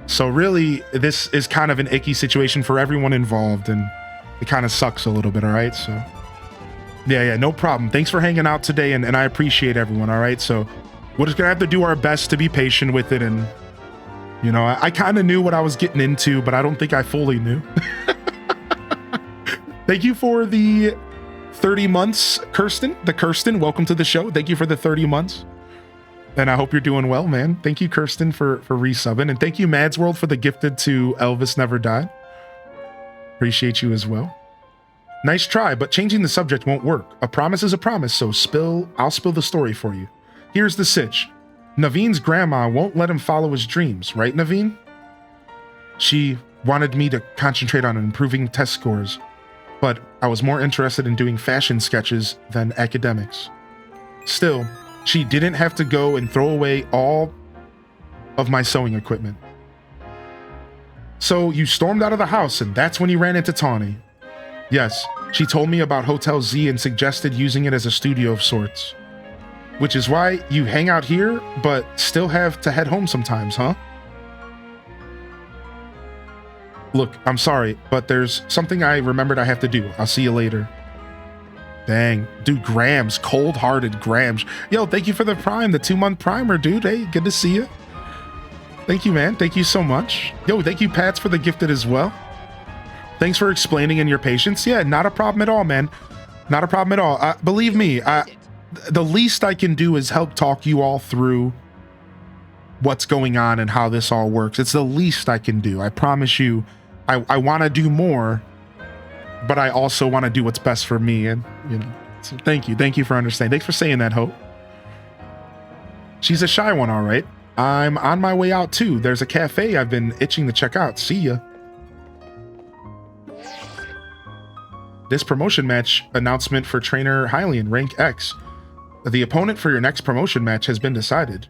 So really, this is kind of an icky situation for everyone involved, and it kind of sucks a little bit, all right? So, yeah, no problem. Thanks for hanging out today, and I appreciate everyone, all right? So, we're just going to have to do our best to be patient with it, and, you know, I kind of knew what I was getting into, but I don't think I fully knew. Thank you for the 30 months, Kirsten. Welcome to the show. Thank you for the 30 months. And I hope you're doing well, man. Thank you, Kirsten, for resubbing. And thank you, Mads World, for the gifted to Elvis Never Died. Appreciate you as well. Nice try, but changing the subject won't work. A promise is a promise, so I'll spill the story for you. Here's the sitch. Naveen's grandma won't let him follow his dreams, right, Naveen? She wanted me to concentrate on improving test scores, but I was more interested in doing fashion sketches than academics. Still, she didn't have to go and throw away all of my sewing equipment. So you stormed out of the house, and that's when you ran into Tawny. Yes, she told me about Hotel Z and suggested using it as a studio of sorts. Which is why you hang out here, but still have to head home sometimes, huh? Look, I'm sorry, but there's something I remembered I have to do. I'll see you later. Dang, dude, Grams, cold-hearted Grams. Yo, thank you for the prime, the 2-month primer, dude. Hey, good to see you. Thank you, man. Thank you so much. Yo, thank you, Pats, for the gifted as well. Thanks for explaining and your patience. Yeah, not a problem at all, man. Not a problem at all. Believe me, the least I can do is help talk you all through what's going on and how this all works. It's the least I can do. I promise you, I want to do more, but I also want to do what's best for me. And, you know, so thank you. Thank you for understanding. Thanks for saying that, Hope. She's a shy one, all right. I'm on my way out too. There's a cafe I've been itching to check out. See ya. This promotion match announcement for trainer Hylian, rank X. The opponent for your next promotion match has been decided.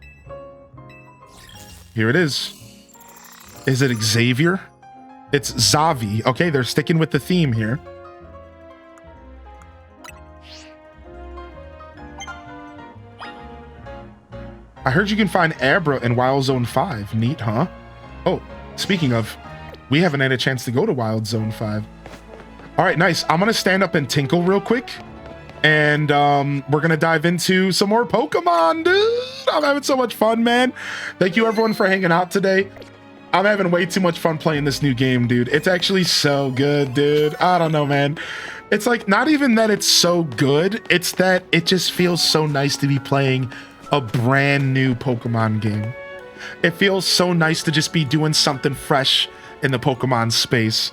Here it is. Is it Xavier? It's Zavi. Okay, they're sticking with the theme here. I heard you can find Abra in Wild Zone 5. Neat, huh? Oh, speaking of, we haven't had a chance to go to Wild Zone 5. All right, nice. I'm going to stand up and tinkle real quick. And we're going to dive into some more Pokemon, dude. I'm having so much fun, man. Thank you, everyone, for hanging out today. I'm having way too much fun playing this new game, dude. It's actually so good, dude. I don't know, man. It's like, not even that it's so good, it's that it just feels so nice to be playing a brand new Pokemon game. It feels so nice to just be doing something fresh in the Pokemon space.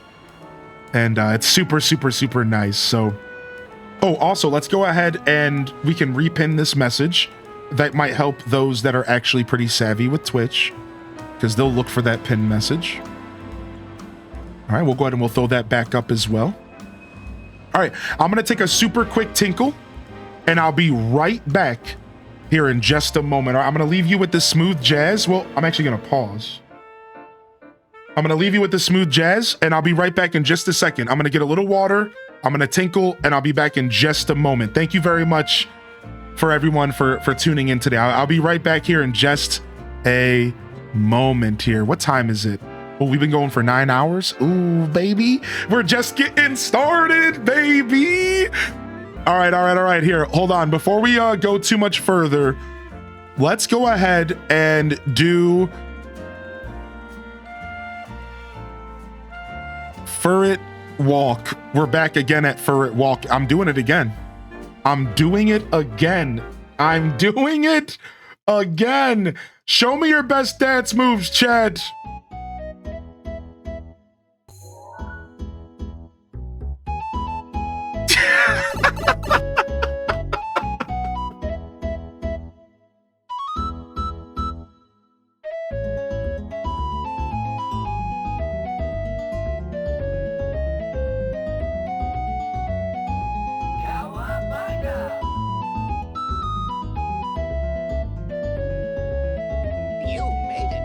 And it's super, super, super nice. So, oh, also, let's go ahead and we can repin this message. That might help those that are actually pretty savvy with Twitch, because they'll look for that pin message. All right, we'll go ahead and we'll throw that back up as well. All right, I'm going to take a super quick tinkle, and I'll be right back here in just a moment. I'm going to leave you with the smooth jazz. Well, I'm actually going to pause. I'm going to leave you with the smooth jazz, and I'll be right back in just a second. I'm going to get a little water, I'm going to tinkle, and I'll be back in just a moment. Thank you very much for everyone for tuning in today. I'll be right back here in just a moment here. What time is it? Oh, we've been going for 9 hours. Ooh, baby. We're just getting started, baby. All right. Here, hold on. Before we go too much further, let's go ahead and do Furret Walk. We're back again at Furret Walk. I'm doing it again. Show me your best dance moves, Chad. You made it.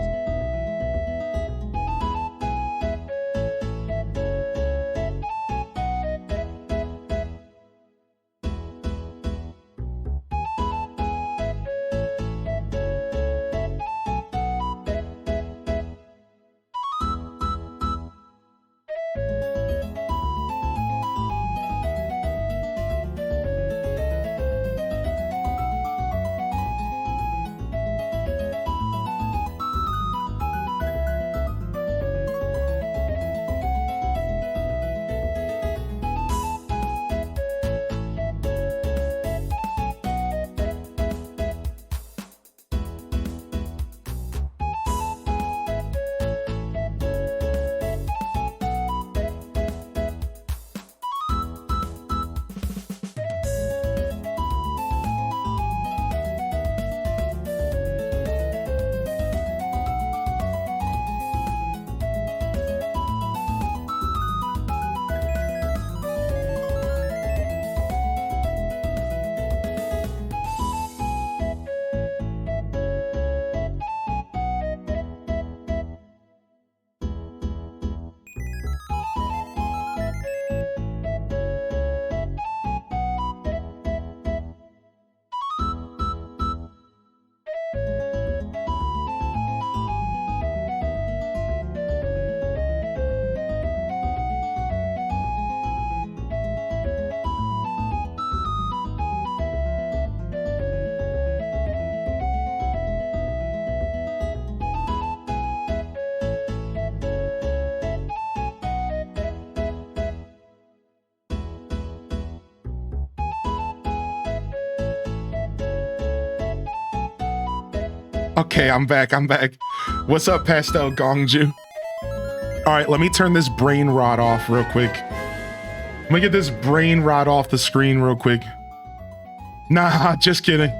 Okay, I'm back. What's up, Pastel Gongju? All right, let me turn this brain rot off real quick. Let me get this brain rot off the screen real quick. Nah, just kidding.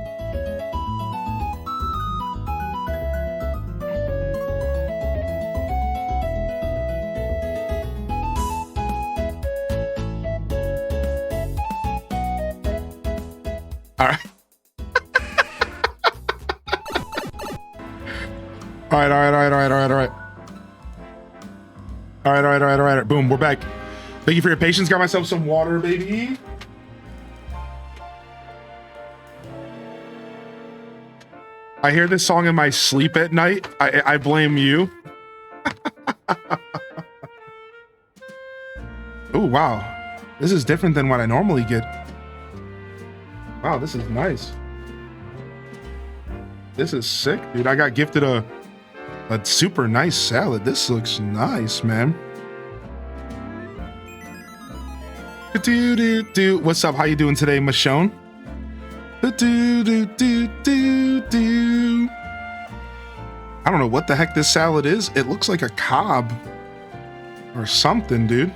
All right. All right. Boom, we're back. Thank you for your patience. Got myself some water, baby. I hear this song in my sleep at night. I blame you. Oh, wow. This is different than what I normally get. Wow, this is nice. This is sick, dude. I got gifted a a super nice salad. This looks nice, man. What's up? How you doing today, Michonne? I don't know what the heck this salad is. It looks like a Cobb or something, dude.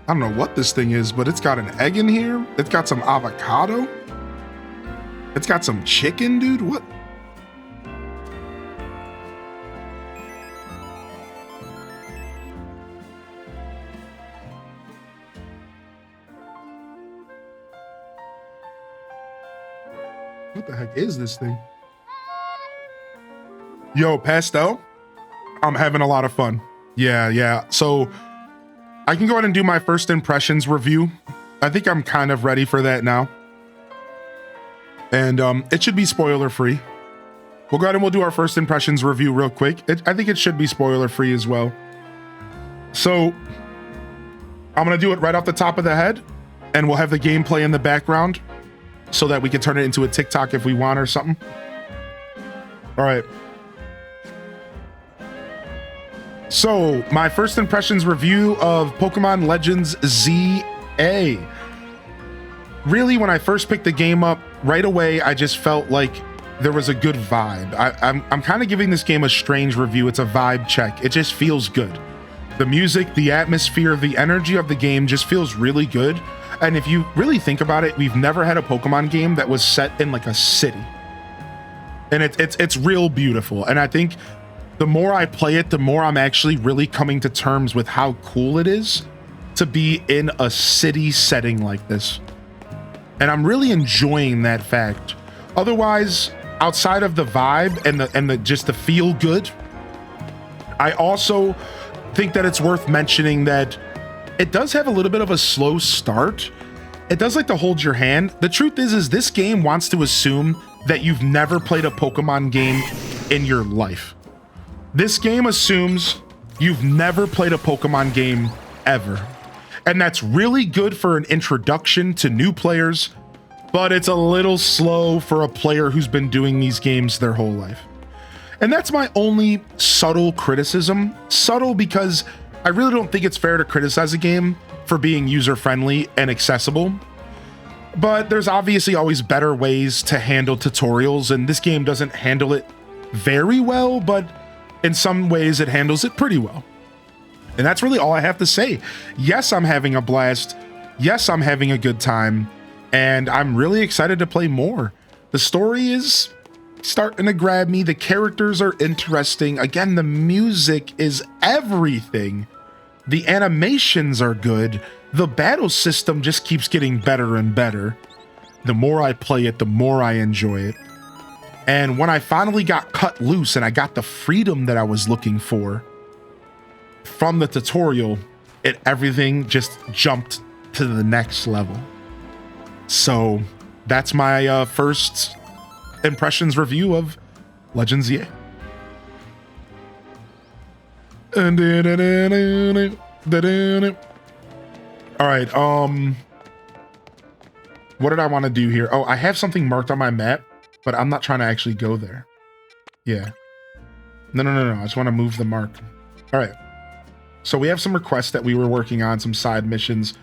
I don't know what this thing is, but it's got an egg in here. It's got some avocado. It's got some chicken, dude. What? What the heck is this thing? Yo, Pastel, I'm having a lot of fun. Yeah. So I can go ahead and do my first impressions review. I think I'm kind of ready for that now. And it should be spoiler free. We'll go ahead and we'll do our first impressions review real quick. I think it should be spoiler free as well. So I'm gonna do it right off the top of the head, and we'll have the gameplay in the background so that we can turn it into a TikTok if we want or something. All right. So, my first impressions review of Pokemon Legends ZA. Really, when I first picked the game up, right away, I just felt like there was a good vibe. I'm kind of giving this game a strange review. It's a vibe check. It just feels good. The music, the atmosphere, the energy of the game just feels really good. And if you really think about it, we've never had a Pokemon game that was set in like a city. And it's real beautiful. And I think the more I play it, the more I'm actually really coming to terms with how cool it is to be in a city setting like this. And I'm really enjoying that fact. Otherwise, outside of the vibe and the just the feel good, I also think that it's worth mentioning that it does have a little bit of a slow start. It does like to hold your hand. The truth is this game wants to assume that you've never played a Pokemon game in your life. This game assumes you've never played a Pokemon game ever. And that's really good for an introduction to new players, but it's a little slow for a player who's been doing these games their whole life. And that's my only subtle criticism. Subtle because I really don't think it's fair to criticize a game for being user-friendly and accessible. But there's obviously always better ways to handle tutorials, and this game doesn't handle it very well, but in some ways it handles it pretty well. And that's really all I have to say. Yes, I'm having a blast. Yes, I'm having a good time. And I'm really excited to play more. The story is starting to grab me. The characters are interesting. Again, the music is everything. The animations are good. The battle system just keeps getting better and better. The more I play it, the more I enjoy it. And when I finally got cut loose and I got the freedom that I was looking for from the tutorial, everything just jumped to the next level. So that's my first impressions review of Legends ZA. All right, what did I want to do here? Oh, I have something marked on my map, but I'm not trying to actually go there. Yeah. No. I just want to move the mark. All right. So we have some requests that we were working on, some side missions.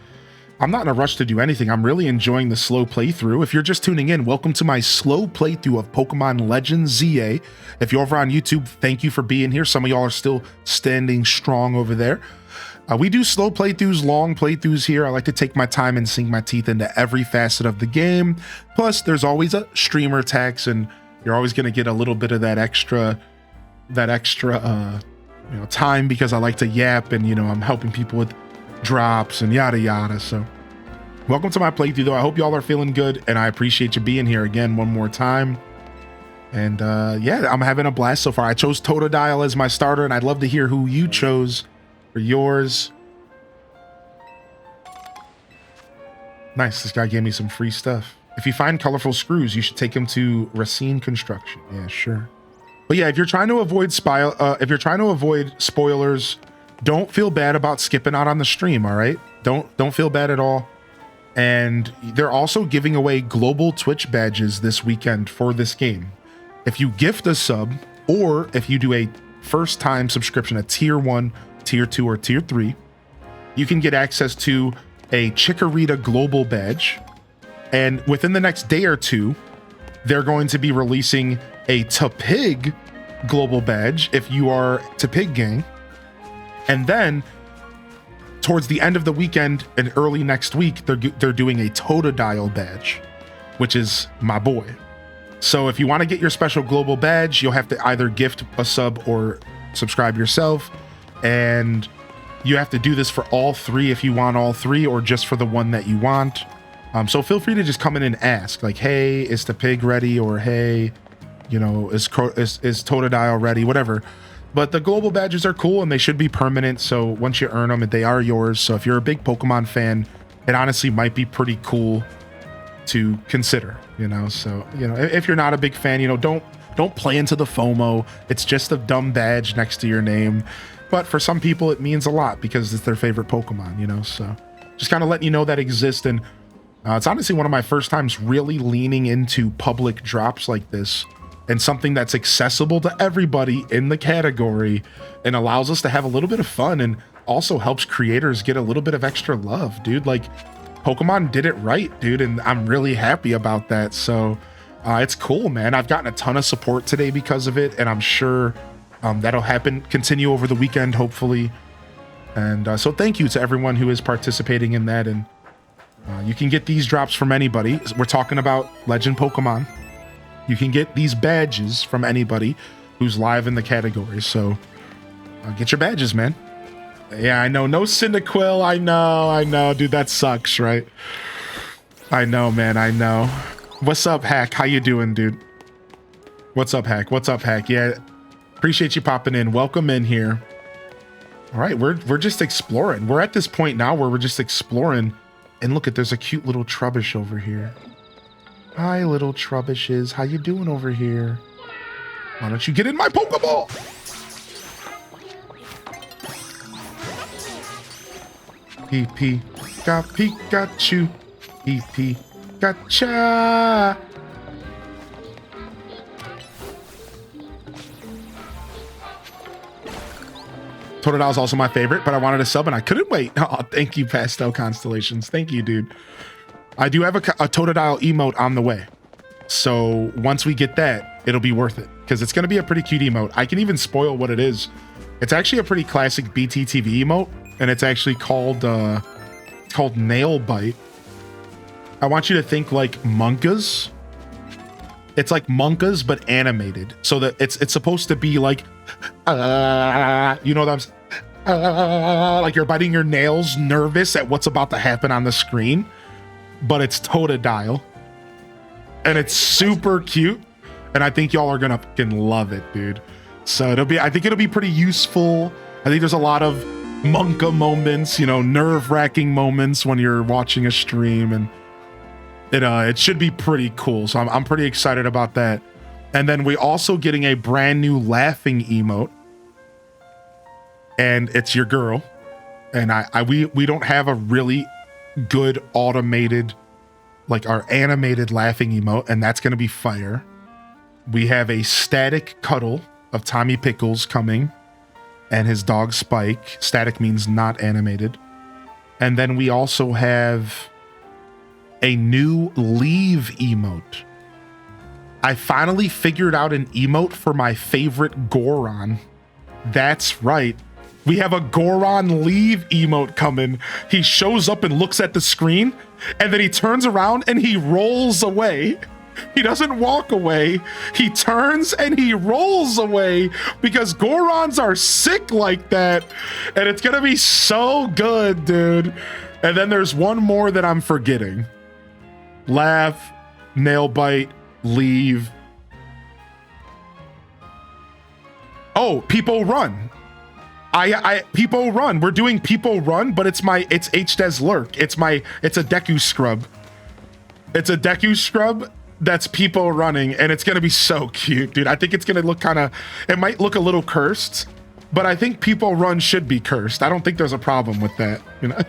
I'm not in a rush to do anything. I'm really enjoying the slow playthrough. If you're just tuning in, welcome to my slow playthrough of Pokemon Legends ZA. If you're over on YouTube, thank you for being here. Some of y'all are still standing strong over there. We do slow playthroughs, long playthroughs here. I like to take my time and sink my teeth into every facet of the game. Plus, there's always a streamer tax, and you're always going to get a little bit of that extra time because I like to yap and, I'm helping people with drops and yada yada. So welcome to my playthrough, though. I hope y'all are feeling good, and I appreciate you being here again one more time. And yeah, I'm having a blast so far. I chose Totodile as my starter, and I'd love to hear who you chose for yours. Nice. This guy gave me some free stuff. If you find colorful screws, you should take them to Racine Construction. Yeah, sure. But yeah, if you're trying to avoid spoilers, don't feel bad about skipping out on the stream. All right, don't feel bad at all. And they're also giving away global Twitch badges this weekend for this game. if you gift a sub, or if you do a first time subscription, a tier 1, tier 2, or tier 3, you can get access to a Chikorita global badge. And within the next day or two, they're going to be releasing a Tepig global badge if you are Tepig gang. And then towards the end of the weekend and early next week, they're doing a Totodile badge, which is my boy. So if you want to get your special global badge, you'll have to either gift a sub or subscribe yourself. And you have to do this for all three if you want all three, or just for the one that you want. So feel free to just come in and ask, like, hey, is the pig ready? Or hey, you know, is Totodile ready? Whatever. But the global badges are cool and they should be permanent. So once you earn them, they are yours. So if you're a big Pokemon fan, it honestly might be pretty cool to consider, you know. So, you know, if you're not a big fan, you know, don't play into the FOMO. It's just a dumb badge next to your name. But for some people, it means a lot because it's their favorite Pokemon, you know. So just kind of letting you know that exists. And it's honestly one of my first times really leaning into public drops like this, and something that's accessible to everybody in the category and allows us to have a little bit of fun, and also helps creators get a little bit of extra love, dude. Like, Pokemon did it right, dude, and I'm really happy about that. So it's cool, man. I've gotten a ton of support today because of it, and I'm sure that'll continue over the weekend, hopefully. And so thank you to everyone who is participating in that. And you can get these drops from anybody. We're talking about Legend Pokemon. You can get these badges from anybody who's live in the category. So get your badges, man. Yeah, I know. No Cyndaquil. I know. Dude, that sucks, right? I know, man. I know. What's up, Hack? How you doing, dude? What's up, Hack? What's up, Hack? Yeah, appreciate you popping in. Welcome in here. All right, we're just exploring. We're at this point now where we're just exploring. And look, there's a cute little Trubbish over here. Hi, little Trubbishes. How you doing over here? Why don't you get in my Pokeball? PP got Pikachu. PP gotcha. Totodile is also my favorite, but I wanted a sub and I couldn't wait. Oh, thank you, Pastel Constellations. Thank you, dude. I do have a Totodile emote on the way. So once we get that, it'll be worth it, because it's going to be a pretty cute emote. I can even spoil what it is. It's actually a pretty classic BTTV emote, and it's actually called Nail Bite. I want you to think like Monkas. It's like Monkas, but animated. So that it's supposed to be like, you know what I'm like you're biting your nails, nervous at what's about to happen on the screen. But it's Totodile. And it's super cute. And I think y'all are gonna fucking love it, dude. So I think it'll be pretty useful. I think there's a lot of Monka moments, you know, nerve-wracking moments when you're watching a stream, and it should be pretty cool. So I'm pretty excited about that. And then we also getting a brand new laughing emote. And it's your girl. And we don't have a really good automated, like our animated laughing emote, and that's going to be fire. We have a static cuddle of Tommy Pickles coming, and his dog Spike. Static means not animated. And then we also have a new leave emote. I finally figured out an emote for my favorite Goron. That's right. We have a Goron leave emote coming. He shows up and looks at the screen, and then he turns around and he rolls away. He doesn't walk away. He turns and he rolls away, because Gorons are sick like that. And it's gonna be so good, dude. And then there's one more that I'm forgetting. Laugh, nail bite, leave. Oh, people run. People run. We're doing people run, but it's H-Des Lurk. It's a Deku scrub. It's a Deku scrub that's people running, and it's gonna be so cute, dude. I think it's gonna look it might look a little cursed, but I think people run should be cursed. I don't think there's a problem with that, you know.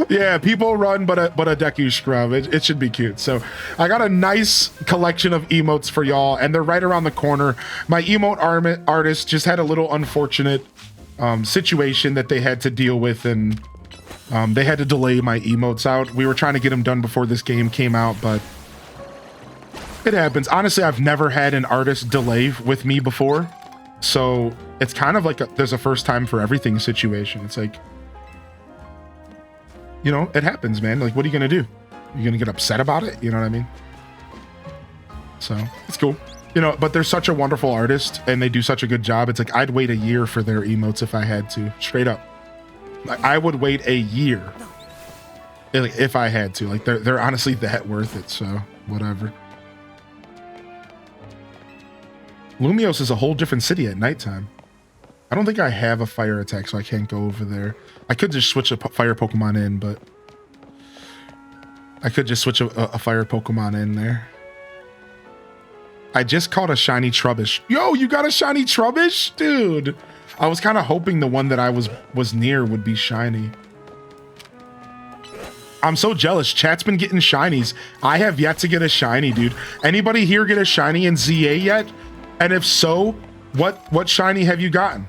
Yeah, people run, but a Deku scrub. It should be cute. So I got a nice collection of emotes for y'all, and they're right around the corner. My emote artist just had a little unfortunate situation that they had to deal with, and they had to delay my emotes out. We were trying to get them done before this game came out, but it happens. Honestly, I've never had an artist delay with me before, so it's kind of like there's a first time for everything situation. It's like, you know, it happens, man. Like, what are you gonna do? You're gonna get upset about it? You know what I mean? So it's cool. You know, but they're such a wonderful artist and they do such a good job. It's like, I'd wait a year for their emotes if I had to. Straight up. Like, I would wait a year if I had to. Like, they're honestly that worth it. So whatever. Lumiose is a whole different city at nighttime. I don't think I have a fire attack, so I can't go over there. I could just switch a fire Pokemon in, but I could just switch a fire Pokemon in there. I just caught a shiny Trubbish. Yo, you got a shiny Trubbish? Dude, I was kind of hoping the one that I was near would be shiny. I'm so jealous. Chat's been getting shinies. I have yet to get a shiny, dude. Anybody here get a shiny in ZA yet? And if so, what shiny have you gotten?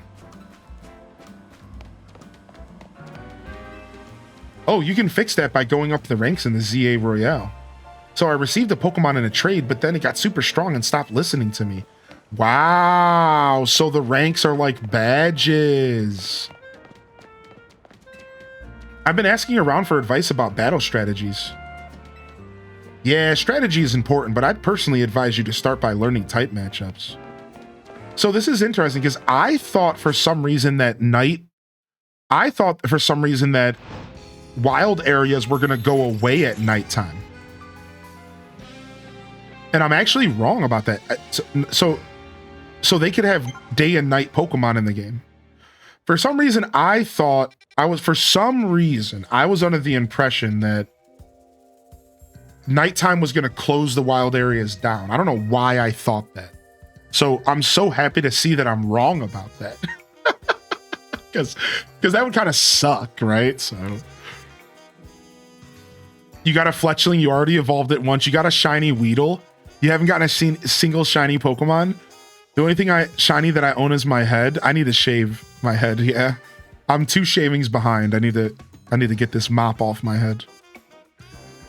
Oh, you can fix that by going up the ranks in the ZA Royale. So I received a Pokemon in a trade, but then it got super strong and stopped listening to me. Wow, so the ranks are like badges. I've been asking around for advice about battle strategies. Yeah, strategy is important, but I'd personally advise you to start by learning type matchups. So this is interesting because I thought for some reason that wild areas were going to go away at nighttime. And I'm actually wrong about that. So they could have day and night Pokemon in the game. For some reason, I was under the impression that nighttime was going to close the wild areas down. I don't know why I thought that. So I'm so happy to see that I'm wrong about that. Because that would kind of suck, right? So you got a Fletchling, you already evolved it once. You got a shiny Weedle. You haven't gotten a single shiny Pokemon. The only thing shiny that I own is my head. I need to shave my head. Yeah, I'm 2 shavings behind. I need to get this mop off my head.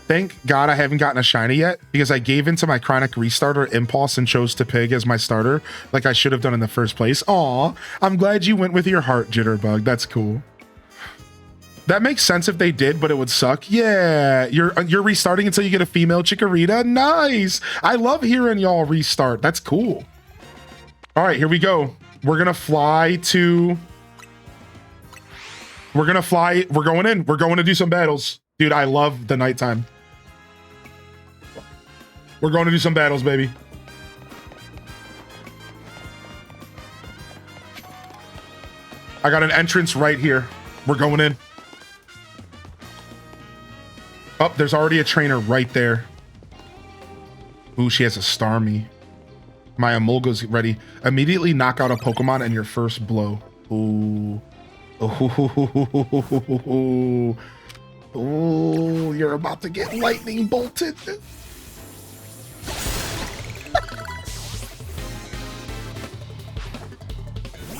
Thank God I haven't gotten a shiny yet because I gave into my chronic restarter impulse and chose to Pig as my starter like I should have done in the first place. Aw, I'm glad you went with your heart, Jitterbug. That's cool. That makes sense if they did, but it would suck. Yeah, you're restarting until you get a female Chikorita. Nice. I love hearing y'all restart. That's cool. All right, here we go. We're gonna fly. We're going in. We're going to do some battles. Dude, I love the nighttime. We're going to do some battles, baby. I got an entrance right here. We're going in. Oh, there's already a trainer right there. Ooh, she has a Starmie. My Emolga's ready. Immediately knock out a Pokemon in your first blow. Ooh. Ooh. Ooh, you're about to get lightning bolted.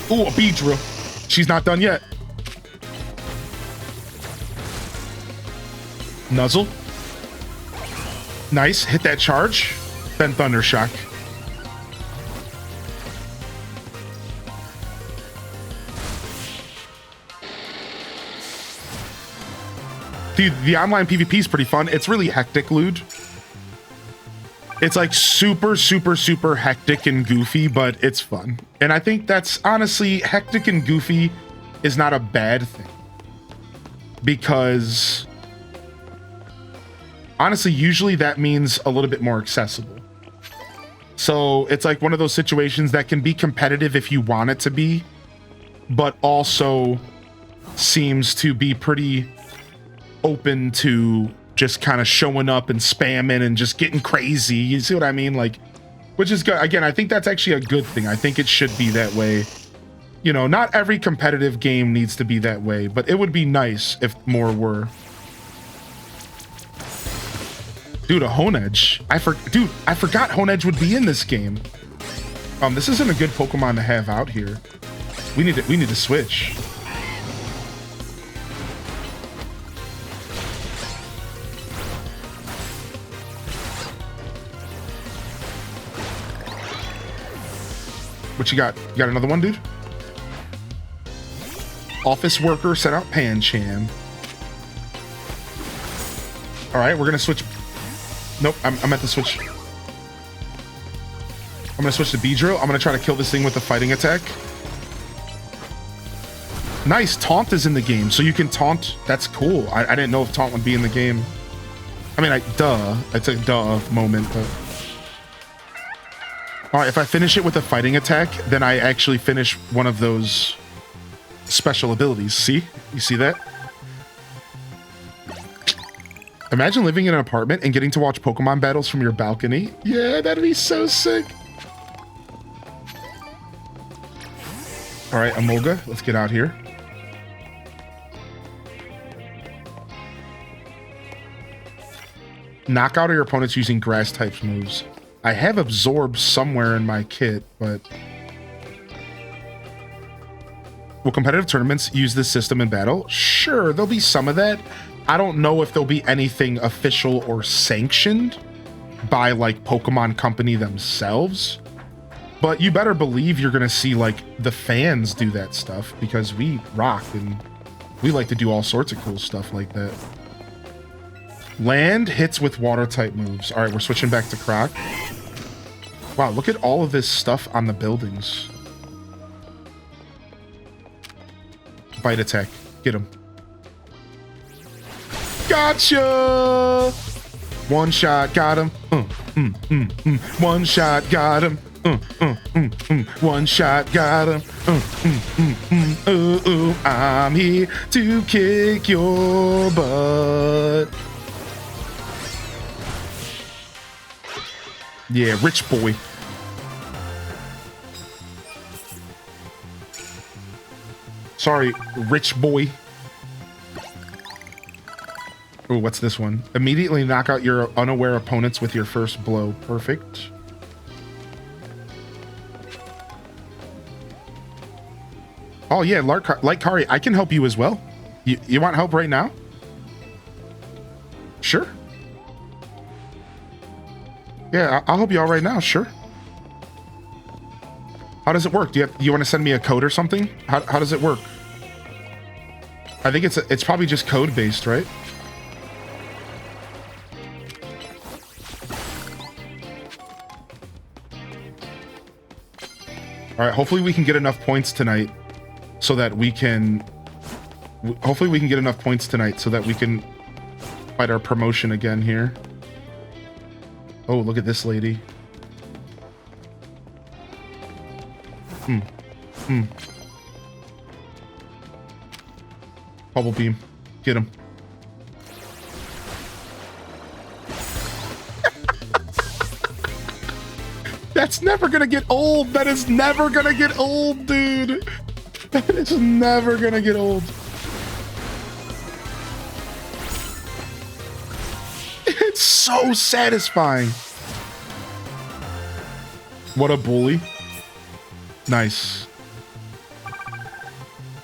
Ooh, a Beedrill. She's not done yet. Nuzzle. Nice. Hit that charge. Then Thunder Shock. Dude, the online PvP is pretty fun. It's really hectic, Lude. It's like super, super, super hectic and goofy, but it's fun. And I think that's honestly, hectic and goofy is not a bad thing. Because honestly, usually that means a little bit more accessible. So it's like one of those situations that can be competitive if you want it to be, but also seems to be pretty open to just kind of showing up and spamming and just getting crazy. You see what I mean? Like, which is good. Again, I think that's actually a good thing. I think it should be that way. You know, not every competitive game needs to be that way, but it would be nice if more were. Dude, a Honedge. Dude, I forgot Honedge would be in this game. This isn't a good Pokemon to have out here. We need to switch. What you got? You got another one, dude? Office worker sent out Pancham. All right, we're gonna switch. Nope, I'm at the switch. I'm gonna switch to Beedrill. I'm gonna try to kill this thing with a fighting attack. Nice, Taunt is in the game, so you can taunt. That's cool. I didn't know if Taunt would be in the game. I mean, duh. It's a duh moment, but. All right, if I finish it with a fighting attack, then I actually finish one of those special abilities. See? You see that? Imagine living in an apartment and getting to watch Pokemon battles from your balcony. Yeah, that'd be so sick. All right, Emolga, let's get out here. Knock out your opponents using grass types moves. I have Absorb somewhere in my kit, but... Will competitive tournaments use this system in battle? Sure, there'll be some of that. I don't know if there'll be anything official or sanctioned by, like, Pokemon Company themselves. But you better believe you're gonna see, like, the fans do that stuff, because we rock and we like to do all sorts of cool stuff like that. Land hits with water-type moves. All right, we're switching back to Croc. Wow, look at all of this stuff on the buildings. Bite attack. Get him. Gotcha! One shot, got him. One shot, got him. One shot, got him. Ooh, I'm here to kick your butt. Yeah, rich boy. Sorry, rich boy. Oh, what's this one? Immediately knock out your unaware opponents with your first blow. Perfect. Oh yeah, like Kari, I can help you as well. You want help right now? Sure. Yeah, I'll help you out right now, sure. How does it work? Do you want to send me a code or something? How does it work? I think it's probably just code based, right? All right, hopefully we can get enough points tonight so that we can get enough points tonight so that we can fight our promotion again here. Oh, look at this lady. Bubble beam. Get him. That's never gonna get old. That is never gonna get old, dude. That is never gonna get old. It's so satisfying. What a bully. Nice.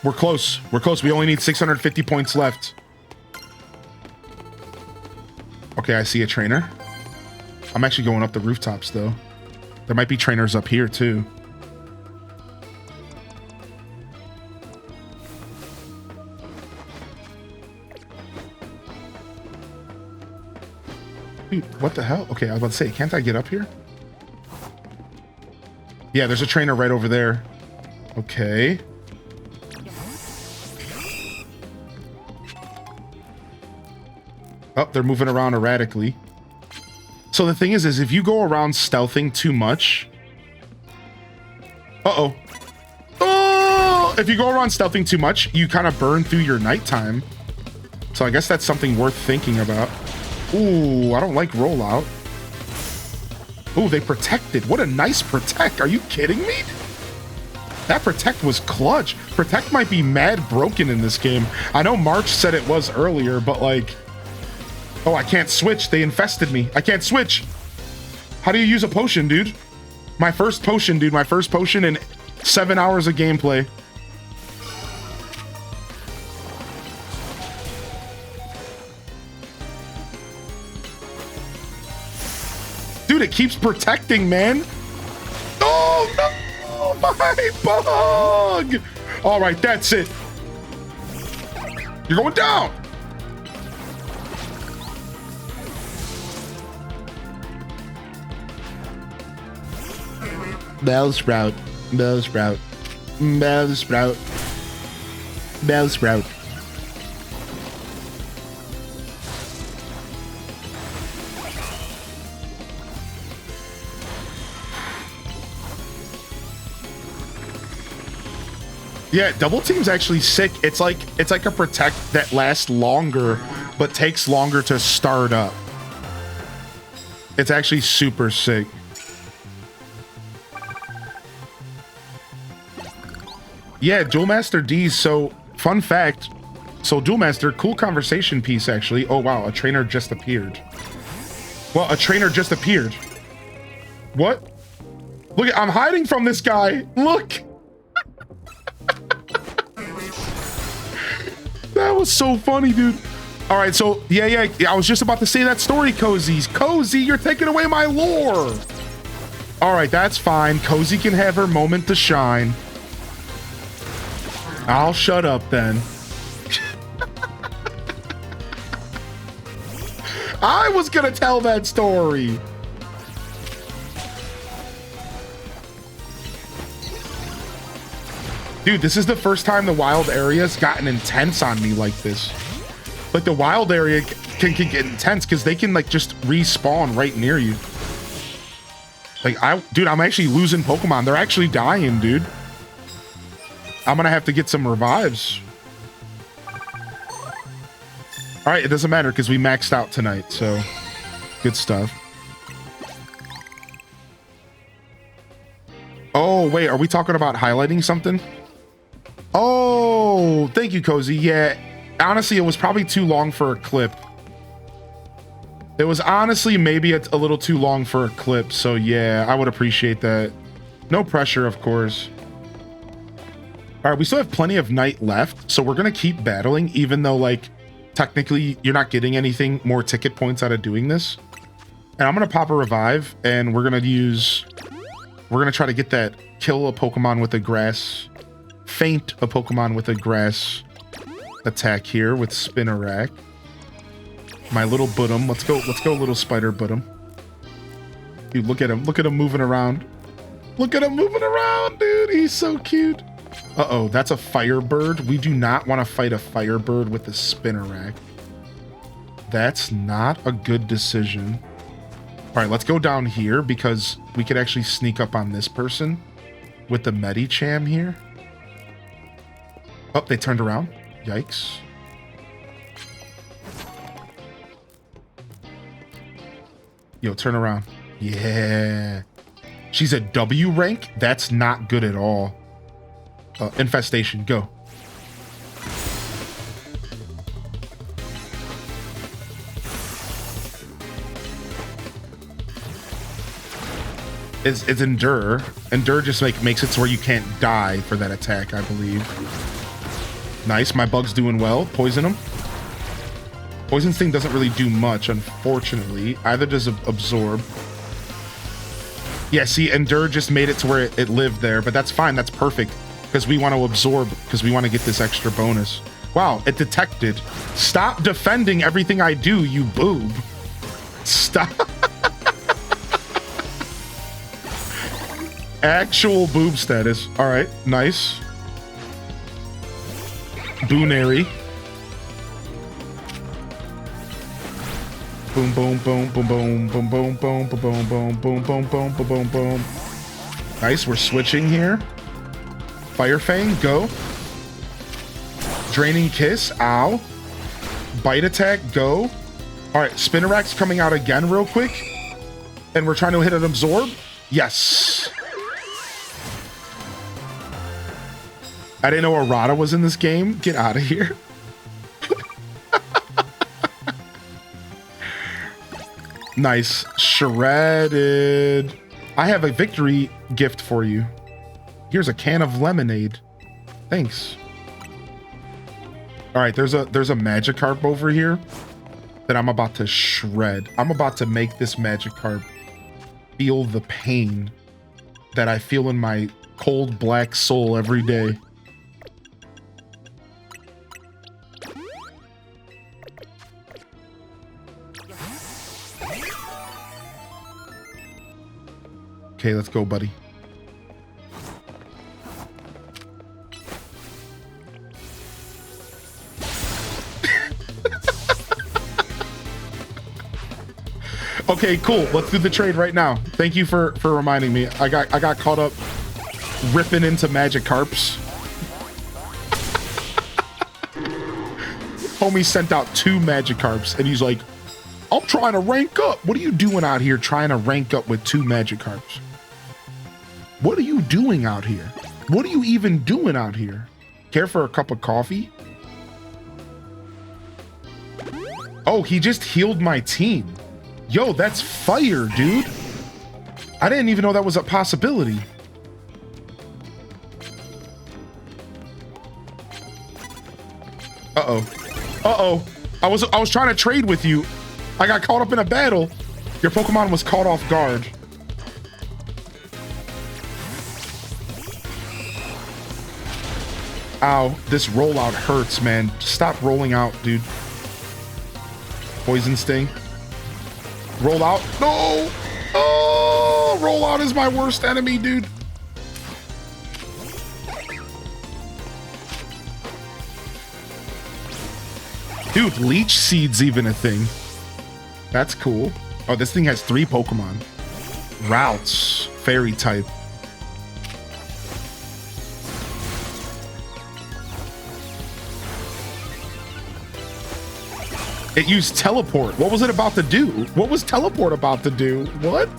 We're close. We're close. We only need 650 points left. Okay, I see a trainer. I'm actually going up the rooftops, though. There might be trainers up here, too. Dude, what the hell? Okay, I was about to say, can't I get up here? Yeah, there's a trainer right over there. Okay. Oh, they're moving around erratically. So the thing is if you go around stealthing too much... Uh-oh. Oh! If you go around stealthing too much, you kind of burn through your nighttime. So I guess that's something worth thinking about. Ooh, I don't like rollout. Ooh, they protected. What a nice protect. Are you kidding me? That protect was clutch. Protect might be mad broken in this game. I know March said it was earlier, but like... Oh, I can't switch. They infested me. I can't switch. How do you use a potion, dude? My first potion, dude. My first potion in 7 hours of gameplay. Dude, it keeps protecting, man. Oh, no! My bug! All right, that's it. You're going down. Bellsprout, Bellsprout, Bellsprout, Bellsprout. Yeah, double team's actually sick. It's like a protect that lasts longer, but takes longer to start up. It's actually super sick. Yeah, Duel Master D's. So, fun fact. So, Duel Master, cool conversation piece, actually. Oh, wow, a trainer just appeared. Well, a trainer just appeared. What? Look, I'm hiding from this guy. Look. That was so funny, dude. All right, so, yeah, I was just about to say that story, Cozy's. Cozy, you're taking away my lore. All right, that's fine. Cozy can have her moment to shine. I'll shut up then. I was gonna tell that story. Dude, this is the first time the wild area's gotten intense on me like this. Like, the wild area can get intense because they can, like, just respawn right near you. Like, dude, I'm actually losing Pokemon. They're actually dying, dude. I'm gonna have to get some revives. All right, it doesn't matter because we maxed out tonight, so good stuff. Oh, wait, are we talking about highlighting something? Oh, thank you, Cozy. Yeah, honestly, it was probably too long for a clip. It was honestly maybe a little too long for a clip, so yeah, I would appreciate that. No pressure, of course. All right, we still have plenty of night left, so we're going to keep battling, even though, like, technically you're not getting anything more ticket points out of doing this. And I'm going to pop a revive, and we're going to try to get that kill a Pokemon with a grass, feint a Pokemon with a grass attack here with Spinnerack. My little Buttum. Let's go, little spider Buttum. Dude, look at him moving around. Look at him moving around, dude. He's so cute. Uh-oh, that's a Firebird. We do not want to fight a Firebird with a Spinnerack. That's not a good decision. All right, let's go down here because we could actually sneak up on this person with the Medicham here. Oh, they turned around. Yikes. Yo, turn around. Yeah. She's a W rank? That's not good at all. Infestation, go. It's Endure. Endure just makes it to where you can't die for that attack, I believe. Nice, my bug's doing well. Poison him. Poison Sting doesn't really do much, unfortunately. Either does Absorb. Yeah, see, Endure just made it to where it lived there, but that's fine, that's perfect. Because we want to absorb, because we want to get this extra bonus. Wow, it detected. Stop defending everything I do, you boob. Stop. Actual boob status. All right, nice. Boonary. Boom, boom, boom, boom, boom, boom, boom, boom, boom, boom, boom, boom, boom, boom, boom, boom, boom. Nice, we're switching here. Fire Fang, go. Draining Kiss, ow. Bite Attack, go. All right, Spinnerack's coming out again real quick. And we're trying to hit an Absorb. Yes. I didn't know Arata was in this game. Get out of here. Nice. Shredded. I have a victory gift for you. Here's a can of lemonade. Thanks. All right, there's a Magikarp over here that I'm about to shred. I'm about to make this Magikarp feel the pain that I feel in my cold black soul every day. Okay, let's go, buddy. Okay, cool. Let's do the trade right now. Thank you for reminding me. I got caught up ripping into Magikarps. Homie sent out 2 Magikarps and he's like, I'm trying to rank up. What are you doing out here trying to rank up with 2 Magikarps? What are you doing out here? What are you even doing out here? Care for a cup of coffee? Oh, he just healed my team. Yo, that's fire, dude. I didn't even know that was a possibility. Uh-oh. Uh-oh. I was trying to trade with you. I got caught up in a battle. Your Pokemon was caught off guard. Ow, this rollout hurts, man. Stop rolling out, dude. Poison Sting. Roll out. No! Oh, rollout is my worst enemy, dude. Dude, Leech Seed's even a thing. That's cool. Oh, this thing has 3 Pokemon. Routes. Fairy type. It used Teleport. What was it about to do? What was Teleport about to do? What?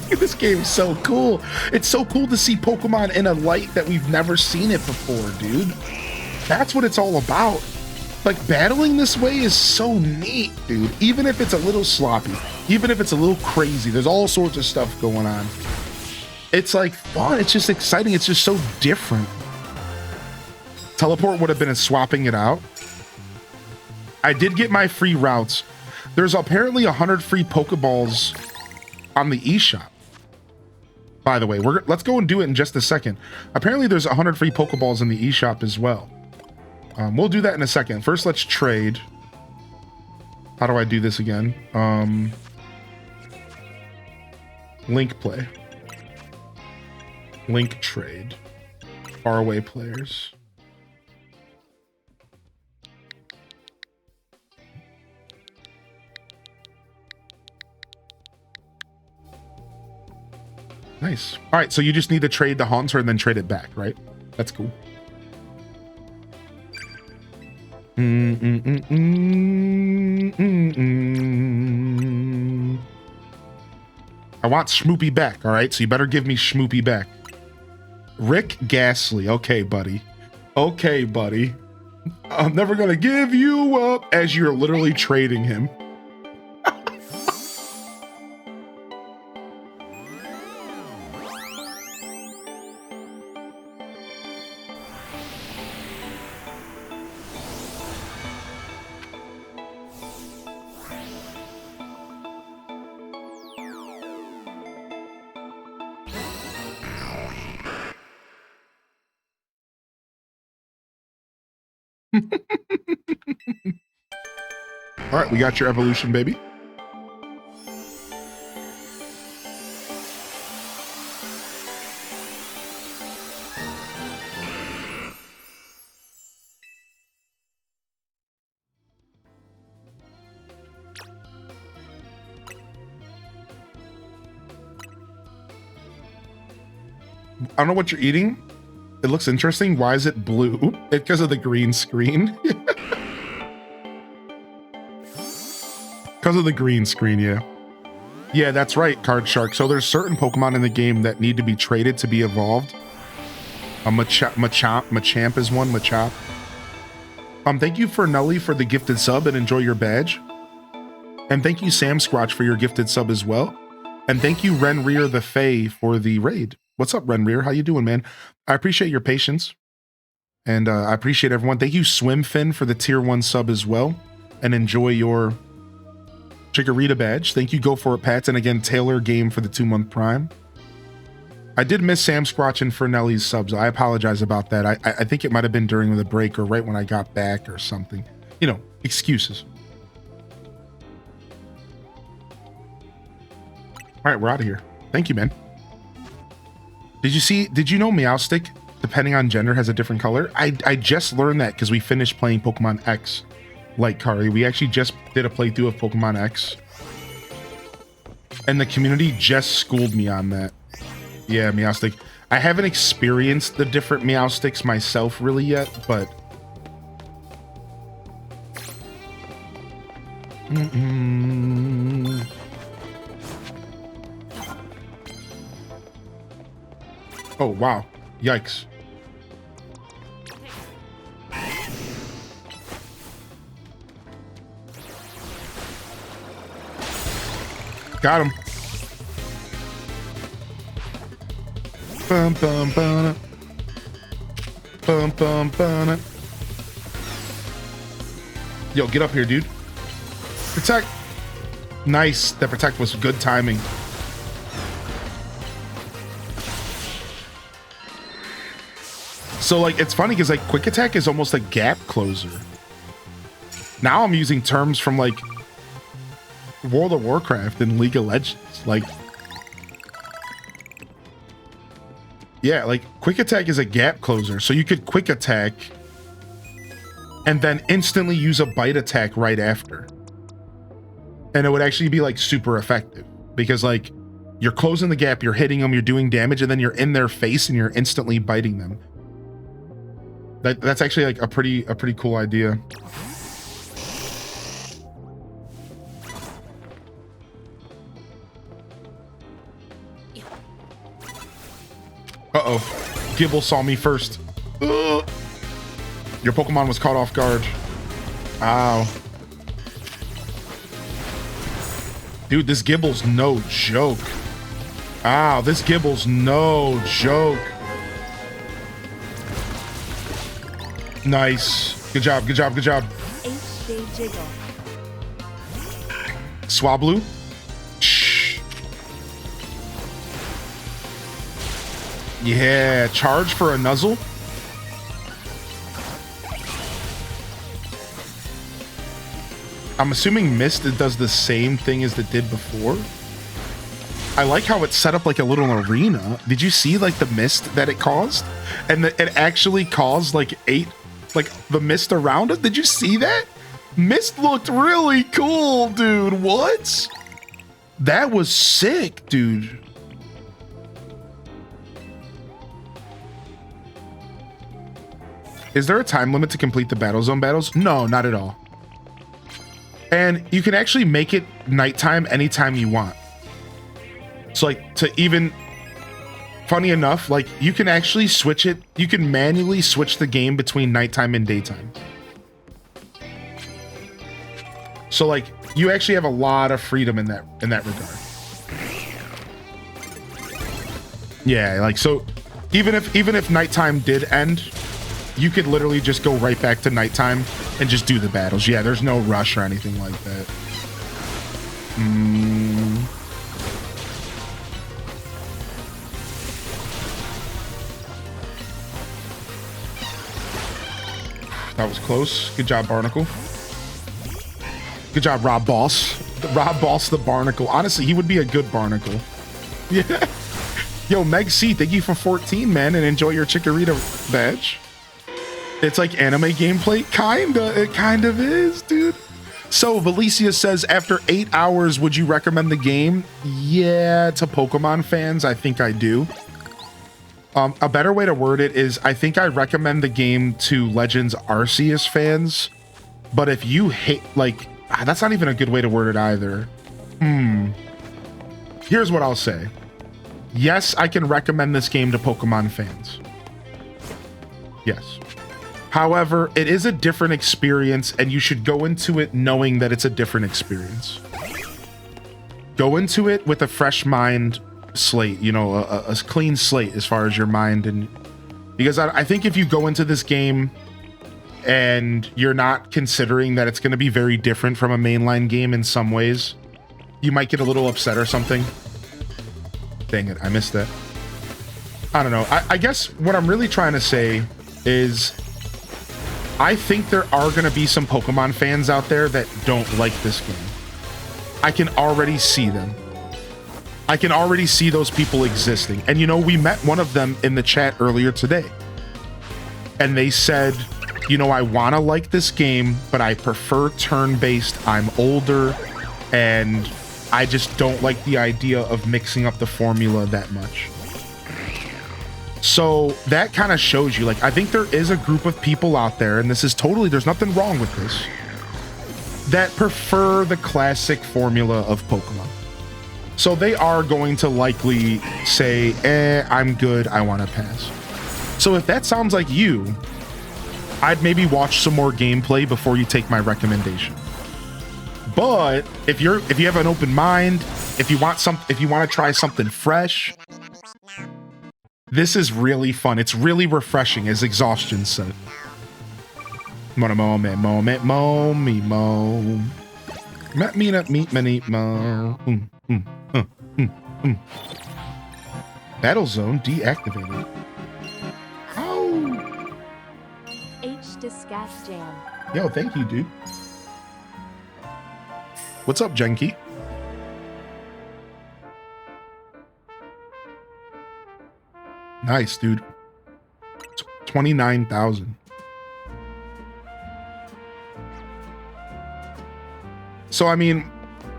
This game is so cool. It's so cool to see Pokemon in a light that we've never seen it before, dude. That's what it's all about. Like, battling this way is so neat, dude. Even if it's a little sloppy, even if it's a little crazy, there's all sorts of stuff going on. It's like fun. It's just exciting. It's just so different. Teleport would have been a swapping it out. I did get my free routes. There's apparently 100 free Pokeballs on the eShop. By the way, let's go and do it in just a second. Apparently there's 100 free Pokeballs in the eShop as well. We'll do that in a second. First, let's trade. How do I do this again? Link play. Link trade. Faraway players. Nice. All right, so you just need to trade the Haunter and then trade it back, right? That's cool. I want Schmoopy back, all right? So you better give me Schmoopy back. Rick Ghastly. Okay, buddy. Okay, buddy. I'm never gonna give you up, as you're literally trading him. All right, we got your evolution, baby. I don't know what you're eating. It looks interesting. Why is it blue? It's because of the green screen. Because of the green screen, yeah. Yeah, that's right, Card Shark. So there's certain Pokemon in the game that need to be traded to be evolved. Machamp is one, Machop. Thank you for Nelly for the gifted sub and enjoy your badge. And thank you, Sam Squatch, for your gifted sub as well. And thank you, Renrear the Fae, for the raid. What's up, Renrear? How you doing, man? I appreciate your patience. And I appreciate everyone. Thank you, Swimfin, for the tier 1 sub as well. And enjoy your Chikorita badge. Thank you, Go For It Pats. And again, Taylor Game for the 2-month prime. I did miss Sam Squatch and Fernelli's subs. I apologize about that. I think it might have been during the break or right when I got back or something. You know, excuses. All right, we're out of here. Thank you, man. Did you know Meowstic, depending on gender, has a different color? I just learned that because we finished playing Pokemon X, like Kari. We actually just did a playthrough of Pokemon X. And the community just schooled me on that. Yeah, Meowstic. I haven't experienced the different Meowstics myself really yet, but... Oh, wow. Yikes. Got him. Bum, bum, bum. Bum, bum, bum. Yo, get up here, dude. Protect. Nice. That protect was good timing. So, like, it's funny because, like, Quick Attack is almost a gap closer. Now I'm using terms from, like, World of Warcraft and League of Legends. Like, yeah, like, Quick Attack is a gap closer. So you could Quick Attack and then instantly use a Bite Attack right after. And it would actually be, like, super effective. Because, like, you're closing the gap, you're hitting them, you're doing damage, and then you're in their face and you're instantly biting them. That's actually like a pretty cool idea. Uh-oh. Gibble saw me first. Ugh. Your Pokemon was caught off guard. Ow. Dude, this Gibble's no joke. Ow, this Gibble's no joke. Nice. Good job, good job, good job. HD Jiggle. Swablu. Shh. Yeah, charge for a Nuzzle. I'm assuming Mist does the same thing as it did before. I like how it's set up like a little arena. Did you see like the mist that it caused? And it actually caused like 8, like the mist around it. Did you see that? Mist looked really cool, dude. What? That was sick, dude. Is there a time limit to complete the Battle Zone battles? No, not at all. And you can actually make it nighttime anytime you want. So like to even, funny enough, like you can actually switch it. You can manually switch the game between nighttime and daytime. So like you actually have a lot of freedom in that regard. Yeah, like so even if nighttime did end, you could literally just go right back to nighttime and just do the battles. Yeah, there's no rush or anything like that. That was close. Good job, Barnacle. Good job, Rob Boss. Rob Boss the Barnacle. Honestly, he would be a good Barnacle. Yeah. Yo, Meg C, thank you for 14, man, and enjoy your Chikorita badge. It's like anime gameplay. Kinda. It kind of is, dude. So, Valicia says, after 8 hours, would you recommend the game? Yeah, to Pokemon fans, I think I do. A better way to word it is, I think I recommend the game to Legends Arceus fans. But if you hate, like, that's not even a good way to word it either. Here's what I'll say. Yes, I can recommend this game to Pokemon fans. Yes. However, it is a different experience, and you should go into it knowing that it's a different experience. go into it with a fresh mind slate, you know, a clean slate as far as your mind. And because I think if you go into this game and you're not considering that it's going to be very different from a mainline game in some ways, you might get a little upset or something. Dang it, I missed that. I don't know. I guess what I'm really trying to say is I think there are going to be some Pokemon fans out there that don't like this game. I can already see them. I can already see those people existing. And you know, we met one of them in the chat earlier today. And they said, you know, I want to like this game, but I prefer turn-based. I'm older, and I just don't like the idea of mixing up the formula that much. So that kind of shows you, like, I think there is a group of people out there, and this is totally, there's nothing wrong with this, that prefer the classic formula of Pokemon. So they are going to likely say, I'm good, I want to pass. So if that sounds like you, I'd maybe watch some more gameplay before you take my recommendation. But if you have an open mind, if you want to try something fresh, this is really fun. It's really refreshing, as Exhaustion said. Moment, moment, mo, me, mo. Met me, not meet, many, mo. Battle zone deactivated. How? H Discat Jam. Yo, thank you, dude. What's up, Genki? Nice, dude. 29,000. So, I mean,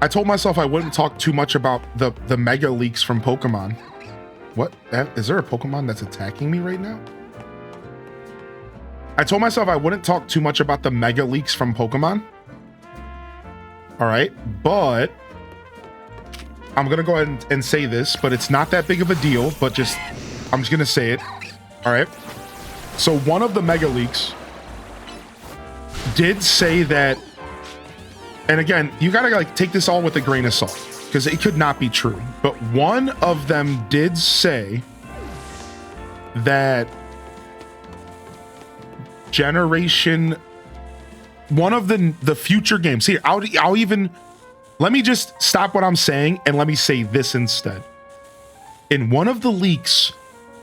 I told myself I wouldn't talk too much about the mega leaks from Pokemon. What? Is there a Pokemon that's attacking me right now? I told myself I wouldn't talk too much about the mega leaks from Pokemon. All right, but I'm gonna go ahead and say this, but it's not that big of a deal, but I'm just gonna say it. All right. So one of the mega leaks did say that, and again, you gotta like take this all with a grain of salt because it could not be true. But one of them did say that one of the future games here, I'll even, let me just stop what I'm saying and let me say this instead. In one of the leaks,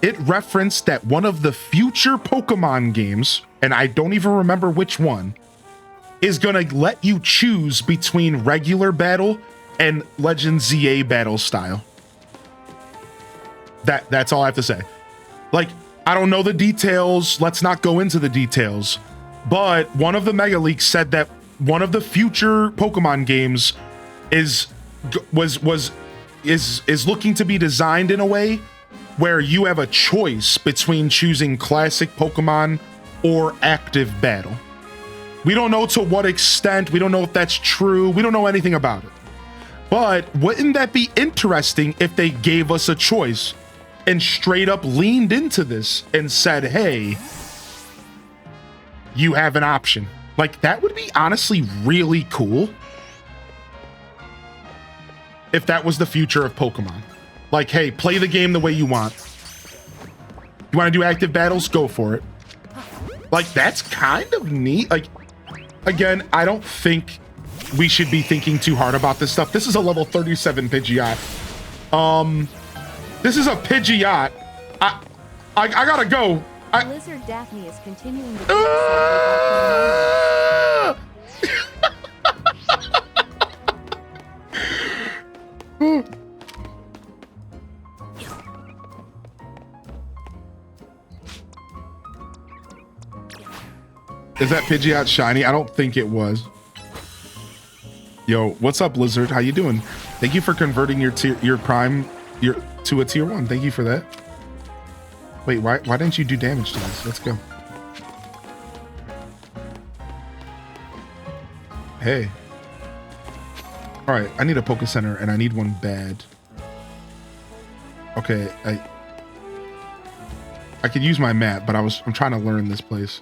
it referenced that one of the future Pokemon games, and I don't even remember which one, is gonna let you choose between regular battle and Legend ZA battle style. That's all I have to say. Like, I don't know the details. Let's not go into the details. But one of the mega leaks said that one of the future Pokemon games is looking to be designed in a way where you have a choice between choosing classic Pokemon or active battle. We don't know to what extent. We don't know if that's true. We don't know anything about it. But wouldn't that be interesting if they gave us a choice and straight up leaned into this and said, hey, you have an option? Like, that would be honestly really cool if that was the future of Pokemon. Like, hey, play the game the way you want. You want to do active battles? Go for it. Like, that's kind of neat. Like, again, I don't think we should be thinking too hard about this stuff. This is a level 37 Pidgeot. This is a Pidgeot. I gotta go. Blizzard Daphne is continuing the Is that Pidgeot shiny? I don't think it was. Yo, what's up, Blizzard? How you doing? Thank you for converting your prime to a tier 1. Thank you for that. Wait, why didn't you do damage to this? Let's go. Hey. All right, I need a Poke Center and I need one bad. Okay, I could use my map, but I'm trying to learn this place.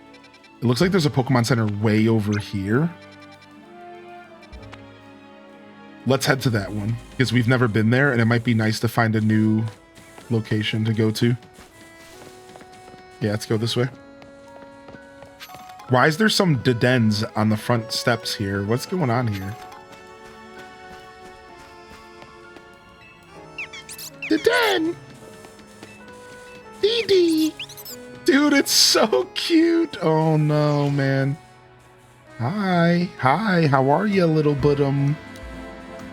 It looks like there's a Pokemon Center way over here. let's head to that one because we've never been there and it might be nice to find a new location to go to. Yeah, let's go this way. Why is there some dedens on the front steps here? What's going on here? Deden! Dee Dee! Dude, it's so cute. Oh no, man. Hi. Hi, how are you, little buttum?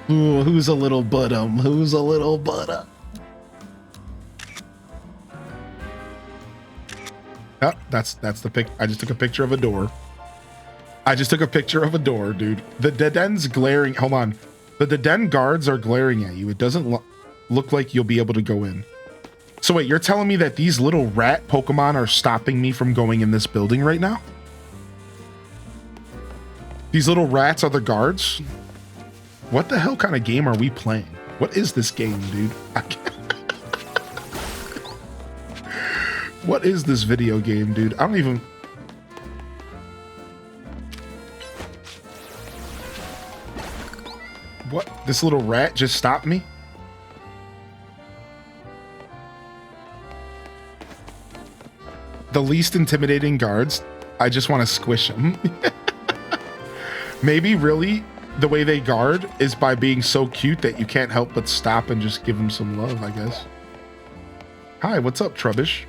Ooh, who's a little buttum? Who's a little buttum? Oh, that's the pic. I just took a picture of a door. I just took a picture of a door, dude. The Deden's glaring. Hold on. The Deden guards are glaring at you. It doesn't look like you'll be able to go in. So wait, you're telling me that these little rat Pokemon are stopping me from going in this building right now? These little rats are the guards? What the hell kind of game are we playing? What is this game, dude? I can't. What is this video game, dude? I don't even... What? This little rat just stopped me? The least intimidating guards. I just want to squish them. Maybe really the way they guard is by being so cute that you can't help but stop and just give them some love, I guess. Hi, what's up, Trubbish?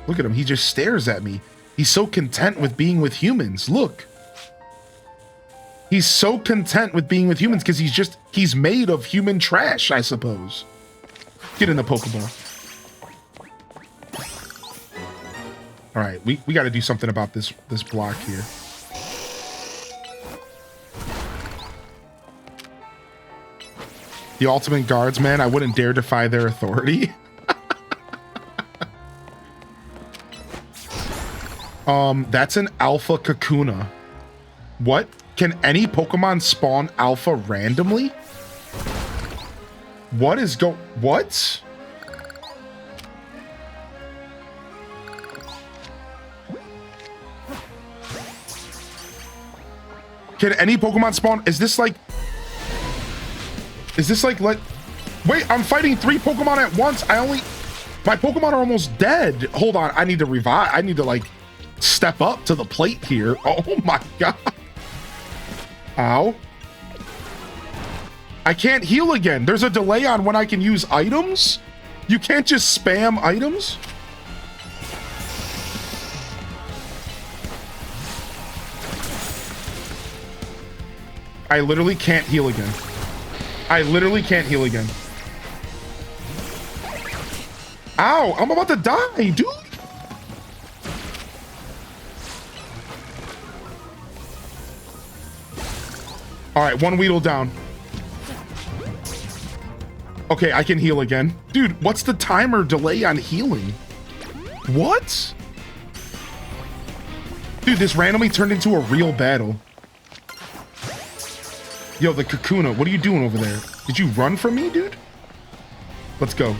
Look at him. He just stares at me. He's so content with being with humans. Look. He's so content with being with humans because he's made of human trash, I suppose. Get in the Pokeball. All right, we got to do something about this block here. The ultimate guards, man, I wouldn't dare defy their authority. That's an Alpha Kakuna. What? Can any Pokemon spawn Alpha randomly? What? Can any Pokemon spawn? Is this like, wait, I'm fighting 3 Pokemon at once. My Pokemon are almost dead. Hold on, I need to revive. I need to like step up to the plate here. Oh my God. Ow. I can't heal again. There's a delay on when I can use items. You can't just spam items. I literally can't heal again. Ow, I'm about to die, dude. All right, 1 Weedle down. Okay, I can heal again. Dude, what's the timer delay on healing? What? Dude, this randomly turned into a real battle. Yo, the Kakuna, what are you doing over there? Did you run from me, dude? Let's go.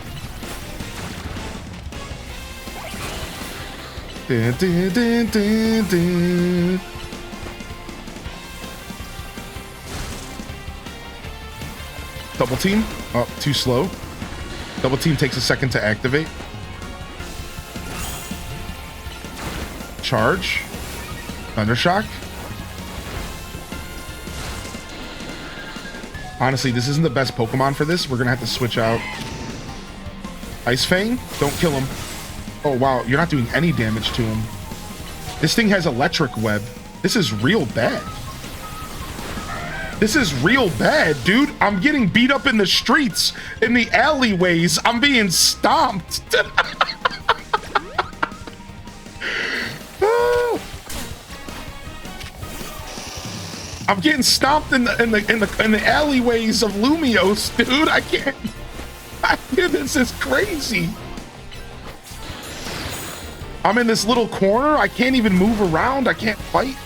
Dun, dun, dun, dun, dun. Double team. Oh, too slow. Double team takes a second to activate. Charge. Thundershock. Honestly, this isn't the best Pokemon for this. We're gonna have to switch out. Ice Fang. Don't kill him. Oh, wow. You're not doing any damage to him. This thing has electric web. This is real bad. This is real bad, dude. I'm getting beat up in the streets, in the alleyways. I'm being stomped. I'm getting stomped in the alleyways of Lumiose, dude. I can't. This is crazy. I'm in this little corner. I can't even move around. I can't fight.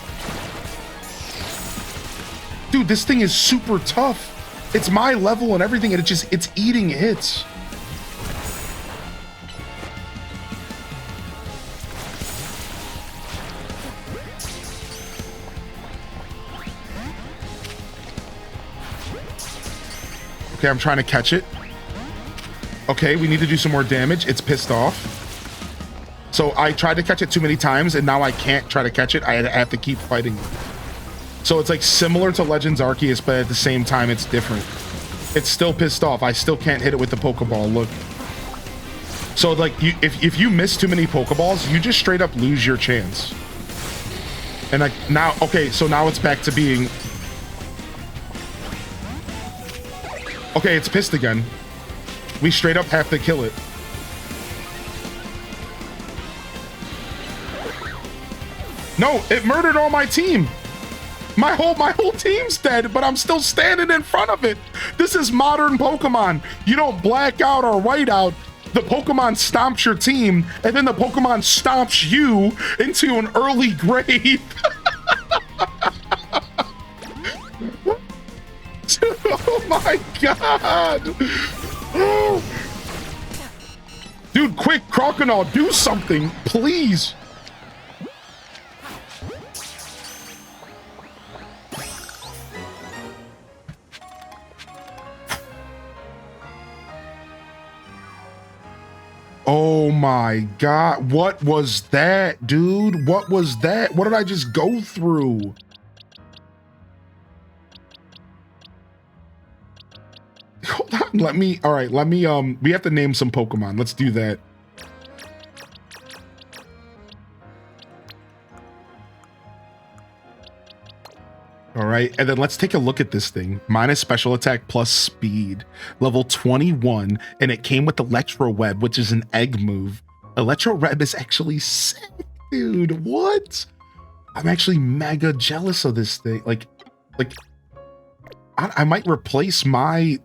Dude, this thing is super tough. It's my level and everything, and it's eating hits. Okay, I'm trying to catch it. Okay, we need to do some more damage. It's pissed off. So I tried to catch it too many times, and now I can't try to catch it. I have to keep fighting it. So it's like similar to Legends Arceus, but at the same time, it's different. It's still pissed off. I still can't hit it with the Pokeball. Look. So like, if you miss too many Pokeballs, you just straight up lose your chance. And like now, okay, so now it's back to being. Okay, it's pissed again. We straight up have to kill it. No, it murdered all my team. My whole team's dead, but I'm still standing in front of it. This is modern Pokemon. You don't black out or white out. The Pokemon stomps your team, and then the Pokemon stomps you into an early grave. Oh my god. Dude, quick, Croconaw, do something, please. Oh my god, what was that, dude? What was that? What did I just go through? Hold on, all right, we have to name some Pokemon. Let's do that. All right, and then let's take a look at this thing. Minus special attack plus speed, level 21, and it came with Electro Web, which is an egg move. Electro Web is actually sick, dude. What? I'm actually mega jealous of this thing. Like, I might replace my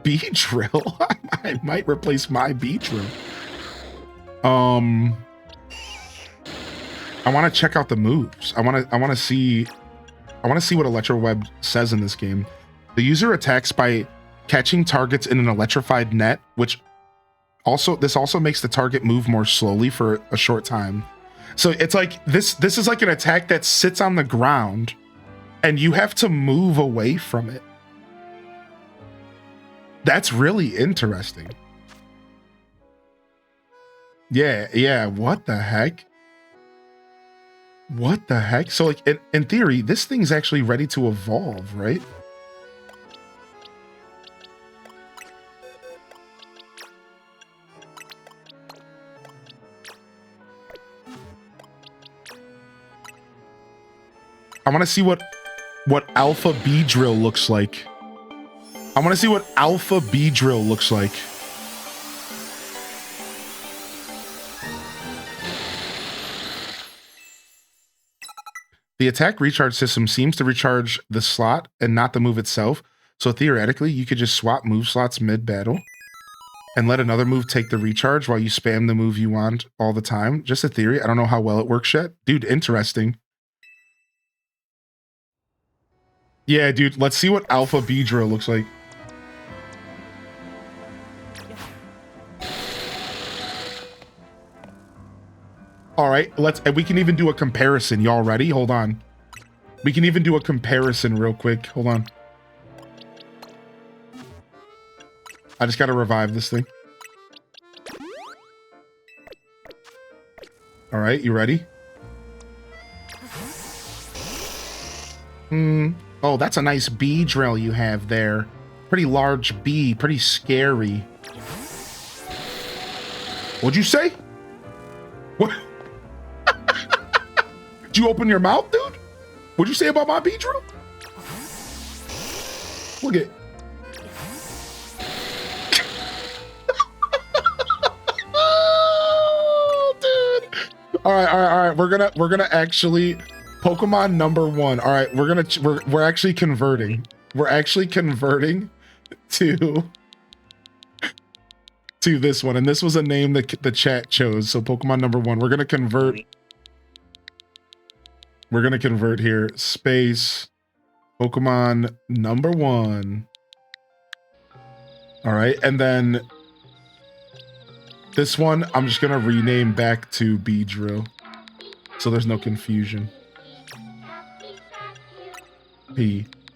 Beedrill. I might replace my Beedrill. I want to check out the moves. I want to see what Electro Web says in this game. The user attacks by catching targets in an electrified net, which this also makes the target move more slowly for a short time. So it's like this is like an attack that sits on the ground and you have to move away from it. That's really interesting. Yeah, what the heck? What the heck? So like in theory, this thing's actually ready to evolve, right? I want to see what Alpha Beedrill looks like. I want to see what Alpha Beedrill looks like. The attack recharge system seems to recharge the slot and not the move itself. So theoretically, you could just swap move slots mid-battle and let another move take the recharge while you spam the move you want all the time. Just a theory. I don't know how well it works yet. Dude, interesting. Yeah, dude, let's see what Alpha Beedrill looks like. All right, and we can even do a comparison. Y'all ready? Hold on. We can even do a comparison real quick. Hold on. I just got to revive this thing. All right, you ready? Oh, that's a nice bee drill you have there. Pretty large bee, pretty scary. What'd you say? What? Did you open your mouth, dude? What'd you say about my Beedrill? Look at. Oh, dude. All right. We're gonna actually Pokemon number 1. All right, we're actually converting. We're actually converting to this one, and this was a name that the chat chose. So Pokemon number 1. We're gonna convert. We're gonna convert here. Space Pokemon number 1. All right, and then this one I'm just gonna rename back to Beedrill, so there's no confusion.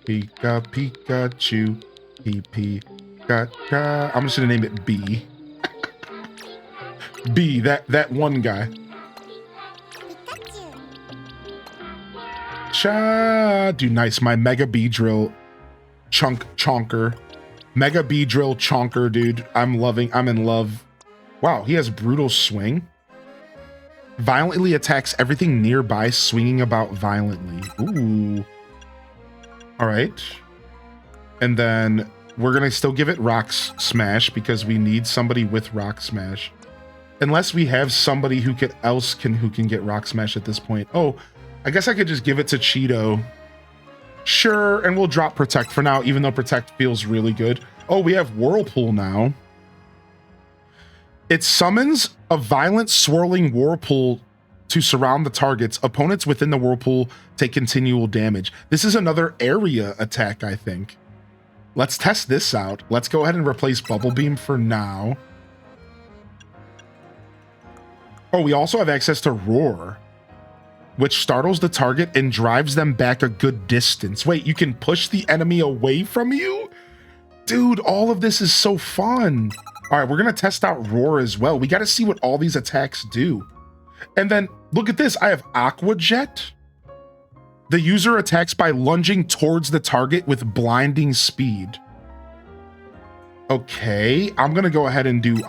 Pikachu, P. I'm just gonna name it B. B, that one guy. Dude, nice. My Mega Beedrill chonker. Mega Beedrill chonker, dude. I'm in love. Wow, he has brutal swing. Violently attacks everything nearby, swinging about violently. Ooh. All right. And then we're going to still give it Rock Smash because we need somebody with Rock Smash. Unless we have somebody who can get Rock Smash at this point. Oh, I guess I could just give it to Cheeto. Sure, and we'll drop Protect for now, even though Protect feels really good. Oh, we have Whirlpool now. It summons a violent swirling whirlpool to surround the targets. Opponents within the whirlpool take continual damage. This is another area attack, I think. Let's test this out. Let's go ahead and replace Bubble Beam for now. Oh, we also have access to Roar, which startles the target and drives them back a good distance. Wait, you can push the enemy away from you? Dude, all of this is so fun. All right, we're going to test out Roar as well. We got to see what all these attacks do. And then look at this. I have Aqua Jet. The user attacks by lunging towards the target with blinding speed. Okay, I'm going to go ahead and do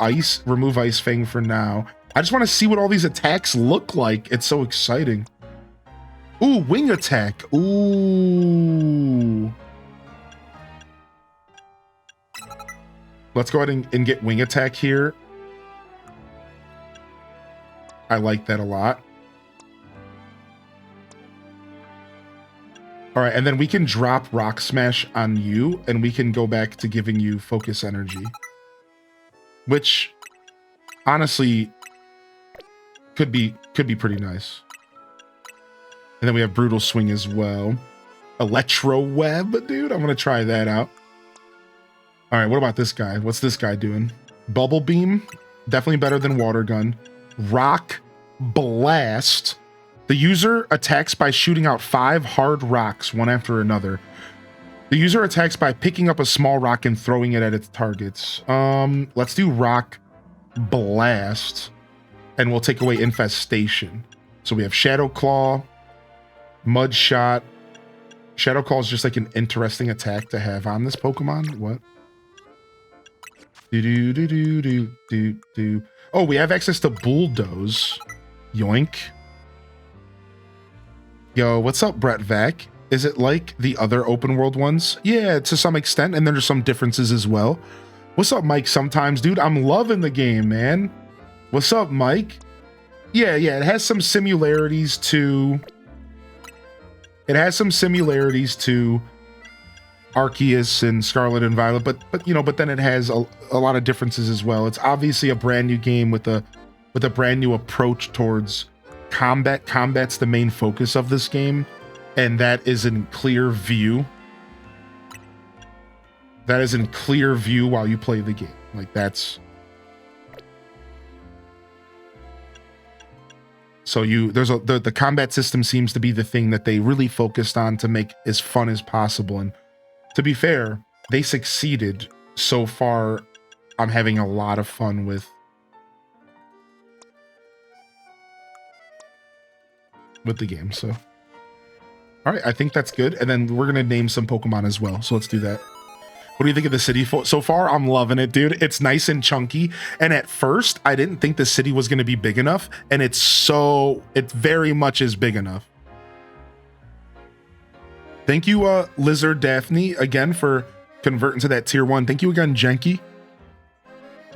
remove Ice Fang for now. I just want to see what all these attacks look like. It's so exciting. Ooh, Wing Attack. Ooh. Let's go ahead and get Wing Attack here. I like that a lot. All right, and then we can drop Rock Smash on you, and we can go back to giving you Focus Energy. Which, honestly, could be pretty nice. And then we have Brutal Swing as well. Electro Web, dude. I'm going to try that out. All right, what about this guy? What's this guy doing? Bubble Beam. Definitely better than Water Gun. Rock Blast. The user attacks by shooting out 5 hard rocks, one after another. The user attacks by picking up a small rock and throwing it at its targets. Let's do Rock Blast. And we'll take away Infestation. So we have Shadow Claw. Mud Shot. Shadow Claw is just like an interesting attack to have on this Pokemon. What? Do. Oh, we have access to Bulldoze. Yoink. Yo, what's up, Brett Vac? Is it like the other open world ones? Yeah, to some extent, and there's some differences as well. What's up, Mike? Sometimes, dude, I'm loving the game, man. What's up, Mike? Yeah, it has some similarities to... It has some similarities to Arceus and Scarlet and Violet, but then it has a lot of differences as well. It's obviously a brand new game with a brand new approach towards combat. Combat's the main focus of this game, and that is in clear view. That is in clear view while you play the game. Like that's... So the combat system seems to be the thing that they really focused on to make as fun as possible. And to be fair, they succeeded so far. I'm having a lot of fun with the game. So, all right, I think that's good. And then we're going to name some Pokemon as well. So let's do that. What do you think of the city so far? I'm loving it, dude. It's nice and chunky. And at first, I didn't think the city was going to be big enough. And it very much is big enough. Thank you, Lizard Daphne, again, for converting to that tier 1. Thank you again, Jenki.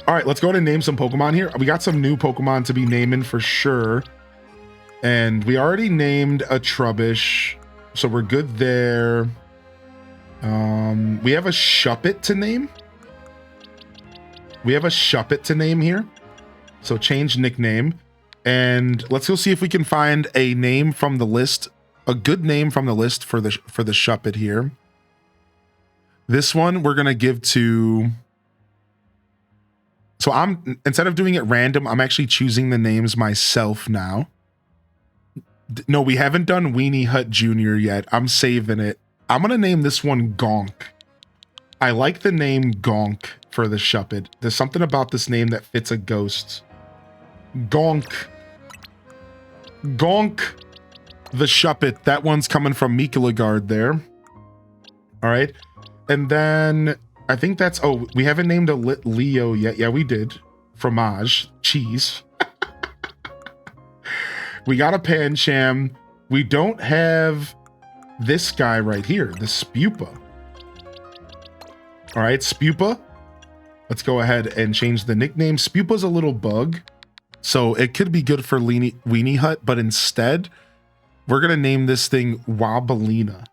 All right, let's go ahead and name some Pokemon here. We got some new Pokemon to be naming for sure. And we already named a Trubbish, so we're good there. We have a Shuppet to name. We have a Shuppet to name here. So change nickname. And let's go see if we can find a name from the list, a good name from the list for the Shuppet here. This one we're gonna give to... So instead of doing it random, I'm actually choosing the names myself now. No, we haven't done Weenie Hut Jr. yet. I'm saving it. I'm going to name this one Gonk. I like the name Gonk for the Shuppet. There's something about this name that fits a ghost. Gonk. Gonk the Shuppet. That one's coming from Mikulagard there. All right. And then I think that's, oh, we haven't named a Leo yet. Yeah, we did. Fromage. Cheese. We got a Pancham. We don't have this guy right here, the Spupa. All right, Spupa. Let's go ahead and change the nickname. Spupa's a little bug, so it could be good for Weenie Hut, but instead, we're going to name this thing Wobbelina.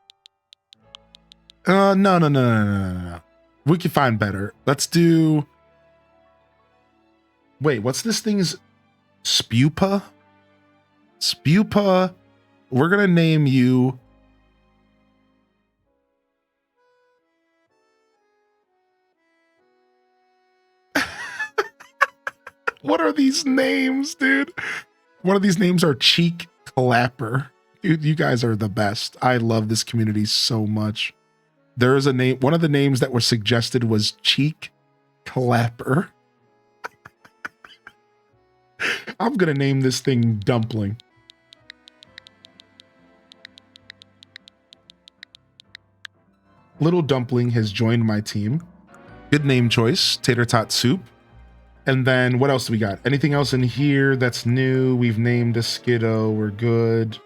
No. We can find better. Let's do... Wait, what's this thing's... Spupa? Spupa. We're going to name you... What are these names, dude? One of these names are Cheek Clapper. Dude, you guys are the best. I love this community so much. There is a name, one of the names that was suggested was Cheek Clapper. I'm gonna name this thing Dumpling. Little Dumpling has joined my team. Good name choice, Tater Tot Soup. And then what else do we got? Anything else in here that's new? We've named a Skiddo. We're good.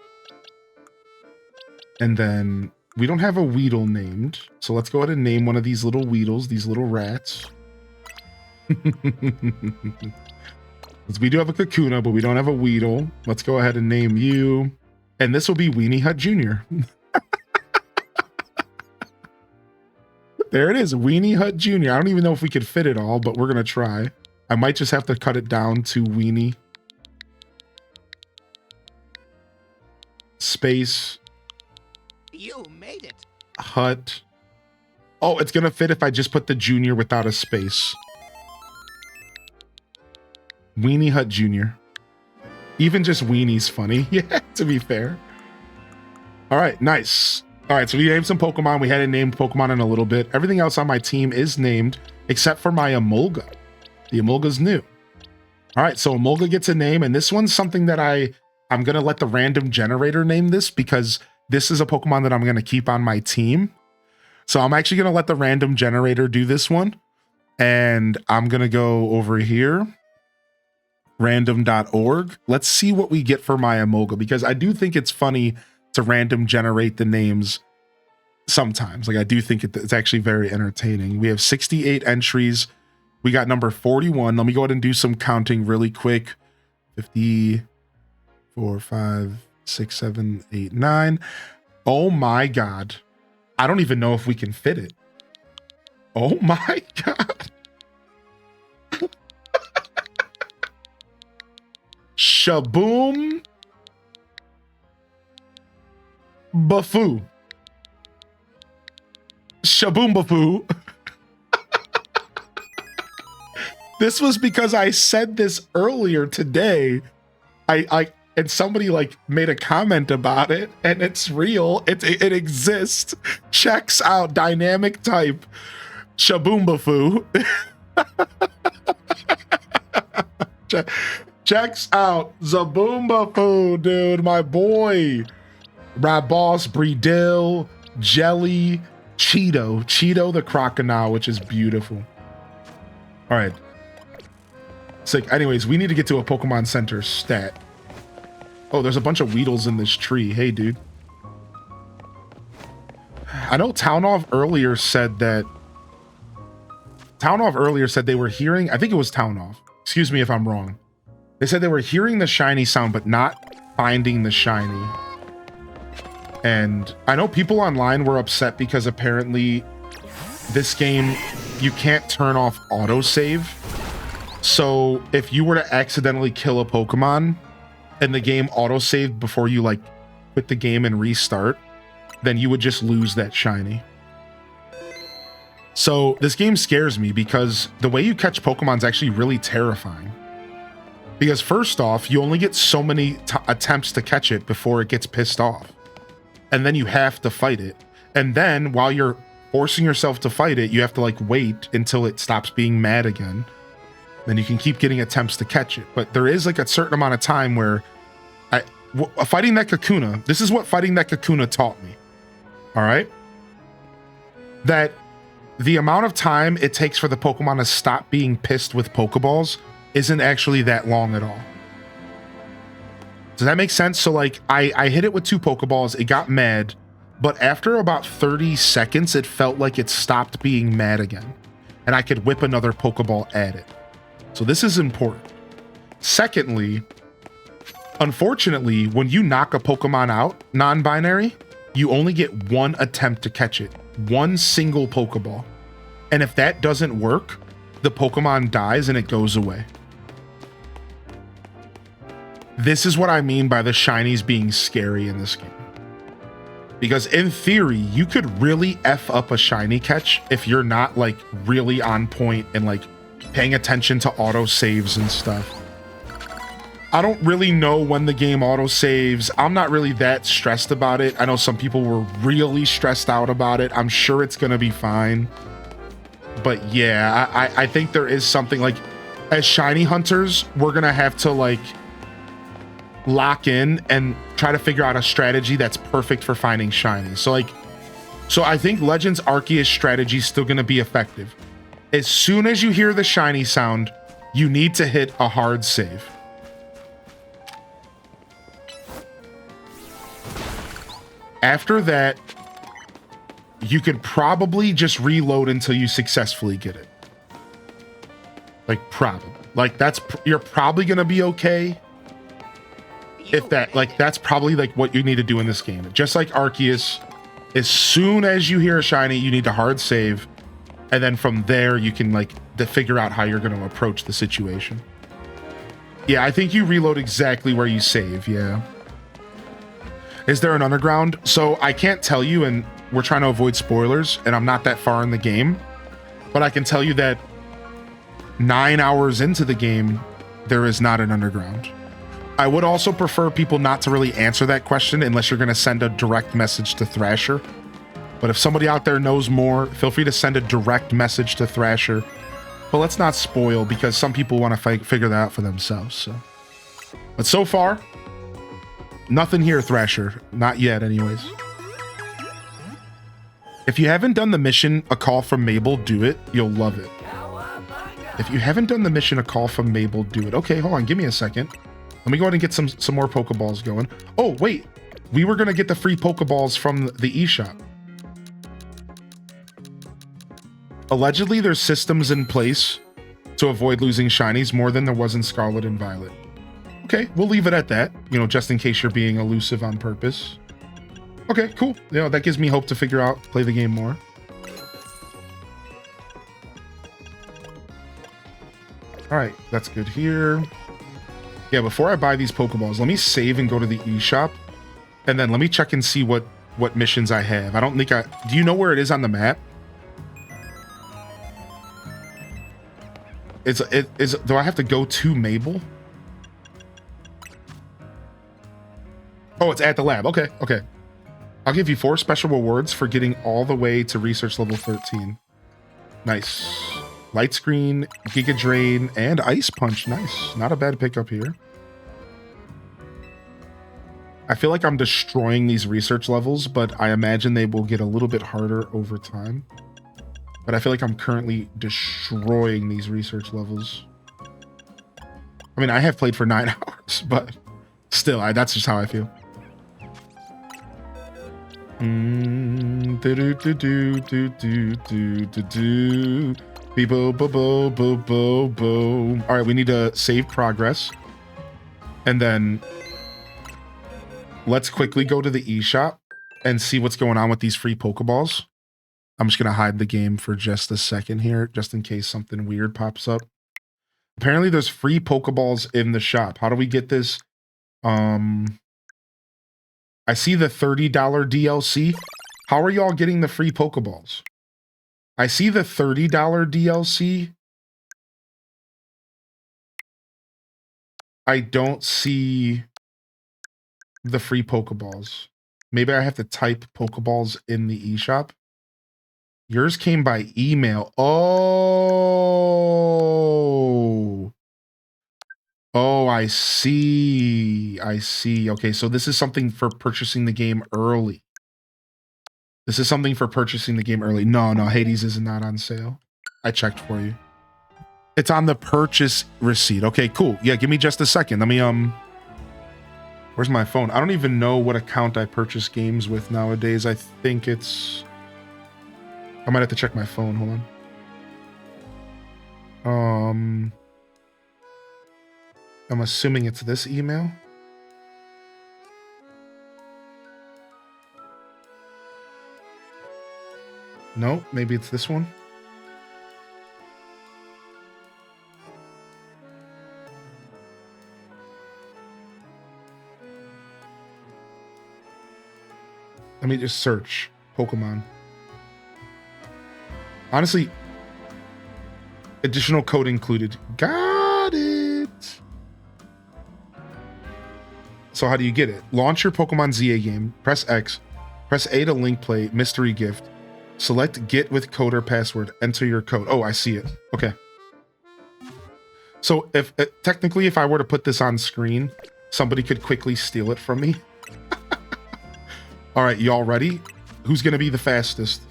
And then we don't have a Weedle named. So let's go ahead and name one of these little Weedles, these little rats. We do have a Kakuna, but we don't have a Weedle. Let's go ahead and name you. And this will be Weenie Hut Jr. There it is, Weenie Hut Jr. I don't even know if we could fit it all, but we're going to try. I might just have to cut it down to Weenie. Space. You made it. Hut. Oh, it's going to fit if I just put the Junior without a space. Weenie Hut Jr. Even just Weenie's funny. Yeah, to be fair. All right, nice. All right, so we named some Pokemon. We hadn't named Pokemon in a little bit. Everything else on my team is named except for my Emolga. The Emolga's new. All right, so Emolga gets a name, and this one's something that I'm going to let the random generator name this because this is a Pokemon that I'm going to keep on my team. So I'm actually going to let the random generator do this one, and I'm going to go over here, random.org. Let's see what we get for my Emolga, because I do think it's funny to random generate the names sometimes. Like, I do think it's actually very entertaining. We have 68 entries. We got number 41. Let me go ahead and do some counting really quick. 50, 4, 5, 6, 7, 8, 9. Oh my God. I don't even know if we can fit it. Oh my God. Shaboom. Bafoo. Shaboom Bafoo. This was because I said this earlier today. And somebody like made a comment about it, and it's real. It exists. Checks out dynamic type. Shaboombafu. Checks out Zaboombafu, dude. My boy. Rabos, Breedil, Jelly, Cheeto the crocodile, which is beautiful. All right. Sick. Anyways, we need to get to a Pokemon Center stat. Oh, there's a bunch of Weedles in this tree. Hey, dude. I know Townov earlier said that... Townov earlier said they were hearing... I think it was Townov. Excuse me if I'm wrong. They said they were hearing the shiny sound, but not finding the shiny. And I know people online were upset because apparently this game, you can't turn off autosave. So if you were to accidentally kill a Pokemon and the game autosaved before you like quit the game and restart, then you would just lose that shiny. So this game scares me because the way you catch Pokemon is actually really terrifying. Because first off, you only get so many attempts to catch it before it gets pissed off. And then you have to fight it. And then while you're forcing yourself to fight it, you have to like wait until it stops being mad again. Then you can keep getting attempts to catch it. But there is like a certain amount of time where fighting that Kakuna, this is what fighting that Kakuna taught me. All right? That the amount of time it takes for the Pokemon to stop being pissed with Pokeballs isn't actually that long at all. Does that make sense? So like I hit it with 2 Pokeballs, it got mad, but after about 30 seconds, it felt like it stopped being mad again. And I could whip another Pokeball at it. So this is important. Secondly, unfortunately, when you knock a Pokemon out, non-binary, you only get 1 attempt to catch it. 1 single Pokeball. And if that doesn't work, the Pokemon dies and it goes away. This is what I mean by the shinies being scary in this game. Because in theory, you could really F up a shiny catch if you're not like really on point and like paying attention to auto saves and stuff. I don't really know when the game auto saves. I'm not really that stressed about it. I know some people were really stressed out about it. I'm sure it's gonna be fine. But yeah, I think there is something like, as shiny hunters, we're gonna have to like lock in and try to figure out a strategy that's perfect for finding shinies. So I think Legends Arceus strategy is still gonna be effective. As soon as you hear the shiny sound, you need to hit a hard save. After that, you could probably just reload until you successfully get it. Like probably. Like you're probably gonna be okay. If that, like that's probably like what you need to do in this game. Just like Arceus, as soon as you hear a shiny, you need to hard save. And then from there, you can like figure out how you're going to approach the situation. Yeah, I think you reload exactly where you save, yeah. Is there an underground? So I can't tell you, and we're trying to avoid spoilers, and I'm not that far in the game. But I can tell you that 9 hours into the game, there is not an underground. I would also prefer people not to really answer that question unless you're going to send a direct message to Thrasher. But if somebody out there knows more, feel free to send a direct message to Thrasher. But let's not spoil, because some people want to figure that out for themselves. So, but so far, nothing here, Thrasher. Not yet, anyways. If you haven't done the mission, A Call from Mabel, do it. You'll love it. If you haven't done the mission, A Call from Mabel, do it. Okay, hold on. Give me a second. Let me go ahead and get some more Pokeballs going. Oh, wait. We were going to get the free Pokeballs from the eShop. Allegedly, there's systems in place to avoid losing shinies more than there was in Scarlet and Violet. Okay, we'll leave it at that, you know, just in case you're being elusive on purpose. Okay, cool. You know, that gives me hope to figure out, play the game more. All right, that's good here. Yeah, before I buy these Pokeballs, let me save and go to the eShop, and then let me check and see what missions I have. I don't think do you know where it is on the map? Do I have to go to Mabel? Oh, it's at the lab. Okay, okay. I'll give you 4 special rewards for getting all the way to research level 13. Nice. Light Screen, Giga Drain, and Ice Punch. Nice. Not a bad pickup here. I feel like I'm destroying these research levels, but I imagine they will get a little bit harder over time. But I feel like I'm currently destroying these research levels. I mean, I have played for 9 hours, but still, that's just how I feel. All right, we need to save progress. And then let's quickly go to the eShop and see what's going on with these free Pokeballs. I'm just going to hide the game for just a second here, just in case something weird pops up. Apparently there's free Pokeballs in the shop. How do we get this? I see the $30 DLC. How are y'all getting the free Pokeballs? I see the $30 DLC. I don't see the free Pokeballs. Maybe I have to type Pokeballs in the eShop. Yours came by email. Oh. Oh, I see. I see. Okay, so this is something for purchasing the game early. This is something for purchasing the game early. No, Hades is not on sale. I checked for you. It's on the purchase receipt. Okay, cool. Yeah, give me just a second. Let me, where's my phone? I don't even know what account I purchase games with nowadays. I think it's... I might have to check my phone. Hold on. I'm assuming it's this email. No, maybe it's this one. Let me just search Pokemon. Honestly, additional code included. Got it. So how do you get it? Launch your Pokemon ZA game. Press X. Press A to link play. Mystery gift. Select get with code or password. Enter your code. Oh, I see it. Okay. So if technically, if I were to put this on screen, somebody could quickly steal it from me. All right, y'all ready? Who's gonna be the fastest?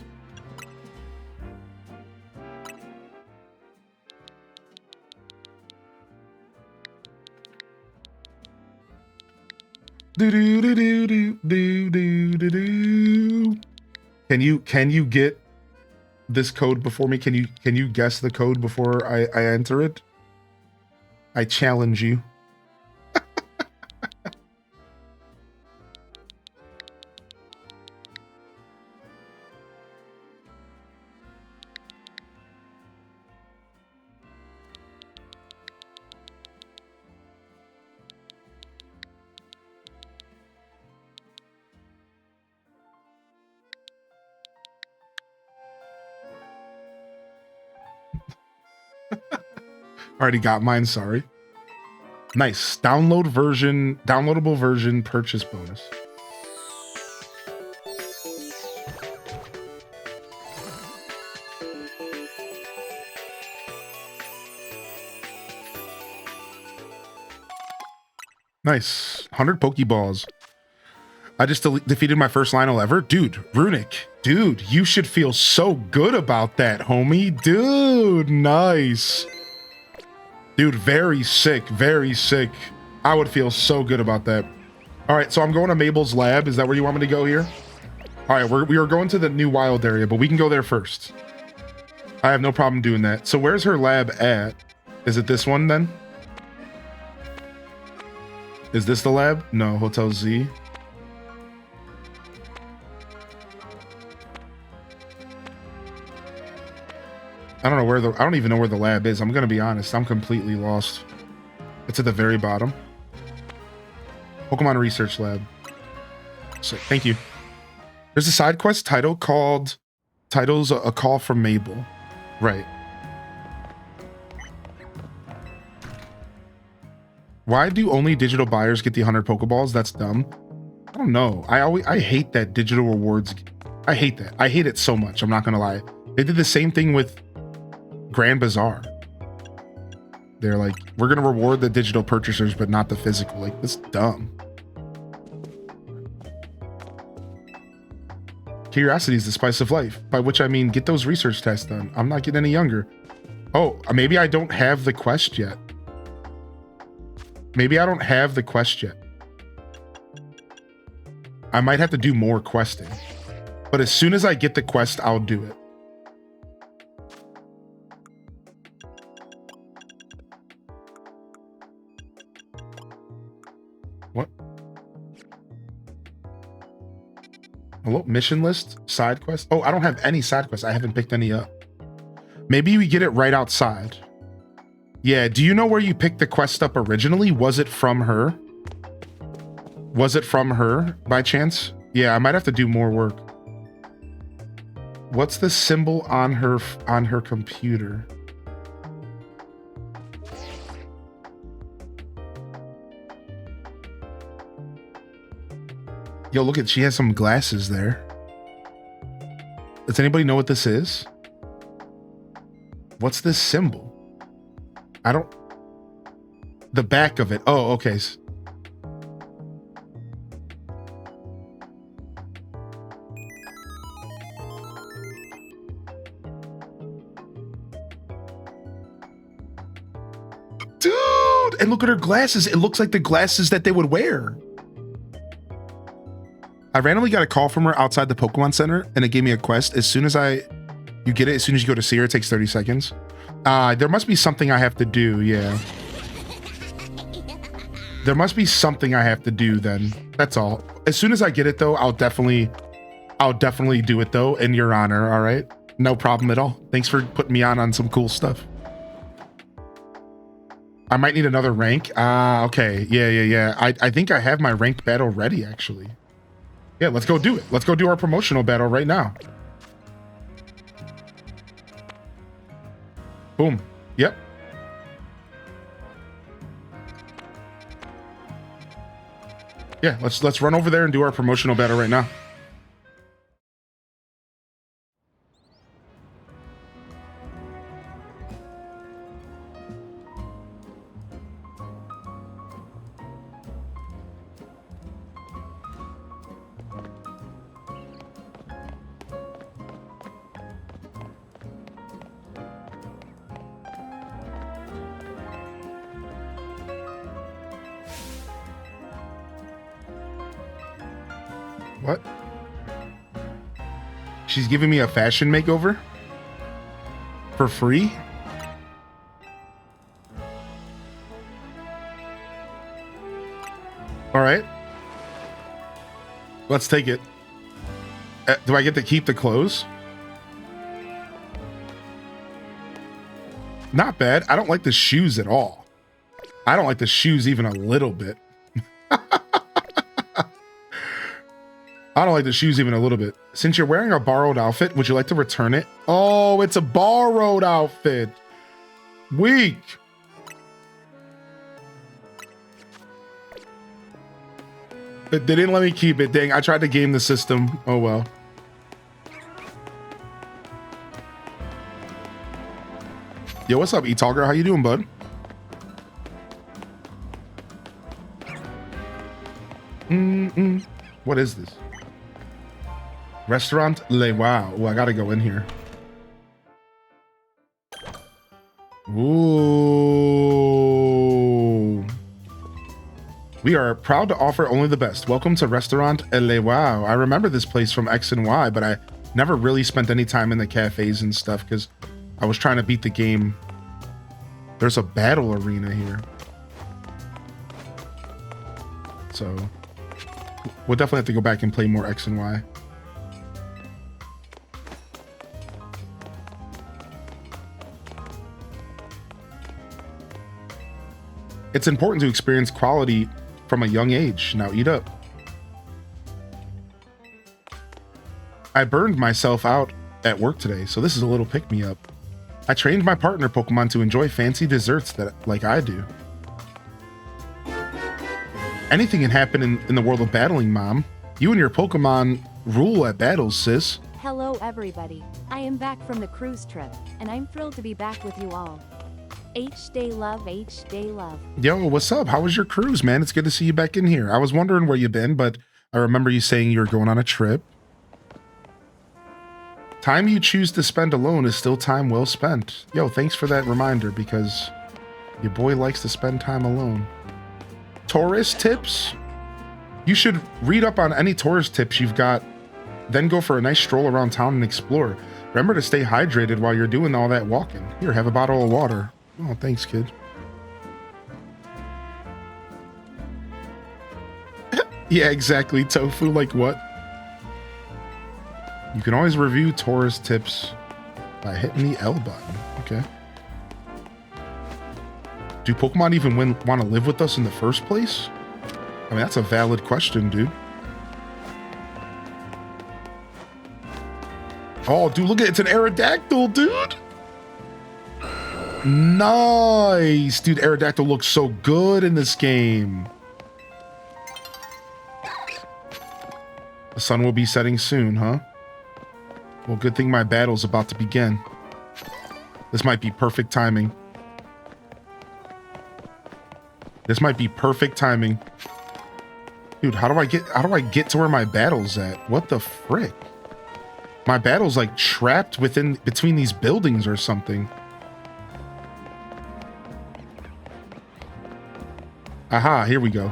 Do do do do do do do do do. Can you get this code before me? Can you guess the code before I enter it? I challenge you. Already got mine, sorry. Nice. Downloadable version purchase bonus. Nice. 100 Pokeballs. I just defeated my first Lionel ever. Dude, Runic. Dude, you should feel so good about that, homie. Dude, nice. Dude, very sick, very sick. I would feel so good about that. All right, so I'm going to Mabel's lab. Is that where you want me to go here? All right, we are going to the new wild area, but we can go there first. I have no problem doing that. So where's her lab at? Is it this one then? Is this the lab? No, Hotel Z. I don't even know where the lab is. I'm gonna be honest. I'm completely lost. It's at the very bottom. Pokemon Research Lab. So, thank you. There's a side quest title called Title's a Call from Mabel. Right. Why do only digital buyers get the 100 Pokeballs? That's dumb. I don't know. I hate that digital rewards. I hate that. I hate it so much. I'm not gonna lie. They did the same thing with Grand Bazaar. They're like, we're gonna reward the digital purchasers, but not the physical. Like, that's dumb. Curiosity is the spice of life, by which I mean get those research tests done. I'm not getting any younger. Oh, maybe I don't have the quest yet. Maybe I don't have the quest yet. I might have to do more questing. But as soon as I get the quest, I'll do it. What? Hello? Mission list? Side quest? Oh, I don't have any side quests. I haven't picked any up. Maybe we get it right outside. Yeah, do you know where you picked the quest up originally? Was it from her? Was it from her by chance? Yeah, I might have to do more work. What's the symbol on her computer? Yo, look at, she has some glasses there. Does anybody know what this is? What's this symbol? I don't... The back of it. Oh, okay. Dude! And look at her glasses. It looks like the glasses that they would wear. I randomly got a call from her outside the Pokemon Center, and it gave me a quest. As soon as you get it, as soon as you go to see her, it takes 30 seconds. There must be something I have to do, yeah. There must be something I have to do then. That's all. As soon as I get it though, I'll definitely do it though, in your honor, all right? No problem at all. Thanks for putting me on some cool stuff. I might need another rank. Okay. Yeah. I think I have my ranked battle ready, actually. Yeah, let's go do it. Let's go do our promotional battle right now. Boom. Yep. Yeah, let's run over there and do our promotional battle right now. What? She's giving me a fashion makeover? For free? All right. Let's take it. Do I get to keep the clothes? Not bad. I don't like the shoes at all. I don't like the shoes even a little bit. I don't like the shoes even a little bit. Since you're wearing a borrowed outfit, would you like to return it? Oh, it's a borrowed outfit. Weak. They didn't let me keep it. Dang, I tried to game the system. Oh, well. Yo, what's up, E-Talker? How you doing, bud? What is this? Restaurant Le Wow. Oh, I gotta go in here. Ooh. We are proud to offer only the best. Welcome to Restaurant Le Wow. I remember this place from X and Y, but I never really spent any time in the cafes and stuff because I was trying to beat the game. There's a battle arena here. So we'll definitely have to go back and play more X and Y. It's important to experience quality from a young age. Now eat up. I burned myself out at work today, so this is a little pick-me-up. I trained my partner Pokemon to enjoy fancy desserts like I do. Anything can happen in the world of battling, Mom. You and your Pokemon rule at battles, sis. Hello everybody. I am back from the cruise trip, and I'm thrilled to be back with you all. H-Day love, H-Day love. Yo, what's up? How was your cruise, man? It's good to see you back in here. I was wondering where you've been, but I remember you saying you were going on a trip. Time you choose to spend alone is still time well spent. Yo, thanks for that reminder because your boy likes to spend time alone. Tourist tips? You should read up on any tourist tips you've got, then go for a nice stroll around town and explore. Remember to stay hydrated while you're doing all that walking. Here, have a bottle of water. Oh, thanks, kid. Yeah, exactly. Tofu, like what? You can always review tourist tips by hitting the L button. Okay. Do Pokemon even want to live with us in the first place? I mean, that's a valid question, dude. Oh, dude, look at it. It's an Aerodactyl, dude. Nice. Dude, Aerodactyl looks so good in this game. The sun will be setting soon, huh? Well, good thing my battle's about to begin. This might be perfect timing. This might be perfect timing. Dude, how do I get to where my battle's at? What the frick? My battle's like trapped between these buildings or something. Aha, here we go.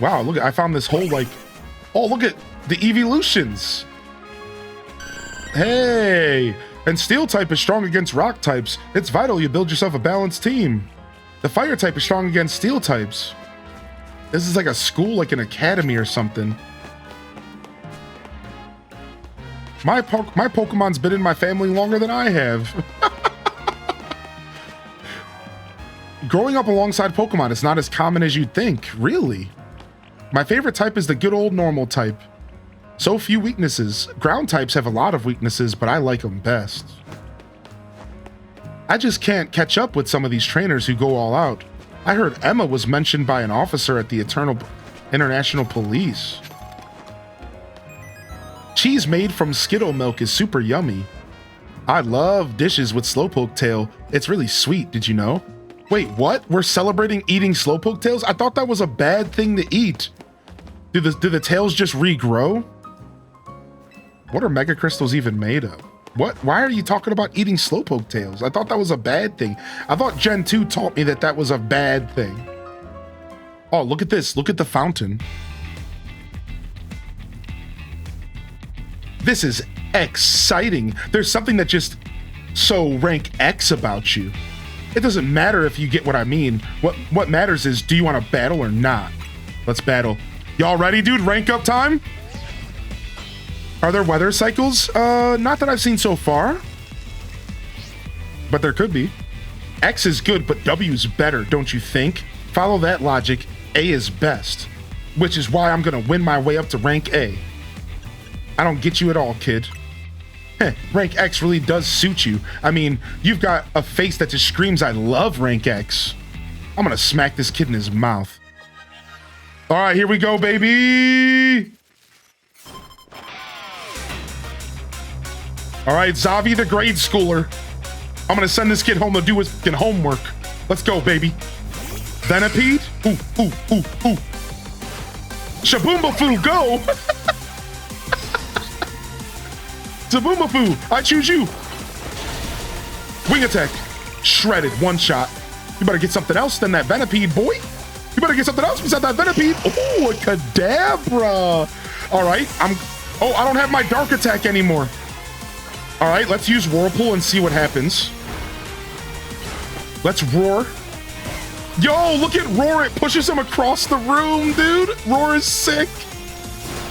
Wow, look, I found this whole like, oh, look at the evolutions. Hey, and steel type is strong against rock types. It's vital you build yourself a balanced team. The fire type is strong against steel types. This is like a school, like an academy or something. My Pokemon's been in my family longer than I have. Growing up alongside Pokemon is not as common as you'd think, really. My favorite type is the good old normal type. So few weaknesses. Ground types have a lot of weaknesses, but I like them best. I just can't catch up with some of these trainers who go all out. I heard Emma was mentioned by an officer at the International Police. Cheese made from Skittle milk is super yummy. I love dishes with Slowpoke tail. It's really sweet, did you know? Wait, what? We're celebrating eating Slowpoke tails? I thought that was a bad thing to eat. Do the tails just regrow? What are Mega Crystals even made of? What? Why are you talking about eating Slowpoke tails? I thought that was a bad thing. I thought Gen 2 taught me that that was a bad thing. Oh, look at this. Look at the fountain. This is exciting. There's something that just so rank X about you. It doesn't matter if you get what I mean. What matters is, do you want to battle or not? Let's battle. Y'all ready, dude? Rank up time? Are there weather cycles? Not that I've seen so far. But there could be. X is good, but W's better, don't you think? Follow that logic, A is best. Which is why I'm gonna win my way up to rank A. I don't get you at all, kid. Heh, rank X really does suit you. I mean, you've got a face that just screams, I love rank X. I'm gonna smack this kid in his mouth. All right, here we go, baby. All right, Zavi the grade schooler. I'm gonna send this kid home to do his fucking homework. Let's go, baby. Venipede? Ooh, ooh, ooh, ooh. Shaboombafu, go! Zaboomafu, I choose you. Wing attack. Shredded, one shot. You better get something else than that Venipede, boy. You better get something else besides that Venipede. Oh, a Kadabra. All right, oh, I don't have my dark attack anymore. All right, let's use Whirlpool and see what happens. Let's roar. Yo, look at Roar. It pushes him across the room, dude. Roar is sick.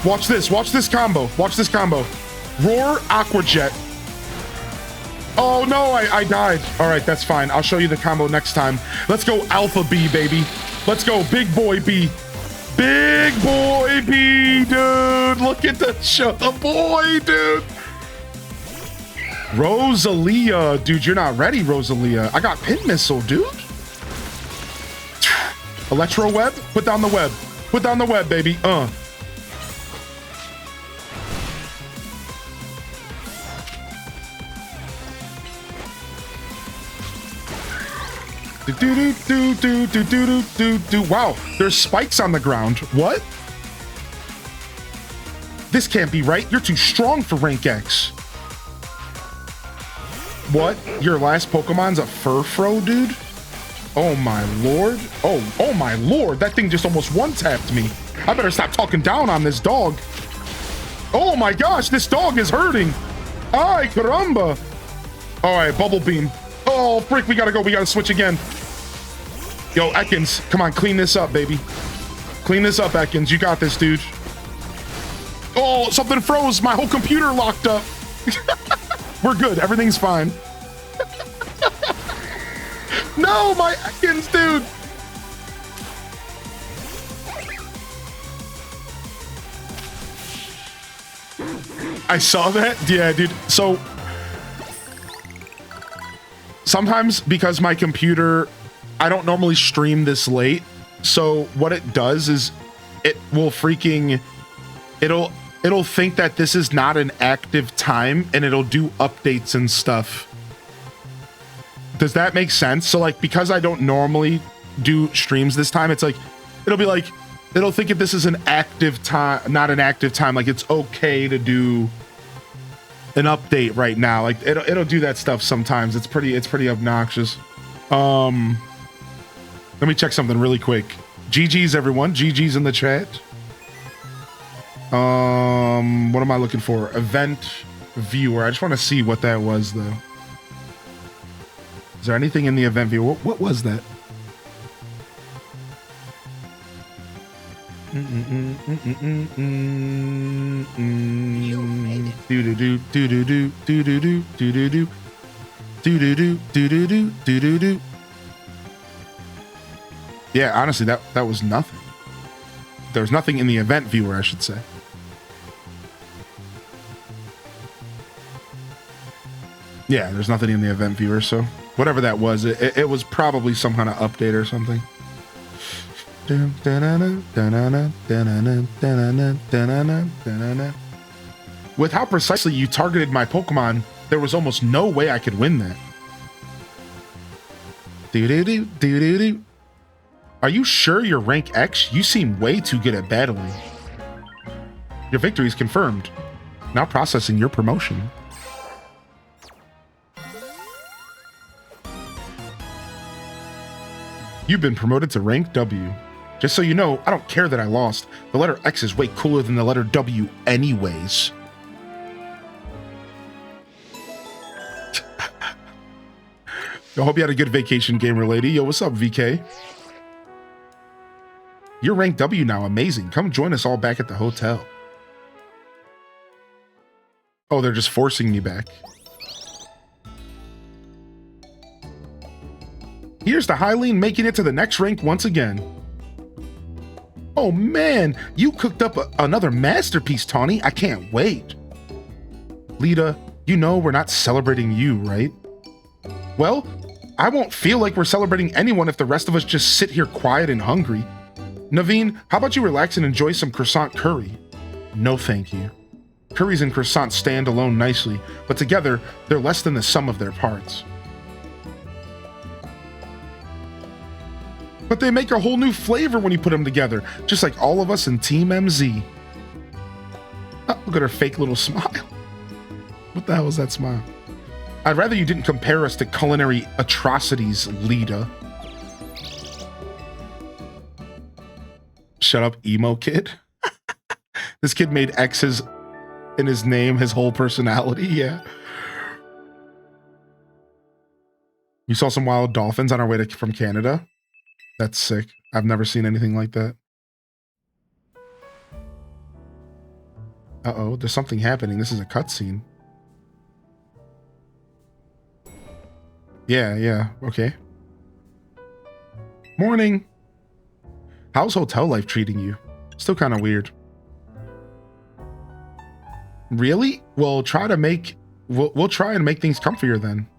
Watch this combo. Watch this combo. Roar, Aqua Jet. Oh no, I died. All right, that's fine. I'll show you the combo next time. Let's go Alpha B, baby. Let's go Big Boy B. Big Boy B, dude. Look at the boy, dude. Rosalia, dude, you're not ready, Rosalia. I got Pin Missile, dude. Electro Web, put down the web. Put down the web, baby. Wow, there's spikes on the ground. What? This can't be right. You're too strong for rank X. What? Your last Pokemon's a Furfro, dude? Oh my lord. Oh my lord. That thing just almost one-tapped me. I better stop talking down on this dog. Oh my gosh, this dog is hurting. Ay, caramba. All right, Bubble Beam. Oh, frick, we gotta go. We gotta switch again. Yo, Ekans, come on, clean this up, baby. Clean this up, Ekans. You got this, dude. Oh, something froze. My whole computer locked up. We're good. Everything's fine. No, my Ekans, dude. I saw that. Yeah, dude. So sometimes because my computer, I don't normally stream this late, So what it does is it will freaking, it'll think that this is not an active time and it'll do updates and stuff. Does that make sense? So like, because I don't normally do streams this time, it's like, it'll be like, it'll think if this is an active time, not an active time, like it's okay to do an update right now. Like it'll do that stuff sometimes. It's pretty obnoxious. Let me check something really quick. GG's everyone. GG's in the chat. What am I looking for? Event viewer. I just want to see what that was though. Is there anything in the event viewer? What was that? You made it. Do do do do do do do do do do do do do do do do do do do. Yeah, honestly, that was nothing. There was nothing in the event viewer, I should say. Yeah, there's nothing in the event viewer, so whatever that was, it was probably some kind of update or something. With how precisely you targeted my Pokemon, there was almost no way I could win that. Do-do-do-do-do-do. Are you sure you're rank X? You seem way too good at battling. Your victory is confirmed. Now processing your promotion. You've been promoted to rank W. Just so you know, I don't care that I lost. The letter X is way cooler than the letter W anyways. I hope you had a good vacation, gamer lady. Yo, what's up, VK? You're rank W now. Amazing. Come join us all back at the hotel. Oh, they're just forcing me back. Here's the Hylian making it to the next rank once again. Oh man, you cooked up another masterpiece, Tawny. I can't wait. Lita, you know we're not celebrating you, right? Well, I won't feel like we're celebrating anyone if the rest of us just sit here quiet and hungry. Naveen, how about you relax and enjoy some croissant curry? No thank you. Curries and croissants stand alone nicely, but together, they're less than the sum of their parts. But they make a whole new flavor when you put them together, just like all of us in Team MZ. Oh, look at her fake little smile. What the hell is that smile? I'd rather you didn't compare us to culinary atrocities, Lita. Shut up, emo kid. This kid made X's in his name his whole personality, yeah. You saw some wild dolphins on our way from Canada? That's sick. I've never seen anything like that. Uh-oh, there's something happening. This is a cutscene. Yeah, okay. Morning. How's hotel life treating you? Still kind of weird. Really? We'll try and make things comfier then.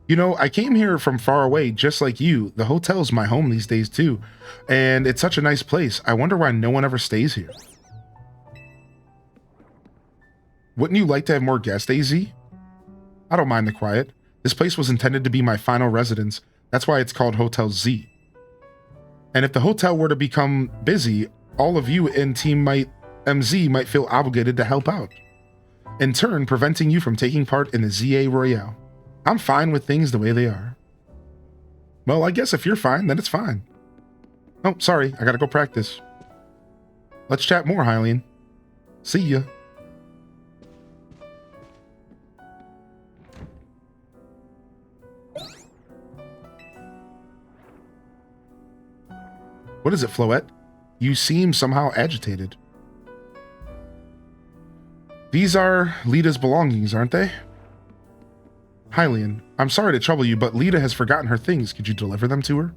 You know, I came here from far away, just like you. The hotel's my home these days too, and it's such a nice place. I wonder why no one ever stays here. Wouldn't you like to have more guests, AZ? I don't mind the quiet. This place was intended to be my final residence. That's why it's called Hotel Z. And if the hotel were to become busy, all of you in Team MZ might feel obligated to help out, in turn preventing you from taking part in the ZA Royale. I'm fine with things the way they are. Well, I guess if you're fine, then it's fine. Oh, sorry, I gotta go practice. Let's chat more, Hylian. See ya. What is it, Floette? You seem somehow agitated. These are Lita's belongings, aren't they? Hylian, I'm sorry to trouble you, but Lita has forgotten her things. Could you deliver them to her?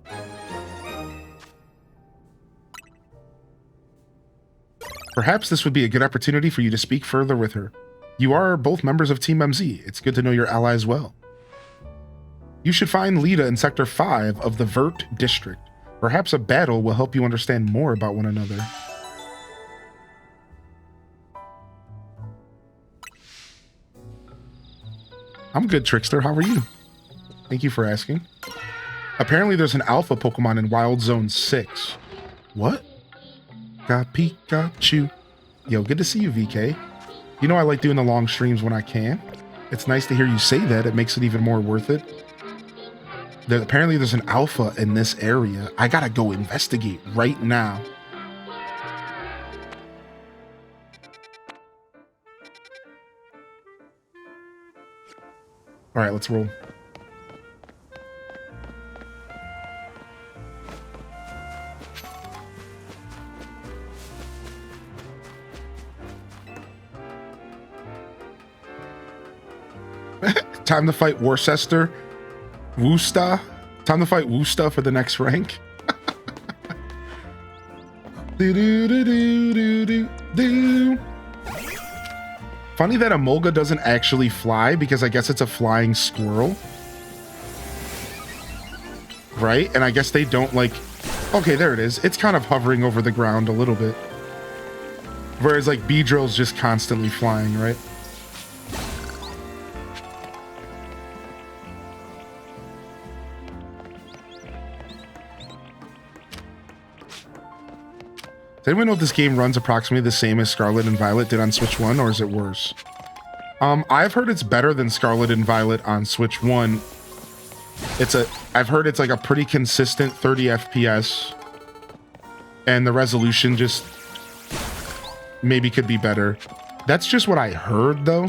Perhaps this would be a good opportunity for you to speak further with her. You are both members of Team MZ. It's good to know your allies well. You should find Lita in Sector 5 of the Vert District. Perhaps a battle will help you understand more about one another. I'm good, Trickster. How are you? Thank you for asking. Apparently there's an alpha Pokemon in Wild Zone 6. What? Got Pikachu. Yo, good to see you, VK. You know I like doing the long streams when I can. It's nice to hear you say that. It makes it even more worth it. Apparently there's an alpha in this area. I gotta go investigate right now. All right, let's roll. Time to fight Worcester. Woosta. Time to fight Woosta for the next rank. Funny that Emolga doesn't actually fly because I guess it's a flying squirrel. Right? And I guess they don't like... Okay, there it is. It's kind of hovering over the ground a little bit. Whereas like Beedrill's just constantly flying, right? Does anyone know if this game runs approximately the same as Scarlet and Violet did on Switch 1, or is it worse? I've heard it's better than Scarlet and Violet on Switch 1. I've heard it's like a pretty consistent 30 FPS, and the resolution just maybe could be better. That's just what I heard though.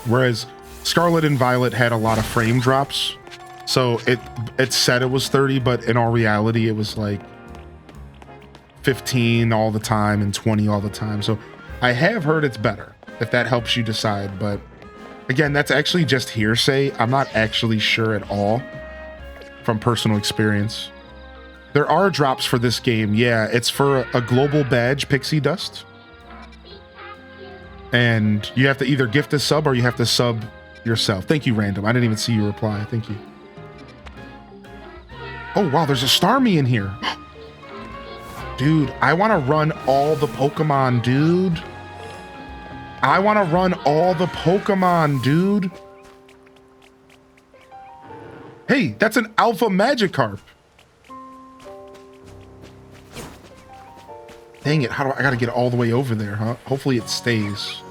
Whereas Scarlet and Violet had a lot of frame drops, so it said it was 30, but in all reality it was like 15 all the time and 20 all the time. So I have heard it's better, if that helps you decide. But again, that's actually just hearsay. I'm not actually sure at all from personal experience. There are drops for this game. Yeah, it's for a global badge, Pixie Dust. And you have to either gift a sub or you have to sub yourself. Thank you, Random. I didn't even see you reply. Thank you. Oh, wow, there's a Starmie in here. Dude, I want to run all the Pokemon, dude. I want to run all the Pokemon, dude. Hey, that's an Alpha Magikarp. Dang it, I gotta get all the way over there, huh? Hopefully it stays.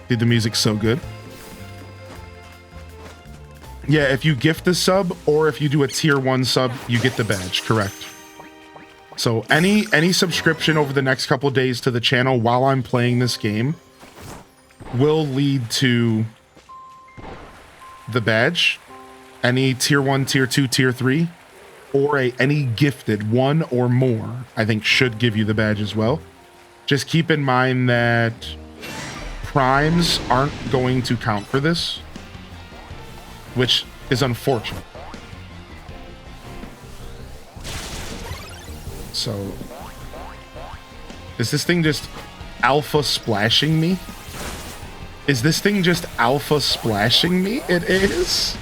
Dude, the music's so good. Yeah, if you gift the sub or if you do a tier 1 sub, you get the badge, correct. So any subscription over the next couple of days to the channel while I'm playing this game will lead to the badge. Any tier 1, tier 2, tier 3, or any gifted 1 or more, I think should give you the badge as well. Just keep in mind that primes aren't going to count for this, which is unfortunate. So, is this thing just alpha splashing me? Is this thing just alpha splashing me? It is.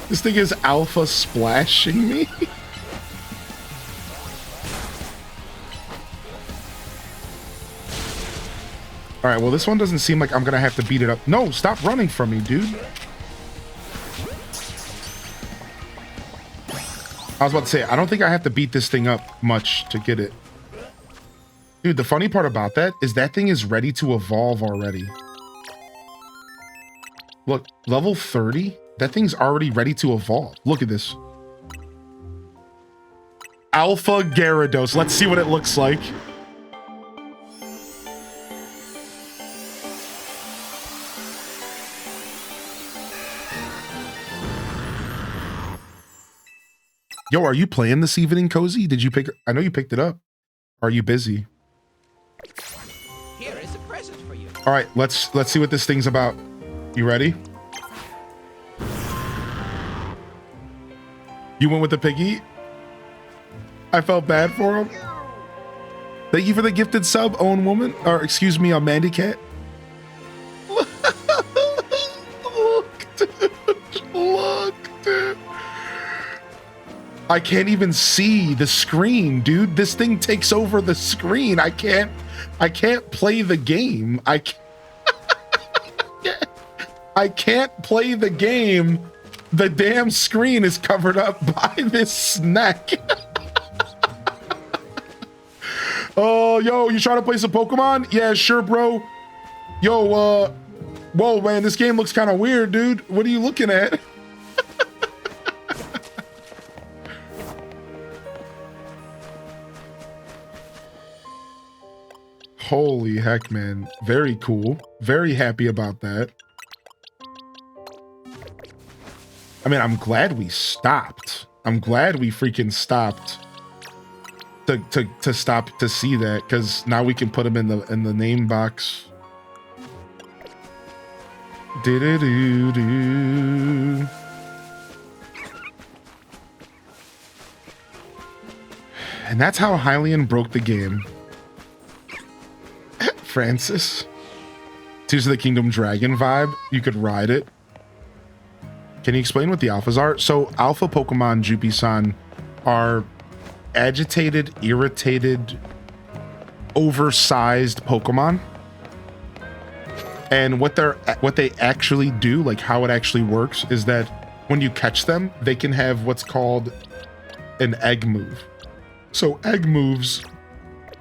This thing is alpha splashing me. All right, well, this one doesn't seem like I'm gonna have to beat it up. No, stop running from me, dude. I was about to say, I don't think I have to beat this thing up much to get it. Dude, the funny part about that is that thing is ready to evolve already. Look, level 30, that thing's already ready to evolve. Look at this. Alpha Gyarados. Let's see what it looks like. Yo, are you playing this evening, Cozy? Did you pick... I know you picked it up. Are you busy? Here is a present for you. All right, let's see what this thing's about. You ready? You went with the piggy? I felt bad for him. Thank you for the gifted sub, Own Woman. Or excuse me, Mandy Cat. Look, dude. Look, dude. I can't even see the screen, dude. This thing takes over the screen. I can't play the game. I can't play the game. The damn screen is covered up by this snack. Oh, yo, you trying to play some Pokemon? Yeah, sure, bro. Yo, whoa, man, this game looks kind of weird, dude. What are you looking at? Holy heck, man. Very cool. Very happy about that. I mean, I'm glad we stopped. I'm glad we freaking stopped to stop to see that, because now we can put them in the name box. Do-do-do-do. And that's how Hylian broke the game. Francis. Tears of the Kingdom Dragon vibe. You could ride it. Can you explain what the alphas are? So alpha Pokemon, Jupi-san, are agitated, irritated, oversized Pokemon. And what they actually do, like how it actually works, is that when you catch them, they can have what's called an egg move. So egg moves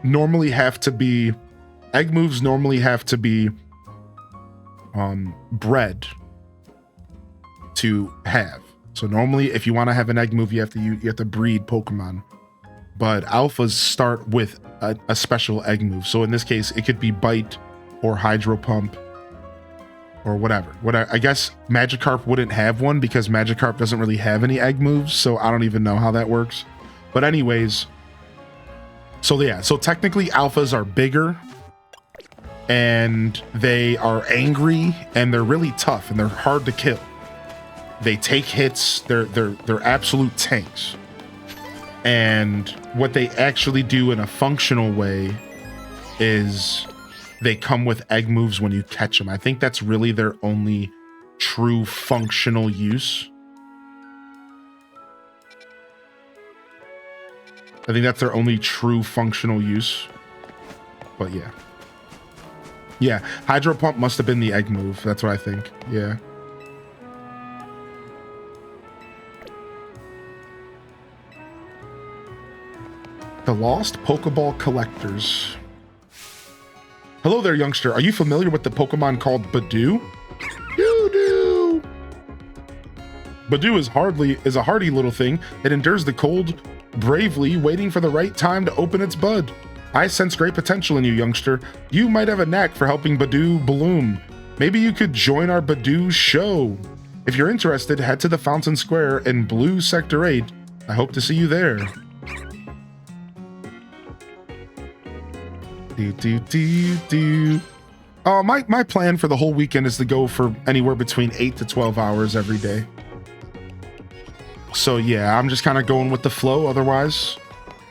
normally have to be bred to have. So normally, if you want to have an egg move, you have to breed Pokemon. But alphas start with a special egg move. So in this case, it could be Bite or Hydro Pump or whatever. I guess Magikarp wouldn't have one because Magikarp doesn't really have any egg moves. So I don't even know how that works. But anyways, so yeah. So technically, alphas are bigger and they are angry and they're really tough and they're hard to kill. They take hits. They're absolute tanks. And what they actually do in a functional way is they come with egg moves when you catch them. I think that's really their only true functional use. I think that's their only true functional use. But yeah. Yeah, Hydro Pump must have been the egg move. That's what I think. Yeah. The Lost Pokeball Collectors. Hello there, youngster. Are you familiar with the Pokemon called Badoo? Doo-doo! Badoo is a hardy little thing that endures the cold bravely, waiting for the right time to open its bud. I sense great potential in you, youngster. You might have a knack for helping Badoo bloom. Maybe you could join our Badoo show. If you're interested, head to the Fountain Square in Blue Sector 8. I hope to see you there. My plan for the whole weekend is to go for anywhere between 8 to 12 hours every day. So yeah, I'm just kind of going with the flow otherwise.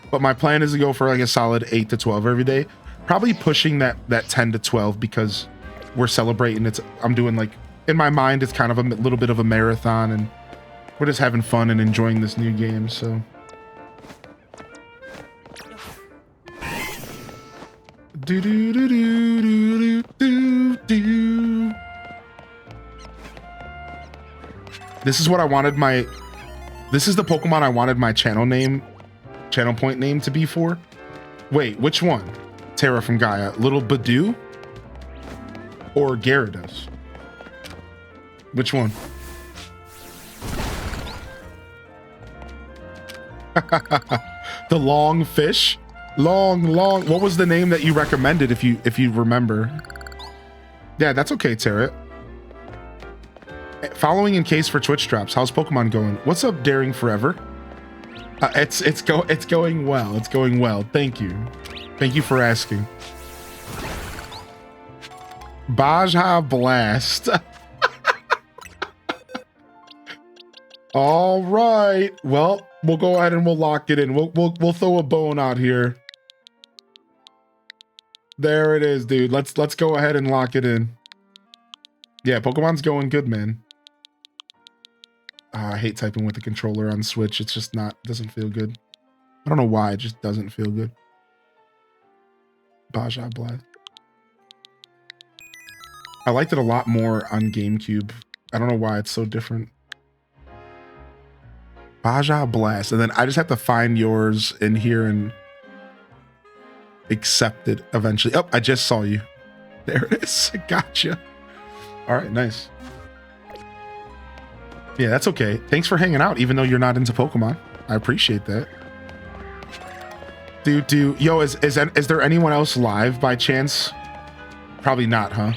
But my plan is to go for like a solid 8 to 12 every day. Probably pushing that 10 to 12 because we're celebrating. I'm doing like, in my mind, it's kind of a little bit of a marathon and we're just having fun and enjoying this new game, so. Do do do do do do do. This is the Pokemon I wanted my channel point name to be for. Wait, which one? Terra from Gaia, Little Badoo or Gyarados? Which one? The long fish. Long. What was the name that you recommended if you remember? Yeah, that's okay, Terra. Following in case for Twitch drops. How's Pokemon going? What's up, Daring Forever? It's going well. It's going well. Thank you. Thank you for asking. Baja Blast. All right. Well, we'll go ahead and we'll lock it in. We'll throw a bone out here. There it is, dude. Let's go ahead and lock it in. Yeah, Pokemon's going good, man. I hate typing with the controller on Switch. It's just doesn't feel good. I don't know why, it just doesn't feel good. Baja Blast. I liked it a lot more on GameCube. I don't know why it's so different. Baja Blast. And then I just have to find yours in here and accept it eventually. Oh, I just saw you. There it is. Gotcha. All right, nice. Yeah, that's okay. Thanks for hanging out, even though you're not into Pokemon. I appreciate that. Yo, is there anyone else live by chance? Probably not, huh?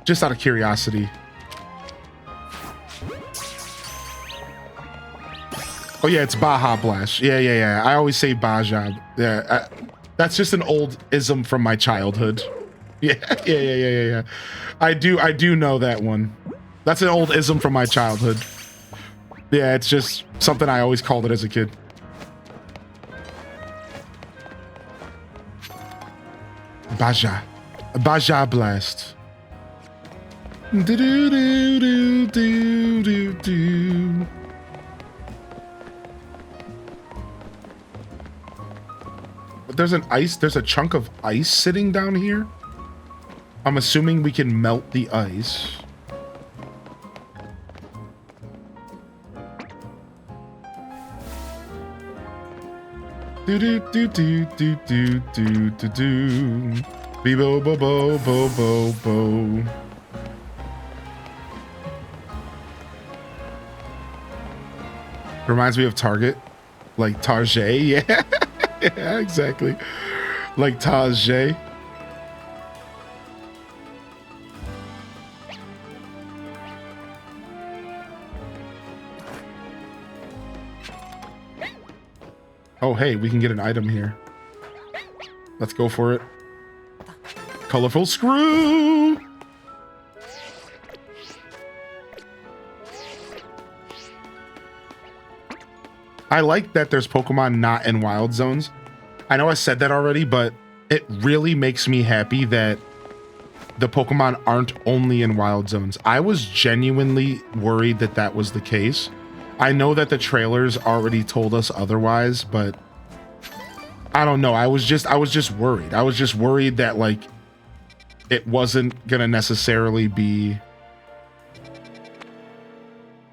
Just out of curiosity. Oh yeah, it's Baja Blast. Yeah. I always say Baja. Yeah, that's just an old ism from my childhood. Yeah. I do know that one. That's an old ism from my childhood. Yeah, it's just something I always called it as a kid. Baja Blast. Do. But there's a chunk of ice sitting down here. I'm assuming we can melt the ice. Do. Be-bo. Reminds me of Target. Like Target, yeah. Yeah, exactly. Like Target. Oh, hey, we can get an item here. Let's go for it. Colorful screw! I like that there's Pokemon not in wild zones. I know I said that already, but it really makes me happy that the Pokemon aren't only in wild zones. I was genuinely worried that that was the case. I know that the trailers already told us otherwise, but I don't know. I was just worried. I was just worried that like it wasn't gonna necessarily be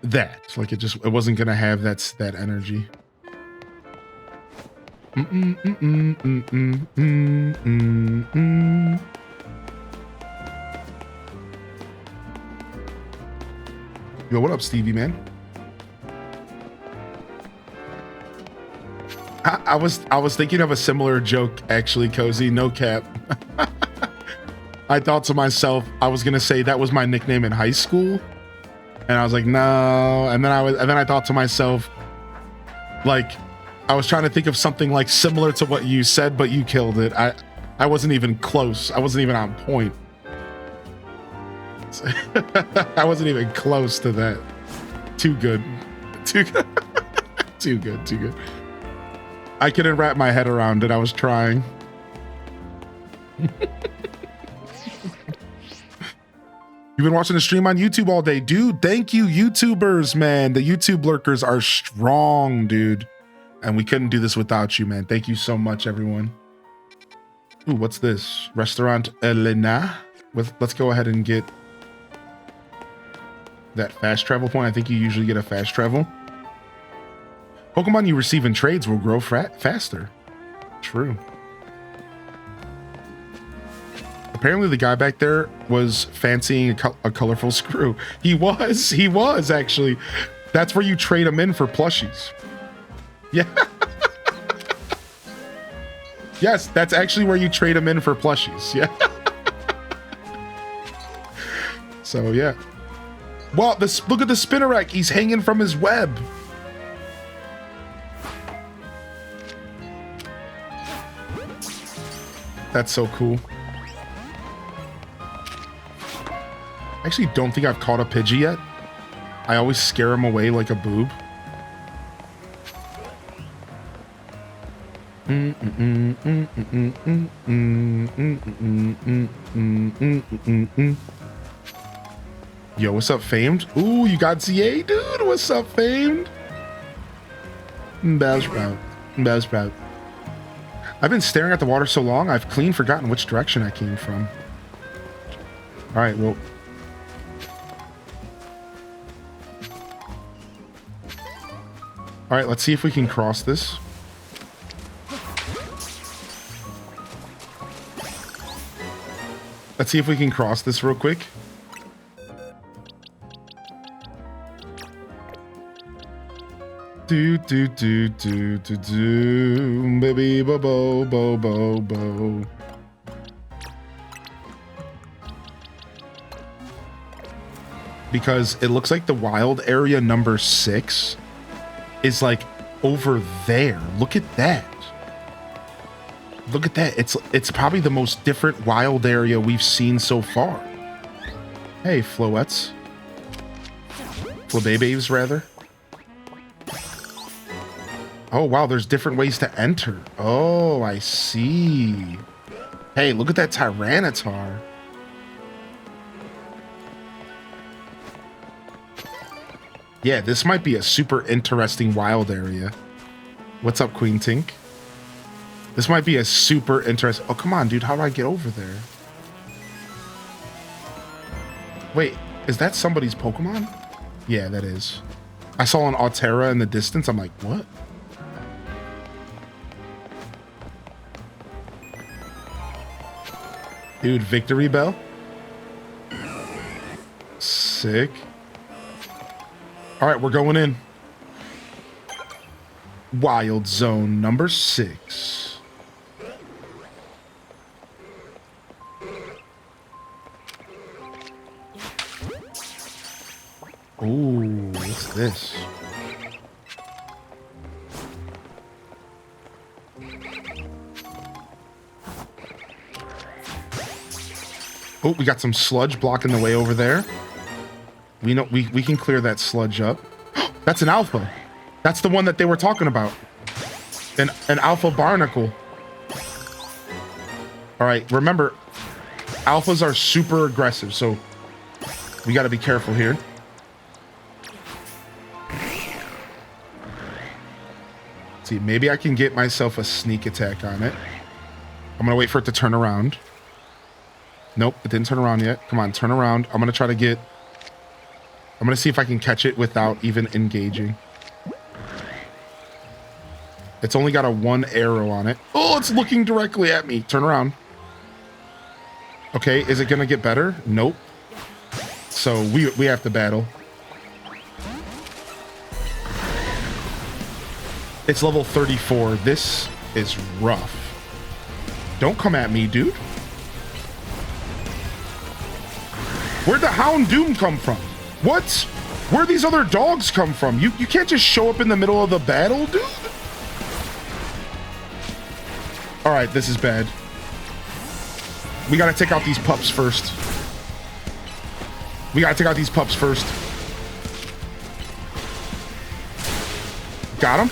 that. Like it wasn't gonna have that energy. Yo, what up, Stevie, man? I was thinking of a similar joke, actually, Cozy. No cap. I thought to myself, I was gonna say that was my nickname in high school, and I was like, no. And then I thought to myself, like, I was trying to think of something like similar to what you said, but you killed it. I wasn't even close. I wasn't even on point. I wasn't even close to that. Too good. Too good. Too good. Too good. I couldn't wrap my head around it. I was trying. You've been watching the stream on YouTube all day. Dude, thank you, YouTubers, man. The YouTube lurkers are strong, dude. And we couldn't do this without you, man. Thank you so much, everyone. Ooh, what's this? Restaurant Elena. Let's go ahead and get that fast travel point. I think you usually get a fast travel. Pokemon you receive in trades will grow faster. True. Apparently the guy back there was fancying a colorful screw. He was actually. That's where you trade them in for plushies. Yeah. Yes, that's actually where you trade them in for plushies. Yeah. So yeah. Well, look at the Spinnerack. He's hanging from his web. That's so cool. I actually don't think I've caught a Pidgey yet. I always scare him away like a boob. Yo, what's up, Famed? Ooh, you got ZA, dude. What's up, Famed? Buzzsprout. Buzzsprout. I've been staring at the water so long, I've clean forgotten which direction I came from. All right, well. All right, let's see if we can cross this. Let's see if we can cross this real quick. Do do do do do do, baby bo bo bo bo bo. Because it looks like the wild area number 6 is like over there. Look at that. Look at that. It's probably the most different wild area we've seen so far. Hey, Floettes. Flabébés, rather. Oh, wow, there's different ways to enter. Oh, I see. Hey, look at that Tyranitar. Yeah, this might be a super interesting wild area. What's up, Queen Tink? This might be a super interesting... Oh, come on, dude. How do I get over there? Wait, is that somebody's Pokemon? Yeah, that is. I saw an Altera in the distance. I'm like, what? Dude, Victory Bell? Sick. All right, we're going in. Wild Zone number 6. Ooh, what's this? Oh, we got some sludge blocking the way over there. We know we can clear that sludge up. That's an alpha. That's the one that they were talking about. An alpha barnacle. All right, remember, alphas are super aggressive, so we got to be careful here. Let's see, maybe I can get myself a sneak attack on it. I'm gonna wait for it to turn around. Nope, it didn't turn around yet. Come on, turn around. I'm gonna see if I can catch it without even engaging. It's only got a 1 arrow on it. Oh, it's looking directly at me. Turn around. Okay, is it gonna get better? Nope. So we have to battle. It's level 34. This is rough. Don't come at me, dude. Where'd the Houndoom come from? What? Where'd these other dogs come from? You can't just show up in the middle of the battle, dude. All right, this is bad. We gotta take out these pups first. Got him.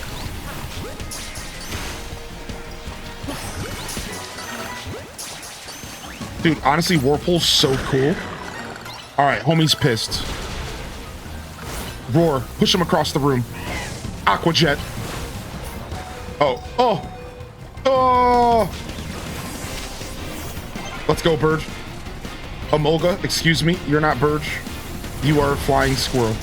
Dude, honestly, Whirlpool's so cool. All right, homie's pissed. Roar, push him across the room. Aqua Jet. Oh. Let's go, Bird. Emolga, excuse me, you're not Bird. You are a flying squirrel.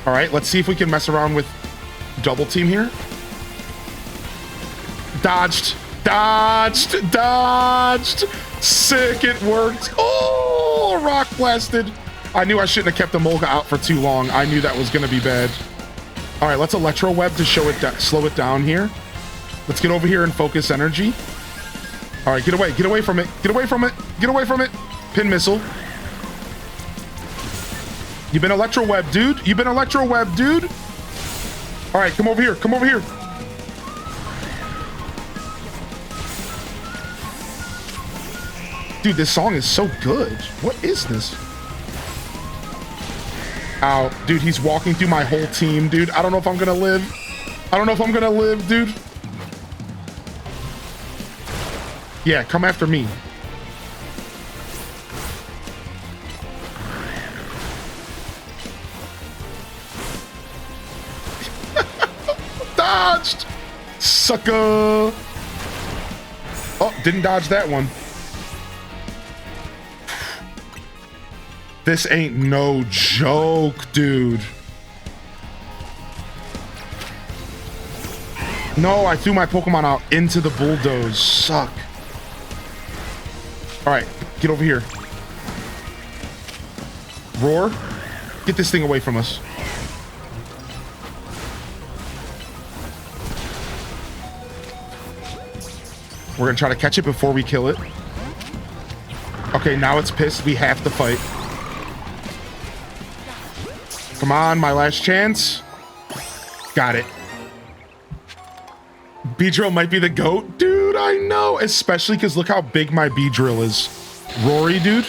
All right, let's see if we can mess around with double team here. Dodged. Sick, it worked. Oh, rock blasted. I knew I shouldn't have kept the Emolga out for too long. I knew that was going to be bad. All right, let's Electro Web to slow it down here. Let's get over here and focus energy. All right, get away from it. Pin missile. You've been Electro Web, dude. All right, come over here. Dude, this song is so good. What is this? Ow. Dude, he's walking through my whole team, dude. I don't know if I'm gonna live. I don't know if I'm gonna live, dude. Yeah, come after me. Dodged! Sucker! Oh, didn't dodge that one. This ain't no joke, dude. No, I threw my Pokemon out into the bulldoze. Suck. All right, get over here. Roar. Get this thing away from us. We're gonna try to catch it before we kill it. Okay, now it's pissed. We have to fight. Come on, my last chance. Got it. Beedrill might be the GOAT. Dude, I know. Especially because look how big my Beedrill is. Rory, dude.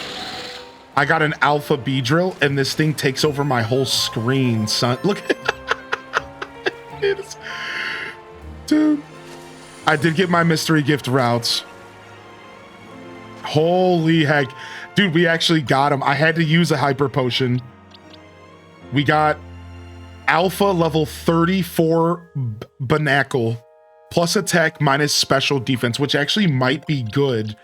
I got an alpha Beedrill, and this thing takes over my whole screen, son. Look. Dude. I did get my mystery gift routes. Holy heck. Dude, we actually got him. I had to use a hyper potion. We got alpha level 34 Banacle plus attack minus special defense, which actually might be good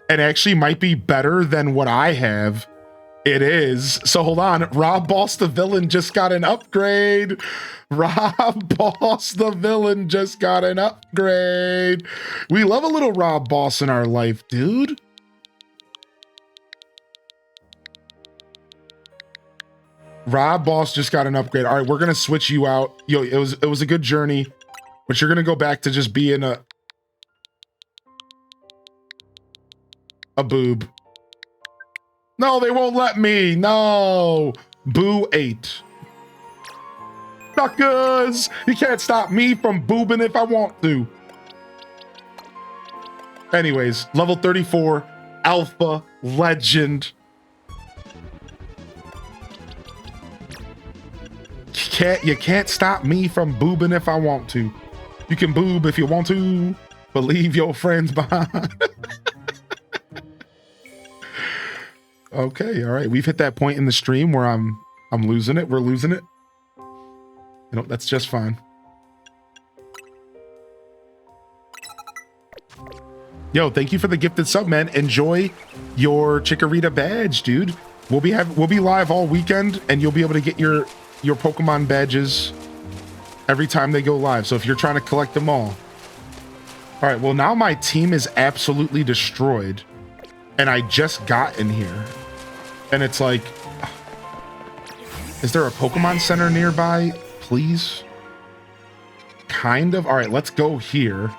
and actually might be better than what I have. It is. So hold on. Rob Boss the Villain just got an upgrade. Rob Boss the Villain just got an upgrade. We love a little Rob Boss in our life, dude. Rob Boss just got an upgrade. All right, we're gonna switch you out. Yo, it was a good journey, but you're gonna go back to just being a boob. No, they won't let me. No. Boo 8. Suckers! You can't stop me from boobing if I want to. Anyways, level 34, Alpha Legend. You can't stop me from boobing if I want to. You can boob if you want to, but leave your friends behind. Okay, all right. We've hit that point in the stream where I'm losing it. We're losing it. You know, that's just fine. Yo, thank you for the gifted sub, man. Enjoy your Chikorita badge, dude. We'll be live all weekend, and you'll be able to get your Pokemon badges every time they go live. So if you're trying to collect them all. All right, well, now my team is absolutely destroyed. And I just got in here. And it's like, is there a Pokemon Center nearby, please? Kind of. All right, let's go here.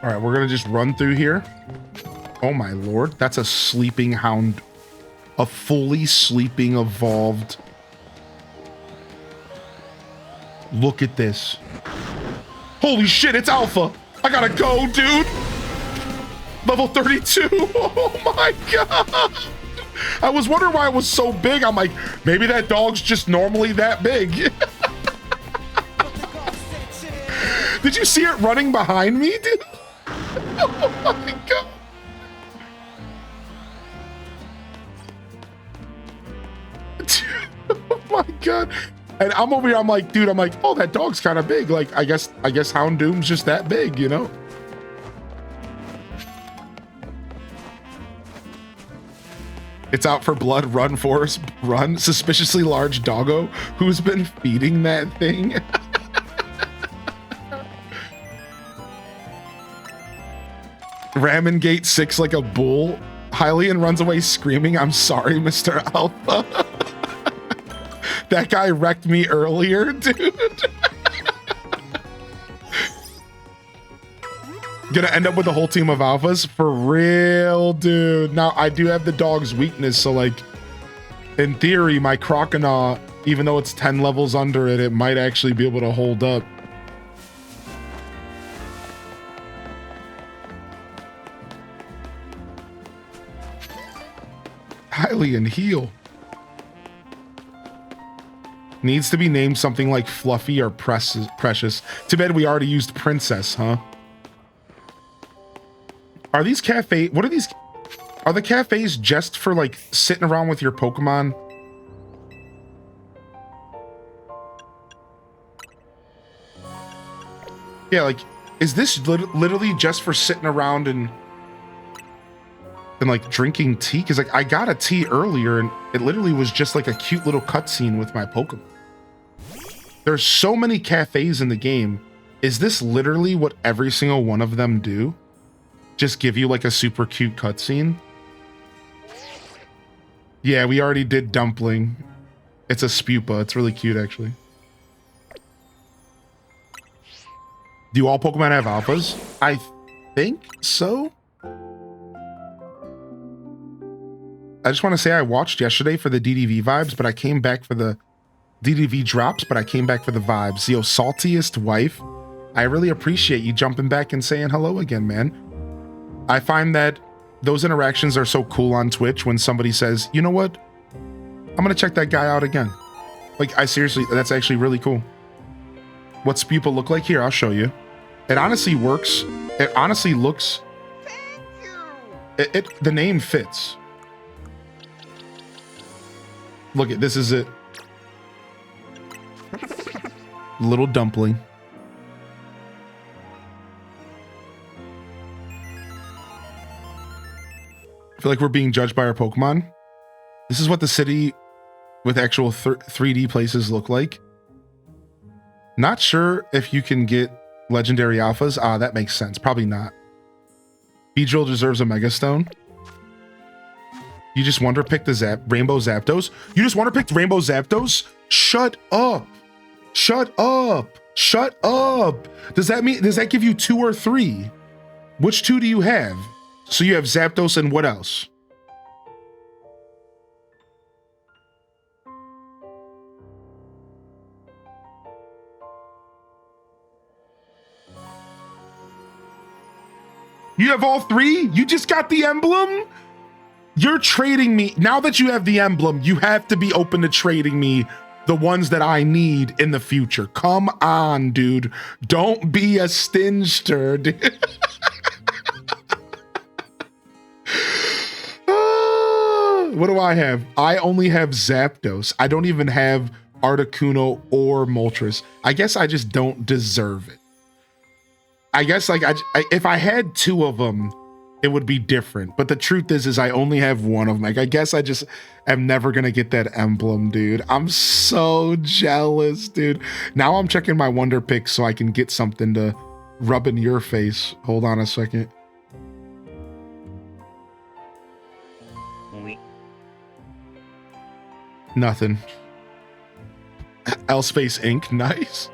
All right, we're gonna just run through here. Oh my lord, that's a sleeping hound, a fully sleeping evolved. Look at this. Holy shit, it's alpha. I gotta go, dude. Level 32. Oh my god. I was wondering why it was so big. I'm like, maybe that dog's just normally that big. Did you see it running behind me, dude? Oh my god. Oh my god. And I'm over here, I'm like, dude, oh, that dog's kind of big. Like, I guess Houndoom's just that big, you know? It's out for blood. Run, Forrest, run. Suspiciously large doggo. Who's been feeding that thing? Ramming Gate 6 like a bull. Hylian runs away screaming, I'm sorry, Mr. Alpha. That guy wrecked me earlier, dude. Gonna end up with a whole team of alphas? For real, dude. Now, I do have the dog's weakness, so like, in theory, my Croconaw, even though it's 10 levels under it, it might actually be able to hold up. Hylian heal. Needs to be named something like Fluffy or Precious. Too bad we already used Princess, huh? Are these cafe? What are these? Are the cafes just for like sitting around with your Pokemon? Yeah, like, is this literally just for sitting around and like drinking tea? Because like I got a tea earlier and it literally was just like a cute little cutscene with my Pokemon. There's so many cafes in the game. Is this literally what every single one of them do? Just give you like a super cute cutscene? Yeah, we already did Dumpling. It's a Spupa. It's really cute, actually. Do all Pokemon have alphas? I think so. I just want to say I watched yesterday for the DDV vibes, but I came back for the DDV drops, but I came back for the vibes. Yo, saltiest wife. I really appreciate you jumping back and saying hello again, man. I find that those interactions are so cool on Twitch when somebody says, you know what? I'm going to check that guy out again. Like, I seriously, that's actually really cool. What's Spupa look like? Here, I'll show you. It honestly works. It honestly looks... The name fits. Look at this is it. Little dumpling. I feel like we're being judged by our Pokemon. This is what the city with actual 3D places look like. Not sure if you can get legendary alphas. Ah, that makes sense. Probably not. Beedrill deserves a Mega Stone. You just wonder pick the Rainbow Zapdos? You just want to pick Rainbow Zapdos? Shut up. Shut up. Shut up. Does that give you 2 or 3? Which 2 do you have? So you have Zapdos and what else? You have all 3? You just got the emblem? You're trading me. Now that you have the emblem, you have to be open to trading me the ones that I need in the future. Come on, dude. Don't be a stingster, dude. What do I have? I only have Zapdos. I don't even have Articuno or Moltres. I guess I just don't deserve it. I guess like if I had 2 of them, it would be different. But the truth is I only have 1 of them. Like I guess I just am never gonna get that emblem, dude. I'm so jealous, dude. Now I'm checking my Wonder Picks so I can get something to rub in your face. Hold on a second. Nothing. L-Space Inc. Nice.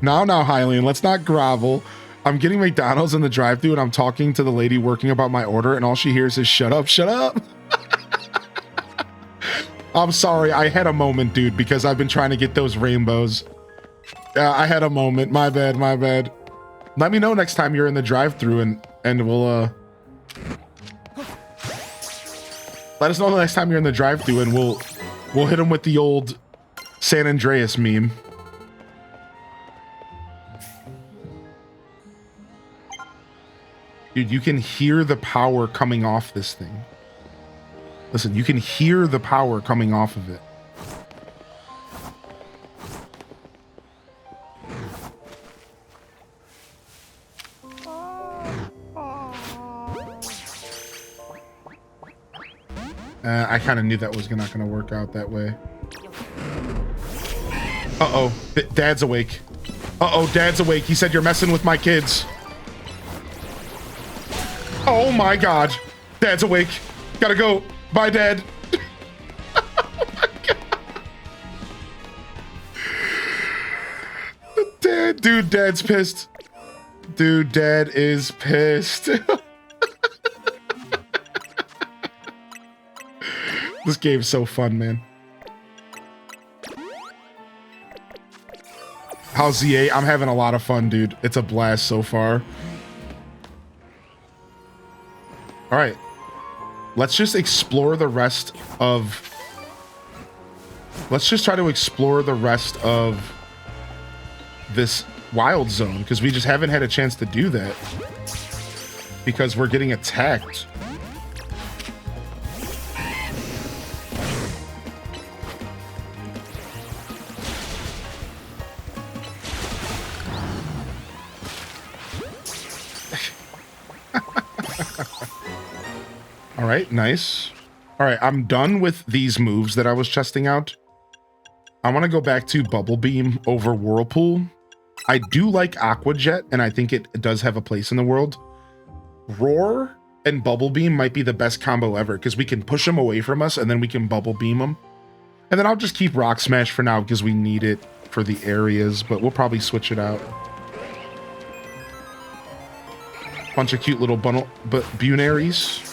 Now, Hylian, let's not grovel. I'm getting McDonald's in the drive-thru and I'm talking to the lady working about my order and all she hears is shut up, shut up. I'm sorry, I had a moment, dude, because I've been trying to get those rainbows. I had a moment, my bad, my bad. Let me know next time you're in the drive-thru and we'll let us know the next time you're in the drive-thru and we'll hit him with the old San Andreas meme. Dude, you can hear the power coming off this thing. Listen, you can hear the power coming off of it. I kind of knew that was not going to work out that way. Uh-oh. Dad's awake. Uh-oh, Dad's awake. He said, you're messing with my kids. Oh my God. Dad's awake. Gotta go. Bye, Dad. Oh my God. Dad Dude, Dad's pissed. Dude, Dad is pissed. This game's so fun, man. How's ZA? I'm having a lot of fun, dude. It's a blast so far. All right. Let's just explore the rest of... Let's just try to explore the rest of this wild zone, because we just haven't had a chance to do that. Because we're getting attacked. All right, nice. All right, I'm done with these moves that I was testing out. I want to go back to Bubble Beam over Whirlpool. I do like Aqua Jet, and I think it does have a place in the world. Roar and Bubble Beam might be the best combo ever, because we can push them away from us, and then we can Bubble Beam them. And then I'll just keep Rock Smash for now, because we need it for the areas, but we'll probably switch it out. Bunch of cute little Bunaries.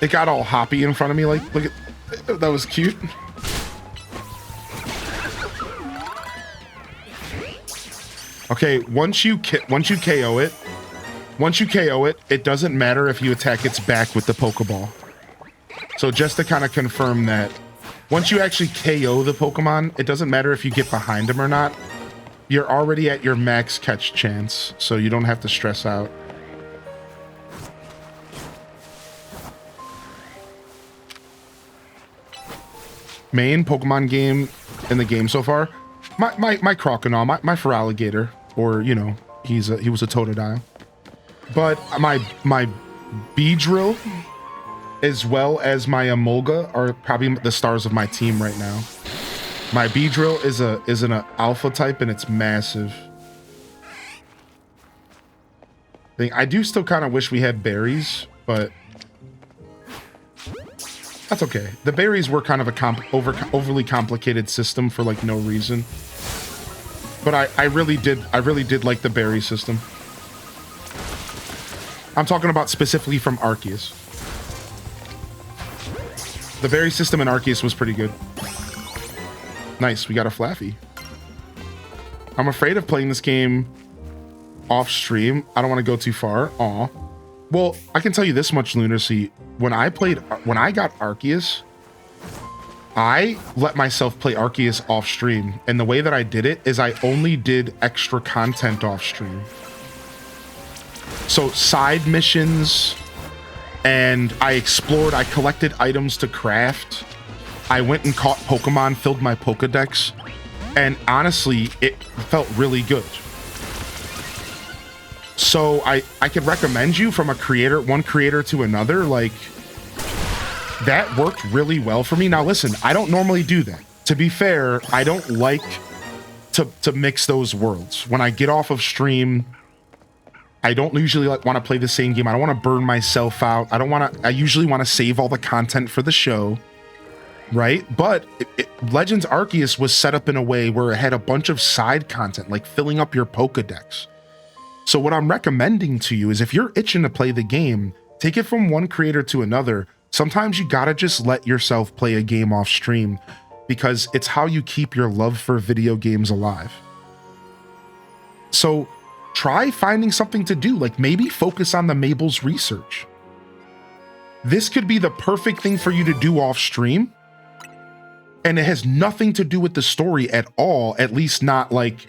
It got all hoppy in front of me, like, look at, that was cute. Okay, once you KO it, it doesn't matter if you attack its back with the Pokeball. So just to kind of confirm that, once you actually KO the Pokemon, it doesn't matter if you get behind them or not. You're already at your max catch chance, so you don't have to stress out. Main Pokemon game in the game so far, my Crocodile, my Feraligatr, or you know, he was a Totodile. But my Beedrill, as well as my Emolga, are probably the stars of my team right now. My Beedrill is an alpha type, and it's massive. I do still kind of wish we had berries, but that's okay. The berries were kind of a overly complicated system for like no reason. But I really did like the berry system. I'm talking about specifically from Arceus. The berry system in Arceus was pretty good. Nice, we got a Flaffy. I'm afraid of playing this game off stream. I don't want to go too far. Aw. Well, I can tell you this much, Lunacy. When I got Arceus, I let myself play Arceus off stream. And the way that I did it is I only did extra content off stream. So side missions, and I explored, I collected items to craft. I went and caught Pokemon, filled my Pokedex, and honestly, it felt really good. So I could recommend you from one creator to another, like, that worked really well for me. Now listen, I don't normally do that. To be fair, I don't like to mix those worlds. When I get off of stream, I don't usually want to play the same game. I don't want to burn myself out. I usually want to save all the content for the show, right? But Legends Arceus was set up in a way where it had a bunch of side content, like filling up your Pokedex. So what I'm recommending to you is, if you're itching to play the game, take it from one creator to another. Sometimes you gotta just let yourself play a game off stream, because it's how you keep your love for video games alive. So try finding something to do, like maybe focus on the Mabel's research. This could be the perfect thing for you to do off stream, and it has nothing to do with the story at all, at least not like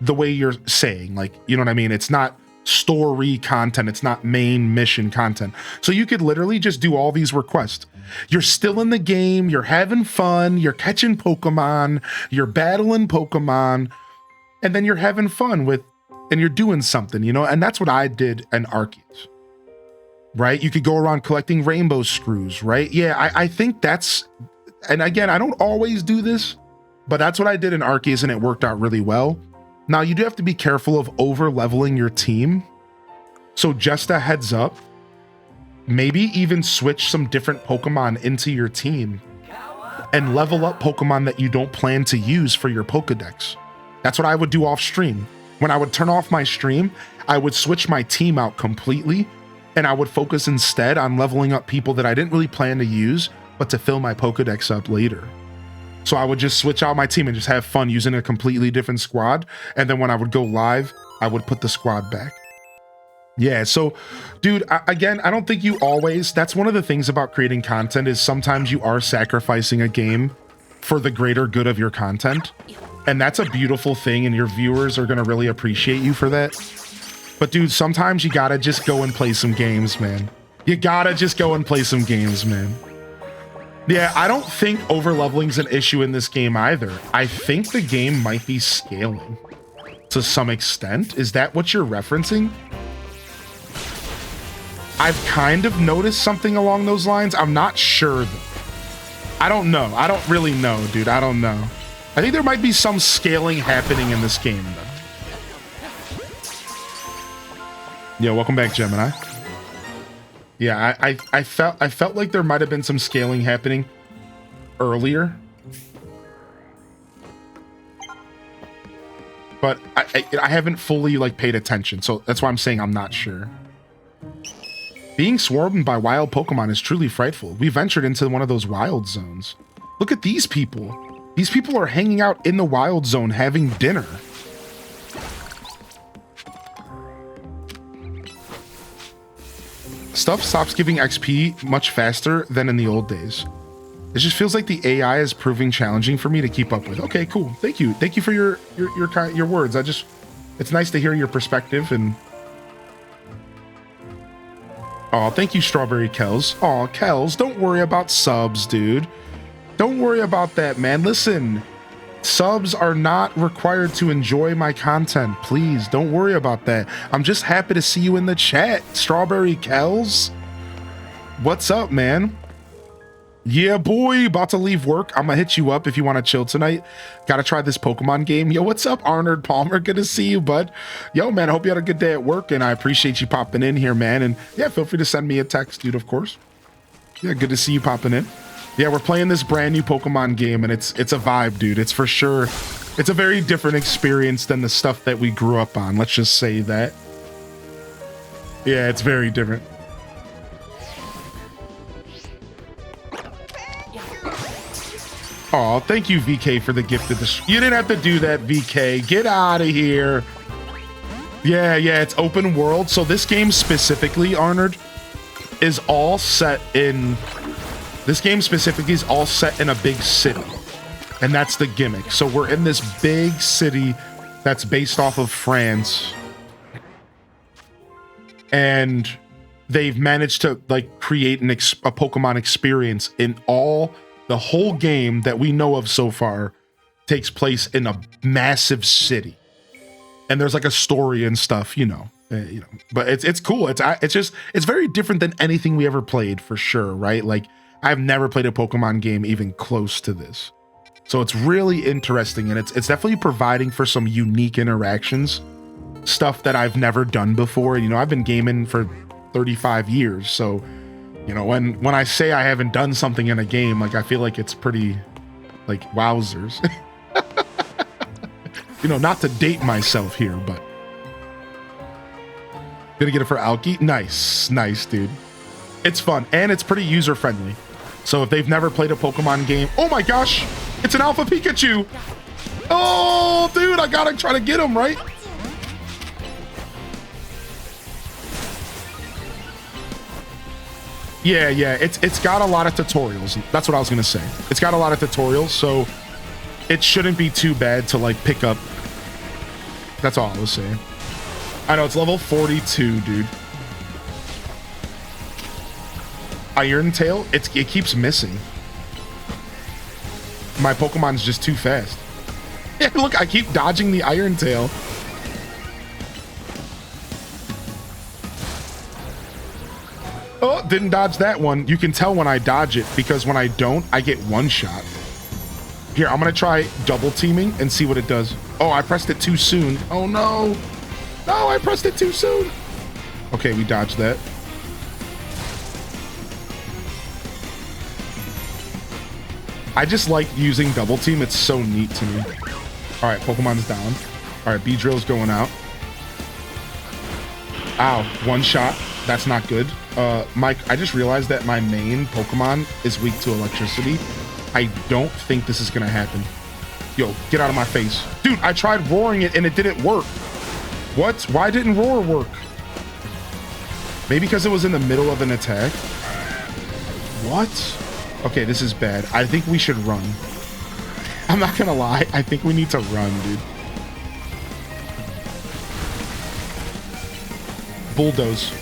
the way you're saying, like, you know what I mean? It's not story content, it's not main mission content. So you could literally just do all these requests. You're still in the game, you're having fun, you're catching Pokemon, you're battling Pokemon, and then you're having fun and you're doing something, you know? And that's what I did in Arceus, right? You could go around collecting rainbow screws, right? Yeah, I think that's, and again, I don't always do this, but that's what I did in Arceus, and it worked out really well. Now, you do have to be careful of over leveling your team. So just a heads up, maybe even switch some different Pokemon into your team and level up Pokemon that you don't plan to use for your Pokedex. That's what I would do off stream. When I would turn off my stream, I would switch my team out completely, and I would focus instead on leveling up people that I didn't really plan to use, but to fill my Pokedex up later. So I would just switch out my team and just have fun using a completely different squad. And then when I would go live, I would put the squad back. Yeah, so dude, again, I don't think you always, that's one of the things about creating content is sometimes you are sacrificing a game for the greater good of your content. And that's a beautiful thing, and your viewers are gonna really appreciate you for that. But dude, sometimes you gotta just go and play some games, man. You gotta just go and play some games, man. Yeah, I don't think overleveling's an issue in this game either. I think the game might be scaling to some extent. Is that what you're referencing? I've kind of noticed something along those lines. I'm not sure though. I don't know. I don't really know, dude. I don't know. I think there might be some scaling happening in this game though. Yeah, welcome back, Gemini. Yeah, I felt like there might have been some scaling happening earlier. But I haven't fully like paid attention, so that's why I'm saying I'm not sure. Being swarmed by wild Pokemon is truly frightful. We ventured into one of those wild zones. Look at these people. These people are hanging out in the wild zone having dinner. Stuff stops giving XP much faster than in the old days. It just feels like the AI is proving challenging for me to keep up with. Okay, cool. Thank you. Thank you for your words. It's nice to hear your perspective. And oh, thank you, Strawberry Kells. Oh, Kells, don't worry about subs, dude. Don't worry about that, man. Listen, subs are not required to enjoy my content. Please don't worry about that. I'm just happy to see you in the chat, Strawberry Kells. What's up, man? Yeah, boy, about to leave work. I'm gonna hit you up if you want to chill tonight. Gotta try this Pokemon game. Yo, what's up, Arnold Palmer? Good to see you, bud. Yo, man, I hope you had a good day at work, and I appreciate you popping in here, man. And yeah, feel free to send me a text, dude, of course. Yeah, good to see you popping in. Yeah, we're playing this brand new Pokemon game, and it's a vibe, dude. It's for sure. It's a very different experience than the stuff that we grew up on. Let's just say that. Yeah, it's very different. Oh, thank you, VK, for the gift of the... You didn't have to do that, VK. Get out of here. Yeah, it's open world. So this game specifically, Arnold, is all set in... This game specifically is all set in a big city. And that's the gimmick. So we're in this big city that's based off of France. And they've managed to like create a Pokemon experience in the whole game that we know of so far takes place in a massive city. And there's like a story and stuff, but it's cool. It's very different than anything we ever played, for sure, right? Like I've never played a Pokemon game even close to this. So it's really interesting, and it's definitely providing for some unique interactions, stuff that I've never done before. I've been gaming for 35 years, so when I say I haven't done something in a game, like I feel like it's pretty like wowzers. Not to date myself here, but gonna get it for Alki. Nice, dude. It's fun and it's pretty user friendly. So if they've never played a Pokemon game, oh my gosh, it's an Alpha Pikachu. Oh, dude, I gotta try to get him, right? Yeah, it's got a lot of tutorials. That's what I was gonna say. It's got a lot of tutorials, so it shouldn't be too bad to like pick up. That's all I was saying. I know it's level 42, dude. Iron Tail, it keeps missing. My Pokemon's just too fast. Yeah, look, I keep dodging the Iron Tail. Oh, didn't dodge that one. You can tell when I dodge it because when I don't, I get one shot. Here, I'm gonna try double teaming and see what it does. Oh, I pressed it too soon. Oh no. No, I pressed it too soon. Okay, we dodged that. I just like using double team. It's so neat to me. All right, Pokemon's down. All right, Beedrill's going out. Ow, one shot. That's not good. Mike, I just realized that my main Pokemon is weak to electricity. I don't think this is gonna happen. Yo, get out of my face. Dude, I tried roaring it and it didn't work. What? Why didn't roar work? Maybe because it was in the middle of an attack? What? Okay, this is bad. I think we should run. I'm not gonna lie. I think we need to run, dude. Bulldoze.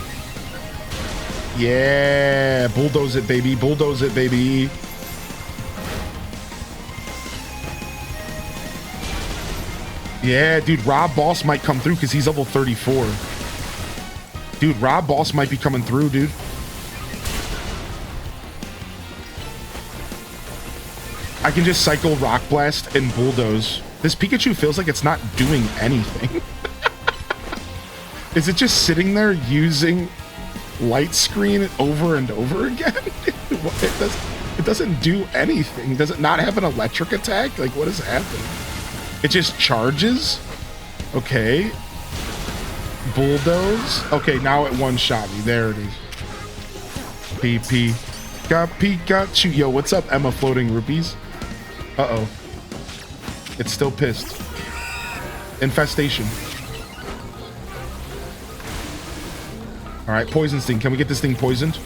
Yeah, bulldoze it, baby. Bulldoze it, baby. Yeah, dude, Rob Boss might come through because he's level 34. Dude, Rob Boss might be coming through, dude. I can just cycle Rock Blast and Bulldoze. This Pikachu feels like it's not doing anything. Is it just sitting there using light screen over and over again? It doesn't do anything. Does it not have an electric attack? Like, what is happening? It just charges? Okay. Bulldoze? Okay, now it one-shot me. There it is. PP. Got Pikachu. Yo, what's up, Emma Floating Rupees? Uh-oh. It's still pissed. Infestation. Alright, Poison Sting. Can we get this thing poisoned?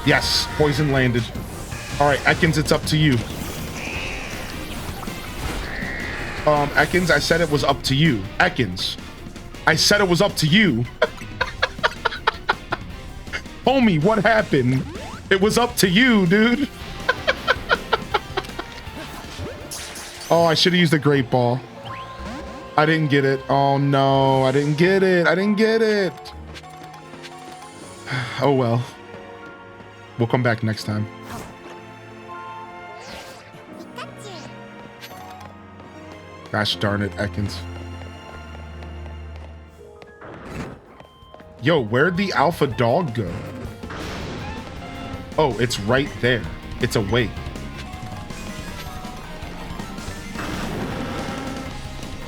Yes, poison landed. Alright, Ekans, it's up to you. Ekans, I said it was up to you. Ekans. I said it was up to you. Homie, what happened? It was up to you, dude. Oh, I should have used the Great Ball. I didn't get it. Oh no, I didn't get it. I didn't get it. Oh well. We'll come back next time. Gosh darn it, Ekans. Yo, where'd the alpha dog go? Oh, it's right there. It's awake.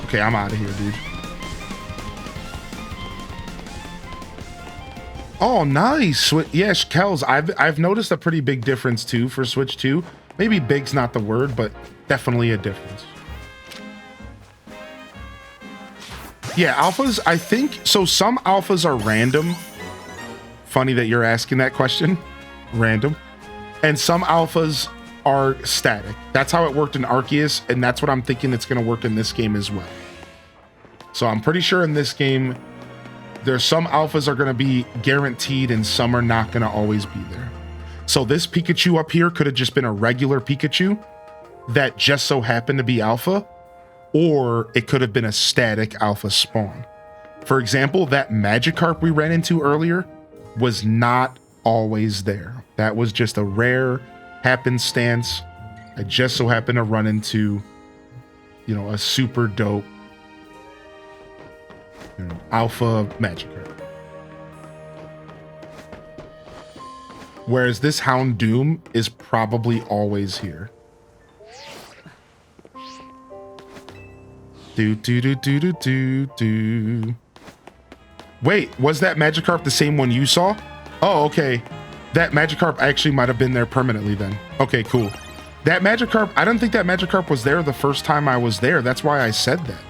Okay, I'm out of here, dude. Oh, nice. Yes, Kels, I've noticed a pretty big difference too for Switch 2. Maybe big's not the word, but definitely a difference. Yeah, alphas, I think, so some alphas are random. Funny that you're asking that question. Random. And some alphas are static. That's how it worked in Arceus, and that's what I'm thinking it's going to work in this game as well. So I'm pretty sure in this game, there's some alphas are going to be guaranteed and some are not going to always be there. So this Pikachu up here could have just been a regular Pikachu that just so happened to be alpha, or it could have been a static alpha spawn. For example, that Magikarp we ran into earlier was not always there. That was just a rare happenstance. I just so happened to run into, you know, a super dope, you know, alpha Magikarp. Whereas this Houndoom is probably always here. Do. Wait, was that Magikarp the same one you saw? Oh, okay. That Magikarp actually might have been there permanently then. Okay, cool. That Magikarp, I don't think that Magikarp was there the first time I was there. That's why I said that.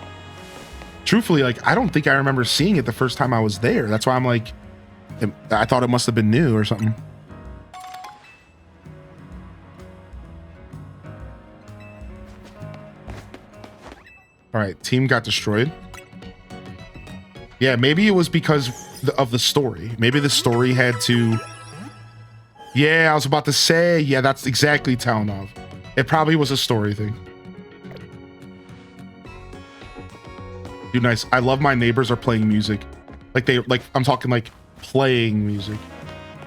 Truthfully, like, I don't think I remember seeing it the first time I was there. That's why I'm like, I thought it must have been new or something. All right, team got destroyed. Yeah, maybe it was because of the story. Maybe the story had to... Yeah, I was about to say, yeah, that's exactly Town of. It probably was a story thing. Dude, nice. I love my neighbors are playing music. Like I'm talking like playing music.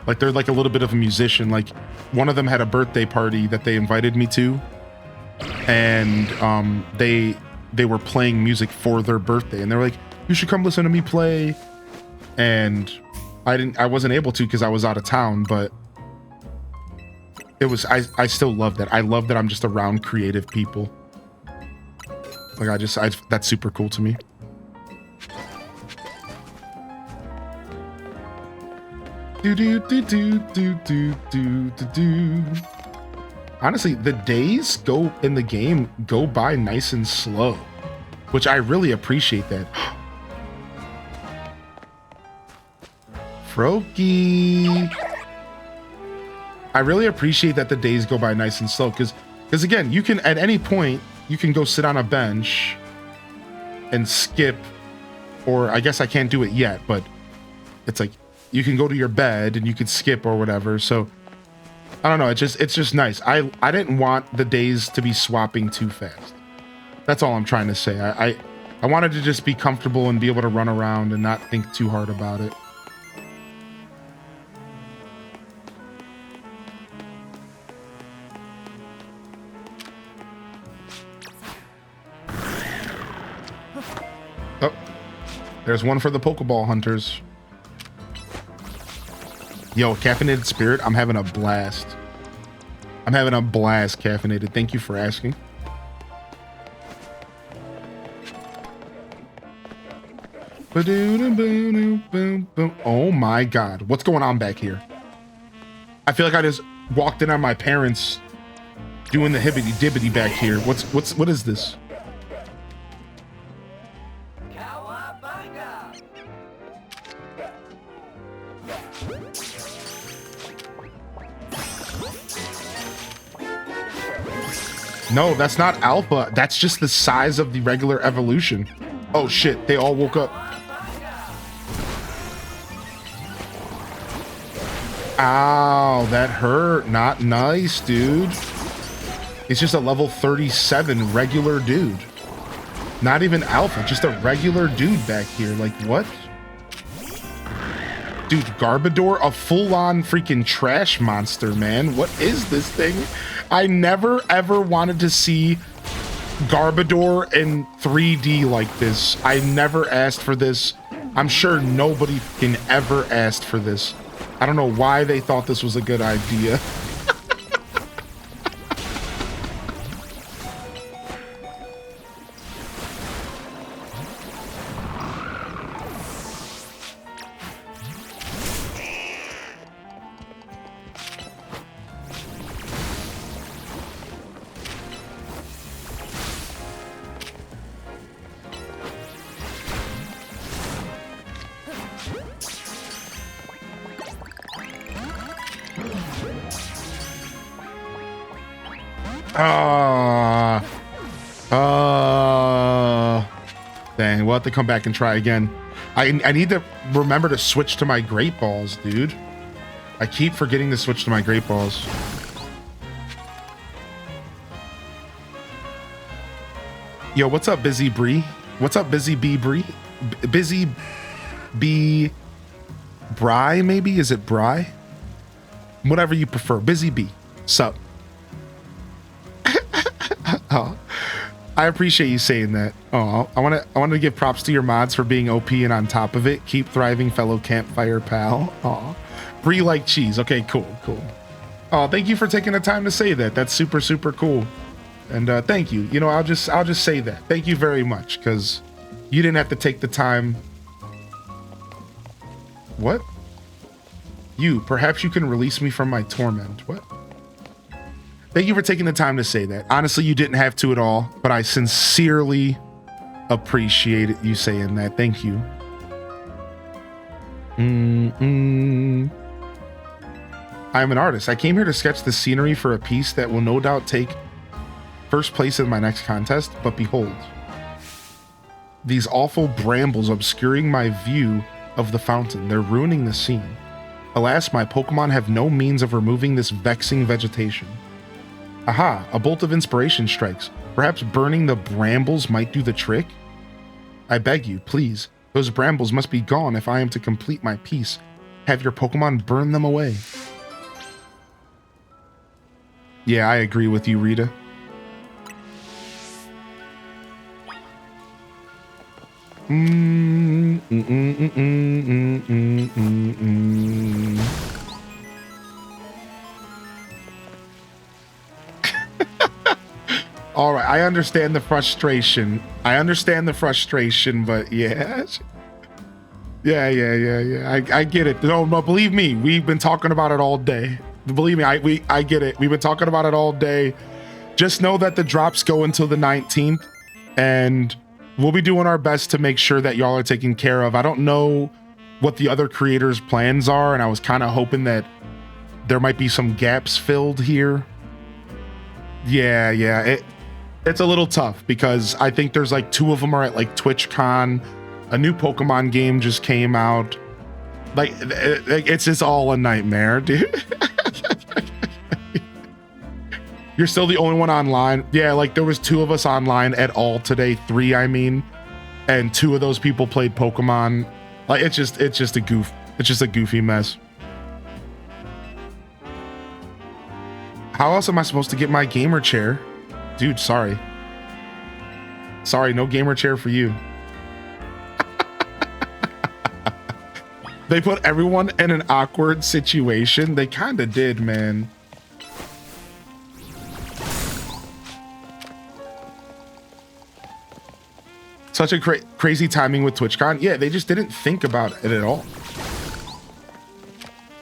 Like they're like a little bit of a musician. Like one of them had a birthday party that they invited me to. And they were playing music for their birthday, and they were like, you should come listen to me play. And I wasn't able to because I was out of town, but it was, I still love that. I love that I'm just around creative people. Like that's super cool to me. Do do do do do do do do do. Honestly, the days go in the game go by nice and slow, which I really appreciate that. Froakie. I really appreciate that the days go by nice and slow because again, you can at any point you can go sit on a bench and skip, or I guess I can't do it yet, but it's like you can go to your bed and you could skip or whatever. So I don't know, it's just nice. I didn't want the days to be swapping too fast. That's all I'm trying to say. I wanted to just be comfortable and be able to run around and not think too hard about it. Oh, there's one for the Pokeball hunters. Yo, Caffeinated Spirit, I'm having a blast. I'm having a blast, Caffeinated. Thank you for asking. Oh my God, what's going on back here? I feel like I just walked in on my parents doing the hibbity dibbity back here. What is this? No, that's not alpha. That's just the size of the regular evolution. Oh shit, they all woke up. Ow, that hurt. Not nice, dude. It's just a level 37 regular dude. Not even alpha, just a regular dude back here. Like, what? Dude, Garbodor, a full-on freaking trash monster, man. What is this thing? I never, ever wanted to see Garbodor in 3D like this. I never asked for this. I'm sure nobody can ever asked for this. I don't know why they thought this was a good idea. Dang, we'll have to come back and try again. I need to remember to switch to my Great Balls, dude. I keep forgetting to switch to my Great Balls. Yo, what's up, Busy Bree? What's up, Busy Bee Bree? Busy Bee Bry, maybe? Is it Bry? Whatever you prefer. Busy Bee. Sup? Oh, I appreciate you saying that. Oh, I want to give props to your mods for being OP and on top of it. Keep thriving, fellow campfire pal. Oh, Brie like cheese. Okay, cool. Oh, thank you for taking the time to say that. That's super, super cool. And thank you. You know, I'll just say that. Thank you very much, because you didn't have to take the time. What? Perhaps you can release me from my torment. What? Thank you for taking the time to say that. Honestly, you didn't have to at all, but I sincerely appreciate you saying that. Thank you. I'm an artist. I came here to sketch the scenery for a piece that will no doubt take first place in my next contest, but behold, these awful brambles obscuring my view of the fountain. They're ruining the scene. Alas, my Pokemon have no means of removing this vexing vegetation. Aha, a bolt of inspiration strikes. Perhaps burning the brambles might do the trick? I beg you, please. Those brambles must be gone if I am to complete my piece. Have your Pokemon burn them away. Yeah, I agree with you, Rita. I understand the frustration. I understand the frustration, but yeah. Yeah. I get it. No, believe me, we've been talking about it all day. Believe me, I get it. We've been talking about it all day. Just know that the drops go until the 19th, and we'll be doing our best to make sure that y'all are taken care of. I don't know what the other creators' plans are, and I was kind of hoping that there might be some gaps filled here. Yeah, it's a little tough because I think there's like 2 of them are at like TwitchCon. A new Pokemon game just came out. Like, it's just all a nightmare, dude. You're still the only one online. Yeah, like there was 2 of us online at all today, 3 I mean, and 2 of those people played Pokemon. Like it's just a goof. It's just a goofy mess. How else am I supposed to get my gamer chair? Dude, sorry. Sorry, no gamer chair for you. They put everyone in an awkward situation. They kind of did, man. Such a crazy timing with TwitchCon. Yeah, they just didn't think about it at all.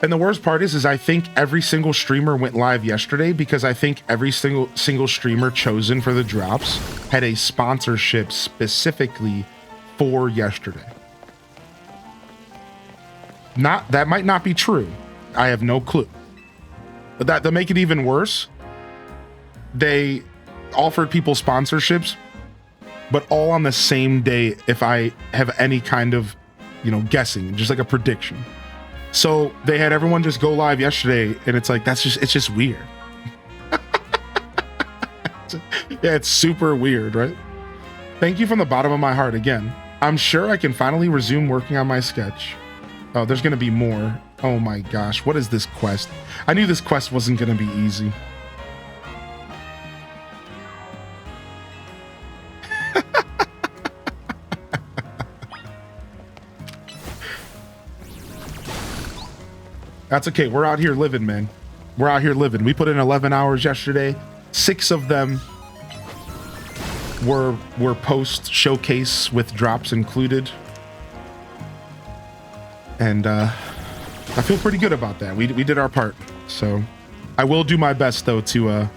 And the worst part is I think every single streamer went live yesterday because I think every single streamer chosen for the drops had a sponsorship specifically for yesterday. That might not be true. I have no clue. But to make it even worse, they offered people sponsorships, but all on the same day if I have any kind of, guessing, just like a prediction. So they had everyone just go live yesterday, and it's like, it's just weird. Yeah, it's super weird, right? Thank you from the bottom of my heart again. I'm sure I can finally resume working on my sketch. Oh, there's gonna be more. Oh my gosh, what is this quest? I knew this quest wasn't gonna be easy. That's okay. We're out here living, man. We're out here living. We put in 11 hours yesterday. 6 of them were post showcase with drops included. And I feel pretty good about that. We did our part. So I will do my best though to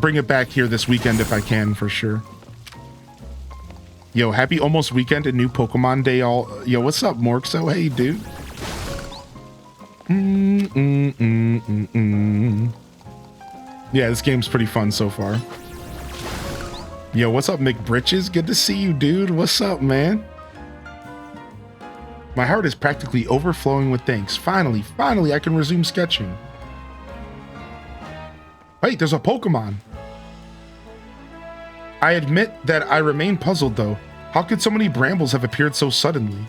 bring it back here this weekend if I can, for sure. Yo, happy almost weekend and new Pokemon Day all. Yo, what's up, Morkso? Hey, dude. Yeah, this game's pretty fun so far. Yo, what's up, McBritches? Good to see you, dude. What's up, man? My heart is practically overflowing with thanks. Finally, I can resume sketching. Wait, there's a Pokemon. I admit that I remain puzzled, though. How could so many brambles have appeared so suddenly?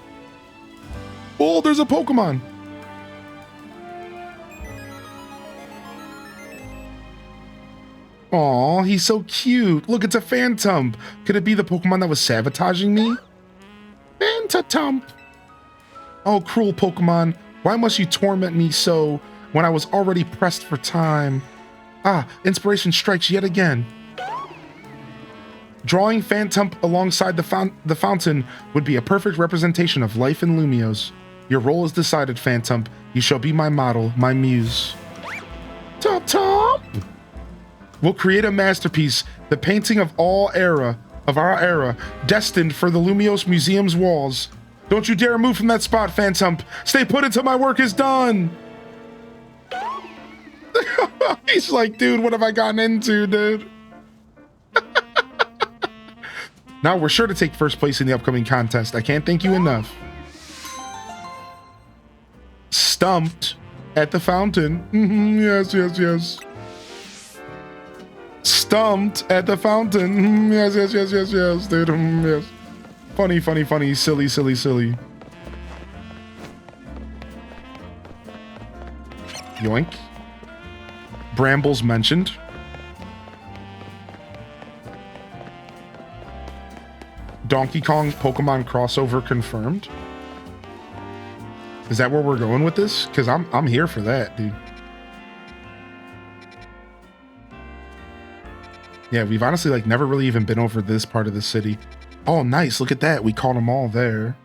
Oh, there's a Pokemon. Aw, he's so cute. Look, it's a Phantump. Could it be the Pokemon that was sabotaging me? Phantump. Oh, cruel Pokemon. Why must you torment me so when I was already pressed for time? Ah, inspiration strikes yet again. Drawing Phantump alongside the fountain would be a perfect representation of life in Lumiose. Your role is decided, Phantump. You shall be my model, my muse. Top. We'll create a masterpiece, the painting of our era, destined for the Lumiose Museum's walls. Don't you dare move from that spot, Phantump. Stay put until my work is done. He's like, dude, what have I gotten into, dude? Now we're sure to take first place in the upcoming contest. I can't thank you enough. Stumped at the fountain. Yes. Stumped at the fountain. Yes, dude. Yes. Funny, silly. Yoink. Brambles mentioned. Donkey Kong Pokemon crossover confirmed. Is that where we're going with this? Because I'm here for that, dude. Yeah, we've honestly like never really even been over this part of the city. Oh, nice. Look at that. We caught them all there.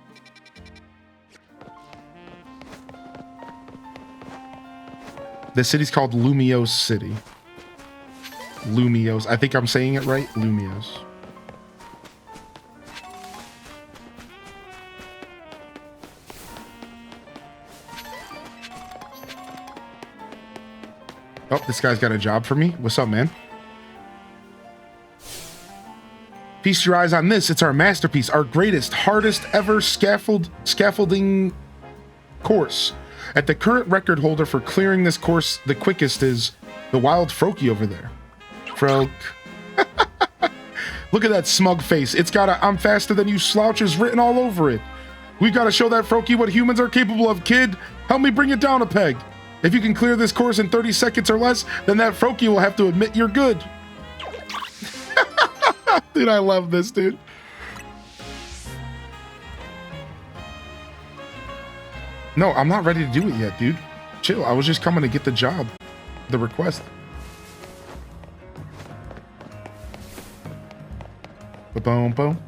The city's called Lumiose City. Lumiose. I think I'm saying it right. Lumiose. Oh, this guy's got a job for me. What's up, man? Feast your eyes on this. It's our masterpiece, our greatest, hardest ever scaffolding course. At the current record holder for clearing this course the quickest is the wild Froakie over there. Froak. Look at that smug face. It's got a "I'm faster than you" slouches written all over it. We've got to show that Froakie what humans are capable of, kid. Help me bring it down a peg. If you can clear this course in 30 seconds or less, then that Froakie will have to admit you're good. Dude, I love this, dude. No, I'm not ready to do it yet, dude. Chill. I was just coming to get the job. The request. Boom, boom, boom.